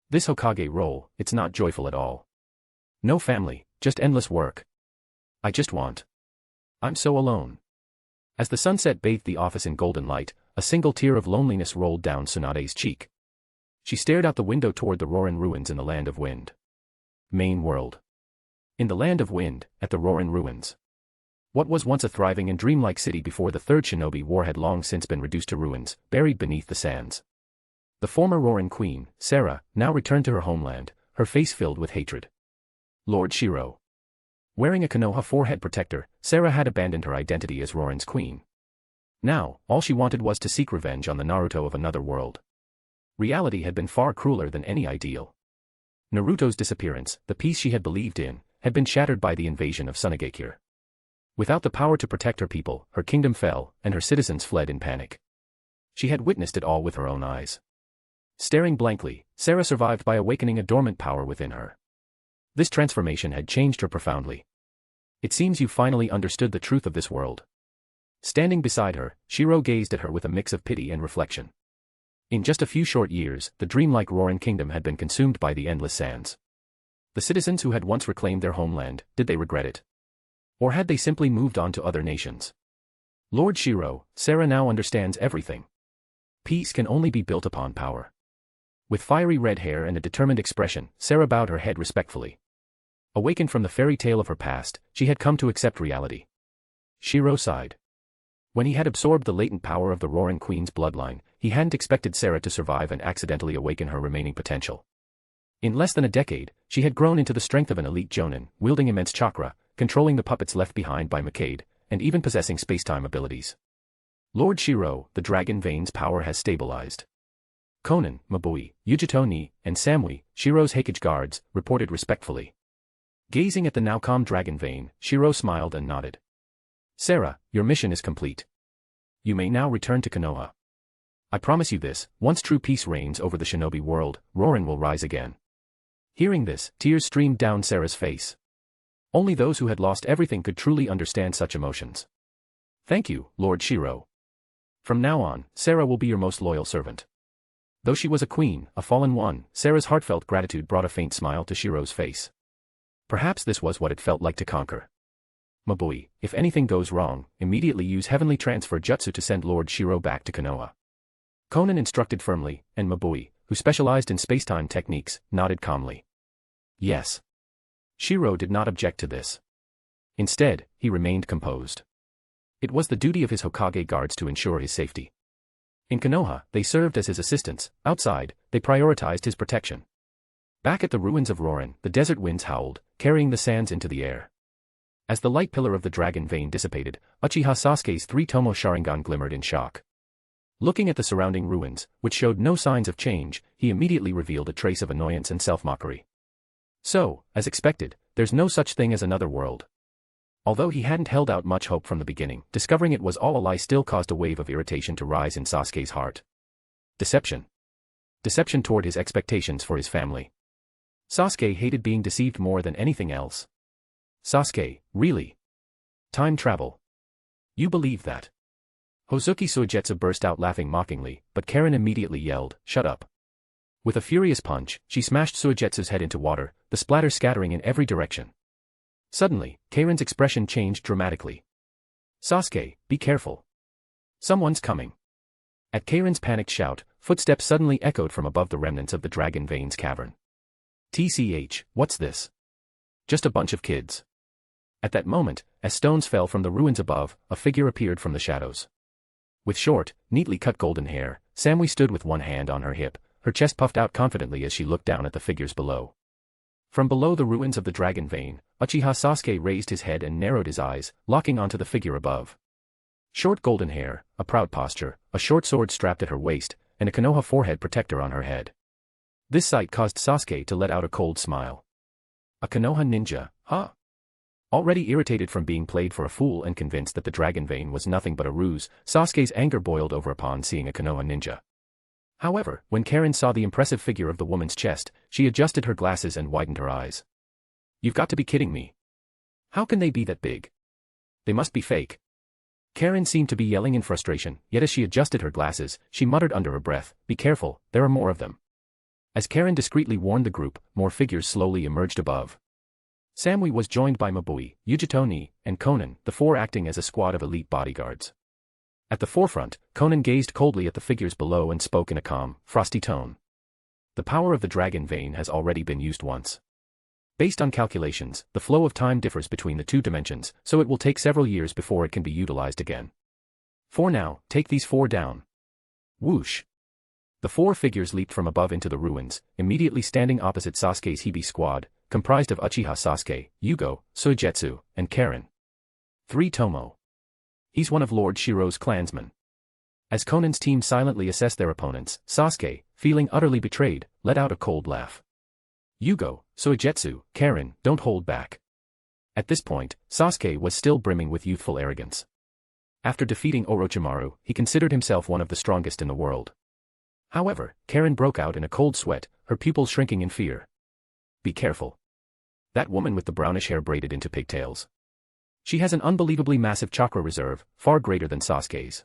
This Hokage role, it's not joyful at all. No family, just endless work. I just want. I'm so alone. As the sunset bathed the office in golden light, a single tear of loneliness rolled down Tsunade's cheek. She stared out the window toward the Rorin ruins in the Land of Wind. Main world. In the Land of Wind, at the Rorin ruins. What was once a thriving and dreamlike city before the Third Shinobi War had long since been reduced to ruins, buried beneath the sands. The former Rorin queen, Sarah, now returned to her homeland, her face filled with hatred. Lord Shirou. Wearing a Konoha forehead protector, Sarah had abandoned her identity as Rorin's queen. Now, all she wanted was to seek revenge on the Naruto of another world. Reality had been far crueler than any ideal. Naruto's disappearance, the peace she had believed in, had been shattered by the invasion of Sunagakure. Without the power to protect her people, her kingdom fell, and her citizens fled in panic. She had witnessed it all with her own eyes. Staring blankly, Sarah survived by awakening a dormant power within her. This transformation had changed her profoundly. It seems you finally understood the truth of this world. Standing beside her, Shirou gazed at her with a mix of pity and reflection. In just a few short years, the dreamlike Rorin kingdom had been consumed by the endless sands. The citizens who had once reclaimed their homeland, did they regret it? Or had they simply moved on to other nations? Lord Shirou, Sarah now understands everything. Peace can only be built upon power. With fiery red hair and a determined expression, Sarah bowed her head respectfully. Awakened from the fairy tale of her past, she had come to accept reality. Shirou sighed. When he had absorbed the latent power of the Rorin Queen's bloodline, he hadn't expected Sarah to survive and accidentally awaken her remaining potential. In less than a decade, she had grown into the strength of an elite Jonin, wielding immense chakra, controlling the puppets left behind by Makade, and even possessing space-time abilities. Lord Shirou, the dragon vein's power has stabilized. Konan, Mabui, Yujito Ni, and Samui, Shirou's Heikage guards, reported respectfully. Gazing at the now calm dragon vein, Shirou smiled and nodded. Sarah, your mission is complete. You may now return to Konoha. I promise you this, once true peace reigns over the Shinobi World, Rorin will rise again. Hearing this, tears streamed down Sarah's face. Only those who had lost everything could truly understand such emotions. Thank you, Lord Shirou. From now on, Sarah will be your most loyal servant. Though she was a queen, a fallen one, Sarah's heartfelt gratitude brought a faint smile to Shirou's face. Perhaps this was what it felt like to conquer. Mabui, if anything goes wrong, immediately use Heavenly Transfer Jutsu to send Lord Shirou back to Konoha. Konan instructed firmly, and Mabui, who specialized in space-time techniques, nodded calmly. Yes. Shirou did not object to this. Instead, he remained composed. It was the duty of his Hokage guards to ensure his safety. In Konoha, they served as his assistants; outside, they prioritized his protection. Back at the ruins of Rorin, the desert winds howled, carrying the sands into the air. As the light pillar of the dragon vein dissipated, Uchiha Sasuke's three-tomo Sharingan glimmered in shock. Looking at the surrounding ruins, which showed no signs of change, he immediately revealed a trace of annoyance and self-mockery. So, as expected, there's no such thing as another world. Although he hadn't held out much hope from the beginning, discovering it was all a lie still caused a wave of irritation to rise in Sasuke's heart. Deception. Deception toward his expectations for his family. Sasuke hated being deceived more than anything else. Sasuke, really? Time travel? You believe that? Hozuki Suigetsu burst out laughing mockingly, but Karen immediately yelled, "Shut up." With a furious punch, she smashed Suigetsu's head into water, the splatter scattering in every direction. Suddenly, Karen's expression changed dramatically. "Sasuke, be careful. Someone's coming." At Karen's panicked shout, footsteps suddenly echoed from above the remnants of the Dragon Veins cavern. "TCH, what's this? Just a bunch of kids." At that moment, as stones fell from the ruins above, a figure appeared from the shadows. With short, neatly cut golden hair, Samui stood with one hand on her hip, her chest puffed out confidently as she looked down at the figures below. From below the ruins of the Dragon Vein, Uchiha Sasuke raised his head and narrowed his eyes, locking onto the figure above. Short golden hair, a proud posture, a short sword strapped at her waist, and a Konoha forehead protector on her head. This sight caused Sasuke to let out a cold smile. A Konoha ninja, huh? Already irritated from being played for a fool and convinced that the Dragon Vein was nothing but a ruse, Sasuke's anger boiled over upon seeing a Konoha ninja. However, when Karen saw the impressive figure of the woman's chest, she adjusted her glasses and widened her eyes. "You've got to be kidding me. How can they be that big? They must be fake." Karen seemed to be yelling in frustration, yet as she adjusted her glasses, she muttered under her breath, "Be careful, there are more of them." As Karen discreetly warned the group, more figures slowly emerged above. Samui was joined by Mabui, Yujito Ni, and Konan, the four acting as a squad of elite bodyguards. At the forefront, Konan gazed coldly at the figures below and spoke in a calm, frosty tone. "The power of the Dragon Vein has already been used once. Based on calculations, the flow of time differs between the two dimensions, so it will take several years before it can be utilized again. For now, take these four down." Whoosh! The four figures leaped from above into the ruins, immediately standing opposite Sasuke's Hibi squad, comprised of Uchiha Sasuke, Yugo, Suigetsu, and Karen. 3 Tomo. He's one of Lord Shirou's clansmen. As Konan's team silently assessed their opponents, Sasuke, feeling utterly betrayed, let out a cold laugh. "Yugo, Suigetsu, Karen, don't hold back." At this point, Sasuke was still brimming with youthful arrogance. After defeating Orochimaru, he considered himself one of the strongest in the world. However, Karen broke out in a cold sweat, her pupils shrinking in fear. "Be careful. That woman with the brownish hair braided into pigtails. She has an unbelievably massive chakra reserve, far greater than Sasuke's."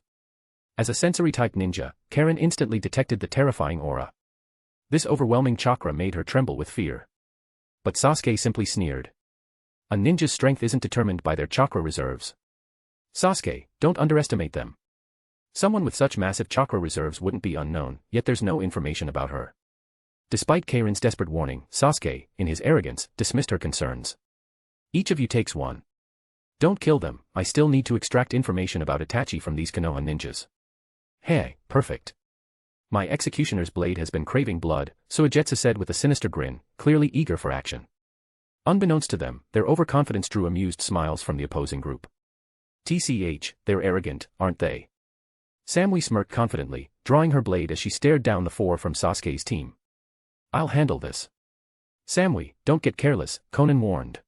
As a sensory-type ninja, Karen instantly detected the terrifying aura. This overwhelming chakra made her tremble with fear. But Sasuke simply sneered. "A ninja's strength isn't determined by their chakra reserves. Sasuke, don't underestimate them. Someone with such massive chakra reserves wouldn't be unknown, yet there's no information about her." Despite Karen's desperate warning, Sasuke, in his arrogance, dismissed her concerns. "Each of you takes one. Don't kill them, I still need to extract information about Itachi from these Konoha ninjas." "Hey, perfect. My executioner's blade has been craving blood," Suigetsu said with a sinister grin, clearly eager for action. Unbeknownst to them, their overconfidence drew amused smiles from the opposing group. "TCH, they're arrogant, aren't they?" Samui smirked confidently, drawing her blade as she stared down the four from Sasuke's team. "I'll handle this." "Samui, don't get careless," Konan warned.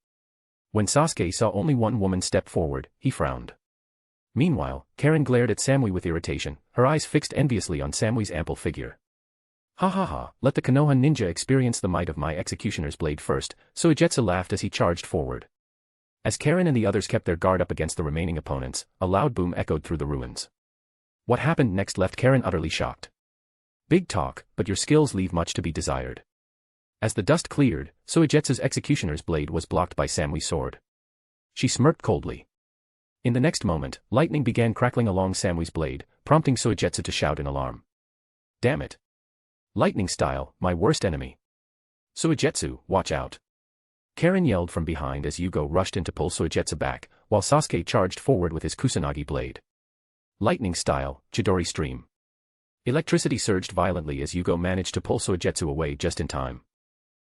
When Sasuke saw only one woman step forward, he frowned. Meanwhile, Karen glared at Samui with irritation, her eyes fixed enviously on Samui's ample figure. "Ha ha ha, let the Konoha ninja experience the might of my executioner's blade first," Suigetsu laughed as he charged forward. As Karen and the others kept their guard up against the remaining opponents, a loud boom echoed through the ruins. What happened next left Karen utterly shocked. "Big talk, but your skills leave much to be desired." As the dust cleared, Suigetsu's executioner's blade was blocked by Samui's sword. She smirked coldly. In the next moment, lightning began crackling along Samui's blade, prompting Suigetsu to shout in alarm. "Damn it! Lightning style, my worst enemy. Suigetsu, watch out." Karen yelled from behind as Yugo rushed in to pull Suigetsu back, while Sasuke charged forward with his Kusanagi blade. Lightning style, Chidori stream. Electricity surged violently as Yugo managed to pull Suigetsu away just in time.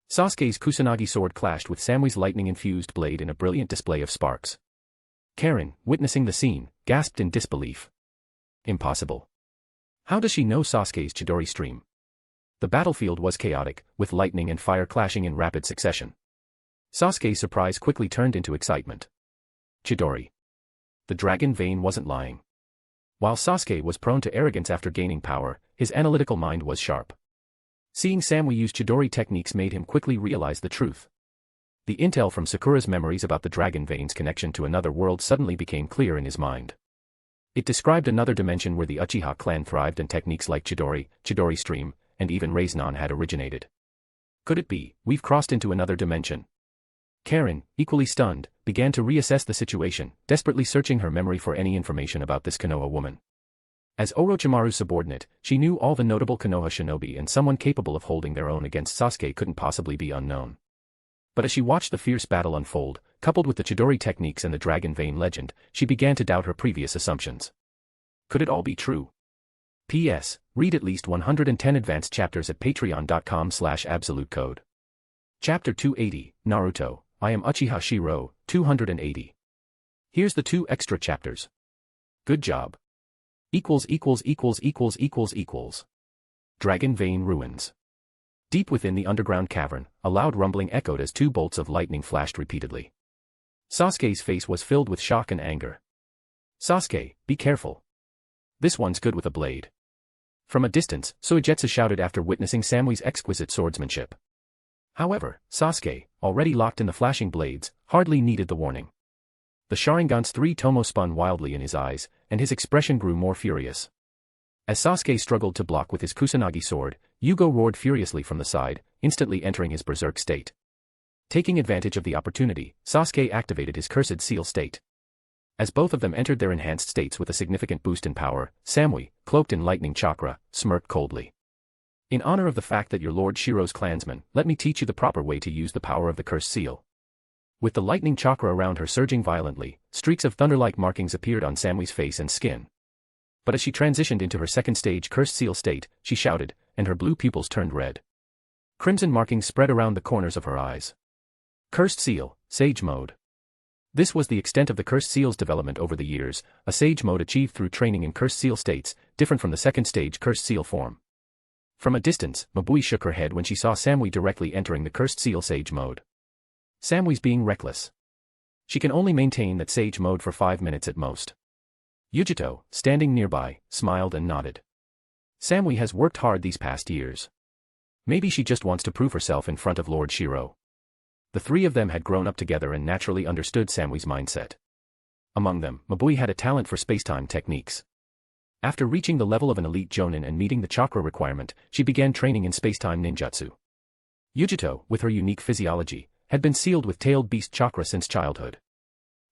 Sasuke's Kusanagi sword clashed with Samui's lightning-infused blade in a brilliant display of sparks. Karen, witnessing the scene, gasped in disbelief. Impossible. How does she know Sasuke's Chidori stream? The battlefield was chaotic, with lightning and fire clashing in rapid succession. Sasuke's surprise quickly turned into excitement. Chidori. The Dragon Vein wasn't lying. While Sasuke was prone to arrogance after gaining power, his analytical mind was sharp. Seeing Samui use Chidori techniques made him quickly realize the truth. The intel from Sakura's memories about the dragon vein's connection to another world suddenly became clear in his mind. It described another dimension where the Uchiha clan thrived and techniques like Chidori, Chidori Stream, and even Raiznan had originated. Could it be, we've crossed into another dimension? Karen, equally stunned, began to reassess the situation, desperately searching her memory for any information about this Konoha woman. As Orochimaru's subordinate, she knew all the notable Konoha shinobi, and someone capable of holding their own against Sasuke couldn't possibly be unknown. But as she watched the fierce battle unfold, coupled with the Chidori techniques and the dragon vein legend, she began to doubt her previous assumptions. Could it all be true? P.S. Read at least 110 advanced chapters at patreon.com/absolutecode. Chapter 280, Naruto, I am Uchiha Shirou, 280. Here's the 2 extra chapters. Good job. Dragon Vein Ruins. Deep within the underground cavern, a loud rumbling echoed as 2 bolts of lightning flashed repeatedly. Sasuke's face was filled with shock and anger. Sasuke, be careful. This one's good with a blade. From a distance, Soigetsu shouted after witnessing Samui's exquisite swordsmanship. However, Sasuke, already locked in the flashing blades, hardly needed the warning. The Sharingan's 3 tomo spun wildly in his eyes, and his expression grew more furious. As Sasuke struggled to block with his Kusanagi sword, Yugo roared furiously from the side, instantly entering his berserk state. Taking advantage of the opportunity, Sasuke activated his cursed seal state. As both of them entered their enhanced states with a significant boost in power, Samui, cloaked in lightning chakra, smirked coldly. In honor of the fact that you're Lord Shirou's clansman, let me teach you the proper way to use the power of the cursed seal. With the lightning chakra around her surging violently, streaks of thunder-like markings appeared on Samui's face and skin. But as she transitioned into her second stage cursed seal state, she shouted, and her blue pupils turned red. Crimson markings spread around the corners of her eyes. Cursed seal, Sage Mode. This was the extent of the cursed seal's development over the years, a Sage Mode achieved through training in cursed seal states, different from the second stage cursed seal form. From a distance, Mabui shook her head when she saw Samui directly entering the cursed seal Sage Mode. Samui's being reckless. She can only maintain that Sage Mode for 5 minutes at most. Yujito, standing nearby, smiled and nodded. Samui has worked hard these past years. Maybe she just wants to prove herself in front of Lord Shirou. The 3 of them had grown up together and naturally understood Samui's mindset. Among them, Mabui had a talent for spacetime techniques. After reaching the level of an elite Jonin and meeting the chakra requirement, she began training in spacetime ninjutsu. Yujito, with her unique physiology, had been sealed with tailed beast chakra since childhood.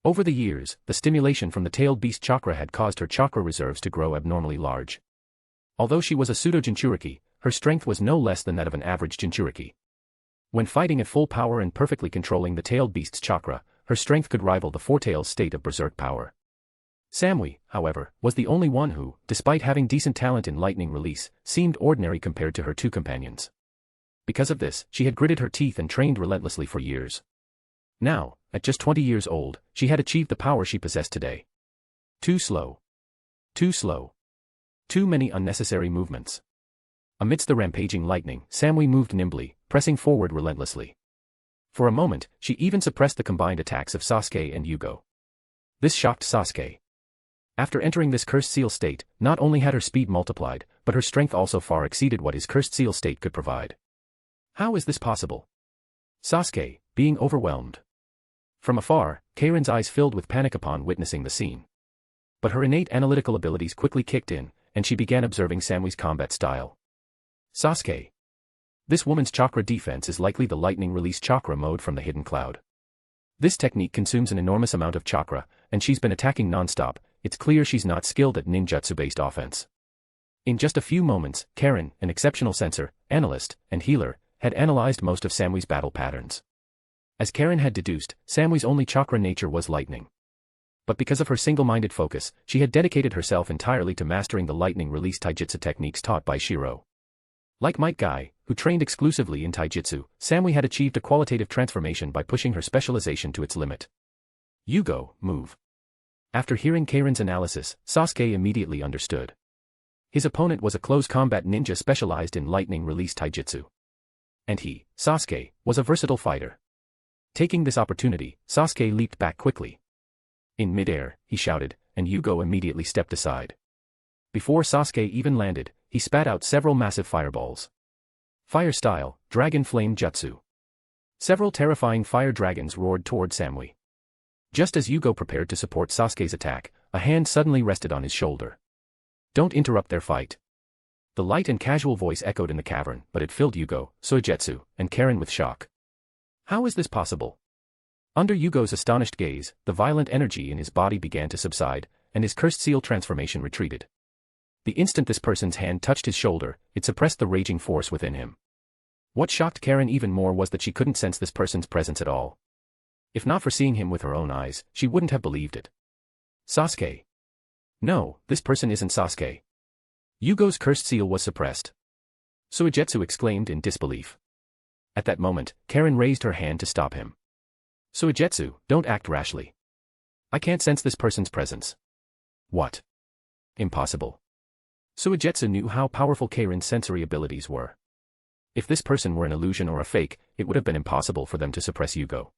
Over the years, the stimulation from the tailed beast chakra had caused her chakra reserves to grow abnormally large. Although she was a pseudo-Jinchuriki, her strength was no less than that of an average Jinchuriki. When fighting at full power and perfectly controlling the tailed beast's chakra, her strength could rival the four-tails state of berserk power. Samui, however, was the only one who, despite having decent talent in lightning release, seemed ordinary compared to her 2 companions. Because of this, she had gritted her teeth and trained relentlessly for years. Now, at just 20 years old, she had achieved the power she possessed today. Too slow. Too slow. Too many unnecessary movements. Amidst the rampaging lightning, Samui moved nimbly, pressing forward relentlessly. For a moment, she even suppressed the combined attacks of Sasuke and Yugo. This shocked Sasuke. After entering this cursed seal state, not only had her speed multiplied, but her strength also far exceeded what his cursed seal state could provide. How is this possible? Sasuke, being overwhelmed. From afar, Karen's eyes filled with panic upon witnessing the scene. But her innate analytical abilities quickly kicked in, and she began observing Samui's combat style. Sasuke. This woman's chakra defense is likely the lightning release chakra mode from the hidden cloud. This technique consumes an enormous amount of chakra, and she's been attacking non-stop. It's clear she's not skilled at ninjutsu-based offense. In just a few moments, Karen, an exceptional sensor, analyst, and healer, had analyzed most of Samui's battle patterns. As Karen had deduced, Samui's only chakra nature was lightning. But because of her single-minded focus, she had dedicated herself entirely to mastering the lightning release taijutsu techniques taught by Shirou. Like Might Guy, who trained exclusively in taijutsu, Samui had achieved a qualitative transformation by pushing her specialization to its limit. Yugo, move. After hearing Karen's analysis, Sasuke immediately understood. His opponent was a close combat ninja specialized in lightning release taijutsu. And he, Sasuke, was a versatile fighter. Taking this opportunity, Sasuke leaped back quickly. In midair, he shouted, and Yugo immediately stepped aside. Before Sasuke even landed, he spat out several massive fireballs. Fire Style, Dragon Flame Jutsu. Several terrifying fire dragons roared toward Samui. Just as Yugo prepared to support Sasuke's attack, a hand suddenly rested on his shoulder. Don't interrupt their fight. The light and casual voice echoed in the cavern, but it filled Yugo, Soijetsu, and Karen with shock. How is this possible? Under Yugo's astonished gaze, the violent energy in his body began to subside, and his cursed seal transformation retreated. The instant this person's hand touched his shoulder, it suppressed the raging force within him. What shocked Karen even more was that she couldn't sense this person's presence at all. If not for seeing him with her own eyes, she wouldn't have believed it. Sasuke. No, this person isn't Sasuke. Yugo's cursed seal was suppressed. Soijetsu exclaimed in disbelief. At that moment, Karen raised her hand to stop him. Soijetsu, don't act rashly. I can't sense this person's presence. What? Impossible. Soijetsu knew how powerful Karen's sensory abilities were. If this person were an illusion or a fake, it would have been impossible for them to suppress Yugo.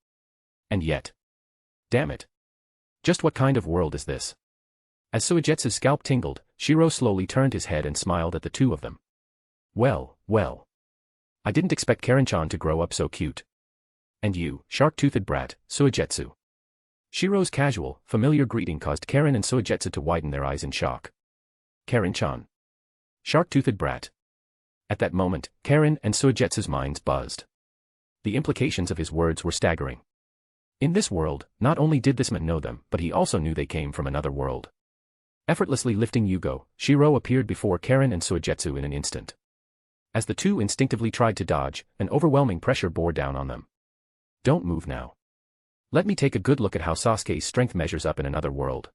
And yet. Damn it. Just what kind of world is this? As Soijetsu's scalp tingled, Shirou slowly turned his head and smiled at the two of them. Well. I didn't expect Karen-chan to grow up so cute. And you, shark-toothed brat, Soijetsu. Shirou's casual, familiar greeting caused Karen and Soijetsu to widen their eyes in shock. Karen-chan. Shark-toothed brat. At that moment, Karen and Soijetsu's minds buzzed. The implications of his words were staggering. In this world, not only did this man know them, but he also knew they came from another world. Effortlessly lifting Yugo, Shirou appeared before Karen and Soijetsu in an instant. As the two instinctively tried to dodge, an overwhelming pressure bore down on them. Don't move now. Let me take a good look at how Sasuke's strength measures up in another world.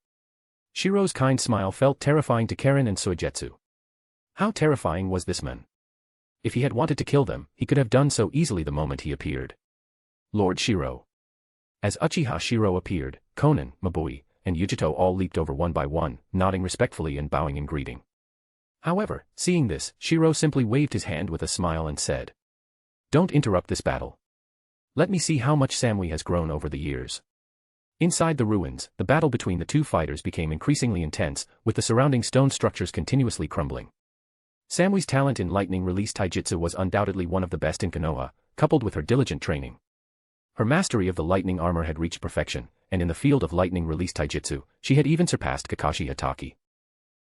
Shirou's kind smile felt terrifying to Karen and Soijetsu. How terrifying was this man? If he had wanted to kill them, he could have done so easily the moment he appeared. Lord Shirou. As Uchiha Shirou appeared, Konan, Mabui, and Yujito all leaped over one by one, nodding respectfully and bowing in greeting. However, seeing this, Shirou simply waved his hand with a smile and said, "Don't interrupt this battle. Let me see how much Samui has grown over the years." Inside the ruins, the battle between the two fighters became increasingly intense, with the surrounding stone structures continuously crumbling. Samui's talent in lightning release taijutsu was undoubtedly one of the best in Konoha, coupled with her diligent training. Her mastery of the lightning armor had reached perfection, and in the field of lightning release taijutsu, she had even surpassed Kakashi Hatake.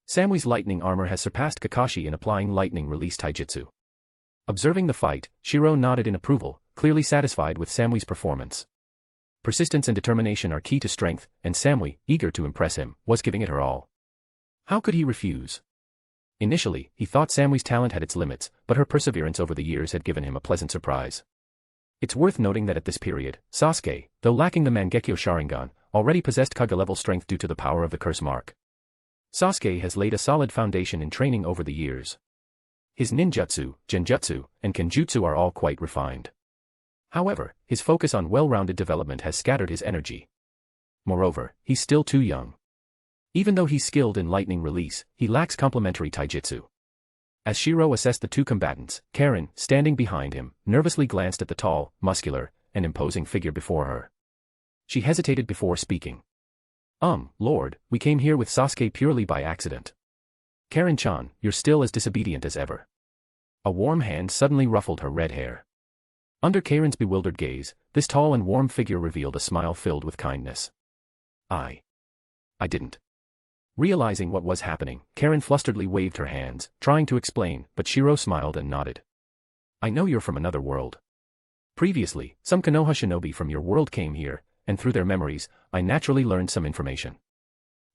Samui's lightning armor has surpassed Kakashi in applying lightning release taijutsu. Observing the fight, Shirou nodded in approval, clearly satisfied with Samui's performance. Persistence and determination are key to strength, and Samui, eager to impress him, was giving it her all. How could he refuse? Initially, he thought Samui's talent had its limits, but her perseverance over the years had given him a pleasant surprise. It's worth noting that at this period, Sasuke, though lacking the Mangekyo Sharingan, already possessed Kage-level strength due to the power of the curse mark. Sasuke has laid a solid foundation in training over the years. His ninjutsu, genjutsu, and kenjutsu are all quite refined. However, his focus on well-rounded development has scattered his energy. Moreover, he's still too young. Even though he's skilled in lightning release, he lacks complementary taijutsu. As Shirou assessed the two combatants, Karen, standing behind him, nervously glanced at the tall, muscular, and imposing figure before her. She hesitated before speaking. Lord, we came here with Sasuke purely by accident. Karen-chan, you're still as disobedient as ever. A warm hand suddenly ruffled her red hair. Under Karen's bewildered gaze, this tall and warm figure revealed a smile filled with kindness. I didn't. Realizing what was happening, Karen flusteredly waved her hands, trying to explain, but Shirou smiled and nodded. I know you're from another world. Previously, some Konoha shinobi from your world came here, and through their memories, I naturally learned some information.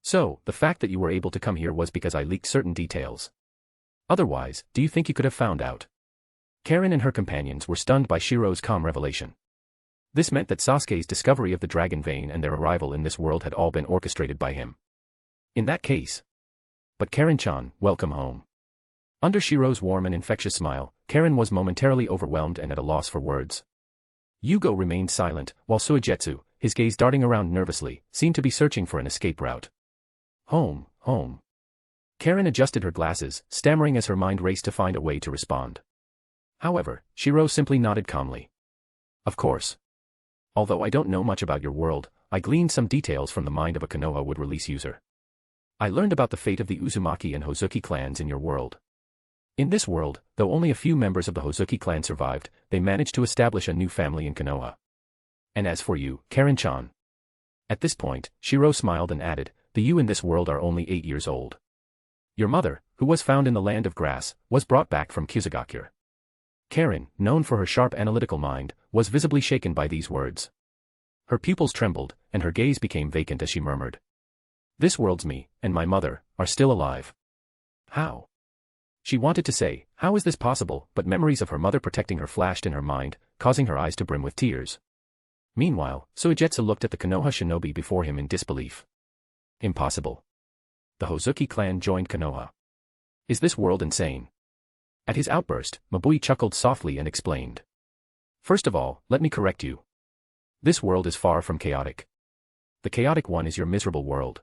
So, the fact that you were able to come here was because I leaked certain details. Otherwise, do you think you could have found out? Karen and her companions were stunned by Shirou's calm revelation. This meant that Sasuke's discovery of the dragon vein and their arrival in this world had all been orchestrated by him. In that case. But Karen-chan, welcome home. Under Shirou's warm and infectious smile, Karen was momentarily overwhelmed and at a loss for words. Yugo remained silent, while Soijetsu, his gaze darting around nervously, seemed to be searching for an escape route. Home. Karen adjusted her glasses, stammering as her mind raced to find a way to respond. However, Shirou simply nodded calmly. Of course. Although I don't know much about your world, I gleaned some details from the mind of a Konoha would release user. I learned about the fate of the Uzumaki and Hozuki clans in your world. In this world, though only a few members of the Hozuki clan survived, they managed to establish a new family in Konoha. And as for you, Karen-chan. At this point, Shirou smiled and added, the you in this world are only 8 years old. Your mother, who was found in the land of grass, was brought back from Kizugakure. Karen, known for her sharp analytical mind, was visibly shaken by these words. Her pupils trembled, and her gaze became vacant as she murmured. This world's me, and my mother, are still alive. How? She wanted to say, how is this possible, but memories of her mother protecting her flashed in her mind, causing her eyes to brim with tears. Meanwhile, Soijetsu looked at the Konoha shinobi before him in disbelief. Impossible. The Hozuki clan joined Konoha. Is this world insane? At his outburst, Mabui chuckled softly and explained. First of all, let me correct you. This world is far from chaotic. The chaotic one is your miserable world.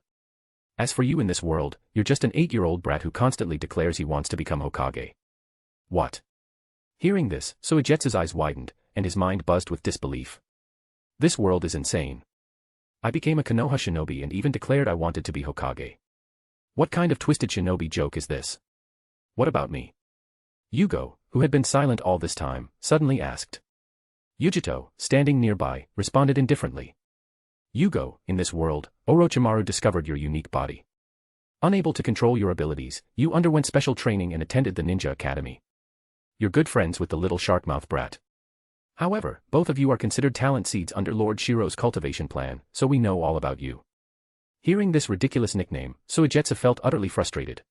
As for you in this world, you're just an 8-year-old brat who constantly declares he wants to become Hokage. What? Hearing this, Soijetsu's eyes widened, and his mind buzzed with disbelief. This world is insane. I became a Konoha shinobi and even declared I wanted to be Hokage. What kind of twisted shinobi joke is this? What about me? Yugo, who had been silent all this time, suddenly asked. Yujito, standing nearby, responded indifferently. Yugo, in this world, Orochimaru discovered your unique body. Unable to control your abilities, you underwent special training and attended the ninja academy. You're good friends with the little shark-mouth brat. However, both of you are considered talent seeds under Lord Shirou's cultivation plan, so we know all about you. Hearing this ridiculous nickname, Soijetsu felt utterly frustrated.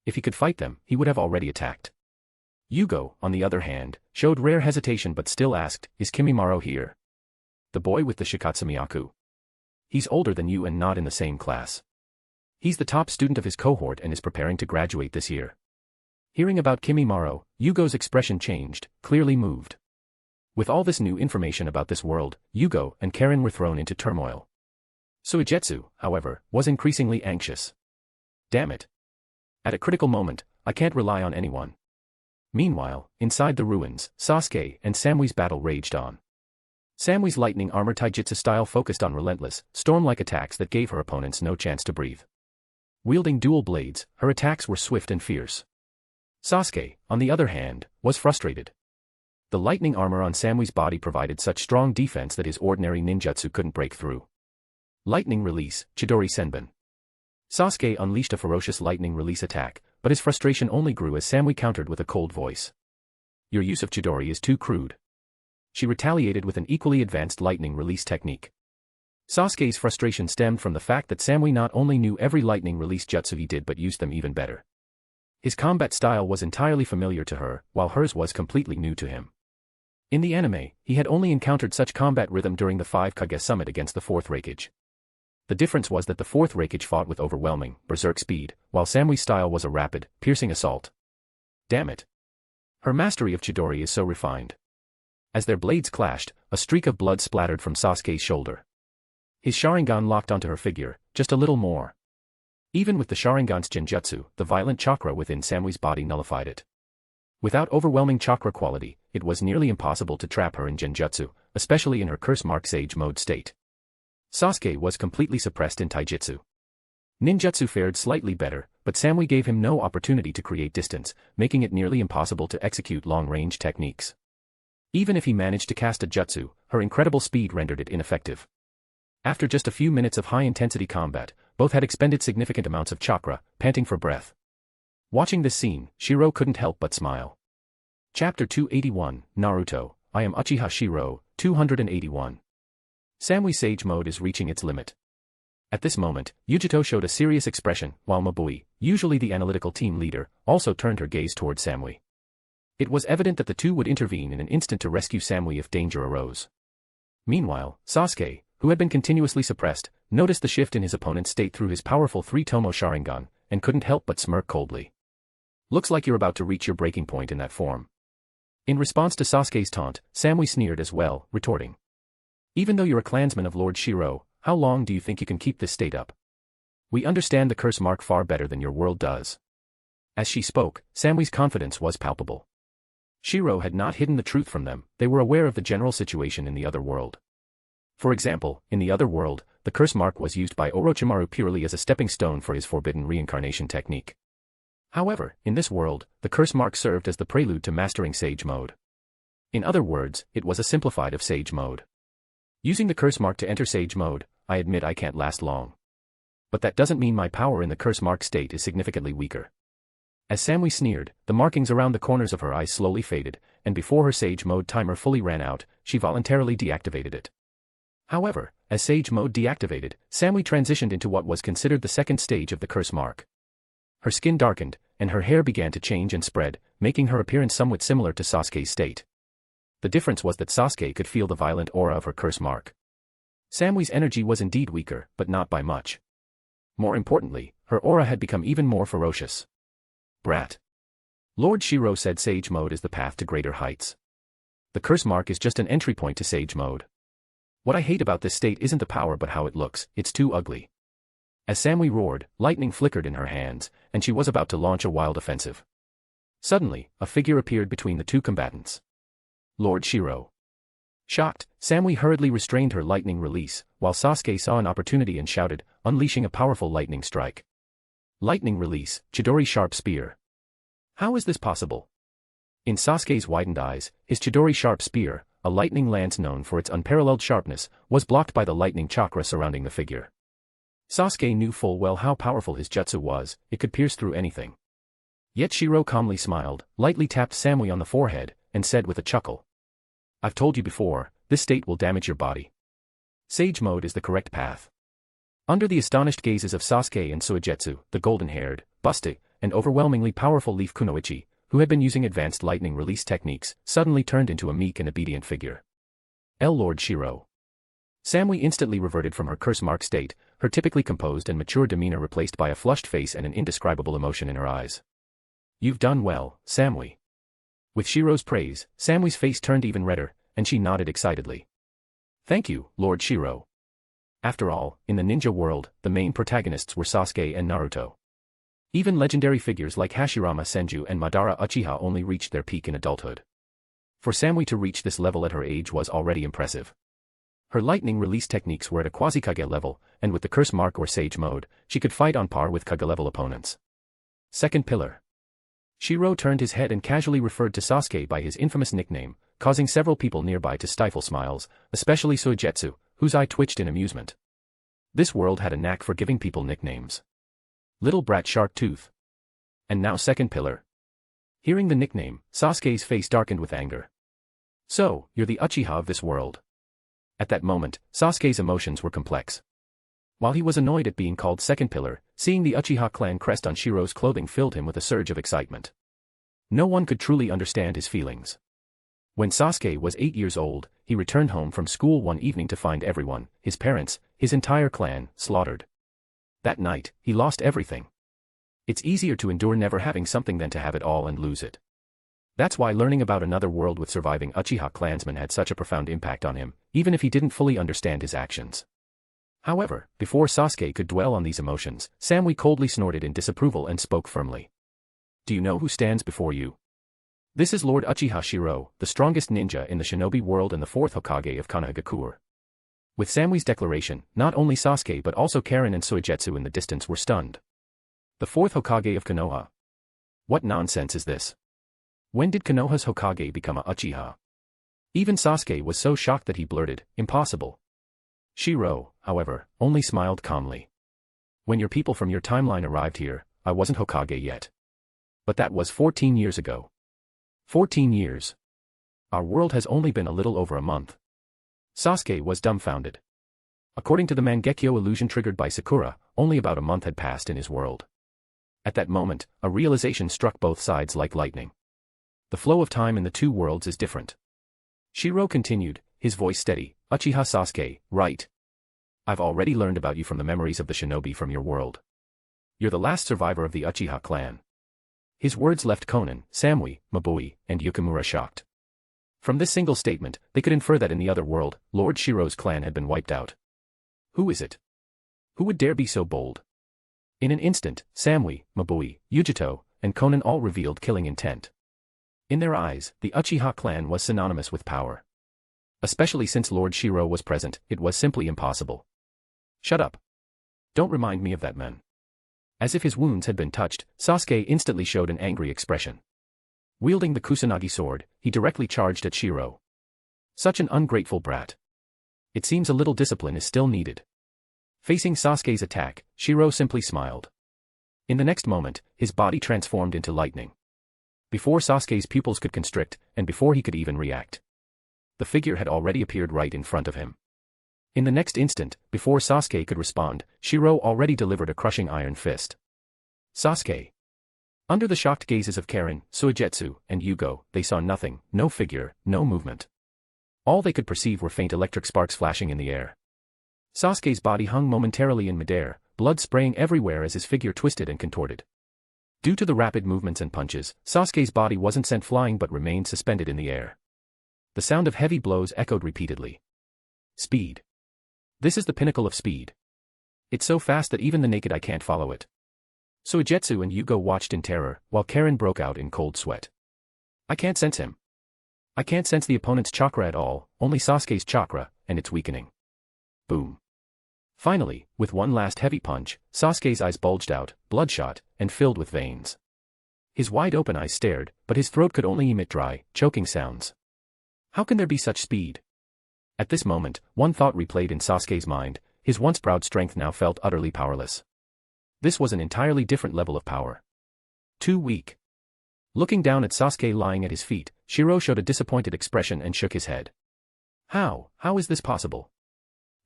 If he could fight them, he would have already attacked. Yugo, on the other hand, showed rare hesitation but still asked, is Kimimaro here? The boy with the Shikatsumiyaku. He's older than you and not in the same class. He's the top student of his cohort and is preparing to graduate this year. Hearing about Kimimaro, Yugo's expression changed, clearly moved. With all this new information about this world, Yugo and Karen were thrown into turmoil. Soijetsu, however, was increasingly anxious. Damn it. At a critical moment, I can't rely on anyone. Meanwhile, inside the ruins, Sasuke and Samui's battle raged on. Samui's lightning armor taijutsu style focused on relentless, storm-like attacks that gave her opponents no chance to breathe. Wielding dual blades, her attacks were swift and fierce. Sasuke, on the other hand, was frustrated. The lightning armor on Samui's body provided such strong defense that his ordinary ninjutsu couldn't break through. Lightning release, Chidori Senbon. Sasuke unleashed a ferocious lightning release attack, but his frustration only grew as Samui countered with a cold voice. Your use of Chidori is too crude. She retaliated with an equally advanced lightning release technique. Sasuke's frustration stemmed from the fact that Samui not only knew every lightning release jutsu he did but used them even better. His combat style was entirely familiar to her, while hers was completely new to him. In the anime, he had only encountered such combat rhythm during the 5 Kage summit against the 4th Raikage. The difference was that the 4th Raikage fought with overwhelming, berserk speed, while Samui's style was a rapid, piercing assault. Damn it. Her mastery of Chidori is so refined. As their blades clashed, a streak of blood splattered from Sasuke's shoulder. His Sharingan locked onto her figure, just a little more. Even with the Sharingan's genjutsu, the violent chakra within Samui's body nullified it. Without overwhelming chakra quality, it was nearly impossible to trap her in genjutsu, especially in her curse-mark sage mode state. Sasuke was completely suppressed in taijutsu. Ninjutsu fared slightly better, but Samui gave him no opportunity to create distance, making it nearly impossible to execute long-range techniques. Even if he managed to cast a jutsu, her incredible speed rendered it ineffective. After just a few minutes of high-intensity combat, both had expended significant amounts of chakra, panting for breath. Watching this scene, Shirou couldn't help but smile. Chapter 281, Naruto, I am Uchiha Shirou, 281. Samui's sage mode is reaching its limit. At this moment, Yujito showed a serious expression, while Mabui, usually the analytical team leader, also turned her gaze toward Samui. It was evident that the two would intervene in an instant to rescue Samui if danger arose. Meanwhile, Sasuke, who had been continuously suppressed, noticed the shift in his opponent's state through his powerful 3-tomo Sharingan, and couldn't help but smirk coldly. Looks like you're about to reach your breaking point in that form. In response to Sasuke's taunt, Samui sneered as well, retorting. Even though you're a clansman of Lord Shirou, how long do you think you can keep this state up? We understand the curse mark far better than your world does. As she spoke, Samui's confidence was palpable. Shirou had not hidden the truth from them, they were aware of the general situation in the other world. For example, in the other world, the curse mark was used by Orochimaru purely as a stepping stone for his forbidden reincarnation technique. However, in this world, the curse mark served as the prelude to mastering Sage Mode. In other words, it was a simplified of Sage Mode. Using the curse mark to enter Sage Mode, I admit I can't last long. But that doesn't mean my power in the curse mark state is significantly weaker. As Samui sneered, the markings around the corners of her eyes slowly faded, and before her Sage Mode timer fully ran out, she voluntarily deactivated it. However, as Sage Mode deactivated, Samui transitioned into what was considered the second stage of the curse mark. Her skin darkened, and her hair began to change and spread, making her appearance somewhat similar to Sasuke's state. The difference was that Sasuke could feel the violent aura of her curse mark. Samui's energy was indeed weaker, but not by much. More importantly, her aura had become even more ferocious. Brat. Lord Shirou said Sage Mode is the path to greater heights. The curse mark is just an entry point to Sage Mode. What I hate about this state isn't the power but how it looks, it's too ugly. As Samui roared, lightning flickered in her hands, and she was about to launch a wild offensive. Suddenly, a figure appeared between the two combatants. Lord Shirou. Shocked, Samui hurriedly restrained her lightning release, while Sasuke saw an opportunity and shouted, unleashing a powerful lightning strike. Lightning release, Chidori Sharp Spear. How is this possible? In Sasuke's widened eyes, his Chidori Sharp Spear, a lightning lance known for its unparalleled sharpness, was blocked by the lightning chakra surrounding the figure. Sasuke knew full well how powerful his jutsu was, it could pierce through anything. Yet Shirou calmly smiled, lightly tapped Samui on the forehead, and said with a chuckle. I've told you before, this state will damage your body. Sage Mode is the correct path. Under the astonished gazes of Sasuke and Suigetsu, the golden-haired, busty, and overwhelmingly powerful Leaf Kunoichi, who had been using advanced lightning release techniques, suddenly turned into a meek and obedient figure. Lord Shirou. Samui instantly reverted from her curse mark state, her typically composed and mature demeanor replaced by a flushed face and an indescribable emotion in her eyes. You've done well, Samui. With Shirou's praise, Samui's face turned even redder, and she nodded excitedly. Thank you, Lord Shirou. After all, in the ninja world, the main protagonists were Sasuke and Naruto. Even legendary figures like Hashirama Senju and Madara Uchiha only reached their peak in adulthood. For Samui to reach this level at her age was already impressive. Her lightning release techniques were at a quasi-Kage level, and with the curse mark or Sage Mode, she could fight on par with Kage-level opponents. Second pillar. Shirou turned his head and casually referred to Sasuke by his infamous nickname, causing several people nearby to stifle smiles, especially Suigetsu, whose eye twitched in amusement. This world had a knack for giving people nicknames. Little Brat Shark Tooth. And now second pillar. Hearing the nickname, Sasuke's face darkened with anger. So, you're the Uchiha of this world. At that moment, Sasuke's emotions were complex. While he was annoyed at being called second pillar, seeing the Uchiha clan crest on Shirou's clothing filled him with a surge of excitement. No one could truly understand his feelings. When Sasuke was 8 years old, he returned home from school one evening to find everyone, his parents, his entire clan, slaughtered. That night, he lost everything. It's easier to endure never having something than to have it all and lose it. That's why learning about another world with surviving Uchiha clansmen had such a profound impact on him, even if he didn't fully understand his actions. However, before Sasuke could dwell on these emotions, Samui coldly snorted in disapproval and spoke firmly. Do you know who stands before you? This is Lord Uchiha Shirou, the strongest ninja in the Shinobi World and the fourth Hokage of Konoha. With Samui's declaration, not only Sasuke but also Karin and Suigetsu in the distance were stunned. The fourth Hokage of Konoha. What nonsense is this? When did Konoha's Hokage become a Uchiha? Even Sasuke was so shocked that he blurted, impossible. Shirou, however, only smiled calmly. When your people from your timeline arrived here, I wasn't Hokage yet. But that was 14 years ago. 14 years. Our world has only been a little over a month. Sasuke was dumbfounded. According to the Mangekyo illusion triggered by Sakura, only about a month had passed in his world. At that moment, a realization struck both sides like lightning. The flow of time in the two worlds is different. Shirou continued, his voice steady, Uchiha Sasuke, right. I've already learned about you from the memories of the shinobi from your world. You're the last survivor of the Uchiha clan. His words left Konan, Samui, Mabui, and Yukimura shocked. From this single statement, they could infer that in the other world, Lord Shirou's clan had been wiped out. Who is it? Who would dare be so bold? In an instant, Samui, Mabui, Yujito, and Konan all revealed killing intent. In their eyes, the Uchiha clan was synonymous with power. Especially since Lord Shirou was present, it was simply impossible. Shut up. Don't remind me of that man. As if his wounds had been touched, Sasuke instantly showed an angry expression. Wielding the Kusanagi sword, he directly charged at Shirou. Such an ungrateful brat. It seems a little discipline is still needed. Facing Sasuke's attack, Shirou simply smiled. In the next moment, his body transformed into lightning. Before Sasuke's pupils could constrict, and before he could even react, the figure had already appeared right in front of him. In the next instant, before Sasuke could respond, Shirou already delivered a crushing iron fist. Sasuke. Under the shocked gazes of Karen, Suigetsu, and Yugo, they saw nothing, no figure, no movement. All they could perceive were faint electric sparks flashing in the air. Sasuke's body hung momentarily in midair, blood spraying everywhere as his figure twisted and contorted. Due to the rapid movements and punches, Sasuke's body wasn't sent flying but remained suspended in the air. The sound of heavy blows echoed repeatedly. Speed. This is the pinnacle of speed. It's so fast that even the naked eye can't follow it. Suigetsu and Yugo watched in terror, while Karen broke out in cold sweat. I can't sense him. I can't sense the opponent's chakra at all, only Sasuke's chakra, and it's weakening. Boom. Finally, with one last heavy punch, Sasuke's eyes bulged out, bloodshot, and filled with veins. His wide-open eyes stared, but his throat could only emit dry, choking sounds. How can there be such speed? At this moment, one thought replayed in Sasuke's mind, his once proud strength now felt utterly powerless. This was an entirely different level of power. Too weak. Looking down at Sasuke lying at his feet, Shirou showed a disappointed expression and shook his head. How is this possible?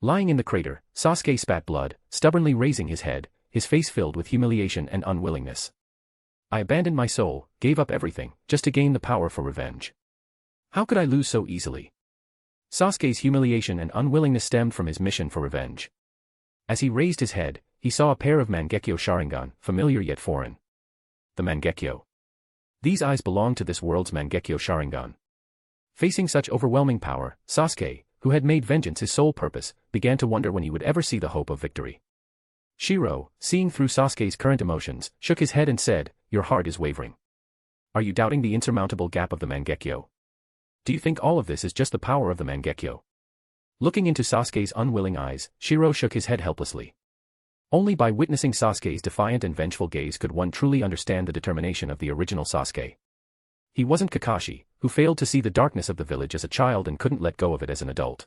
Lying in the crater, Sasuke spat blood, stubbornly raising his head, his face filled with humiliation and unwillingness. I abandoned my soul, gave up everything, just to gain the power for revenge. How could I lose so easily? Sasuke's humiliation and unwillingness stemmed from his mission for revenge. As he raised his head, he saw a pair of Mangekyo Sharingan, familiar yet foreign. The Mangekyo. These eyes belonged to this world's Mangekyo Sharingan. Facing such overwhelming power, Sasuke, who had made vengeance his sole purpose, began to wonder when he would ever see the hope of victory. Shirou, seeing through Sasuke's current emotions, shook his head and said, "Your heart is wavering. Are you doubting the insurmountable gap of the Mangekyo? Do you think all of this is just the power of the Mangekyo?" Looking into Sasuke's unwilling eyes, Shirou shook his head helplessly. Only by witnessing Sasuke's defiant and vengeful gaze could one truly understand the determination of the original Sasuke. He wasn't Kakashi, who failed to see the darkness of the village as a child and couldn't let go of it as an adult.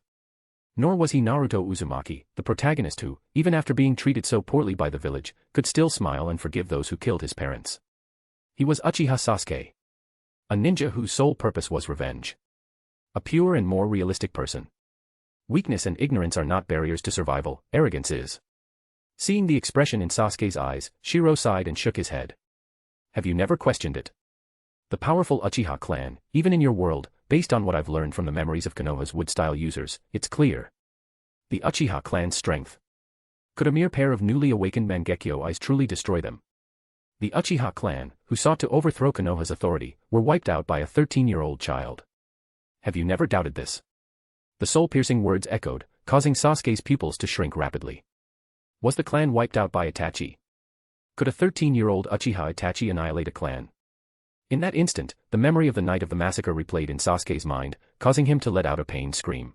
Nor was he Naruto Uzumaki, the protagonist who, even after being treated so poorly by the village, could still smile and forgive those who killed his parents. He was Uchiha Sasuke. A ninja whose sole purpose was revenge. A pure and more realistic person. Weakness and ignorance are not barriers to survival, arrogance is. Seeing the expression in Sasuke's eyes, Shirou sighed and shook his head. Have you never questioned it? The powerful Uchiha clan, even in your world, based on what I've learned from the memories of Konoha's wood-style users, it's clear. The Uchiha clan's strength. Could a mere pair of newly awakened Mangekyo eyes truly destroy them? The Uchiha clan, who sought to overthrow Konoha's authority, were wiped out by a 13-year-old child. Have you never doubted this? The soul-piercing words echoed, causing Sasuke's pupils to shrink rapidly. Was the clan wiped out by Itachi? Could a 13-year-old Uchiha Itachi annihilate a clan? In that instant, the memory of the night of the massacre replayed in Sasuke's mind, causing him to let out a pained scream.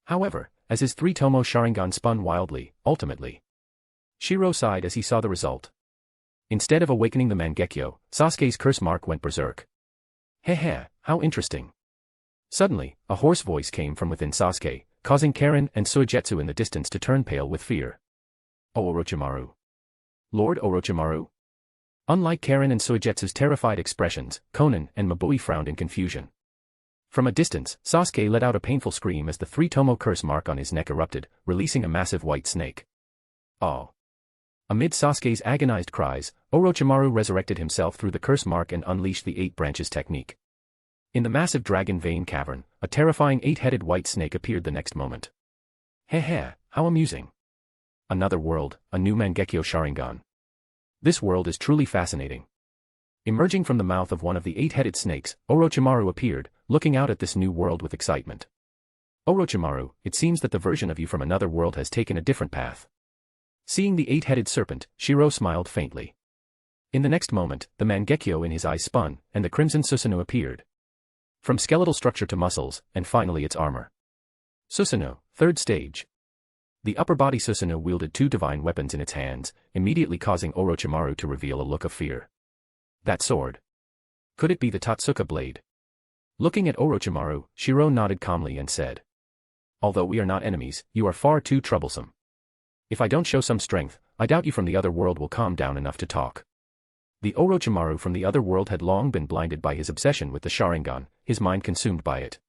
However, as his three-tomo Sharingan spun wildly, ultimately, Shirou sighed as he saw the result. Instead of awakening the Mangekyo, Sasuke's curse mark went berserk. Heh, how interesting. Suddenly, a hoarse voice came from within Sasuke, causing Karen and Suigetsu in the distance to turn pale with fear. Oh, Orochimaru. Lord Orochimaru? Unlike Karen and Suigetsu's terrified expressions, Konan and Mabui frowned in confusion. From a distance, Sasuke let out a painful scream as the three-tomo curse mark on his neck erupted, releasing a massive white snake. Oh. Amid Sasuke's agonized cries, Orochimaru resurrected himself through the curse mark and unleashed the 8 branches technique. In the massive dragon vein cavern, a terrifying 8-headed white snake appeared the next moment. Heh, how amusing. Another world, a new Mangekyo Sharingan. This world is truly fascinating. Emerging from the mouth of one of the 8-headed snakes, Orochimaru appeared, looking out at this new world with excitement. Orochimaru, it seems that the version of you from another world has taken a different path. Seeing the 8-headed serpent, Shirou smiled faintly. In the next moment, the Mangekyo in his eyes spun, and the crimson Susanoo appeared. From skeletal structure to muscles, and finally its armor. Susanoo, 3rd stage. The upper body Susanoo wielded two divine weapons in its hands, immediately causing Orochimaru to reveal a look of fear. That sword. Could it be the Totsuka blade? Looking at Orochimaru, Shirou nodded calmly and said, "Although we are not enemies, you are far too troublesome. If I don't show some strength, I doubt you from the other world will calm down enough to talk." The Orochimaru from the other world had long been blinded by his obsession with the Sharingan, his mind consumed by it.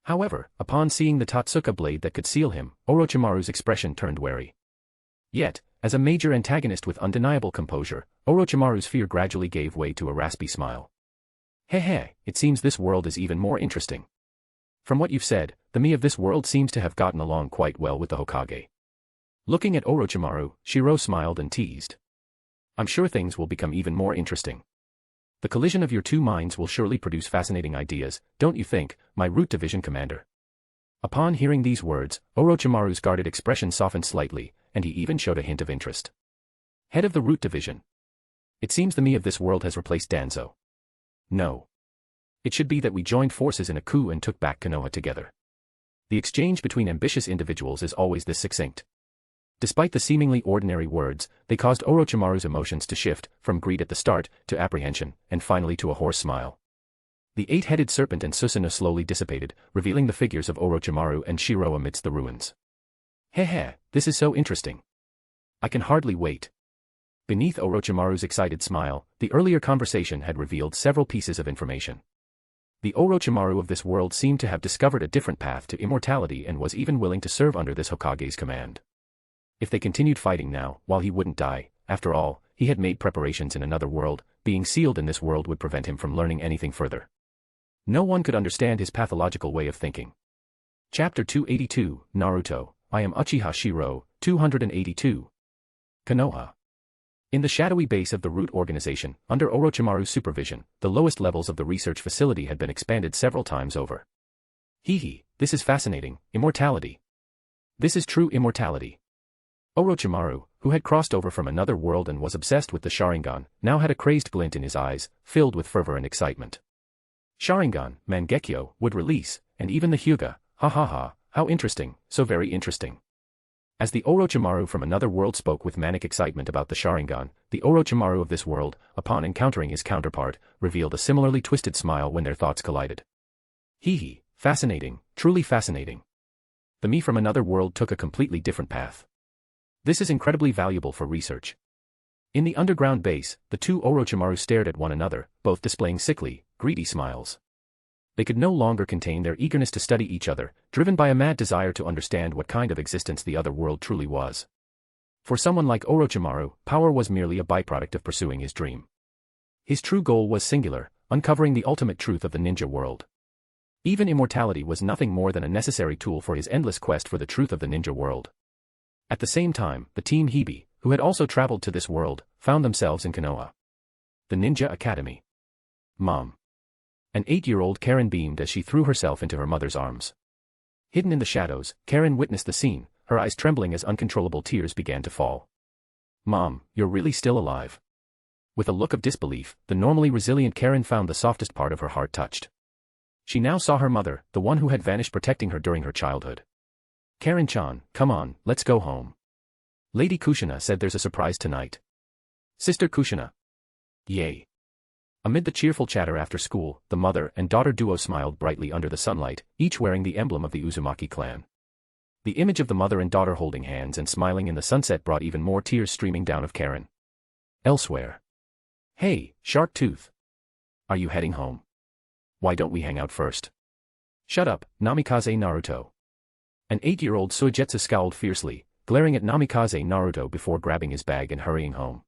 However, upon seeing the Totsuka blade that could seal him, Orochimaru's expression turned wary. Yet, as a major antagonist with undeniable composure, Orochimaru's fear gradually gave way to a raspy smile. "Heh, it seems this world is even more interesting. From what you've said, the me of this world seems to have gotten along quite well with the Hokage." Looking at Orochimaru, Shirou smiled and teased. "I'm sure things will become even more interesting. The collision of your two minds will surely produce fascinating ideas, don't you think, my Root Division commander?" Upon hearing these words, Orochimaru's guarded expression softened slightly, and he even showed a hint of interest. "Head of the Root Division. It seems the me of this world has replaced Danzo. No. It should be that we joined forces in a coup and took back Konoha together. The exchange between ambitious individuals is always this succinct." Despite the seemingly ordinary words, they caused Orochimaru's emotions to shift, from greed at the start, to apprehension, and finally to a hoarse smile. The eight-headed serpent and Susanoo slowly dissipated, revealing the figures of Orochimaru and Shirou amidst the ruins. "Heh, this is so interesting. I can hardly wait." Beneath Orochimaru's excited smile, the earlier conversation had revealed several pieces of information. The Orochimaru of this world seemed to have discovered a different path to immortality and was even willing to serve under this Hokage's command. If they continued fighting now, while he wouldn't die, after all, he had made preparations in another world, being sealed in this world would prevent him from learning anything further. No one could understand his pathological way of thinking. Chapter 282, Naruto, I am Uchiha Shirou, 282. Konoha. In the shadowy base of the Root Organization, under Orochimaru's supervision, the lowest levels of the research facility had been expanded several times over. This is fascinating, immortality. This is true immortality. Orochimaru, who had crossed over from another world and was obsessed with the Sharingan, now had a crazed glint in his eyes, filled with fervor and excitement. Sharingan, Mangekyo, would release, and even the Hyuga, how interesting, so very interesting. As the Orochimaru from another world spoke with manic excitement about the Sharingan, the Orochimaru of this world, upon encountering his counterpart, revealed a similarly twisted smile when their thoughts collided. Fascinating, truly fascinating. The me from another world took a completely different path. This is incredibly valuable for research. In the underground base, the two Orochimaru stared at one another, both displaying sickly, greedy smiles. They could no longer contain their eagerness to study each other, driven by a mad desire to understand what kind of existence the other world truly was. For someone like Orochimaru, power was merely a byproduct of pursuing his dream. His true goal was singular, uncovering the ultimate truth of the ninja world. Even immortality was nothing more than a necessary tool for his endless quest for the truth of the ninja world. At the same time, the Team Hibi, who had also traveled to this world, found themselves in Konoha. The Ninja Academy. Mom. An 8-year-old Karen beamed as she threw herself into her mother's arms. Hidden in the shadows, Karen witnessed the scene, her eyes trembling as uncontrollable tears began to fall. "Mom, you're really still alive." With a look of disbelief, the normally resilient Karen found the softest part of her heart touched. She now saw her mother, the one who had vanished protecting her during her childhood. "Karen-chan, come on, let's go home. Lady Kushina said there's a surprise tonight." "Sister Kushina." "Yay." Amid the cheerful chatter after school, the mother and daughter duo smiled brightly under the sunlight, each wearing the emblem of the Uzumaki clan. The image of the mother and daughter holding hands and smiling in the sunset brought even more tears streaming down of Karen. Elsewhere. "Hey, Shark Tooth. Are you heading home? Why don't we hang out first?" "Shut up, Namikaze Naruto." An 8-year-old Suigetsu scowled fiercely, glaring at Namikaze Naruto before grabbing his bag and hurrying home.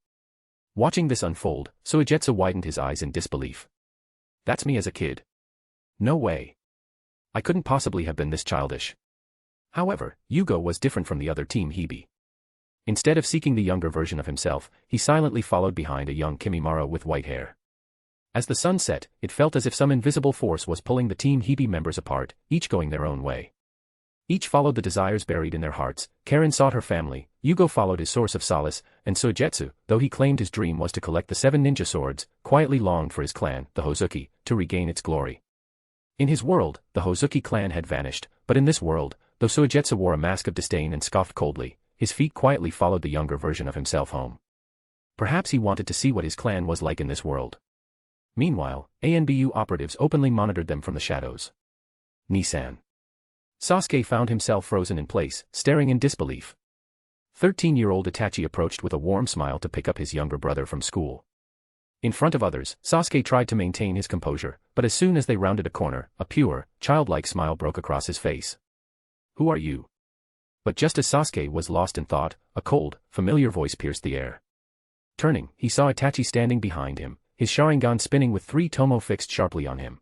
Watching this unfold, Suigetsu widened his eyes in disbelief. "That's me as a kid. No way. I couldn't possibly have been this childish." However, Yugo was different from the other Team Hibi. Instead of seeking the younger version of himself, he silently followed behind a young Kimimaro with white hair. As the sun set, it felt as if some invisible force was pulling the Team Hibi members apart, each going their own way. Each followed the desires buried in their hearts. Karen sought her family, Yugo followed his source of solace, and Suigetsu, though he claimed his dream was to collect the 7 ninja swords, quietly longed for his clan, the Hozuki, to regain its glory. In his world, the Hozuki clan had vanished, but in this world, though Suigetsu wore a mask of disdain and scoffed coldly, his feet quietly followed the younger version of himself home. Perhaps he wanted to see what his clan was like in this world. Meanwhile, ANBU operatives openly monitored them from the shadows. Nissan. Sasuke found himself frozen in place, staring in disbelief. 13-year-old Itachi approached with a warm smile to pick up his younger brother from school. In front of others, Sasuke tried to maintain his composure, but as soon as they rounded a corner, a pure, childlike smile broke across his face. "Who are you?" But just as Sasuke was lost in thought, a cold, familiar voice pierced the air. Turning, he saw Itachi standing behind him, his Sharingan spinning with 3 tomo fixed sharply on him.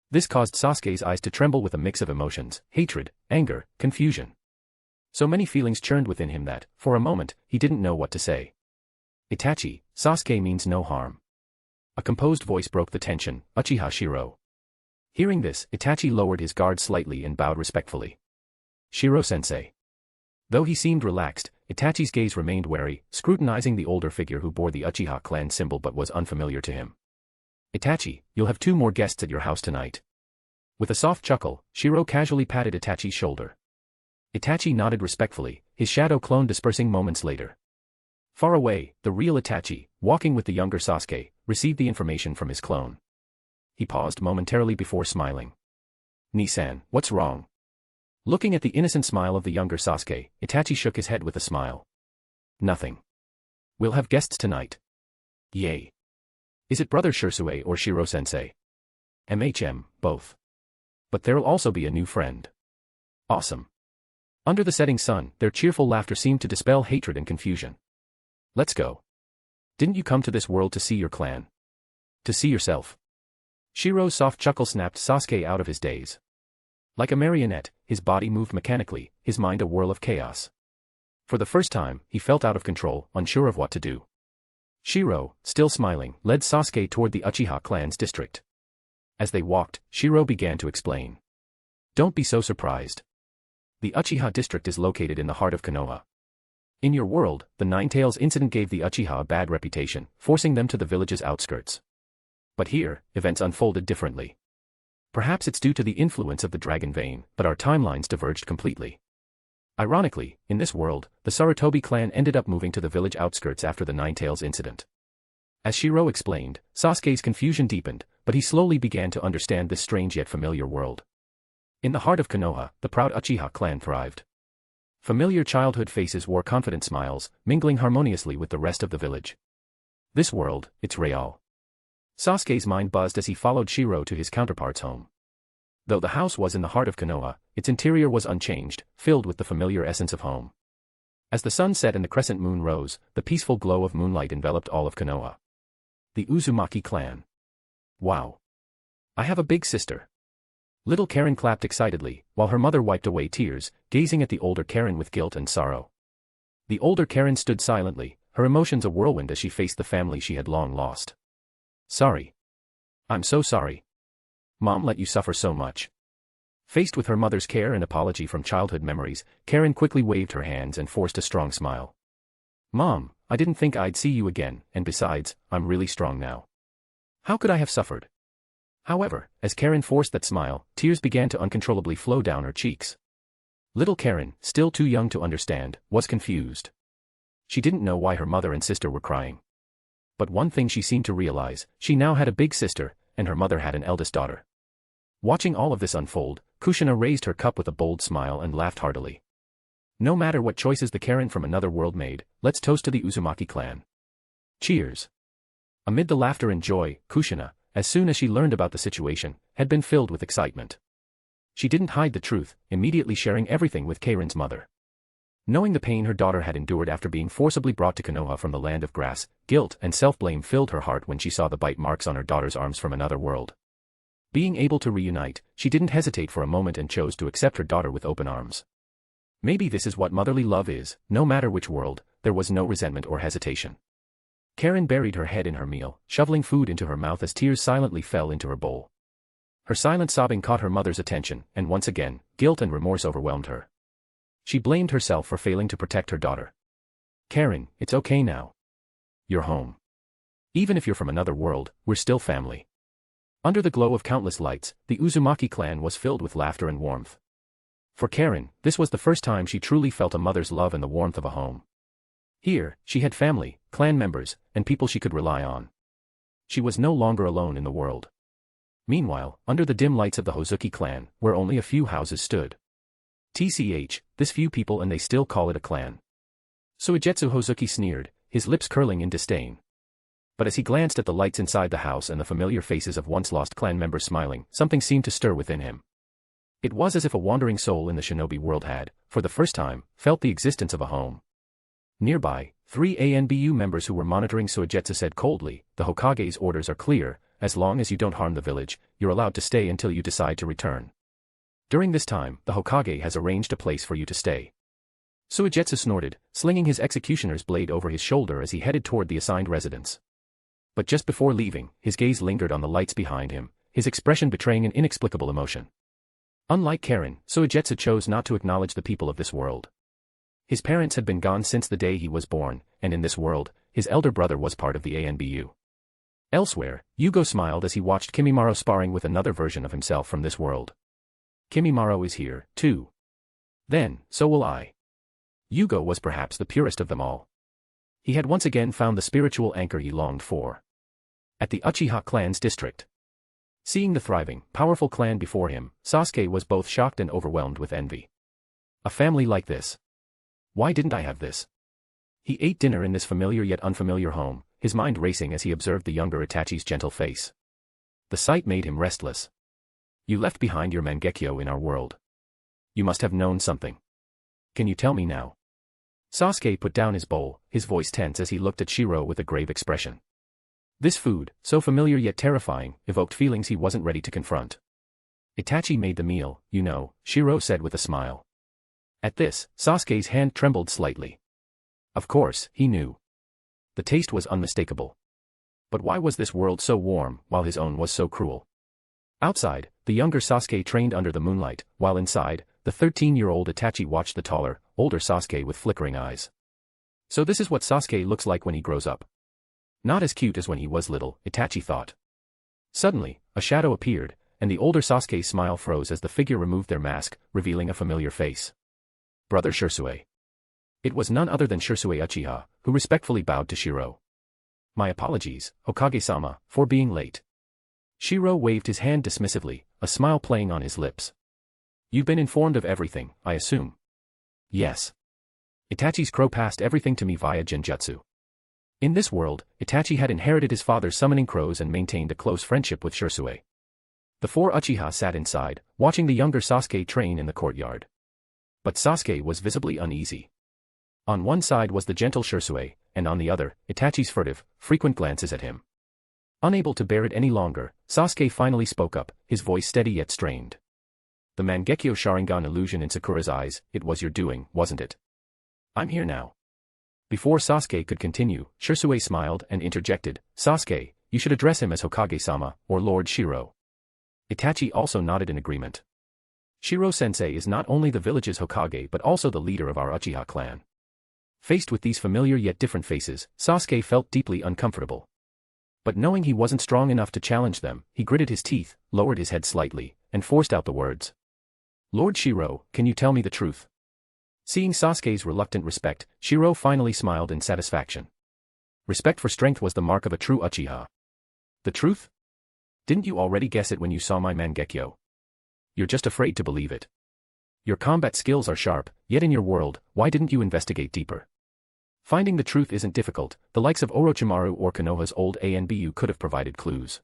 This caused Sasuke's eyes to tremble with a mix of emotions, hatred, anger, confusion. So many feelings churned within him that, for a moment, he didn't know what to say. "Itachi, Sasuke means no harm." A composed voice broke the tension, Uchiha Shirou. Hearing this, Itachi lowered his guard slightly and bowed respectfully. "Shirou-sensei." Though he seemed relaxed, Itachi's gaze remained wary, scrutinizing the older figure who bore the Uchiha clan symbol but was unfamiliar to him. "Itachi, you'll have 2 more guests at your house tonight." With a soft chuckle, Shirou casually patted Itachi's shoulder. Itachi nodded respectfully, his shadow clone dispersing moments later. Far away, the real Itachi, walking with the younger Sasuke, received the information from his clone. He paused momentarily before smiling. "Nissan, what's wrong?" Looking at the innocent smile of the younger Sasuke, Itachi shook his head with a smile. "Nothing. We'll have guests tonight." "Yay. Is it Brother Shursue or Shirou-sensei?" Both. But there'll also be a new friend." "Awesome." Under the setting sun, their cheerful laughter seemed to dispel hatred and confusion. "Let's go. Didn't you come to this world to see your clan? To see yourself?" Shirou's soft chuckle snapped Sasuke out of his daze. Like a marionette, his body moved mechanically, his mind a whirl of chaos. For the first time, he felt out of control, unsure of what to do. Shirou, still smiling, led Sasuke toward the Uchiha clan's district. As they walked, Shirou began to explain. "Don't be so surprised. The Uchiha district is located in the heart of Konoha. In your world, the Ninetales incident gave the Uchiha a bad reputation, forcing them to the village's outskirts. But here, events unfolded differently. Perhaps it's due to the influence of the dragon vein, but our timelines diverged completely. Ironically, in this world, the Sarutobi clan ended up moving to the village outskirts after the Ninetales incident." As Shirou explained, Sasuke's confusion deepened, but he slowly began to understand this strange yet familiar world. In the heart of Konoha, the proud Uchiha clan thrived. Familiar childhood faces wore confident smiles, mingling harmoniously with the rest of the village. This world, it's real. Sasuke's mind buzzed as he followed Shirou to his counterpart's home. Though the house was in the heart of Konoha, its interior was unchanged, filled with the familiar essence of home. As the sun set and the crescent moon rose, the peaceful glow of moonlight enveloped all of Konoha. The Uzumaki clan. "Wow. I have a big sister." Little Karen clapped excitedly, while her mother wiped away tears, gazing at the older Karen with guilt and sorrow. The older Karen stood silently, her emotions a whirlwind as she faced the family she had long lost. "Sorry. I'm so sorry. Mom let you suffer so much." Faced with her mother's care and apology from childhood memories, Karen quickly waved her hands and forced a strong smile. "Mom, I didn't think I'd see you again, and besides, I'm really strong now. How could I have suffered?" However, as Karen forced that smile, tears began to uncontrollably flow down her cheeks. Little Karen, still too young to understand, was confused. She didn't know why her mother and sister were crying. But one thing she seemed to realize, she now had a big sister, and her mother had an eldest daughter. Watching all of this unfold, Kushina raised her cup with a bold smile and laughed heartily. "No matter what choices the Karen from another world made, let's toast to the Uzumaki clan. Cheers." Amid the laughter and joy, Kushina, as soon as she learned about the situation, had been filled with excitement. She didn't hide the truth, immediately sharing everything with Karen's mother. Knowing the pain her daughter had endured after being forcibly brought to Konoha from the land of grass, guilt and self-blame filled her heart when she saw the bite marks on her daughter's arms from another world. Being able to reunite, she didn't hesitate for a moment and chose to accept her daughter with open arms. Maybe this is what motherly love is, no matter which world, there was no resentment or hesitation. Karen buried her head in her meal, shoveling food into her mouth as tears silently fell into her bowl. Her silent sobbing caught her mother's attention, and once again, guilt and remorse overwhelmed her. She blamed herself for failing to protect her daughter. "Karen, it's okay now. You're home. Even if you're from another world, we're still family." Under the glow of countless lights, the Uzumaki clan was filled with laughter and warmth. For Karen, this was the first time she truly felt a mother's love and the warmth of a home. Here, she had family, clan members, and people she could rely on. She was no longer alone in the world. Meanwhile, under the dim lights of the Hozuki clan, where only a few houses stood. TCH, this few people and they still call it a clan. Suigetsu Hozuki sneered, his lips curling in disdain. But as he glanced at the lights inside the house and the familiar faces of once-lost clan members smiling, something seemed to stir within him. It was as if a wandering soul in the Shinobi world had, for the first time, felt the existence of a home. Nearby, 3 ANBU members who were monitoring Suigetsu said coldly, "The Hokage's orders are clear, as long as you don't harm the village, you're allowed to stay until you decide to return. During this time, the Hokage has arranged a place for you to stay." Suigetsu snorted, slinging his executioner's blade over his shoulder as he headed toward the assigned residence. But just before leaving, his gaze lingered on the lights behind him, his expression betraying an inexplicable emotion. Unlike Karen, Suigetsu chose not to acknowledge the people of this world. His parents had been gone since the day he was born, and in this world, his elder brother was part of the ANBU. Elsewhere, Yugo smiled as he watched Kimimaro sparring with another version of himself from this world. Kimimaro is here, too. Then, so will I. Yugo was perhaps the purest of them all. He had once again found the spiritual anchor he longed for. At the Uchiha clan's district. Seeing the thriving, powerful clan before him, Sasuke was both shocked and overwhelmed with envy. A family like this. Why didn't I have this? He ate dinner in this familiar yet unfamiliar home, his mind racing as he observed the younger Itachi's gentle face. The sight made him restless. You left behind your Mangekyo in our world. You must have known something. Can you tell me now? Sasuke put down his bowl, his voice tense as he looked at Shirou with a grave expression. This food, so familiar yet terrifying, evoked feelings he wasn't ready to confront. Itachi made the meal, you know, Shirou said with a smile. At this, Sasuke's hand trembled slightly. Of course, he knew. The taste was unmistakable. But why was this world so warm, while his own was so cruel? Outside, the younger Sasuke trained under the moonlight, while inside, the 13-year-old Itachi watched the taller, older Sasuke with flickering eyes. So this is what Sasuke looks like when he grows up. Not as cute as when he was little, Itachi thought. Suddenly, a shadow appeared, and the older Sasuke's smile froze as the figure removed their mask, revealing a familiar face. Brother Shirou. It was none other than Shirou Uchiha, who respectfully bowed to Shirou. My apologies, Hokage-sama, for being late. Shirou waved his hand dismissively, a smile playing on his lips. You've been informed of everything, I assume. Yes. Itachi's crow passed everything to me via Genjutsu. In this world, Itachi had inherited his father's summoning crows and maintained a close friendship with Shirou. The 4 Uchiha sat inside, watching the younger Sasuke train in the courtyard. But Sasuke was visibly uneasy. On one side was the gentle Shirou, and on the other, Itachi's furtive, frequent glances at him. Unable to bear it any longer, Sasuke finally spoke up, his voice steady yet strained. The Mangekyo Sharingan illusion in Sakura's eyes, it was your doing, wasn't it? I'm here now. Before Sasuke could continue, Shirou smiled and interjected, Sasuke, you should address him as Hokage-sama, or Lord Shirou. Itachi also nodded in agreement. Shirou-sensei is not only the village's Hokage but also the leader of our Uchiha clan. Faced with these familiar yet different faces, Sasuke felt deeply uncomfortable. But knowing he wasn't strong enough to challenge them, he gritted his teeth, lowered his head slightly, and forced out the words. Lord Shirou, can you tell me the truth? Seeing Sasuke's reluctant respect, Shirou finally smiled in satisfaction. Respect for strength was the mark of a true Uchiha. The truth? Didn't you already guess it when you saw my Mangekyo? You're just afraid to believe it. Your combat skills are sharp, yet in your world, why didn't you investigate deeper? Finding the truth isn't difficult, the likes of Orochimaru or Konoha's old ANBU could have provided clues.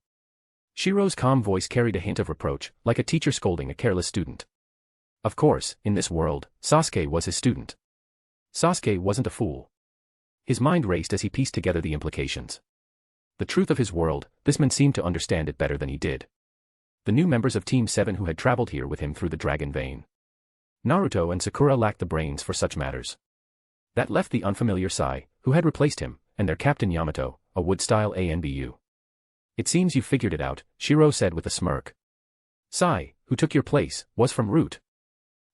Shirou's calm voice carried a hint of reproach, like a teacher scolding a careless student. Of course, in this world, Sasuke was his student. Sasuke wasn't a fool. His mind raced as he pieced together the implications. The truth of his world, this man seemed to understand it better than he did. The new members of Team 7 who had traveled here with him through the dragon vein. Naruto and Sakura lacked the brains for such matters. That left the unfamiliar Sai, who had replaced him, and their captain Yamato, a wood-style ANBU. It seems you figured it out, Shirou said with a smirk. Sai, who took your place, was from Root.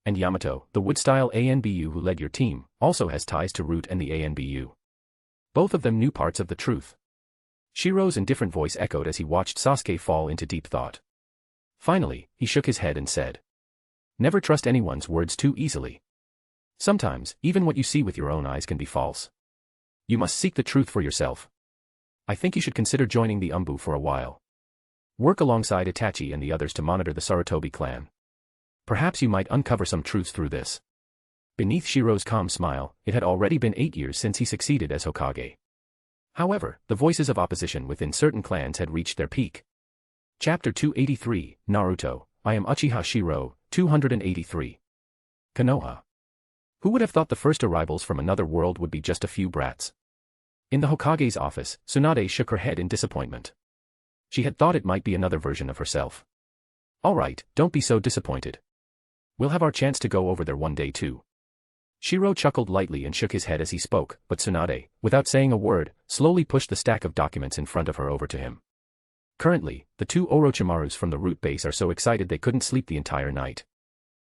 And Yamato, the wood-style ANBU who led your team, also has ties to Root and the ANBU. Both of them knew parts of the truth. Shirou's indifferent voice echoed as he watched Sasuke fall into deep thought. Finally, he shook his head and said. Never trust anyone's words too easily. Sometimes, even what you see with your own eyes can be false. You must seek the truth for yourself. I think you should consider joining the Umbu for a while. Work alongside Itachi and the others to monitor the Sarutobi clan. Perhaps you might uncover some truths through this. Beneath Shirou's calm smile, it had already been 8 years since he succeeded as Hokage. However, the voices of opposition within certain clans had reached their peak. Chapter 283, Naruto, I am Uchiha Shirou, 283. Konoha. Who would have thought the first arrivals from another world would be just a few brats? In the Hokage's office, Tsunade shook her head in disappointment. She had thought it might be another version of herself. Alright, don't be so disappointed. We'll have our chance to go over there one day too. Shirou chuckled lightly and shook his head as he spoke, but Tsunade, without saying a word, slowly pushed the stack of documents in front of her over to him. Currently, the two Orochimarus from the root base are so excited they couldn't sleep the entire night.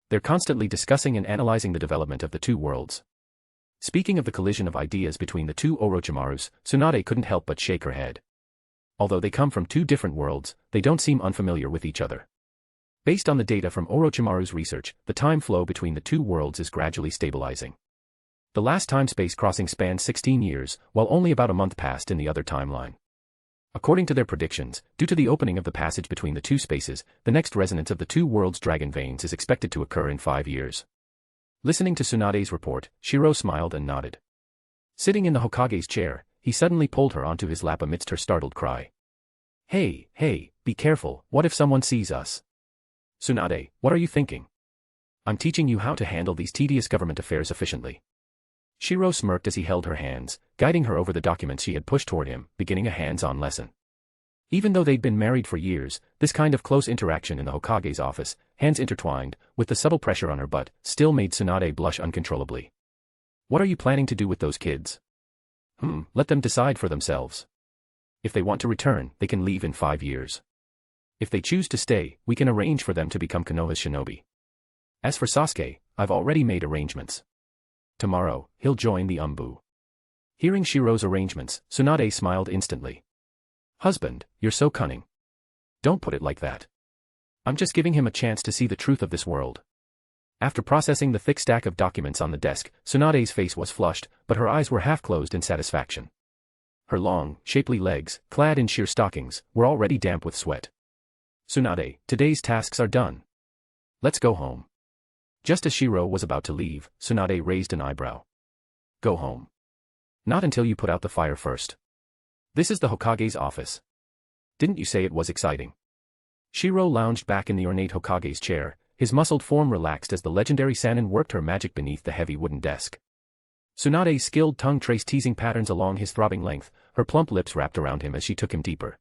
They're constantly discussing and analyzing the development of the two worlds. Speaking of the collision of ideas between the two Orochimarus, Tsunade couldn't help but shake her head. Although they come from two different worlds, they don't seem unfamiliar with each other. Based on the data from Orochimaru's research, the time flow between the two worlds is gradually stabilizing. The last time-space crossing spanned 16 years, while only about a month passed in the other timeline. According to their predictions, due to the opening of the passage between the two spaces, the next resonance of the two worlds' dragon veins is expected to occur in 5 years. Listening to Tsunade's report, Shirou smiled and nodded. Sitting in the Hokage's chair, he suddenly pulled her onto his lap amidst her startled cry. Hey, be careful, what if someone sees us? Tsunade, what are you thinking? I'm teaching you how to handle these tedious government affairs efficiently. Shirou smirked as he held her hands, guiding her over the documents she had pushed toward him, beginning a hands-on lesson. Even though they'd been married for years, this kind of close interaction in the Hokage's office, hands intertwined, with the subtle pressure on her butt, still made Tsunade blush uncontrollably. What are you planning to do with those kids? Let them decide for themselves. If they want to return, they can leave in 5 years. If they choose to stay, we can arrange for them to become Konoha's shinobi. As for Sasuke, I've already made arrangements. Tomorrow, he'll join the Umbu. Hearing Shirou's arrangements, Tsunade smiled instantly. Husband, you're so cunning. Don't put it like that. I'm just giving him a chance to see the truth of this world. After processing the thick stack of documents on the desk, Tsunade's face was flushed, but her eyes were half closed in satisfaction. Her long, shapely legs, clad in sheer stockings, were already damp with sweat. Tsunade, today's tasks are done. Let's go home. Just as Shirou was about to leave, Tsunade raised an eyebrow. Go home. Not until you put out the fire first. This is the Hokage's office. Didn't you say it was exciting? Shirou lounged back in the ornate Hokage's chair, his muscled form relaxed as the legendary Sannin worked her magic beneath the heavy wooden desk. Tsunade's skilled tongue traced teasing patterns along his throbbing length, her plump lips wrapped around him as she took him deeper.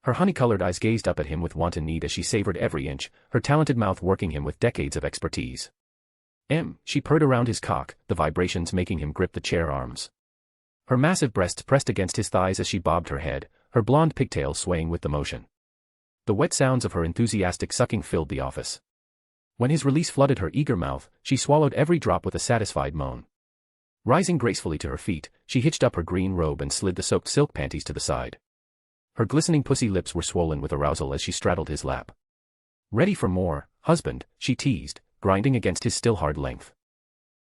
Her honey-colored eyes gazed up at him with wanton need as she savored every inch, her talented mouth working him with decades of expertise. She purred around his cock, the vibrations making him grip the chair arms. Her massive breasts pressed against his thighs as she bobbed her head, her blonde pigtails swaying with the motion. The wet sounds of her enthusiastic sucking filled the office. When his release flooded her eager mouth, she swallowed every drop with a satisfied moan. Rising gracefully to her feet, she hitched up her green robe and slid the soaked silk panties to the side. Her glistening pussy lips were swollen with arousal as she straddled his lap. Ready for more, husband, she teased, grinding against his still hard length.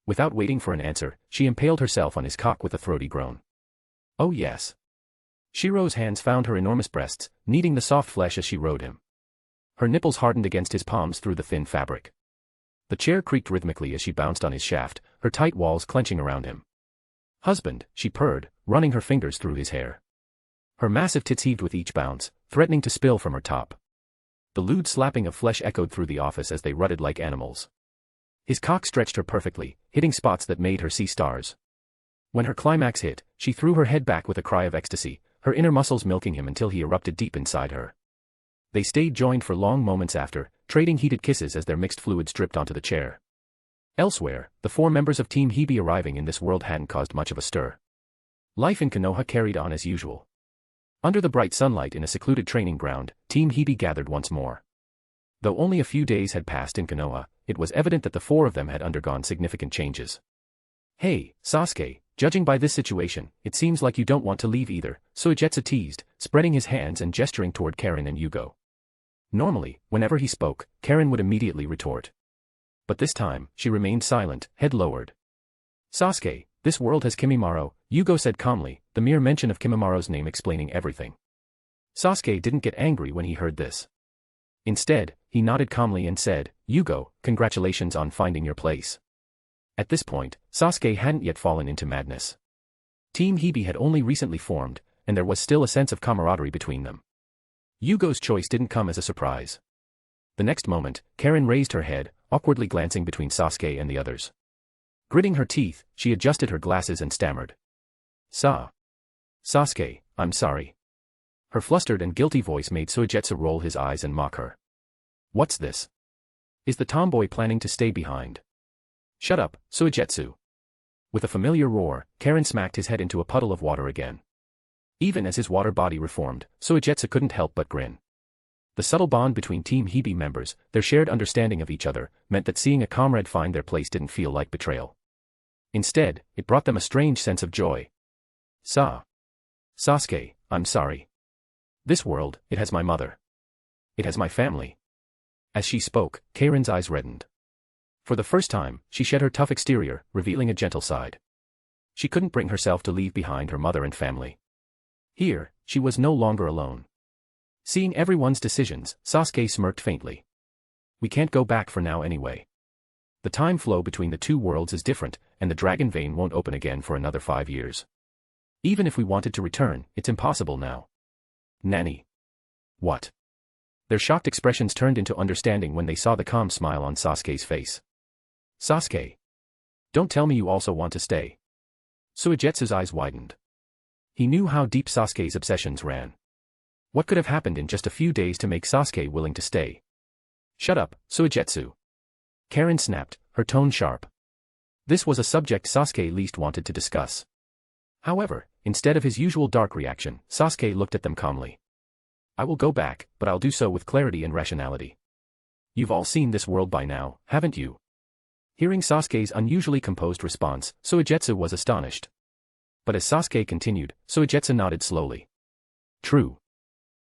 Without waiting for an answer, she impaled herself on his cock with a throaty groan. Oh yes. Shirou's hands found her enormous breasts, kneading the soft flesh as she rode him. Her nipples hardened against his palms through the thin fabric. The chair creaked rhythmically as she bounced on his shaft, her tight walls clenching around him. Husband, she purred, running her fingers through his hair. Her massive tits heaved with each bounce, threatening to spill from her top. The lewd slapping of flesh echoed through the office as they rutted like animals. His cock stretched her perfectly, hitting spots that made her see stars. When her climax hit, she threw her head back with a cry of ecstasy, her inner muscles milking him until he erupted deep inside her. They stayed joined for long moments after, trading heated kisses as their mixed fluids dripped onto the chair. Elsewhere, the 4 members of Team Hebe arriving in this world hadn't caused much of a stir. Life in Konoha carried on as usual. Under the bright sunlight in a secluded training ground, Team Hebe gathered once more. Though only a few days had passed in Konoha, it was evident that the 4 of them had undergone significant changes. Hey, Sasuke, judging by this situation, it seems like you don't want to leave either, Soigetsu teased, spreading his hands and gesturing toward Karen and Yugo. Normally, whenever he spoke, Karen would immediately retort. But this time, she remained silent, head lowered. Sasuke, this world has Kimimaro, Yugo said calmly, the mere mention of Kimimaro's name explaining everything. Sasuke didn't get angry when he heard this. Instead, he nodded calmly and said, Yugo, congratulations on finding your place. At this point, Sasuke hadn't yet fallen into madness. Team Hibi had only recently formed, and there was still a sense of camaraderie between them. Yugo's choice didn't come as a surprise. The next moment, Karen raised her head, awkwardly glancing between Sasuke and the others. Gritting her teeth, she adjusted her glasses and stammered. Sasuke, I'm sorry. Her flustered and guilty voice made Suigetsu roll his eyes and mock her. What's this? Is the tomboy planning to stay behind? Shut up, Suigetsu. With a familiar roar, Karen smacked his head into a puddle of water again. Even as his water body reformed, Suigetsu couldn't help but grin. The subtle bond between Team Hibi members, their shared understanding of each other, meant that seeing a comrade find their place didn't feel like betrayal. Instead, it brought them a strange sense of joy. Sasuke, I'm sorry. This world, it has my mother. It has my family. As she spoke, Karen's eyes reddened. For the first time, she shed her tough exterior, revealing a gentle side. She couldn't bring herself to leave behind her mother and family. Here, she was no longer alone. Seeing everyone's decisions, Sasuke smirked faintly. We can't go back for now anyway. The time flow between the two worlds is different, and the Dragon Vein won't open again for another 5 years. Even if we wanted to return, it's impossible now. Nani? What? Their shocked expressions turned into understanding when they saw the calm smile on Sasuke's face. Sasuke. Don't tell me you also want to stay. Suigetsu's eyes widened. He knew how deep Sasuke's obsessions ran. What could have happened in just a few days to make Sasuke willing to stay? Shut up, Suigetsu. Karen snapped, her tone sharp. This was a subject Sasuke least wanted to discuss. However, instead of his usual dark reaction, Sasuke looked at them calmly. I will go back, but I'll do so with clarity and rationality. You've all seen this world by now, haven't you? Hearing Sasuke's unusually composed response, Suigetsu was astonished. But as Sasuke continued, Suigetsu nodded slowly. True.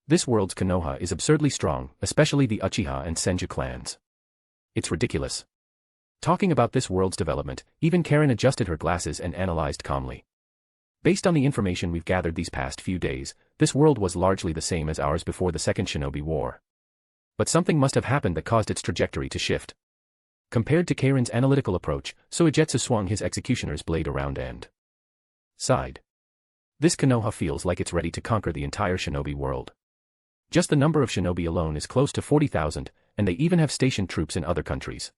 This world's Konoha is absurdly strong, especially the Uchiha and Senju clans. It's ridiculous. Talking about this world's development, even Karen adjusted her glasses and analyzed calmly. Based on the information we've gathered these past few days, this world was largely the same as ours before the Second Shinobi War. But something must have happened that caused its trajectory to shift. Compared to Karen's analytical approach, Suigetsu swung his executioner's blade around and sighed. This Konoha feels like it's ready to conquer the entire Shinobi world. Just the number of shinobi alone is close to 40,000, and they even have stationed troops in other countries.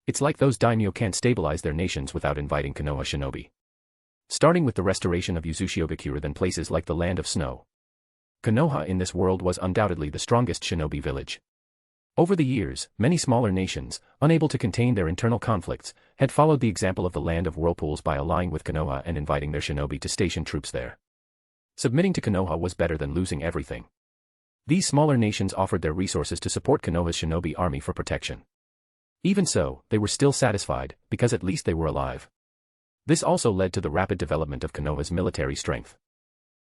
It's like those daimyo can't stabilize their nations without inviting Konoha shinobi. Starting with the restoration of Uchiha than places like the Land of Snow. Konoha in this world was undoubtedly the strongest shinobi village. Over the years, many smaller nations, unable to contain their internal conflicts, had followed the example of the Land of Whirlpools by allying with Konoha and inviting their shinobi to station troops there. Submitting to Konoha was better than losing everything. These smaller nations offered their resources to support Konoha's shinobi army for protection. Even so, they were still satisfied, because at least they were alive. This also led to the rapid development of Konoha's military strength.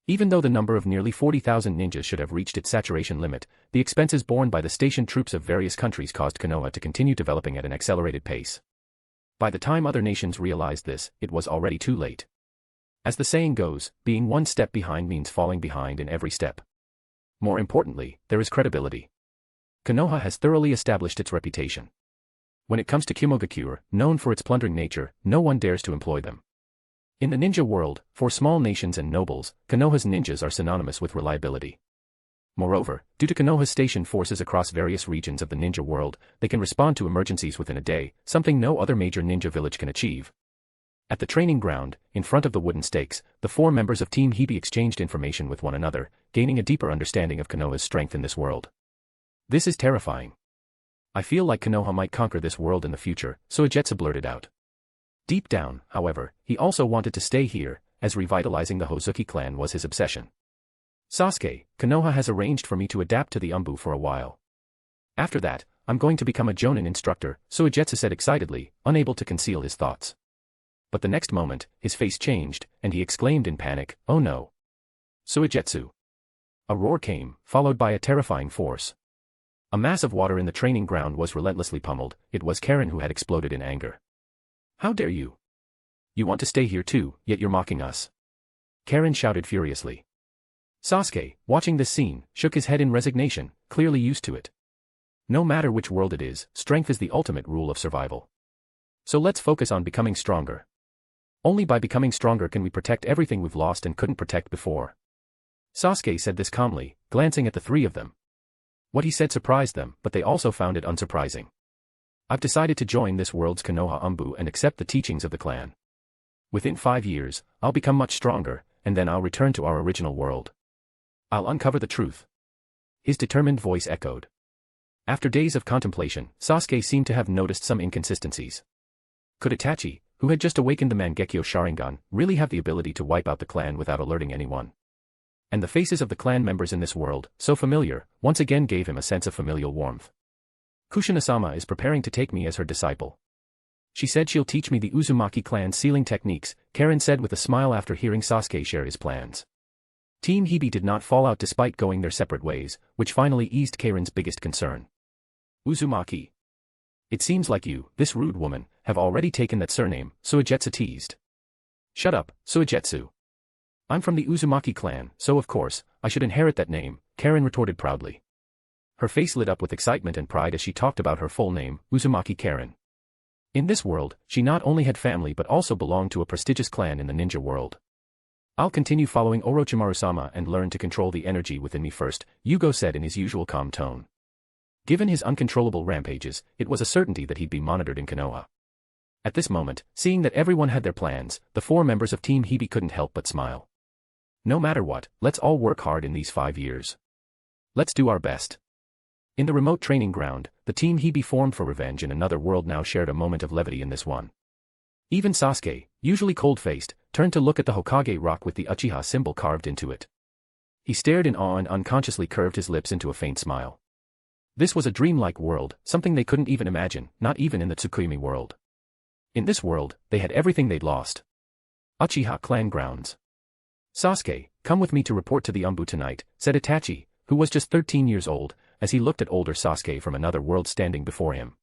Even though the number of nearly 40,000 ninjas should have reached its saturation limit, the expenses borne by the stationed troops of various countries caused Konoha to continue developing at an accelerated pace. By the time other nations realized this, it was already too late. As the saying goes, being one step behind means falling behind in every step. More importantly, there is credibility. Konoha has thoroughly established its reputation. When it comes to Kimogakure, known for its plundering nature, no one dares to employ them. In the ninja world, for small nations and nobles, Konoha's ninjas are synonymous with reliability. Moreover, due to Konoha's stationed forces across various regions of the ninja world, they can respond to emergencies within a day, something no other major ninja village can achieve. At the training ground, in front of the wooden stakes, the 4 members of Team Hibi exchanged information with one another, gaining a deeper understanding of Konoha's strength in this world. This is terrifying. I feel like Konoha might conquer this world in the future, Suigetsu blurted out. Deep down, however, he also wanted to stay here, as revitalizing the Hozuki clan was his obsession. Sasuke, Konoha has arranged for me to adapt to the Umbu for a while. After that, I'm going to become a Jonin instructor, Suigetsu said excitedly, unable to conceal his thoughts. But the next moment, his face changed, and he exclaimed in panic, "Oh no! Suigetsu!" A roar came, followed by a terrifying force. A mass of water in the training ground was relentlessly pummeled. It was Karen who had exploded in anger. How dare you? You want to stay here too, yet you're mocking us. Karen shouted furiously. Sasuke, watching this scene, shook his head in resignation, clearly used to it. No matter which world it is, strength is the ultimate rule of survival. So let's focus on becoming stronger. Only by becoming stronger can we protect everything we've lost and couldn't protect before. Sasuke said this calmly, glancing at the three of them. What he said surprised them, but they also found it unsurprising. I've decided to join this world's Konoha Umbu and accept the teachings of the clan. Within 5 years, I'll become much stronger, and then I'll return to our original world. I'll uncover the truth. His determined voice echoed. After days of contemplation, Sasuke seemed to have noticed some inconsistencies. Could Itachi, who had just awakened the Mangekyo Sharingan, really have the ability to wipe out the clan without alerting anyone? And the faces of the clan members in this world, so familiar, once again gave him a sense of familial warmth. Kushina-sama is preparing to take me as her disciple. She said she'll teach me the Uzumaki clan's sealing techniques, Karen said with a smile after hearing Sasuke share his plans. Team Hibi did not fall out despite going their separate ways, which finally eased Karen's biggest concern. Uzumaki. It seems like you, this rude woman, have already taken that surname, Suigetsu teased. Shut up, Suigetsu. I'm from the Uzumaki clan, so of course, I should inherit that name, Karen retorted proudly. Her face lit up with excitement and pride as she talked about her full name, Uzumaki Karen. In this world, she not only had family but also belonged to a prestigious clan in the ninja world. I'll continue following Orochimaru-sama and learn to control the energy within me first, Yugo said in his usual calm tone. Given his uncontrollable rampages, it was a certainty that he'd be monitored in Konoha. At this moment, seeing that everyone had their plans, the 4 members of Team Hibi couldn't help but smile. No matter what, let's all work hard in these 5 years. Let's do our best. In the remote training ground, the Team Hibi formed for revenge in another world now shared a moment of levity in this one. Even Sasuke, usually cold-faced, turned to look at the Hokage rock with the Uchiha symbol carved into it. He stared in awe and unconsciously curved his lips into a faint smile. This was a dreamlike world, something they couldn't even imagine, not even in the Tsukuyomi world. In this world, they had everything they'd lost. Uchiha clan grounds. Sasuke, come with me to report to the Umbu tonight, said Itachi, who was just 13 years old, as he looked at older Sasuke from another world standing before him.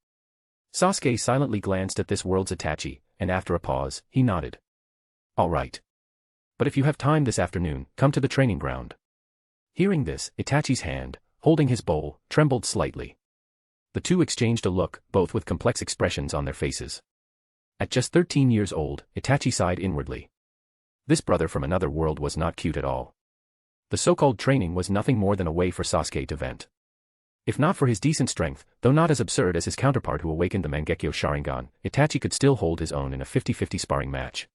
Sasuke silently glanced at this world's Itachi, and after a pause, he nodded. All right. But if you have time this afternoon, come to the training ground. Hearing this, Itachi's hand, holding his bowl, trembled slightly. The two exchanged a look, both with complex expressions on their faces. At just 13 years old, Itachi sighed inwardly. This brother from another world was not cute at all. The so-called training was nothing more than a way for Sasuke to vent. If not for his decent strength, though not as absurd as his counterpart who awakened the Mangekyo Sharingan, Itachi could still hold his own in a 50-50 sparring match.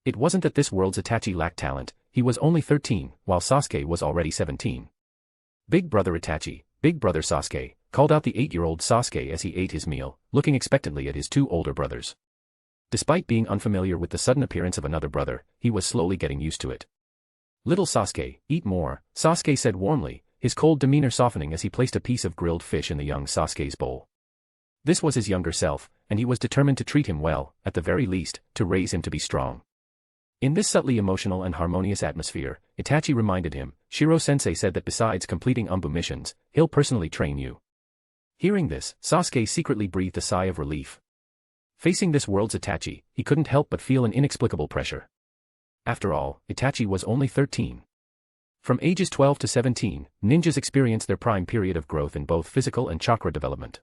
It wasn't that this world's Itachi lacked talent, he was only 13, while Sasuke was already 17. Big brother Itachi, big brother Sasuke, called out the 8-year-old Sasuke as he ate his meal, looking expectantly at his 2 older brothers. Despite being unfamiliar with the sudden appearance of another brother, he was slowly getting used to it. Little Sasuke, eat more, Sasuke said warmly, his cold demeanor softening as he placed a piece of grilled fish in the young Sasuke's bowl. This was his younger self, and he was determined to treat him well, at the very least, to raise him to be strong. In this subtly emotional and harmonious atmosphere, Itachi reminded him, Shiro-sensei said that besides completing Umbu missions, he'll personally train you. Hearing this, Sasuke secretly breathed a sigh of relief. Facing this world's Itachi, he couldn't help but feel an inexplicable pressure. After all, Itachi was only 13. From ages 12 to 17, ninjas experience their prime period of growth in both physical and chakra development.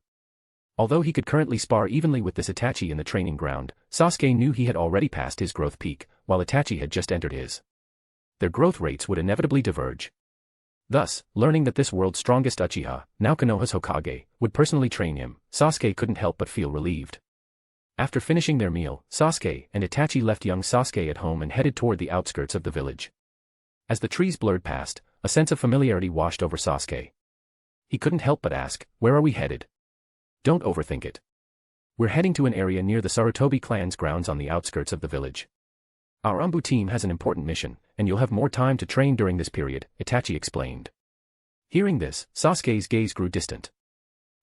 Although he could currently spar evenly with this Itachi in the training ground, Sasuke knew he had already passed his growth peak, while Itachi had just entered his. Their growth rates would inevitably diverge. Thus, learning that this world's strongest Uchiha, now Konoha's Hokage, would personally train him, Sasuke couldn't help but feel relieved. After finishing their meal, Sasuke and Itachi left young Sasuke at home and headed toward the outskirts of the village. As the trees blurred past, a sense of familiarity washed over Sasuke. He couldn't help but ask, where are we headed? Don't overthink it. We're heading to an area near the Sarutobi clan's grounds on the outskirts of the village. Our Umbu team has an important mission, and you'll have more time to train during this period, Itachi explained. Hearing this, Sasuke's gaze grew distant.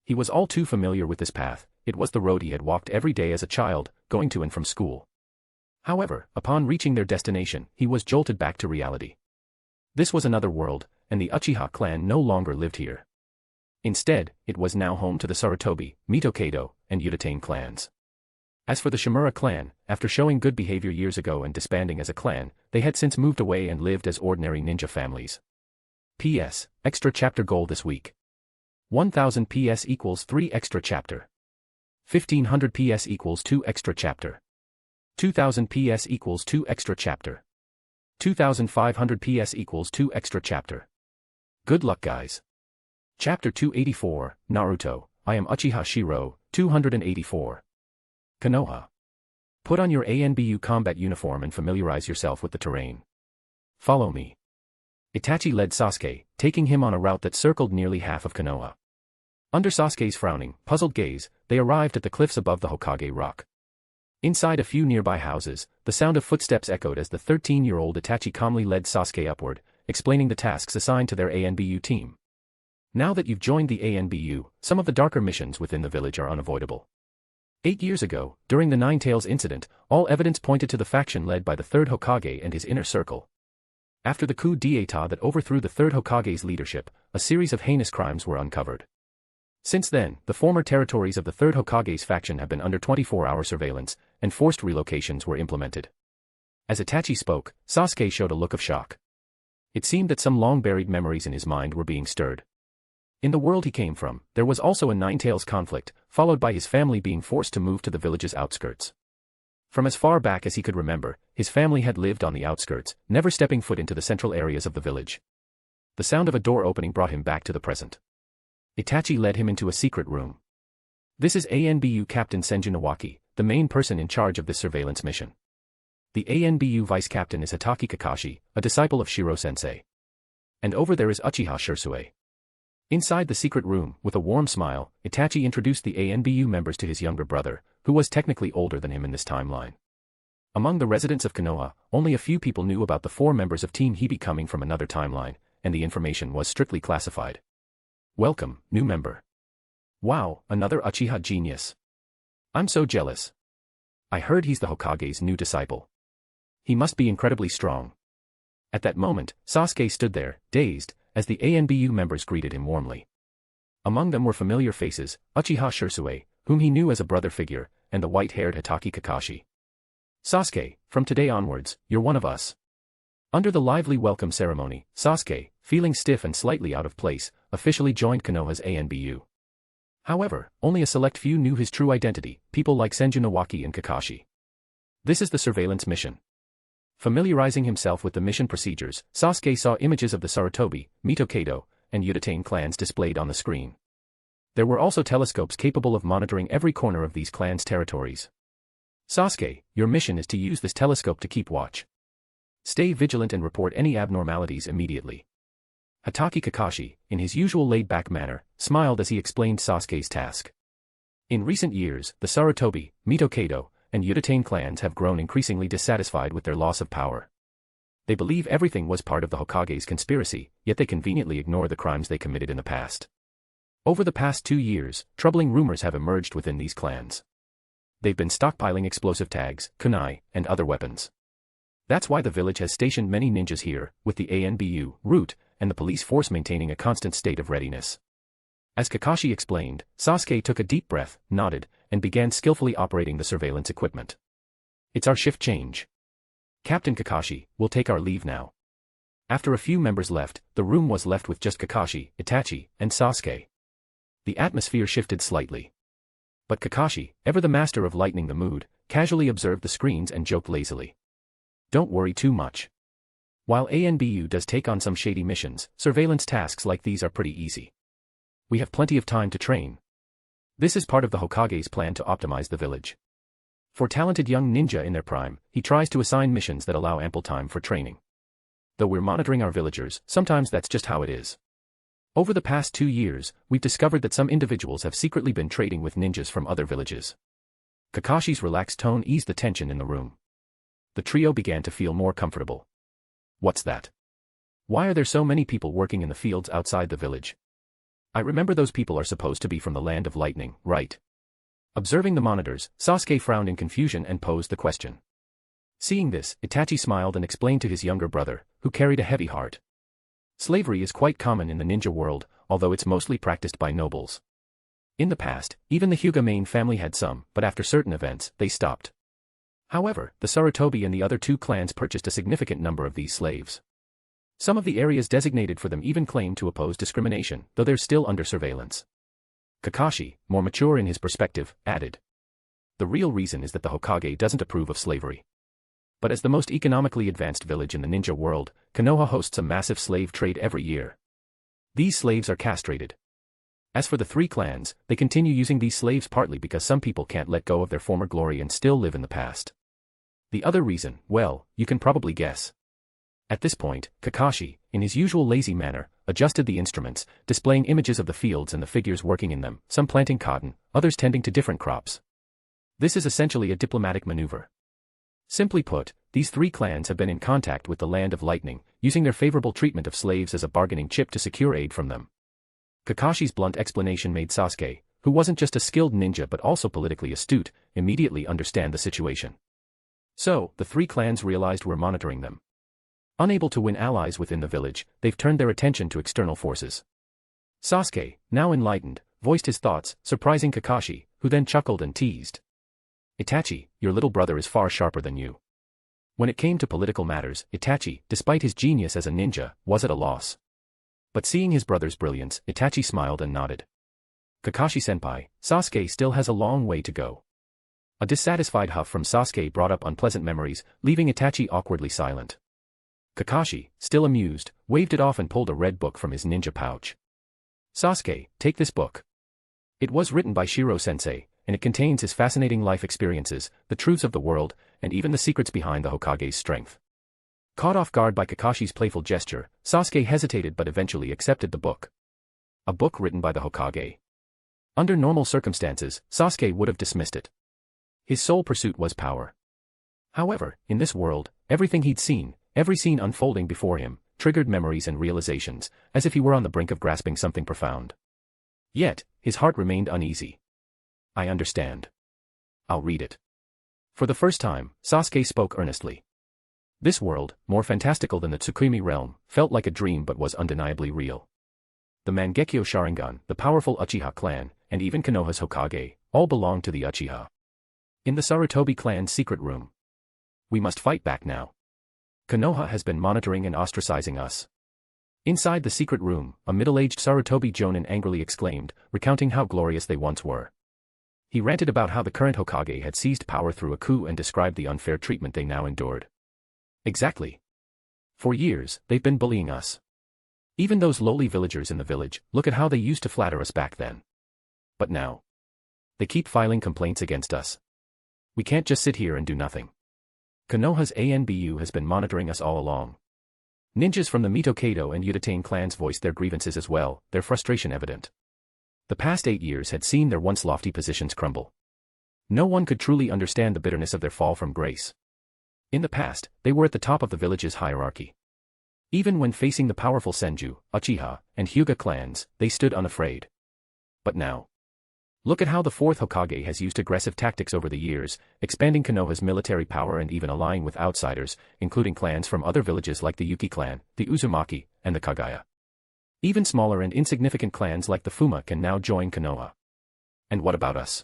He was all too familiar with this path, it was the road he had walked every day as a child, going to and from school. However, upon reaching their destination, he was jolted back to reality. This was another world, and the Uchiha clan no longer lived here. Instead, it was now home to the Sarutobi, Mitokado, and Uchiha clans. As for the Shimura clan, after showing good behavior years ago and disbanding as a clan, they had since moved away and lived as ordinary ninja families. P.S. Extra chapter goal this week. 1000 PS equals 3 extra chapter. 1500 PS equals 2 extra chapter. 2000 PS equals 2 extra chapter. 2500 PS equals 2 extra chapter. Good luck, guys. Chapter 284, Naruto, I am Uchiha Shirou, 284. Konoha. Put on your ANBU combat uniform and familiarize yourself with the terrain. Follow me. Itachi led Sasuke, taking him on a route that circled nearly half of Konoha. Under Sasuke's frowning, puzzled gaze, they arrived at the cliffs above the Hokage Rock. Inside a few nearby houses, the sound of footsteps echoed as the 13-year-old Itachi calmly led Sasuke upward, explaining the tasks assigned to their ANBU team. Now that you've joined the ANBU, some of the darker missions within the village are unavoidable. 8 years ago, during the Nine Tails incident, all evidence pointed to the faction led by the third Hokage and his inner circle. After the coup d'état that overthrew the third Hokage's leadership, a series of heinous crimes were uncovered. Since then, the former territories of the third Hokage's faction have been under 24-hour surveillance, and forced relocations were implemented. As Itachi spoke, Sasuke showed a look of shock. It seemed that some long-buried memories in his mind were being stirred. In the world he came from, there was also a Nine Tails conflict, followed by his family being forced to move to the village's outskirts. From as far back as he could remember, his family had lived on the outskirts, never stepping foot into the central areas of the village. The sound of a door opening brought him back to the present. Itachi led him into a secret room. This is ANBU Captain Senju Nawaki, the main person in charge of this surveillance mission. The ANBU Vice Captain is Hatake Kakashi, a disciple of Shiro-sensei. And over there is Uchiha Shirou. Inside the secret room, with a warm smile, Itachi introduced the ANBU members to his younger brother, who was technically older than him in this timeline. Among the residents of Konoha, only a few people knew about the 4 members of Team Hibi coming from another timeline, and the information was strictly classified. Welcome, new member. Wow, another Uchiha genius. I'm so jealous. I heard he's the Hokage's new disciple. He must be incredibly strong. At that moment, Sasuke stood there, dazed, as the ANBU members greeted him warmly. Among them were familiar faces, Uchiha Shirou, whom he knew as a brother figure, and the white-haired Hatake Kakashi. Sasuke, from today onwards, you're one of us. Under the lively welcome ceremony, Sasuke, feeling stiff and slightly out of place, officially joined Konoha's ANBU. However, only a select few knew his true identity, people like Senju Nawaki and Kakashi. This is the surveillance mission. Familiarizing himself with the mission procedures, Sasuke saw images of the Sarutobi, Mitokado, and Uchiha clans displayed on the screen. There were also telescopes capable of monitoring every corner of these clans' territories. Sasuke, your mission is to use this telescope to keep watch. Stay vigilant and report any abnormalities immediately. Hatake Kakashi, in his usual laid-back manner, smiled as he explained Sasuke's task. In recent years, the Sarutobi, Mitokado, and Uchiha clans have grown increasingly dissatisfied with their loss of power. They believe everything was part of the Hokage's conspiracy, yet they conveniently ignore the crimes they committed in the past. Over the past 2 years, troubling rumors have emerged within these clans. They've been stockpiling explosive tags, kunai, and other weapons. That's why the village has stationed many ninjas here, with the ANBU, route, and the police force maintaining a constant state of readiness. As Kakashi explained, Sasuke took a deep breath, nodded, and began skillfully operating the surveillance equipment. It's our shift change. Captain Kakashi, we'll take our leave now. After a few members left, the room was left with just Kakashi, Itachi, and Sasuke. The atmosphere shifted slightly. But Kakashi, ever the master of lightening the mood, casually observed the screens and joked lazily. Don't worry too much. While ANBU does take on some shady missions, surveillance tasks like these are pretty easy. We have plenty of time to train. This is part of the Hokage's plan to optimize the village. For talented young ninja in their prime, he tries to assign missions that allow ample time for training. Though we're monitoring our villagers, sometimes that's just how it is. Over the past 2 years, we've discovered that some individuals have secretly been trading with ninjas from other villages. Kakashi's relaxed tone eased the tension in the room. The trio began to feel more comfortable. What's that? Why are there so many people working in the fields outside the village? I remember those people are supposed to be from the land of lightning, right? Observing the monitors, Sasuke frowned in confusion and posed the question. Seeing this, Itachi smiled and explained to his younger brother, who carried a heavy heart. Slavery is quite common in the ninja world, although it's mostly practiced by nobles. In the past, even the Hyuga main family had some, but after certain events, they stopped. However, the Sarutobi and the other two clans purchased a significant number of these slaves. Some of the areas designated for them even claim to oppose discrimination, though they're still under surveillance. Kakashi, more mature in his perspective, added. The real reason is that the Hokage doesn't approve of slavery. But as the most economically advanced village in the ninja world, Konoha hosts a massive slave trade every year. These slaves are castrated. As for the three clans, they continue using these slaves partly because some people can't let go of their former glory and still live in the past. The other reason, well, you can probably guess. At this point, Kakashi, in his usual lazy manner, adjusted the instruments, displaying images of the fields and the figures working in them, some planting cotton, others tending to different crops. This is essentially a diplomatic maneuver. Simply put, these three clans have been in contact with the Land of Lightning, using their favorable treatment of slaves as a bargaining chip to secure aid from them. Kakashi's blunt explanation made Sasuke, who wasn't just a skilled ninja but also politically astute, immediately understand the situation. So, the three clans realized we're monitoring them. Unable to win allies within the village, they've turned their attention to external forces. Sasuke, now enlightened, voiced his thoughts, surprising Kakashi, who then chuckled and teased. Itachi, your little brother is far sharper than you. When it came to political matters, Itachi, despite his genius as a ninja, was at a loss. But seeing his brother's brilliance, Itachi smiled and nodded. Kakashi-senpai, Sasuke still has a long way to go. A dissatisfied huff from Sasuke brought up unpleasant memories, leaving Itachi awkwardly silent. Kakashi, still amused, waved it off and pulled a red book from his ninja pouch. Sasuke, take this book. It was written by Shiro-sensei, and it contains his fascinating life experiences, the truths of the world, and even the secrets behind the Hokage's strength. Caught off guard by Kakashi's playful gesture, Sasuke hesitated but eventually accepted the book. A book written by the Hokage. Under normal circumstances, Sasuke would have dismissed it. His sole pursuit was power. However, in this world, everything he'd seen, every scene unfolding before him, triggered memories and realizations, as if he were on the brink of grasping something profound. Yet, his heart remained uneasy. I understand. I'll read it. For the first time, Sasuke spoke earnestly. This world, more fantastical than the Tsukimi realm, felt like a dream but was undeniably real. The Mangekyo Sharingan, the powerful Uchiha clan, and even Konoha's Hokage, all belonged to the Uchiha. In the Sarutobi clan's secret room. We must fight back now. Konoha has been monitoring and ostracizing us. Inside the secret room, a middle-aged Sarutobi Jonin angrily exclaimed, recounting how glorious they once were. He ranted about how the current Hokage had seized power through a coup and described the unfair treatment they now endured. Exactly. For years, they've been bullying us. Even those lowly villagers in the village, look at how they used to flatter us back then. But now, they keep filing complaints against us. We can't just sit here and do nothing. Konoha's ANBU has been monitoring us all along. Ninjas from the Mitokado and Udatain clans voiced their grievances as well, their frustration evident. The past 8 years had seen their once lofty positions crumble. No one could truly understand the bitterness of their fall from grace. In the past, they were at the top of the village's hierarchy. Even when facing the powerful Senju, Uchiha, and Hyuga clans, they stood unafraid. But now, look at how the fourth Hokage has used aggressive tactics over the years, expanding Konoha's military power and even allying with outsiders, including clans from other villages like the Yuki clan, the Uzumaki, and the Kagaya. Even smaller and insignificant clans like the Fuma can now join Konoha. And what about us?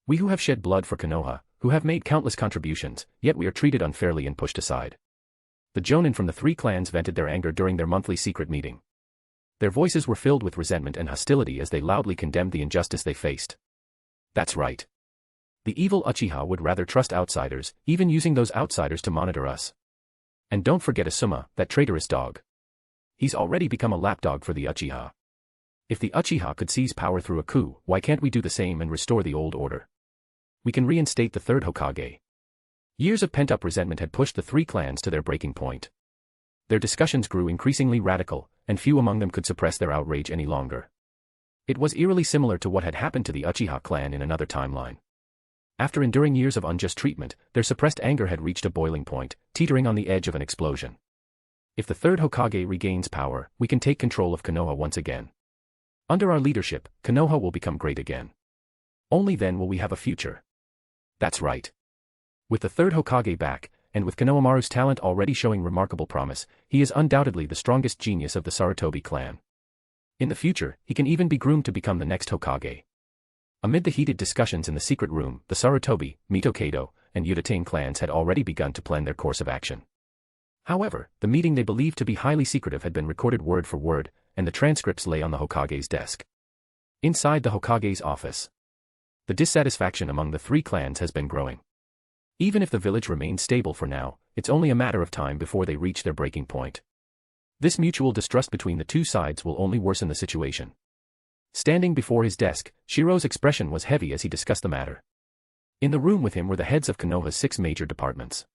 We who have shed blood for Konoha, who have made countless contributions, yet we are treated unfairly and pushed aside. The Jonin from the three clans vented their anger during their monthly secret meeting. Their voices were filled with resentment and hostility as they loudly condemned the injustice they faced. That's right. The evil Uchiha would rather trust outsiders, even using those outsiders to monitor us. And don't forget Asuma, that traitorous dog. He's already become a lapdog for the Uchiha. If the Uchiha could seize power through a coup, why can't we do the same and restore the old order? We can reinstate the third Hokage. Years of pent-up resentment had pushed the three clans to their breaking point. Their discussions grew increasingly radical, and few among them could suppress their outrage any longer. It was eerily similar to what had happened to the Uchiha clan in another timeline. After enduring years of unjust treatment, their suppressed anger had reached a boiling point, teetering on the edge of an explosion. If the third Hokage regains power, we can take control of Konoha once again. Under our leadership, Konoha will become great again. Only then will we have a future. That's right. With the third Hokage back, and with Konohamaru's talent already showing remarkable promise, he is undoubtedly the strongest genius of the Sarutobi clan. In the future, he can even be groomed to become the next Hokage. Amid the heated discussions in the secret room, the Sarutobi, Mitokado, and Uchiha clans had already begun to plan their course of action. However, the meeting they believed to be highly secretive had been recorded word for word, and the transcripts lay on the Hokage's desk. Inside the Hokage's office, the dissatisfaction among the three clans has been growing. Even if the village remains stable for now, it's only a matter of time before they reach their breaking point. This mutual distrust between the two sides will only worsen the situation. Standing before his desk, Shirou's expression was heavy as he discussed the matter. In the room with him were the heads of Konoha's 6 major departments.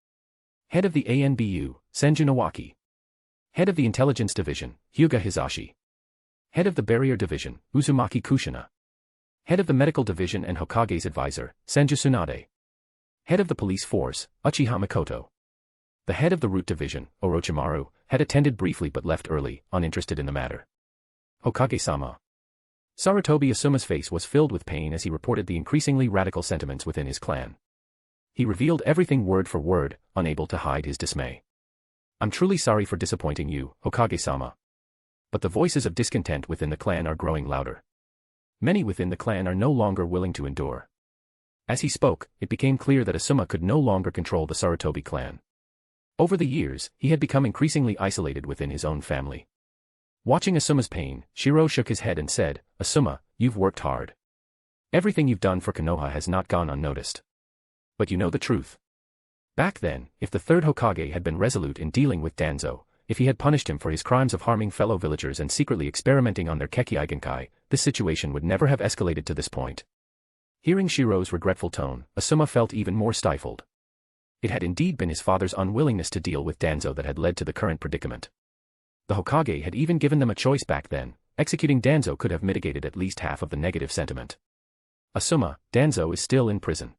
Head of the ANBU, Senju Nawaki. Head of the Intelligence Division, Hyuga Hisashi. Head of the Barrier Division, Uzumaki Kushina. Head of the Medical Division and Hokage's advisor, Senju Tsunade. Head of the Police Force, Uchiha Makoto. The head of the Root Division, Orochimaru, had attended briefly but left early, uninterested in the matter. Hokage-sama. Sarutobi Asuma's face was filled with pain as he reported the increasingly radical sentiments within his clan. He revealed everything word for word, unable to hide his dismay. I'm truly sorry for disappointing you, Hokage-sama. But the voices of discontent within the clan are growing louder. Many within the clan are no longer willing to endure. As he spoke, it became clear that Asuma could no longer control the Sarutobi clan. Over the years, he had become increasingly isolated within his own family. Watching Asuma's pain, Shirou shook his head and said, Asuma, you've worked hard. Everything you've done for Konoha has not gone unnoticed. But you know the truth. Back then, if the third Hokage had been resolute in dealing with Danzo, if he had punished him for his crimes of harming fellow villagers and secretly experimenting on their Keki-Igenkai, this situation would never have escalated to this point. Hearing Shirou's regretful tone, Asuma felt even more stifled. It had indeed been his father's unwillingness to deal with Danzo that had led to the current predicament. The Hokage had even given them a choice back then. Executing Danzo could have mitigated at least half of the negative sentiment. Asuma, Danzo is still in prison.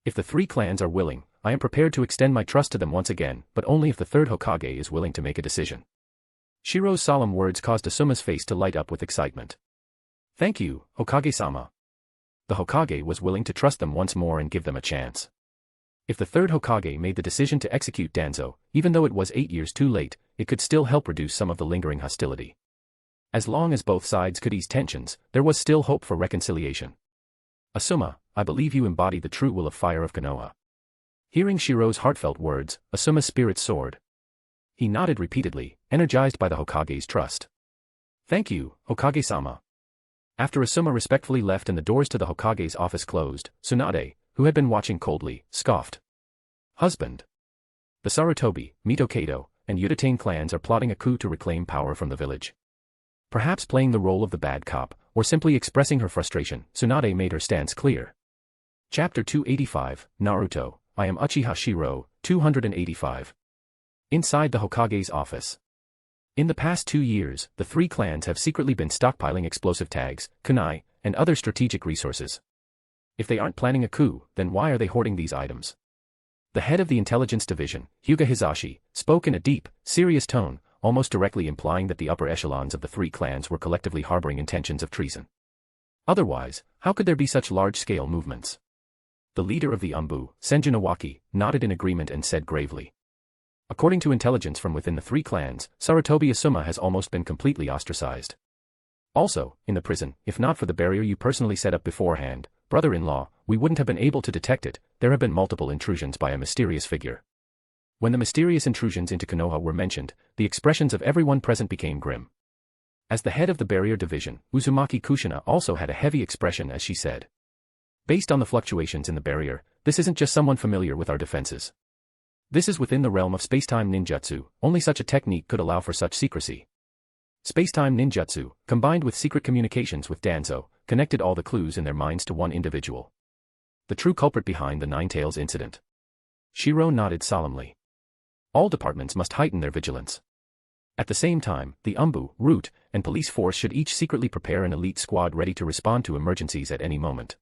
If the three clans are willing, I am prepared to extend my trust to them once again, but only if the third Hokage is willing to make a decision. Shirou's solemn words caused Asuma's face to light up with excitement. Thank you, Hokage-sama. The Hokage was willing to trust them once more and give them a chance. If the third Hokage made the decision to execute Danzo, even though it was 8 years too late, it could still help reduce some of the lingering hostility. As long as both sides could ease tensions, there was still hope for reconciliation. Asuma, I believe you embody the true will of fire of Konoha. Hearing Shirou's heartfelt words, Asuma's spirit soared. He nodded repeatedly, energized by the Hokage's trust. Thank you, Hokage-sama. After Asuma respectfully left and the doors to the Hokage's office closed, Tsunade, who had been watching coldly, scoffed. Husband. The Sarutobi, Mitokado, and Uchiha clans are plotting a coup to reclaim power from the village. Perhaps playing the role of the bad cop, or simply expressing her frustration, Tsunade made her stance clear. Chapter 285, Naruto, I am Uchiha Shirou, 285. Inside the Hokage's office. In the past 2 years, the three clans have secretly been stockpiling explosive tags, kunai, and other strategic resources. If they aren't planning a coup, then why are they hoarding these items? The head of the Intelligence Division, Hyuga Hisashi, spoke in a deep, serious tone, almost directly implying that the upper echelons of the three clans were collectively harboring intentions of treason. Otherwise, how could there be such large-scale movements? The leader of the Umbu, Senju Nawaki, nodded in agreement and said gravely. According to intelligence from within the three clans, Sarutobi Asuma has almost been completely ostracized. Also, in the prison, if not for the barrier you personally set up beforehand, brother-in-law, we wouldn't have been able to detect it. There have been multiple intrusions by a mysterious figure. When the mysterious intrusions into Konoha were mentioned, the expressions of everyone present became grim. As the head of the barrier division, Uzumaki Kushina also had a heavy expression as she said. Based on the fluctuations in the barrier, this isn't just someone familiar with our defenses. This is within the realm of spacetime ninjutsu, only such a technique could allow for such secrecy. Spacetime ninjutsu, combined with secret communications with Danzo, connected all the clues in their minds to one individual. The true culprit behind the Ninetales incident. Shirou nodded solemnly. All departments must heighten their vigilance. At the same time, the Umbu, Root, and police force should each secretly prepare an elite squad ready to respond to emergencies at any moment.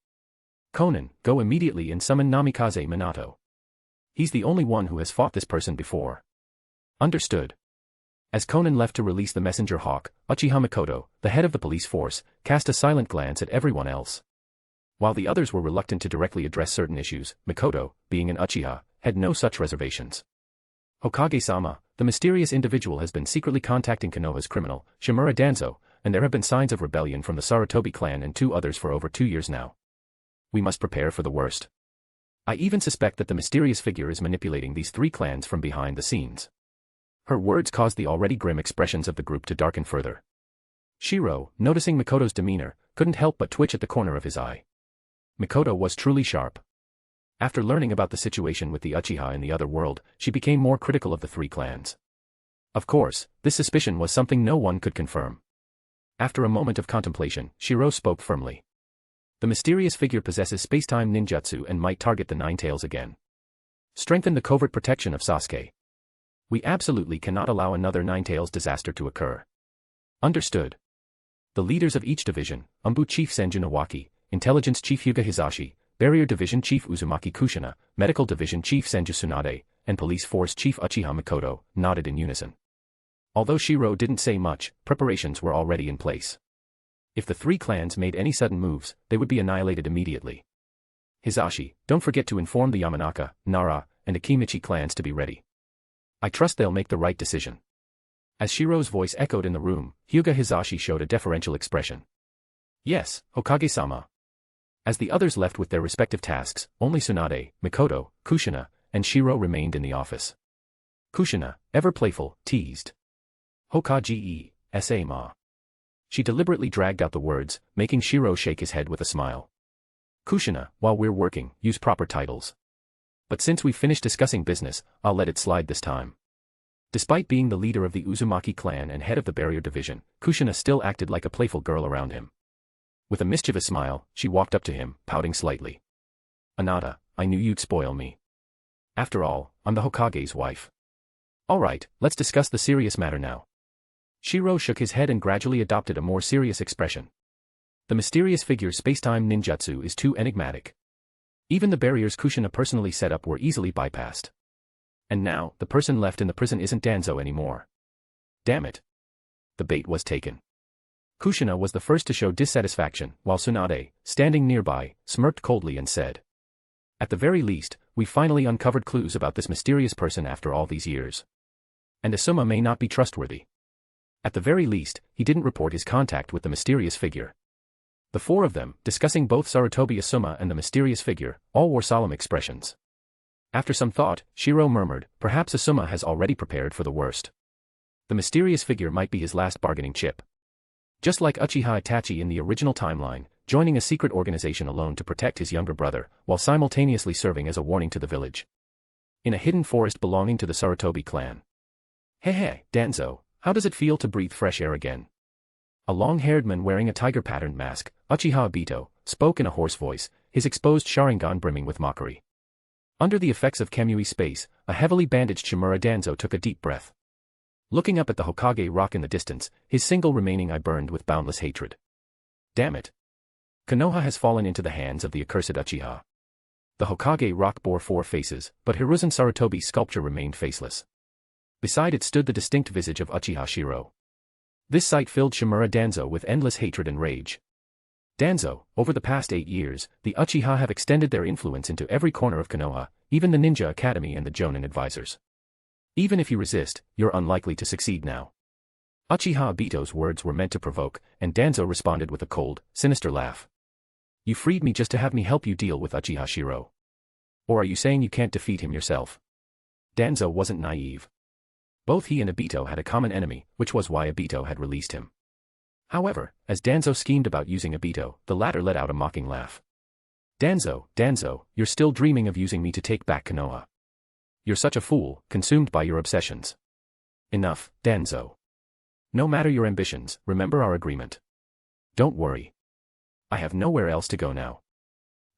Conan, go immediately and summon Namikaze Minato. He's the only one who has fought this person before. Understood. As Conan left to release the messenger hawk, Uchiha Makoto, the head of the police force, cast a silent glance at everyone else. While the others were reluctant to directly address certain issues, Makoto, being an Uchiha, had no such reservations. Hokage-sama, the mysterious individual has been secretly contacting Konoha's criminal, Shimura Danzo, and there have been signs of rebellion from the Sarutobi clan and 2 others for over 2 years now. We must prepare for the worst. I even suspect that the mysterious figure is manipulating these 3 clans from behind the scenes. Her words caused the already grim expressions of the group to darken further. Shirou, noticing Mikoto's demeanor, couldn't help but twitch at the corner of his eye. Mikoto was truly sharp. After learning about the situation with the Uchiha in the other world, she became more critical of the 3 clans. Of course, this suspicion was something no one could confirm. After a moment of contemplation, Shirou spoke firmly. The mysterious figure possesses space-time ninjutsu and might target the Nine Tails again. Strengthen the covert protection of Sasuke. We absolutely cannot allow another Nine Tails disaster to occur. Understood. The leaders of each division, Umbu Chief Senju Nawaki, Intelligence Chief Hyuga Hisashi, Barrier Division Chief Uzumaki Kushina, Medical Division Chief Senju Tsunade, and Police Force Chief Uchiha Mikoto, nodded in unison. Although Shirou didn't say much, preparations were already in place. If the 3 clans made any sudden moves, they would be annihilated immediately. Hisashi, don't forget to inform the Yamanaka, Nara, and Akimichi clans to be ready. I trust they'll make the right decision. As Shirou's voice echoed in the room, Hyuga Hisashi showed a deferential expression. Yes, Hokage-sama. As the others left with their respective tasks, only Tsunade, Mikoto, Kushina, and Shirou remained in the office. Kushina, ever playful, teased. Hokage sa. She deliberately dragged out the words, making Shirou shake his head with a smile. Kushina, while we're working, use proper titles. But since we've finished discussing business, I'll let it slide this time. Despite being the leader of the Uzumaki clan and head of the Barrier Division, Kushina still acted like a playful girl around him. With a mischievous smile, she walked up to him, pouting slightly. Anata, I knew you'd spoil me. After all, I'm the Hokage's wife. Alright, let's discuss the serious matter now. Shirou shook his head and gradually adopted a more serious expression. The mysterious figure's space-time ninjutsu is too enigmatic. Even the barriers Kushina personally set up were easily bypassed. And now, the person left in the prison isn't Danzo anymore. Damn it. The bait was taken. Kushina was the first to show dissatisfaction, while Tsunade, standing nearby, smirked coldly and said. At the very least, we finally uncovered clues about this mysterious person after all these years. And Asuma may not be trustworthy. At the very least, he didn't report his contact with the mysterious figure. The 4 of them, discussing both Sarutobi Asuma and the mysterious figure, all wore solemn expressions. After some thought, Shirou murmured, perhaps Asuma has already prepared for the worst. The mysterious figure might be his last bargaining chip. Just like Uchiha Itachi in the original timeline, joining a secret organization alone to protect his younger brother, while simultaneously serving as a warning to the village. In a hidden forest belonging to the Sarutobi clan. Hey, Danzo, how does it feel to breathe fresh air again? A long-haired man wearing a tiger-patterned mask, Uchiha Obito, spoke in a hoarse voice, his exposed Sharingan brimming with mockery. Under the effects of Kamui space, a heavily bandaged Shimura Danzo took a deep breath. Looking up at the Hokage rock in the distance, his single remaining eye burned with boundless hatred. Damn it. Konoha has fallen into the hands of the accursed Uchiha. The Hokage rock bore 4 faces, but Hiruzen Sarutobi's sculpture remained faceless. Beside it stood the distinct visage of Uchiha Shirou. This sight filled Shimura Danzo with endless hatred and rage. Danzo, over the past 8 years, the Uchiha have extended their influence into every corner of Konoha, even the Ninja Academy and the Jonin advisors. Even if you resist, you're unlikely to succeed now. Uchiha Obito's words were meant to provoke, and Danzo responded with a cold, sinister laugh. You freed me just to have me help you deal with Uchiha Shirou. Or are you saying you can't defeat him yourself? Danzo wasn't naive. Both he and Obito had a common enemy, which was why Obito had released him. However, as Danzo schemed about using Obito, the latter let out a mocking laugh. Danzo, you're still dreaming of using me to take back Konoha. You're such a fool, consumed by your obsessions. Enough, Danzo. No matter your ambitions, remember our agreement. Don't worry. I have nowhere else to go now.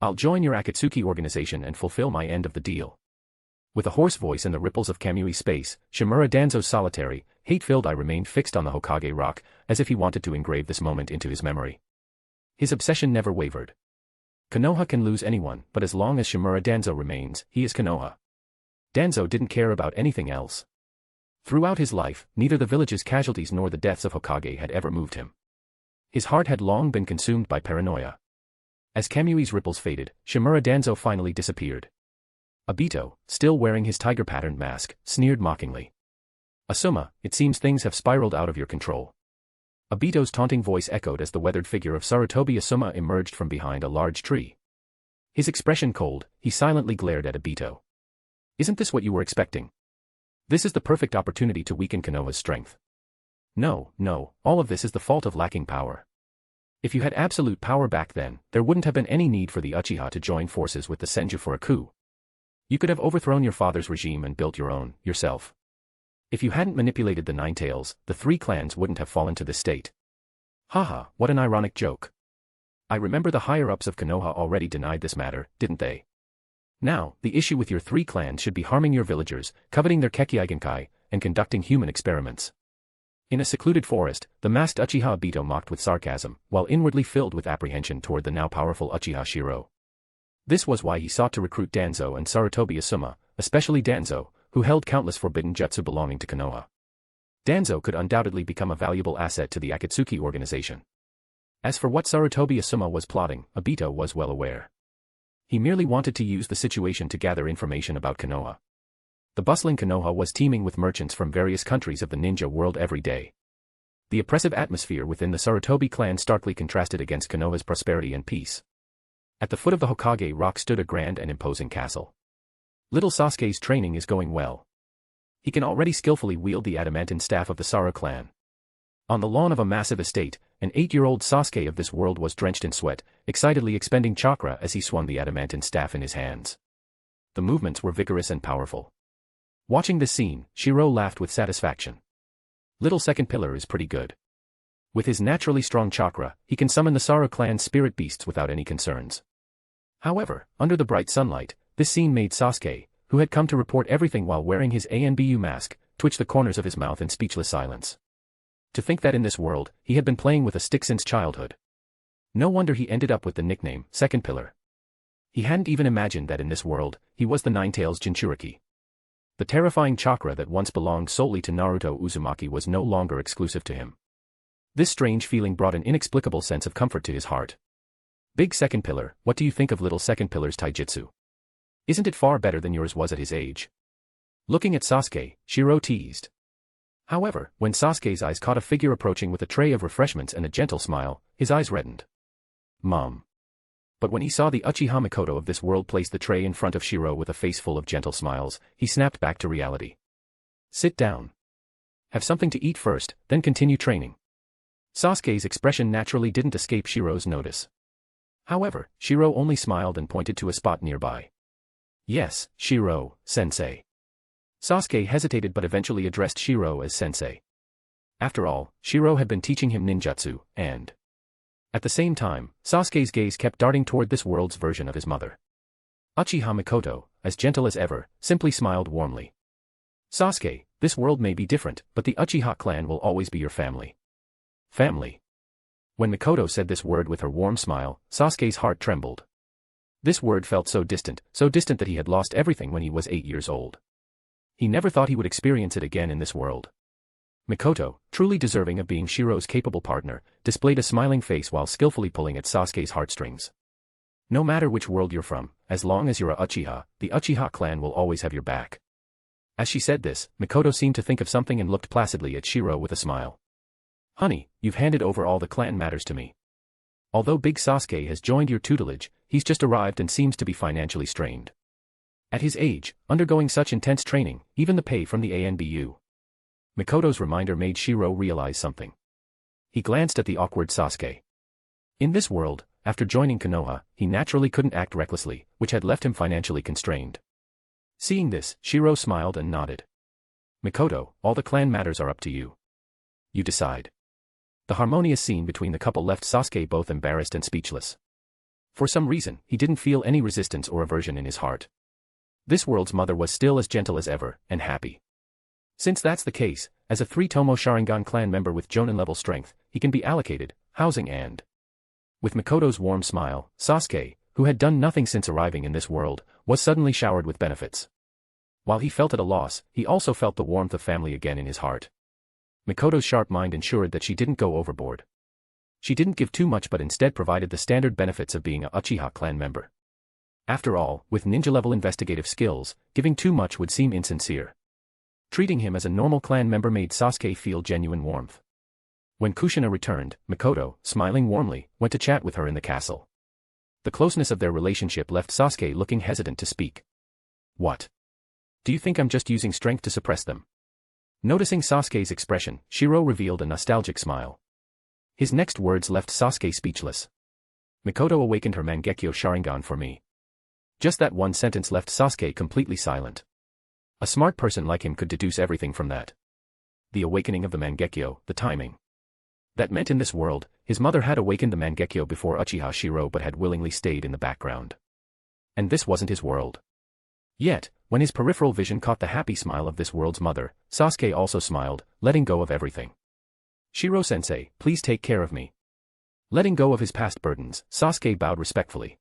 I'll join your Akatsuki organization and fulfill my end of the deal. With a hoarse voice and the ripples of Kamui space, Shimura Danzo's solitary, hate-filled eye remained fixed on the Hokage rock, as if he wanted to engrave this moment into his memory. His obsession never wavered. Konoha can lose anyone, but as long as Shimura Danzo remains, he is Konoha. Danzo didn't care about anything else. Throughout his life, neither the village's casualties nor the deaths of Hokage had ever moved him. His heart had long been consumed by paranoia. As Kamui's ripples faded, Shimura Danzo finally disappeared. Obito, still wearing his tiger-patterned mask, sneered mockingly. Asuma, it seems things have spiraled out of your control. Obito's taunting voice echoed as the weathered figure of Sarutobi Asuma emerged from behind a large tree. His expression cold, he silently glared at Obito. Isn't this what you were expecting? This is the perfect opportunity to weaken Konoha's strength. No, all of this is the fault of lacking power. If you had absolute power back then, there wouldn't have been any need for the Uchiha to join forces with the Senju for a coup. You could have overthrown your father's regime and built your own, yourself. If you hadn't manipulated the Nine Tails, the three clans wouldn't have fallen to this state. Haha, what an ironic joke. I remember the higher-ups of Konoha already denied this matter, didn't they? Now, the issue with your three clans should be harming your villagers, coveting their Kekkei, and conducting human experiments. In a secluded forest, the masked Uchiha Obito mocked with sarcasm, while inwardly filled with apprehension toward the now powerful Uchiha Shirou. This was why he sought to recruit Danzo and Sarutobi Asuma, especially Danzo, who held countless forbidden jutsu belonging to Konoha. Danzo could undoubtedly become a valuable asset to the Akatsuki organization. As for what Sarutobi Asuma was plotting, Obito was well aware. He merely wanted to use the situation to gather information about Konoha. The bustling Konoha was teeming with merchants from various countries of the ninja world every day. The oppressive atmosphere within the Sarutobi clan starkly contrasted against Konoha's prosperity and peace. At the foot of the Hokage rock stood a grand and imposing castle. Little Sasuke's training is going well. He can already skillfully wield the adamantine staff of the Sara clan. On the lawn of a massive estate, an 8-year-old Sasuke of this world was drenched in sweat, excitedly expending chakra as he swung the adamantine staff in his hands. The movements were vigorous and powerful. Watching this scene, Shirou laughed with satisfaction. Little second pillar is pretty good. With his naturally strong chakra, he can summon the Sara clan's spirit beasts without any concerns. However, under the bright sunlight, this scene made Sasuke, who had come to report everything while wearing his ANBU mask, twitch the corners of his mouth in speechless silence. To think that in this world, he had been playing with a stick since childhood. No wonder he ended up with the nickname, Second Pillar. He hadn't even imagined that in this world, he was the Nine-Tails Jinchuriki. The terrifying chakra that once belonged solely to Naruto Uzumaki was no longer exclusive to him. This strange feeling brought an inexplicable sense of comfort to his heart. Big Second Pillar, what do you think of little Second Pillar's taijutsu? Isn't it far better than yours was at his age? Looking at Sasuke, Shirou teased. However, when Sasuke's eyes caught a figure approaching with a tray of refreshments and a gentle smile, his eyes reddened. Mom. But when he saw the Uchiha Mikoto of this world place the tray in front of Shirou with a face full of gentle smiles, he snapped back to reality. Sit down. Have something to eat first, then continue training. Sasuke's expression naturally didn't escape Shirou's notice. However, Shirou only smiled and pointed to a spot nearby. Yes, Shirou, sensei. Sasuke hesitated but eventually addressed Shirou as sensei. After all, Shirou had been teaching him ninjutsu, and... At the same time, Sasuke's gaze kept darting toward this world's version of his mother. Uchiha Mikoto, as gentle as ever, simply smiled warmly. Sasuke, this world may be different, but the Uchiha clan will always be your family. Family. When Mikoto said this word with her warm smile, Sasuke's heart trembled. This word felt so distant that he had lost everything when he was 8 years old. He never thought he would experience it again in this world. Mikoto, truly deserving of being Shirou's capable partner, displayed a smiling face while skillfully pulling at Sasuke's heartstrings. No matter which world you're from, as long as you're a Uchiha, the Uchiha clan will always have your back. As she said this, Mikoto seemed to think of something and looked placidly at Shirou with a smile. Honey, you've handed over all the clan matters to me. Although Big Sasuke has joined your tutelage, he's just arrived and seems to be financially strained. At his age, undergoing such intense training, even the pay from the ANBU. Mikoto's reminder made Shirou realize something. He glanced at the awkward Sasuke. In this world, after joining Konoha, he naturally couldn't act recklessly, which had left him financially constrained. Seeing this, Shirou smiled and nodded. Mikoto, all the clan matters are up to you. You decide. The harmonious scene between the couple left Sasuke both embarrassed and speechless. For some reason, he didn't feel any resistance or aversion in his heart. This world's mother was still as gentle as ever, and happy. Since that's the case, as a 3-Tomo Sharingan clan member with Jonin-level strength, he can be allocated, housing and... With Mikoto's warm smile, Sasuke, who had done nothing since arriving in this world, was suddenly showered with benefits. While he felt at a loss, he also felt the warmth of family again in his heart. Mikoto's sharp mind ensured that she didn't go overboard. She didn't give too much but instead provided the standard benefits of being a Uchiha clan member. After all, with ninja-level investigative skills, giving too much would seem insincere. Treating him as a normal clan member made Sasuke feel genuine warmth. When Kushina returned, Mikoto, smiling warmly, went to chat with her in the castle. The closeness of their relationship left Sasuke looking hesitant to speak. What? Do you think I'm just using strength to suppress them? Noticing Sasuke's expression, Shirou revealed a nostalgic smile. His next words left Sasuke speechless. Mikoto awakened her Mangekyo Sharingan for me. Just that one sentence left Sasuke completely silent. A smart person like him could deduce everything from that. The awakening of the Mangekyo, the timing. That meant in this world, his mother had awakened the Mangekyo before Uchiha Shirou but had willingly stayed in the background. And this wasn't his world. Yet, when his peripheral vision caught the happy smile of this world's mother, Sasuke also smiled, letting go of everything. Shirou-sensei, please take care of me. Letting go of his past burdens, Sasuke bowed respectfully.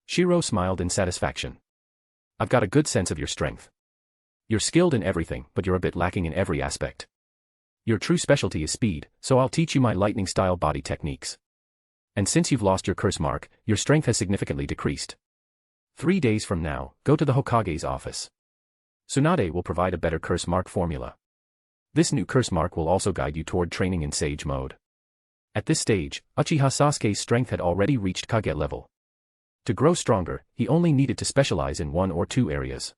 Shirou smiled in satisfaction. I've got a good sense of your strength. You're skilled in everything, but you're a bit lacking in every aspect. Your true specialty is speed, so I'll teach you my lightning-style body techniques. And since you've lost your curse mark, your strength has significantly decreased. 3 days from now, go to the Hokage's office. Tsunade will provide a better curse mark formula. This new curse mark will also guide you toward training in Sage mode. At this stage, Uchiha Sasuke's strength had already reached Kage level. To grow stronger, he only needed to specialize in 1 or 2 areas.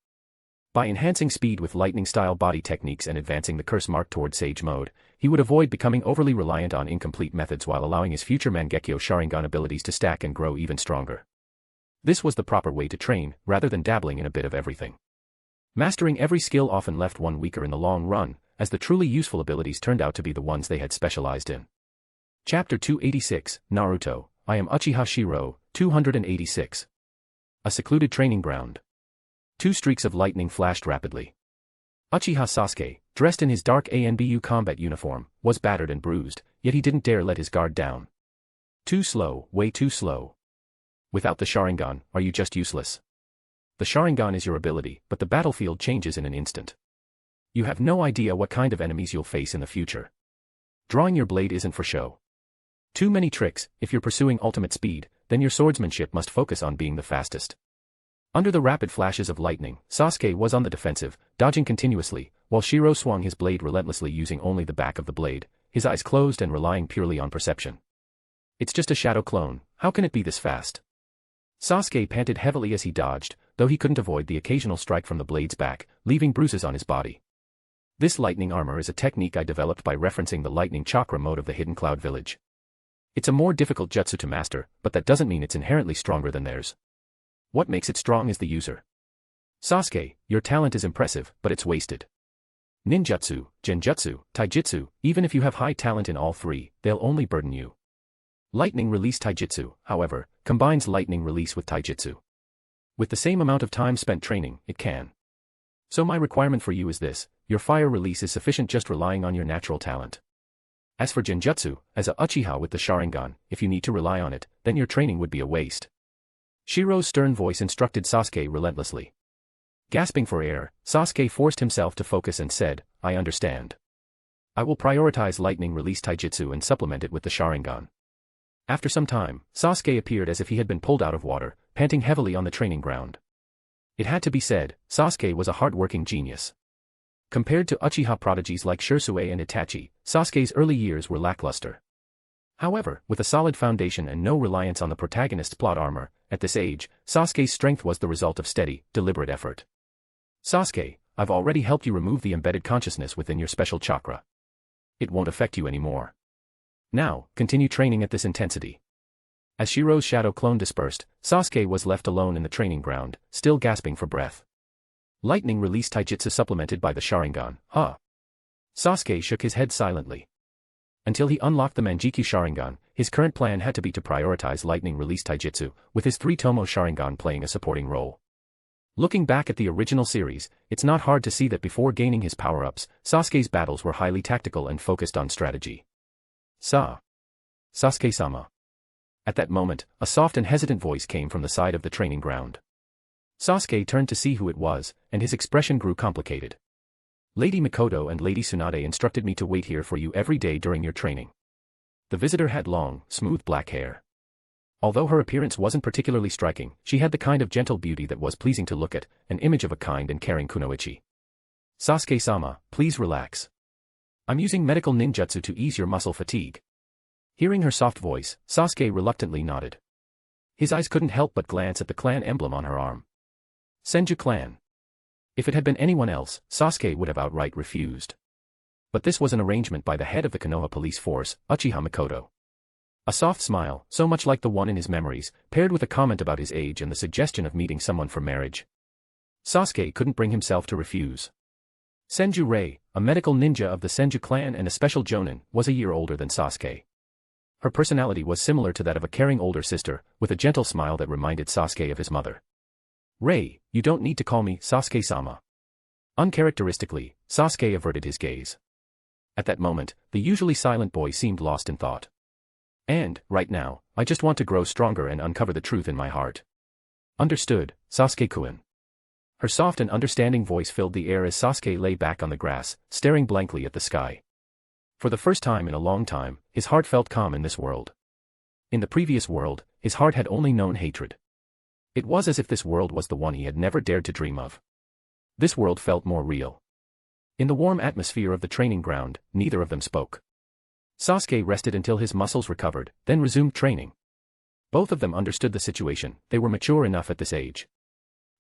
By enhancing speed with lightning-style body techniques and advancing the curse mark toward Sage mode, he would avoid becoming overly reliant on incomplete methods while allowing his future Mangekyo Sharingan abilities to stack and grow even stronger. This was the proper way to train, rather than dabbling in a bit of everything. Mastering every skill often left one weaker in the long run, as the truly useful abilities turned out to be the ones they had specialized in. Chapter 286, Naruto, I am Uchiha Shirou, 286. A secluded training ground. 2 streaks of lightning flashed rapidly. Uchiha Sasuke, dressed in his dark ANBU combat uniform, was battered and bruised, yet he didn't dare let his guard down. Too slow, way too slow. Without the Sharingan, are you just useless? The Sharingan is your ability, but the battlefield changes in an instant. You have no idea what kind of enemies you'll face in the future. Drawing your blade isn't for show. Too many tricks. If you're pursuing ultimate speed, then your swordsmanship must focus on being the fastest. Under the rapid flashes of lightning, Sasuke was on the defensive, dodging continuously, while Shirou swung his blade relentlessly using only the back of the blade, his eyes closed and relying purely on perception. It's just a shadow clone, how can it be this fast? Sasuke panted heavily as he dodged, though he couldn't avoid the occasional strike from the blade's back, leaving bruises on his body. This lightning armor is a technique I developed by referencing the lightning chakra mode of the Hidden Cloud Village. It's a more difficult jutsu to master, but that doesn't mean it's inherently stronger than theirs. What makes it strong is the user. Sasuke, your talent is impressive, but it's wasted. Ninjutsu, genjutsu, taijutsu, even if you have high talent in all 3, they'll only burden you. Lightning Release Taijutsu, however, combines lightning release with taijutsu. With the same amount of time spent training, it can. So my requirement for you is this, your fire release is sufficient just relying on your natural talent. As for genjutsu, as a Uchiha with the Sharingan, if you need to rely on it, then your training would be a waste. Shirou's stern voice instructed Sasuke relentlessly. Gasping for air, Sasuke forced himself to focus and said, I understand. I will prioritize lightning release taijutsu and supplement it with the Sharingan. After some time, Sasuke appeared as if he had been pulled out of water, panting heavily on the training ground. It had to be said, Sasuke was a hard-working genius. Compared to Uchiha prodigies like Shisui and Itachi, Sasuke's early years were lackluster. However, with a solid foundation and no reliance on the protagonist's plot armor, at this age, Sasuke's strength was the result of steady, deliberate effort. Sasuke, I've already helped you remove the embedded consciousness within your special chakra. It won't affect you anymore. Now, continue training at this intensity. As Shirou's shadow clone dispersed, Sasuke was left alone in the training ground, still gasping for breath. Lightning Release Taijutsu supplemented by the Sharingan, huh? Sasuke shook his head silently. Until he unlocked the Manjiki Sharingan, his current plan had to be to prioritize Lightning Release Taijutsu, with his 3-Tomo Sharingan playing a supporting role. Looking back at the original series, it's not hard to see that before gaining his power-ups, Sasuke's battles were highly tactical and focused on strategy. Sasuke-sama. At that moment, a soft and hesitant voice came from the side of the training ground. Sasuke turned to see who it was, and his expression grew complicated. Lady Mikoto and Lady Tsunade instructed me to wait here for you every day during your training. The visitor had long, smooth black hair. Although her appearance wasn't particularly striking, she had the kind of gentle beauty that was pleasing to look at, an image of a kind and caring kunoichi. Sasuke-sama, please relax. I'm using medical ninjutsu to ease your muscle fatigue. Hearing her soft voice, Sasuke reluctantly nodded. His eyes couldn't help but glance at the clan emblem on her arm. Senju clan. If it had been anyone else, Sasuke would have outright refused. But this was an arrangement by the head of the Konoha police force, Uchiha Mikoto. A soft smile, so much like the one in his memories, paired with a comment about his age and the suggestion of meeting someone for marriage. Sasuke couldn't bring himself to refuse. Senju Rei, a medical ninja of the Senju clan and a special Jonin, was a year older than Sasuke. Her personality was similar to that of a caring older sister, with a gentle smile that reminded Sasuke of his mother. Rei, you don't need to call me Sasuke-sama. Uncharacteristically, Sasuke averted his gaze. At that moment, the usually silent boy seemed lost in thought. And, right now, I just want to grow stronger and uncover the truth in my heart. Understood, Sasuke-kun. Her soft and understanding voice filled the air as Sasuke lay back on the grass, staring blankly at the sky. For the first time in a long time, his heart felt calm in this world. In the previous world, his heart had only known hatred. It was as if this world was the one he had never dared to dream of. This world felt more real. In the warm atmosphere of the training ground, neither of them spoke. Sasuke rested until his muscles recovered, then resumed training. Both of them understood the situation, they were mature enough at this age.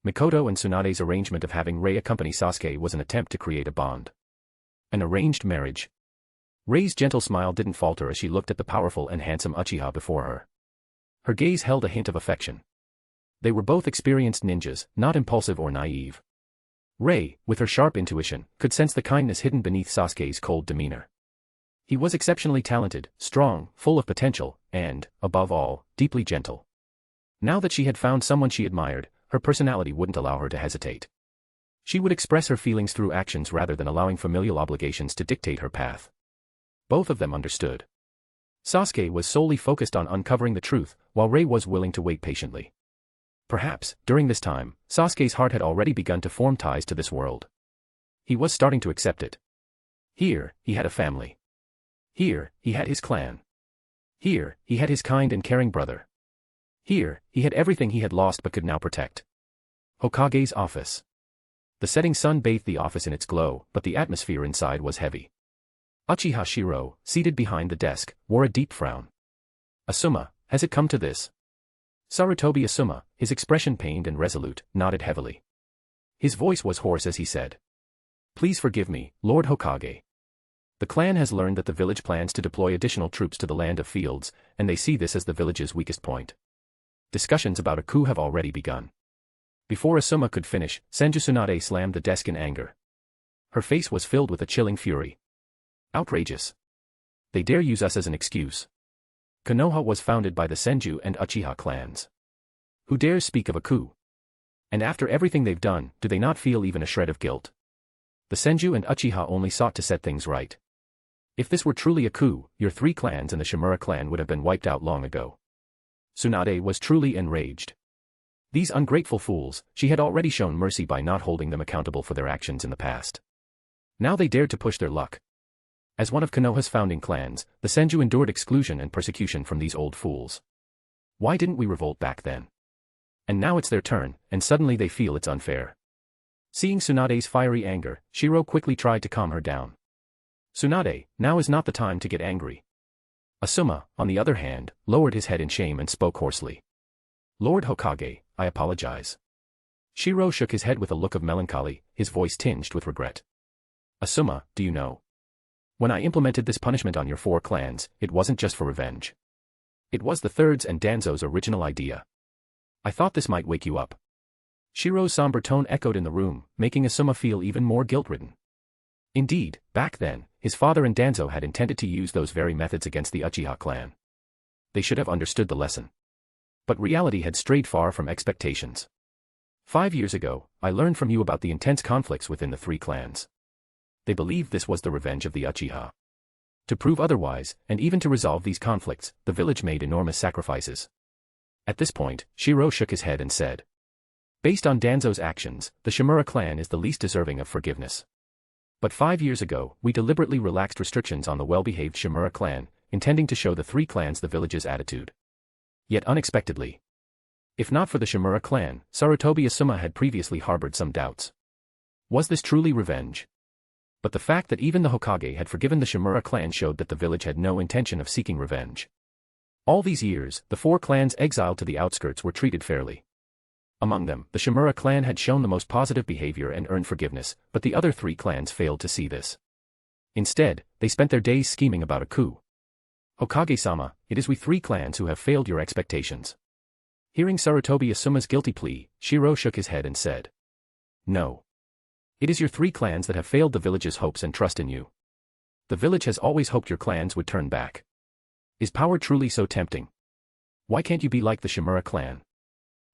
Mikoto and Tsunade's arrangement of having Rei accompany Sasuke was an attempt to create a bond. An arranged marriage. Rei's gentle smile didn't falter as she looked at the powerful and handsome Uchiha before her. Her gaze held a hint of affection. They were both experienced ninjas, not impulsive or naive. Rei, with her sharp intuition, could sense the kindness hidden beneath Sasuke's cold demeanor. He was exceptionally talented, strong, full of potential, and, above all, deeply gentle. Now that she had found someone she admired, her personality wouldn't allow her to hesitate. She would express her feelings through actions rather than allowing familial obligations to dictate her path. Both of them understood. Sasuke was solely focused on uncovering the truth, while Rei was willing to wait patiently. Perhaps, during this time, Sasuke's heart had already begun to form ties to this world. He was starting to accept it. Here, he had a family. Here, he had his clan. Here, he had his kind and caring brother. Here, he had everything he had lost but could now protect. Hokage's office. The setting sun bathed the office in its glow, but the atmosphere inside was heavy. Uchiha Shirou, seated behind the desk, wore a deep frown. Asuma, has it come to this? Sarutobi Asuma, his expression pained and resolute, nodded heavily. His voice was hoarse as he said. Please forgive me, Lord Hokage. The clan has learned that the village plans to deploy additional troops to the land of fields, and they see this as the village's weakest point. Discussions about a coup have already begun. Before Asuma could finish, Senju Tsunade slammed the desk in anger. Her face was filled with a chilling fury. Outrageous. They dare use us as an excuse. Konoha was founded by the Senju and Uchiha clans. Who dares speak of a coup? And after everything they've done, do they not feel even a shred of guilt? The Senju and Uchiha only sought to set things right. If this were truly a coup, your three clans and the Shimura clan would have been wiped out long ago. Tsunade was truly enraged. These ungrateful fools, she had already shown mercy by not holding them accountable for their actions in the past. Now they dared to push their luck. As one of Konoha's founding clans, the Senju endured exclusion and persecution from these old fools. Why didn't we revolt back then? And now it's their turn, and suddenly they feel it's unfair. Seeing Tsunade's fiery anger, Shirou quickly tried to calm her down. Tsunade, now is not the time to get angry. Asuma, on the other hand, lowered his head in shame and spoke hoarsely. Lord Hokage, I apologize. Shirou shook his head with a look of melancholy, his voice tinged with regret. Asuma, do you know? When I implemented this punishment on your four clans, it wasn't just for revenge. It was the Third's and Danzo's original idea. I thought this might wake you up. Shirou's somber tone echoed in the room, making Asuma feel even more guilt-ridden. Indeed, back then, his father and Danzo had intended to use those very methods against the Uchiha clan. They should have understood the lesson. But reality had strayed far from expectations. 5 years ago, I learned from you about the intense conflicts within the three clans. They believed this was the revenge of the Uchiha. To prove otherwise, and even to resolve these conflicts, the village made enormous sacrifices. At this point, Shirou shook his head and said, based on Danzo's actions, the Shimura clan is the least deserving of forgiveness. But 5 years ago, we deliberately relaxed restrictions on the well-behaved Shimura clan, intending to show the three clans the village's attitude. Yet unexpectedly. If not for the Shimura clan, Sarutobi Asuma had previously harbored some doubts. Was this truly revenge? But the fact that even the Hokage had forgiven the Shimura clan showed that the village had no intention of seeking revenge. All these years, the 4 clans exiled to the outskirts were treated fairly. Among them, the Shimura clan had shown the most positive behavior and earned forgiveness, but the other 3 clans failed to see this. Instead, they spent their days scheming about a coup. Hokage-sama, it is we 3 clans who have failed your expectations. Hearing Sarutobi Asuma's guilty plea, Shirou shook his head and said, "No. It is your 3 clans that have failed the village's hopes and trust in you. The village has always hoped your clans would turn back. Is power truly so tempting? Why can't you be like the Shimura clan?"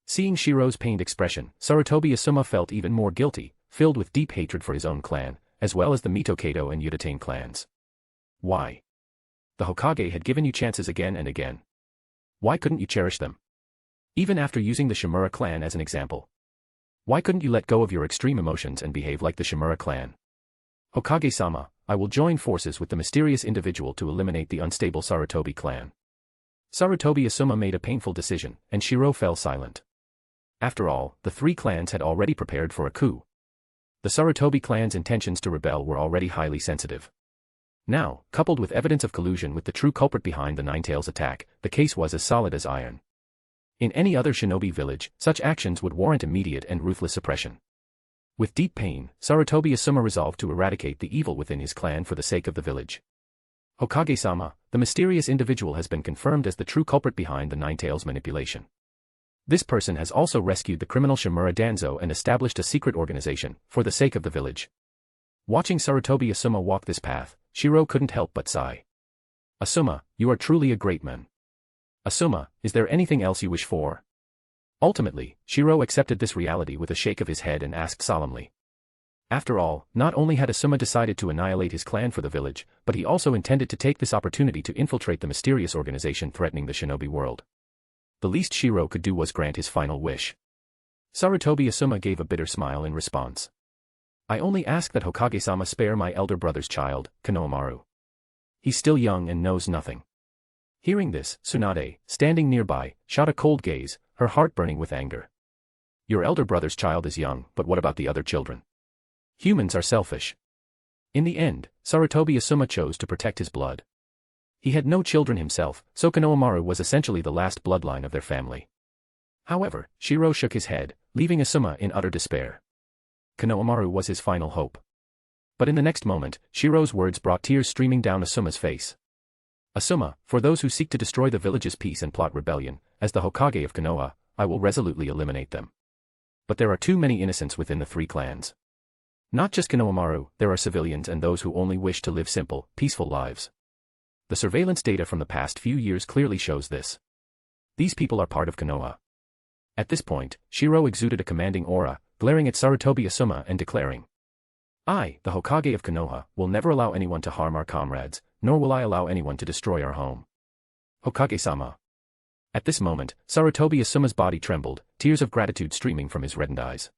Seeing Shirou's pained expression, Sarutobi Asuma felt even more guilty, filled with deep hatred for his own clan, as well as the Mito-Kato and Uchiha clans. Why? The Hokage had given you chances again and again. Why couldn't you cherish them? Even after using the Shimura clan as an example. Why couldn't you let go of your extreme emotions and behave like the Shimura clan? Hokage-sama, I will join forces with the mysterious individual to eliminate the unstable Sarutobi clan. Sarutobi Asuma made a painful decision, and Shirou fell silent. After all, the 3 clans had already prepared for a coup. The Sarutobi clan's intentions to rebel were already highly sensitive. Now, coupled with evidence of collusion with the true culprit behind the Ninetales attack, the case was as solid as iron. In any other shinobi village, such actions would warrant immediate and ruthless suppression. With deep pain, Sarutobi Asuma resolved to eradicate the evil within his clan for the sake of the village. Hokage-sama, the mysterious individual has been confirmed as the true culprit behind the Ninetales manipulation. This person has also rescued the criminal Shimura Danzo and established a secret organization, for the sake of the village. Watching Sarutobi Asuma walk this path, Shirou couldn't help but sigh. Asuma, you are truly a great man. Asuma, is there anything else you wish for? Ultimately, Shirou accepted this reality with a shake of his head and asked solemnly. After all, not only had Asuma decided to annihilate his clan for the village, but he also intended to take this opportunity to infiltrate the mysterious organization threatening the Shinobi World. The least Shirou could do was grant his final wish. Sarutobi Asuma gave a bitter smile in response. I only ask that Hokage-sama spare my elder brother's child, Konohamaru. He's still young and knows nothing. Hearing this, Tsunade, standing nearby, shot a cold gaze, her heart burning with anger. Your elder brother's child is young, but what about the other children? Humans are selfish. In the end, Sarutobi Asuma chose to protect his blood. He had no children himself, so Konohamaru was essentially the last bloodline of their family. However, Shirou shook his head, leaving Asuma in utter despair. Konohamaru was his final hope. But in the next moment, Shirou's words brought tears streaming down Asuma's face. Asuma, for those who seek to destroy the village's peace and plot rebellion, as the Hokage of Konoha, I will resolutely eliminate them. But there are too many innocents within the 3 clans. Not just Konohamaru, there are civilians and those who only wish to live simple, peaceful lives. The surveillance data from the past few years clearly shows this. These people are part of Konoha. At this point, Shirou exuded a commanding aura, glaring at Sarutobi Asuma and declaring, I, the Hokage of Konoha, will never allow anyone to harm our comrades, nor will I allow anyone to destroy our home. Hokage-sama. At this moment, Sarutobi Asuma's body trembled, tears of gratitude streaming from his reddened eyes.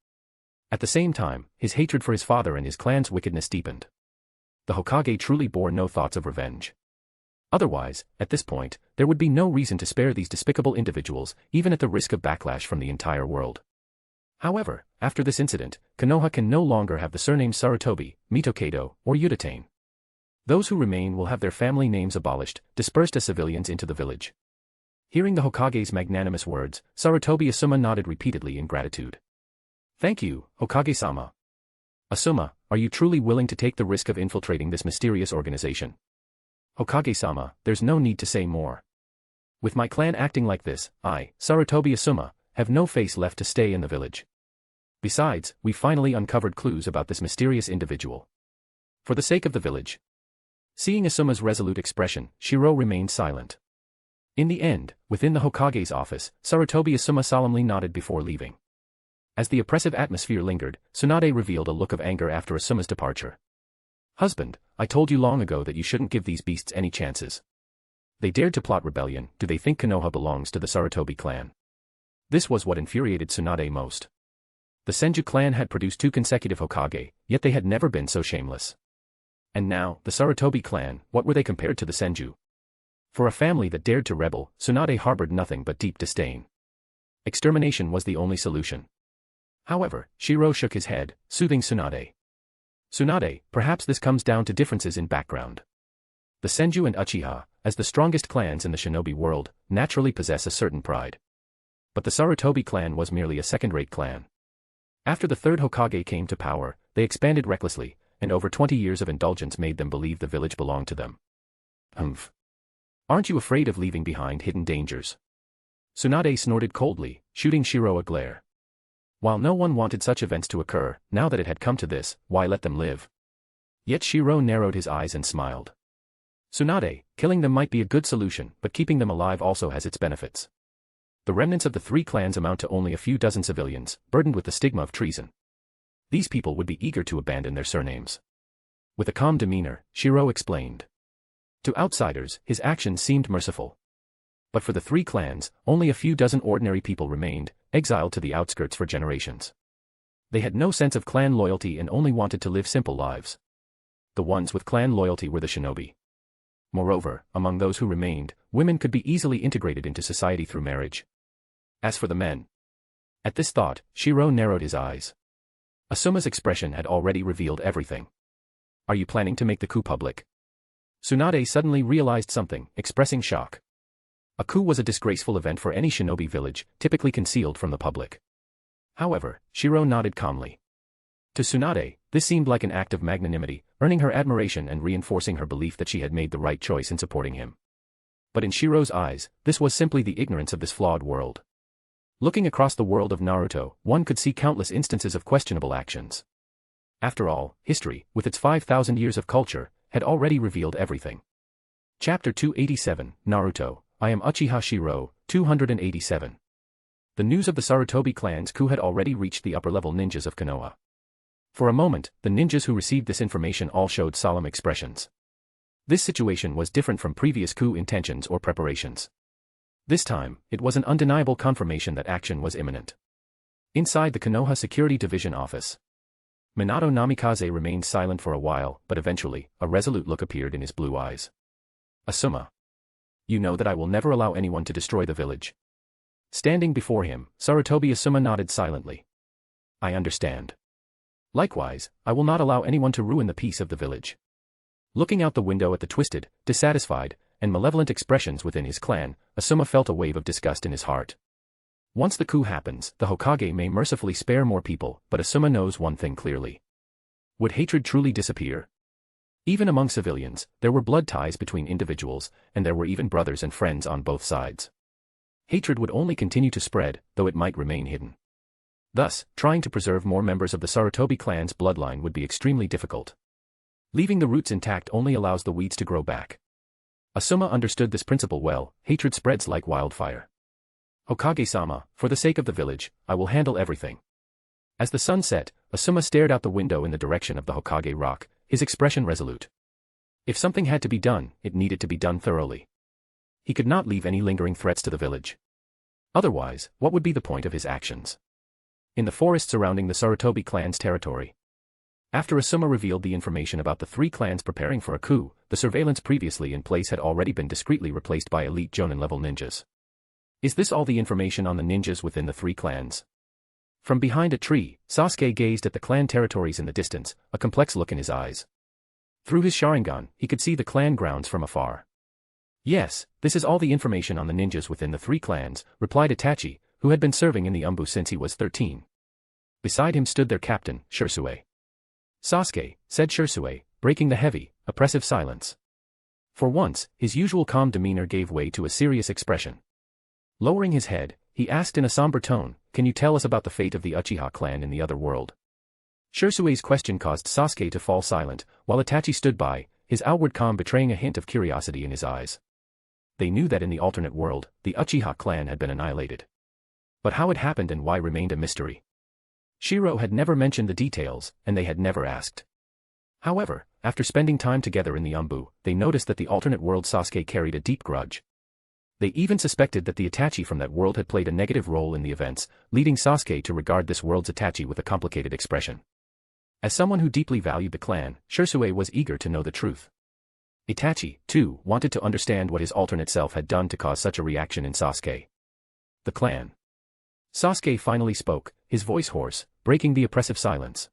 At the same time, his hatred for his father and his clan's wickedness deepened. The Hokage truly bore no thoughts of revenge. Otherwise, at this point, there would be no reason to spare these despicable individuals, even at the risk of backlash from the entire world. However, after this incident, Konoha can no longer have the surnames Sarutobi, Mito-Kato, or Uchiha. Those who remain will have their family names abolished, dispersed as civilians into the village. Hearing the Hokage's magnanimous words, Sarutobi Asuma nodded repeatedly in gratitude. Thank you, Hokage-sama. Asuma, are you truly willing to take the risk of infiltrating this mysterious organization? Hokage-sama, there's no need to say more. With my clan acting like this, I, Sarutobi Asuma, have no face left to stay in the village. Besides, we finally uncovered clues about this mysterious individual. For the sake of the village. Seeing Asuma's resolute expression, Shirou remained silent. In the end, within the Hokage's office, Sarutobi Asuma solemnly nodded before leaving. As the oppressive atmosphere lingered, Tsunade revealed a look of anger after Asuma's departure. Husband, I told you long ago that you shouldn't give these beasts any chances. They dared to plot rebellion. Do they think Konoha belongs to the Sarutobi clan? This was what infuriated Tsunade most. The Senju clan had produced 2 consecutive Hokage, yet they had never been so shameless. And now, the Sarutobi clan, what were they compared to the Senju? For a family that dared to rebel, Tsunade harbored nothing but deep disdain. Extermination was the only solution. However, Shirou shook his head, soothing Tsunade. Tsunade, perhaps this comes down to differences in background. The Senju and Uchiha, as the strongest clans in the Shinobi world, naturally possess a certain pride. But the Sarutobi clan was merely a second-rate clan. After the third Hokage came to power, they expanded recklessly, and over 20 years of indulgence made them believe the village belonged to them. Humph. Aren't you afraid of leaving behind hidden dangers? Tsunade snorted coldly, shooting Shirou a glare. While no one wanted such events to occur, now that it had come to this, why let them live? Yet Shirou narrowed his eyes and smiled. Tsunade, killing them might be a good solution, but keeping them alive also has its benefits. The remnants of the three clans amount to only a few dozen civilians, burdened with the stigma of treason. These people would be eager to abandon their surnames. With a calm demeanor, Shirou explained. To outsiders, his actions seemed merciful. But for the three clans, only a few dozen ordinary people remained, exiled to the outskirts for generations. They had no sense of clan loyalty and only wanted to live simple lives. The ones with clan loyalty were the shinobi. Moreover, among those who remained, women could be easily integrated into society through marriage. As for the men. At this thought, Shirou narrowed his eyes. Asuma's expression had already revealed everything. Are you planning to make the coup public? Tsunade suddenly realized something, expressing shock. A coup was a disgraceful event for any shinobi village, typically concealed from the public. However, Shirou nodded calmly. To Tsunade, this seemed like an act of magnanimity, earning her admiration and reinforcing her belief that she had made the right choice in supporting him. But in Shirou's eyes, this was simply the ignorance of this flawed world. Looking across the world of Naruto, one could see countless instances of questionable actions. After all, history, with its 5,000 years of culture, had already revealed everything. Chapter 287, Naruto, I am Uchiha Shirou, 287. The news of the Sarutobi clan's coup had already reached the upper-level ninjas of Konoha. For a moment, the ninjas who received this information all showed solemn expressions. This situation was different from previous coup intentions or preparations. This time, it was an undeniable confirmation that action was imminent. Inside the Konoha Security Division office, Minato Namikaze remained silent for a while, but eventually, a resolute look appeared in his blue eyes. Asuma. You know that I will never allow anyone to destroy the village. Standing before him, Sarutobi Asuma nodded silently. I understand. Likewise, I will not allow anyone to ruin the peace of the village. Looking out the window at the twisted, dissatisfied, and malevolent expressions within his clan, Asuma felt a wave of disgust in his heart. Once the coup happens, the Hokage may mercifully spare more people, but Asuma knows one thing clearly. Would hatred truly disappear? Even among civilians, there were blood ties between individuals, and there were even brothers and friends on both sides. Hatred would only continue to spread, though it might remain hidden. Thus, trying to preserve more members of the Sarutobi clan's bloodline would be extremely difficult. Leaving the roots intact only allows the weeds to grow back. Asuma understood this principle well. Hatred spreads like wildfire. Hokage-sama, for the sake of the village, I will handle everything. As the sun set, Asuma stared out the window in the direction of the Hokage rock, his expression resolute. If something had to be done, it needed to be done thoroughly. He could not leave any lingering threats to the village. Otherwise, what would be the point of his actions? In the forest surrounding the Sarutobi clan's territory. After Asuma revealed the information about the three clans preparing for a coup, the surveillance previously in place had already been discreetly replaced by elite Jonin-level ninjas. Is this all the information on the ninjas within the three clans? From behind a tree, Sasuke gazed at the clan territories in the distance, a complex look in his eyes. Through his Sharingan, he could see the clan grounds from afar. Yes, this is all the information on the ninjas within the three clans, replied Itachi, who had been serving in the Umbu since he was 13. Beside him stood their captain, Shisui. Sasuke, said Shisui, breaking the heavy, oppressive silence. For once, his usual calm demeanor gave way to a serious expression. Lowering his head, he asked in a somber tone, can you tell us about the fate of the Uchiha clan in the other world? Shisui's question caused Sasuke to fall silent, while Itachi stood by, his outward calm betraying a hint of curiosity in his eyes. They knew that in the alternate world, the Uchiha clan had been annihilated. But how it happened and why remained a mystery. Shirou had never mentioned the details, and they had never asked. However, after spending time together in the Umbu, they noticed that the alternate world Sasuke carried a deep grudge. They even suspected that the Itachi from that world had played a negative role in the events, leading Sasuke to regard this world's Itachi with a complicated expression. As someone who deeply valued the clan, Shisui was eager to know the truth. Itachi, too, wanted to understand what his alternate self had done to cause such a reaction in Sasuke. The clan. Sasuke finally spoke, his voice hoarse, breaking the oppressive silence.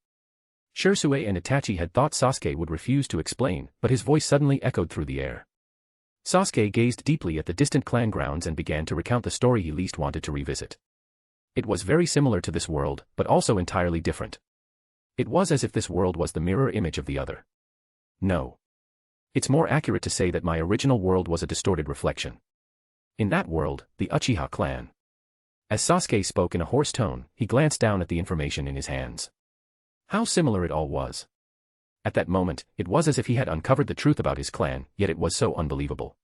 Shirou and Itachi had thought Sasuke would refuse to explain, but his voice suddenly echoed through the air. Sasuke gazed deeply at the distant clan grounds and began to recount the story he least wanted to revisit. It was very similar to this world, but also entirely different. It was as if this world was the mirror image of the other. No. It's more accurate to say that my original world was a distorted reflection. In that world, the Uchiha clan. As Sasuke spoke in a hoarse tone, he glanced down at the information in his hands. How similar it all was. At that moment, it was as if he had uncovered the truth about his clan, yet it was so unbelievable.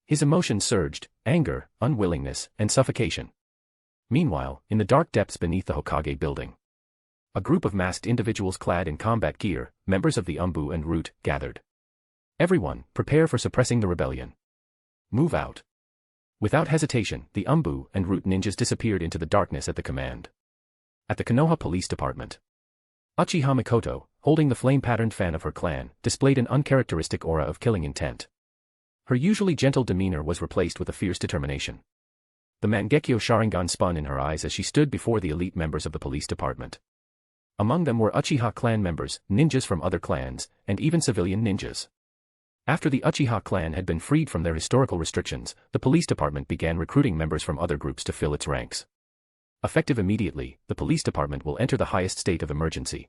His emotions surged, anger, unwillingness, and suffocation. Meanwhile, in the dark depths beneath the Hokage building, a group of masked individuals clad in combat gear, members of the Umbu and Root, gathered. Everyone, prepare for suppressing the rebellion. Move out. Without hesitation, the Umbu and Root ninjas disappeared into the darkness at the command. At the Konoha police department, Uchiha Mikoto, holding the flame-patterned fan of her clan, displayed an uncharacteristic aura of killing intent. Her usually gentle demeanor was replaced with a fierce determination. The Mangekyo Sharingan spun in her eyes as she stood before the elite members of the police department. Among them were Uchiha clan members, ninjas from other clans, and even civilian ninjas. After the Uchiha clan had been freed from their historical restrictions, the police department began recruiting members from other groups to fill its ranks. Effective immediately, the police department will enter the highest state of emergency.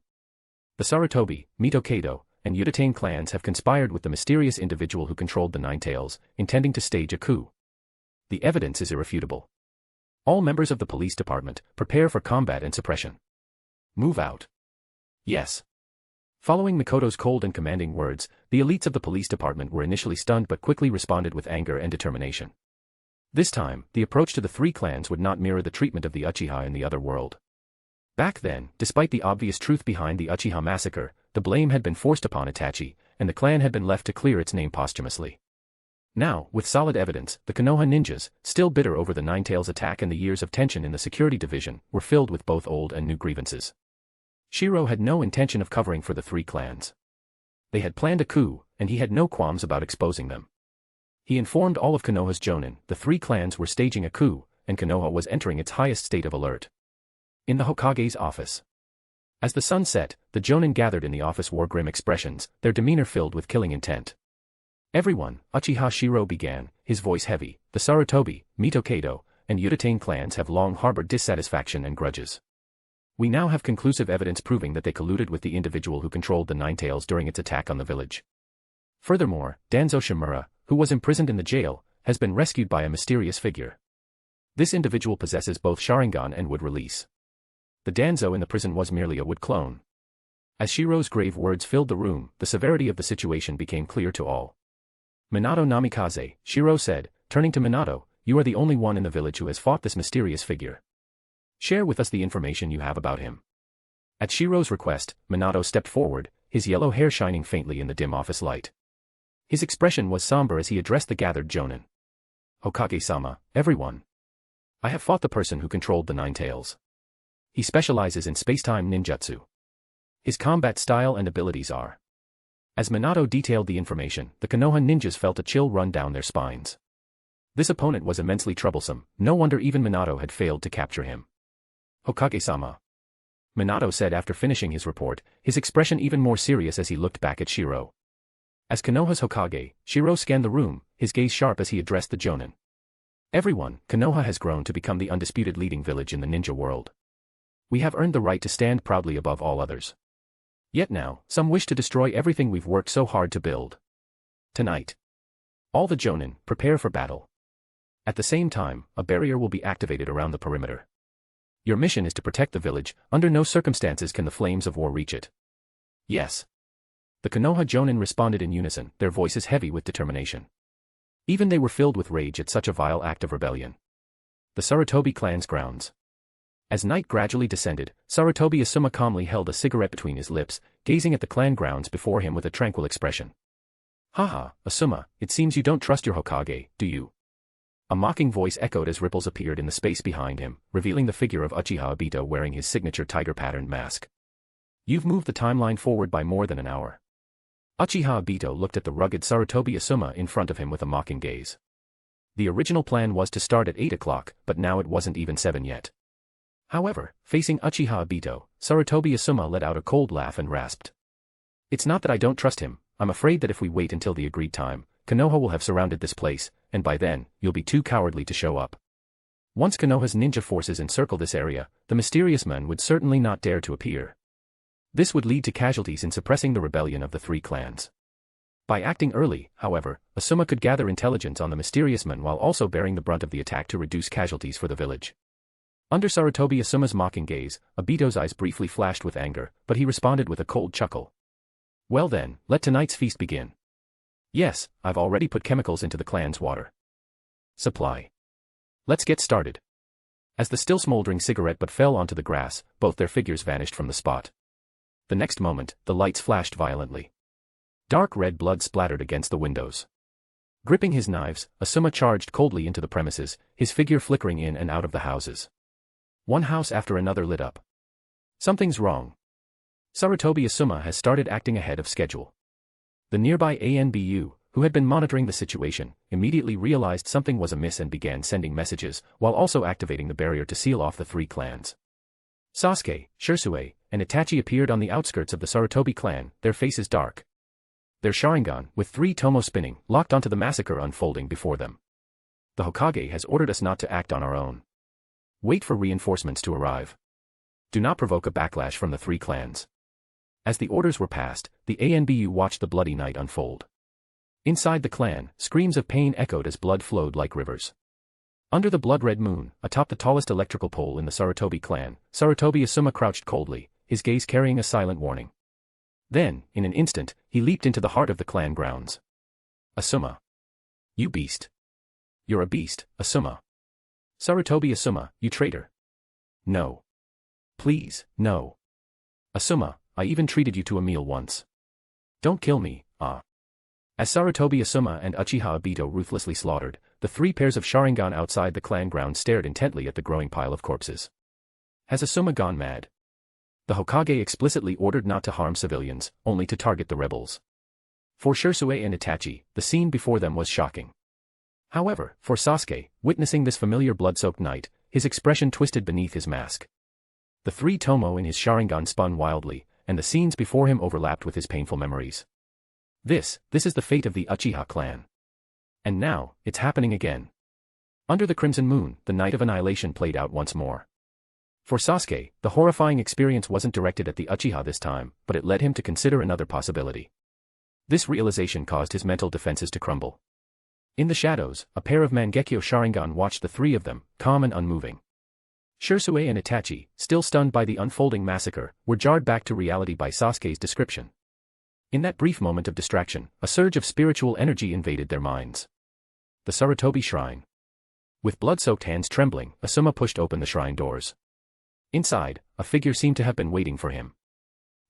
The Sarutobi, Mitokado, and Uchiha clans have conspired with the mysterious individual who controlled the Nine Tails, intending to stage a coup. The evidence is irrefutable. All members of the police department, prepare for combat and suppression. Move out. Yes. Following Mikoto's cold and commanding words, the elites of the police department were initially stunned but quickly responded with anger and determination. This time, the approach to the three clans would not mirror the treatment of the Uchiha in the other world. Back then, despite the obvious truth behind the Uchiha massacre, the blame had been forced upon Itachi, and the clan had been left to clear its name posthumously. Now, with solid evidence, the Konoha ninjas, still bitter over the Nine Tails attack and the years of tension in the security division, were filled with both old and new grievances. Shirou had no intention of covering for the three clans. They had planned a coup, and he had no qualms about exposing them. He informed all of Konoha's Jonin, the three clans were staging a coup, and Konoha was entering its highest state of alert. In the Hokage's office. As the sun set, the Jonin gathered in the office wore grim expressions, their demeanor filled with killing intent. Everyone, Uchiha Shirou began, his voice heavy, the Sarutobi, Mitokado, and Uchiha clans have long harbored dissatisfaction and grudges. We now have conclusive evidence proving that they colluded with the individual who controlled the Nine Tails during its attack on the village. Furthermore, Danzo Shimura, who was imprisoned in the jail, has been rescued by a mysterious figure. This individual possesses both Sharingan and would release. The Danzo in the prison was merely a wood clone. As Shirou's grave words filled the room, the severity of the situation became clear to all. Minato Namikaze, Shirou said, turning to Minato, you are the only one in the village who has fought this mysterious figure. Share with us the information you have about him. At Shirou's request, Minato stepped forward, his yellow hair shining faintly in the dim office light. His expression was somber as he addressed the gathered Jonin. Hokage-sama, everyone. I have fought the person who controlled the Nine Tails. He specializes in space-time ninjutsu. His combat style and abilities are. As Minato detailed the information, the Konoha ninjas felt a chill run down their spines. This opponent was immensely troublesome, no wonder even Minato had failed to capture him. Hokage-sama. Minato said after finishing his report, his expression even more serious as he looked back at Shirou. As Konoha's Hokage, Shirou scanned the room, his gaze sharp as he addressed the Jonin. Everyone, Konoha has grown to become the undisputed leading village in the ninja world. We have earned the right to stand proudly above all others. Yet now, some wish to destroy everything we've worked so hard to build. Tonight, all the Jonin, prepare for battle. At the same time, a barrier will be activated around the perimeter. Your mission is to protect the village, under no circumstances can the flames of war reach it. Yes. The Konoha Jonin responded in unison, their voices heavy with determination. Even they were filled with rage at such a vile act of rebellion. The Sarutobi clan's grounds. As night gradually descended, Sarutobi Asuma calmly held a cigarette between his lips, gazing at the clan grounds before him with a tranquil expression. Haha, Asuma, it seems you don't trust your Hokage, do you? A mocking voice echoed as ripples appeared in the space behind him, revealing the figure of Uchiha Obito wearing his signature tiger-patterned mask. You've moved the timeline forward by more than an hour. Uchiha Obito looked at the rugged Sarutobi Asuma in front of him with a mocking gaze. The original plan was to start at 8 o'clock, but now it wasn't even 7 yet. However, facing Uchiha Obito, Sarutobi Asuma let out a cold laugh and rasped. It's not that I don't trust him, I'm afraid that if we wait until the agreed time, Konoha will have surrounded this place, and by then, you'll be too cowardly to show up. Once Konoha's ninja forces encircle this area, the mysterious men would certainly not dare to appear. This would lead to casualties in suppressing the rebellion of the three clans. By acting early, however, Asuma could gather intelligence on the mysterious men while also bearing the brunt of the attack to reduce casualties for the village. Under Sarutobi Asuma's mocking gaze, Obito's eyes briefly flashed with anger, but he responded with a cold chuckle. Well then, let tonight's feast begin. Yes, I've already put chemicals into the clan's water supply. Let's get started. As the still smoldering cigarette butt fell onto the grass, both their figures vanished from the spot. The next moment, the lights flashed violently. Dark red blood splattered against the windows. Gripping his knives, Asuma charged coldly into the premises, his figure flickering in and out of the houses. One house after another lit up. Something's wrong. Sarutobi Asuma has started acting ahead of schedule. The nearby ANBU, who had been monitoring the situation, immediately realized something was amiss and began sending messages, while also activating the barrier to seal off the three clans. Sasuke, Shirou, and Itachi appeared on the outskirts of the Sarutobi clan, their faces dark. Their Sharingan, with 3 tomo spinning, locked onto the massacre unfolding before them. The Hokage has ordered us not to act on our own. Wait for reinforcements to arrive. Do not provoke a backlash from the three clans. As the orders were passed, the ANBU watched the bloody night unfold. Inside the clan, screams of pain echoed as blood flowed like rivers. Under the blood-red moon, atop the tallest electrical pole in the Sarutobi clan, Sarutobi Asuma crouched coldly, his gaze carrying a silent warning. Then, in an instant, he leaped into the heart of the clan grounds. Asuma. You beast. You're a beast, Asuma. Sarutobi Asuma, you traitor. No. Please, no. Asuma, I even treated you to a meal once. Don't kill me, ah. As Sarutobi Asuma and Uchiha Obito ruthlessly slaughtered, the 3 pairs of Sharingan outside the clan ground stared intently at the growing pile of corpses. Has Asuma gone mad? The Hokage explicitly ordered not to harm civilians, only to target the rebels. For Shirou and Itachi, the scene before them was shocking. However, for Sasuke, witnessing this familiar blood-soaked night, his expression twisted beneath his mask. The 3 tomo in his Sharingan spun wildly, and the scenes before him overlapped with his painful memories. This is the fate of the Uchiha clan. And now, it's happening again. Under the crimson moon, the night of annihilation played out once more. For Sasuke, the horrifying experience wasn't directed at the Uchiha this time, but it led him to consider another possibility. This realization caused his mental defenses to crumble. In the shadows, a pair of Mangekyo Sharingan watched the 3 of them, calm and unmoving. Shirou and Itachi, still stunned by the unfolding massacre, were jarred back to reality by Sasuke's description. In that brief moment of distraction, a surge of spiritual energy invaded their minds. The Sarutobi Shrine. With blood-soaked hands trembling, Asuma pushed open the shrine doors. Inside, a figure seemed to have been waiting for him.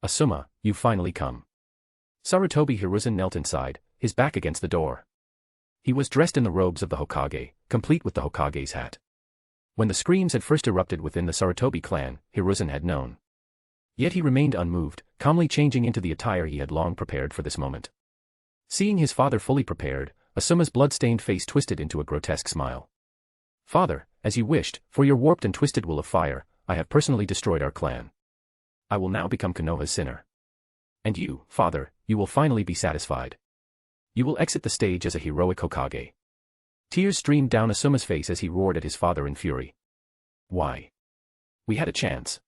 Asuma, you've finally come. Sarutobi Hiruzen knelt inside, his back against the door. He was dressed in the robes of the Hokage, complete with the Hokage's hat. When the screams had first erupted within the Sarutobi clan, Hiruzen had known. Yet he remained unmoved, calmly changing into the attire he had long prepared for this moment. Seeing his father fully prepared, Asuma's blood-stained face twisted into a grotesque smile. Father, as you wished, for your warped and twisted will of fire, I have personally destroyed our clan. I will now become Konoha's sinner. And you, father, you will finally be satisfied. You will exit the stage as a heroic Hokage. Tears streamed down Asuma's face as he roared at his father in fury. Why? We had a chance.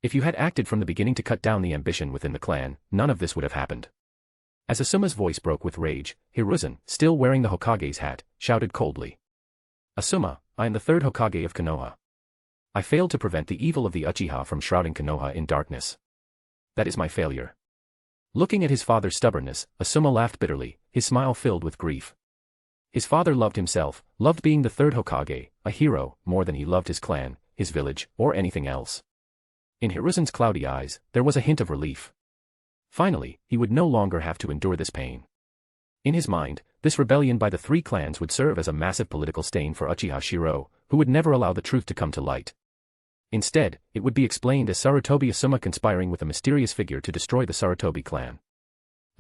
If you had acted from the beginning to cut down the ambition within the clan, none of this would have happened. As Asuma's voice broke with rage, Hiruzen, still wearing the Hokage's hat, shouted coldly. Asuma, I am the 3rd Hokage of Konoha. I failed to prevent the evil of the Uchiha from shrouding Konoha in darkness. That is my failure. Looking at his father's stubbornness, Asuma laughed bitterly, his smile filled with grief. His father loved himself, loved being the 3rd Hokage, a hero, more than he loved his clan, his village, or anything else. In Hiruzen's cloudy eyes, there was a hint of relief. Finally, he would no longer have to endure this pain. In his mind, this rebellion by the 3 clans would serve as a massive political stain for Uchiha Shirou, who would never allow the truth to come to light. Instead, it would be explained as Sarutobi Asuma conspiring with a mysterious figure to destroy the Sarutobi clan.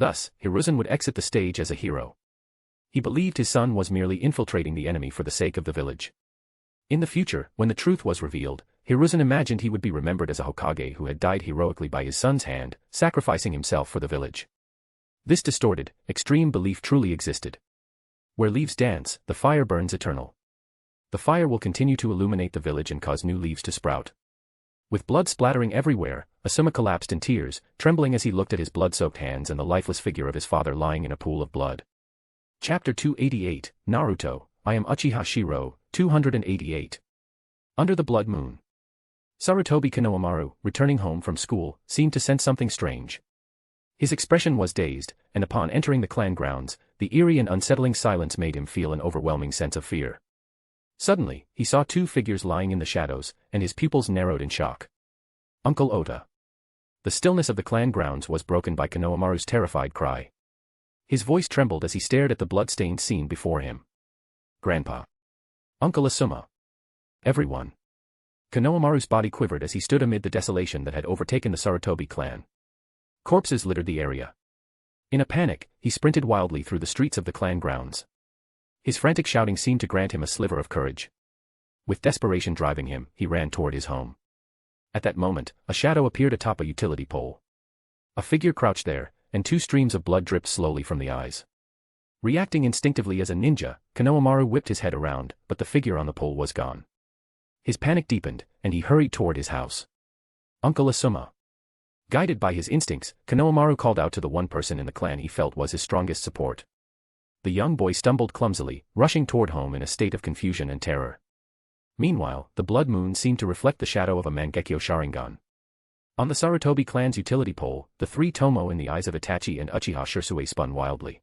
Thus, Hiruzen would exit the stage as a hero. He believed his son was merely infiltrating the enemy for the sake of the village. In the future, when the truth was revealed, Hiruzen imagined he would be remembered as a Hokage who had died heroically by his son's hand, sacrificing himself for the village. This distorted, extreme belief truly existed. Where leaves dance, the fire burns eternal. The fire will continue to illuminate the village and cause new leaves to sprout. With blood splattering everywhere, Asuma collapsed in tears, trembling as he looked at his blood-soaked hands and the lifeless figure of his father lying in a pool of blood. Chapter 288, Naruto, I am Uchiha Shirou, 288. Under the Blood Moon. Sarutobi Konohamaru, returning home from school, seemed to sense something strange. His expression was dazed, and upon entering the clan grounds, the eerie and unsettling silence made him feel an overwhelming sense of fear. Suddenly, he saw two figures lying in the shadows, and his pupils narrowed in shock. Uncle Ota. The stillness of the clan grounds was broken by Konohamaru's terrified cry. His voice trembled as he stared at the blood-stained scene before him. Grandpa. Uncle Asuma. Everyone. Konohamaru's body quivered as he stood amid the desolation that had overtaken the Sarutobi clan. Corpses littered the area. In a panic, he sprinted wildly through the streets of the clan grounds. His frantic shouting seemed to grant him a sliver of courage. With desperation driving him, he ran toward his home. At that moment, a shadow appeared atop a utility pole. A figure crouched there, and two streams of blood dripped slowly from the eyes. Reacting instinctively as a ninja, Konohamaru whipped his head around, but the figure on the pole was gone. His panic deepened, and he hurried toward his house. Uncle Asuma. Guided by his instincts, Konohamaru called out to the one person in the clan he felt was his strongest support. The young boy stumbled clumsily, rushing toward home in a state of confusion and terror. Meanwhile, the blood moon seemed to reflect the shadow of a Mangekyo Sharingan. On the Sarutobi clan's utility pole, the three tomo in the eyes of Itachi and Uchiha Shirou spun wildly.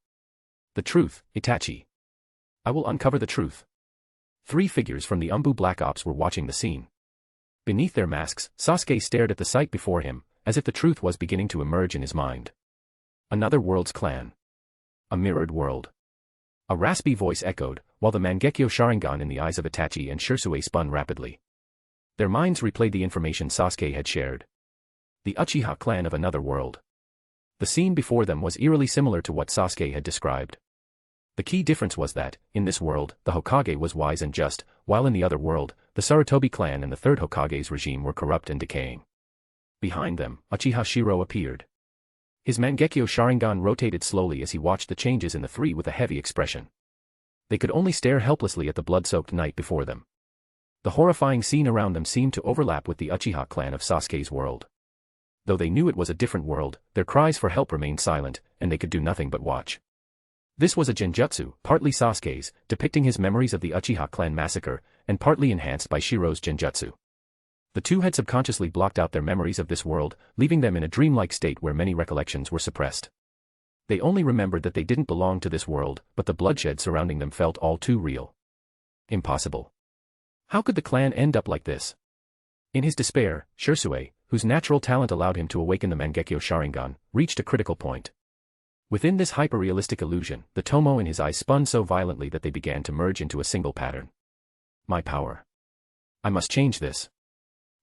The truth, Itachi. I will uncover the truth. Three figures from the Umbu Black Ops were watching the scene. Beneath their masks, Sasuke stared at the sight before him, as if the truth was beginning to emerge in his mind. Another world's clan. A mirrored world. A raspy voice echoed, while the Mangekyo Sharingan in the eyes of Itachi and Shirou spun rapidly. Their minds replayed the information Sasuke had shared. The Uchiha clan of another world. The scene before them was eerily similar to what Sasuke had described. The key difference was that, in this world, the Hokage was wise and just, while in the other world, the Sarutobi clan and the third Hokage's regime were corrupt and decaying. Behind them, Uchiha Shirou appeared. His Mangekyo Sharingan rotated slowly as he watched the changes in the three with a heavy expression. They could only stare helplessly at the blood-soaked night before them. The horrifying scene around them seemed to overlap with the Uchiha clan of Sasuke's world. Though they knew it was a different world, their cries for help remained silent, and they could do nothing but watch. This was a genjutsu, partly Sasuke's, depicting his memories of the Uchiha clan massacre, and partly enhanced by Shirou's genjutsu. The two had subconsciously blocked out their memories of this world, leaving them in a dreamlike state where many recollections were suppressed. They only remembered that they didn't belong to this world, but the bloodshed surrounding them felt all too real. Impossible. How could the clan end up like this? In his despair, Shirou, whose natural talent allowed him to awaken the Mangekyo Sharingan, reached a critical point. Within this hyper-realistic illusion, the tomo in his eyes spun so violently that they began to merge into a single pattern. My power. I must change this.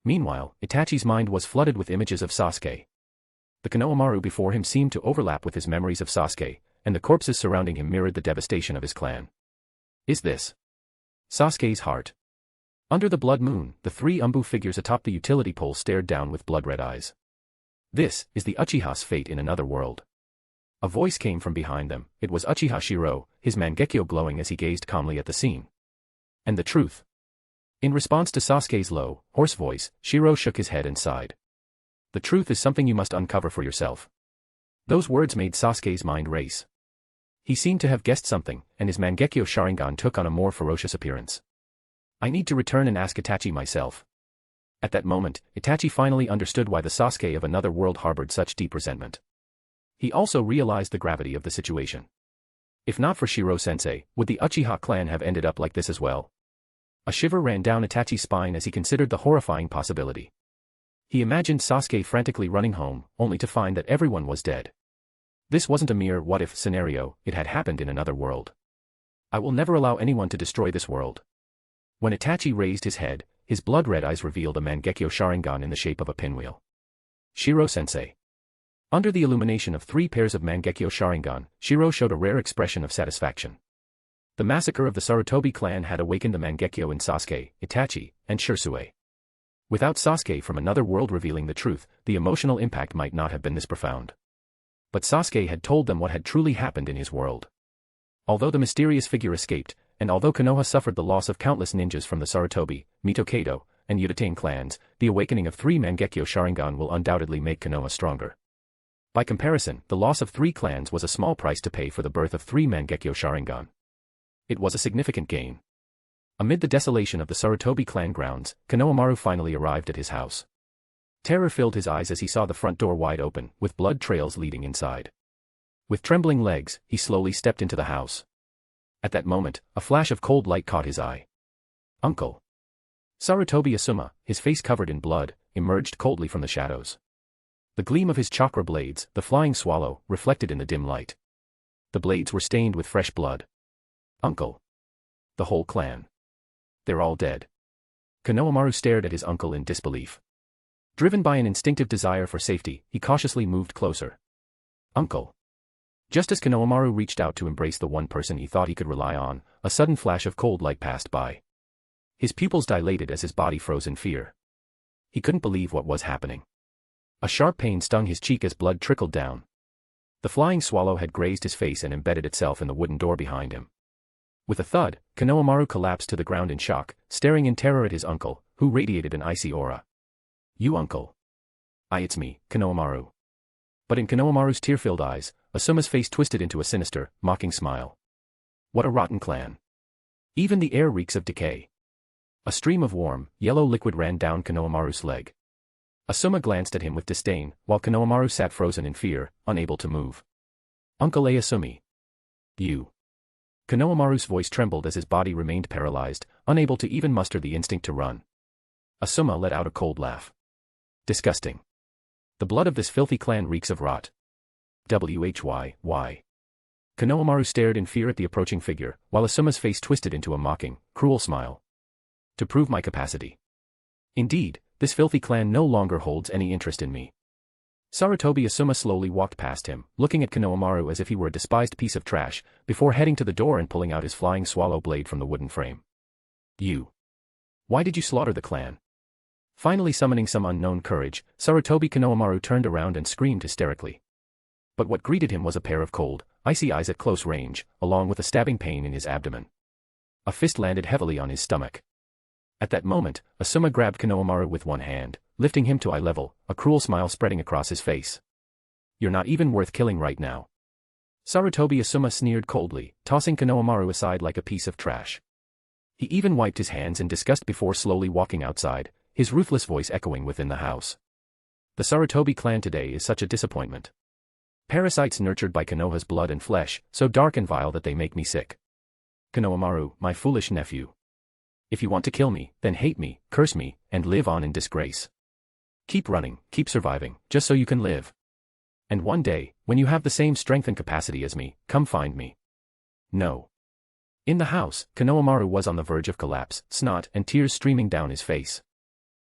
Meanwhile, Itachi's mind was flooded with images of Sasuke. The Konohamaru before him seemed to overlap with his memories of Sasuke, and the corpses surrounding him mirrored the devastation of his clan. Is this Sasuke's heart? Under the blood moon, the three Umbu figures atop the utility pole stared down with blood-red eyes. This is the Uchiha's fate in another world. A voice came from behind them. It was Uchiha Shirou, his Mangekyo glowing as he gazed calmly at the scene. And the truth. In response to Sasuke's low, hoarse voice, Shirou shook his head and sighed. The truth is something you must uncover for yourself. Those words made Sasuke's mind race. He seemed to have guessed something, and his Mangekyo Sharingan took on a more ferocious appearance. I need to return and ask Itachi myself. At that moment, Itachi finally understood why the Sasuke of another world harbored such deep resentment. He also realized the gravity of the situation. If not for Shirou-sensei, would the Uchiha clan have ended up like this as well? A shiver ran down Itachi's spine as he considered the horrifying possibility. He imagined Sasuke frantically running home, only to find that everyone was dead. This wasn't a mere what-if scenario, it had happened in another world. I will never allow anyone to destroy this world. When Itachi raised his head, his blood-red eyes revealed a Mangekyo Sharingan in the shape of a pinwheel. Shirou-sensei. Under the illumination of 3 pairs of Mangekyo Sharingan, Shirou showed a rare expression of satisfaction. The massacre of the Sarutobi clan had awakened the Mangekyo in Sasuke, Itachi, and Shisui. Without Sasuke from another world revealing the truth, the emotional impact might not have been this profound. But Sasuke had told them what had truly happened in his world. Although the mysterious figure escaped, and although Konoha suffered the loss of countless ninjas from the Sarutobi, Mitokedo, and Uchiha clans, the awakening of 3 Mangekyo Sharingan will undoubtedly make Konoha stronger. By comparison, the loss of 3 clans was a small price to pay for the birth of 3 Mangekyo Sharingan. It was a significant gain. Amid the desolation of the Sarutobi clan grounds, Konohamaru finally arrived at his house. Terror filled his eyes as he saw the front door wide open, with blood trails leading inside. With trembling legs, he slowly stepped into the house. At that moment, a flash of cold light caught his eye. Uncle. Sarutobi Asuma, his face covered in blood, emerged coldly from the shadows. The gleam of his chakra blades, the flying swallow, reflected in the dim light. The blades were stained with fresh blood. Uncle. The whole clan. They're all dead. Konohamaru stared at his uncle in disbelief. Driven by an instinctive desire for safety, he cautiously moved closer. Uncle. Just as Konohamaru reached out to embrace the one person he thought he could rely on, a sudden flash of cold light passed by. His pupils dilated as his body froze in fear. He couldn't believe what was happening. A sharp pain stung his cheek as blood trickled down. The flying swallow had grazed his face and embedded itself in the wooden door behind him. With a thud, Konohamaru collapsed to the ground in shock, staring in terror at his uncle, who radiated an icy aura. You uncle. It's me, Konohamaru. But in Konohamaru's tear-filled eyes, Asuma's face twisted into a sinister, mocking smile. What a rotten clan. Even the air reeks of decay. A stream of warm, yellow liquid ran down Konohamaru's leg. Asuma glanced at him with disdain, while Konohamaru sat frozen in fear, unable to move. Uncle Asumi. You. Konohamaru's voice trembled as his body remained paralyzed, unable to even muster the instinct to run. Asuma let out a cold laugh. Disgusting. The blood of this filthy clan reeks of rot. Why? Konohamaru stared in fear at the approaching figure, while Asuma's face twisted into a mocking, cruel smile. To prove my capacity. Indeed, this filthy clan no longer holds any interest in me. Sarutobi Asuma slowly walked past him, looking at Konohamaru as if he were a despised piece of trash, before heading to the door and pulling out his flying swallow blade from the wooden frame. You. Why did you slaughter the clan? Finally summoning some unknown courage, Sarutobi Konohamaru turned around and screamed hysterically. But what greeted him was a pair of cold, icy eyes at close range, along with a stabbing pain in his abdomen. A fist landed heavily on his stomach. At that moment, Asuma grabbed Konohamaru with one hand, lifting him to eye level, a cruel smile spreading across his face. You're not even worth killing right now. Sarutobi Asuma sneered coldly, tossing Konohamaru aside like a piece of trash. He even wiped his hands in disgust before slowly walking outside, his ruthless voice echoing within the house. The Sarutobi clan today is such a disappointment. Parasites nurtured by Konoha's blood and flesh, so dark and vile that they make me sick. Konohamaru, my foolish nephew. If you want to kill me, then hate me, curse me, and live on in disgrace. Keep running, keep surviving, just so you can live. And one day, when you have the same strength and capacity as me, come find me. No. In the house, Konohamaru was on the verge of collapse, snot and tears streaming down his face.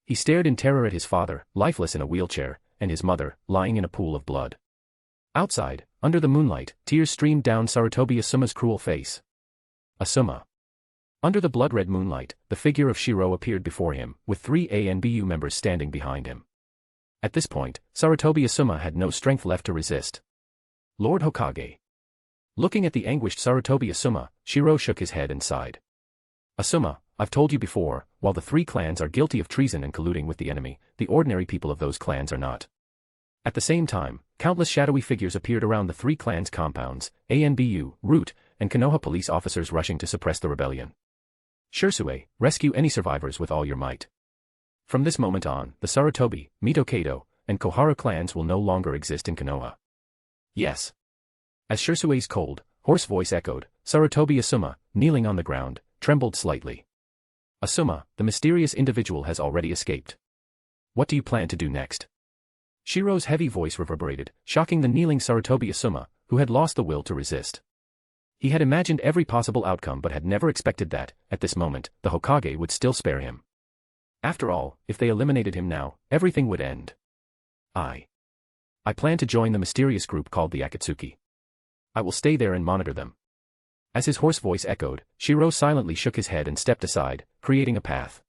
He stared in terror at his father, lifeless in a wheelchair, and his mother, lying in a pool of blood. Outside, under the moonlight, tears streamed down Sarutobi Asuma's cruel face. Asuma. Under the blood-red moonlight, the figure of Shirou appeared before him, with 3 ANBU members standing behind him. At this point, Sarutobi Asuma had no strength left to resist. Lord Hokage. Looking at the anguished Sarutobi Asuma, Shirou shook his head and sighed. Asuma, I've told you before, while the 3 clans are guilty of treason and colluding with the enemy, the ordinary people of those clans are not. At the same time, countless shadowy figures appeared around the 3 clans' compounds, ANBU, Root, and Konoha police officers rushing to suppress the rebellion. Shisui, rescue any survivors with all your might. From this moment on, the Sarutobi, Mitokedo, and Kohara clans will no longer exist in Konoha. Yes. As Shisui's cold, hoarse voice echoed, Sarutobi Asuma, kneeling on the ground, trembled slightly. Asuma, the mysterious individual has already escaped. What do you plan to do next? Shirou's heavy voice reverberated, shocking the kneeling Sarutobi Asuma, who had lost the will to resist. He had imagined every possible outcome but had never expected that, at this moment, the Hokage would still spare him. After all, if they eliminated him now, everything would end. I plan to join the mysterious group called the Akatsuki. I will stay there and monitor them. As his hoarse voice echoed, Shirou silently shook his head and stepped aside, creating a path.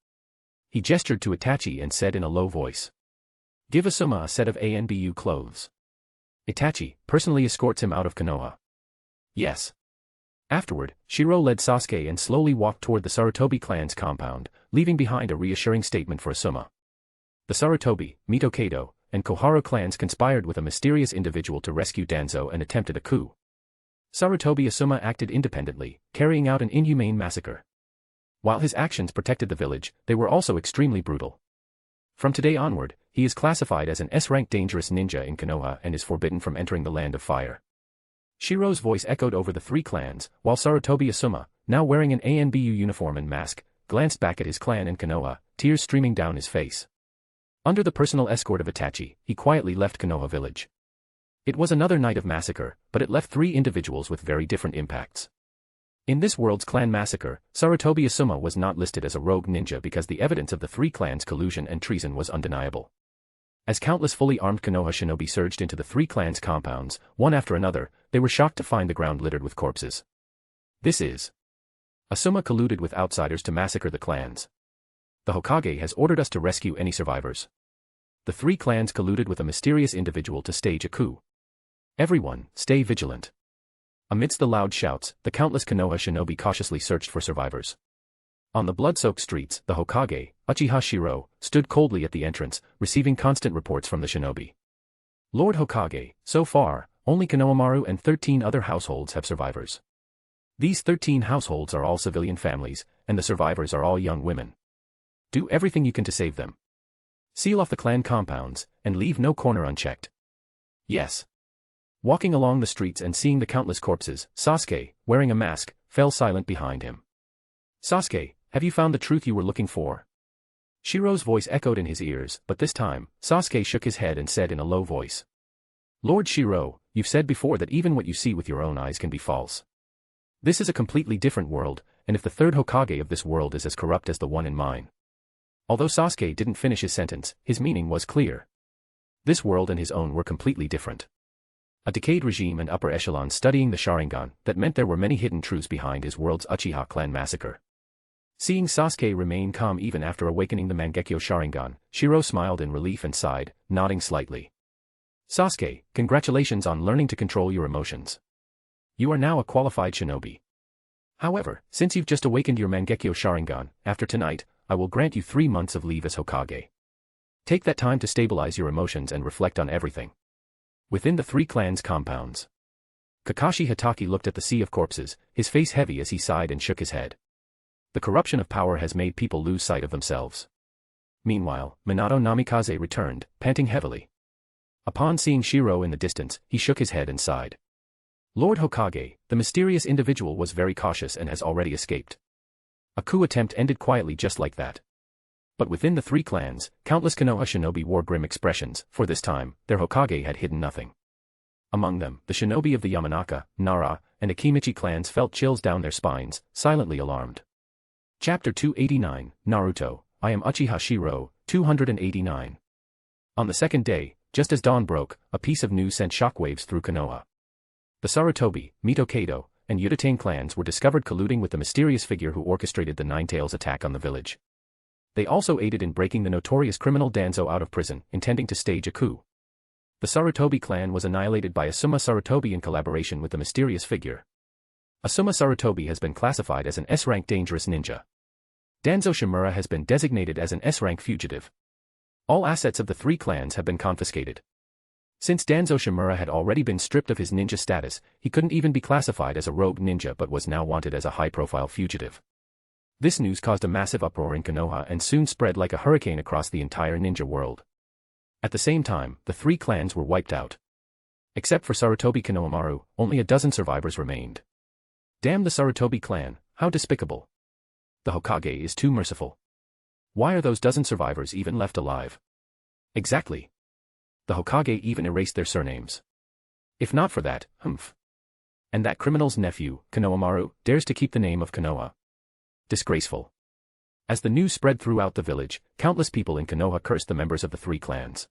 He gestured to Itachi and said in a low voice. Give Asuma a set of ANBU clothes. Itachi personally escorts him out of Konoha. Yes. Afterward, Shirou led Sasuke and slowly walked toward the Sarutobi clan's compound, leaving behind a reassuring statement for Asuma. The Sarutobi, Mitokado, and Koharu clans conspired with a mysterious individual to rescue Danzo and attempted a coup. Sarutobi Asuma acted independently, carrying out an inhumane massacre. While his actions protected the village, they were also extremely brutal. From today onward, he is classified as an S-rank dangerous ninja in Konoha and is forbidden from entering the Land of Fire. Shirou's voice echoed over the three clans, while Sarutobi Asuma, now wearing an ANBU uniform and mask, glanced back at his clan in Konoha, tears streaming down his face. Under the personal escort of Itachi, he quietly left Konoha village. It was another night of massacre, but it left three individuals with very different impacts. In this world's clan massacre, Sarutobi Asuma was not listed as a rogue ninja because the evidence of the three clans' collusion and treason was undeniable. As countless fully armed Konoha shinobi surged into the three clans' compounds, one after another, they were shocked to find the ground littered with corpses. This is. Asuma colluded with outsiders to massacre the clans. The Hokage has ordered us to rescue any survivors. The three clans colluded with a mysterious individual to stage a coup. Everyone, stay vigilant. Amidst the loud shouts, the countless Konoha shinobi cautiously searched for survivors. On the blood-soaked streets, the Hokage, Uchiha Shirou, stood coldly at the entrance, receiving constant reports from the shinobi. Lord Hokage, so far, only Konohamaru and 13 other households have survivors. These 13 households are all civilian families, and the survivors are all young women. Do everything you can to save them. Seal off the clan compounds, and leave no corner unchecked. Yes. Walking along the streets and seeing the countless corpses, Sasuke, wearing a mask, fell silent behind him. Sasuke, have you found the truth you were looking for? Shirou's voice echoed in his ears, but this time, Sasuke shook his head and said in a low voice. Lord Shirou, you've said before that even what you see with your own eyes can be false. This is a completely different world, and if the third Hokage of this world is as corrupt as the one in mine. Although Sasuke didn't finish his sentence, his meaning was clear. This world and his own were completely different. A decayed regime and upper echelons studying the Sharingan, that meant there were many hidden truths behind his world's Uchiha clan massacre. Seeing Sasuke remain calm even after awakening the Mangekyo Sharingan, Shirou smiled in relief and sighed, nodding slightly. Sasuke, congratulations on learning to control your emotions. You are now a qualified shinobi. However, since you've just awakened your Mangekyo Sharingan, after tonight, I will grant you 3 months of leave as Hokage. Take that time to stabilize your emotions and reflect on everything. Within the three clans' compounds, Kakashi Hatake looked at the sea of corpses, his face heavy as he sighed and shook his head. The corruption of power has made people lose sight of themselves. Meanwhile, Minato Namikaze returned, panting heavily. Upon seeing Shirou in the distance, he shook his head and sighed. Lord Hokage, the mysterious individual was very cautious and has already escaped. A coup attempt ended quietly just like that. But within the three clans, countless Konoha shinobi wore grim expressions, for this time, their Hokage had hidden nothing. Among them, the shinobi of the Yamanaka, Nara, and Akimichi clans felt chills down their spines, silently alarmed. Chapter 289, Naruto, I am Uchiha Shirou, 289. On the second day, just as dawn broke, a piece of news sent shockwaves through Konoha. The Sarutobi, Mitokado, and Uchiha clans were discovered colluding with the mysterious figure who orchestrated the Nine-Tails attack on the village. They also aided in breaking the notorious criminal Danzo out of prison, intending to stage a coup. The Sarutobi clan was annihilated by Asuma Sarutobi in collaboration with the mysterious figure. Asuma Sarutobi has been classified as an S-rank dangerous ninja. Danzo Shimura has been designated as an S-rank fugitive. All assets of the three clans have been confiscated. Since Danzo Shimura had already been stripped of his ninja status, he couldn't even be classified as a rogue ninja but was now wanted as a high-profile fugitive. This news caused a massive uproar in Konoha and soon spread like a hurricane across the entire ninja world. At the same time, the three clans were wiped out. Except for Sarutobi Konohamaru, only a dozen survivors remained. Damn the Sarutobi clan, how despicable. The Hokage is too merciful. Why are those dozen survivors even left alive? Exactly. The Hokage even erased their surnames. If not for that, humph. And that criminal's nephew, Konohamaru, dares to keep the name of Konoha. Disgraceful. As the news spread throughout the village, countless people in Konoha cursed the members of the three clans.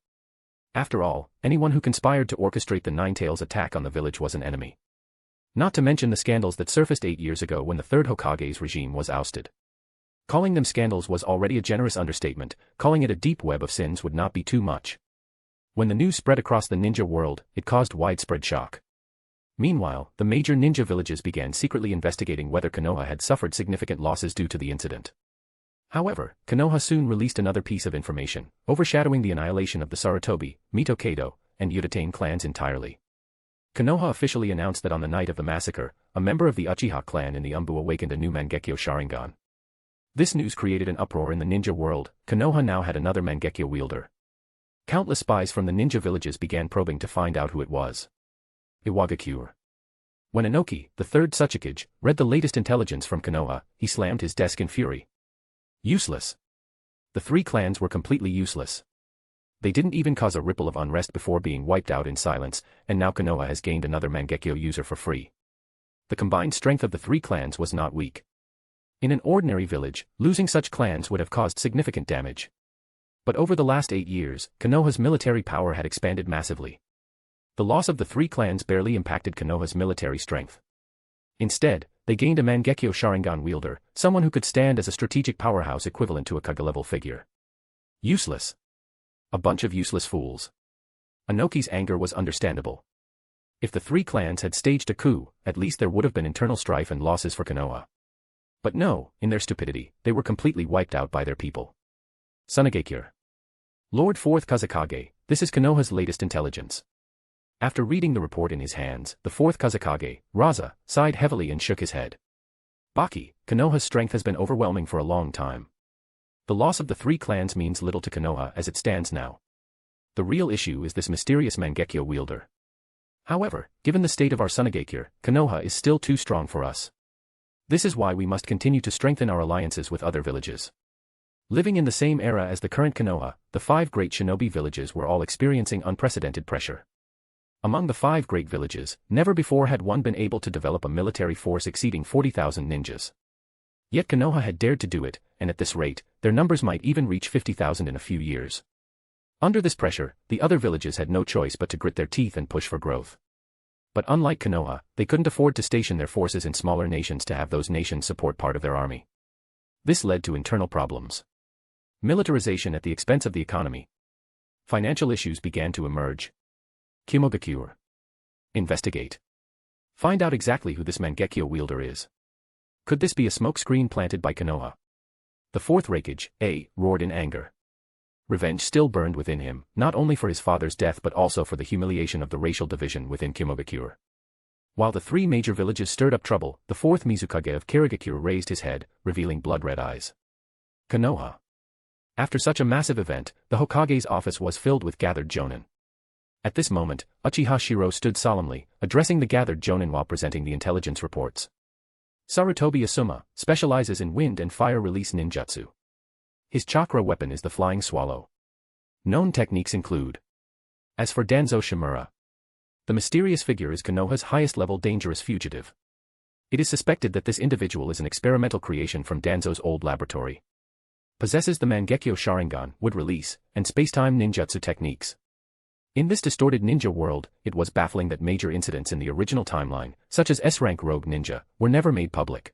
After all, anyone who conspired to orchestrate the Nine-Tails attack on the village was an enemy. Not to mention the scandals that surfaced 8 years ago when the third Hokage's regime was ousted. Calling them scandals was already a generous understatement, calling it a deep web of sins would not be too much. When the news spread across the ninja world, it caused widespread shock. Meanwhile, the major ninja villages began secretly investigating whether Konoha had suffered significant losses due to the incident. However, Konoha soon released another piece of information, overshadowing the annihilation of the Sarutobi, Mito-Kado, and Uchiha clans entirely. Konoha officially announced that on the night of the massacre, a member of the Uchiha clan in the Umbu awakened a new Mangekyo Sharingan. This news created an uproar in the ninja world. Konoha now had another Mangekyo wielder. Countless spies from the ninja villages began probing to find out who it was. Iwagakure. When Inoki, the third Tsuchikage, read the latest intelligence from Konoha, he slammed his desk in fury. Useless. The three clans were completely useless. They didn't even cause a ripple of unrest before being wiped out in silence, and now Konoha has gained another Mangekyo user for free. The combined strength of the three clans was not weak. In an ordinary village, losing such clans would have caused significant damage. But over the last 8 years, Konoha's military power had expanded massively. The loss of the three clans barely impacted Konoha's military strength. Instead, they gained a Mangekyo Sharingan wielder, someone who could stand as a strategic powerhouse equivalent to a Kage-level figure. Useless. A bunch of useless fools. Inoki's anger was understandable. If the three clans had staged a coup, at least there would have been internal strife and losses for Konoha. But no, in their stupidity, they were completely wiped out by their people. Tsunagakure. Lord 4th Kazekage, this is Konoha's latest intelligence. After reading the report in his hands, the 4th Kazekage, Raza, sighed heavily and shook his head. Baki, Konoha's strength has been overwhelming for a long time. The loss of the three clans means little to Konoha as it stands now. The real issue is this mysterious Mangekyo wielder. However, given the state of our Tsunagakure, Konoha is still too strong for us. This is why we must continue to strengthen our alliances with other villages. Living in the same era as the current Konoha, the 5 great shinobi villages were all experiencing unprecedented pressure. Among the 5 great villages, never before had one been able to develop a military force exceeding 40,000 ninjas. Yet Konoha had dared to do it, and at this rate, their numbers might even reach 50,000 in a few years. Under this pressure, the other villages had no choice but to grit their teeth and push for growth. But unlike Konoha, they couldn't afford to station their forces in smaller nations to have those nations support part of their army. This led to internal problems. Militarization at the expense of the economy. Financial issues began to emerge. Kimogakure. Investigate. Find out exactly who this Mangekyo wielder is. Could this be a smokescreen planted by Konoha? The 4th Raikage, roared in anger. Revenge still burned within him, not only for his father's death but also for the humiliation of the racial division within Kimogakure. While the 3 major villages stirred up trouble, the 4th Mizukage of Kirigakure raised his head, revealing blood-red eyes. Konoha. After such a massive event, the Hokage's office was filled with gathered Jonin. At this moment, Uchiha Shirou stood solemnly, addressing the gathered Jonin while presenting the intelligence reports. Sarutobi Asuma specializes in wind and fire release ninjutsu. His chakra weapon is the flying swallow. Known techniques include. As for Danzo Shimura, the mysterious figure is Konoha's highest-level dangerous fugitive. It is suspected that this individual is an experimental creation from Danzo's old laboratory. Possesses the Mangekyo Sharingan, wood release, and space-time ninjutsu techniques. In this distorted ninja world, it was baffling that major incidents in the original timeline, such as S-rank rogue ninja, were never made public.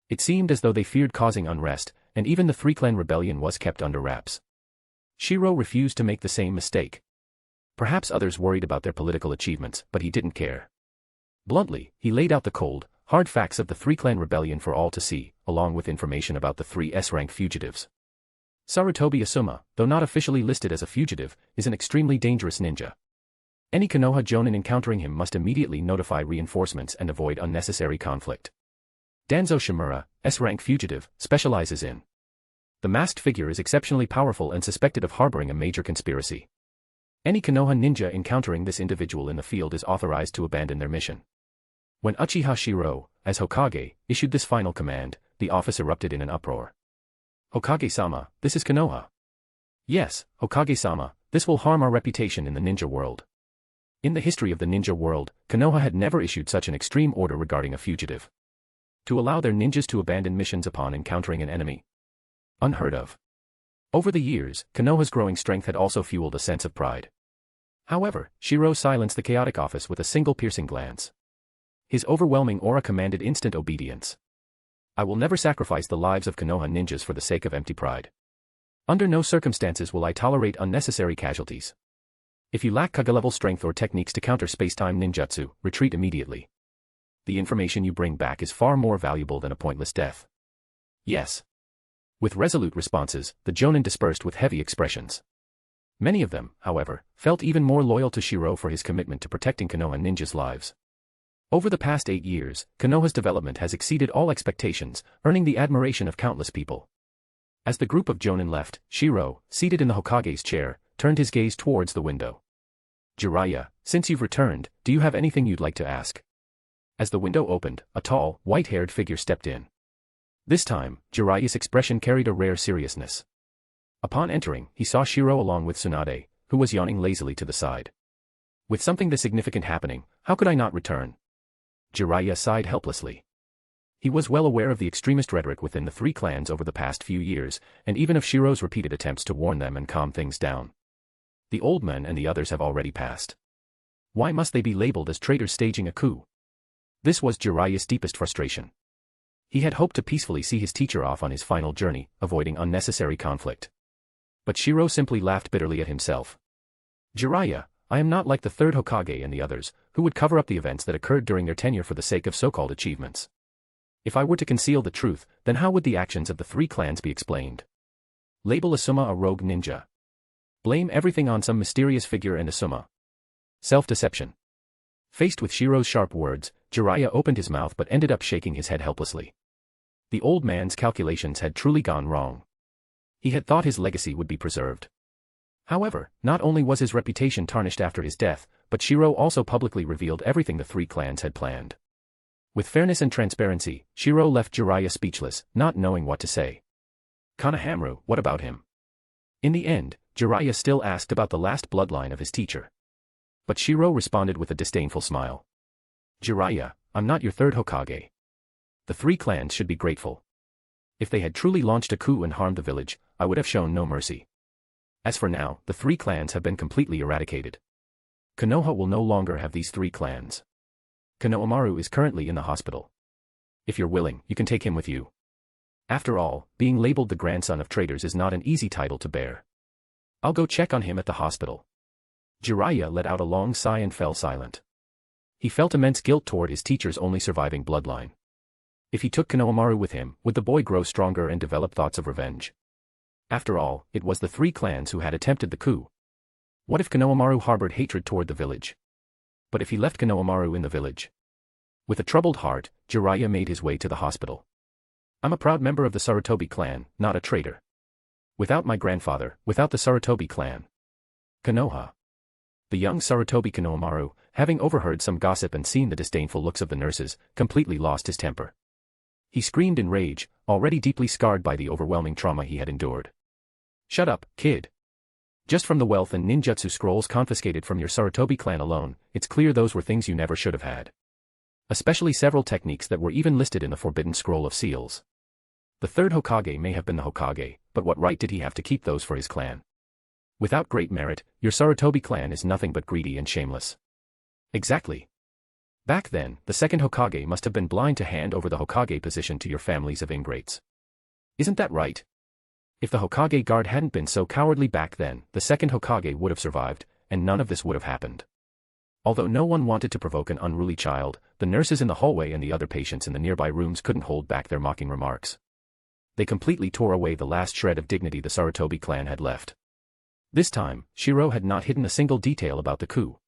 It seemed as though they feared causing unrest, and even the 3-clan rebellion was kept under wraps. Shirou refused to make the same mistake. Perhaps others worried about their political achievements, but he didn't care. Bluntly, he laid out the cold, hard facts of the 3-clan rebellion for all to see, along with information about the 3 S-rank fugitives. Sarutobi Asuma, though not officially listed as a fugitive, is an extremely dangerous ninja. Any Konoha Jonin encountering him must immediately notify reinforcements and avoid unnecessary conflict. Danzo Shimura, S-rank fugitive, specializes in. The masked figure is exceptionally powerful and suspected of harboring a major conspiracy. Any Konoha ninja encountering this individual in the field is authorized to abandon their mission. When Uchiha Shirou, as Hokage, issued this final command, the office erupted in an uproar. Hokage-sama, this is Konoha. Yes, Hokage-sama, this will harm our reputation in the ninja world. In the history of the ninja world, Konoha had never issued such an extreme order regarding a fugitive. To allow their ninjas to abandon missions upon encountering an enemy. Unheard of. Over the years, Konoha's growing strength had also fueled a sense of pride. However, Shirou silenced the chaotic office with a single piercing glance. His overwhelming aura commanded instant obedience. I will never sacrifice the lives of Konoha ninjas for the sake of empty pride. Under no circumstances will I tolerate unnecessary casualties. If you lack Kaga-level strength or techniques to counter space-time ninjutsu, retreat immediately. The information you bring back is far more valuable than a pointless death. Yes. With resolute responses, the Jonin dispersed with heavy expressions. Many of them, however, felt even more loyal to Shirou for his commitment to protecting Konoha ninjas' lives. Over the past 8 years, Konoha's development has exceeded all expectations, earning the admiration of countless people. As the group of Jonin left, Shirou, seated in the Hokage's chair, turned his gaze towards the window. Jiraiya, since you've returned, do you have anything you'd like to ask? As the window opened, a tall, white-haired figure stepped in. This time, Jiraiya's expression carried a rare seriousness. Upon entering, he saw Shirou along with Tsunade, who was yawning lazily to the side. With something this significant happening, how could I not return? Jiraiya sighed helplessly. He was well aware of the extremist rhetoric within the three clans over the past few years, and even of Shirou's repeated attempts to warn them and calm things down. The old men and the others have already passed. Why must they be labeled as traitors staging a coup? This was Jiraiya's deepest frustration. He had hoped to peacefully see his teacher off on his final journey, avoiding unnecessary conflict. But Shirou simply laughed bitterly at himself. Jiraiya, I am not like the third Hokage and the others, who would cover up the events that occurred during their tenure for the sake of so-called achievements. If I were to conceal the truth, then how would the actions of the three clans be explained? Label Asuma a rogue ninja. Blame everything on some mysterious figure and Asuma. Self-deception. Faced with Shirou's sharp words, Jiraiya opened his mouth but ended up shaking his head helplessly. The old man's calculations had truly gone wrong. He had thought his legacy would be preserved. However, not only was his reputation tarnished after his death, but Shirou also publicly revealed everything the three clans had planned. With fairness and transparency, Shirou left Jiraiya speechless, not knowing what to say. Konohamaru, what about him? In the end, Jiraiya still asked about the last bloodline of his teacher. But Shirou responded with a disdainful smile. Jiraiya, I'm not your third Hokage. The three clans should be grateful. If they had truly launched a coup and harmed the village, I would have shown no mercy. As for now, the three clans have been completely eradicated. Konoha will no longer have these three clans. Konohamaru is currently in the hospital. If you're willing, you can take him with you. After all, being labeled the grandson of traitors is not an easy title to bear. I'll go check on him at the hospital. Jiraiya let out a long sigh and fell silent. He felt immense guilt toward his teacher's only surviving bloodline. If he took Konohamaru with him, would the boy grow stronger and develop thoughts of revenge? After all, it was the three clans who had attempted the coup. What if Konohamaru harbored hatred toward the village? But if he left Konohamaru in the village? With a troubled heart, Jiraiya made his way to the hospital. I'm a proud member of the Sarutobi clan, not a traitor. Without my grandfather, without the Sarutobi clan. Konoha. The young Sarutobi Konohamaru, having overheard some gossip and seen the disdainful looks of the nurses, completely lost his temper. He screamed in rage, already deeply scarred by the overwhelming trauma he had endured. Shut up, kid. Just from the wealth and ninjutsu scrolls confiscated from your Sarutobi clan alone, it's clear those were things you never should have had. Especially several techniques that were even listed in the Forbidden Scroll of Seals. The third Hokage may have been the Hokage, but what right did he have to keep those for his clan? Without great merit, your Sarutobi clan is nothing but greedy and shameless. Exactly. Back then, the second Hokage must have been blind to hand over the Hokage position to your families of ingrates. Isn't that right? If the Hokage guard hadn't been so cowardly back then, the second Hokage would have survived, and none of this would have happened. Although no one wanted to provoke an unruly child, the nurses in the hallway and the other patients in the nearby rooms couldn't hold back their mocking remarks. They completely tore away the last shred of dignity the Sarutobi clan had left. This time, Shirou had not hidden a single detail about the coup.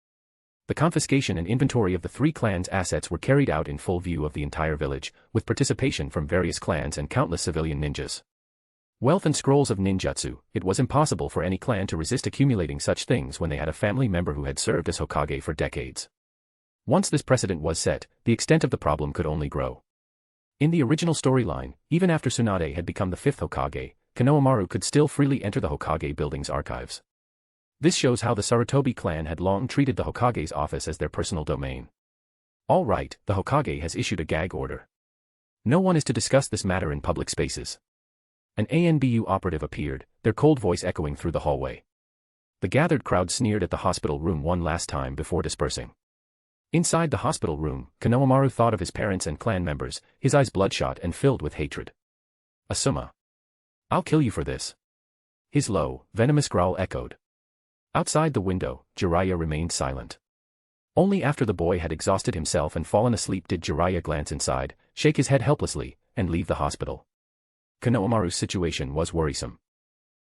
The confiscation and inventory of the three clans' assets were carried out in full view of the entire village, with participation from various clans and countless civilian ninjas. Wealth and scrolls of ninjutsu, it was impossible for any clan to resist accumulating such things when they had a family member who had served as Hokage for decades. Once this precedent was set, the extent of the problem could only grow. In the original storyline, even after Tsunade had become the fifth Hokage, Konohamaru could still freely enter the Hokage building's archives. This shows how the Sarutobi clan had long treated the Hokage's office as their personal domain. All right, the Hokage has issued a gag order. No one is to discuss this matter in public spaces. An ANBU operative appeared, their cold voice echoing through the hallway. The gathered crowd sneered at the hospital room one last time before dispersing. Inside the hospital room, Konohamaru thought of his parents and clan members, his eyes bloodshot and filled with hatred. Asuma. I'll kill you for this. His low, venomous growl echoed. Outside the window, Jiraiya remained silent. Only after the boy had exhausted himself and fallen asleep did Jiraiya glance inside, shake his head helplessly, and leave the hospital. Konohamaru's situation was worrisome.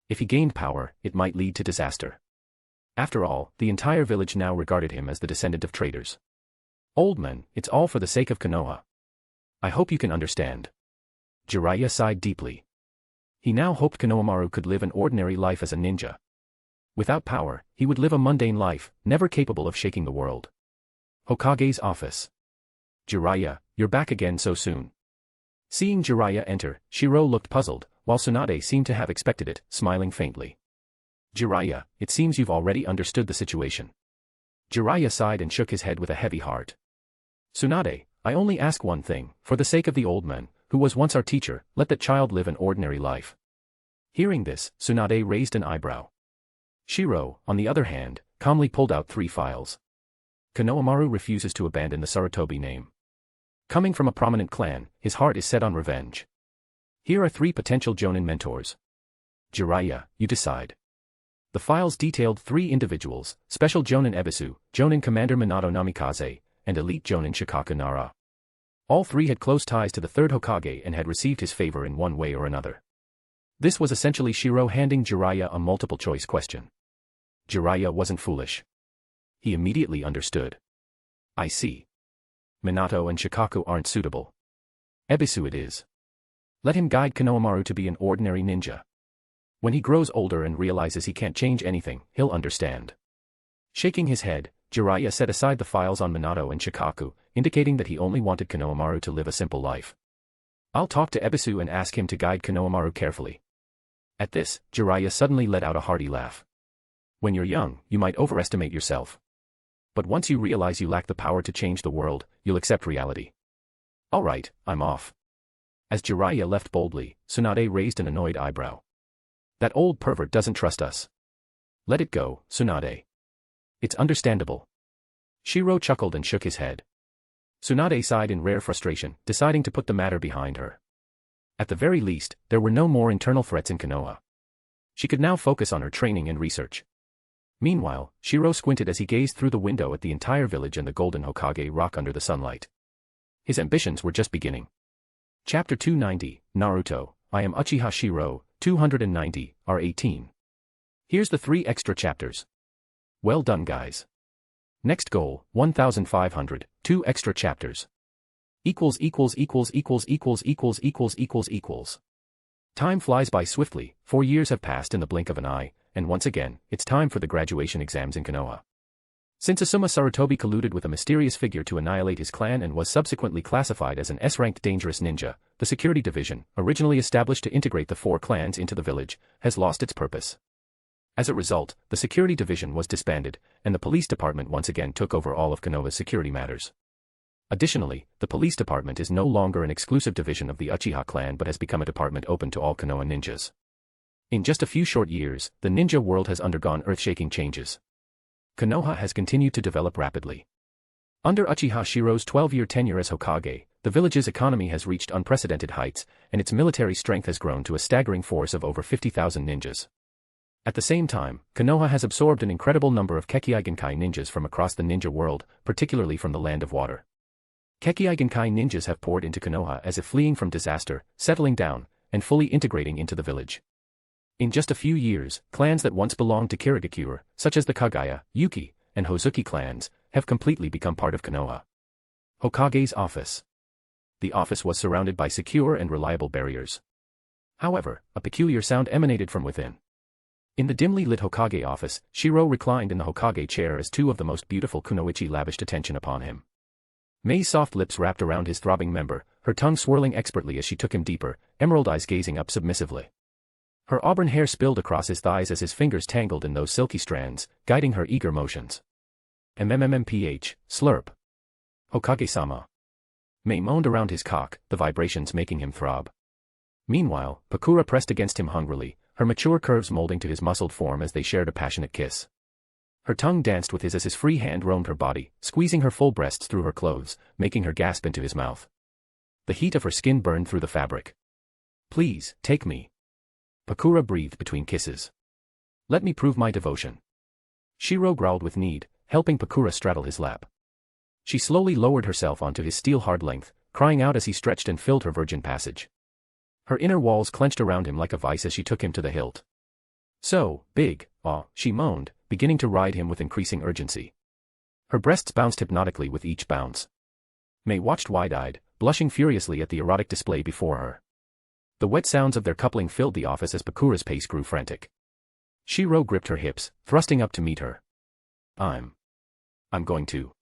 If he gained power, it might lead to disaster. After all, the entire village now regarded him as the descendant of traitors. Old man, it's all for the sake of Konoha. I hope you can understand. Jiraiya sighed deeply. He now hoped Konohamaru could live an ordinary life as a ninja. Without power, he would live a mundane life, never capable of shaking the world. Hokage's office. Jiraiya, you're back again so soon. Seeing Jiraiya enter, Shirou looked puzzled, while Tsunade seemed to have expected it, smiling faintly. Jiraiya, it seems you've already understood the situation. Jiraiya sighed and shook his head with a heavy heart. Tsunade, I only ask one thing, for the sake of the old man, who was once our teacher, let that child live an ordinary life. Hearing this, Tsunade raised an eyebrow. Shirou, on the other hand, calmly pulled out 3 files. Konohamaru refuses to abandon the Sarutobi name. Coming from a prominent clan, his heart is set on revenge. Here are 3 potential Jonin mentors. Jiraiya, you decide. The files detailed 3 individuals, Special Jonin Ebisu, Jonin Commander Minato Namikaze, and Elite Jonin Shikaku Nara. All 3 had close ties to the 3rd Hokage and had received his favor in one way or another. This was essentially Shirou handing Jiraiya a multiple-choice question. Jiraiya wasn't foolish. He immediately understood. I see. Minato and Shikaku aren't suitable. Ebisu it is. Let him guide Konohamaru to be an ordinary ninja. When he grows older and realizes he can't change anything, he'll understand. Shaking his head, Jiraiya set aside the files on Minato and Shikaku, indicating that he only wanted Konohamaru to live a simple life. I'll talk to Ebisu and ask him to guide Konohamaru carefully. At this, Jiraiya suddenly let out a hearty laugh. When you're young, you might overestimate yourself. But once you realize you lack the power to change the world, you'll accept reality. All right, I'm off. As Jiraiya left boldly, Tsunade raised an annoyed eyebrow. That old pervert doesn't trust us. Let it go, Tsunade. It's understandable. Shirou chuckled and shook his head. Tsunade sighed in rare frustration, deciding to put the matter behind her. At the very least, there were no more internal threats in Konoha. She could now focus on her training and research. Meanwhile, Shirou squinted as he gazed through the window at the entire village and the golden Hokage rock under the sunlight. His ambitions were just beginning. Chapter 290, Naruto, I am Uchiha Shirou, 290, R18. Here's the 3 extra chapters. Well done guys. Next goal, 1500, 2 extra chapters. Time flies by swiftly, 4 years have passed in the blink of an eye, and once again, it's time for the graduation exams in Konoha. Since Asuma Sarutobi colluded with a mysterious figure to annihilate his clan and was subsequently classified as an S-ranked dangerous ninja, the security division, originally established to integrate the 4 clans into the village, has lost its purpose. As a result, the security division was disbanded, and the police department once again took over all of Konoha's security matters. Additionally, the police department is no longer an exclusive division of the Uchiha clan but has become a department open to all Konoha ninjas. In just a few short years, the ninja world has undergone earth-shaking changes. Konoha has continued to develop rapidly. Under Uchiha Shirou's 12-year tenure as Hokage, the village's economy has reached unprecedented heights, and its military strength has grown to a staggering force of over 50,000 ninjas. At the same time, Konoha has absorbed an incredible number of Kekkei Genkai ninjas from across the ninja world, particularly from the Land of Water. Kekkei Genkai ninjas have poured into Konoha as if fleeing from disaster, settling down, and fully integrating into the village. In just a few years, clans that once belonged to Kirigakure, such as the Kagaya, Yuki, and Hozuki clans, have completely become part of Konoha. Hokage's office. The office was surrounded by secure and reliable barriers. However, a peculiar sound emanated from within. In the dimly lit Hokage office, Shirou reclined in the Hokage chair as 2 of the most beautiful kunoichi lavished attention upon him. Mei's soft lips wrapped around his throbbing member, her tongue swirling expertly as she took him deeper, emerald eyes gazing up submissively. Her auburn hair spilled across his thighs as his fingers tangled in those silky strands, guiding her eager motions. MMMPH, slurp. Hokage-sama. Mei moaned around his cock, the vibrations making him throb. Meanwhile, Pakura pressed against him hungrily, her mature curves molding to his muscled form as they shared a passionate kiss. Her tongue danced with his as his free hand roamed her body, squeezing her full breasts through her clothes, making her gasp into his mouth. The heat of her skin burned through the fabric. "Please, take me." Pakura breathed between kisses. "Let me prove my devotion." Shirou growled with need, helping Pakura straddle his lap. She slowly lowered herself onto his steel-hard length, crying out as he stretched and filled her virgin passage. Her inner walls clenched around him like a vice as she took him to the hilt. "So, big, she moaned, beginning to ride him with increasing urgency. Her breasts bounced hypnotically with each bounce. Mei watched wide-eyed, blushing furiously at the erotic display before her. The wet sounds of their coupling filled the office as Pakura's pace grew frantic. Shirou gripped her hips, thrusting up to meet her. I'm going to."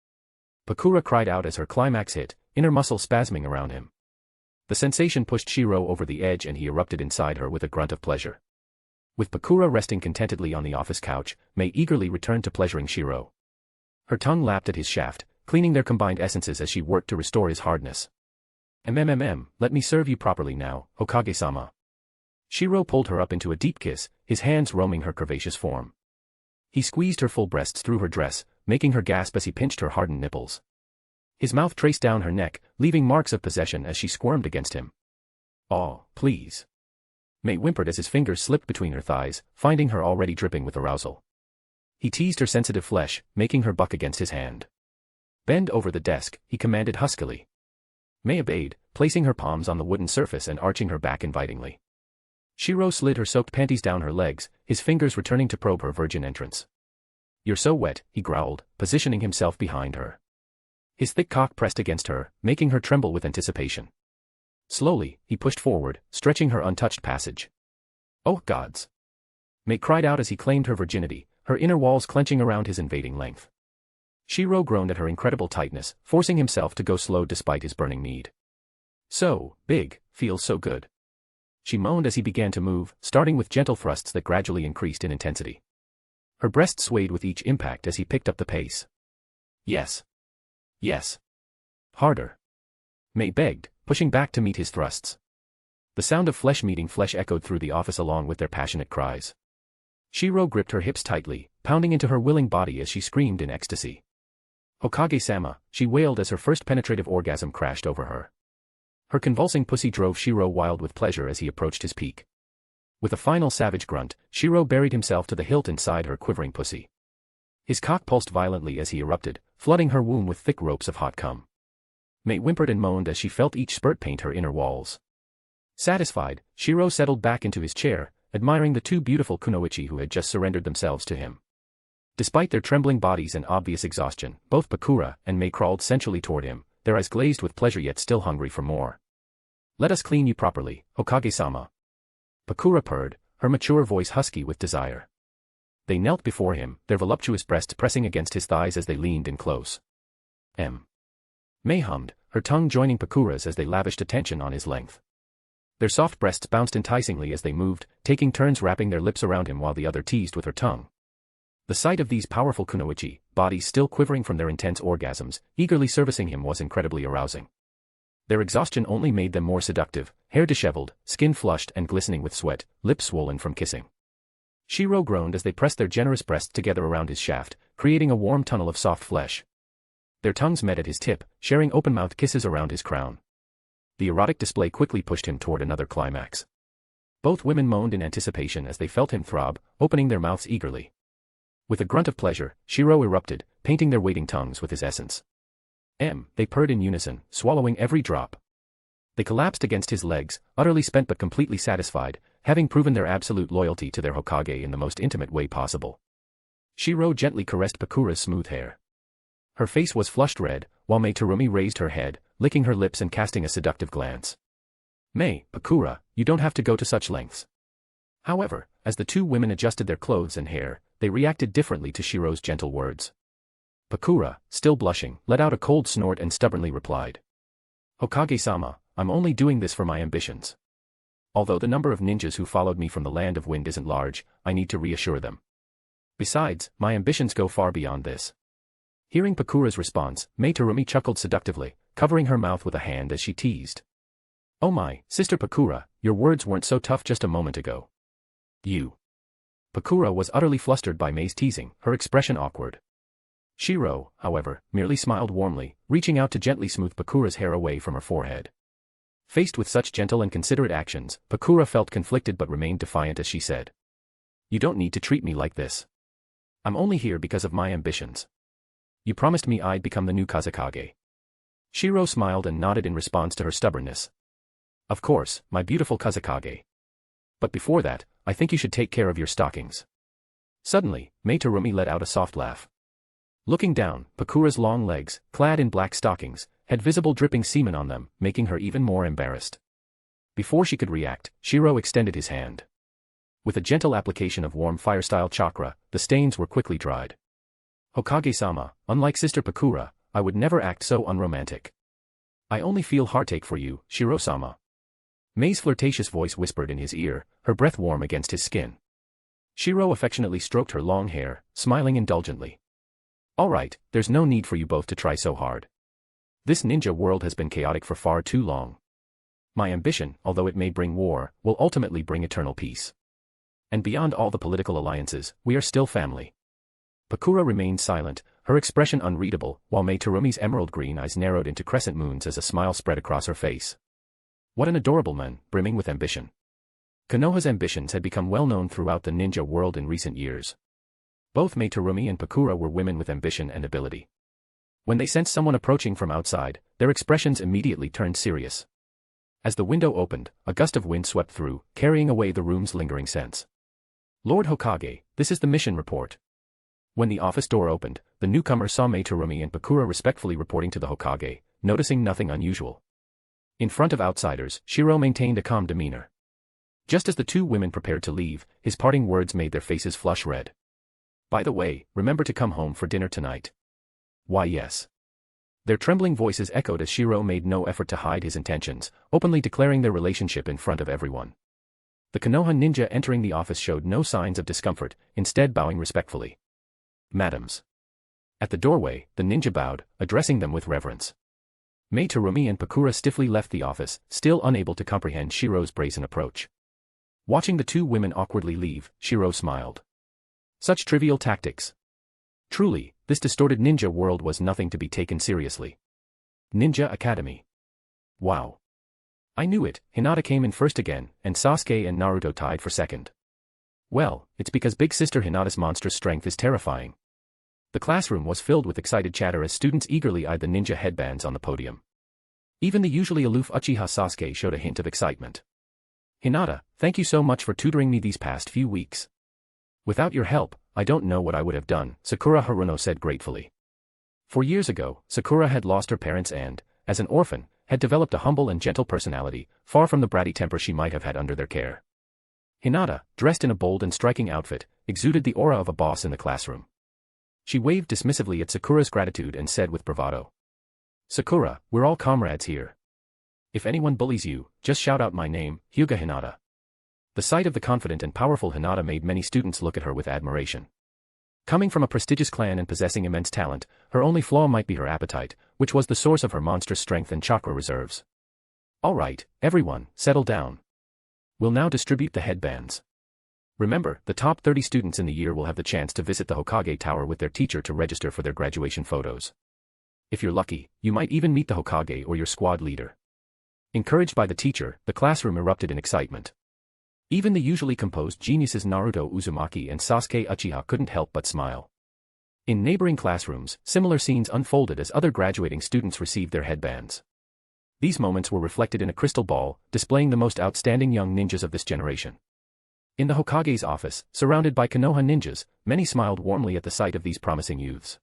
Pakura cried out as her climax hit, inner muscle spasming around him. The sensation pushed Shirou over the edge and he erupted inside her with a grunt of pleasure. With Pakura resting contentedly on the office couch, Mei eagerly returned to pleasuring Shirou. Her tongue lapped at his shaft, cleaning their combined essences as she worked to restore his hardness. Let me serve you properly now, Hokage-sama." Shirou pulled her up into a deep kiss, his hands roaming her curvaceous form. He squeezed her full breasts through her dress, making her gasp as he pinched her hardened nipples. His mouth traced down her neck, leaving marks of possession as she squirmed against him. "Oh, please." Mei whimpered as his fingers slipped between her thighs, finding her already dripping with arousal. He teased her sensitive flesh, making her buck against his hand. "Bend over the desk," he commanded huskily. Mei obeyed, placing her palms on the wooden surface and arching her back invitingly. Shirou slid her soaked panties down her legs, his fingers returning to probe her virgin entrance. "You're so wet," he growled, positioning himself behind her. His thick cock pressed against her, making her tremble with anticipation. Slowly, he pushed forward, stretching her untouched passage. "Oh gods!" Mei cried out as he claimed her virginity, her inner walls clenching around his invading length. Shirou groaned at her incredible tightness, forcing himself to go slow despite his burning need. "So big, feels so good." She moaned as he began to move, starting with gentle thrusts that gradually increased in intensity. Her breast swayed with each impact as he picked up the pace. "Yes. Yes. Harder." Mei begged, pushing back to meet his thrusts. The sound of flesh meeting flesh echoed through the office along with their passionate cries. Shirou gripped her hips tightly, pounding into her willing body as she screamed in ecstasy. "Hokage-sama," she wailed as her first penetrative orgasm crashed over her. Her convulsing pussy drove Shirou wild with pleasure as he approached his peak. With a final savage grunt, Shirou buried himself to the hilt inside her quivering pussy. His cock pulsed violently as he erupted, flooding her womb with thick ropes of hot cum. Mei whimpered and moaned as she felt each spurt paint her inner walls. Satisfied, Shirou settled back into his chair, admiring the two beautiful kunoichi who had just surrendered themselves to him. Despite their trembling bodies and obvious exhaustion, both Pakura and Mei crawled sensually toward him, their eyes glazed with pleasure yet still hungry for more. "Let us clean you properly, Hokage-sama." Pakura purred, her mature voice husky with desire. They knelt before him, their voluptuous breasts pressing against his thighs as they leaned in close. Mei hummed, her tongue joining Pakura's as they lavished attention on his length. Their soft breasts bounced enticingly as they moved, taking turns wrapping their lips around him while the other teased with her tongue. The sight of these powerful kunoichi, bodies still quivering from their intense orgasms, eagerly servicing him was incredibly arousing. Their exhaustion only made them more seductive, hair disheveled, skin flushed and glistening with sweat, lips swollen from kissing. Shirou groaned as they pressed their generous breasts together around his shaft, creating a warm tunnel of soft flesh. Their tongues met at his tip, sharing open-mouthed kisses around his crown. The erotic display quickly pushed him toward another climax. Both women moaned in anticipation as they felt him throb, opening their mouths eagerly. With a grunt of pleasure, Shirou erupted, painting their waiting tongues with his essence. They purred in unison, swallowing every drop. They collapsed against his legs, utterly spent but completely satisfied, having proven their absolute loyalty to their Hokage in the most intimate way possible. Shirou gently caressed Pakura's smooth hair. Her face was flushed red, while Mei Terumi raised her head, licking her lips and casting a seductive glance. "Mei, Pakura, you don't have to go to such lengths." However, as the two women adjusted their clothes and hair, they reacted differently to Shirou's gentle words. Pakura, still blushing, let out a cold snort and stubbornly replied. "Hokage-sama, I'm only doing this for my ambitions. Although the number of ninjas who followed me from the Land of Wind isn't large, I need to reassure them. Besides, my ambitions go far beyond this." Hearing Pakura's response, Mei Terumi chuckled seductively, covering her mouth with a hand as she teased. "Oh my, Sister Pakura, your words weren't so tough just a moment ago." You. Pakura was utterly flustered by Mei's teasing, her expression awkward. Shirou, however, merely smiled warmly, reaching out to gently smooth Pakura's hair away from her forehead. Faced with such gentle and considerate actions, Pakura felt conflicted but remained defiant as she said. You don't need to treat me like this. I'm only here because of my ambitions. You promised me I'd become the new Kazekage. Shirou smiled and nodded in response to her stubbornness. Of course, my beautiful Kazekage. But before that, I think you should take care of your stockings. Suddenly, Mei Terumi let out a soft laugh. Looking down, Pakura's long legs, clad in black stockings, had visible dripping semen on them, making her even more embarrassed. Before she could react, Shirou extended his hand. With a gentle application of warm fire-style chakra, the stains were quickly dried. Hokage-sama, unlike Sister Pakura, I would never act so unromantic. I only feel heartache for you, Shirou-sama. Mei's flirtatious voice whispered in his ear, her breath warm against his skin. Shirou affectionately stroked her long hair, smiling indulgently. All right, there's no need for you both to try so hard. This ninja world has been chaotic for far too long. My ambition, although it may bring war, will ultimately bring eternal peace. And beyond all the political alliances, we are still family. Pakura remained silent, her expression unreadable, while Mei Terumi's emerald green eyes narrowed into crescent moons as a smile spread across her face. What an adorable man, brimming with ambition. Konoha's ambitions had become well known throughout the ninja world in recent years. Both Mei Terumi and Pakura were women with ambition and ability. When they sensed someone approaching from outside, their expressions immediately turned serious. As the window opened, a gust of wind swept through, carrying away the room's lingering scents. Lord Hokage, this is the mission report. When the office door opened, the newcomer saw Mei Terumi and Pakura respectfully reporting to the Hokage, noticing nothing unusual. In front of outsiders, Shirou maintained a calm demeanor. Just as the two women prepared to leave, his parting words made their faces flush red. By the way, remember to come home for dinner tonight. Why yes. Their trembling voices echoed as Shirou made no effort to hide his intentions, openly declaring their relationship in front of everyone. The Konoha ninja entering the office showed no signs of discomfort, instead bowing respectfully. Madams. At the doorway, the ninja bowed, addressing them with reverence. Mei Terumi and Pakura stiffly left the office, still unable to comprehend Shirou's brazen approach. Watching the two women awkwardly leave, Shirou smiled. Such trivial tactics. Truly, this distorted ninja world was nothing to be taken seriously. Ninja Academy. Wow. I knew it, Hinata came in first again, and Sasuke and Naruto tied for second. Well, it's because big sister Hinata's monstrous strength is terrifying. The classroom was filled with excited chatter as students eagerly eyed the ninja headbands on the podium. Even the usually aloof Uchiha Sasuke showed a hint of excitement. Hinata, thank you so much for tutoring me these past few weeks. Without your help, I don't know what I would have done, Sakura Haruno said gratefully. 4 years ago, Sakura had lost her parents and, as an orphan, had developed a humble and gentle personality, far from the bratty temper she might have had under their care. Hinata, dressed in a bold and striking outfit, exuded the aura of a boss in the classroom. She waved dismissively at Sakura's gratitude and said with bravado. Sakura, we're all comrades here. If anyone bullies you, just shout out my name, Hyuga Hinata. The sight of the confident and powerful Hinata made many students look at her with admiration. Coming from a prestigious clan and possessing immense talent, her only flaw might be her appetite, which was the source of her monstrous strength and chakra reserves. All right, everyone, settle down. We'll now distribute the headbands. Remember, the top 30 students in the year will have the chance to visit the Hokage Tower with their teacher to register for their graduation photos. If you're lucky, you might even meet the Hokage or your squad leader. Encouraged by the teacher, the classroom erupted in excitement. Even the usually composed geniuses Naruto Uzumaki and Sasuke Uchiha couldn't help but smile. In neighboring classrooms, similar scenes unfolded as other graduating students received their headbands. These moments were reflected in a crystal ball, displaying the most outstanding young ninjas of this generation. In the Hokage's office, surrounded by Konoha ninjas, many smiled warmly at the sight of these promising youths.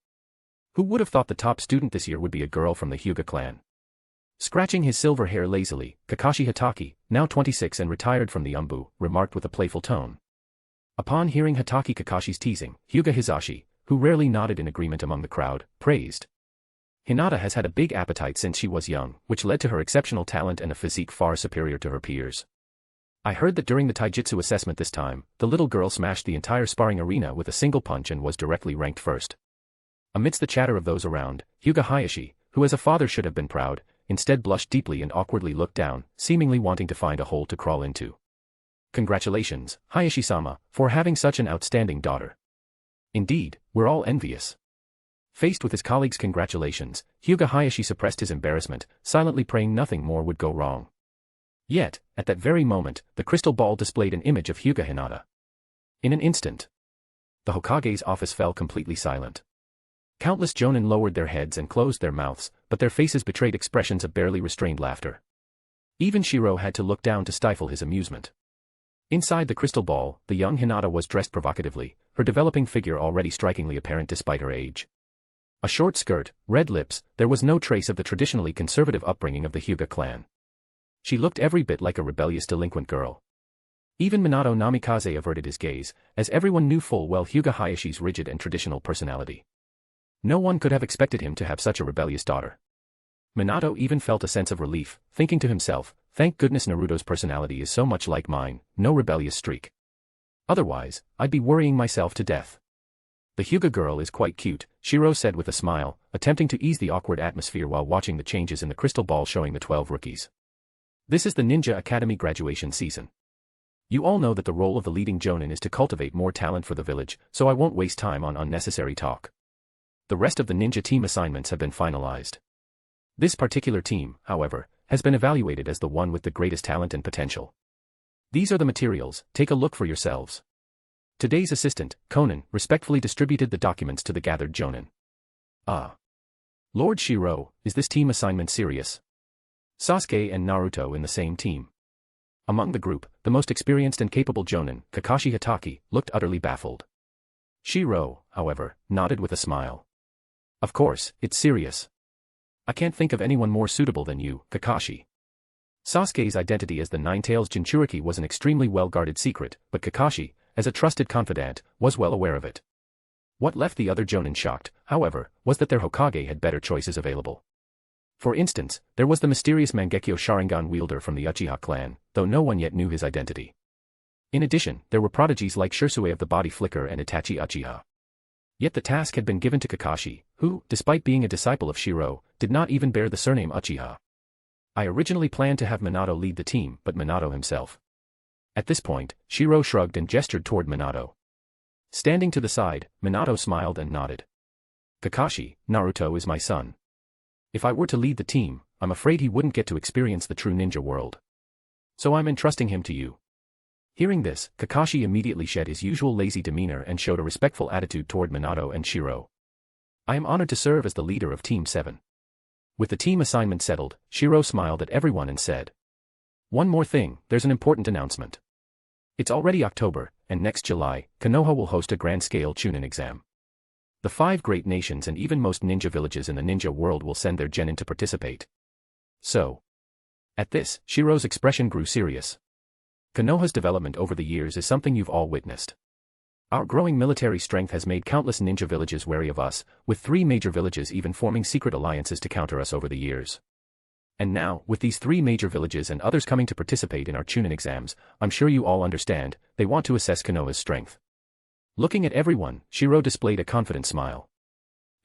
Who would have thought the top student this year would be a girl from the Hyuga clan? Scratching his silver hair lazily, Kakashi Hatake, now 26 and retired from the Umbu, remarked with a playful tone. Upon hearing Hatake Kakashi's teasing, Hyuga Hizashi, who rarely nodded in agreement among the crowd, praised. Hinata has had a big appetite since she was young, which led to her exceptional talent and a physique far superior to her peers. I heard that during the taijutsu assessment this time, the little girl smashed the entire sparring arena with a single punch and was directly ranked first. Amidst the chatter of those around, Hyuga Hayashi, who as a father should have been proud, instead blushed deeply and awkwardly looked down, seemingly wanting to find a hole to crawl into. Congratulations, Hayashi-sama, for having such an outstanding daughter. Indeed, we're all envious. Faced with his colleague's congratulations, Hyuga Hayashi suppressed his embarrassment, silently praying nothing more would go wrong. Yet, at that very moment, the crystal ball displayed an image of Hyuga Hinata. In an instant, the Hokage's office fell completely silent. Countless Jonin lowered their heads and closed their mouths, but their faces betrayed expressions of barely restrained laughter. Even Shirou had to look down to stifle his amusement. Inside the crystal ball, the young Hinata was dressed provocatively, her developing figure already strikingly apparent despite her age. A short skirt, red lips, there was no trace of the traditionally conservative upbringing of the Hyuga clan. She looked every bit like a rebellious delinquent girl. Even Minato Namikaze averted his gaze, as everyone knew full well Hyuga Hayashi's rigid and traditional personality. No one could have expected him to have such a rebellious daughter. Minato even felt a sense of relief, thinking to himself, thank goodness Naruto's personality is so much like mine, no rebellious streak. Otherwise, I'd be worrying myself to death. The Hyuga girl is quite cute, Shirou said with a smile, attempting to ease the awkward atmosphere while watching the changes in the crystal ball showing the 12 rookies. This is the Ninja Academy graduation season. You all know that the role of the leading Jonin is to cultivate more talent for the village, so I won't waste time on unnecessary talk. The rest of the ninja team assignments have been finalized. This particular team, however, has been evaluated as the one with the greatest talent and potential. These are the materials, take a look for yourselves. Today's assistant, Konan, respectfully distributed the documents to the gathered Jonin. Ah. Lord Shirou, is this team assignment serious? Sasuke and Naruto in the same team. Among the group, the most experienced and capable Jonin, Kakashi Hatake, looked utterly baffled. Shirou, however, nodded with a smile. Of course, it's serious. I can't think of anyone more suitable than you, Kakashi. Sasuke's identity as the Nine-Tails Jinchuriki was an extremely well-guarded secret, but Kakashi, as a trusted confidant, was well aware of it. What left the other Jonin shocked, however, was that their Hokage had better choices available. For instance, there was the mysterious Mangekyo Sharingan wielder from the Uchiha clan, though no one yet knew his identity. In addition, there were prodigies like Shursue of the Body Flicker and Itachi Uchiha. Yet the task had been given to Kakashi, who, despite being a disciple of Shirou, did not even bear the surname Uchiha. I originally planned to have Minato lead the team, but Minato himself. At this point, Shirou shrugged and gestured toward Minato. Standing to the side, Minato smiled and nodded. Kakashi, Naruto is my son. If I were to lead the team, I'm afraid he wouldn't get to experience the true ninja world. So I'm entrusting him to you. Hearing this, Kakashi immediately shed his usual lazy demeanor and showed a respectful attitude toward Minato and Shirou. I am honored to serve as the leader of Team 7. With the team assignment settled, Shirou smiled at everyone and said, one more thing, there's an important announcement. It's already October, and next July, Konoha will host a grand-scale Chunin exam. The 5 great nations and even most ninja villages in the ninja world will send their genin to participate. So. At this, Shirou's expression grew serious. Konoha's development over the years is something you've all witnessed. Our growing military strength has made countless ninja villages wary of us, with 3 major villages even forming secret alliances to counter us over the years. And now, with these 3 major villages and others coming to participate in our Chunin exams, I'm sure you all understand, they want to assess Konoha's strength. Looking at everyone, Shirou displayed a confident smile.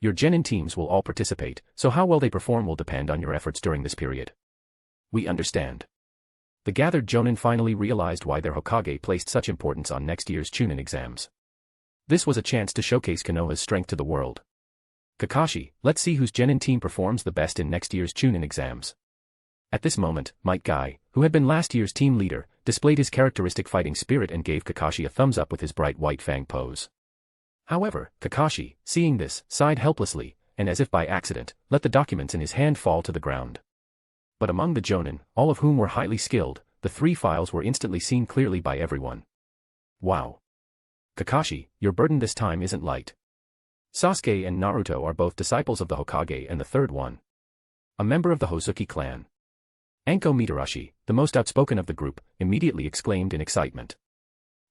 Your genin teams will all participate, so how well they perform will depend on your efforts during this period. We understand. The gathered Jonin finally realized why their Hokage placed such importance on next year's Chunin exams. This was a chance to showcase Konoha's strength to the world. Kakashi, let's see whose genin team performs the best in next year's Chunin exams. At this moment, Might Guy, who had been last year's team leader, displayed his characteristic fighting spirit and gave Kakashi a thumbs up with his bright white fang pose. However, Kakashi, seeing this, sighed helplessly, and as if by accident, let the documents in his hand fall to the ground. But among the Jonin, all of whom were highly skilled, the 3 files were instantly seen clearly by everyone. Wow. Kakashi, your burden this time isn't light. Sasuke and Naruto are both disciples of the Hokage and the third one. A member of the Hozuki clan. Anko Mitarashi, the most outspoken of the group, immediately exclaimed in excitement.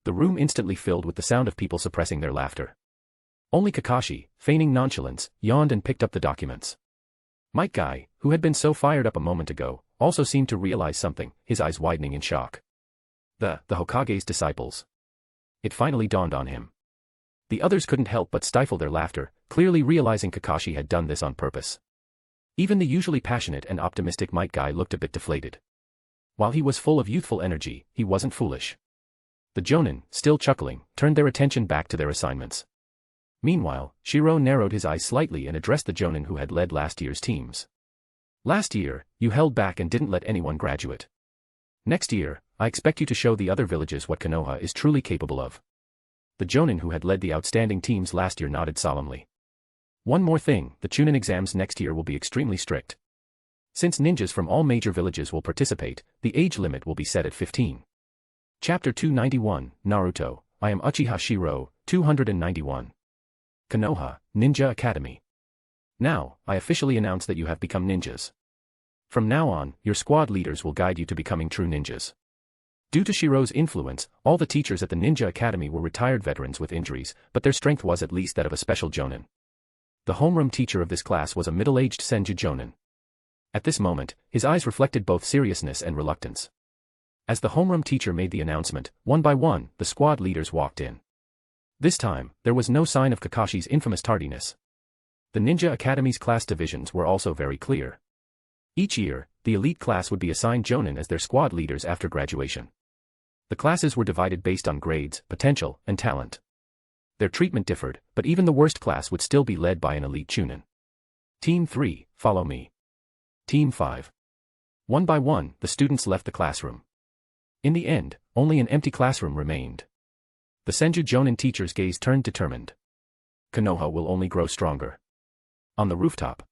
The room instantly filled with the sound of people suppressing their laughter. Only Kakashi, feigning nonchalance, yawned and picked up the documents. Might Guy, who had been so fired up a moment ago, also seemed to realize something, his eyes widening in shock. The Hokage's disciples. It finally dawned on him. The others couldn't help but stifle their laughter, clearly realizing Kakashi had done this on purpose. Even the usually passionate and optimistic Might Guy looked a bit deflated. While he was full of youthful energy, he wasn't foolish. The Jonin, still chuckling, turned their attention back to their assignments. Meanwhile, Shirou narrowed his eyes slightly and addressed the Jonin who had led last year's teams. Last year, you held back and didn't let anyone graduate. Next year, I expect you to show the other villages what Konoha is truly capable of. The Jonin who had led the outstanding teams last year nodded solemnly. One more thing, the Chunin exams next year will be extremely strict. Since ninjas from all major villages will participate, the age limit will be set at 15. Chapter 291, Naruto, I am Uchiha Shirou, 291. Konoha, Ninja Academy. Now, I officially announce that you have become ninjas. From now on, your squad leaders will guide you to becoming true ninjas. Due to Shirou's influence, all the teachers at the Ninja Academy were retired veterans with injuries, but their strength was at least that of a special Jonin. The homeroom teacher of this class was a middle-aged Senju Jonin. At this moment, his eyes reflected both seriousness and reluctance. As the homeroom teacher made the announcement, one by one, the squad leaders walked in. This time, there was no sign of Kakashi's infamous tardiness. The Ninja Academy's class divisions were also very clear. Each year, the elite class would be assigned Jonin as their squad leaders after graduation. The classes were divided based on grades, potential, and talent. Their treatment differed, but even the worst class would still be led by an elite Chunin. Team 3, follow me. Team 5. One by one, the students left the classroom. In the end, only an empty classroom remained. The Senju Jonin teacher's gaze turned determined. Konoha will only grow stronger. On the rooftop.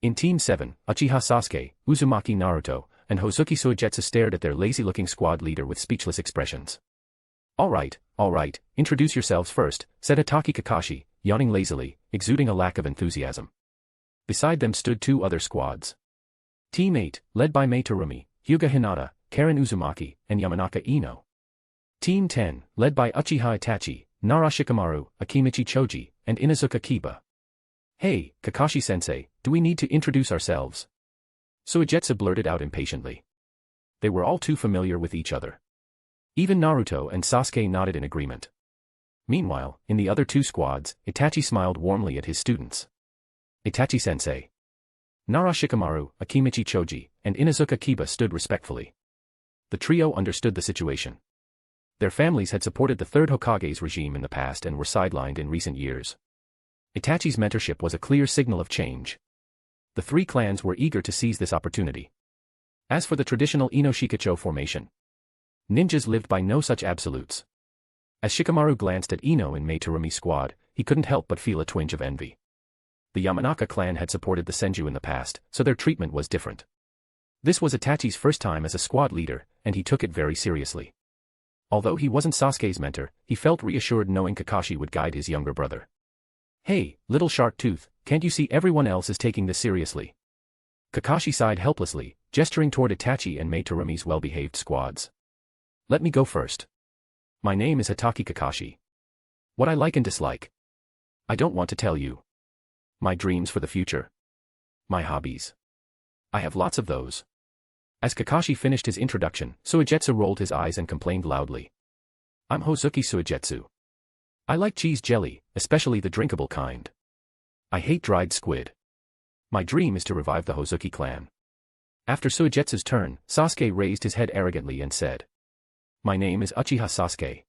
In Team 7, Uchiha Sasuke, Uzumaki Naruto, and Hozuki Suigetsu stared at their lazy-looking squad leader with speechless expressions. All right, introduce yourselves first, said Hatake Kakashi, yawning lazily, exuding a lack of enthusiasm. Beside them stood two other squads. Team 8, led by Mei Terumi, Hyuga Hinata, Karen Uzumaki, and Yamanaka Ino. Team 10, led by Uchiha Itachi, Nara Shikamaru, Akimichi Choji, and Inazuka Kiba. Hey, Kakashi-sensei, do we need to introduce ourselves? Suigetsu blurted out impatiently. They were all too familiar with each other. Even Naruto and Sasuke nodded in agreement. Meanwhile, in the other two squads, Itachi smiled warmly at his students. Itachi-sensei. Nara Shikamaru, Akimichi Choji, and Inazuka Kiba stood respectfully. The trio understood the situation. Their families had supported the third Hokage's regime in the past and were sidelined in recent years. Itachi's mentorship was a clear signal of change. The three clans were eager to seize this opportunity. As for the traditional Ino-Shikacho formation, ninjas lived by no such absolutes. As Shikamaru glanced at Ino in Mei Terumi's squad, he couldn't help but feel a twinge of envy. The Yamanaka clan had supported the Senju in the past, so their treatment was different. This was Itachi's first time as a squad leader, and he took it very seriously. Although he wasn't Sasuke's mentor, he felt reassured knowing Kakashi would guide his younger brother. Hey, little shark tooth, can't you see everyone else is taking this seriously? Kakashi sighed helplessly, gesturing toward Itachi and Mei Terumi's well-behaved squads. Let me go first. My name is Hatake Kakashi. What I like and dislike. I don't want to tell you. My dreams for the future. My hobbies. I have lots of those. As Kakashi finished his introduction, Suigetsu rolled his eyes and complained loudly. I'm Hozuki Suigetsu. I like cheese jelly, especially the drinkable kind. I hate dried squid. My dream is to revive the Hozuki clan. After Suigetsu's turn, Sasuke raised his head arrogantly and said. My name is Uchiha Sasuke.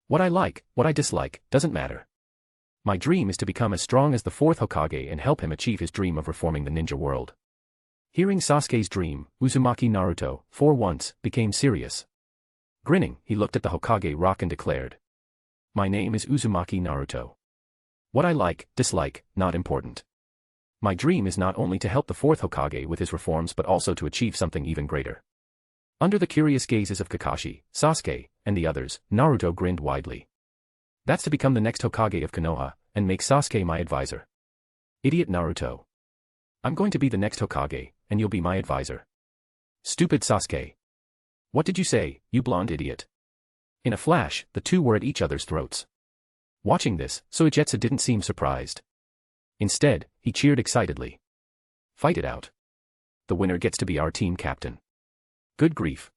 What I like, what I dislike, doesn't matter. My dream is to become as strong as the fourth Hokage and help him achieve his dream of reforming the ninja world. Hearing Sasuke's dream, Uzumaki Naruto, for once, became serious. Grinning, he looked at the Hokage rock and declared. My name is Uzumaki Naruto. What I like, dislike, not important. My dream is not only to help the fourth Hokage with his reforms but also to achieve something even greater. Under the curious gazes of Kakashi, Sasuke, and the others, Naruto grinned widely. That's to become the next Hokage of Konoha, and make Sasuke my advisor. Idiot Naruto. I'm going to be the next Hokage, and you'll be my advisor. Stupid Sasuke. What did you say, you blonde idiot? In a flash, the two were at each other's throats. Watching this, Suigetsu didn't seem surprised. Instead, he cheered excitedly. Fight it out. The winner gets to be our team captain. Good grief.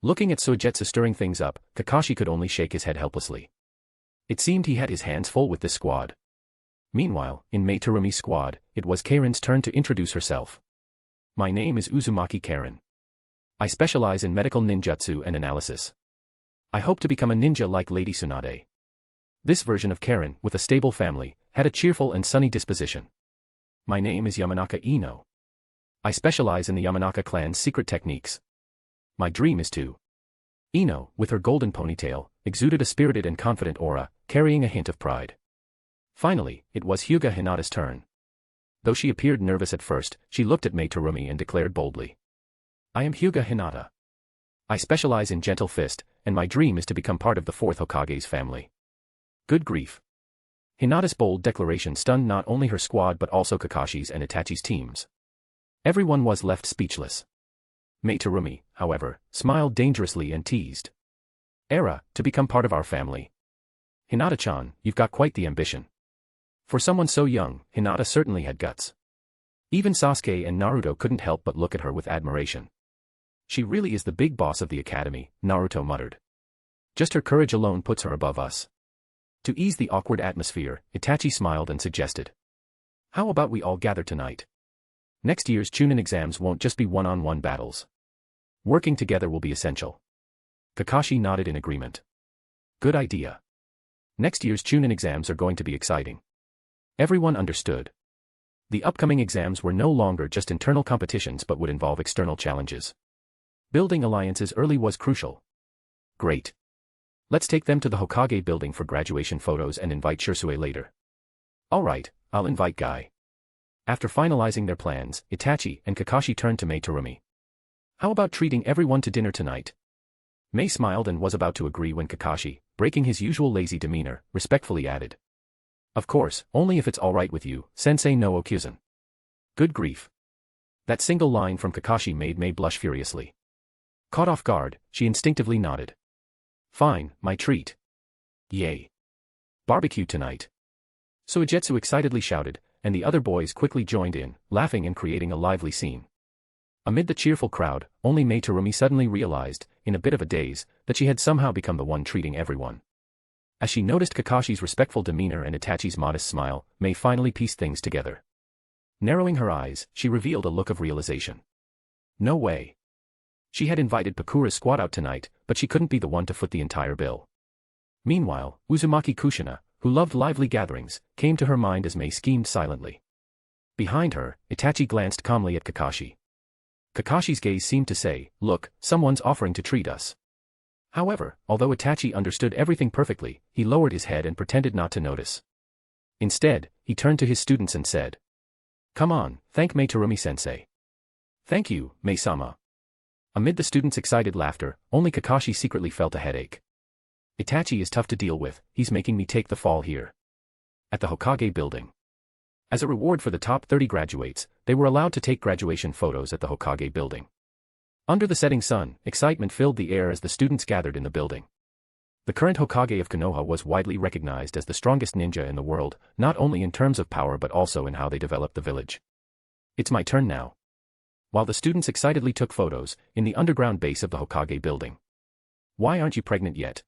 Looking at Suigetsu stirring things up, Kakashi could only shake his head helplessly. It seemed he had his hands full with this squad. Meanwhile, in Mei Terumi's squad, it was Karen's turn to introduce herself. My name is Uzumaki Karen. I specialize in medical ninjutsu and analysis. I hope to become a ninja like Lady Tsunade. This version of Karen, with a stable family, had a cheerful and sunny disposition. My name is Yamanaka Ino. I specialize in the Yamanaka clan's secret techniques. My dream is to. Ino, with her golden ponytail, exuded a spirited and confident aura, carrying a hint of pride. Finally, it was Hyuga Hinata's turn. Though she appeared nervous at first, she looked at Mei Terumi and declared boldly. I am Hyuga Hinata. I specialize in gentle fist, and my dream is to become part of the 4th Hokage's family. Good grief. Hinata's bold declaration stunned not only her squad but also Kakashi's and Itachi's teams. Everyone was left speechless. Mei Terumi, however, smiled dangerously and teased. Era, to become part of our family. Hinata-chan, you've got quite the ambition. For someone so young, Hinata certainly had guts. Even Sasuke and Naruto couldn't help but look at her with admiration. She really is the big boss of the academy, Naruto muttered. Just her courage alone puts her above us. To ease the awkward atmosphere, Itachi smiled and suggested. How about we all gather tonight? Next year's Chunin exams won't just be one-on-one battles. Working together will be essential. Kakashi nodded in agreement. Good idea. Next year's Chunin exams are going to be exciting. Everyone understood. The upcoming exams were no longer just internal competitions but would involve external challenges. Building alliances early was crucial. Great. Let's take them to the Hokage building for graduation photos and invite Shisui later. Alright, I'll invite Guy. After finalizing their plans, Itachi and Kakashi turned to Mei Terumi. How about treating everyone to dinner tonight? Mei smiled and was about to agree when Kakashi, breaking his usual lazy demeanor, respectfully added. Of course, only if it's alright with you, Sensei no Okuzen. Good grief. That single line from Kakashi made Mei blush furiously. Caught off guard, she instinctively nodded. Fine, my treat. Yay. Barbecue tonight. Suigetsu excitedly shouted, and the other boys quickly joined in, laughing and creating a lively scene. Amid the cheerful crowd, only Mei Terumi suddenly realized, in a bit of a daze, that she had somehow become the one treating everyone. As she noticed Kakashi's respectful demeanor and Itachi's modest smile, Mei finally pieced things together. Narrowing her eyes, she revealed a look of realization. No way. She had invited Pakura's squad out tonight, but she couldn't be the one to foot the entire bill. Meanwhile, Uzumaki Kushina, who loved lively gatherings, came to her mind as Mei schemed silently. Behind her, Itachi glanced calmly at Kakashi. Kakashi's gaze seemed to say, look, someone's offering to treat us. However, although Itachi understood everything perfectly, he lowered his head and pretended not to notice. Instead, he turned to his students and said. Come on, thank Mei Terumi-sensei. Thank you, Mei-sama. Amid the students' excited laughter, only Kakashi secretly felt a headache. Itachi is tough to deal with, he's making me take the fall here. At the Hokage building. As a reward for the top 30 graduates, they were allowed to take graduation photos at the Hokage building. Under the setting sun, excitement filled the air as the students gathered in the building. The current Hokage of Konoha was widely recognized as the strongest ninja in the world, not only in terms of power but also in how they developed the village. It's my turn now. While the students excitedly took photos, in the underground base of the Hokage building. Why aren't you pregnant yet?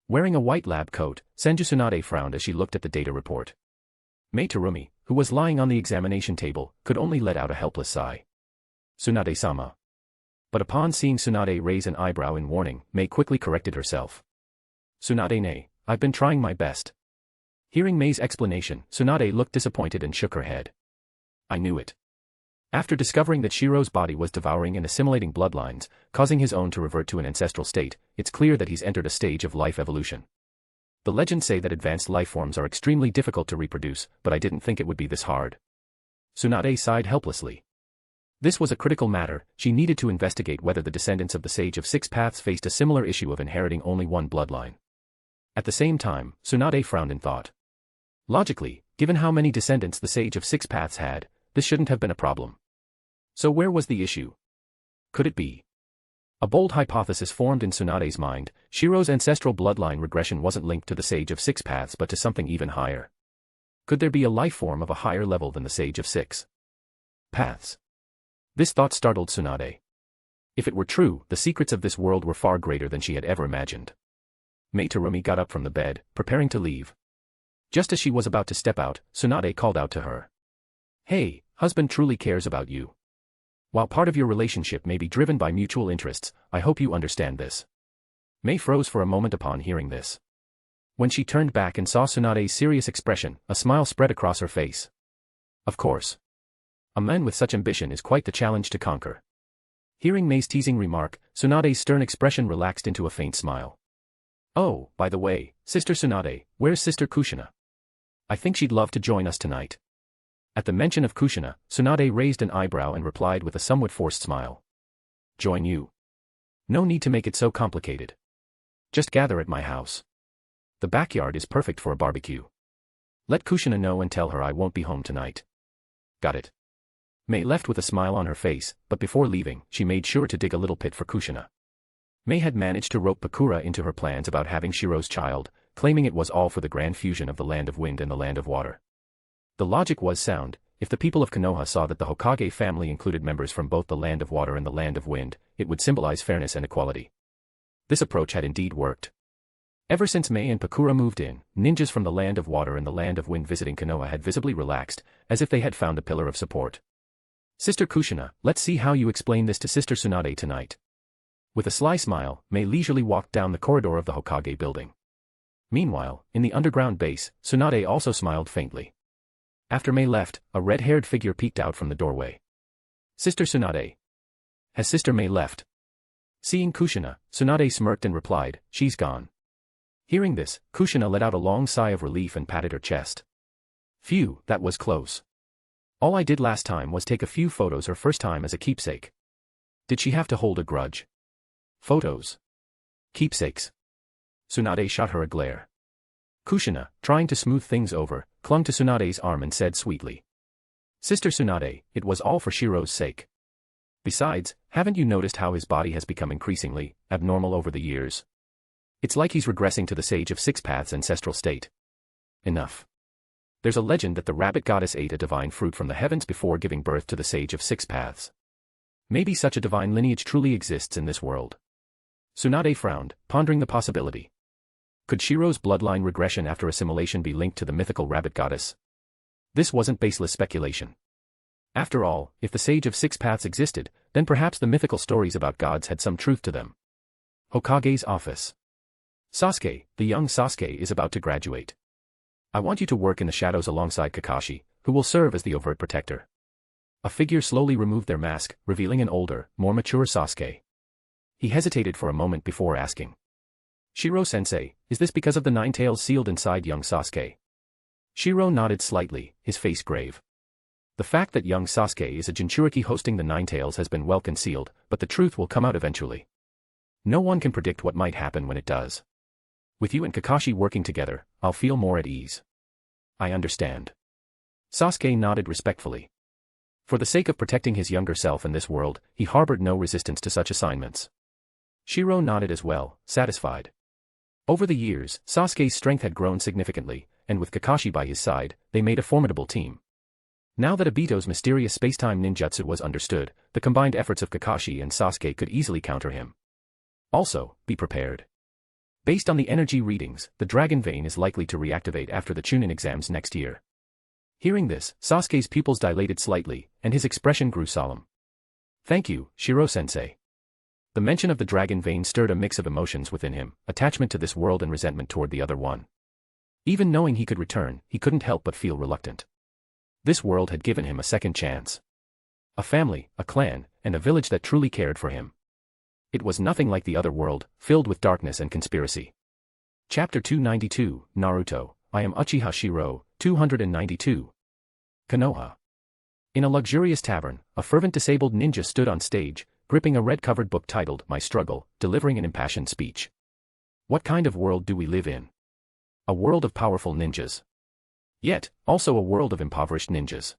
Wearing a white lab coat, Senju Tsunade frowned as she looked at the data report. Mei Terumi, who was lying on the examination table, could only let out a helpless sigh. Tsunade-sama. But upon seeing Tsunade raise an eyebrow in warning, Mei quickly corrected herself. Tsunade-ne, I've been trying my best. Hearing Mei's explanation, Tsunade looked disappointed and shook her head. I knew it. After discovering that Shirou's body was devouring and assimilating bloodlines, causing his own to revert to an ancestral state, it's clear that he's entered a stage of life evolution. The legends say that advanced lifeforms are extremely difficult to reproduce, but I didn't think it would be this hard. Tsunade sighed helplessly. This was a critical matter, she needed to investigate whether the descendants of the Sage of Six Paths faced a similar issue of inheriting only one bloodline. At the same time, Tsunade frowned in thought. Logically, given how many descendants the Sage of Six Paths had, this shouldn't have been a problem. So where was the issue? Could it be? A bold hypothesis formed in Tsunade's mind, Shirou's ancestral bloodline regression wasn't linked to the Sage of Six Paths but to something even higher. Could there be a life form of a higher level than the Sage of Six Paths? This thought startled Tsunade. If it were true, the secrets of this world were far greater than she had ever imagined. Mei Terumi got up from the bed, preparing to leave. Just as she was about to step out, Tsunade called out to her. Hey, husband truly cares about you. While part of your relationship may be driven by mutual interests, I hope you understand this. Mei froze for a moment upon hearing this. When she turned back and saw Tsunade's serious expression, a smile spread across her face. Of course. A man with such ambition is quite the challenge to conquer. Hearing Mei's teasing remark, Tsunade's stern expression relaxed into a faint smile. Oh, by the way, Sister Tsunade, where's Sister Kushina? I think she'd love to join us tonight. At the mention of Kushina, Tsunade raised an eyebrow and replied with a somewhat forced smile. Join you? No need to make it so complicated. Just gather at my house. The backyard is perfect for a barbecue. Let Kushina know and tell her I won't be home tonight. Got it. Mei left with a smile on her face, but before leaving, she made sure to dig a little pit for Kushina. Mei had managed to rope Pakura into her plans about having Shirou's child, claiming it was all for the grand fusion of the land of wind and the land of water. The logic was sound. If the people of Konoha saw that the Hokage family included members from both the land of water and the land of wind, it would symbolize fairness and equality. This approach had indeed worked. Ever since Mei and Pakura moved in, ninjas from the land of water and the land of wind visiting Konoha had visibly relaxed, as if they had found a pillar of support. Sister Kushina, let's see how you explain this to Sister Tsunade tonight. With a sly smile, Mei leisurely walked down the corridor of the Hokage building. Meanwhile, in the underground base, Tsunade also smiled faintly. After Mei left, a red-haired figure peeked out from the doorway. Sister Tsunade. Has Sister Mei left? Seeing Kushina, Tsunade smirked and replied, she's gone. Hearing this, Kushina let out a long sigh of relief and patted her chest. Phew, that was close. All I did last time was take a few photos her first time as a keepsake. Did she have to hold a grudge? Photos. Keepsakes. Tsunade shot her a glare. Kushina, trying to smooth things over, clung to Tsunade's arm and said sweetly. Sister Tsunade, it was all for Shirou's sake. Besides, haven't you noticed how his body has become increasingly abnormal over the years? It's like he's regressing to the Sage of Six Paths ancestral state. Enough. There's a legend that the rabbit goddess ate a divine fruit from the heavens before giving birth to the Sage of Six Paths. Maybe such a divine lineage truly exists in this world. Tsunade frowned, pondering the possibility. Could Shirou's bloodline regression after assimilation be linked to the mythical rabbit goddess? This wasn't baseless speculation. After all, if the Sage of Six Paths existed, then perhaps the mythical stories about gods had some truth to them. Hokage's office. Sasuke, the young Sasuke is about to graduate. I want you to work in the shadows alongside Kakashi, who will serve as the overt protector. A figure slowly removed their mask, revealing an older, more mature Sasuke. He hesitated for a moment before asking. Shiro-sensei, is this because of the nine tails sealed inside young Sasuke? Shiro nodded slightly, his face grave. The fact that young Sasuke is a Jinchuriki hosting the nine tails has been well concealed, but the truth will come out eventually. No one can predict what might happen when it does. With you and Kakashi working together, I'll feel more at ease. I understand. Sasuke nodded respectfully. For the sake of protecting his younger self in this world, he harbored no resistance to such assignments. Shiro nodded as well, satisfied. Over the years, Sasuke's strength had grown significantly, and with Kakashi by his side, they made a formidable team. Now that Obito's mysterious spacetime ninjutsu was understood, the combined efforts of Kakashi and Sasuke could easily counter him. Also, be prepared. Based on the energy readings, the Dragon Vein is likely to reactivate after the Chunin exams next year. Hearing this, Sasuke's pupils dilated slightly, and his expression grew solemn. Thank you, Shiro-sensei. The mention of the Dragon Vein stirred a mix of emotions within him, attachment to this world and resentment toward the other one. Even knowing he could return, he couldn't help but feel reluctant. This world had given him a second chance. A family, a clan, and a village that truly cared for him. It was nothing like the other world, filled with darkness and conspiracy. Chapter 292, Naruto, I am Uchiha Shirou, 292. Konoha. In a luxurious tavern, a fervent disabled ninja stood on stage, gripping a red-covered book titled My Struggle, delivering an impassioned speech. What kind of world do we live in? A world of powerful ninjas. Yet, also a world of impoverished ninjas.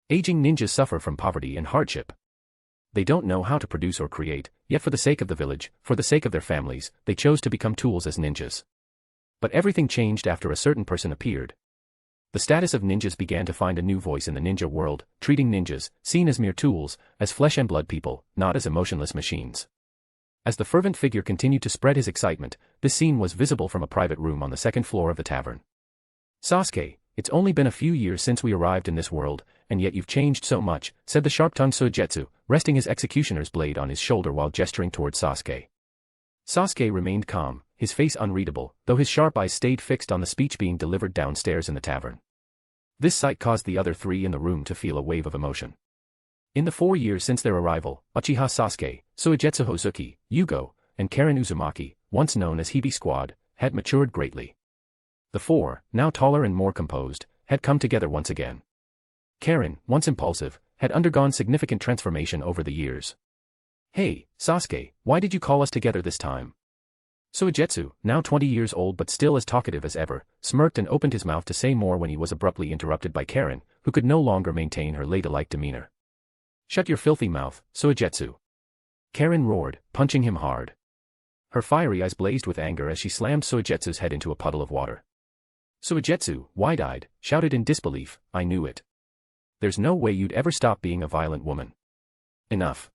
Aging ninjas suffer from poverty and hardship. They don't know how to produce or create, yet for the sake of the village, for the sake of their families, they chose to become tools as ninjas. But everything changed after a certain person appeared. The status of ninjas began to find a new voice in the ninja world, treating ninjas, seen as mere tools, as flesh and blood people, not as emotionless machines. As the fervent figure continued to spread his excitement, this scene was visible from a private room on the second floor of the tavern. Sasuke, it's only been a few years since we arrived in this world, and yet you've changed so much, said the sharp-tongued Sojetsu, resting his executioner's blade on his shoulder while gesturing towards Sasuke. Sasuke remained calm, his face unreadable, though his sharp eyes stayed fixed on the speech being delivered downstairs in the tavern. This sight caused the other three in the room to feel a wave of emotion. In the 4 years since their arrival, Uchiha Sasuke, Suigetsu Hozuki, Yugo, and Karen Uzumaki, once known as Hibi Squad, had matured greatly. The four, now taller and more composed, had come together once again. Karen, once impulsive, had undergone significant transformation over the years. "Hey, Sasuke, why did you call us together this time?" Suigetsu, now 20 years old but still as talkative as ever, smirked and opened his mouth to say more when he was abruptly interrupted by Karen, who could no longer maintain her ladylike demeanor. "Shut your filthy mouth, Suigetsu!" Karen roared, punching him hard. Her fiery eyes blazed with anger as she slammed Suigetsu's head into a puddle of water. Suigetsu, wide-eyed, shouted in disbelief, "I knew it. There's no way you'd ever stop being a violent woman. Enough."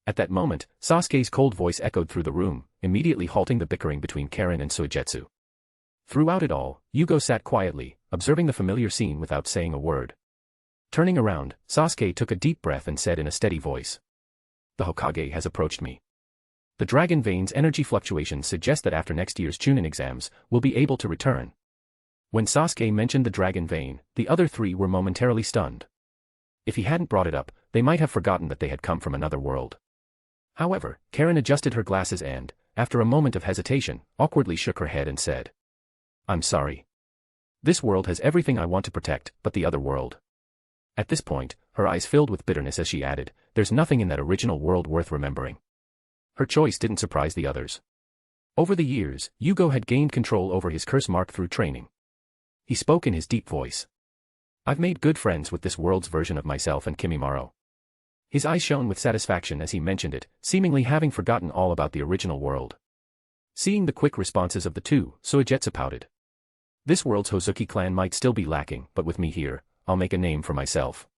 At that moment, Sasuke's cold voice echoed through the room, immediately halting the bickering between Karen and Suigetsu. Throughout it all, Yugo sat quietly, observing the familiar scene without saying a word. Turning around, Sasuke took a deep breath and said in a steady voice, "The Hokage has approached me. The Dragon Vein's energy fluctuations suggest that after next year's Chunin exams, we'll be able to return." When Sasuke mentioned the Dragon Vein, the other three were momentarily stunned. If he hadn't brought it up, they might have forgotten that they had come from another world. However, Karen adjusted her glasses and, after a moment of hesitation, awkwardly shook her head and said, "I'm sorry. This world has everything I want to protect, but the other world." At this point, her eyes filled with bitterness as she added, "There's nothing in that original world worth remembering." Her choice didn't surprise the others. Over the years, Yugo had gained control over his curse mark through training. He spoke in his deep voice. "I've made good friends with this world's version of myself and Kimimaro." His eyes shone with satisfaction as he mentioned it, seemingly having forgotten all about the original world. Seeing the quick responses of the two, Suigetsu pouted. "This world's Hozuki clan might still be lacking, but with me here, I'll make a name for myself."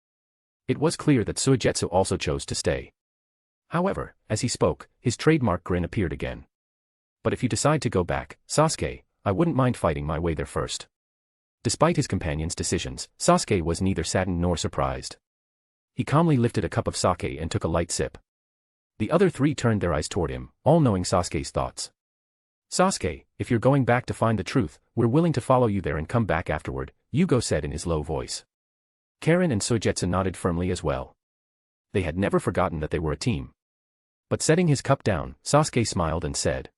It was clear that Suigetsu also chose to stay. However, as he spoke, his trademark grin appeared again. "But if you decide to go back, Sasuke, I wouldn't mind fighting my way there first." Despite his companion's decisions, Sasuke was neither saddened nor surprised. He calmly lifted a cup of sake and took a light sip. The other three turned their eyes toward him, all knowing Sasuke's thoughts. "Sasuke, if you're going back to find the truth, we're willing to follow you there and come back afterward," Yugo said in his low voice. Karen and Suigetsu nodded firmly as well. They had never forgotten that they were a team. But setting his cup down, Sasuke smiled and said,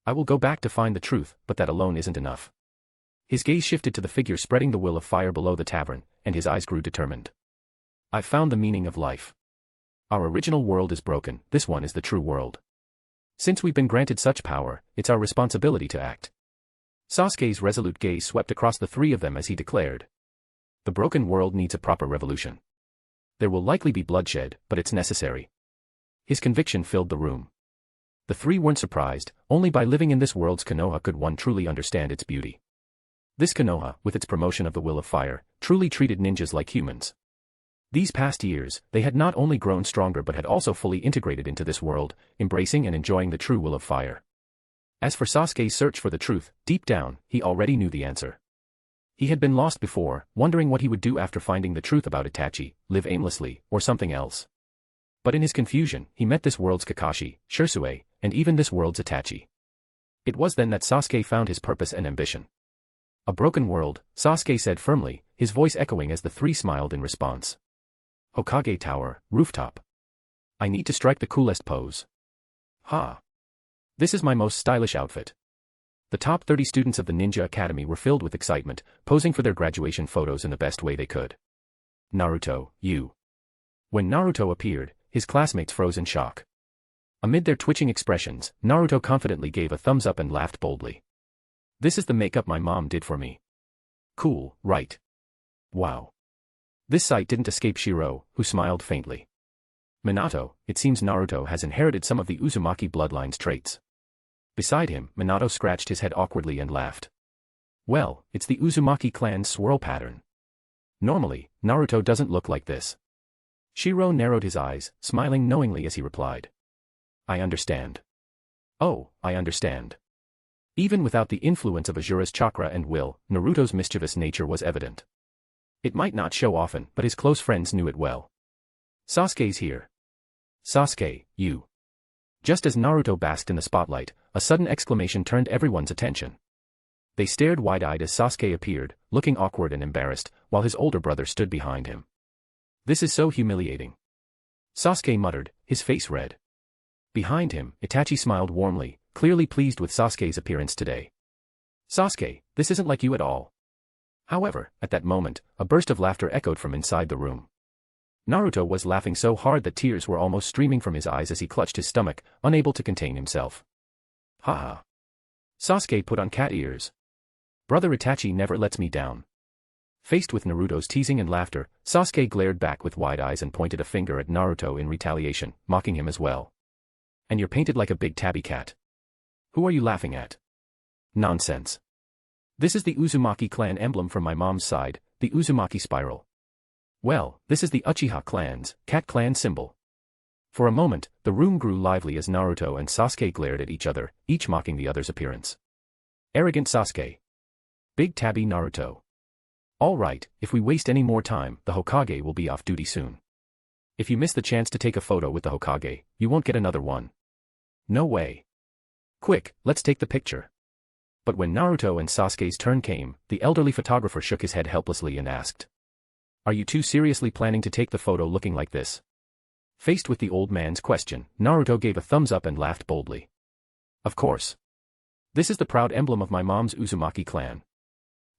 "I will go back to find the truth, but that alone isn't enough." His gaze shifted to the figure spreading the will of fire below the tavern, and his eyes grew determined. "I've found the meaning of life. Our original world is broken, this one is the true world. Since we've been granted such power, it's our responsibility to act." Sasuke's resolute gaze swept across the three of them as he declared, "The broken world needs a proper revolution. There will likely be bloodshed, but it's necessary." His conviction filled the room. The three weren't surprised, only by living in this world's Konoha could one truly understand its beauty. This Konoha, with its promotion of the will of fire, truly treated ninjas like humans. These past years, they had not only grown stronger but had also fully integrated into this world, embracing and enjoying the true will of fire. As for Sasuke's search for the truth, deep down, he already knew the answer. He had been lost before, wondering what he would do after finding the truth about Itachi, live aimlessly, or something else. But in his confusion, he met this world's Kakashi, Shisui, and even this world's Itachi. It was then that Sasuke found his purpose and ambition. "A broken world," Sasuke said firmly, his voice echoing as the three smiled in response. "Hokage Tower, rooftop. I need to strike the coolest pose. Ha! This is my most stylish outfit." The top 30 students of the Ninja Academy were filled with excitement, posing for their graduation photos in the best way they could. "Naruto, you." When Naruto appeared, his classmates froze in shock. Amid their twitching expressions, Naruto confidently gave a thumbs up and laughed boldly. "This is the makeup my mom did for me. Cool, right? Wow." This sight didn't escape Shirou, who smiled faintly. "Minato, it seems Naruto has inherited some of the Uzumaki bloodline's traits." Beside him, Minato scratched his head awkwardly and laughed. "Well, it's the Uzumaki clan's swirl pattern. Normally, Naruto doesn't look like this." Shirou narrowed his eyes, smiling knowingly as he replied, "I understand. Oh, I understand." Even without the influence of Azura's chakra and will, Naruto's mischievous nature was evident. It might not show often, but his close friends knew it well. "Sasuke's here." "Sasuke, you." Just as Naruto basked in the spotlight, a sudden exclamation turned everyone's attention. They stared wide-eyed as Sasuke appeared, looking awkward and embarrassed, while his older brother stood behind him. "This is so humiliating," Sasuke muttered, his face red. Behind him, Itachi smiled warmly, clearly pleased with Sasuke's appearance today. "Sasuke, this isn't like you at all." However, at that moment, a burst of laughter echoed from inside the room. Naruto was laughing so hard that tears were almost streaming from his eyes as he clutched his stomach, unable to contain himself. "Ha!" Sasuke put on cat ears. "Brother Itachi never lets me down." Faced with Naruto's teasing and laughter, Sasuke glared back with wide eyes and pointed a finger at Naruto in retaliation, mocking him as well. "And you're painted like a big tabby cat. Who are you laughing at?" "Nonsense. This is the Uzumaki clan emblem from my mom's side, the Uzumaki spiral." "Well, this is the Uchiha clan's cat clan symbol." For a moment, the room grew lively as Naruto and Sasuke glared at each other, each mocking the other's appearance. Arrogant Sasuke. Big tabby Naruto. "All right, if we waste any more time, the Hokage will be off duty soon. If you miss the chance to take a photo with the Hokage, you won't get another one." "No way. Quick, let's take the picture." But when Naruto and Sasuke's turn came, the elderly photographer shook his head helplessly and asked, "Are you two seriously planning to take the photo looking like this?" Faced with the old man's question, Naruto gave a thumbs up and laughed boldly. "Of course. This is the proud emblem of my mom's Uzumaki clan."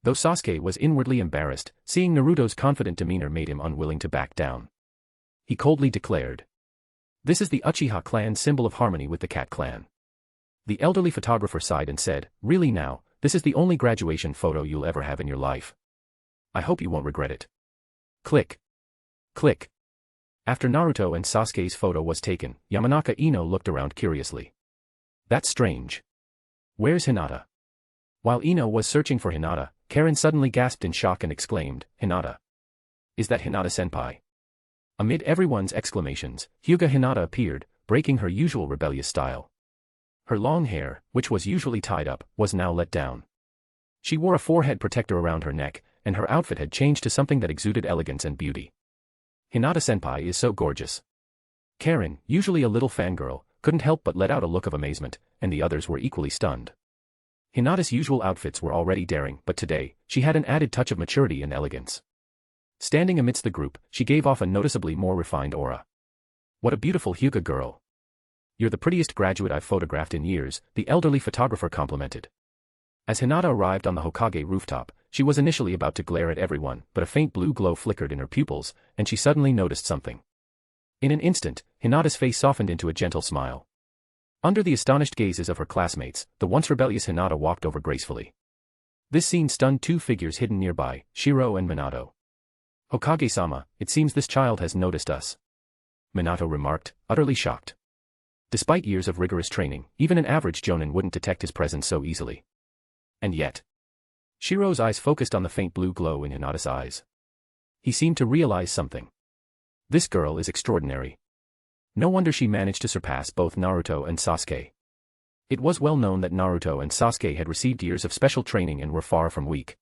Though Sasuke was inwardly embarrassed, seeing Naruto's confident demeanor made him unwilling to back down. He coldly declared, "This is the Uchiha clan's symbol of harmony with the Cat clan." The elderly photographer sighed and said, "Really now, this is the only graduation photo you'll ever have in your life. I hope you won't regret it." Click. Click. After Naruto and Sasuke's photo was taken, Yamanaka Ino looked around curiously. "That's strange. Where's Hinata?" While Ino was searching for Hinata, Karen suddenly gasped in shock and exclaimed, "Hinata? Is that Hinata-senpai?" Amid everyone's exclamations, Hyuga Hinata appeared, breaking her usual rebellious style. Her long hair, which was usually tied up, was now let down. She wore a forehead protector around her neck, and her outfit had changed to something that exuded elegance and beauty. "Hinata-senpai is so gorgeous." Karen, usually a little fangirl, couldn't help but let out a look of amazement, and the others were equally stunned. Hinata's usual outfits were already daring, but today, she had an added touch of maturity and elegance. Standing amidst the group, she gave off a noticeably more refined aura. "What a beautiful Hyuga girl. You're the prettiest graduate I've photographed in years," the elderly photographer complimented. As Hinata arrived on the Hokage rooftop, she was initially about to glare at everyone, but a faint blue glow flickered in her pupils, and she suddenly noticed something. In an instant, Hinata's face softened into a gentle smile. Under the astonished gazes of her classmates, the once rebellious Hinata walked over gracefully. This scene stunned two figures hidden nearby, Shirou and Minato. "Hokage-sama, it seems this child has noticed us," Minato remarked, utterly shocked. Despite years of rigorous training, even an average Jonin wouldn't detect his presence so easily. And yet, Shirou's eyes focused on the faint blue glow in Hinata's eyes. He seemed to realize something. This girl is extraordinary. No wonder she managed to surpass both Naruto and Sasuke. It was well known that Naruto and Sasuke had received years of special training and were far from weak.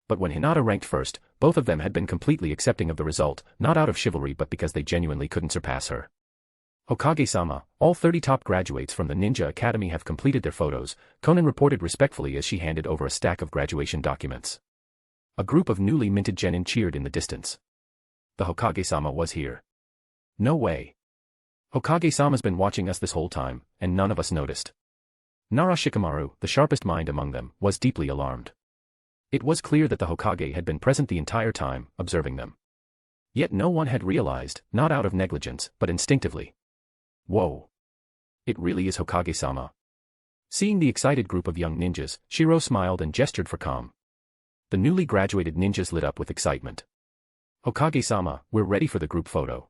But when Hinata ranked first, both of them had been completely accepting of the result, not out of chivalry but because they genuinely couldn't surpass her. "Hokage-sama, all 30 top graduates from the Ninja Academy have completed their photos," Konan reported respectfully as she handed over a stack of graduation documents. A group of newly minted genin cheered in the distance. The Hokage-sama was here. "No way. Hokage-sama's been watching us this whole time, and none of us noticed." Nara Shikamaru, the sharpest mind among them, was deeply alarmed. It was clear that the Hokage had been present the entire time, observing them. Yet no one had realized, not out of negligence, but instinctively. Whoa. It really is Hokage-sama. Seeing the excited group of young ninjas, Shirou smiled and gestured for calm. The newly graduated ninjas lit up with excitement. "Hokage-sama, we're ready for the group photo."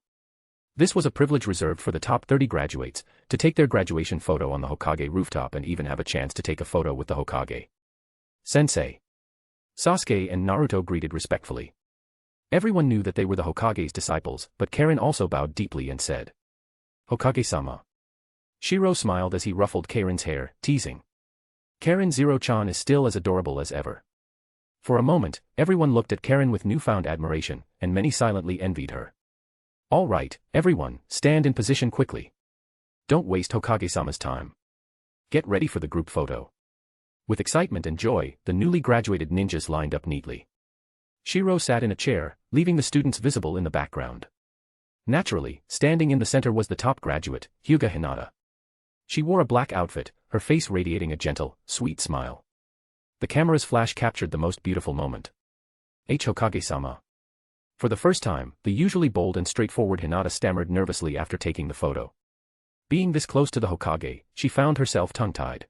This was a privilege reserved for the top 30 graduates, to take their graduation photo on the Hokage rooftop and even have a chance to take a photo with the Hokage. "Sensei." Sasuke and Naruto greeted respectfully. Everyone knew that they were the Hokage's disciples, but Karen also bowed deeply and said, "Hokage-sama." Shirou smiled as he ruffled Karen's hair, teasing. "Karen Zero-chan is still as adorable as ever." For a moment, everyone looked at Karen with newfound admiration, and many silently envied her. "All right, everyone, stand in position quickly." Don't waste Hokage-sama's time. Get ready for the group photo. With excitement and joy, the newly graduated ninjas lined up neatly. Shirou sat in a chair, leaving the students visible in the background. Naturally, standing in the center was the top graduate, Hyuga Hinata. She wore a black outfit, her face radiating a gentle, sweet smile. The camera's flash captured the most beautiful moment. Hokage-sama. For the first time, the usually bold and straightforward Hinata stammered nervously after taking the photo. Being this close to the Hokage, she found herself tongue-tied.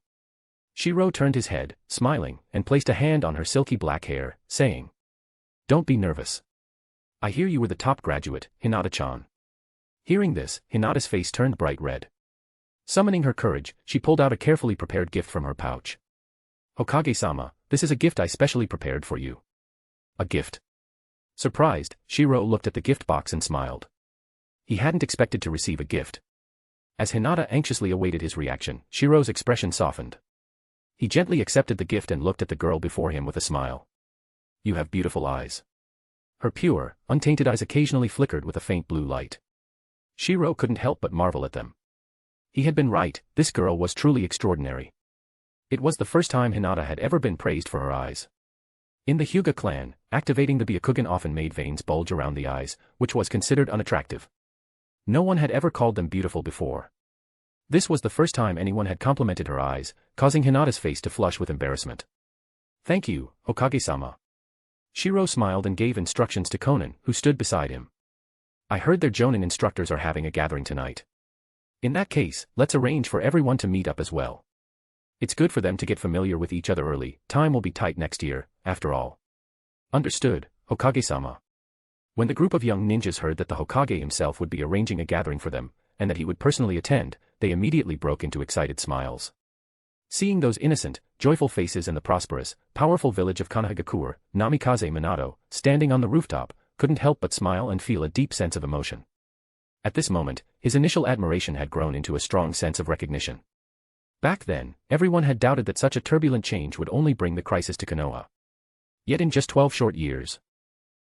Shirou turned his head, smiling, and placed a hand on her silky black hair, saying, "Don't be nervous. I hear you were the top graduate, Hinata-chan." Hearing this, Hinata's face turned bright red. Summoning her courage, she pulled out a carefully prepared gift from her pouch. "Hokage-sama, this is a gift I specially prepared for you." A gift. Surprised, Shirou looked at the gift box and smiled. He hadn't expected to receive a gift. As Hinata anxiously awaited his reaction, Shirou's expression softened. He gently accepted the gift and looked at the girl before him with a smile. "You have beautiful eyes." Her pure, untainted eyes occasionally flickered with a faint blue light. Shirou couldn't help but marvel at them. He had been right, this girl was truly extraordinary. It was the first time Hinata had ever been praised for her eyes. In the Hyuga clan, activating the Byakugan often made veins bulge around the eyes, which was considered unattractive. No one had ever called them beautiful before. This was the first time anyone had complimented her eyes, causing Hinata's face to flush with embarrassment. "Thank you, Hokage-sama." Shirou smiled and gave instructions to Konan, who stood beside him. "I heard their Jonin instructors are having a gathering tonight. In that case, let's arrange for everyone to meet up as well. It's good for them to get familiar with each other early, time will be tight next year, after all." "Understood, Hokage-sama." When the group of young ninjas heard that the Hokage himself would be arranging a gathering for them, and that he would personally attend, they immediately broke into excited smiles. Seeing those innocent, joyful faces and the prosperous, powerful village of Konohagakure, Namikaze Minato, standing on the rooftop, couldn't help but smile and feel a deep sense of emotion. At this moment, his initial admiration had grown into a strong sense of recognition. Back then, everyone had doubted that such a turbulent change would only bring the crisis to Konoha. Yet in just 12 short years,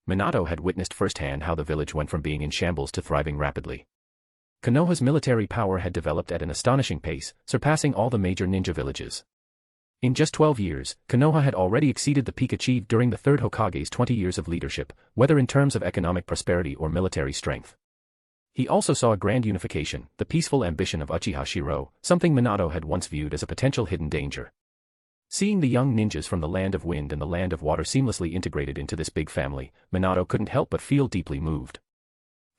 Minato had witnessed firsthand how the village went from being in shambles to thriving rapidly. Konoha's military power had developed at an astonishing pace, surpassing all the major ninja villages. In just 12 years, Konoha had already exceeded the peak achieved during the third Hokage's 20 years of leadership, whether in terms of economic prosperity or military strength. He also saw a grand unification, the peaceful ambition of Uchiha Shirou, something Minato had once viewed as a potential hidden danger. Seeing the young ninjas from the land of wind and the land of water seamlessly integrated into this big family, Minato couldn't help but feel deeply moved.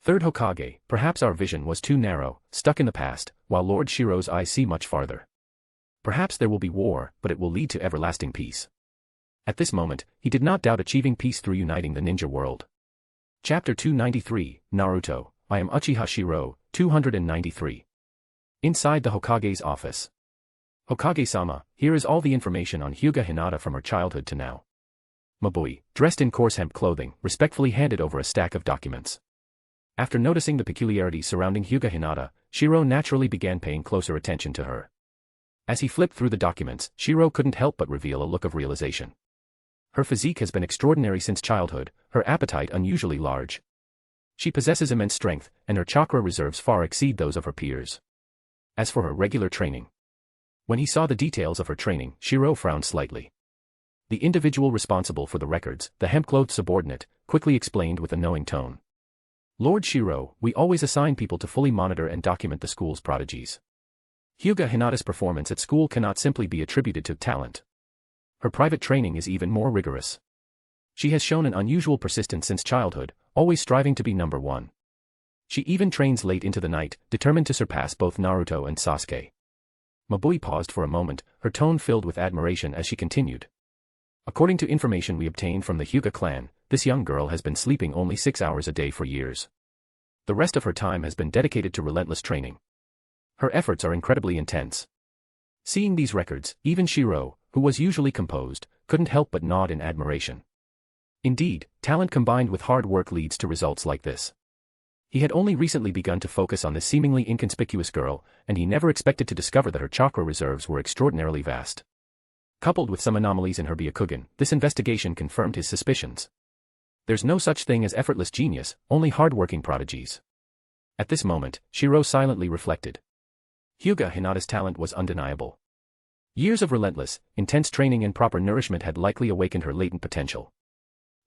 Third Hokage, perhaps our vision was too narrow, stuck in the past, while Lord Shirou's eyes see much farther. Perhaps there will be war, but it will lead to everlasting peace. At this moment, he did not doubt achieving peace through uniting the ninja world. Chapter 293, Naruto, I am Uchiha Shirou, 293. Inside the Hokage's office. "Hokage-sama, here is all the information on Hyuga Hinata from her childhood to now." Mabui, dressed in coarse hemp clothing, respectfully handed over a stack of documents. After noticing the peculiarities surrounding Hyuga Hinata, Shirou naturally began paying closer attention to her. As he flipped through the documents, Shirou couldn't help but reveal a look of realization. Her physique has been extraordinary since childhood, her appetite unusually large. She possesses immense strength, and her chakra reserves far exceed those of her peers. As for her regular training. When he saw the details of her training, Shirou frowned slightly. The individual responsible for the records, the hemp-clothed subordinate, quickly explained with a knowing tone. "Lord Shirou, we always assign people to fully monitor and document the school's prodigies. Hyuga Hinata's performance at school cannot simply be attributed to talent. Her private training is even more rigorous. She has shown an unusual persistence since childhood, always striving to be number one. She even trains late into the night, determined to surpass both Naruto and Sasuke." Mabui paused for a moment, her tone filled with admiration as she continued. "According to information we obtained from the Hyuga clan, this young girl has been sleeping only 6 hours a day for years. The rest of her time has been dedicated to relentless training. Her efforts are incredibly intense." Seeing these records, even Shirou, who was usually composed, couldn't help but nod in admiration. Indeed, talent combined with hard work leads to results like this. He had only recently begun to focus on this seemingly inconspicuous girl, and he never expected to discover that her chakra reserves were extraordinarily vast. Coupled with some anomalies in her Byakugan, this investigation confirmed his suspicions. There's no such thing as effortless genius, only hard-working prodigies. At this moment, Shirou silently reflected. Hyuga Hinata's talent was undeniable. Years of relentless, intense training and proper nourishment had likely awakened her latent potential.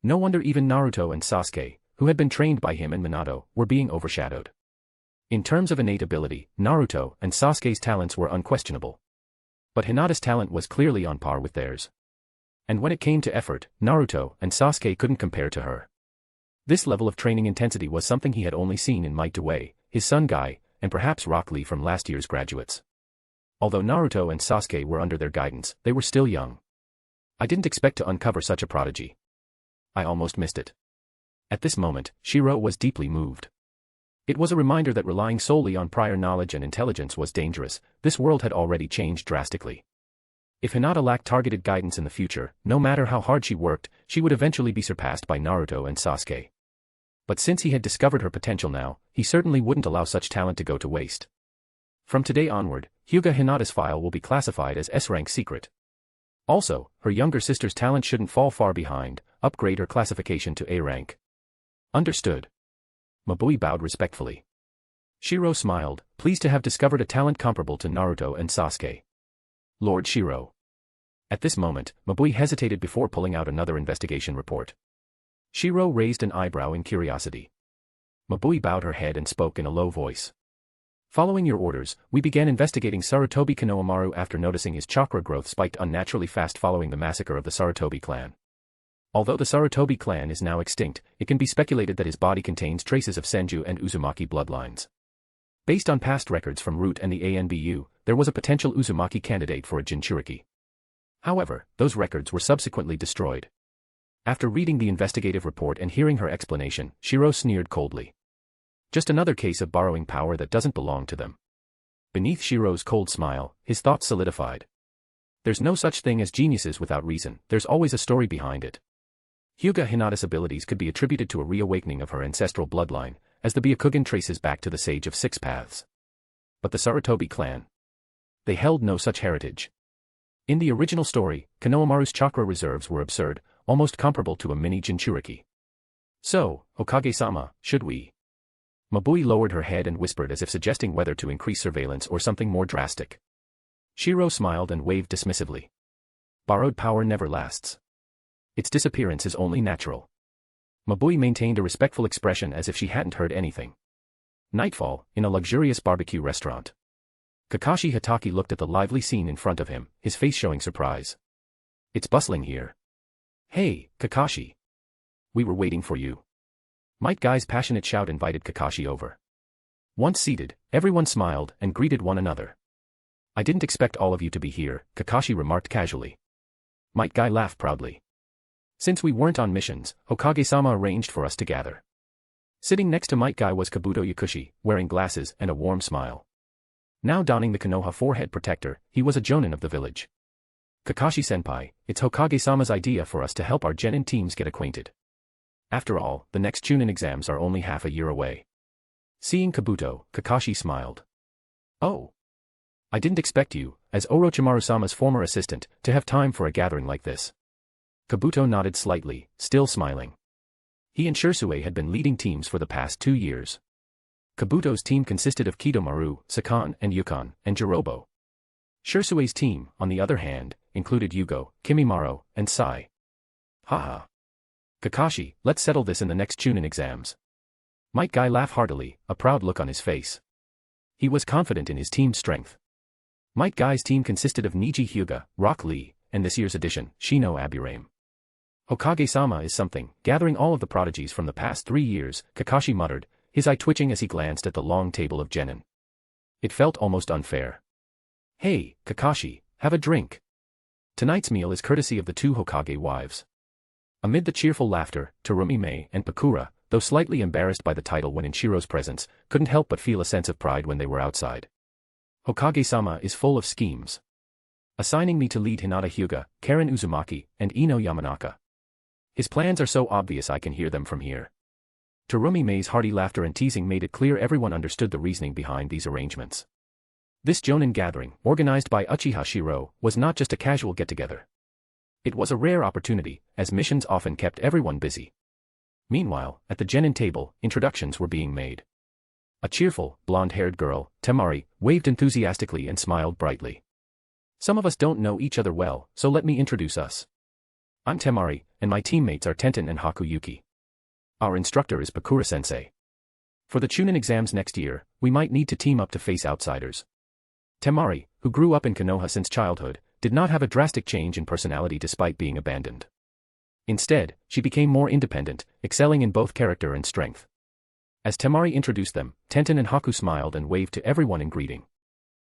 No wonder even Naruto and Sasuke, who had been trained by him and Minato, were being overshadowed. In terms of innate ability, Naruto and Sasuke's talents were unquestionable. But Hinata's talent was clearly on par with theirs. And when it came to effort, Naruto and Sasuke couldn't compare to her. This level of training intensity was something he had only seen in Might Dway, his son Guy, and perhaps Rock Lee from last year's graduates. Although Naruto and Sasuke were under their guidance, they were still young. I didn't expect to uncover such a prodigy. I almost missed it. At this moment, Shirou was deeply moved. It was a reminder that relying solely on prior knowledge and intelligence was dangerous. This world had already changed drastically. If Hinata lacked targeted guidance in the future, no matter how hard she worked, she would eventually be surpassed by Naruto and Sasuke. But since he had discovered her potential now, he certainly wouldn't allow such talent to go to waste. From today onward, Hyuga Hinata's file will be classified as S-rank secret. Also, her younger sister's talent shouldn't fall far behind. Upgrade her classification to A rank. Understood. Mabui bowed respectfully. Shirou smiled, pleased to have discovered a talent comparable to Naruto and Sasuke. Lord Shirou. At this moment, Mabui hesitated before pulling out another investigation report. Shirou raised an eyebrow in curiosity. Mabui bowed her head and spoke in a low voice. Following your orders, we began investigating Sarutobi Konohamaru after noticing his chakra growth spiked unnaturally fast following the massacre of the Sarutobi clan. Although the Sarutobi clan is now extinct, it can be speculated that his body contains traces of Senju and Uzumaki bloodlines. Based on past records from Root and the ANBU, there was a potential Uzumaki candidate for a Jinchuriki. However, those records were subsequently destroyed. After reading the investigative report and hearing her explanation, Shirou sneered coldly. Just another case of borrowing power that doesn't belong to them. Beneath Shirou's cold smile, his thoughts solidified. There's no such thing as geniuses without reason, there's always a story behind it. Hyuga Hinata's abilities could be attributed to a reawakening of her ancestral bloodline, as the Byakugan traces back to the Sage of Six Paths. But the Sarutobi clan? They held no such heritage. In the original story, Konohamaru's chakra reserves were absurd, almost comparable to a mini Jinchuriki. So, Hokage-sama, should we? Mabui lowered her head and whispered as if suggesting whether to increase surveillance or something more drastic. Shirou smiled and waved dismissively. Borrowed power never lasts. Its disappearance is only natural. Mabui maintained a respectful expression as if she hadn't heard anything. Nightfall, in a luxurious barbecue restaurant. Kakashi Hatake looked at the lively scene in front of him, his face showing surprise. It's bustling here. Hey, Kakashi. We were waiting for you. Might Guy's passionate shout invited Kakashi over. Once seated, everyone smiled and greeted one another. I didn't expect all of you to be here, Kakashi remarked casually. Might Guy laughed proudly. Since we weren't on missions, Hokage-sama arranged for us to gather. Sitting next to Might Guy was Kabuto Yakushi, wearing glasses and a warm smile. Now donning the Konoha forehead protector, he was a Jonin of the village. Kakashi-senpai, it's Hokage-sama's idea for us to help our Genin teams get acquainted. After all, the next Chunin exams are only half a year away. Seeing Kabuto, Kakashi smiled. Oh. I didn't expect you, as Orochimaru-sama's former assistant, to have time for a gathering like this. Kabuto nodded slightly, still smiling. He and Shisui had been leading teams for the past 2 years. Kabuto's team consisted of Kidomaru, Sakan and Yukon, and Jirobo. Shisui's team, on the other hand, included Yugo, Kimimaro, and Sai. Haha. Kakashi, let's settle this in the next Chunin exams. Might Guy laughed heartily, a proud look on his face. He was confident in his team's strength. Might Guy's team consisted of Niji Hyuga, Rock Lee, and this year's addition, Shino Aburame. Hokage-sama is something, gathering all of the prodigies from the past 3 years, Kakashi muttered, his eye twitching as he glanced at the long table of genin. It felt almost unfair. Hey, Kakashi, have a drink. Tonight's meal is courtesy of the 2 Hokage wives. Amid the cheerful laughter, Terumi-me and Pakura, though slightly embarrassed by the title when in Shirou's presence, couldn't help but feel a sense of pride when they were outside. Hokage-sama is full of schemes. Assigning me to lead Hinata Hyuga, Karen Uzumaki, and Ino Yamanaka. His plans are so obvious I can hear them from here. Terumi-me's hearty laughter and teasing made it clear everyone understood the reasoning behind these arrangements. This Jonin gathering, organized by Uchiha Shirou, was not just a casual get-together. It was a rare opportunity, as missions often kept everyone busy. Meanwhile, at the genin table, introductions were being made. A cheerful, blonde-haired girl, Temari, waved enthusiastically and smiled brightly. Some of us don't know each other well, so let me introduce us. I'm Temari, and my teammates are Tenten and Hakuyuki. Our instructor is Pakura-sensei. For the Chunin exams next year, we might need to team up to face outsiders. Temari, who grew up in Konoha since childhood, did not have a drastic change in personality despite being abandoned. Instead, she became more independent, excelling in both character and strength. As Temari introduced them, Tenten and Haku smiled and waved to everyone in greeting.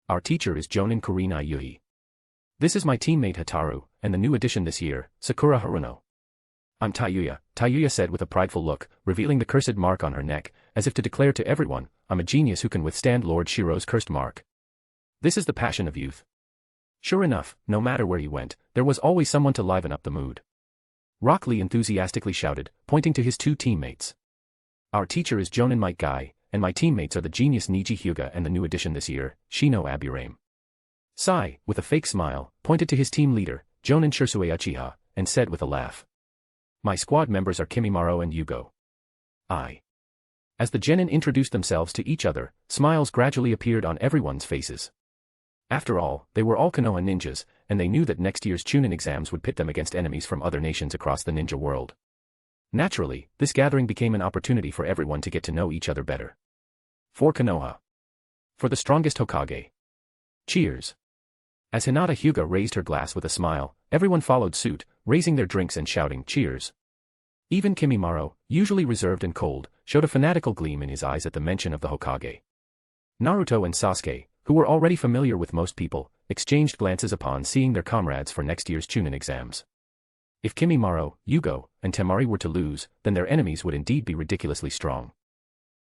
Our teacher is Jonin Kurinai Yuhi. This is my teammate Hataru, and the new addition this year, Sakura Haruno. I'm Tayuya, Tayuya said with a prideful look, revealing the cursed mark on her neck, as if to declare to everyone, I'm a genius who can withstand Lord Shirou's cursed mark. This is the passion of youth. Sure enough, no matter where he went, there was always someone to liven up the mood. Rock Lee enthusiastically shouted, pointing to his two teammates. Our teacher is Jonin Might Guy, and my teammates are the genius Niji Hyuga and the new addition this year, Shino Aburame. Sai, with a fake smile, pointed to his team leader, Jonin Shirsue Uchiha, and said with a laugh. My squad members are Kimimaro and Yugo. As the genin introduced themselves to each other, smiles gradually appeared on everyone's faces. After all, they were all Konoha ninjas, and they knew that next year's Chunin exams would pit them against enemies from other nations across the ninja world. Naturally, this gathering became an opportunity for everyone to get to know each other better. For Konoha. For the strongest Hokage. Cheers. As Hinata Hyuga raised her glass with a smile, everyone followed suit, raising their drinks and shouting cheers. Even Kimimaro, usually reserved and cold, showed a fanatical gleam in his eyes at the mention of the Hokage. Naruto and Sasuke, who were already familiar with most people, exchanged glances upon seeing their comrades for next year's Chunin exams. If Kimimaro, Yugo, and Temari were to lose, then their enemies would indeed be ridiculously strong.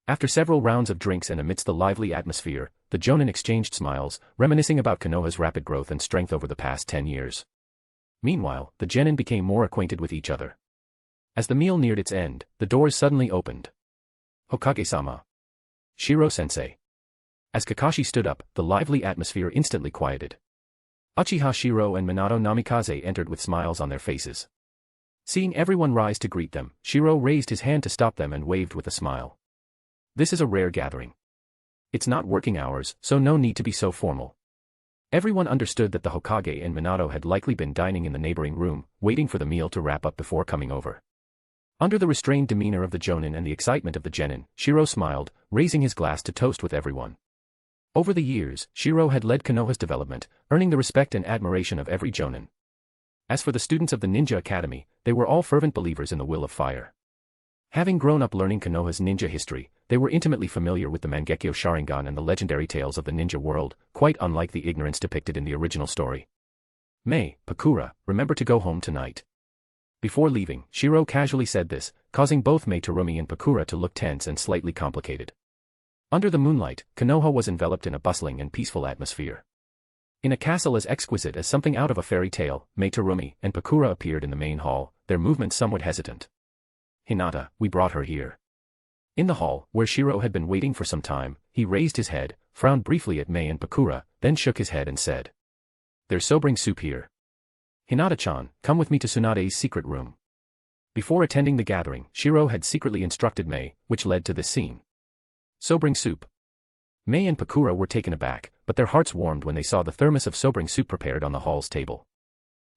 After several rounds of drinks and amidst the lively atmosphere, the Jonin exchanged smiles, reminiscing about Konoha's rapid growth and strength over the past 10 years. Meanwhile, the genin became more acquainted with each other. As the meal neared its end, the doors suddenly opened. Hokage-sama. Shiro-sensei. As Kakashi stood up, the lively atmosphere instantly quieted. Uchiha Shirou and Minato Namikaze entered with smiles on their faces. Seeing everyone rise to greet them, Shirou raised his hand to stop them and waved with a smile. This is a rare gathering. It's not working hours, so no need to be so formal. Everyone understood that the Hokage and Minato had likely been dining in the neighboring room, waiting for the meal to wrap up before coming over. Under the restrained demeanor of the Jonin and the excitement of the genin, Shirou smiled, raising his glass to toast with everyone. Over the years, Shirou had led Konoha's development, earning the respect and admiration of every Jonin. As for the students of the Ninja Academy, they were all fervent believers in the will of fire. Having grown up learning Konoha's ninja history, they were intimately familiar with the Mangekyo Sharingan and the legendary tales of the ninja world, quite unlike the ignorance depicted in the original story. May, Pakura, remember to go home tonight. Before leaving, Shirou casually said this, causing both Mei Terumi and Pakura to look tense and slightly complicated. Under the moonlight, Konoha was enveloped in a bustling and peaceful atmosphere. In a castle as exquisite as something out of a fairy tale, Mei Terumi and Pakura appeared in the main hall, their movements somewhat hesitant. Hinata, we brought her here. In the hall, where Shirou had been waiting for some time, he raised his head, frowned briefly at Mei and Pakura, then shook his head and said. There's sobering soup here. Hinata-chan, come with me to Tsunade's secret room. Before attending the gathering, Shirou had secretly instructed Mei, which led to this scene. Sobering soup. Mei and Pakura were taken aback, but their hearts warmed when they saw the thermos of sobering soup prepared on the hall's table.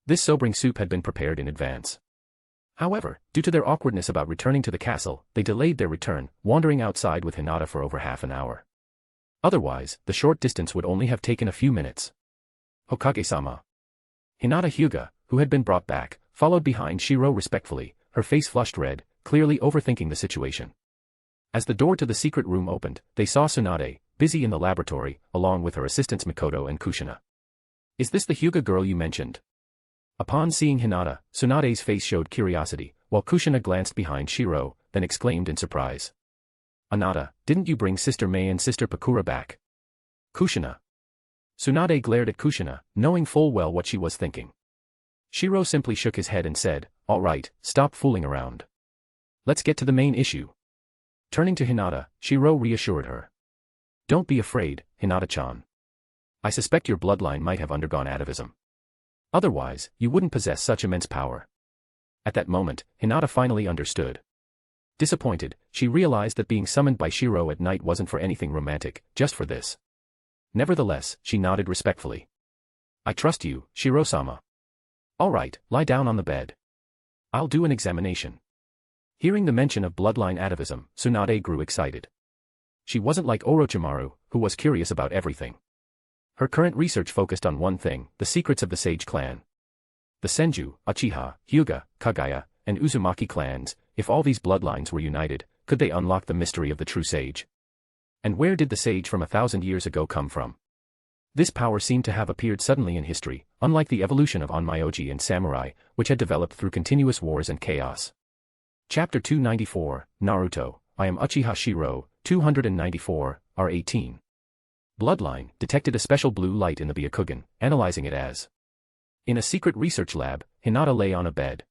This sobering soup had been prepared in advance. However, due to their awkwardness about returning to the castle, they delayed their return, wandering outside with Hinata for over half an hour. Otherwise, the short distance would only have taken a few minutes. Hokage-sama. Hinata Hyuga, who had been brought back, followed behind Shirou respectfully, her face flushed red, clearly overthinking the situation. As the door to the secret room opened, they saw Tsunade, busy in the laboratory, along with her assistants Mikoto and Kushina. Is this the Hyuga girl you mentioned? Upon seeing Hinata, Tsunade's face showed curiosity, while Kushina glanced behind Shirou, then exclaimed in surprise. Anata, didn't you bring Sister Mei and Sister Pakura back? Kushina. Tsunade glared at Kushina, knowing full well what she was thinking. Shirou simply shook his head and said, all right, stop fooling around. Let's get to the main issue. Turning to Hinata, Shirou reassured her. Don't be afraid, Hinata-chan. I suspect your bloodline might have undergone atavism. Otherwise, you wouldn't possess such immense power. At that moment, Hinata finally understood. Disappointed, she realized that being summoned by Shirou at night wasn't for anything romantic, just for this. Nevertheless, she nodded respectfully. I trust you, Shirou-sama. Alright, lie down on the bed. I'll do an examination. Hearing the mention of bloodline atavism, Tsunade grew excited. She wasn't like Orochimaru, who was curious about everything. Her current research focused on one thing, the secrets of the Sage clan. The Senju, Uchiha, Hyuga, Kagaya, and Uzumaki clans, if all these bloodlines were united, could they unlock the mystery of the true sage? And where did the sage from 1,000 years ago come from? This power seemed to have appeared suddenly in history, unlike the evolution of onmyoji and samurai, which had developed through continuous wars and chaos. Chapter 294, Naruto, I am Uchiha Shirou, 294, R18. Bloodline detected a special blue light in the Byakugan, analyzing it as. In a secret research lab, Hinata lay on a bed.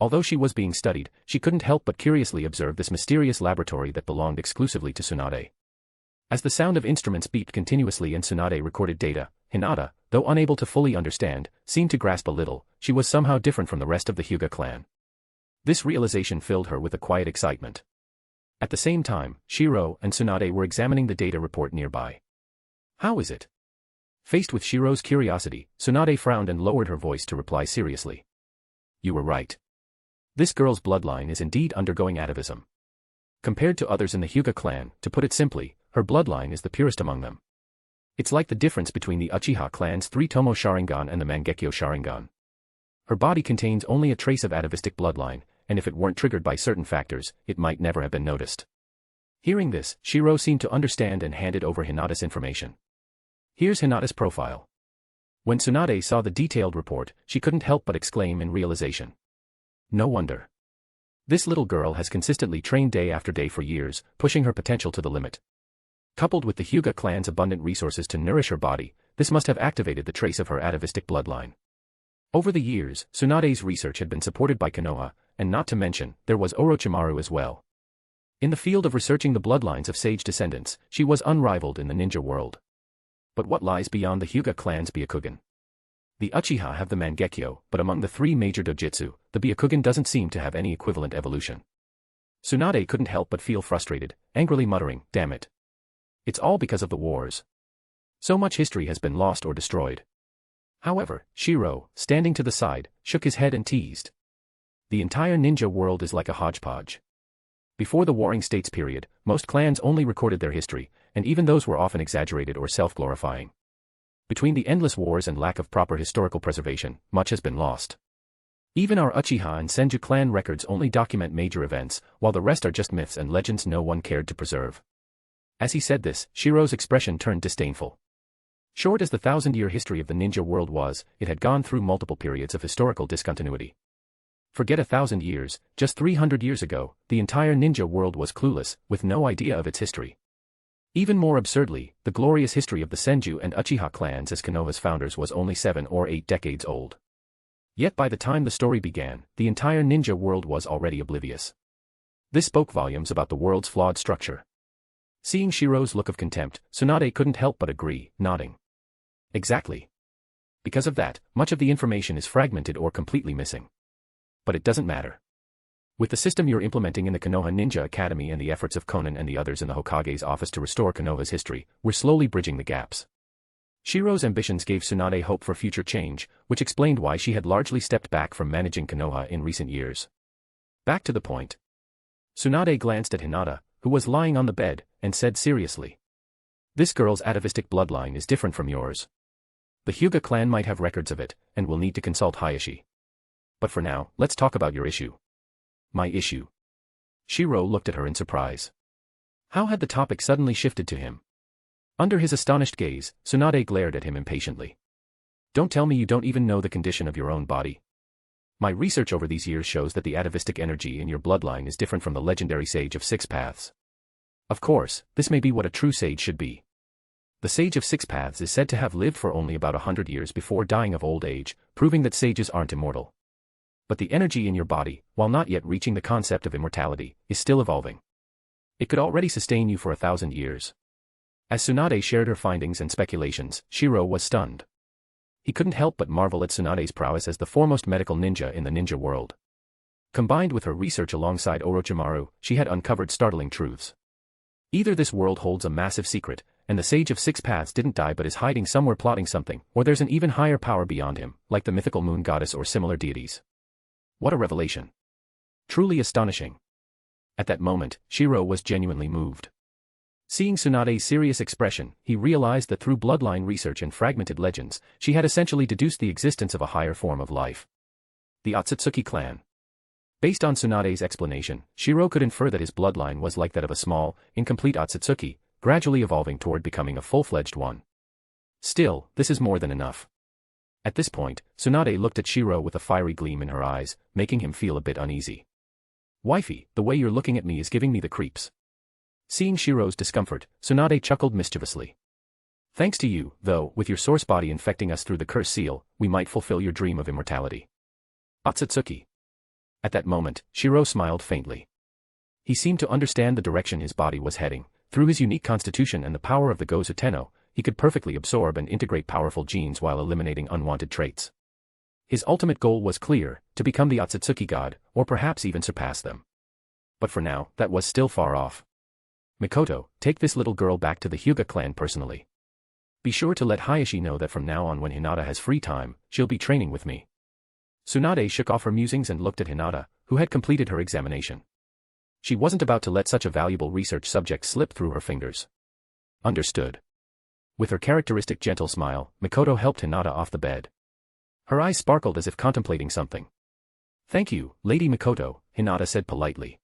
Although she was being studied, she couldn't help but curiously observe this mysterious laboratory that belonged exclusively to Tsunade. As the sound of instruments beeped continuously and Tsunade recorded data, Hinata, though unable to fully understand, seemed to grasp a little. She was somehow different from the rest of the Hyuga clan. This realization filled her with a quiet excitement. At the same time, Shirou and Tsunade were examining the data report nearby. How is it? Faced with Shirou's curiosity, Tsunade frowned and lowered her voice to reply seriously. You were right. This girl's bloodline is indeed undergoing atavism. Compared to others in the Hyuga clan, to put it simply, her bloodline is the purest among them. It's like the difference between the Uchiha clan's 3 Tomo Sharingan and the Mangekyo Sharingan. Her body contains only a trace of atavistic bloodline, and if it weren't triggered by certain factors, it might never have been noticed. Hearing this, Shirou seemed to understand and handed over Hinata's information. Here's Hinata's profile. When Tsunade saw the detailed report, she couldn't help but exclaim in realization. No wonder. This little girl has consistently trained day after day for years, pushing her potential to the limit. Coupled with the Hyuga clan's abundant resources to nourish her body, this must have activated the trace of her atavistic bloodline. Over the years, Tsunade's research had been supported by Konoha, and not to mention, there was Orochimaru as well. In the field of researching the bloodlines of sage descendants, she was unrivaled in the ninja world. But what lies beyond the Hyuga clan's Byakugan? The Uchiha have the Mangekyo, but among the 3 major dojutsu, the Byakugan doesn't seem to have any equivalent evolution. Tsunade couldn't help but feel frustrated, angrily muttering, damn it. It's all because of the wars. So much history has been lost or destroyed. However, Shirou, standing to the side, shook his head and teased. The entire ninja world is like a hodgepodge. Before the Warring States period, most clans only recorded their history, and even those were often exaggerated or self-glorifying. Between the endless wars and lack of proper historical preservation, much has been lost. Even our Uchiha and Senju clan records only document major events, while the rest are just myths and legends no one cared to preserve. As he said this, Shirou's expression turned disdainful. Short as the 1,000-year history of the ninja world was, it had gone through multiple periods of historical discontinuity. Forget 1,000 years, just 300 years ago, the entire ninja world was clueless, with no idea of its history. Even more absurdly, the glorious history of the Senju and Uchiha clans as Konoha's founders was only 7 or 8 decades old. Yet by the time the story began, the entire ninja world was already oblivious. This spoke volumes about the world's flawed structure. Seeing Shirou's look of contempt, Tsunade couldn't help but agree, nodding. Exactly. Because of that, much of the information is fragmented or completely missing. But it doesn't matter. With the system you're implementing in the Konoha Ninja Academy and the efforts of Konan and the others in the Hokage's office to restore Konoha's history, we're slowly bridging the gaps. Shirou's ambitions gave Tsunade hope for future change, which explained why she had largely stepped back from managing Konoha in recent years. Back to the point. Tsunade glanced at Hinata, who was lying on the bed, and said seriously. This girl's atavistic bloodline is different from yours. The Hyuga clan might have records of it, and will need to consult Hayashi. But for now, let's talk about your issue. My issue. Shirou looked at her in surprise. How had the topic suddenly shifted to him? Under his astonished gaze, Tsunade glared at him impatiently. Don't tell me you don't even know the condition of your own body. My research over these years shows that the atavistic energy in your bloodline is different from the legendary sage of 6 paths. Of course, this may be what a true sage should be. The sage of 6 paths is said to have lived for only about 100 years before dying of old age, proving that sages aren't immortal. But the energy in your body, while not yet reaching the concept of immortality, is still evolving. It could already sustain you for 1,000 years. As Tsunade shared her findings and speculations, Shirou was stunned. He couldn't help but marvel at Tsunade's prowess as the foremost medical ninja in the ninja world. Combined with her research alongside Orochimaru, she had uncovered startling truths. Either this world holds a massive secret, and the Sage of Six Paths didn't die but is hiding somewhere plotting something, or there's an even higher power beyond him, like the mythical moon goddess or similar deities. What a revelation. Truly astonishing. At that moment, Shirou was genuinely moved. Seeing Tsunade's serious expression, he realized that through bloodline research and fragmented legends, she had essentially deduced the existence of a higher form of life. The Otsutsuki clan. Based on Tsunade's explanation, Shirou could infer that his bloodline was like that of a small, incomplete Otsutsuki, gradually evolving toward becoming a full-fledged one. Still, this is more than enough. At this point, Tsunade looked at Shirou with a fiery gleam in her eyes, making him feel a bit uneasy. "Wifey, the way you're looking at me is giving me the creeps." Seeing Shirou's discomfort, Tsunade chuckled mischievously. "Thanks to you, though, with your source body infecting us through the curse seal, we might fulfill your dream of immortality." Otsutsuki. At that moment, Shirou smiled faintly. He seemed to understand the direction his body was heading. Through his unique constitution and the power of the Gozu Tenno, he could perfectly absorb and integrate powerful genes while eliminating unwanted traits. His ultimate goal was clear, to become the Otsutsuki god, or perhaps even surpass them. But for now, that was still far off. "Mikoto, take this little girl back to the Hyuga clan personally. Be sure to let Hayashi know that from now on when Hinata has free time, she'll be training with me." Tsunade shook off her musings and looked at Hinata, who had completed her examination. She wasn't about to let such a valuable research subject slip through her fingers. Understood. With her characteristic gentle smile, Mikoto helped Hinata off the bed. Her eyes sparkled as if contemplating something. "Thank you, Lady Mikoto," Hinata said politely.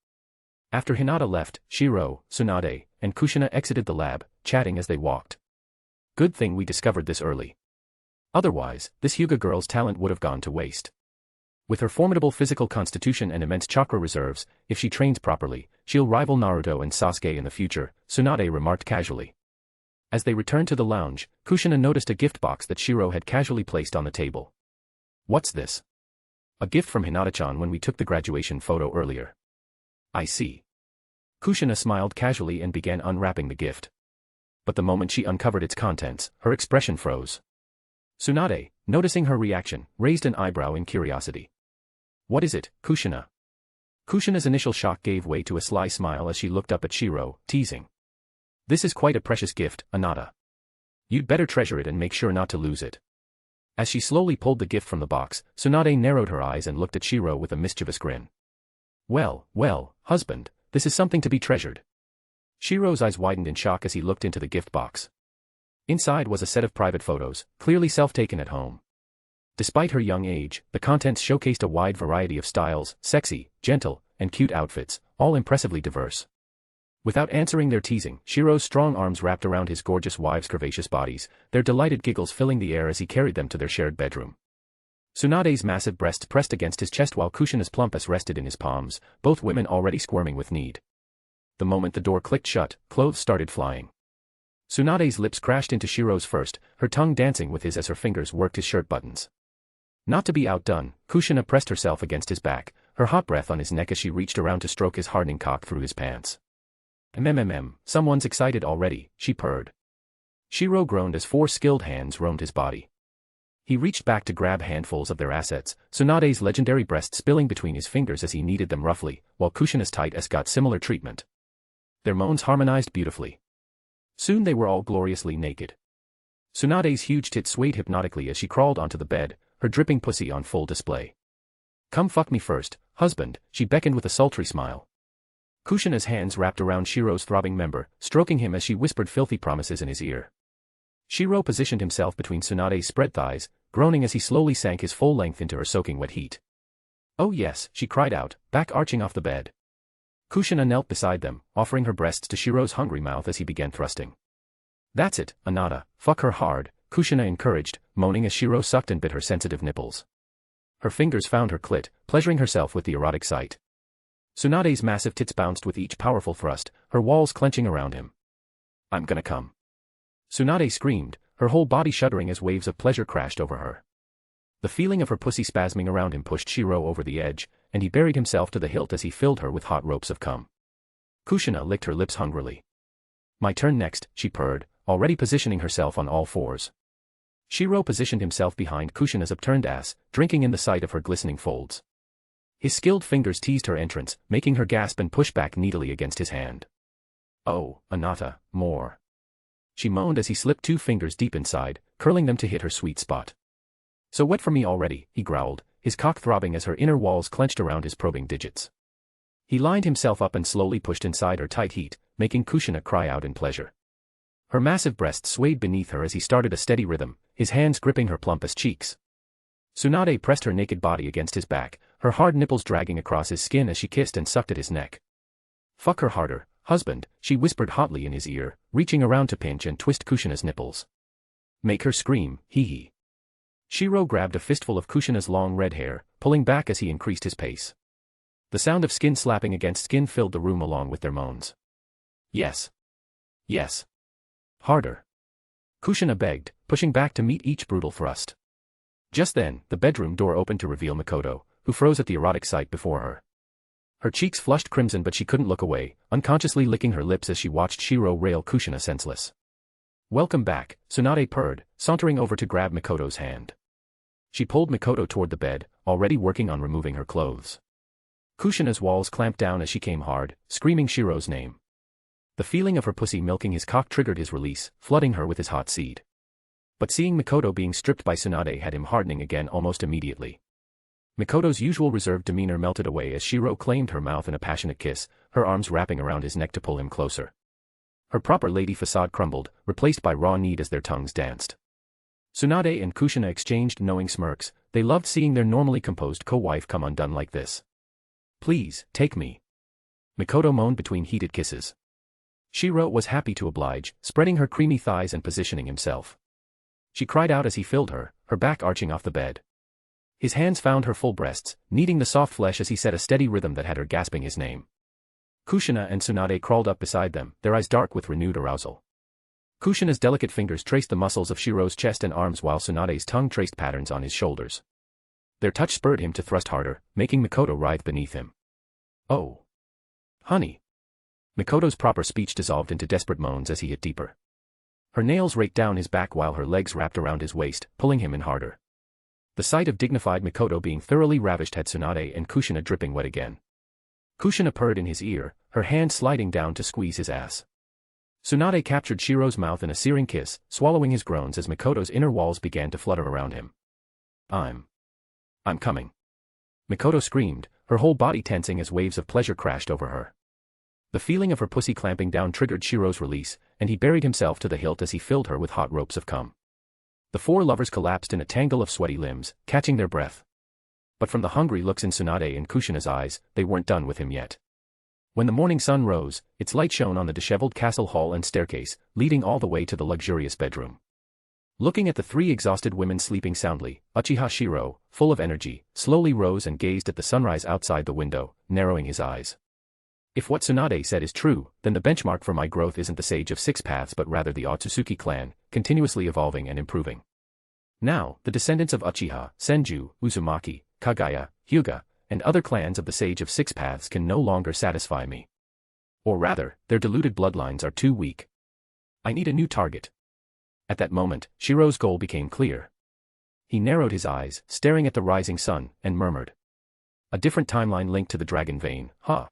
After Hinata left, Shirou, Tsunade, and Kushina exited the lab, chatting as they walked. Good thing we discovered this early. Otherwise, this Hyuga girl's talent would have gone to waste. With her formidable physical constitution and immense chakra reserves, if she trains properly, she'll rival Naruto and Sasuke in the future, Tsunade remarked casually. As they returned to the lounge, Kushina noticed a gift box that Shirou had casually placed on the table. "What's this?" "A gift from Hinata-chan when we took the graduation photo earlier." "I see." Kushina smiled casually and began unwrapping the gift. But the moment she uncovered its contents, her expression froze. Tsunade, noticing her reaction, raised an eyebrow in curiosity. "What is it, Kushina?" Kushina's initial shock gave way to a sly smile as she looked up at Shirou, teasing. "This is quite a precious gift, Anata. You'd better treasure it and make sure not to lose it." As she slowly pulled the gift from the box, Tsunade narrowed her eyes and looked at Shirou with a mischievous grin. Well, husband, this is something to be treasured." Shirou's eyes widened in shock as he looked into the gift box. Inside was a set of private photos, clearly self-taken at home. Despite her young age, the contents showcased a wide variety of styles, sexy, gentle, and cute outfits, all impressively diverse. Without answering their teasing, Shirou's strong arms wrapped around his gorgeous wife's curvaceous bodies, their delighted giggles filling the air as he carried them to their shared bedroom. Tsunade's massive breasts pressed against his chest while Kushina's plump ass rested in his palms, both women already squirming with need. The moment the door clicked shut, clothes started flying. Tsunade's lips crashed into Shirou's first, her tongue dancing with his as her fingers worked his shirt buttons. Not to be outdone, Kushina pressed herself against his back, her hot breath on his neck as she reached around to stroke his hardening cock through his pants. Someone's excited already," she purred. Shirou groaned as 4 skilled hands roamed his body. He reached back to grab handfuls of their assets, Tsunade's legendary breast spilling between his fingers as he kneaded them roughly, while Kushina's tight ass got similar treatment. Their moans harmonized beautifully. Soon they were all gloriously naked. Tsunade's huge tits swayed hypnotically as she crawled onto the bed, her dripping pussy on full display. "Come fuck me first, husband," she beckoned with a sultry smile. Kushina's hands wrapped around Shirou's throbbing member, stroking him as she whispered filthy promises in his ear. Shirou positioned himself between Tsunade's spread thighs, groaning as he slowly sank his full length into her soaking wet heat. "Oh yes," she cried out, back arching off the bed. Kushina knelt beside them, offering her breasts to Shirou's hungry mouth as he began thrusting. "That's it, Anata, fuck her hard," Kushina encouraged, moaning as Shirou sucked and bit her sensitive nipples. Her fingers found her clit, pleasuring herself with the erotic sight. Tsunade's massive tits bounced with each powerful thrust, her walls clenching around him. "I'm gonna come." Tsunade screamed, her whole body shuddering as waves of pleasure crashed over her. The feeling of her pussy spasming around him pushed Shirou over the edge, and he buried himself to the hilt as he filled her with hot ropes of cum. Kushina licked her lips hungrily. "My turn next," she purred, already positioning herself on all fours. Shirou positioned himself behind Kushina's upturned ass, drinking in the sight of her glistening folds. His skilled fingers teased her entrance, making her gasp and push back needily against his hand. "Oh, Anata, more." She moaned as he slipped 2 fingers deep inside, curling them to hit her sweet spot. "So wet for me already," he growled, his cock throbbing as her inner walls clenched around his probing digits. He lined himself up and slowly pushed inside her tight heat, making Kushina cry out in pleasure. Her massive breasts swayed beneath her as he started a steady rhythm, his hands gripping her plumpest cheeks. Tsunade pressed her naked body against his back, her hard nipples dragging across his skin as she kissed and sucked at his neck. "Fuck her harder, husband," she whispered hotly in his ear, reaching around to pinch and twist Kushina's nipples. "Make her scream, hee." Shirou grabbed a fistful of Kushina's long red hair, pulling back as he increased his pace. The sound of skin slapping against skin filled the room along with their moans. "Yes. Yes. Harder." Kushina begged, pushing back to meet each brutal thrust. Just then, the bedroom door opened to reveal Mikoto, who froze at the erotic sight before her. Her cheeks flushed crimson but she couldn't look away, unconsciously licking her lips as she watched Shirou rail Kushina senseless. "Welcome back," Tsunade purred, sauntering over to grab Mikoto's hand. She pulled Mikoto toward the bed, already working on removing her clothes. Kushina's walls clamped down as she came hard, screaming Shirou's name. The feeling of her pussy milking his cock triggered his release, flooding her with his hot seed. But seeing Mikoto being stripped by Tsunade had him hardening again almost immediately. Mikoto's usual reserved demeanor melted away as Shirou claimed her mouth in a passionate kiss, her arms wrapping around his neck to pull him closer. Her proper lady facade crumbled, replaced by raw need as their tongues danced. Tsunade and Kushina exchanged knowing smirks, they loved seeing their normally composed co-wife come undone like this. "Please, take me." Mikoto moaned between heated kisses. Shirou was happy to oblige, spreading her creamy thighs and positioning himself. She cried out as he filled her, her back arching off the bed. His hands found her full breasts, kneading the soft flesh as he set a steady rhythm that had her gasping his name. Kushina and Tsunade crawled up beside them, their eyes dark with renewed arousal. Kushina's delicate fingers traced the muscles of Shirou's chest and arms while Tsunade's tongue traced patterns on his shoulders. Their touch spurred him to thrust harder, making Mikoto writhe beneath him. "Oh. Honey." Mikoto's proper speech dissolved into desperate moans as he hit deeper. Her nails raked down his back while her legs wrapped around his waist, pulling him in harder. The sight of dignified Mikoto being thoroughly ravished had Tsunade and Kushina dripping wet again. Kushina purred in his ear, her hand sliding down to squeeze his ass. Tsunade captured Shirou's mouth in a searing kiss, swallowing his groans as Mikoto's inner walls began to flutter around him. I'm coming." Mikoto screamed, her whole body tensing as waves of pleasure crashed over her. The feeling of her pussy clamping down triggered Shirou's release, and he buried himself to the hilt as he filled her with hot ropes of cum. The 4 lovers collapsed in a tangle of sweaty limbs, catching their breath. But from the hungry looks in Tsunade and Kushina's eyes, they weren't done with him yet. When the morning sun rose, its light shone on the disheveled castle hall and staircase, leading all the way to the luxurious bedroom. Looking at the 3 exhausted women sleeping soundly, Uchiha Shirou, full of energy, slowly rose and gazed at the sunrise outside the window, narrowing his eyes. If what Tsunade said is true, then the benchmark for my growth isn't the Sage of 6 Paths but rather the Otsutsuki clan, continuously evolving and improving. Now, the descendants of Uchiha, Senju, Uzumaki, Kagaya, Hyuga, and other clans of the Sage of 6 Paths can no longer satisfy me. Or rather, their diluted bloodlines are too weak. I need a new target. At that moment, Shirou's goal became clear. He narrowed his eyes, staring at the rising sun, and murmured. A different timeline linked to the dragon vein, huh?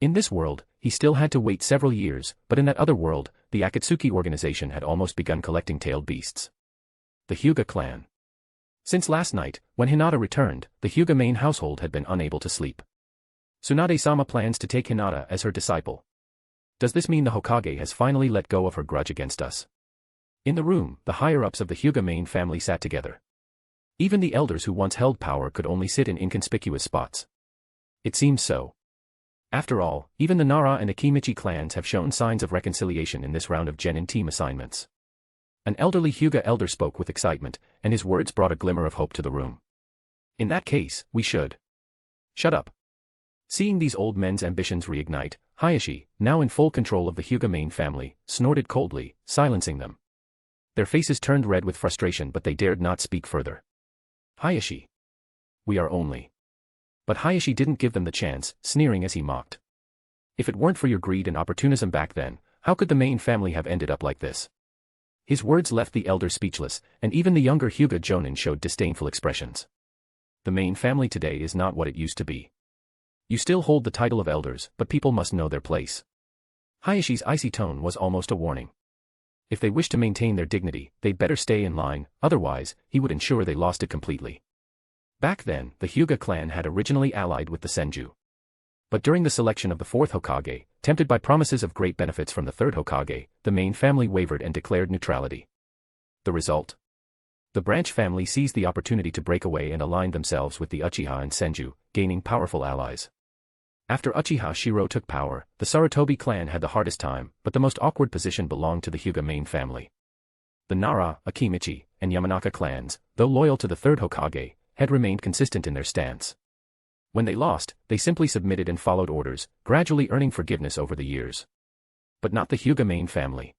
In this world, he still had to wait several years, but in that other world, the Akatsuki organization had almost begun collecting tailed beasts. The Hyuga clan. Since last night, when Hinata returned, the Hyuga main household had been unable to sleep. Tsunade-sama plans to take Hinata as her disciple. Does this mean the Hokage has finally let go of her grudge against us? In the room, the higher-ups of the Hyuga main family sat together. Even the elders who once held power could only sit in inconspicuous spots. It seemed so. After all, even the Nara and Akimichi clans have shown signs of reconciliation in this round of Jonin team assignments. An elderly Hyuga elder spoke with excitement, and his words brought a glimmer of hope to the room. In that case, we should. Shut up. Seeing these old men's ambitions reignite, Hayashi, now in full control of the Hyuga main family, snorted coldly, silencing them. Their faces turned red with frustration but they dared not speak further. Hayashi. We are only. But Hayashi didn't give them the chance, sneering as he mocked. If it weren't for your greed and opportunism back then, how could the main family have ended up like this? His words left the elders speechless, and even the younger Hyuga Jonin showed disdainful expressions. The main family today is not what it used to be. You still hold the title of elders, but people must know their place. Hayashi's icy tone was almost a warning. If they wish to maintain their dignity, they'd better stay in line, otherwise, he would ensure they lost it completely. Back then, the Hyuga clan had originally allied with the Senju. But during the selection of the fourth Hokage, tempted by promises of great benefits from the third Hokage, the main family wavered and declared neutrality. The result? The branch family seized the opportunity to break away and aligned themselves with the Uchiha and Senju, gaining powerful allies. After Uchiha Shirou took power, the Sarutobi clan had the hardest time, but the most awkward position belonged to the Hyuga main family. The Nara, Akimichi, and Yamanaka clans, though loyal to the third Hokage, had remained consistent in their stance. When they lost, they simply submitted and followed orders, gradually earning forgiveness over the years. But not the Hyuga main family.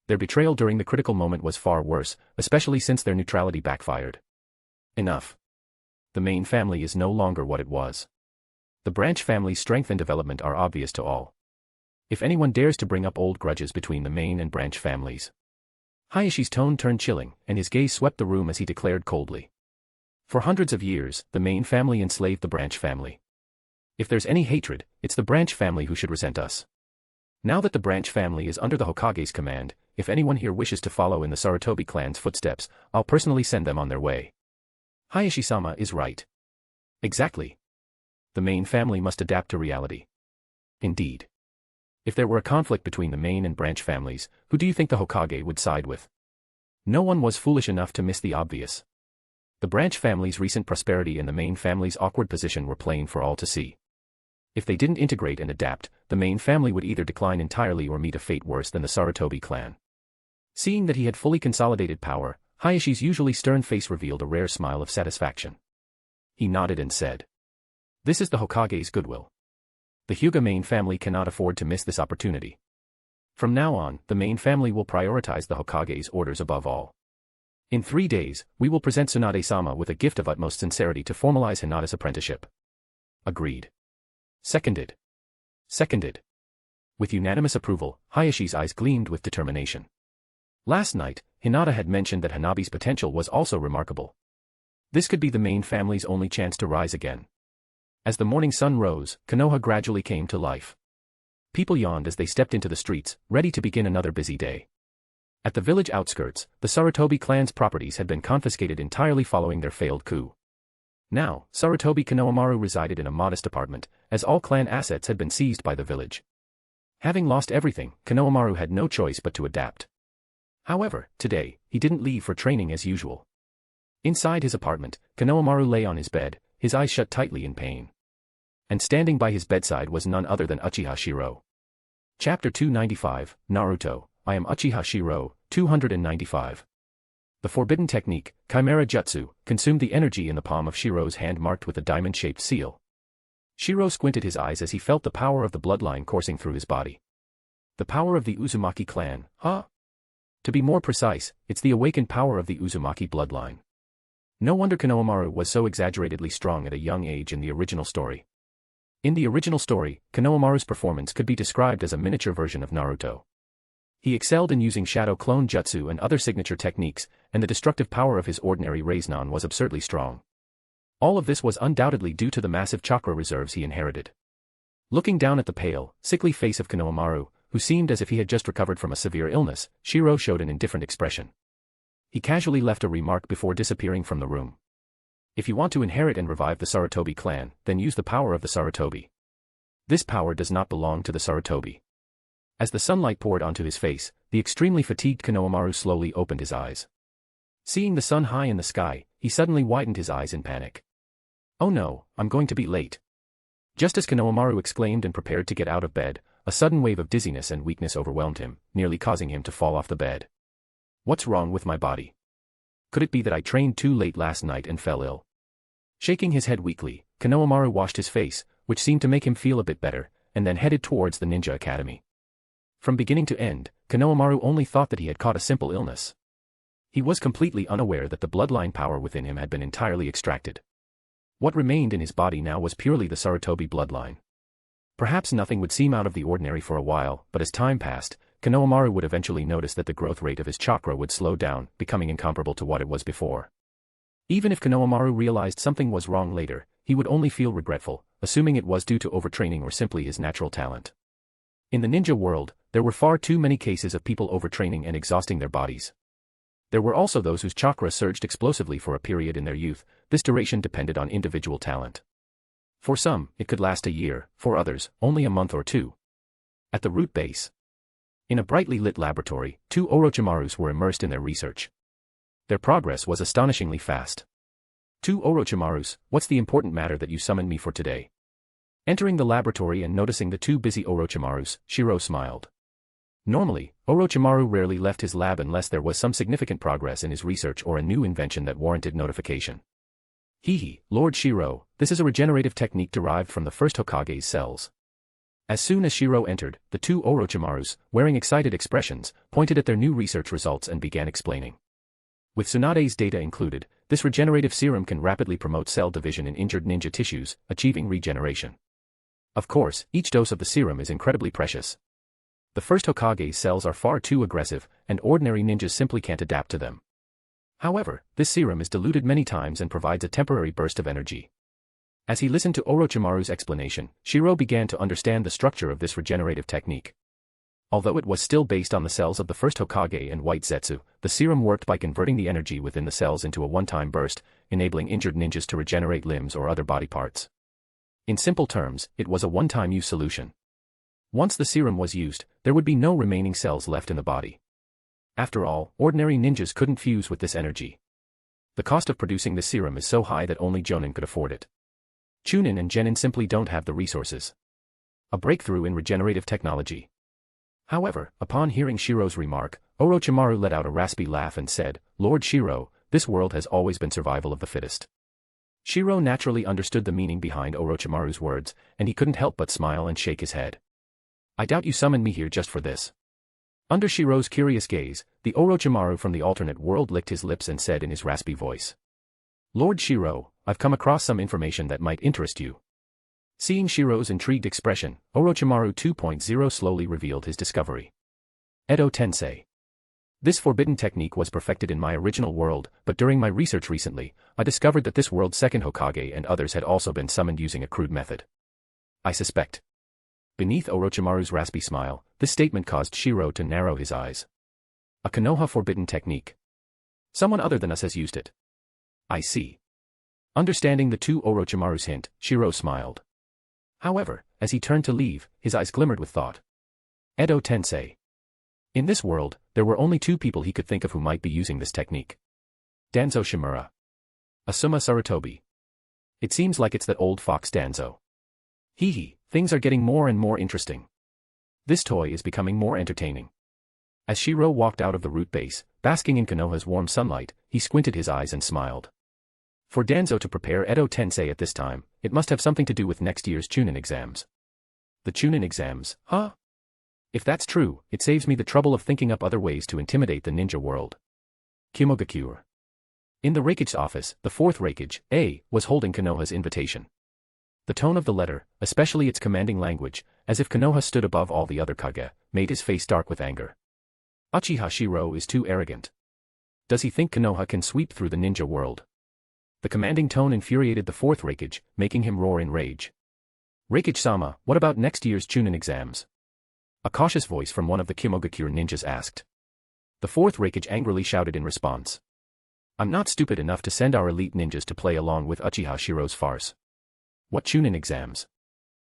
Their betrayal during the critical moment was far worse, especially since their neutrality backfired. Enough. The main family is no longer what it was. The branch family's strength and development are obvious to all. If anyone dares to bring up old grudges between the main and branch families. Hayashi's tone turned chilling, and his gaze swept the room as he declared coldly. For hundreds of years, the main family enslaved the branch family. If there's any hatred, it's the branch family who should resent us. Now that the branch family is under the Hokage's command, if anyone here wishes to follow in the Sarutobi clan's footsteps, I'll personally send them on their way. Hayashi-sama is right. Exactly. The main family must adapt to reality. Indeed. If there were a conflict between the main and branch families, who do you think the Hokage would side with? No one was foolish enough to miss the obvious. The branch family's recent prosperity and the main family's awkward position were plain for all to see. If they didn't integrate and adapt, the main family would either decline entirely or meet a fate worse than the Sarutobi clan. Seeing that he had fully consolidated power, Hayashi's usually stern face revealed a rare smile of satisfaction. He nodded and said, "This is the Hokage's goodwill. The Hyuga main family cannot afford to miss this opportunity. From now on, the main family will prioritize the Hokage's orders above all. In 3 days, we will present Tsunade-sama with a gift of utmost sincerity to formalize Hinata's apprenticeship." Agreed. Seconded. Seconded. With unanimous approval, Hayashi's eyes gleamed with determination. Last night, Hinata had mentioned that Hanabi's potential was also remarkable. This could be the main family's only chance to rise again. As the morning sun rose, Konoha gradually came to life. People yawned as they stepped into the streets, ready to begin another busy day. At the village outskirts, the Sarutobi clan's properties had been confiscated entirely following their failed coup. Now, Sarutobi Konohamaru resided in a modest apartment, as all clan assets had been seized by the village. Having lost everything, Konohamaru had no choice but to adapt. However, today, he didn't leave for training as usual. Inside his apartment, Konohamaru lay on his bed, his eyes shut tightly in pain. And standing by his bedside was none other than Uchiha Shirou. Chapter 295, Naruto, I am Uchiha Shirou, 295. The forbidden technique, Chimera Jutsu, consumed the energy in the palm of Shirou's hand marked with a diamond-shaped seal. Shirou squinted his eyes as he felt the power of the bloodline coursing through his body. The power of the Uzumaki clan, huh? To be more precise, it's the awakened power of the Uzumaki bloodline. No wonder Konohamaru was so exaggeratedly strong at a young age in the original story. In the original story, Konohamaru's performance could be described as a miniature version of Naruto. He excelled in using shadow clone jutsu and other signature techniques, and the destructive power of his ordinary Raiznan was absurdly strong. All of this was undoubtedly due to the massive chakra reserves he inherited. Looking down at the pale, sickly face of Konohamaru, who seemed as if he had just recovered from a severe illness, Shirou showed an indifferent expression. He casually left a remark before disappearing from the room. If you want to inherit and revive the Sarutobi clan, then use the power of the Sarutobi. This power does not belong to the Sarutobi. As the sunlight poured onto his face, the extremely fatigued Konohamaru slowly opened his eyes. Seeing the sun high in the sky, he suddenly widened his eyes in panic. "Oh no, I'm going to be late." Just as Konohamaru exclaimed and prepared to get out of bed, a sudden wave of dizziness and weakness overwhelmed him, nearly causing him to fall off the bed. What's wrong with my body? Could it be that I trained too late last night and fell ill? Shaking his head weakly, Konohamaru washed his face, which seemed to make him feel a bit better, and then headed towards the ninja academy. From beginning to end, Konohamaru only thought that he had caught a simple illness. He was completely unaware that the bloodline power within him had been entirely extracted. What remained in his body now was purely the Sarutobi bloodline. Perhaps nothing would seem out of the ordinary for a while, but as time passed, Konohamaru would eventually notice that the growth rate of his chakra would slow down, becoming incomparable to what it was before. Even if Konohamaru realized something was wrong later, he would only feel regretful, assuming it was due to overtraining or simply his natural talent. In the ninja world, there were far too many cases of people overtraining and exhausting their bodies. There were also those whose chakra surged explosively for a period in their youth. This duration depended on individual talent. For some, it could last a year, for others, only a month or two. At the root base. In a brightly lit laboratory, two Orochimarus were immersed in their research. Their progress was astonishingly fast. Two Orochimarus, what's the important matter that you summoned me for today? Entering the laboratory and noticing the two busy Orochimarus, Shirou smiled. Normally, Orochimaru rarely left his lab unless there was some significant progress in his research or a new invention that warranted notification. Hehe, Lord Shirou, this is a regenerative technique derived from the first Hokage's cells. As soon as Shirou entered, the two Orochimarus, wearing excited expressions, pointed at their new research results and began explaining. With Tsunade's data included, this regenerative serum can rapidly promote cell division in injured ninja tissues, achieving regeneration. Of course, each dose of the serum is incredibly precious. The first Hokage's cells are far too aggressive, and ordinary ninjas simply can't adapt to them. However, this serum is diluted many times and provides a temporary burst of energy. As he listened to Orochimaru's explanation, Shirou began to understand the structure of this regenerative technique. Although it was still based on the cells of the first Hokage and White Zetsu, the serum worked by converting the energy within the cells into a one-time burst, enabling injured ninjas to regenerate limbs or other body parts. In simple terms, it was a one-time use solution. Once the serum was used, there would be no remaining cells left in the body. After all, ordinary ninjas couldn't fuse with this energy. The cost of producing this serum is so high that only Jonin could afford it. Chunin and Genin simply don't have the resources. A breakthrough in regenerative technology. However, upon hearing Shirou's remark, Orochimaru let out a raspy laugh and said, Lord Shirou, this world has always been survival of the fittest. Shirou naturally understood the meaning behind Orochimaru's words, and he couldn't help but smile and shake his head. I doubt you summoned me here just for this. Under Shirou's curious gaze, the Orochimaru from the alternate world licked his lips and said in his raspy voice. Lord Shirou, I've come across some information that might interest you. Seeing Shirou's intrigued expression, Orochimaru 2.0 slowly revealed his discovery. Edo Tensei. This forbidden technique was perfected in my original world, but during my research recently, I discovered that this world's second Hokage and others had also been summoned using a crude method. I suspect. Beneath Orochimaru's raspy smile, this statement caused Shirou to narrow his eyes. A Konoha forbidden technique. Someone other than us has used it. I see. Understanding the two Orochimaru's hint, Shirou smiled. However, as he turned to leave, his eyes glimmered with thought. Edo Tensei. In this world, there were only two people he could think of who might be using this technique. Danzo Shimura. Asuma Sarutobi. It seems like it's that old fox Danzo. Hehe, things are getting more and more interesting. This toy is becoming more entertaining. As Shirou walked out of the root base, basking in Konoha's warm sunlight, he squinted his eyes and smiled. For Danzo to prepare Edo Tensei at this time, it must have something to do with next year's Chunin exams. The Chunin exams, huh? If that's true, it saves me the trouble of thinking up other ways to intimidate the ninja world. Kimogakure. In the Raikage's office, the fourth Raikage, A, was holding Konoha's invitation. The tone of the letter, especially its commanding language, as if Konoha stood above all the other Kage, made his face dark with anger. Uchiha Shirou is too arrogant. Does he think Konoha can sweep through the ninja world? The commanding tone infuriated the fourth Raikage, making him roar in rage. Raikage-sama, what about next year's Chunin exams? A cautious voice from one of the Kimogakure ninjas asked. The fourth Raikage angrily shouted in response. I'm not stupid enough to send our elite ninjas to play along with Uchiha Shirou's farce. What Chunin exams?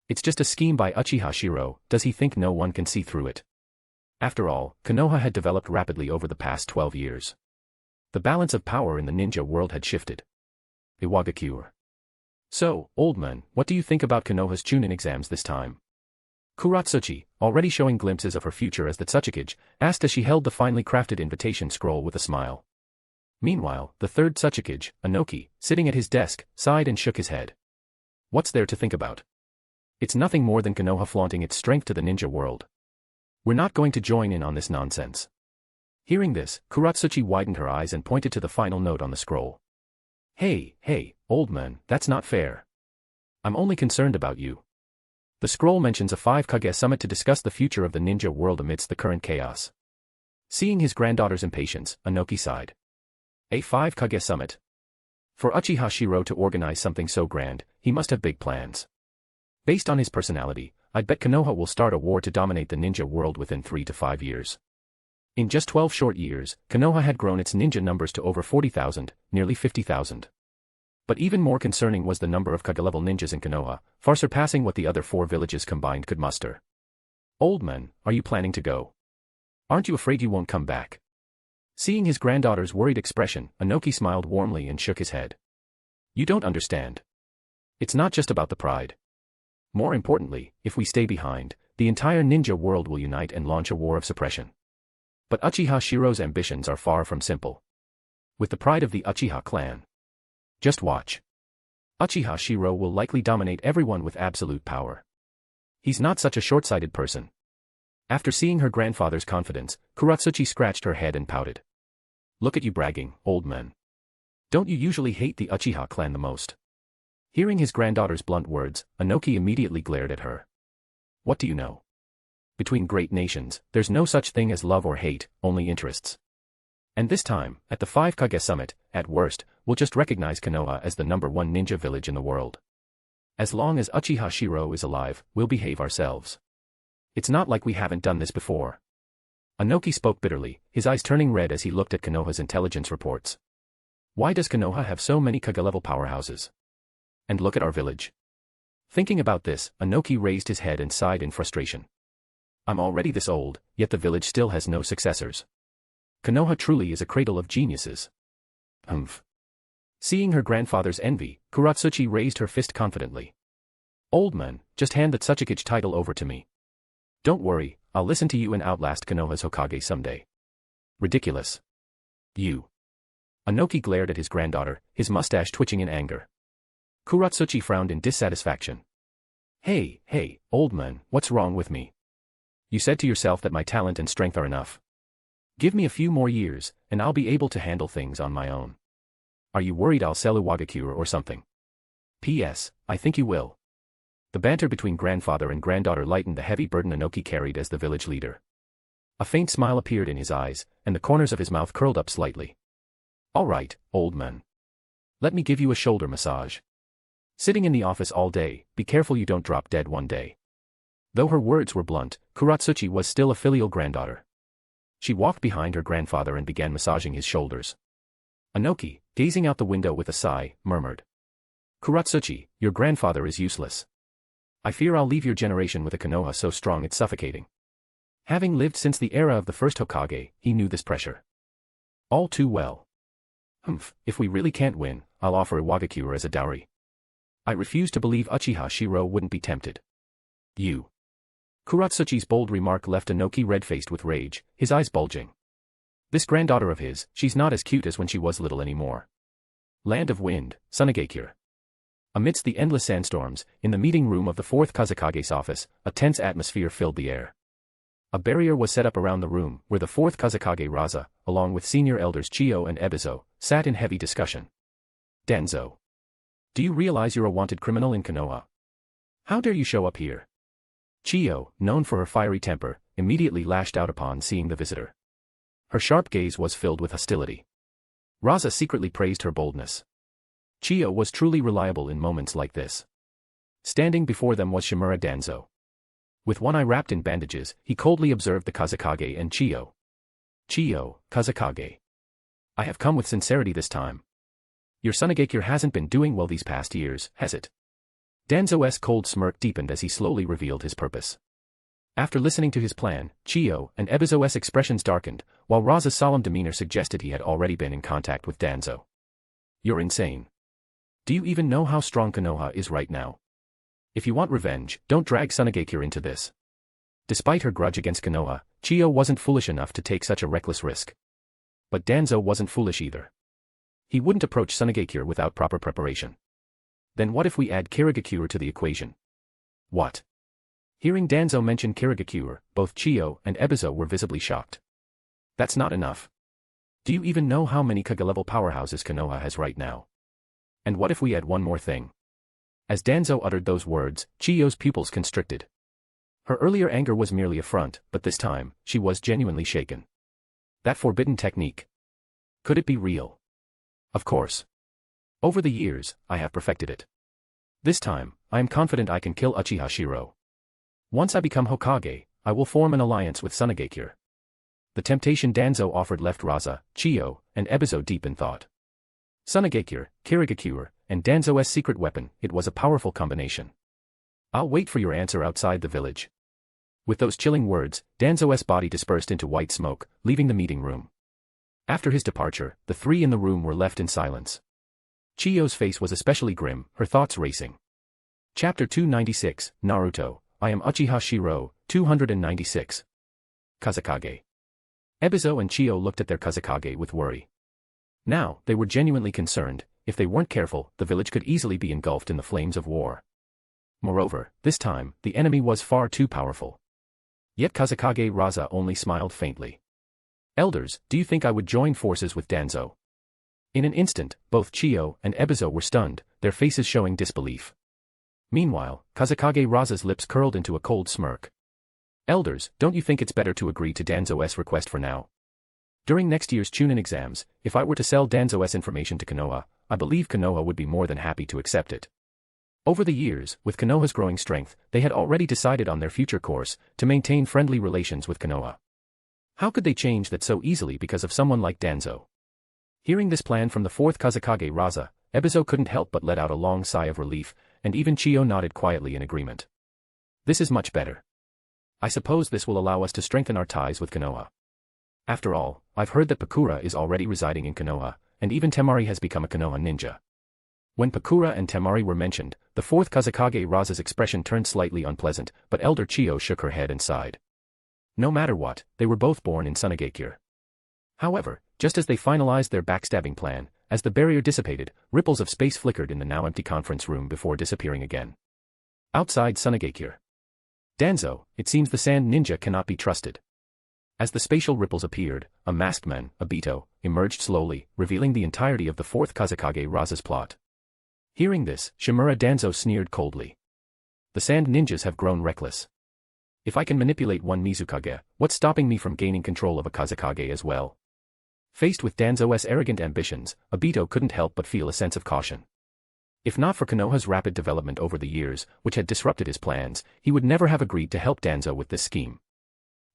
It's just a scheme by Uchiha Shirou. Does he think no one can see through it? After all, Konoha had developed rapidly over the past 12 years. The balance of power in the ninja world had shifted. Iwagakure. So, old man, what do you think about Konoha's Chunin exams this time? Kuratsuchi, already showing glimpses of her future as the Tsuchikage, asked as she held the finely crafted invitation scroll with a smile. Meanwhile, the third Tsuchikage, Inoki, sitting at his desk, sighed and shook his head. What's there to think about? It's nothing more than Konoha flaunting its strength to the ninja world. We're not going to join in on this nonsense. Hearing this, Kuratsuchi widened her eyes and pointed to the final note on the scroll. Hey, old man, that's not fair. I'm only concerned about you. The scroll mentions a 5-Kage summit to discuss the future of the ninja world amidst the current chaos. Seeing his granddaughter's impatience, Inoki sighed. A 5-Kage summit? For Uchiha Shirou to organize something so grand, he must have big plans. Based on his personality, I'd bet Konoha will start a war to dominate the ninja world within 3 to 5 years. In just 12 short years, Konoha had grown its ninja numbers to over 40,000, nearly 50,000. But even more concerning was the number of Kage-level ninjas in Konoha, far surpassing what the other 4 villages combined could muster. Old man, are you planning to go? Aren't you afraid you won't come back? Seeing his granddaughter's worried expression, Inoki smiled warmly and shook his head. You don't understand. It's not just about the pride. More importantly, if we stay behind, the entire ninja world will unite and launch a war of suppression. But Uchiha Shirou's ambitions are far from simple. With the pride of the Uchiha clan. Just watch. Uchiha Shirou will likely dominate everyone with absolute power. He's not such a short-sighted person. After seeing her grandfather's confidence, Kuratsuchi scratched her head and pouted. Look at you bragging, old man. Don't you usually hate the Uchiha clan the most? Hearing his granddaughter's blunt words, Inoki immediately glared at her. What do you know? Between great nations, there's no such thing as love or hate, only interests. And this time, at the 5 Kage Summit, at worst, we'll just recognize Konoha as the #1 ninja village in the world. As long as Uchiha Shirou is alive, we'll behave ourselves. It's not like we haven't done this before. Inoki spoke bitterly, his eyes turning red as he looked at Konoha's intelligence reports. Why does Konoha have so many Kage-level powerhouses? And look at our village. Thinking about this, Inoki raised his head and sighed in frustration. I'm already this old, yet the village still has no successors. Konoha truly is a cradle of geniuses. Humph. Seeing her grandfather's envy, Kuratsuchi raised her fist confidently. Old man, just hand the Tsuchikage title over to me. Don't worry, I'll listen to you and outlast Konoha's Hokage someday. Ridiculous. You. Inoki glared at his granddaughter, his mustache twitching in anger. Kuratsuchi frowned in dissatisfaction. Hey, old man, what's wrong with me? You said to yourself that my talent and strength are enough. Give me a few more years, and I'll be able to handle things on my own. Are you worried I'll sell Uwagakure or something? P.S. I think you will. The banter between grandfather and granddaughter lightened the heavy burden Inoki carried as the village leader. A faint smile appeared in his eyes, and the corners of his mouth curled up slightly. All right, old man. Let me give you a shoulder massage. Sitting in the office all day, be careful you don't drop dead one day. Though her words were blunt, Kuratsuchi was still a filial granddaughter. She walked behind her grandfather and began massaging his shoulders. Inoki, gazing out the window with a sigh, murmured. Kuratsuchi, your grandfather is useless. I fear I'll leave your generation with a Konoha so strong it's suffocating. Having lived since the era of the first Hokage, he knew this pressure all too well. If we really can't win, I'll offer Iwagakure as a dowry. I refuse to believe Uchiha Shirou wouldn't be tempted. You. Kuratsuchi's bold remark left Inoki red-faced with rage, his eyes bulging. This granddaughter of his, she's not as cute as when she was little anymore. Land of Wind, Sunagakure. Amidst the endless sandstorms, in the meeting room of the 4th Kazekage's office, a tense atmosphere filled the air. A barrier was set up around the room, where the 4th Kazekage Raza, along with senior elders Chiyo and Ebizo, sat in heavy discussion. Danzo. Do you realize you're a wanted criminal in Konoha? How dare you show up here? Chiyo, known for her fiery temper, immediately lashed out upon seeing the visitor. Her sharp gaze was filled with hostility. Raza secretly praised her boldness. Chiyo was truly reliable in moments like this. Standing before them was Shimura Danzo. With one eye wrapped in bandages, he coldly observed the Kazekage and Chiyo. Chiyo, Kazekage. I have come with sincerity this time. Your Sunagakure hasn't been doing well these past years, has it? Danzo's cold smirk deepened as he slowly revealed his purpose. After listening to his plan, Chiyo and Ebizo's expressions darkened, while Raza's solemn demeanor suggested he had already been in contact with Danzo. You're insane. Do you even know how strong Konoha is right now? If you want revenge, don't drag Sunagakure into this. Despite her grudge against Konoha, Chiyo wasn't foolish enough to take such a reckless risk. But Danzo wasn't foolish either. He wouldn't approach Sunagakure without proper preparation. Then what if we add Kirigakure to the equation? What? Hearing Danzo mention Kirigakure, both Chiyo and Ebizo were visibly shocked. That's not enough. Do you even know how many Kage-level powerhouses Konoha has right now? And what if we add one more thing? As Danzo uttered those words, Chiyo's pupils constricted. Her earlier anger was merely a front, but this time, she was genuinely shaken. That forbidden technique. Could it be real? Of course. Over the years, I have perfected it. This time, I am confident I can kill Uchiha Shirou. Once I become Hokage, I will form an alliance with Tsunagakure. The temptation Danzo offered left Raza, Chiyo, and Ebizo deep in thought. Tsunagakure, Kirigakure, and Danzo's secret weapon, it was a powerful combination. I'll wait for your answer outside the village. With those chilling words, Danzo's body dispersed into white smoke, leaving the meeting room. After his departure, the three in the room were left in silence. Chiyo's face was especially grim, her thoughts racing. Chapter 296, Naruto, I am Uchiha Shirou, 296. Kazekage. Ebizo and Chiyo looked at their Kazekage with worry. Now, they were genuinely concerned. If they weren't careful, the village could easily be engulfed in the flames of war. Moreover, this time, the enemy was far too powerful. Yet Kazekage Raza only smiled faintly. Elders, do you think I would join forces with Danzo? In an instant, both Chiyo and Ebizo were stunned, their faces showing disbelief. Meanwhile, Kazekage Raza's lips curled into a cold smirk. Elders, don't you think it's better to agree to Danzo's request for now? During next year's Chunin exams, if I were to sell Danzo's information to Konoha, I believe Konoha would be more than happy to accept it. Over the years, with Konoha's growing strength, they had already decided on their future course, to maintain friendly relations with Konoha. How could they change that so easily because of someone like Danzo? Hearing this plan from the fourth Kazekage Raza, Ebizo couldn't help but let out a long sigh of relief, and even Chiyo nodded quietly in agreement. This is much better. I suppose this will allow us to strengthen our ties with Konoha. After all, I've heard that Pakura is already residing in Konoha, and even Temari has become a Konoha ninja. When Pakura and Temari were mentioned, the fourth Kazekage Raza's expression turned slightly unpleasant, but Elder Chiyo shook her head and sighed. No matter what, they were both born in Tsunagakure. However, just as they finalized their backstabbing plan, as the barrier dissipated, ripples of space flickered in the now empty conference room before disappearing again. Outside Tsunagakure. Danzo, it seems the sand ninja cannot be trusted. As the spatial ripples appeared, a masked man, Obito, emerged slowly, revealing the entirety of the fourth Kazekage Raza's plot. Hearing this, Shimura Danzo sneered coldly. The sand ninjas have grown reckless. If I can manipulate one Mizukage, what's stopping me from gaining control of a Kazekage as well? Faced with Danzo's arrogant ambitions, Obito couldn't help but feel a sense of caution. If not for Konoha's rapid development over the years, which had disrupted his plans, he would never have agreed to help Danzo with this scheme.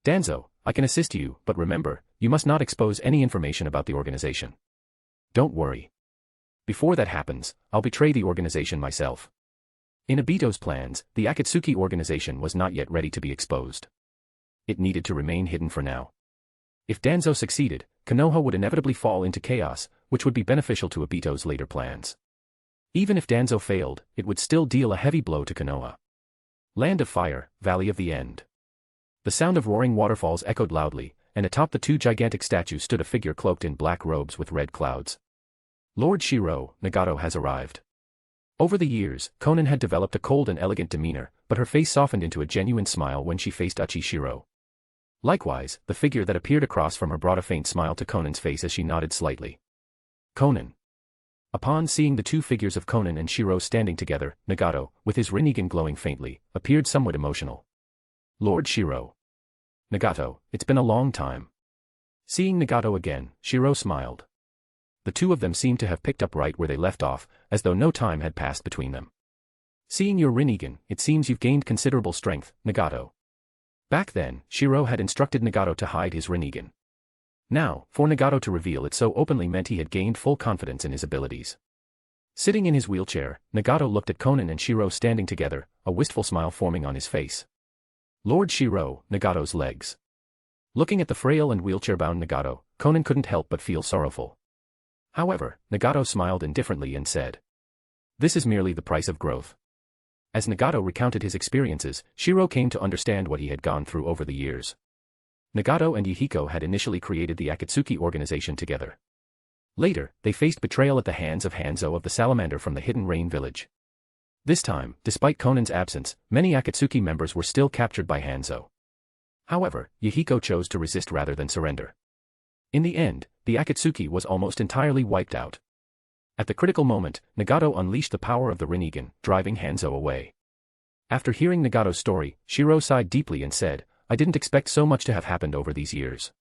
Danzo, I can assist you, but remember, you must not expose any information about the organization. Don't worry. Before that happens, I'll betray the organization myself. In Obito's plans, the Akatsuki organization was not yet ready to be exposed. It needed to remain hidden for now. If Danzo succeeded, Konoha would inevitably fall into chaos, which would be beneficial to Obito's later plans. Even if Danzo failed, it would still deal a heavy blow to Konoha. Land of Fire, Valley of the End. The sound of roaring waterfalls echoed loudly, and atop the two gigantic statues stood a figure cloaked in black robes with red clouds. Lord Shirou, Nagato has arrived. Over the years, Konan had developed a cold and elegant demeanor, but her face softened into a genuine smile when she faced Uchiha Shirou. Likewise, the figure that appeared across from her brought a faint smile to Konan's face as she nodded slightly. Konan. Upon seeing the two figures of Konan and Shirou standing together, Nagato, with his Rinnegan glowing faintly, appeared somewhat emotional. Lord Shirou. Nagato, it's been a long time. Seeing Nagato again, Shirou smiled. The two of them seemed to have picked up right where they left off, as though no time had passed between them. Seeing your Rinnegan, it seems you've gained considerable strength, Nagato. Back then, Shirou had instructed Nagato to hide his Rinnegan. Now, for Nagato to reveal it so openly meant he had gained full confidence in his abilities. Sitting in his wheelchair, Nagato looked at Konan and Shirou standing together, a wistful smile forming on his face. Lord Shirou, Nagato's legs. Looking at the frail and wheelchair-bound Nagato, Konan couldn't help but feel sorrowful. However, Nagato smiled indifferently and said, "This is merely the price of growth." As Nagato recounted his experiences, Shirou came to understand what he had gone through over the years. Nagato and Yahiko had initially created the Akatsuki organization together. Later, they faced betrayal at the hands of Hanzo of the Salamander from the Hidden Rain village. This time, despite Konan's absence, many Akatsuki members were still captured by Hanzo. However, Yahiko chose to resist rather than surrender. In the end, the Akatsuki was almost entirely wiped out. At the critical moment, Nagato unleashed the power of the Rinnegan, driving Hanzo away. After hearing Nagato's story, Shirou sighed deeply and said, "I didn't expect so much to have happened over these years.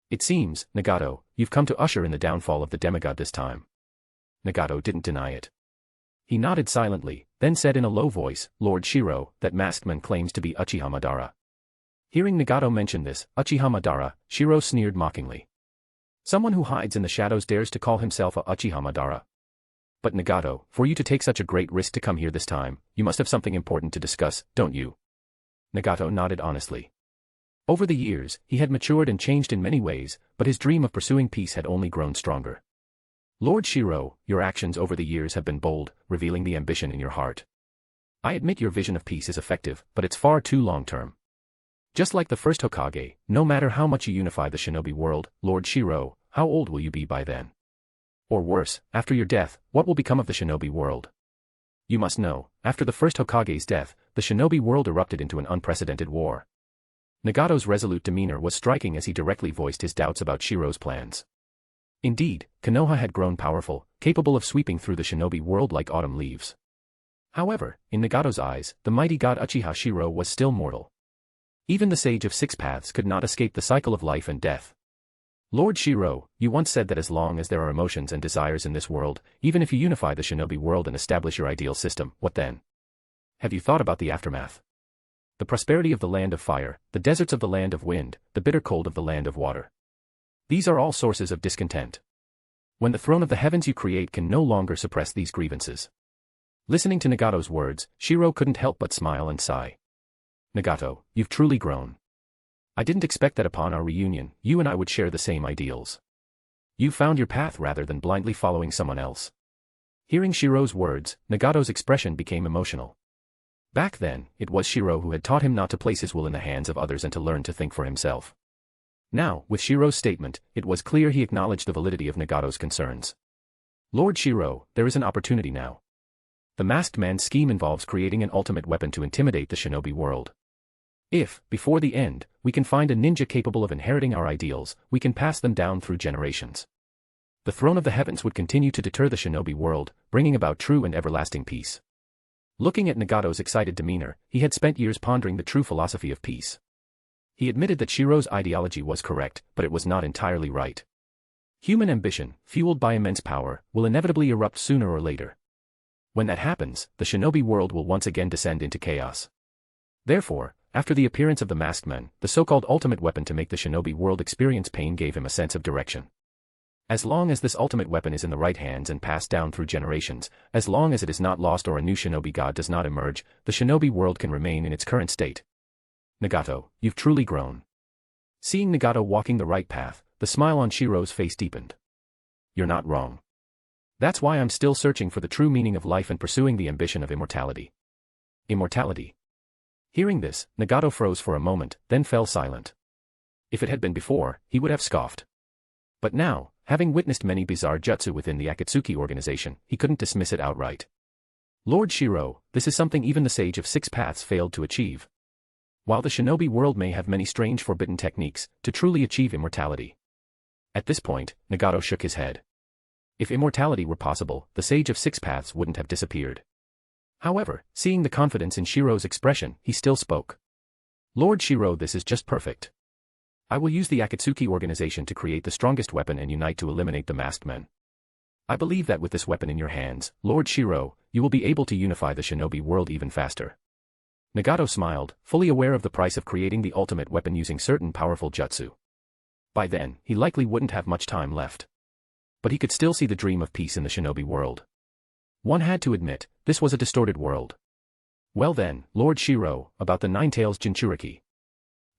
It seems, Nagato, you've come to usher in the downfall of the demigod this time." Nagato didn't deny it. He nodded silently, then said in a low voice, "Lord Shirou, that masked man claims to be Uchiha Madara." Hearing Nagato mention this, Uchiha Madara, Shirou sneered mockingly. Someone who hides in the shadows dares to call himself a Uchiha Madara. But Nagato, for you to take such a great risk to come here this time, you must have something important to discuss, don't you? Nagato nodded honestly. Over the years, he had matured and changed in many ways, but his dream of pursuing peace had only grown stronger. Lord Shirou, your actions over the years have been bold, revealing the ambition in your heart. I admit your vision of peace is effective, but it's far too long-term. Just like the first Hokage, no matter how much you unify the Shinobi world, Lord Shirou, how old will you be by then? Or worse, after your death, what will become of the Shinobi world? You must know, after the first Hokage's death, the Shinobi world erupted into an unprecedented war. Nagato's resolute demeanor was striking as he directly voiced his doubts about Shirou's plans. Indeed, Konoha had grown powerful, capable of sweeping through the Shinobi world like autumn leaves. However, in Nagato's eyes, the mighty god Uchiha Shirou was still mortal. Even the Sage of Six Paths could not escape the cycle of life and death. Lord Shirou, you once said that as long as there are emotions and desires in this world, even if you unify the Shinobi world and establish your ideal system, what then? Have you thought about the aftermath? The prosperity of the land of fire, the deserts of the land of wind, the bitter cold of the land of water. These are all sources of discontent. When the throne of the heavens you create can no longer suppress these grievances. Listening to Nagato's words, Shirou couldn't help but smile and sigh. Nagato, you've truly grown. I didn't expect that upon our reunion, you and I would share the same ideals. You found your path rather than blindly following someone else. Hearing Shirou's words, Nagato's expression became emotional. Back then, it was Shirou who had taught him not to place his will in the hands of others and to learn to think for himself. Now, with Shirou's statement, it was clear he acknowledged the validity of Nagato's concerns. Lord Shirou, there is an opportunity now. The masked man's scheme involves creating an ultimate weapon to intimidate the Shinobi world. If, before the end, we can find a ninja capable of inheriting our ideals, we can pass them down through generations. The throne of the heavens would continue to deter the Shinobi world, bringing about true and everlasting peace. Looking at Nagato's excited demeanor, he had spent years pondering the true philosophy of peace. He admitted that Shirou's ideology was correct, but it was not entirely right. Human ambition, fueled by immense power, will inevitably erupt sooner or later. When that happens, the Shinobi world will once again descend into chaos. Therefore, after the appearance of the masked man, the so-called ultimate weapon to make the Shinobi world experience pain gave him a sense of direction. As long as this ultimate weapon is in the right hands and passed down through generations, as long as it is not lost or a new Shinobi god does not emerge, the Shinobi world can remain in its current state. Nagato, you've truly grown. Seeing Nagato walking the right path, the smile on Shirou's face deepened. You're not wrong. That's why I'm still searching for the true meaning of life and pursuing the ambition of immortality. Immortality. Hearing this, Nagato froze for a moment, then fell silent. If it had been before, he would have scoffed. But now, having witnessed many bizarre jutsu within the Akatsuki organization, he couldn't dismiss it outright. Lord Shirou, this is something even the Sage of Six Paths failed to achieve. While the Shinobi world may have many strange forbidden techniques, to truly achieve immortality. At this point, Nagato shook his head. If immortality were possible, the Sage of Six Paths wouldn't have disappeared. However, seeing the confidence in Shirou's expression, he still spoke. Lord Shirou, this is just perfect. I will use the Akatsuki organization to create the strongest weapon and unite to eliminate the masked men. I believe that with this weapon in your hands, Lord Shirou, you will be able to unify the Shinobi world even faster. Nagato smiled, fully aware of the price of creating the ultimate weapon using certain powerful jutsu. By then, he likely wouldn't have much time left. But he could still see the dream of peace in the Shinobi world. One had to admit, this was a distorted world. Well then, Lord Shirou, about the Nine-Tails Jinchuriki.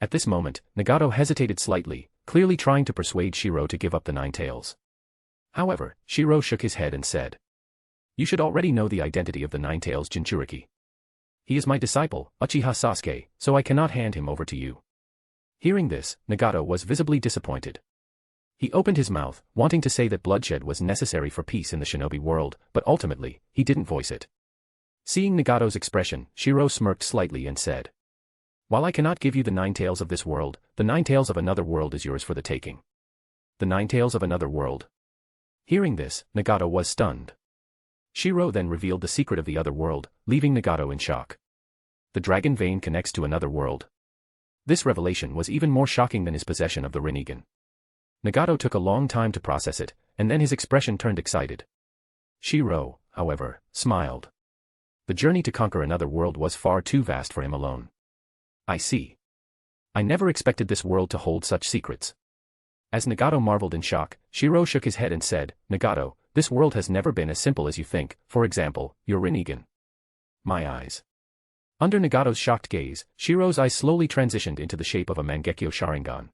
At this moment, Nagato hesitated slightly, clearly trying to persuade Shirou to give up the Nine-Tails. However, Shirou shook his head and said, You should already know the identity of the Nine-Tails Jinchuriki. He is my disciple, Uchiha Sasuke, so I cannot hand him over to you. Hearing this, Nagato was visibly disappointed. He opened his mouth, wanting to say that bloodshed was necessary for peace in the Shinobi world, but ultimately, he didn't voice it. Seeing Nagato's expression, Shirou smirked slightly and said, While I cannot give you the Nine-Tails of this world, the Nine-Tails of another world is yours for the taking. The Nine-Tails of another world. Hearing this, Nagato was stunned. Shirou then revealed the secret of the other world, leaving Nagato in shock. The dragon vein connects to another world. This revelation was even more shocking than his possession of the Rinnegan. Nagato took a long time to process it, and then his expression turned excited. Shirou, however, smiled. The journey to conquer another world was far too vast for him alone. I see. I never expected this world to hold such secrets. As Nagato marveled in shock, Shirou shook his head and said, Nagato, this world has never been as simple as you think, for example, your Rinnegan. My eyes. Under Nagato's shocked gaze, Shirou's eyes slowly transitioned into the shape of a Mangekyo Sharingan.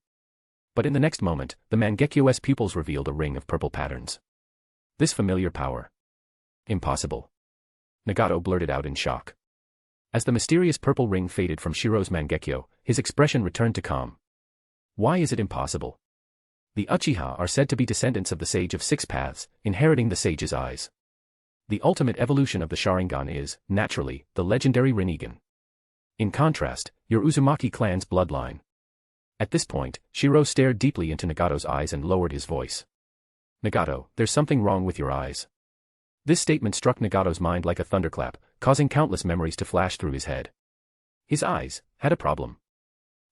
But in the next moment, the Mangekyo's pupils revealed a ring of purple patterns. This familiar power. Impossible. Nagato blurted out in shock. As the mysterious purple ring faded from Shirou's Mangekyo, his expression returned to calm. Why is it impossible? The Uchiha are said to be descendants of the Sage of Six Paths, inheriting the Sage's eyes. The ultimate evolution of the Sharingan is, naturally, the legendary Rinnegan. In contrast, your Uzumaki clan's bloodline. At this point, Shirou stared deeply into Nagato's eyes and lowered his voice. Nagato, there's something wrong with your eyes. This statement struck Nagato's mind like a thunderclap, causing countless memories to flash through his head. His eyes had a problem.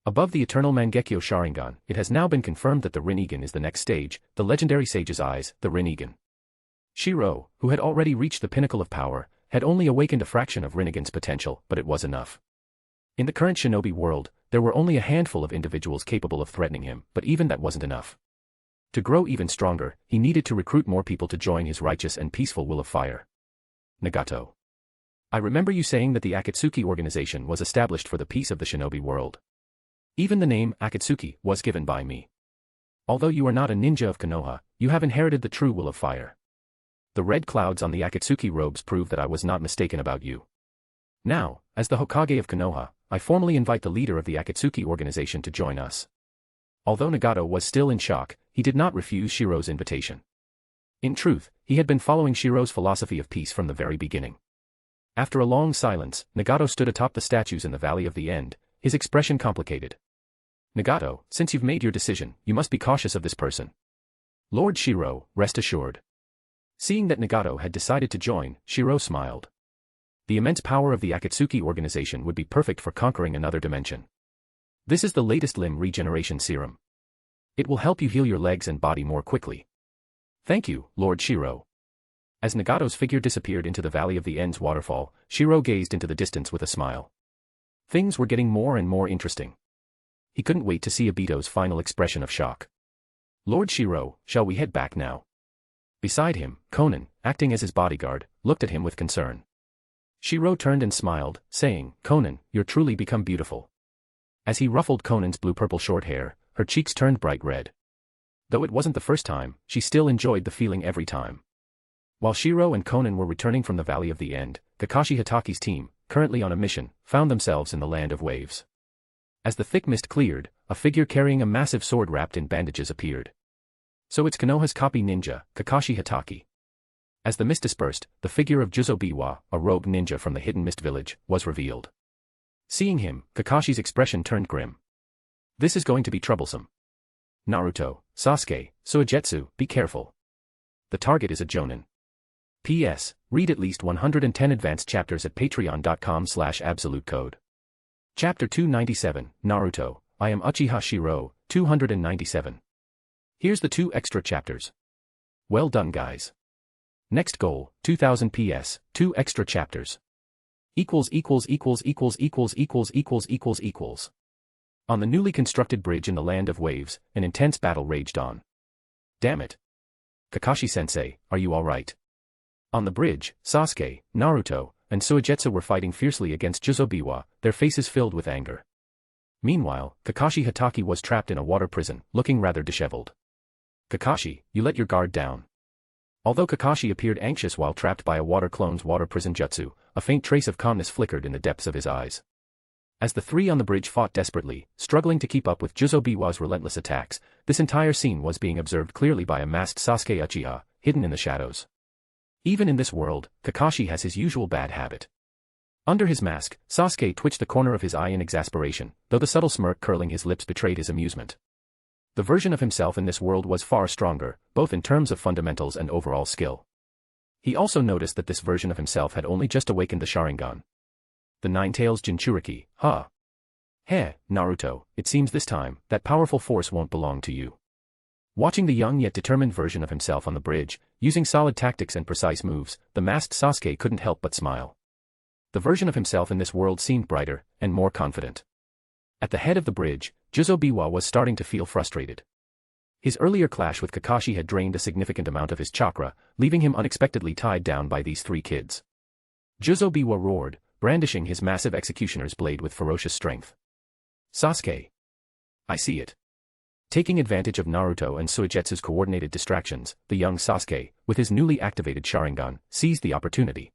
Above the eternal Mangekyo Sharingan, it has now been confirmed that the Rinnegan is the next stage, the legendary Sage's eyes, the Rinnegan. Shirou, who had already reached the pinnacle of power, had only awakened a fraction of Rinnegan's potential, but it was enough. In the current Shinobi world, there were only a handful of individuals capable of threatening him, but even that wasn't enough. To grow even stronger, he needed to recruit more people to join his righteous and peaceful will of fire. Nagato. I remember you saying that the Akatsuki organization was established for the peace of the Shinobi world. Even the name Akatsuki was given by me. Although you are not a ninja of Konoha, you have inherited the true will of fire. The red clouds on the Akatsuki robes prove that I was not mistaken about you. Now, as the Hokage of Konoha, I formally invite the leader of the Akatsuki organization to join us. Although Nagato was still in shock, he did not refuse Shirou's invitation. In truth, he had been following Shirou's philosophy of peace from the very beginning. After a long silence, Nagato stood atop the statues in the Valley of the End, his expression complicated. Nagato, since you've made your decision, you must be cautious of this person. Lord Shirou, rest assured. Seeing that Nagato had decided to join, Shirou smiled. The immense power of the Akatsuki organization would be perfect for conquering another dimension. This is the latest limb regeneration serum. It will help you heal your legs and body more quickly. Thank you, Lord Shirou. As Nagato's figure disappeared into the Valley of the End's waterfall, Shirou gazed into the distance with a smile. Things were getting more and more interesting. He couldn't wait to see Obito's final expression of shock. Lord Shirou, shall we head back now? Beside him, Konan, acting as his bodyguard, looked at him with concern. Shirou turned and smiled, saying, Konan, you're truly become beautiful. As he ruffled Konan's blue-purple short hair, her cheeks turned bright red. Though it wasn't the first time, she still enjoyed the feeling every time. While Shirou and Konan were returning from the Valley of the End, Kakashi Hataki's team, currently on a mission, found themselves in the Land of Waves. As the thick mist cleared, a figure carrying a massive sword wrapped in bandages appeared. So it's Konoha's copy ninja, Kakashi Hataki. As the mist dispersed, the figure of Juzo Biwa, a rogue ninja from the Hidden Mist Village, was revealed. Seeing him, Kakashi's expression turned grim. This is going to be troublesome. Naruto, Sasuke, Suigetsu, be careful. The target is a Jonin. P.S. Read at least 110 advanced chapters at patreon.com/absolutecode. Chapter 297, Naruto, I am Uchiha Shirou, 297. Here's the 2 extra chapters. Well done guys. Next goal, 2000 PS, 2 extra chapters. ==========================================================================================================================Damn it. Kakashi-sensei, are you alright? On the bridge, Sasuke, Naruto, and Suigetsu were fighting fiercely against Juzo Biwa, their faces filled with anger. Meanwhile, Kakashi Hataki was trapped in a water prison, looking rather disheveled. Kakashi, you let your guard down. Although Kakashi appeared anxious while trapped by a water clone's water prison jutsu, a faint trace of calmness flickered in the depths of his eyes. As the three on the bridge fought desperately, struggling to keep up with Juzo Biwa's relentless attacks, this entire scene was being observed clearly by a masked Sasuke Uchiha, hidden in the shadows. Even in this world, Kakashi has his usual bad habit. Under his mask, Sasuke twitched the corner of his eye in exasperation, though the subtle smirk curling his lips betrayed his amusement. The version of himself in this world was far stronger, both in terms of fundamentals and overall skill. He also noticed that this version of himself had only just awakened the Sharingan. The Nine-Tails Jinchuriki, huh? Heh, Naruto, it seems this time, that powerful force won't belong to you. Watching the young yet determined version of himself on the bridge, using solid tactics and precise moves, the masked Sasuke couldn't help but smile. The version of himself in this world seemed brighter and more confident. At the head of the bridge, Jizo was starting to feel frustrated. His earlier clash with Kakashi had drained a significant amount of his chakra, leaving him unexpectedly tied down by these three kids. Jizo roared, brandishing his massive executioner's blade with ferocious strength. Sasuke! I see it. Taking advantage of Naruto and Suigetsu's coordinated distractions, the young Sasuke, with his newly activated Sharingan, seized the opportunity.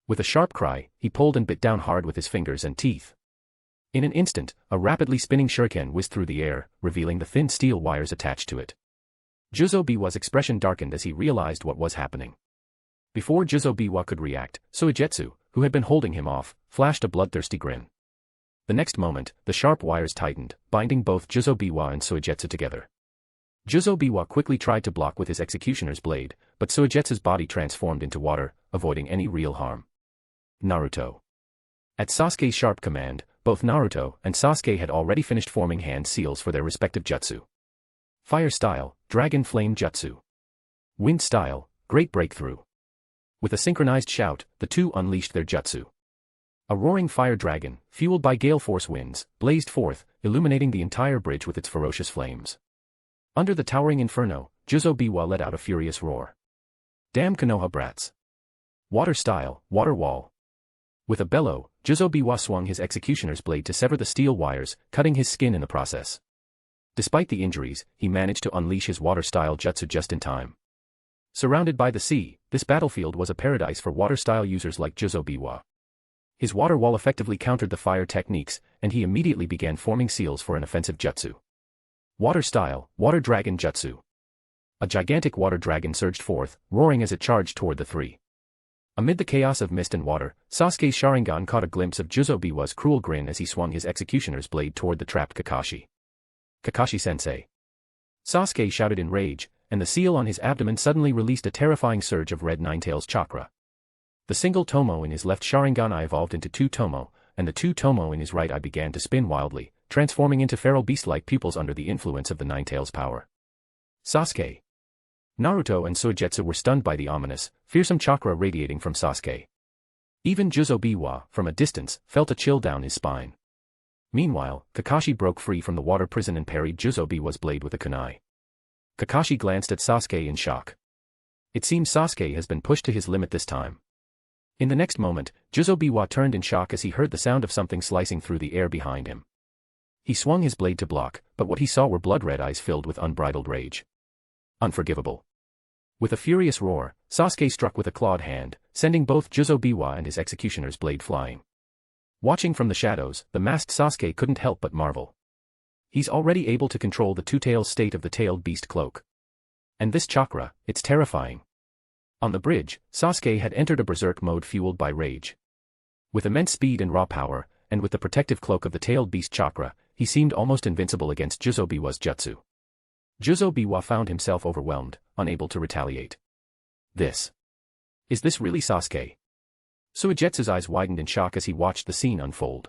With a sharp cry, he pulled and bit down hard with his fingers and teeth. In an instant, a rapidly spinning shuriken whizzed through the air, revealing the thin steel wires attached to it. Jizo expression darkened as he realized what was happening. Before Jizo could react, Suigetsu, who had been holding him off, flashed a bloodthirsty grin. The next moment, the sharp wires tightened, binding both Jizo and Suigetsu together. Jizo quickly tried to block with his executioner's blade, but Suigetsu's body transformed into water, avoiding any real harm. Naruto. At Sasuke's sharp command, both Naruto and Sasuke had already finished forming hand seals for their respective jutsu. Fire style, Dragon Flame Jutsu. Wind style, Great Breakthrough. With a synchronized shout, the two unleashed their jutsu. A roaring fire dragon, fueled by gale force winds, blazed forth, illuminating the entire bridge with its ferocious flames. Under the towering inferno, Jizo let out a furious roar. Damn Konoha brats. Water style, Water Wall. With a bellow, Jizo swung his executioner's blade to sever the steel wires, cutting his skin in the process. Despite the injuries, he managed to unleash his water-style jutsu just in time. Surrounded by the sea, this battlefield was a paradise for water-style users like Jizo. His water wall effectively countered the fire techniques, and he immediately began forming seals for an offensive jutsu. Water style, Water Dragon Jutsu. A gigantic water dragon surged forth, roaring as it charged toward the three. Amid the chaos of mist and water, Sasuke's Sharingan caught a glimpse of Jizo cruel grin as he swung his executioner's blade toward the trapped Kakashi. Kakashi-sensei. Sasuke shouted in rage, and the seal on his abdomen suddenly released a terrifying surge of red Ninetales chakra. The single tomo in his left Sharingan eye evolved into two tomo, and the two tomo in his right eye began to spin wildly, transforming into feral beast-like pupils under the influence of the Ninetales power. Sasuke. Naruto and Suigetsu were stunned by the ominous, fearsome chakra radiating from Sasuke. Even Jizo from a distance, felt a chill down his spine. Meanwhile, Kakashi broke free from the water prison and parried Jizo's blade with a kunai. Kakashi glanced at Sasuke in shock. It seems Sasuke has been pushed to his limit this time. In the next moment, Jizo turned in shock as he heard the sound of something slicing through the air behind him. He swung his blade to block, but what he saw were blood-red eyes filled with unbridled rage. Unforgivable. With a furious roar, Sasuke struck with a clawed hand, sending both Jizo and his executioner's blade flying. Watching from the shadows, the masked Sasuke couldn't help but marvel. He's already able to control the two-tailed state of the tailed beast cloak. And this chakra, it's terrifying. On the bridge, Sasuke had entered a berserk mode fueled by rage. With immense speed and raw power, and with the protective cloak of the tailed beast chakra, he seemed almost invincible against Jizo jutsu. Jizo found himself overwhelmed, unable to retaliate. Is this really Sasuke? Suigetsu's eyes widened in shock as he watched the scene unfold.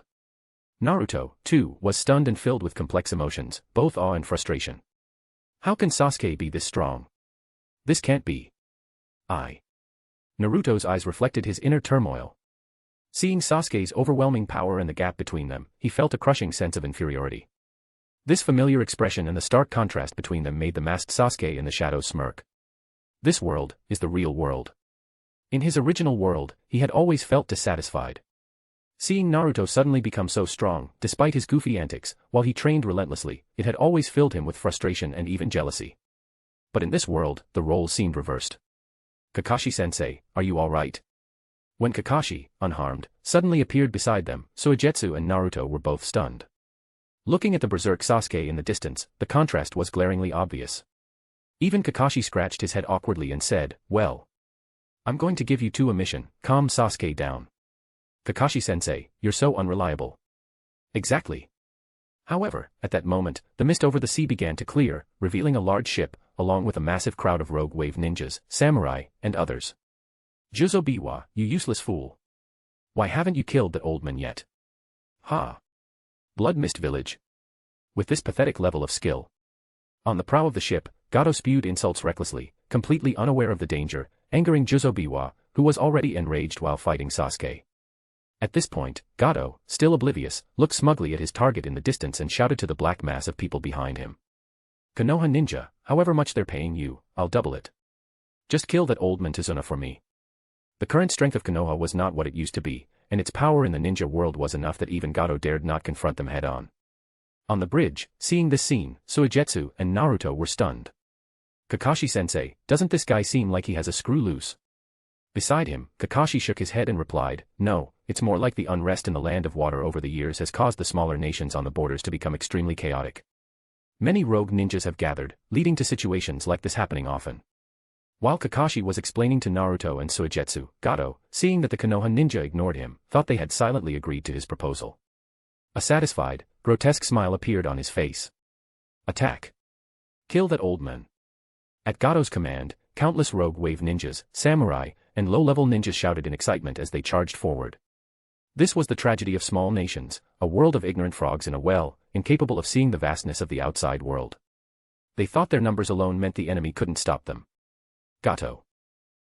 Naruto, too, was stunned and filled with complex emotions, both awe and frustration. How can Sasuke be this strong? This can't be. Naruto's eyes reflected his inner turmoil. Seeing Sasuke's overwhelming power and the gap between them, he felt a crushing sense of inferiority. This familiar expression and the stark contrast between them made the masked Sasuke in the shadows smirk. This world is the real world. In his original world, he had always felt dissatisfied. Seeing Naruto suddenly become so strong, despite his goofy antics, while he trained relentlessly, it had always filled him with frustration and even jealousy. But in this world, the roles seemed reversed. Kakashi-sensei, are you alright? When Kakashi, unharmed, suddenly appeared beside them, Suigetsu and Naruto were both stunned. Looking at the berserk Sasuke in the distance, the contrast was glaringly obvious. Even Kakashi scratched his head awkwardly and said, well, I'm going to give you two a mission, calm Sasuke down. Kakashi-sensei, you're so unreliable. Exactly. However, at that moment, the mist over the sea began to clear, revealing a large ship, along with a massive crowd of rogue wave ninjas, samurai, and others. Jizo, you useless fool. Why haven't you killed that old man yet? Ha! Blood Mist Village. With this pathetic level of skill. On the prow of the ship, Gato spewed insults recklessly, completely unaware of the danger, angering Juzo, who was already enraged while fighting Sasuke. At this point, Gato, still oblivious, looked smugly at his target in the distance and shouted to the black mass of people behind him. "Konoha ninja, however much they're paying you, I'll double it. Just kill that old Montezuma for me." The current strength of Konoha was not what it used to be, and its power in the ninja world was enough that even Gato dared not confront them head-on. On the bridge, seeing this scene, Suigetsu and Naruto were stunned. "Kakashi-sensei, doesn't this guy seem like he has a screw loose?" Beside him, Kakashi shook his head and replied, "No, it's more like the unrest in the land of water over the years has caused the smaller nations on the borders to become extremely chaotic. Many rogue ninjas have gathered, leading to situations like this happening often." While Kakashi was explaining to Naruto and Suigetsu, Gato, seeing that the Konoha ninja ignored him, thought they had silently agreed to his proposal. A satisfied, grotesque smile appeared on his face. "Attack! Kill that old man!" At Gato's command, countless rogue wave ninjas, samurai, and low-level ninjas shouted in excitement as they charged forward. This was the tragedy of small nations, a world of ignorant frogs in a well, incapable of seeing the vastness of the outside world. They thought their numbers alone meant the enemy couldn't stop them. Gato.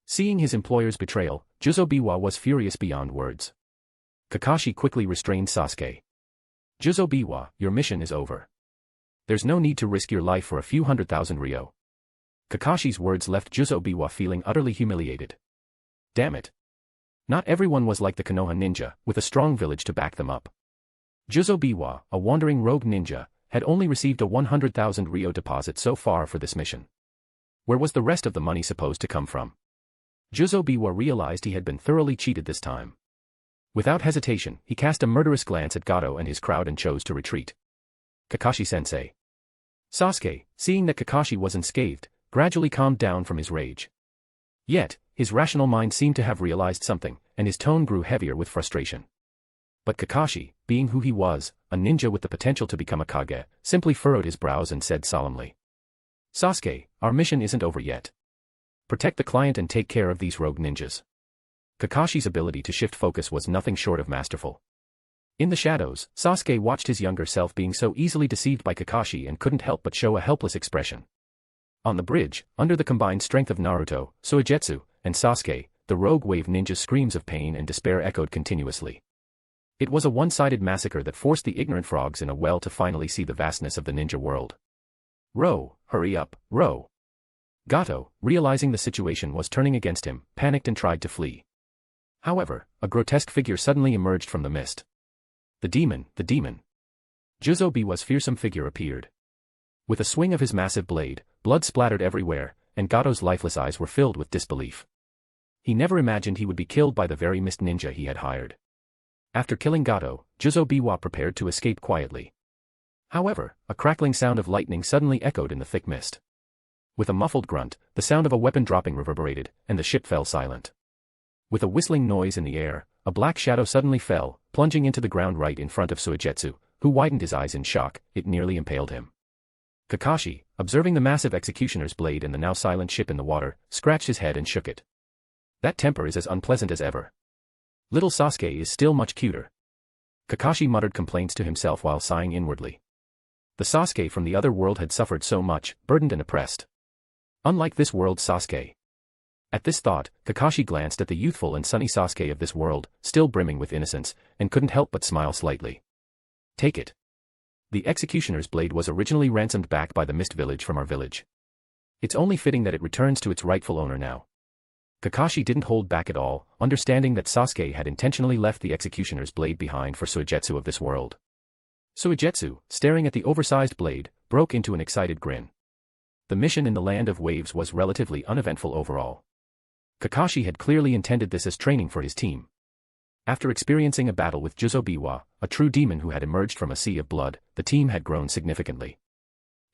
Seeing his employer's betrayal, Juzo was furious beyond words. Kakashi quickly restrained Sasuke. "Juzo, your mission is over. There's no need to risk your life for a few 100,000 ryo." Kakashi's words left Juzo feeling utterly humiliated. Damn it. Not everyone was like the Konoha ninja, with a strong village to back them up. Juzo, a wandering rogue ninja, had only received a 100,000 ryo deposit so far for this mission. Where was the rest of the money supposed to come from? Juzo realized he had been thoroughly cheated this time. Without hesitation, he cast a murderous glance at Gato and his crowd and chose to retreat. "Kakashi-sensei." Sasuke, seeing that Kakashi was unscathed, gradually calmed down from his rage. Yet, his rational mind seemed to have realized something, and his tone grew heavier with frustration. But Kakashi, being who he was, a ninja with the potential to become a Kage, simply furrowed his brows and said solemnly, "Sasuke, our mission isn't over yet. Protect the client and take care of these rogue ninjas." Kakashi's ability to shift focus was nothing short of masterful. In the shadows, Sasuke watched his younger self being so easily deceived by Kakashi and couldn't help but show a helpless expression. On the bridge, under the combined strength of Naruto, Suigetsu, and Sasuke, the rogue wave ninja's screams of pain and despair echoed continuously. It was a one-sided massacre that forced the ignorant frogs in a well to finally see the vastness of the ninja world. "Row, hurry up, row." Gato, realizing the situation was turning against him, panicked and tried to flee. However, a grotesque figure suddenly emerged from the mist. The demon. Juzo's fearsome figure appeared. With a swing of his massive blade, blood splattered everywhere, and Gato's lifeless eyes were filled with disbelief. He never imagined he would be killed by the very mist ninja he had hired. After killing Gato, Juzo prepared to escape quietly. However, a crackling sound of lightning suddenly echoed in the thick mist. With a muffled grunt, the sound of a weapon dropping reverberated, and the ship fell silent. With a whistling noise in the air, a black shadow suddenly fell, plunging into the ground right in front of Suigetsu, who widened his eyes in shock. It nearly impaled him. Kakashi, observing the massive executioner's blade and the now silent ship in the water, scratched his head and shook it. That temper is as unpleasant as ever. Little Sasuke is still much cuter. Kakashi muttered complaints to himself while sighing inwardly. The Sasuke from the other world had suffered so much, burdened and oppressed. Unlike this world's Sasuke. At this thought, Kakashi glanced at the youthful and sunny Sasuke of this world, still brimming with innocence, and couldn't help but smile slightly. "Take it." The executioner's blade was originally ransomed back by the Mist Village from our village. It's only fitting that it returns to its rightful owner now. Kakashi didn't hold back at all, understanding that Sasuke had intentionally left the executioner's blade behind for Suigetsu of this world. Suigetsu, staring at the oversized blade, broke into an excited grin. The mission in the Land of Waves was relatively uneventful overall. Kakashi had clearly intended this as training for his team. After experiencing a battle with Juzo, a true demon who had emerged from a sea of blood, the team had grown significantly.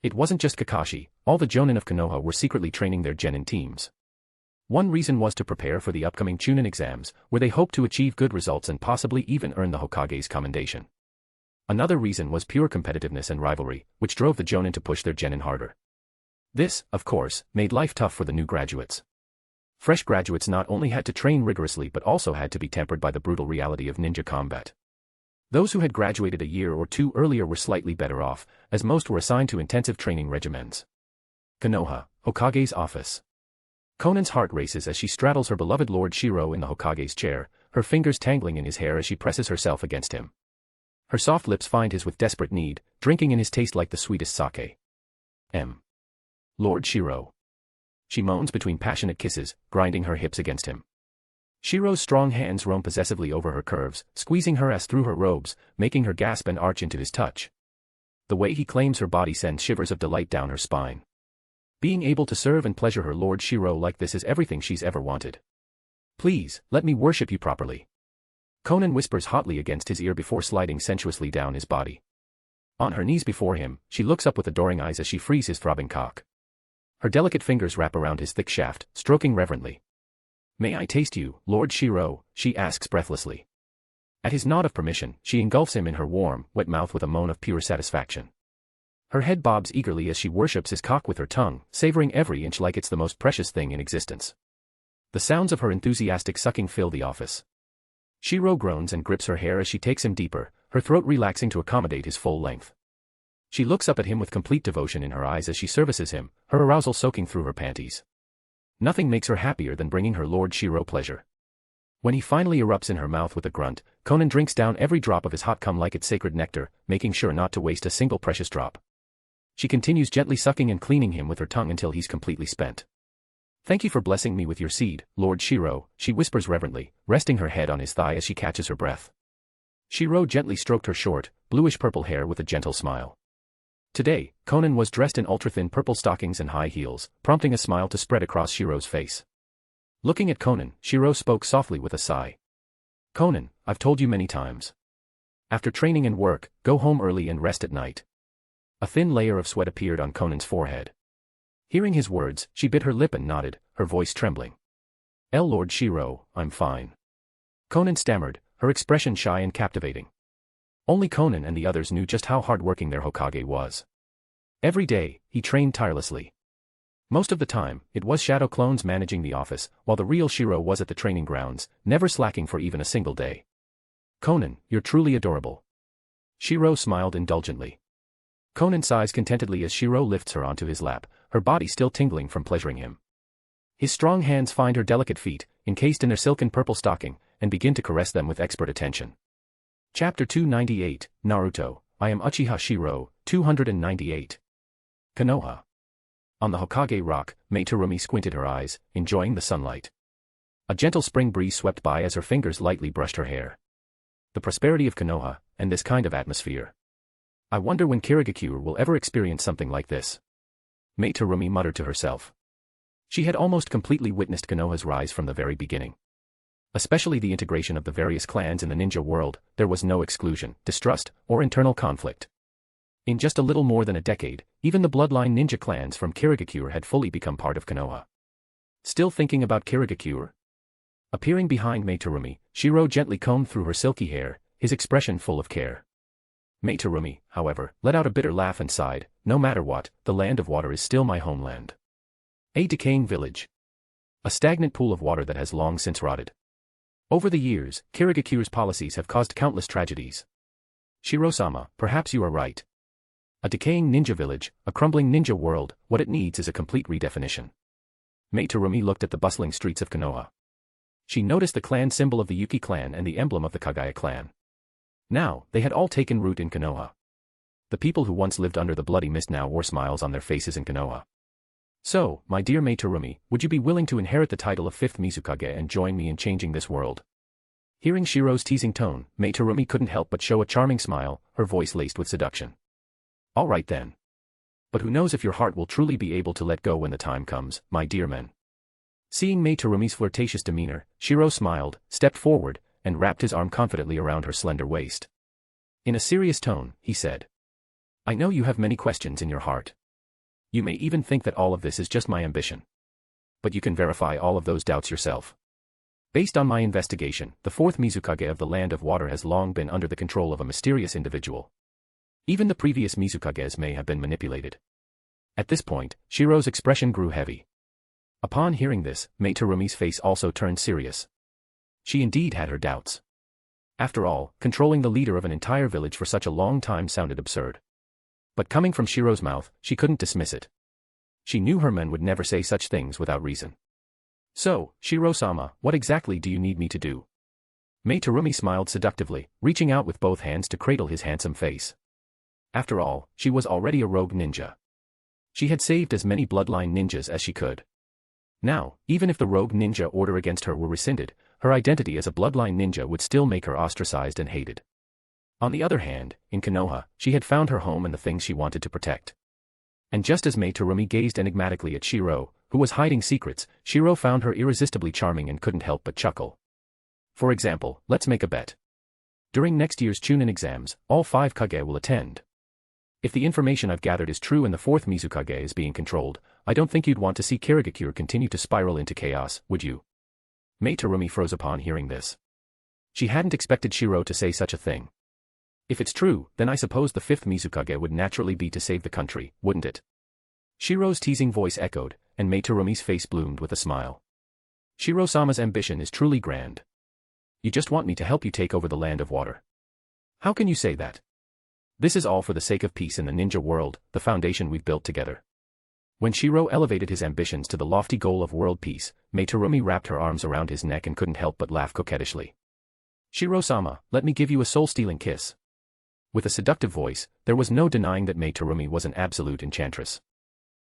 It wasn't just Kakashi, all the Jonin of Konoha were secretly training their genin teams. One reason was to prepare for the upcoming Chunin exams, where they hoped to achieve good results and possibly even earn the Hokage's commendation. Another reason was pure competitiveness and rivalry, which drove the Jonin to push their genin harder. This, of course, made life tough for the new graduates. Fresh graduates not only had to train rigorously but also had to be tempered by the brutal reality of ninja combat. Those who had graduated a year or two earlier were slightly better off, as most were assigned to intensive training regimens. Konoha, Hokage's office. Konan's heart races as she straddles her beloved Lord Shirou in the Hokage's chair, her fingers tangling in his hair as she presses herself against him. Her soft lips find his with desperate need, drinking in his taste like the sweetest sake. Lord Shirou. She moans between passionate kisses, grinding her hips against him. Shirou's strong hands roam possessively over her curves, squeezing her ass through her robes, making her gasp and arch into his touch. The way he claims her body sends shivers of delight down her spine. Being able to serve and pleasure her Lord Shirou like this is everything she's ever wanted. Please, let me worship you properly. Konan whispers hotly against his ear before sliding sensuously down his body. On her knees before him, she looks up with adoring eyes as she frees his throbbing cock. Her delicate fingers wrap around his thick shaft, stroking reverently. May I taste you, Lord Shirou? She asks breathlessly. At his nod of permission, she engulfs him in her warm, wet mouth with a moan of pure satisfaction. Her head bobs eagerly as she worships his cock with her tongue, savoring every inch like it's the most precious thing in existence. The sounds of her enthusiastic sucking fill the office. Shirou groans and grips her hair as she takes him deeper, her throat relaxing to accommodate his full length. She looks up at him with complete devotion in her eyes as she services him, her arousal soaking through her panties. Nothing makes her happier than bringing her Lord Shirou pleasure. When he finally erupts in her mouth with a grunt, Konan drinks down every drop of his hot cum like it's sacred nectar, making sure not to waste a single precious drop. She continues gently sucking and cleaning him with her tongue until he's completely spent. Thank you for blessing me with your seed, Lord Shirou, she whispers reverently, resting her head on his thigh as she catches her breath. Shirou gently stroked her short, bluish-purple hair with a gentle smile. Today, Konan was dressed in ultra-thin purple stockings and high heels, prompting a smile to spread across Shirou's face. Looking at Konan, Shirou spoke softly with a sigh. Konan, I've told you many times. After training and work, go home early and rest at night. A thin layer of sweat appeared on Konan's forehead. Hearing his words, she bit her lip and nodded, her voice trembling. Lord Shirou, I'm fine. Konan stammered, her expression shy and captivating. Only Konan and the others knew just how hard-working their Hokage was. Every day, he trained tirelessly. Most of the time, it was shadow clones managing the office, while the real Shirou was at the training grounds, never slacking for even a single day. Konan, you're truly adorable. Shirou smiled indulgently. Konan sighs contentedly as Shirou lifts her onto his lap, her body still tingling from pleasuring him. His strong hands find her delicate feet, encased in their silken purple stocking, and begin to caress them with expert attention. Chapter 298, Naruto, I am Uchiha Shirou, 298. Konoha. On the Hokage rock, Mei Terumi squinted her eyes, enjoying the sunlight. A gentle spring breeze swept by as her fingers lightly brushed her hair. The prosperity of Konoha, and this kind of atmosphere. I wonder when Kirigakure will ever experience something like this. Mei Terumi muttered to herself. She had almost completely witnessed Konoha's rise from the very beginning. Especially the integration of the various clans in the ninja world, there was no exclusion, distrust, or internal conflict. In just a little more than a decade, even the bloodline ninja clans from Kirigakure had fully become part of Konoha. Still thinking about Kirigakure? Appearing behind Mei Terumi, Shirou gently combed through her silky hair, his expression full of care. Mei Terumi, however, let out a bitter laugh and sighed, no matter what, the land of water is still my homeland. A decaying village. A stagnant pool of water that has long since rotted. Over the years, Kirigakure's policies have caused countless tragedies. Shirou-sama, perhaps you are right. A decaying ninja village, a crumbling ninja world, what it needs is a complete redefinition. Mei Terumi looked at the bustling streets of Konoha. She noticed the clan symbol of the Yuki clan and the emblem of the Kagaya clan. Now, they had all taken root in Konoha. The people who once lived under the bloody mist now wore smiles on their faces in Konoha. So, my dear Mei Terumi, would you be willing to inherit the title of 5th Mizukage and join me in changing this world? Hearing Shirou's teasing tone, Mei Terumi couldn't help but show a charming smile, her voice laced with seduction. All right then. But who knows if your heart will truly be able to let go when the time comes, my dear men. Seeing Mei Terumi's flirtatious demeanor, Shirou smiled, stepped forward, and wrapped his arm confidently around her slender waist. In a serious tone, he said. I know you have many questions in your heart. You may even think that all of this is just my ambition. But you can verify all of those doubts yourself. Based on my investigation, the 4th Mizukage of the Land of Water has long been under the control of a mysterious individual. Even the previous Mizukages may have been manipulated. At this point, Shirou's expression grew heavy. Upon hearing this, Mei Terumi's face also turned serious. She indeed had her doubts. After all, controlling the leader of an entire village for such a long time sounded absurd. But coming from Shirou's mouth, she couldn't dismiss it. She knew her men would never say such things without reason. So, Shirou-sama, what exactly do you need me to do? Mei Terumi smiled seductively, reaching out with both hands to cradle his handsome face. After all, she was already a rogue ninja. She had saved as many bloodline ninjas as she could. Now, even if the rogue ninja order against her were rescinded, her identity as a bloodline ninja would still make her ostracized and hated. On the other hand, in Konoha, she had found her home and the things she wanted to protect. And just as Mei Terumi gazed enigmatically at Shirou, who was hiding secrets, Shirou found her irresistibly charming and couldn't help but chuckle. For example, let's make a bet. During next year's Chunin exams, all 5 Kage will attend. If the information I've gathered is true and the 4th Mizukage is being controlled, I don't think you'd want to see Kirigakure continue to spiral into chaos, would you? Mei Terumi froze upon hearing this. She hadn't expected Shirou to say such a thing. If it's true, then I suppose the 5th Mizukage would naturally be to save the country, wouldn't it? Shirou's teasing voice echoed, and Mei Terumi's face bloomed with a smile. Shirou-sama's ambition is truly grand. You just want me to help you take over the land of water. How can you say that? This is all for the sake of peace in the ninja world, the foundation we've built together. When Shirou elevated his ambitions to the lofty goal of world peace, Mei Terumi wrapped her arms around his neck and couldn't help but laugh coquettishly. Shirou-sama, let me give you a soul-stealing kiss. With a seductive voice, there was no denying that Mei Terumi was an absolute enchantress.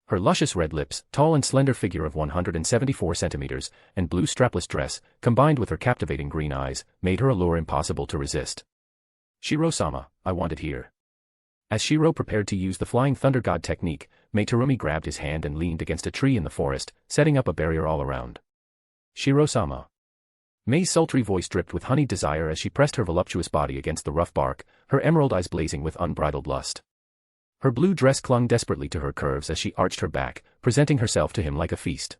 Her luscious red lips, tall and slender figure of 174 centimeters, and blue strapless dress, combined with her captivating green eyes, made her allure impossible to resist. Shirou-sama, I want it here. As Shirou prepared to use the Flying Thunder God technique, Mei Terumi grabbed his hand and leaned against a tree in the forest, setting up a barrier all around. Shirou-sama. Mei's sultry voice dripped with honeyed desire as she pressed her voluptuous body against the rough bark, her emerald eyes blazing with unbridled lust. Her blue dress clung desperately to her curves as she arched her back, presenting herself to him like a feast.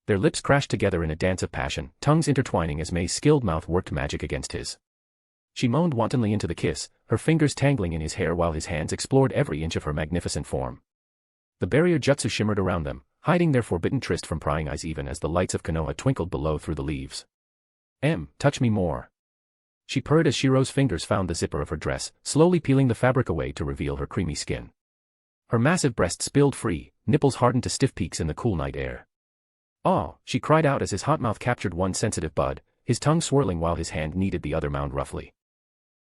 Their lips crashed together in a dance of passion, tongues intertwining as Mei's skilled mouth worked magic against his. She moaned wantonly into the kiss, her fingers tangling in his hair while his hands explored every inch of her magnificent form. The barrier jutsu shimmered around them, hiding their forbidden tryst from prying eyes even as the lights of Konoha twinkled below through the leaves. Touch me more. She purred as Shirou's fingers found the zipper of her dress, slowly peeling the fabric away to reveal her creamy skin. Her massive breasts spilled free, nipples hardened to stiff peaks in the cool night air. "Oh," she cried out as his hot mouth captured one sensitive bud, his tongue swirling while his hand kneaded the other mound roughly.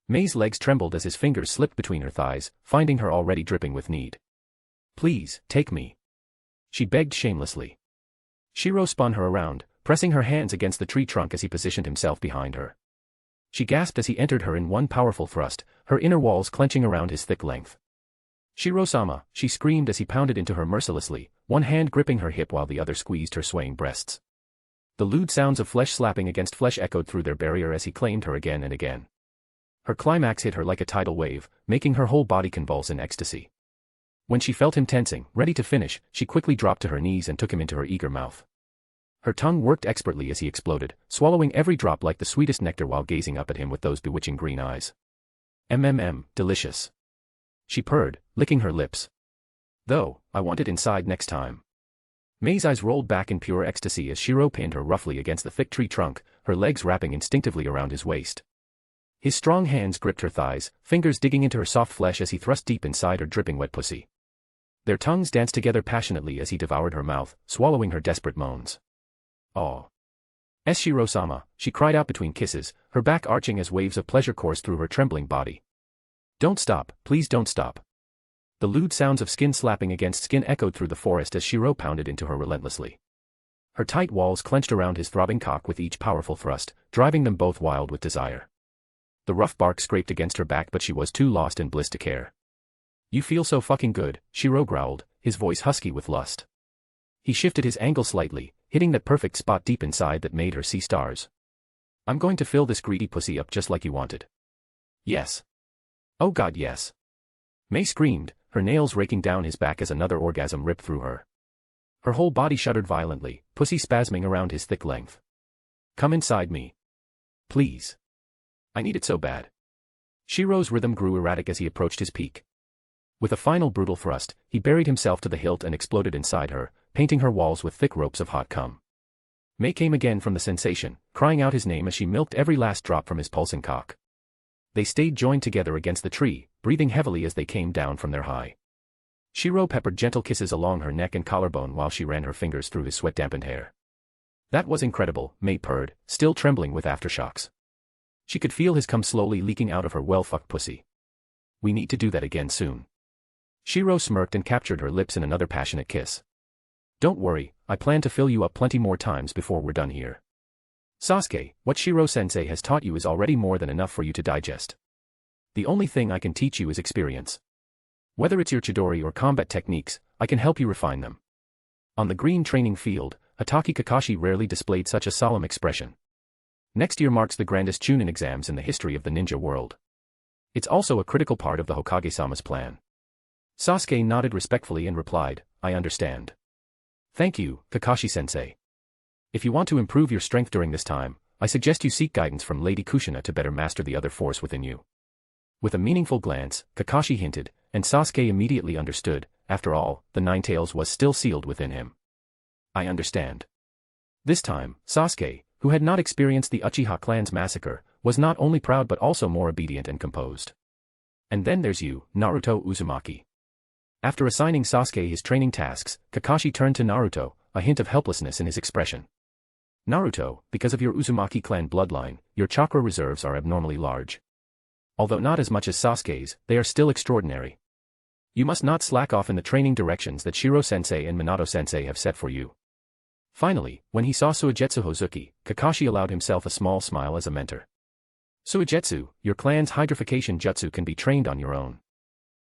Mei's legs trembled as his fingers slipped between her thighs, finding her already dripping with need. "Please, take me," she begged shamelessly. Shirou spun her around, pressing her hands against the tree trunk as he positioned himself behind her. She gasped as he entered her in one powerful thrust, her inner walls clenching around his thick length. "Shirou-sama," she screamed as he pounded into her mercilessly, one hand gripping her hip while the other squeezed her swaying breasts. The lewd sounds of flesh slapping against flesh echoed through their barrier as he claimed her again and again. Her climax hit her like a tidal wave, making her whole body convulse in ecstasy. When she felt him tensing, ready to finish, she quickly dropped to her knees and took him into her eager mouth. Her tongue worked expertly as he exploded, swallowing every drop like the sweetest nectar while gazing up at him with those bewitching green eyes. Delicious. She purred, licking her lips. Though, I want it inside next time. Mei's eyes rolled back in pure ecstasy as Shirou pinned her roughly against the thick tree trunk, her legs wrapping instinctively around his waist. His strong hands gripped her thighs, fingers digging into her soft flesh as he thrust deep inside her dripping wet pussy. Their tongues danced together passionately as he devoured her mouth, swallowing her desperate moans. "Oh. Shirou-sama," she cried out between kisses, her back arching as waves of pleasure coursed through her trembling body. "Don't stop, please don't stop." The lewd sounds of skin slapping against skin echoed through the forest as Shirou pounded into her relentlessly. Her tight walls clenched around his throbbing cock with each powerful thrust, driving them both wild with desire. The rough bark scraped against her back but she was too lost in bliss to care. "You feel so fucking good," Shirou growled, his voice husky with lust. He shifted his angle slightly, hitting that perfect spot deep inside that made her see stars. "I'm going to fill this greedy pussy up just like you wanted." "Yes. Oh god yes." Mei screamed, her nails raking down his back as another orgasm ripped through her. Her whole body shuddered violently, pussy spasming around his thick length. "Come inside me. Please. I need it so bad." Shirou's rhythm grew erratic as he approached his peak. With a final brutal thrust, he buried himself to the hilt and exploded inside her, painting her walls with thick ropes of hot cum. Mei came again from the sensation, crying out his name as she milked every last drop from his pulsing cock. They stayed joined together against the tree, breathing heavily as they came down from their high. Shirou peppered gentle kisses along her neck and collarbone while she ran her fingers through his sweat-dampened hair. That was incredible, Mei purred, still trembling with aftershocks. She could feel his cum slowly leaking out of her well-fucked pussy. We need to do that again soon. Shirou smirked and captured her lips in another passionate kiss. Don't worry, I plan to fill you up plenty more times before we're done here. Sasuke, what Shirou-sensei has taught you is already more than enough for you to digest. The only thing I can teach you is experience. Whether it's your Chidori or combat techniques, I can help you refine them. On the green training field, Hatake Kakashi rarely displayed such a solemn expression. Next year marks the grandest Chunin exams in the history of the ninja world. It's also a critical part of the Hokage-sama's plan. Sasuke nodded respectfully and replied, I understand. Thank you, Kakashi-sensei. If you want to improve your strength during this time, I suggest you seek guidance from Lady Kushina to better master the other force within you. With a meaningful glance, Kakashi hinted, and Sasuke immediately understood. After all, the Nine Tails was still sealed within him. I understand. This time, Sasuke, who had not experienced the Uchiha clan's massacre, was not only proud but also more obedient and composed. And then there's you, Naruto Uzumaki. After assigning Sasuke his training tasks, Kakashi turned to Naruto, a hint of helplessness in his expression. Naruto, because of your Uzumaki clan bloodline, your chakra reserves are abnormally large. Although not as much as Sasuke's, they are still extraordinary. You must not slack off in the training directions that Shirou-sensei and Minato-sensei have set for you. Finally, when he saw Suigetsu Hozuki, Kakashi allowed himself a small smile as a mentor. Suigetsu, your clan's hydrification jutsu can be trained on your own.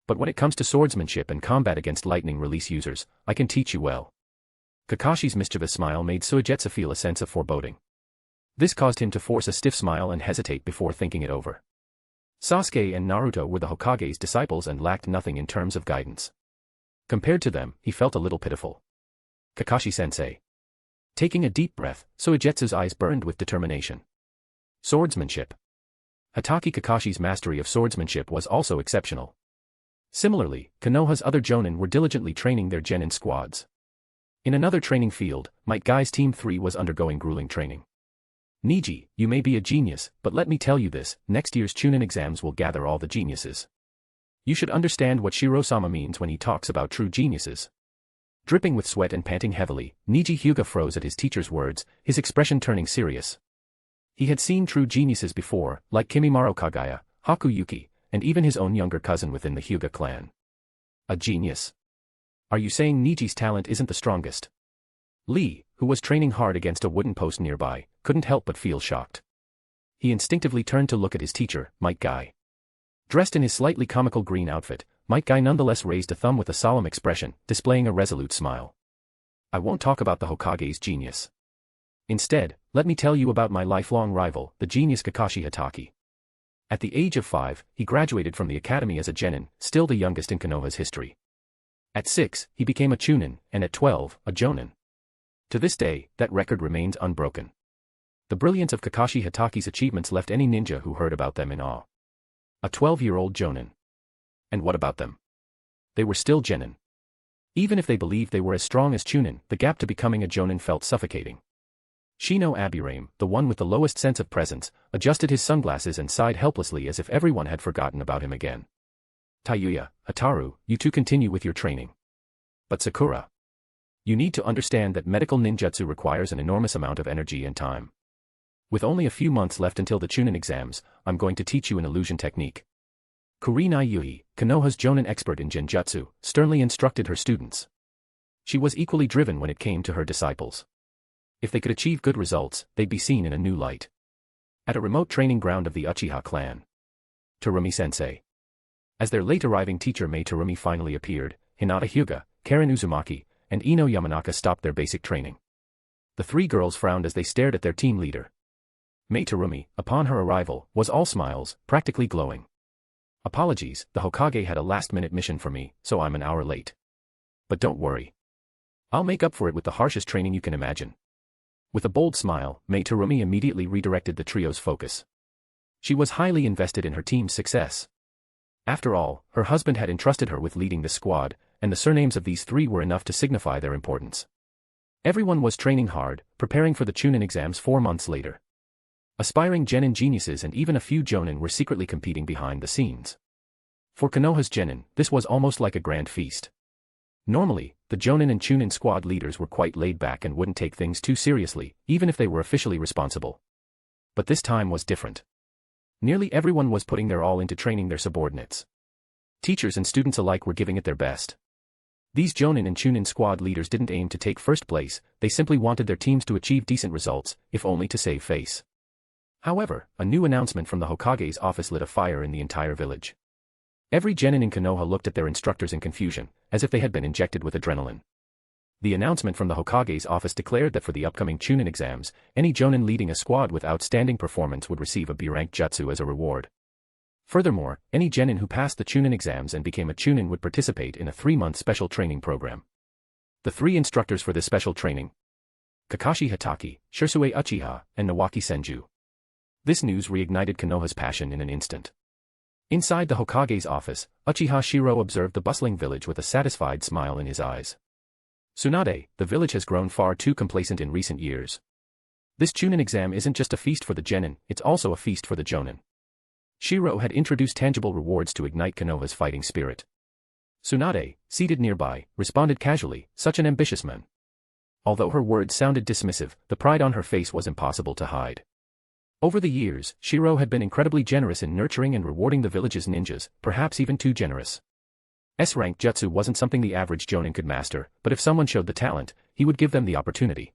But when it comes to swordsmanship and combat against lightning release users, I can teach you well. Kakashi's mischievous smile made Suigetsu feel a sense of foreboding. This caused him to force a stiff smile and hesitate before thinking it over. Sasuke and Naruto were the Hokage's disciples and lacked nothing in terms of guidance. Compared to them, he felt a little pitiful. Kakashi-sensei. Taking a deep breath, Suigetsu's eyes burned with determination. Swordsmanship. Hatake Kakashi's mastery of swordsmanship was also exceptional. Similarly, Konoha's other Jonin were diligently training their genin squads. In another training field, Might Guy's Team 3 was undergoing grueling training. Niji, you may be a genius, but let me tell you this, next year's Chunin exams will gather all the geniuses. You should understand what Shirou-sama means when he talks about true geniuses. Dripping with sweat and panting heavily, Niji Hyuga froze at his teacher's words, his expression turning serious. He had seen true geniuses before, like Kimimaro Kagaya, Hakuyuki, and even his own younger cousin within the Hyuga clan. A genius? Are you saying Niji's talent isn't the strongest? Lee, who was training hard against a wooden post nearby, couldn't help but feel shocked. He instinctively turned to look at his teacher, Might Guy. Dressed in his slightly comical green outfit, Might Guy nonetheless raised a thumb with a solemn expression, displaying a resolute smile. I won't talk about the Hokage's genius. Instead, let me tell you about my lifelong rival, the genius Kakashi Hatake. At the age of 5, he graduated from the academy as a genin, still the youngest in Konoha's history. At 6, he became a Chunin, and at 12, a Jonin. To this day, that record remains unbroken. The brilliance of Kakashi Hatake's achievements left any ninja who heard about them in awe. A 12-year-old Jonin. And what about them? They were still genin. Even if they believed they were as strong as Chunin, the gap to becoming a Jonin felt suffocating. Shino Aburame, the one with the lowest sense of presence, adjusted his sunglasses and sighed helplessly as if everyone had forgotten about him again. Tayuya, Hataru, you two continue with your training. But Sakura. You need to understand that medical ninjutsu requires an enormous amount of energy and time. With only a few months left until the Chunin exams, I'm going to teach you an illusion technique. Kurinai Yui, Konoha's Jonin expert in genjutsu, sternly instructed her students. She was equally driven when it came to her disciples. If they could achieve good results, they'd be seen in a new light. At a remote training ground of the Uchiha clan. Terumi-sensei. As their late-arriving teacher Mei Terumi finally appeared, Hinata Hyuga, Karen Uzumaki, and Ino Yamanaka stopped their basic training. The three girls frowned as they stared at their team leader. Mei Terumi, upon her arrival, was all smiles, practically glowing. Apologies, the Hokage had a last-minute mission for me, so I'm an hour late. But don't worry. I'll make up for it with the harshest training you can imagine. With a bold smile, Mei Terumi immediately redirected the trio's focus. She was highly invested in her team's success. After all, her husband had entrusted her with leading the squad, and the surnames of these three were enough to signify their importance. Everyone was training hard, preparing for the Chunin exams 4 months later. Aspiring genin geniuses and even a few Jonin were secretly competing behind the scenes. For Konoha's genin, this was almost like a grand feast. Normally, the Jonin and Chunin squad leaders were quite laid back and wouldn't take things too seriously, even if they were officially responsible. But this time was different. Nearly everyone was putting their all into training their subordinates. Teachers and students alike were giving it their best. These Jonin and Chunin squad leaders didn't aim to take first place, they simply wanted their teams to achieve decent results, if only to save face. However, a new announcement from the Hokage's office lit a fire in the entire village. Every genin in Konoha looked at their instructors in confusion, as if they had been injected with adrenaline. The announcement from the Hokage's office declared that for the upcoming Chunin exams, any Jonin leading a squad with outstanding performance would receive a B-rank jutsu as a reward. Furthermore, any genin who passed the Chunin exams and became a Chunin would participate in a 3-month special training program. The 3 instructors for this special training: Kakashi Hatake, Shisui Uchiha, and Nawaki Senju. This news reignited Konoha's passion in an instant. Inside the Hokage's office, Uchiha Shirou observed the bustling village with a satisfied smile in his eyes. Tsunade, the village has grown far too complacent in recent years. This Chunin exam isn't just a feast for the genin, it's also a feast for the Jonin. Shirou had introduced tangible rewards to ignite Konoha's fighting spirit. Tsunade, seated nearby, responded casually, "Such an ambitious man." Although her words sounded dismissive, the pride on her face was impossible to hide. Over the years, Shirou had been incredibly generous in nurturing and rewarding the village's ninjas, perhaps even too generous. S-rank jutsu wasn't something the average Jonin could master, but if someone showed the talent, he would give them the opportunity.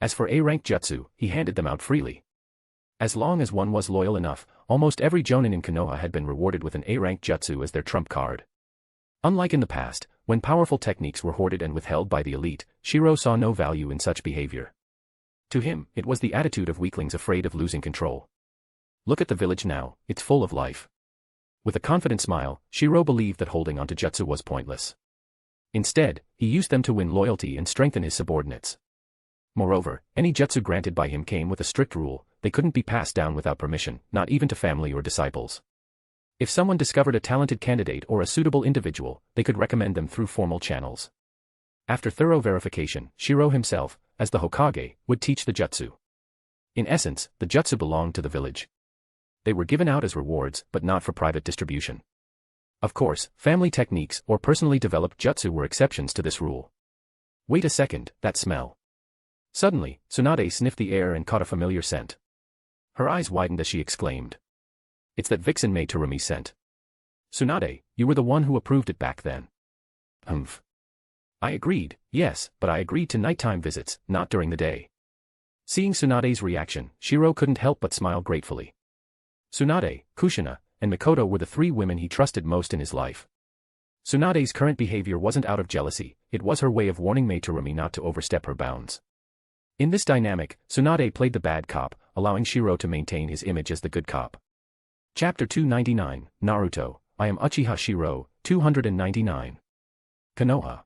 As for A-rank jutsu, he handed them out freely. As long as one was loyal enough, almost every Jonin in Konoha had been rewarded with an A-rank jutsu as their trump card. Unlike in the past, when powerful techniques were hoarded and withheld by the elite, Shirou saw no value in such behavior. To him, it was the attitude of weaklings afraid of losing control. Look at the village now, it's full of life. With a confident smile, Shirou believed that holding onto jutsu was pointless. Instead, he used them to win loyalty and strengthen his subordinates. Moreover, any jutsu granted by him came with a strict rule: they couldn't be passed down without permission, not even to family or disciples. If someone discovered a talented candidate or a suitable individual, they could recommend them through formal channels. After thorough verification, Shirou himself, as the Hokage, would teach the jutsu. In essence, the jutsu belonged to the village. They were given out as rewards, but not for private distribution. Of course, family techniques or personally developed jutsu were exceptions to this rule. Wait a second, that smell. Suddenly, Tsunade sniffed the air and caught a familiar scent. Her eyes widened as she exclaimed. "It's that vixen Mei Terumi scent." "Tsunade, you were the one who approved it back then." "Humph." I agreed, yes, but I agreed to nighttime visits, not during the day. Seeing Tsunade's reaction, Shirou couldn't help but smile gratefully. Tsunade, Kushina, and Mikoto were the 3 women he trusted most in his life. Tsunade's current behavior wasn't out of jealousy, it was her way of warning Mei Terumi not to overstep her bounds. In this dynamic, Tsunade played the bad cop, allowing Shirou to maintain his image as the good cop. Chapter 299, Naruto, I am Uchiha Shirou, 299. Konoha.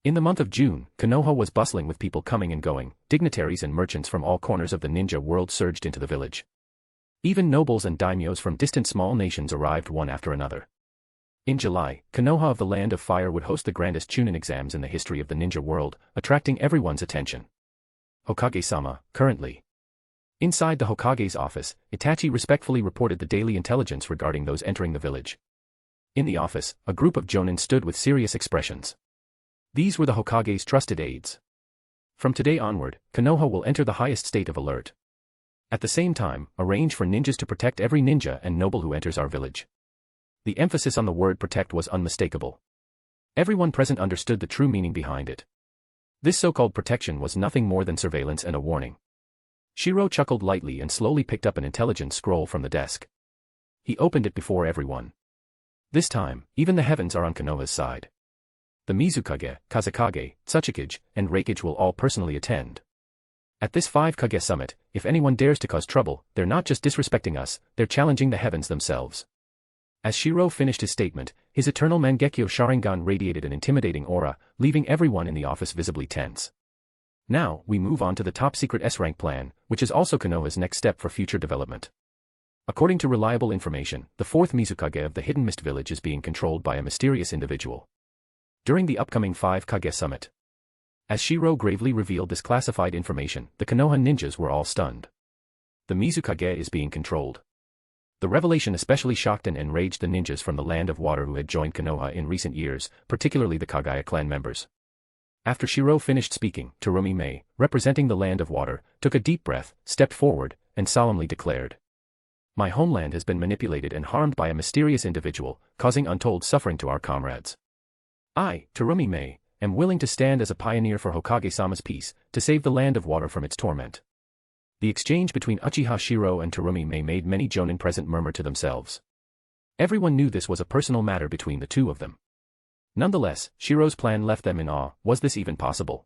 In the month of June, Konoha was bustling with people coming and going. Dignitaries and merchants from all corners of the ninja world surged into the village. Even nobles and daimyos from distant small nations arrived one after another. In July, Konoha of the Land of Fire would host the grandest Chunin exams in the history of the ninja world, attracting everyone's attention. Hokage-sama, currently. Inside the Hokage's office, Itachi respectfully reported the daily intelligence regarding those entering the village. In the office, a group of Jonin stood with serious expressions. These were the Hokage's trusted aides. From today onward, Konoha will enter the highest state of alert. At the same time, arrange for ninjas to protect every ninja and noble who enters our village. The emphasis on the word protect was unmistakable. Everyone present understood the true meaning behind it. This so-called protection was nothing more than surveillance and a warning. Shirou chuckled lightly and slowly picked up an intelligence scroll from the desk. He opened it before everyone. This time, even the heavens are on Konoha's side. The Mizukage, Kazekage, Tsuchikage, and Reikage will all personally attend. At this 5-Kage summit, if anyone dares to cause trouble, they're not just disrespecting us, they're challenging the heavens themselves. As Shirou finished his statement, his eternal Mangekyo Sharingan radiated an intimidating aura, leaving everyone in the office visibly tense. Now, we move on to the top-secret S-rank plan, which is also Konoha's next step for future development. According to reliable information, the 4th Mizukage of the Hidden Mist Village is being controlled by a mysterious individual. During the upcoming 5-Kage summit. As Shirou gravely revealed this classified information, the Konoha ninjas were all stunned. The Mizukage is being controlled. The revelation especially shocked and enraged the ninjas from the Land of Water who had joined Konoha in recent years, particularly the Kagaya clan members. After Shirou finished speaking, Terumi Mei, representing the Land of Water, took a deep breath, stepped forward, and solemnly declared. My homeland has been manipulated and harmed by a mysterious individual, causing untold suffering to our comrades. I, Terumi Mei, am willing to stand as a pioneer for Hokage-sama's peace, to save the Land of Water from its torment. The exchange between Uchiha Shirou and Terumi Mei made many Jonin present murmur to themselves. Everyone knew this was a personal matter between the two of them. Nonetheless, Shirou's plan left them in awe. Was this even possible?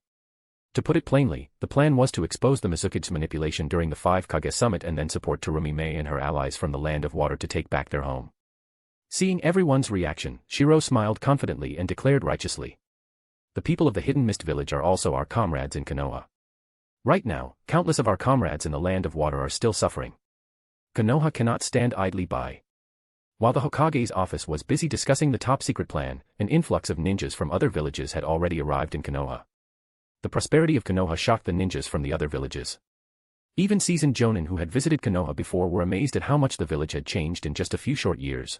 To put it plainly, the plan was to expose the Mizuki's manipulation during the 5 Kage summit and then support Terumi Mei and her allies from the Land of Water to take back their home. Seeing everyone's reaction, Shirou smiled confidently and declared righteously. The people of the Hidden Mist Village are also our comrades in Konoha. Right now, countless of our comrades in the Land of Water are still suffering. Konoha cannot stand idly by. While the Hokage's office was busy discussing the top-secret plan, an influx of ninjas from other villages had already arrived in Konoha. The prosperity of Konoha shocked the ninjas from the other villages. Even seasoned Jonin who had visited Konoha before were amazed at how much the village had changed in just a few short years.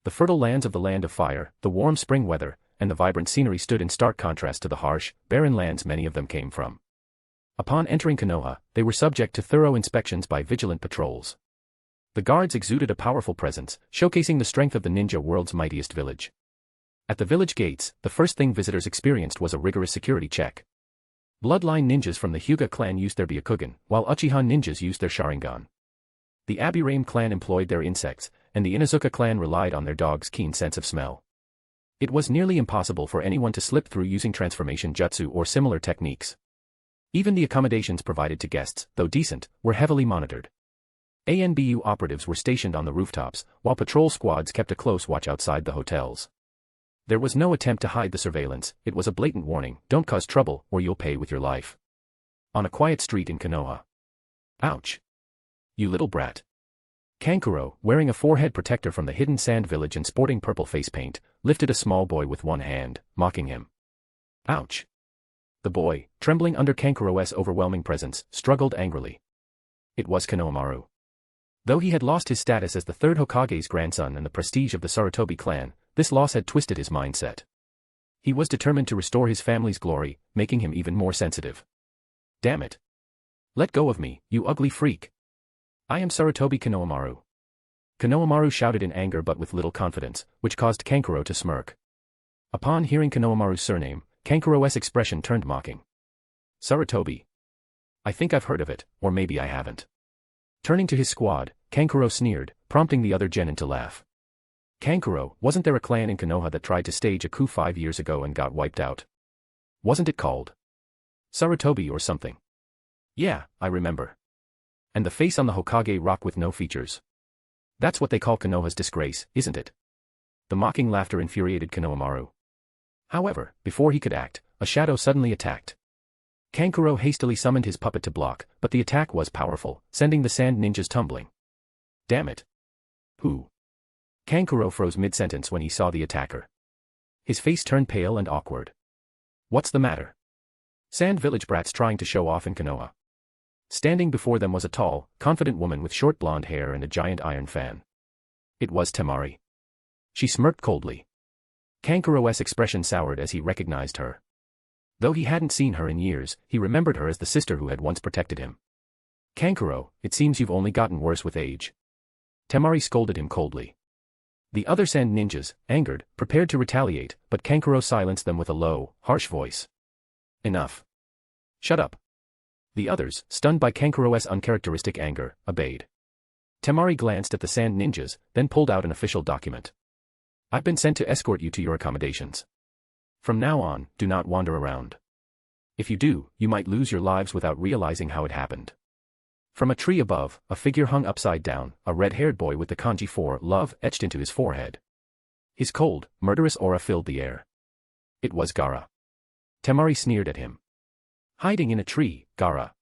The fertile lands of the Land of Fire, the warm spring weather, and the vibrant scenery stood in stark contrast to the harsh, barren lands many of them came from. Upon entering Konoha, they were subject to thorough inspections by vigilant patrols. The guards exuded a powerful presence, showcasing the strength of the ninja world's mightiest village. At the village gates, the first thing visitors experienced was a rigorous security check. Bloodline ninjas from the Hyuga clan used their Byakugan, while Uchiha ninjas used their Sharingan. The Aburame clan employed their insects, and the Inuzuka clan relied on their dog's keen sense of smell. It was nearly impossible for anyone to slip through using transformation jutsu or similar techniques. Even the accommodations provided to guests, though decent, were heavily monitored. ANBU operatives were stationed on the rooftops, while patrol squads kept a close watch outside the hotels. There was no attempt to hide the surveillance, it was a blatant warning, don't cause trouble, or you'll pay with your life. On a quiet street in Konoha. Ouch. You little brat. Kankuro, wearing a forehead protector from the hidden sand village and sporting purple face paint, lifted a small boy with one hand, mocking him. Ouch. The boy, trembling under Kankuro's overwhelming presence, struggled angrily. It was Konohamaru. Though he had lost his status as the third Hokage's grandson and the prestige of the Sarutobi clan, this loss had twisted his mindset. He was determined to restore his family's glory, making him even more sensitive. Damn it. Let go of me, you ugly freak. I am Sarutobi Konohamaru. Konohamaru shouted in anger but with little confidence, which caused Kankuro to smirk. Upon hearing Konohamaru's surname, Kankuro's expression turned mocking. Sarutobi. I think I've heard of it, or maybe I haven't. Turning to his squad, Kankuro sneered, prompting the other genin to laugh. Kankuro, wasn't there a clan in Konoha that tried to stage a coup 5 years ago and got wiped out? Wasn't it called Sarutobi or something? Yeah, I remember. And the face on the Hokage rock with no features. That's what they call Konoha's disgrace, isn't it? The mocking laughter infuriated Konohamaru. However, before he could act, a shadow suddenly attacked. Kankuro hastily summoned his puppet to block, but the attack was powerful, sending the sand ninjas tumbling. Damn it. Who? Kankuro froze mid-sentence when he saw the attacker. His face turned pale and awkward. What's the matter? Sand village brats trying to show off in Konoha. Standing before them was a tall, confident woman with short blonde hair and a giant iron fan. It was Temari. She smirked coldly. Kankuro's expression soured as he recognized her. Though he hadn't seen her in years, he remembered her as the sister who had once protected him. Kankuro, it seems you've only gotten worse with age. Temari scolded him coldly. The other sand ninjas, angered, prepared to retaliate, but Kankuro silenced them with a low, harsh voice. Enough. Shut up. The others, stunned by Kankuro's uncharacteristic anger, obeyed. Temari glanced at the sand ninjas, then pulled out an official document. I've been sent to escort you to your accommodations. From now on, do not wander around. If you do, you might lose your lives without realizing how it happened. From a tree above, a figure hung upside down, a red-haired boy with the kanji for love etched into his forehead. His cold, murderous aura filled the air. It was Gaara. Temari sneered at him. Hiding in a tree, Gaara.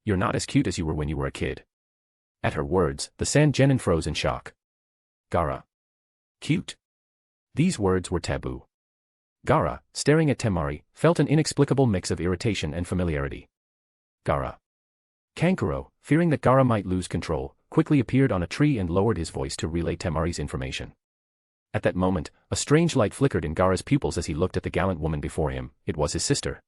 You're not as cute as you were when you were a kid. At her words, the sand genin froze in shock. Gaara. Cute. These words were taboo. Gaara, staring at Temari, felt an inexplicable mix of irritation and familiarity. Gaara. Kankuro, fearing that Gaara might lose control, quickly appeared on a tree and lowered his voice to relay Temari's information. At that moment, a strange light flickered in Gaara's pupils as he looked at the gallant woman before him. It was his sister.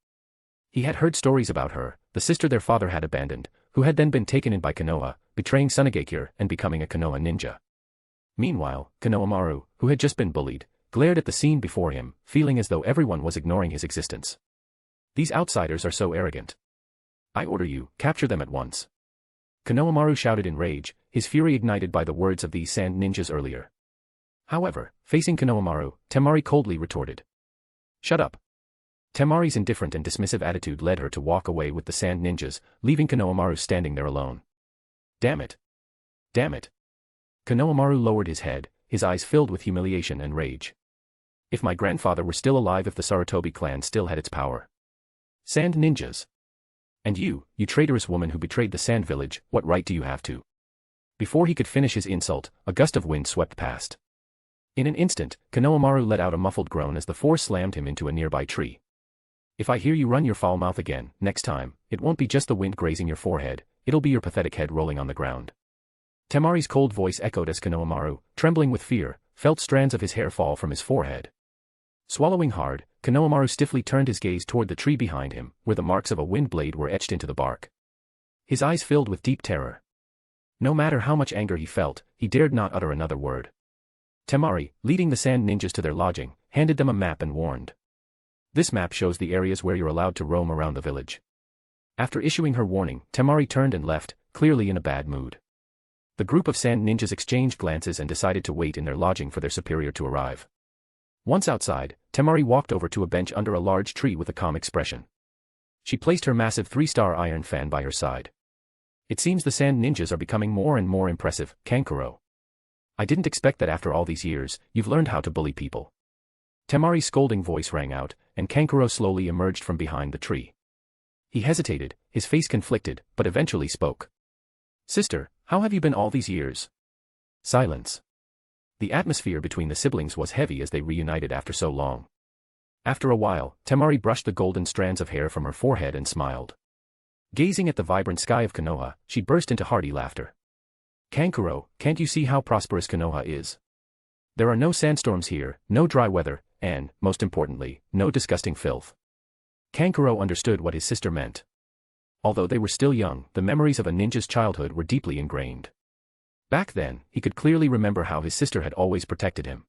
He had heard stories about her, the sister their father had abandoned, who had then been taken in by Konoha, betraying Sunagakure and becoming a Konoha ninja. Meanwhile, Konohamaru, who had just been bullied, glared at the scene before him, feeling as though everyone was ignoring his existence. These outsiders are so arrogant. I order you, capture them at once. Konohamaru shouted in rage, his fury ignited by the words of these sand ninjas earlier. However, facing Konohamaru, Temari coldly retorted. Shut up. Temari's indifferent and dismissive attitude led her to walk away with the sand ninjas, leaving Konohamaru standing there alone. Damn it. Damn it. Konohamaru lowered his head, his eyes filled with humiliation and rage. If my grandfather were still alive, if the Sarutobi clan still had its power. Sand ninjas. And you traitorous woman who betrayed the sand village, what right do you have to? Before he could finish his insult, a gust of wind swept past. In an instant, Konohamaru let out a muffled groan as the force slammed him into a nearby tree. If I hear you run your foul mouth again, next time, it won't be just the wind grazing your forehead, it'll be your pathetic head rolling on the ground. Temari's cold voice echoed as Konohamaru, trembling with fear, felt strands of his hair fall from his forehead. Swallowing hard, Konohamaru stiffly turned his gaze toward the tree behind him, where the marks of a wind blade were etched into the bark. His eyes filled with deep terror. No matter how much anger he felt, he dared not utter another word. Temari, leading the sand ninjas to their lodging, handed them a map and warned. This map shows the areas where you're allowed to roam around the village. After issuing her warning, Temari turned and left, clearly in a bad mood. The group of sand ninjas exchanged glances and decided to wait in their lodging for their superior to arrive. Once outside, Temari walked over to a bench under a large tree with a calm expression. She placed her massive 3-star iron fan by her side. It seems the sand ninjas are becoming more and more impressive, Kankuro. I didn't expect that after all these years, you've learned how to bully people. Temari's scolding voice rang out, and Kankuro slowly emerged from behind the tree. He hesitated, his face conflicted, but eventually spoke. Sister, how have you been all these years? Silence. The atmosphere between the siblings was heavy as they reunited after so long. After a while, Temari brushed the golden strands of hair from her forehead and smiled. Gazing at the vibrant sky of Konoha, she burst into hearty laughter. Kankuro, can't you see how prosperous Konoha is? There are no sandstorms here, no dry weather, and, most importantly, no disgusting filth. Kankuro understood what his sister meant. Although they were still young, the memories of a ninja's childhood were deeply ingrained. Back then, he could clearly remember how his sister had always protected him.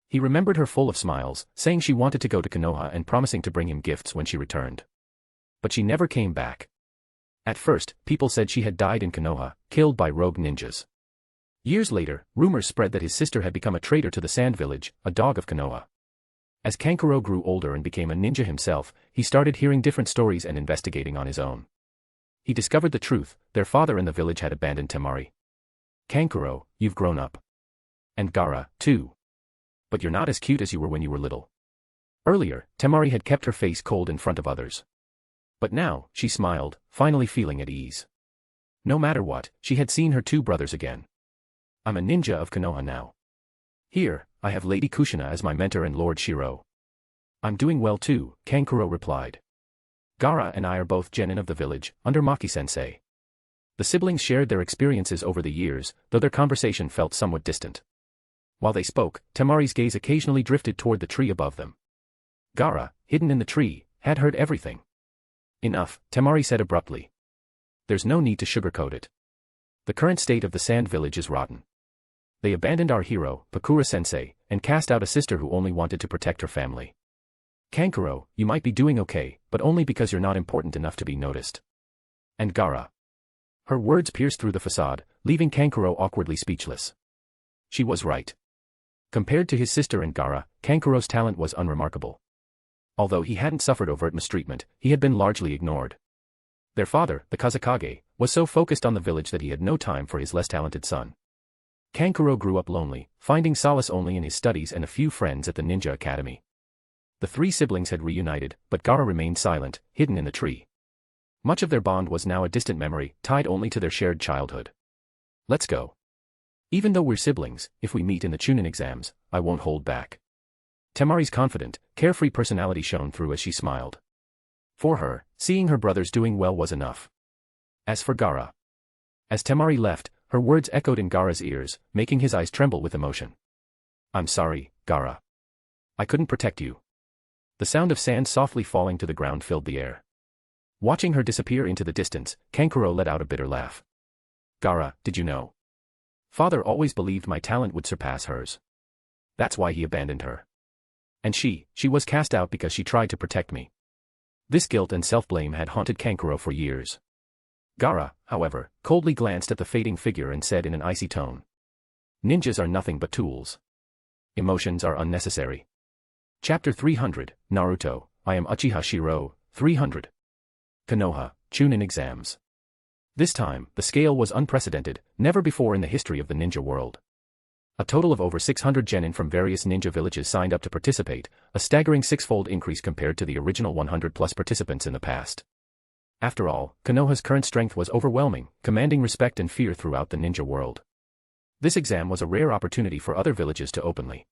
He remembered her full of smiles, saying she wanted to go to Konoha and promising to bring him gifts when she returned. But she never came back. At first, people said she had died in Konoha, killed by rogue ninjas. Years later, rumors spread that his sister had become a traitor to the Sand Village, a dog of Konoha. As Kankuro grew older and became a ninja himself, he started hearing different stories and investigating on his own. He discovered the truth: their father and the village had abandoned Temari. Kankuro, you've grown up. And Gaara, too. But you're not as cute as you were when you were little. Earlier, Temari had kept her face cold in front of others. But now, she smiled, finally feeling at ease. No matter what, she had seen her two brothers again. I'm a ninja of Konoha now. Here, I have Lady Kushina as my mentor and Lord Shirou. I'm doing well too, Kankuro replied. Gaara and I are both genin of the village, under Maki-sensei. The siblings shared their experiences over the years, though their conversation felt somewhat distant. While they spoke, Temari's gaze occasionally drifted toward the tree above them. Gaara, hidden in the tree, had heard everything. Enough, Temari said abruptly. There's no need to sugarcoat it. The current state of the Sand Village is rotten. They abandoned our hero, Pakura-sensei, and cast out a sister who only wanted to protect her family. Kankuro, you might be doing okay, but only because you're not important enough to be noticed. And Gaara. Her words pierced through the facade, leaving Kankuro awkwardly speechless. She was right. Compared to his sister and Gaara, Kankuro's talent was unremarkable. Although he hadn't suffered overt mistreatment, he had been largely ignored. Their father, the Kazekage, was so focused on the village that he had no time for his less talented son. Kankuro grew up lonely, finding solace only in his studies and a few friends at the ninja academy. The three siblings had reunited, but Gaara remained silent, hidden in the tree. Much of their bond was now a distant memory, tied only to their shared childhood. Let's go. Even though we're siblings, if we meet in the Chunin exams, I won't hold back. Temari's confident, carefree personality shone through as she smiled. For her, seeing her brothers doing well was enough. As for Gaara. As Temari left, Her words echoed in Gaara's ears, making his eyes tremble with emotion. I'm sorry, Gaara. I couldn't protect you. The sound of sand softly falling to the ground filled the air. Watching her disappear into the distance, Kankuro let out a bitter laugh. Gaara, did you know? Father always believed my talent would surpass hers. That's why he abandoned her. And she was cast out because she tried to protect me. This guilt and self-blame had haunted Kankuro for years. Gaara, however, coldly glanced at the fading figure and said in an icy tone. Ninjas are nothing but tools. Emotions are unnecessary. Chapter 300, Naruto, I am Uchiha Shirou, 300. Konoha, Chunin exams. This time, the scale was unprecedented, never before in the history of the ninja world. A total of over 600 genin from various ninja villages signed up to participate, a staggering six-fold increase compared to the original 100-plus participants in the past. After all, Konoha's current strength was overwhelming, commanding respect and fear throughout the ninja world. This exam was a rare opportunity for other villages to openly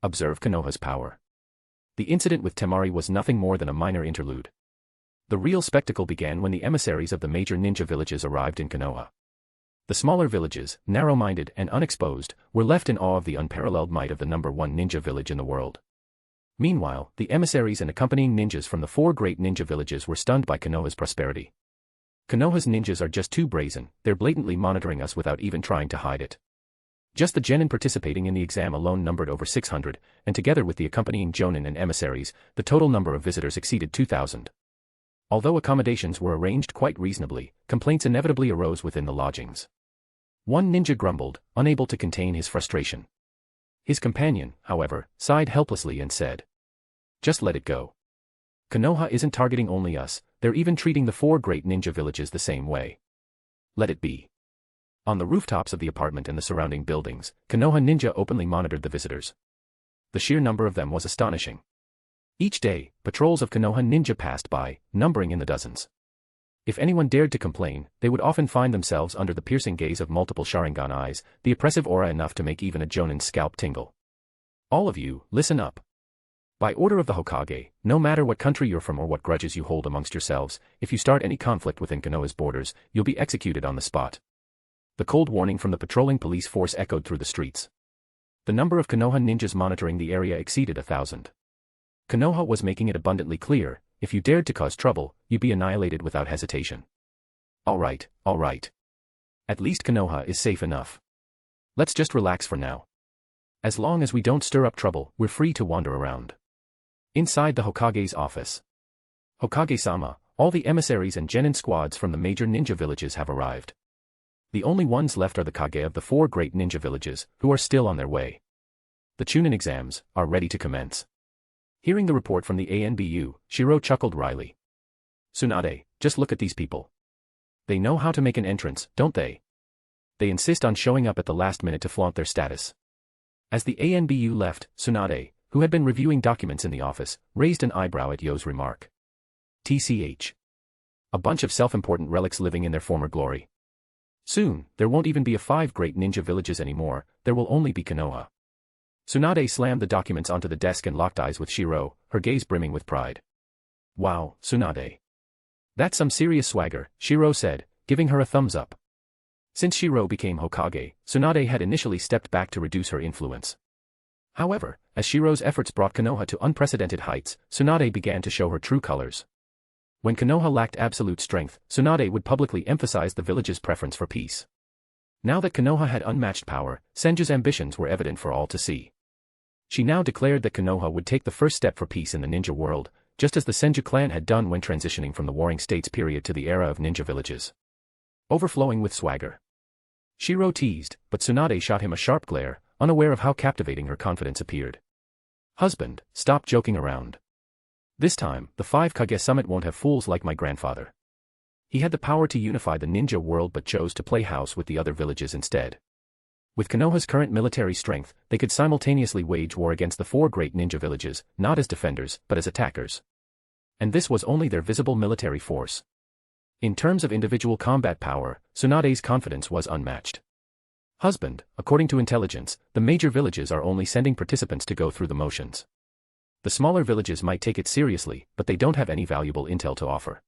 observe Konoha's power. The incident with Temari was nothing more than a minor interlude. The real spectacle began when the emissaries of the major ninja villages arrived in Konoha. The smaller villages, narrow-minded and unexposed, were left in awe of the unparalleled might of the #1 ninja village in the world. Meanwhile, the emissaries and accompanying ninjas from the 4 great ninja villages were stunned by Konoha's prosperity. Konoha's ninjas are just too brazen, they're blatantly monitoring us without even trying to hide it. Just the genin participating in the exam alone numbered over 600, and together with the accompanying jonin and emissaries, the total number of visitors exceeded 2,000. Although accommodations were arranged quite reasonably, complaints inevitably arose within the lodgings. One ninja grumbled, unable to contain his frustration. His companion, however, sighed helplessly and said, "Just let it go. Konoha isn't targeting only us, they're even treating the 4 great ninja villages the same way. Let it be." On the rooftops of the apartment and the surrounding buildings, Konoha ninja openly monitored the visitors. The sheer number of them was astonishing. Each day, patrols of Konoha ninja passed by, numbering in the dozens. If anyone dared to complain, they would often find themselves under the piercing gaze of multiple Sharingan eyes, the oppressive aura enough to make even a Jonin's scalp tingle. All of you, listen up. By order of the Hokage, no matter what country you're from or what grudges you hold amongst yourselves, if you start any conflict within Konoha's borders, you'll be executed on the spot. The cold warning from the patrolling police force echoed through the streets. The number of Konoha ninjas monitoring the area exceeded 1,000. Konoha was making it abundantly clear, if you dared to cause trouble, you'd be annihilated without hesitation. All right. At least Konoha is safe enough. Let's just relax for now. As long as we don't stir up trouble, we're free to wander around. Inside the Hokage's office. Hokage-sama, all the emissaries and genin squads from the major ninja villages have arrived. The only ones left are the Kage of the 4 great ninja villages, who are still on their way. The Chunin exams are ready to commence. Hearing the report from the ANBU, Shirou chuckled wryly. Tsunade, just look at these people. They know how to make an entrance, don't they? They insist on showing up at the last minute to flaunt their status. As the ANBU left, Tsunade, who had been reviewing documents in the office, raised an eyebrow at Yo's remark. TCH. A bunch of self-important relics living in their former glory. Soon, there won't even be a 5 great ninja villages anymore, there will only be Konoha. Tsunade slammed the documents onto the desk and locked eyes with Shirou, her gaze brimming with pride. Wow, Tsunade. That's some serious swagger, Shirou said, giving her a thumbs up. Since Shirou became Hokage, Tsunade had initially stepped back to reduce her influence. However, as Shirou's efforts brought Konoha to unprecedented heights, Tsunade began to show her true colors. When Konoha lacked absolute strength, Tsunade would publicly emphasize the village's preference for peace. Now that Konoha had unmatched power, Senju's ambitions were evident for all to see. She now declared that Konoha would take the first step for peace in the ninja world, just as the Senju clan had done when transitioning from the Warring States period to the era of ninja villages. Overflowing with swagger. Shirou teased, but Tsunade shot him a sharp glare, unaware of how captivating her confidence appeared. Husband, stop joking around. This time, the 5 Kage summit won't have fools like my grandfather. He had the power to unify the ninja world but chose to play house with the other villages instead. With Konoha's current military strength, they could simultaneously wage war against the 4 great ninja villages, not as defenders, but as attackers. And this was only their visible military force. In terms of individual combat power, Tsunade's confidence was unmatched. Husband, according to intelligence, the major villages are only sending participants to go through the motions. The smaller villages might take it seriously, but they don't have any valuable intel to offer.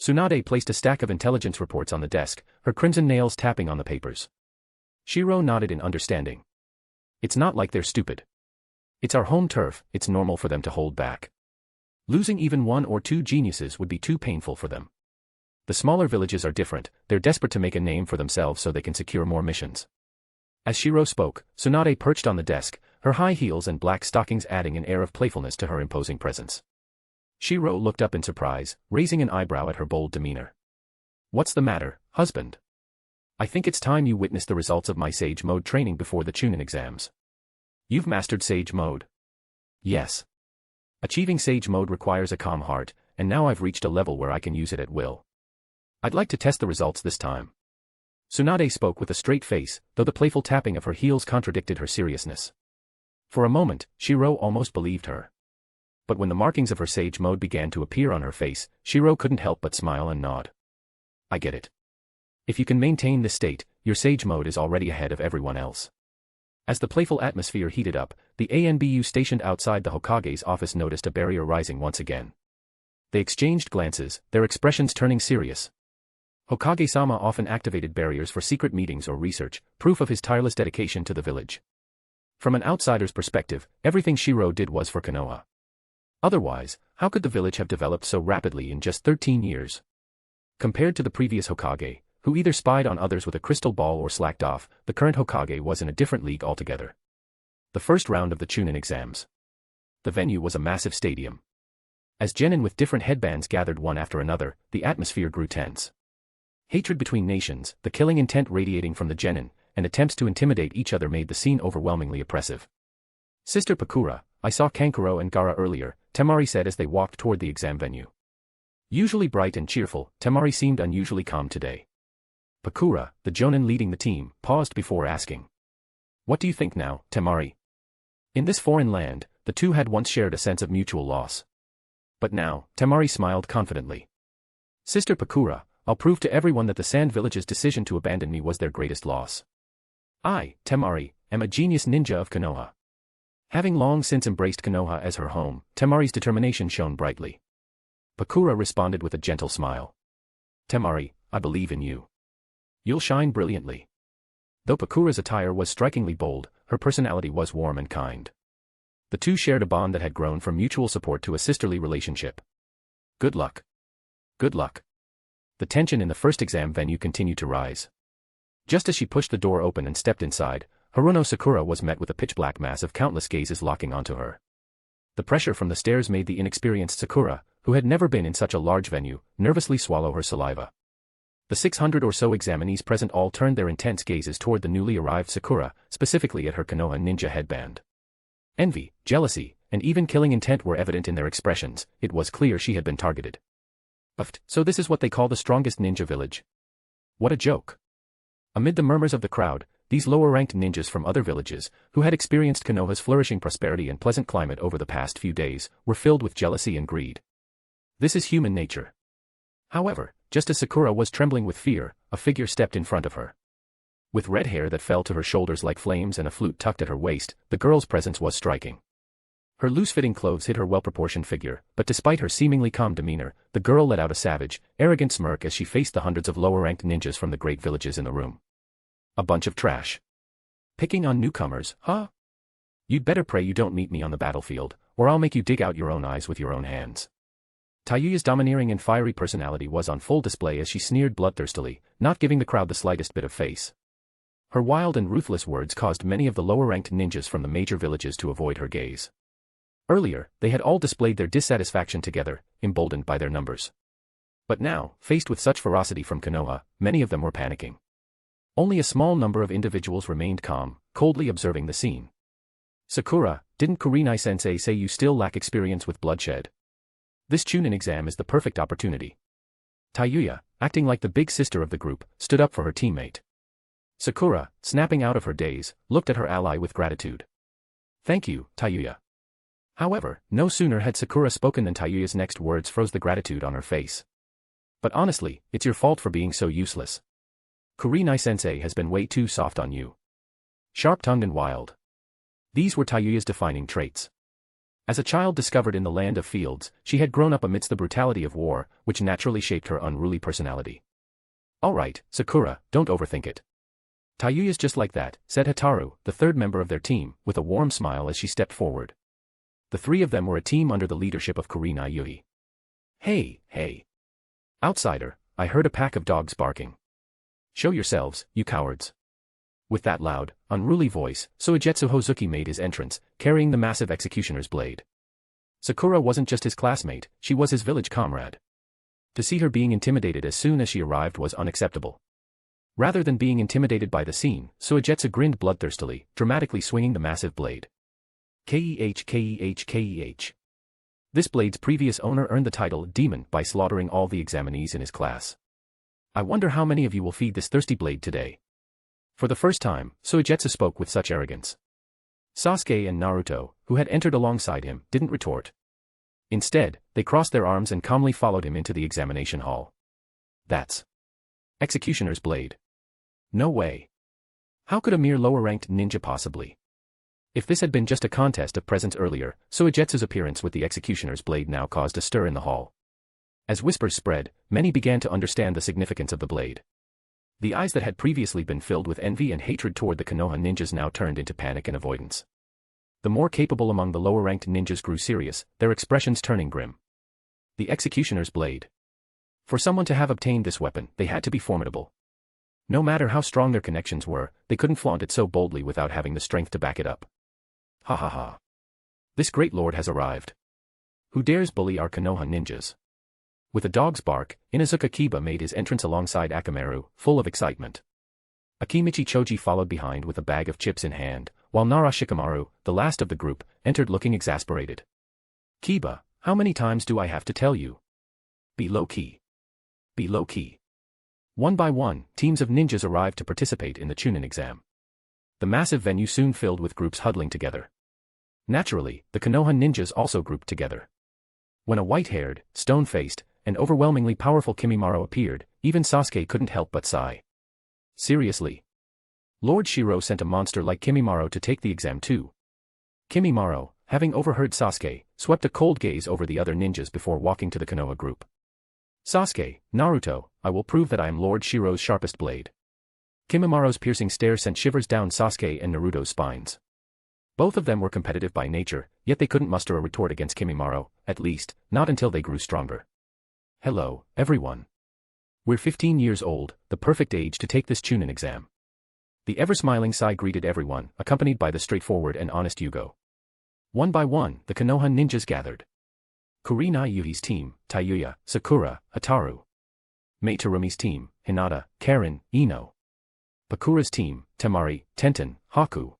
Tsunade placed a stack of intelligence reports on the desk, her crimson nails tapping on the papers. Shirou nodded in understanding. It's not like they're stupid. It's our home turf, it's normal for them to hold back. Losing even 1 or 2 geniuses would be too painful for them. The smaller villages are different, they're desperate to make a name for themselves so they can secure more missions. As Shirou spoke, Tsunade perched on the desk, her high heels and black stockings adding an air of playfulness to her imposing presence. Shirou looked up in surprise, raising an eyebrow at her bold demeanor. What's the matter, husband? I think it's time you witnessed the results of my Sage Mode training before the Chunin exams. You've mastered Sage Mode. Yes. Achieving Sage Mode requires a calm heart, and now I've reached a level where I can use it at will. I'd like to test the results this time. Tsunade spoke with a straight face, though the playful tapping of her heels contradicted her seriousness. For a moment, Shirou almost believed her. But when the markings of her Sage Mode began to appear on her face, Shirou couldn't help but smile and nod. I get it. If you can maintain this state, your Sage Mode is already ahead of everyone else. As the playful atmosphere heated up, the ANBU stationed outside the Hokage's office noticed a barrier rising once again. They exchanged glances, their expressions turning serious. Hokage-sama often activated barriers for secret meetings or research, proof of his tireless dedication to the village. From an outsider's perspective, everything Shirou did was for Konoha. Otherwise, how could the village have developed so rapidly in just 13 years? Compared to the previous Hokage, who either spied on others with a crystal ball or slacked off, the current Hokage was in a different league altogether. The first round of the Chunin exams. The venue was a massive stadium. As genin with different headbands gathered one after another, the atmosphere grew tense. Hatred between nations, the killing intent radiating from the genin, and attempts to intimidate each other made the scene overwhelmingly oppressive. Sister Pakura, I saw Kankuro and Gaara earlier, Temari said as they walked toward the exam venue. Usually bright and cheerful, Temari seemed unusually calm today. Pakura, the Jonin leading the team, paused before asking. What do you think now, Temari? In this foreign land, the two had once shared a sense of mutual loss. But now, Temari smiled confidently. Sister Pakura, I'll prove to everyone that the Sand Village's decision to abandon me was their greatest loss. I, Temari, am a genius ninja of Konoha. Having long since embraced Konoha as her home, Temari's determination shone brightly. Pakura responded with a gentle smile. Temari, I believe in you. You'll shine brilliantly. Though Pakura's attire was strikingly bold, her personality was warm and kind. The two shared a bond that had grown from mutual support to a sisterly relationship. Good luck. Good luck. The tension in the first exam venue continued to rise. Just as she pushed the door open and stepped inside, Haruno Sakura was met with a pitch-black mass of countless gazes locking onto her. The pressure from the stairs made the inexperienced Sakura, who had never been in such a large venue, nervously swallow her saliva. The 600 or so examinees present all turned their intense gazes toward the newly arrived Sakura, specifically at her Konoha ninja headband. Envy, jealousy, and even killing intent were evident in their expressions. It was clear she had been targeted. So this is what they call the strongest ninja village. What a joke. Amid the murmurs of the crowd, these lower-ranked ninjas from other villages, who had experienced Konoha's flourishing prosperity and pleasant climate over the past few days, were filled with jealousy and greed. This is human nature. However, just as Sakura was trembling with fear, a figure stepped in front of her. With red hair that fell to her shoulders like flames and a flute tucked at her waist, the girl's presence was striking. Her loose-fitting clothes hid her well-proportioned figure, but despite her seemingly calm demeanor, the girl let out a savage, arrogant smirk as she faced the hundreds of lower-ranked ninjas from the great villages in the room. A bunch of trash. Picking on newcomers, huh? You'd better pray you don't meet me on the battlefield, or I'll make you dig out your own eyes with your own hands. Taiyuya's domineering and fiery personality was on full display as she sneered bloodthirstily, not giving the crowd the slightest bit of face. Her wild and ruthless words caused many of the lower-ranked ninjas from the major villages to avoid her gaze. Earlier, they had all displayed their dissatisfaction together, emboldened by their numbers. But now, faced with such ferocity from Konoha, many of them were panicking. Only a small number of individuals remained calm, coldly observing the scene. Sakura, didn't Kurenai-sensei say you still lack experience with bloodshed? This Chunin exam is the perfect opportunity. Taiyuya, acting like the big sister of the group, stood up for her teammate. Sakura, snapping out of her daze, looked at her ally with gratitude. Thank you, Taiyuya. However, no sooner had Sakura spoken than Taiyuya's next words froze the gratitude on her face. But honestly, it's your fault for being so useless. Kurenai-sensei has been way too soft on you. Sharp-tongued and wild. These were Taiyuya's defining traits. As a child discovered in the land of fields, she had grown up amidst the brutality of war, which naturally shaped her unruly personality. Alright, Sakura, don't overthink it. Tayuya's just like that, said Hataru, the third member of their team, with a warm smile as she stepped forward. The three of them were a team under the leadership of Kurina Yui. Hey, hey. Outsider, I heard a pack of dogs barking. Show yourselves, you cowards. With that loud, unruly voice, Soijetsu Hozuki made his entrance, carrying the massive executioner's blade. Sakura wasn't just his classmate, she was his village comrade. To see her being intimidated as soon as she arrived was unacceptable. Rather than being intimidated by the scene, Soijetsu grinned bloodthirstily, dramatically swinging the massive blade. Keh. This blade's previous owner earned the title Demon by slaughtering all the examinees in his class. I wonder how many of you will feed this thirsty blade today. For the first time, Soijetsu spoke with such arrogance. Sasuke and Naruto, who had entered alongside him, didn't retort. Instead, they crossed their arms and calmly followed him into the examination hall. That's Executioner's blade. No way. How could a mere lower-ranked ninja possibly? If this had been just a contest of presence earlier, Soijetsu's appearance with the Executioner's blade now caused a stir in the hall. As whispers spread, many began to understand the significance of the blade. The eyes that had previously been filled with envy and hatred toward the Konoha ninjas now turned into panic and avoidance. The more capable among the lower-ranked ninjas grew serious, their expressions turning grim. The Executioner's blade. For someone to have obtained this weapon, they had to be formidable. No matter how strong their connections were, they couldn't flaunt it so boldly without having the strength to back it up. Ha ha ha. This great lord has arrived. Who dares bully our Konoha ninjas? With a dog's bark, Inuzuka Kiba made his entrance alongside Akamaru, full of excitement. Akimichi Choji followed behind with a bag of chips in hand, while Nara Shikamaru, the last of the group, entered looking exasperated. Kiba, how many times do I have to tell you? Be low-key. Be low-key. One by one, teams of ninjas arrived to participate in the Chunin exam. The massive venue soon filled with groups huddling together. Naturally, the Konoha ninjas also grouped together. When a white-haired, stone-faced, and overwhelmingly powerful Kimimaro appeared, even Sasuke couldn't help but sigh. Seriously? Lord Shirou sent a monster like Kimimaro to take the exam too. Kimimaro, having overheard Sasuke, swept a cold gaze over the other ninjas before walking to the Konoha group. Sasuke, Naruto, I will prove that I am Lord Shirou's sharpest blade. Kimimaro's piercing stare sent shivers down Sasuke and Naruto's spines. Both of them were competitive by nature, yet they couldn't muster a retort against Kimimaro, at least, not until they grew stronger. Hello, everyone. We're 15 years old, the perfect age to take this Chunin exam. The ever-smiling Sai greeted everyone, accompanied by the straightforward and honest Yugo. One by one, the Konoha ninjas gathered. Kurina Yui's team, Tayuya, Sakura, Hataru. Mei Terumi's team, Hinata, Karin, Ino. Pakura's team, Temari, Tenten, Haku.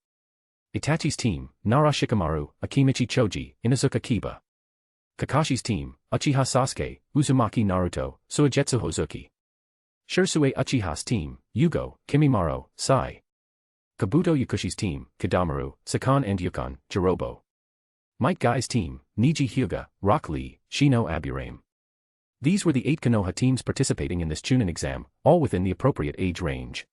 Itachi's team, Nara Shikamaru, Akimichi Choji, Inuzuka Kiba. Kakashi's team, Uchiha Sasuke, Uzumaki Naruto, Soijetsu Hozuki. Shursue Uchiha's team, Yugo, Kimimaro, Sai. Kabuto Yakushi's team, Kidamaru, Sakan and Yukon, Jirobo. Might Guy's team, Niji Hyuga, Rock Lee, Shino Aburame. These were the 8 Konoha teams participating in this Chunin exam, all within the appropriate age range.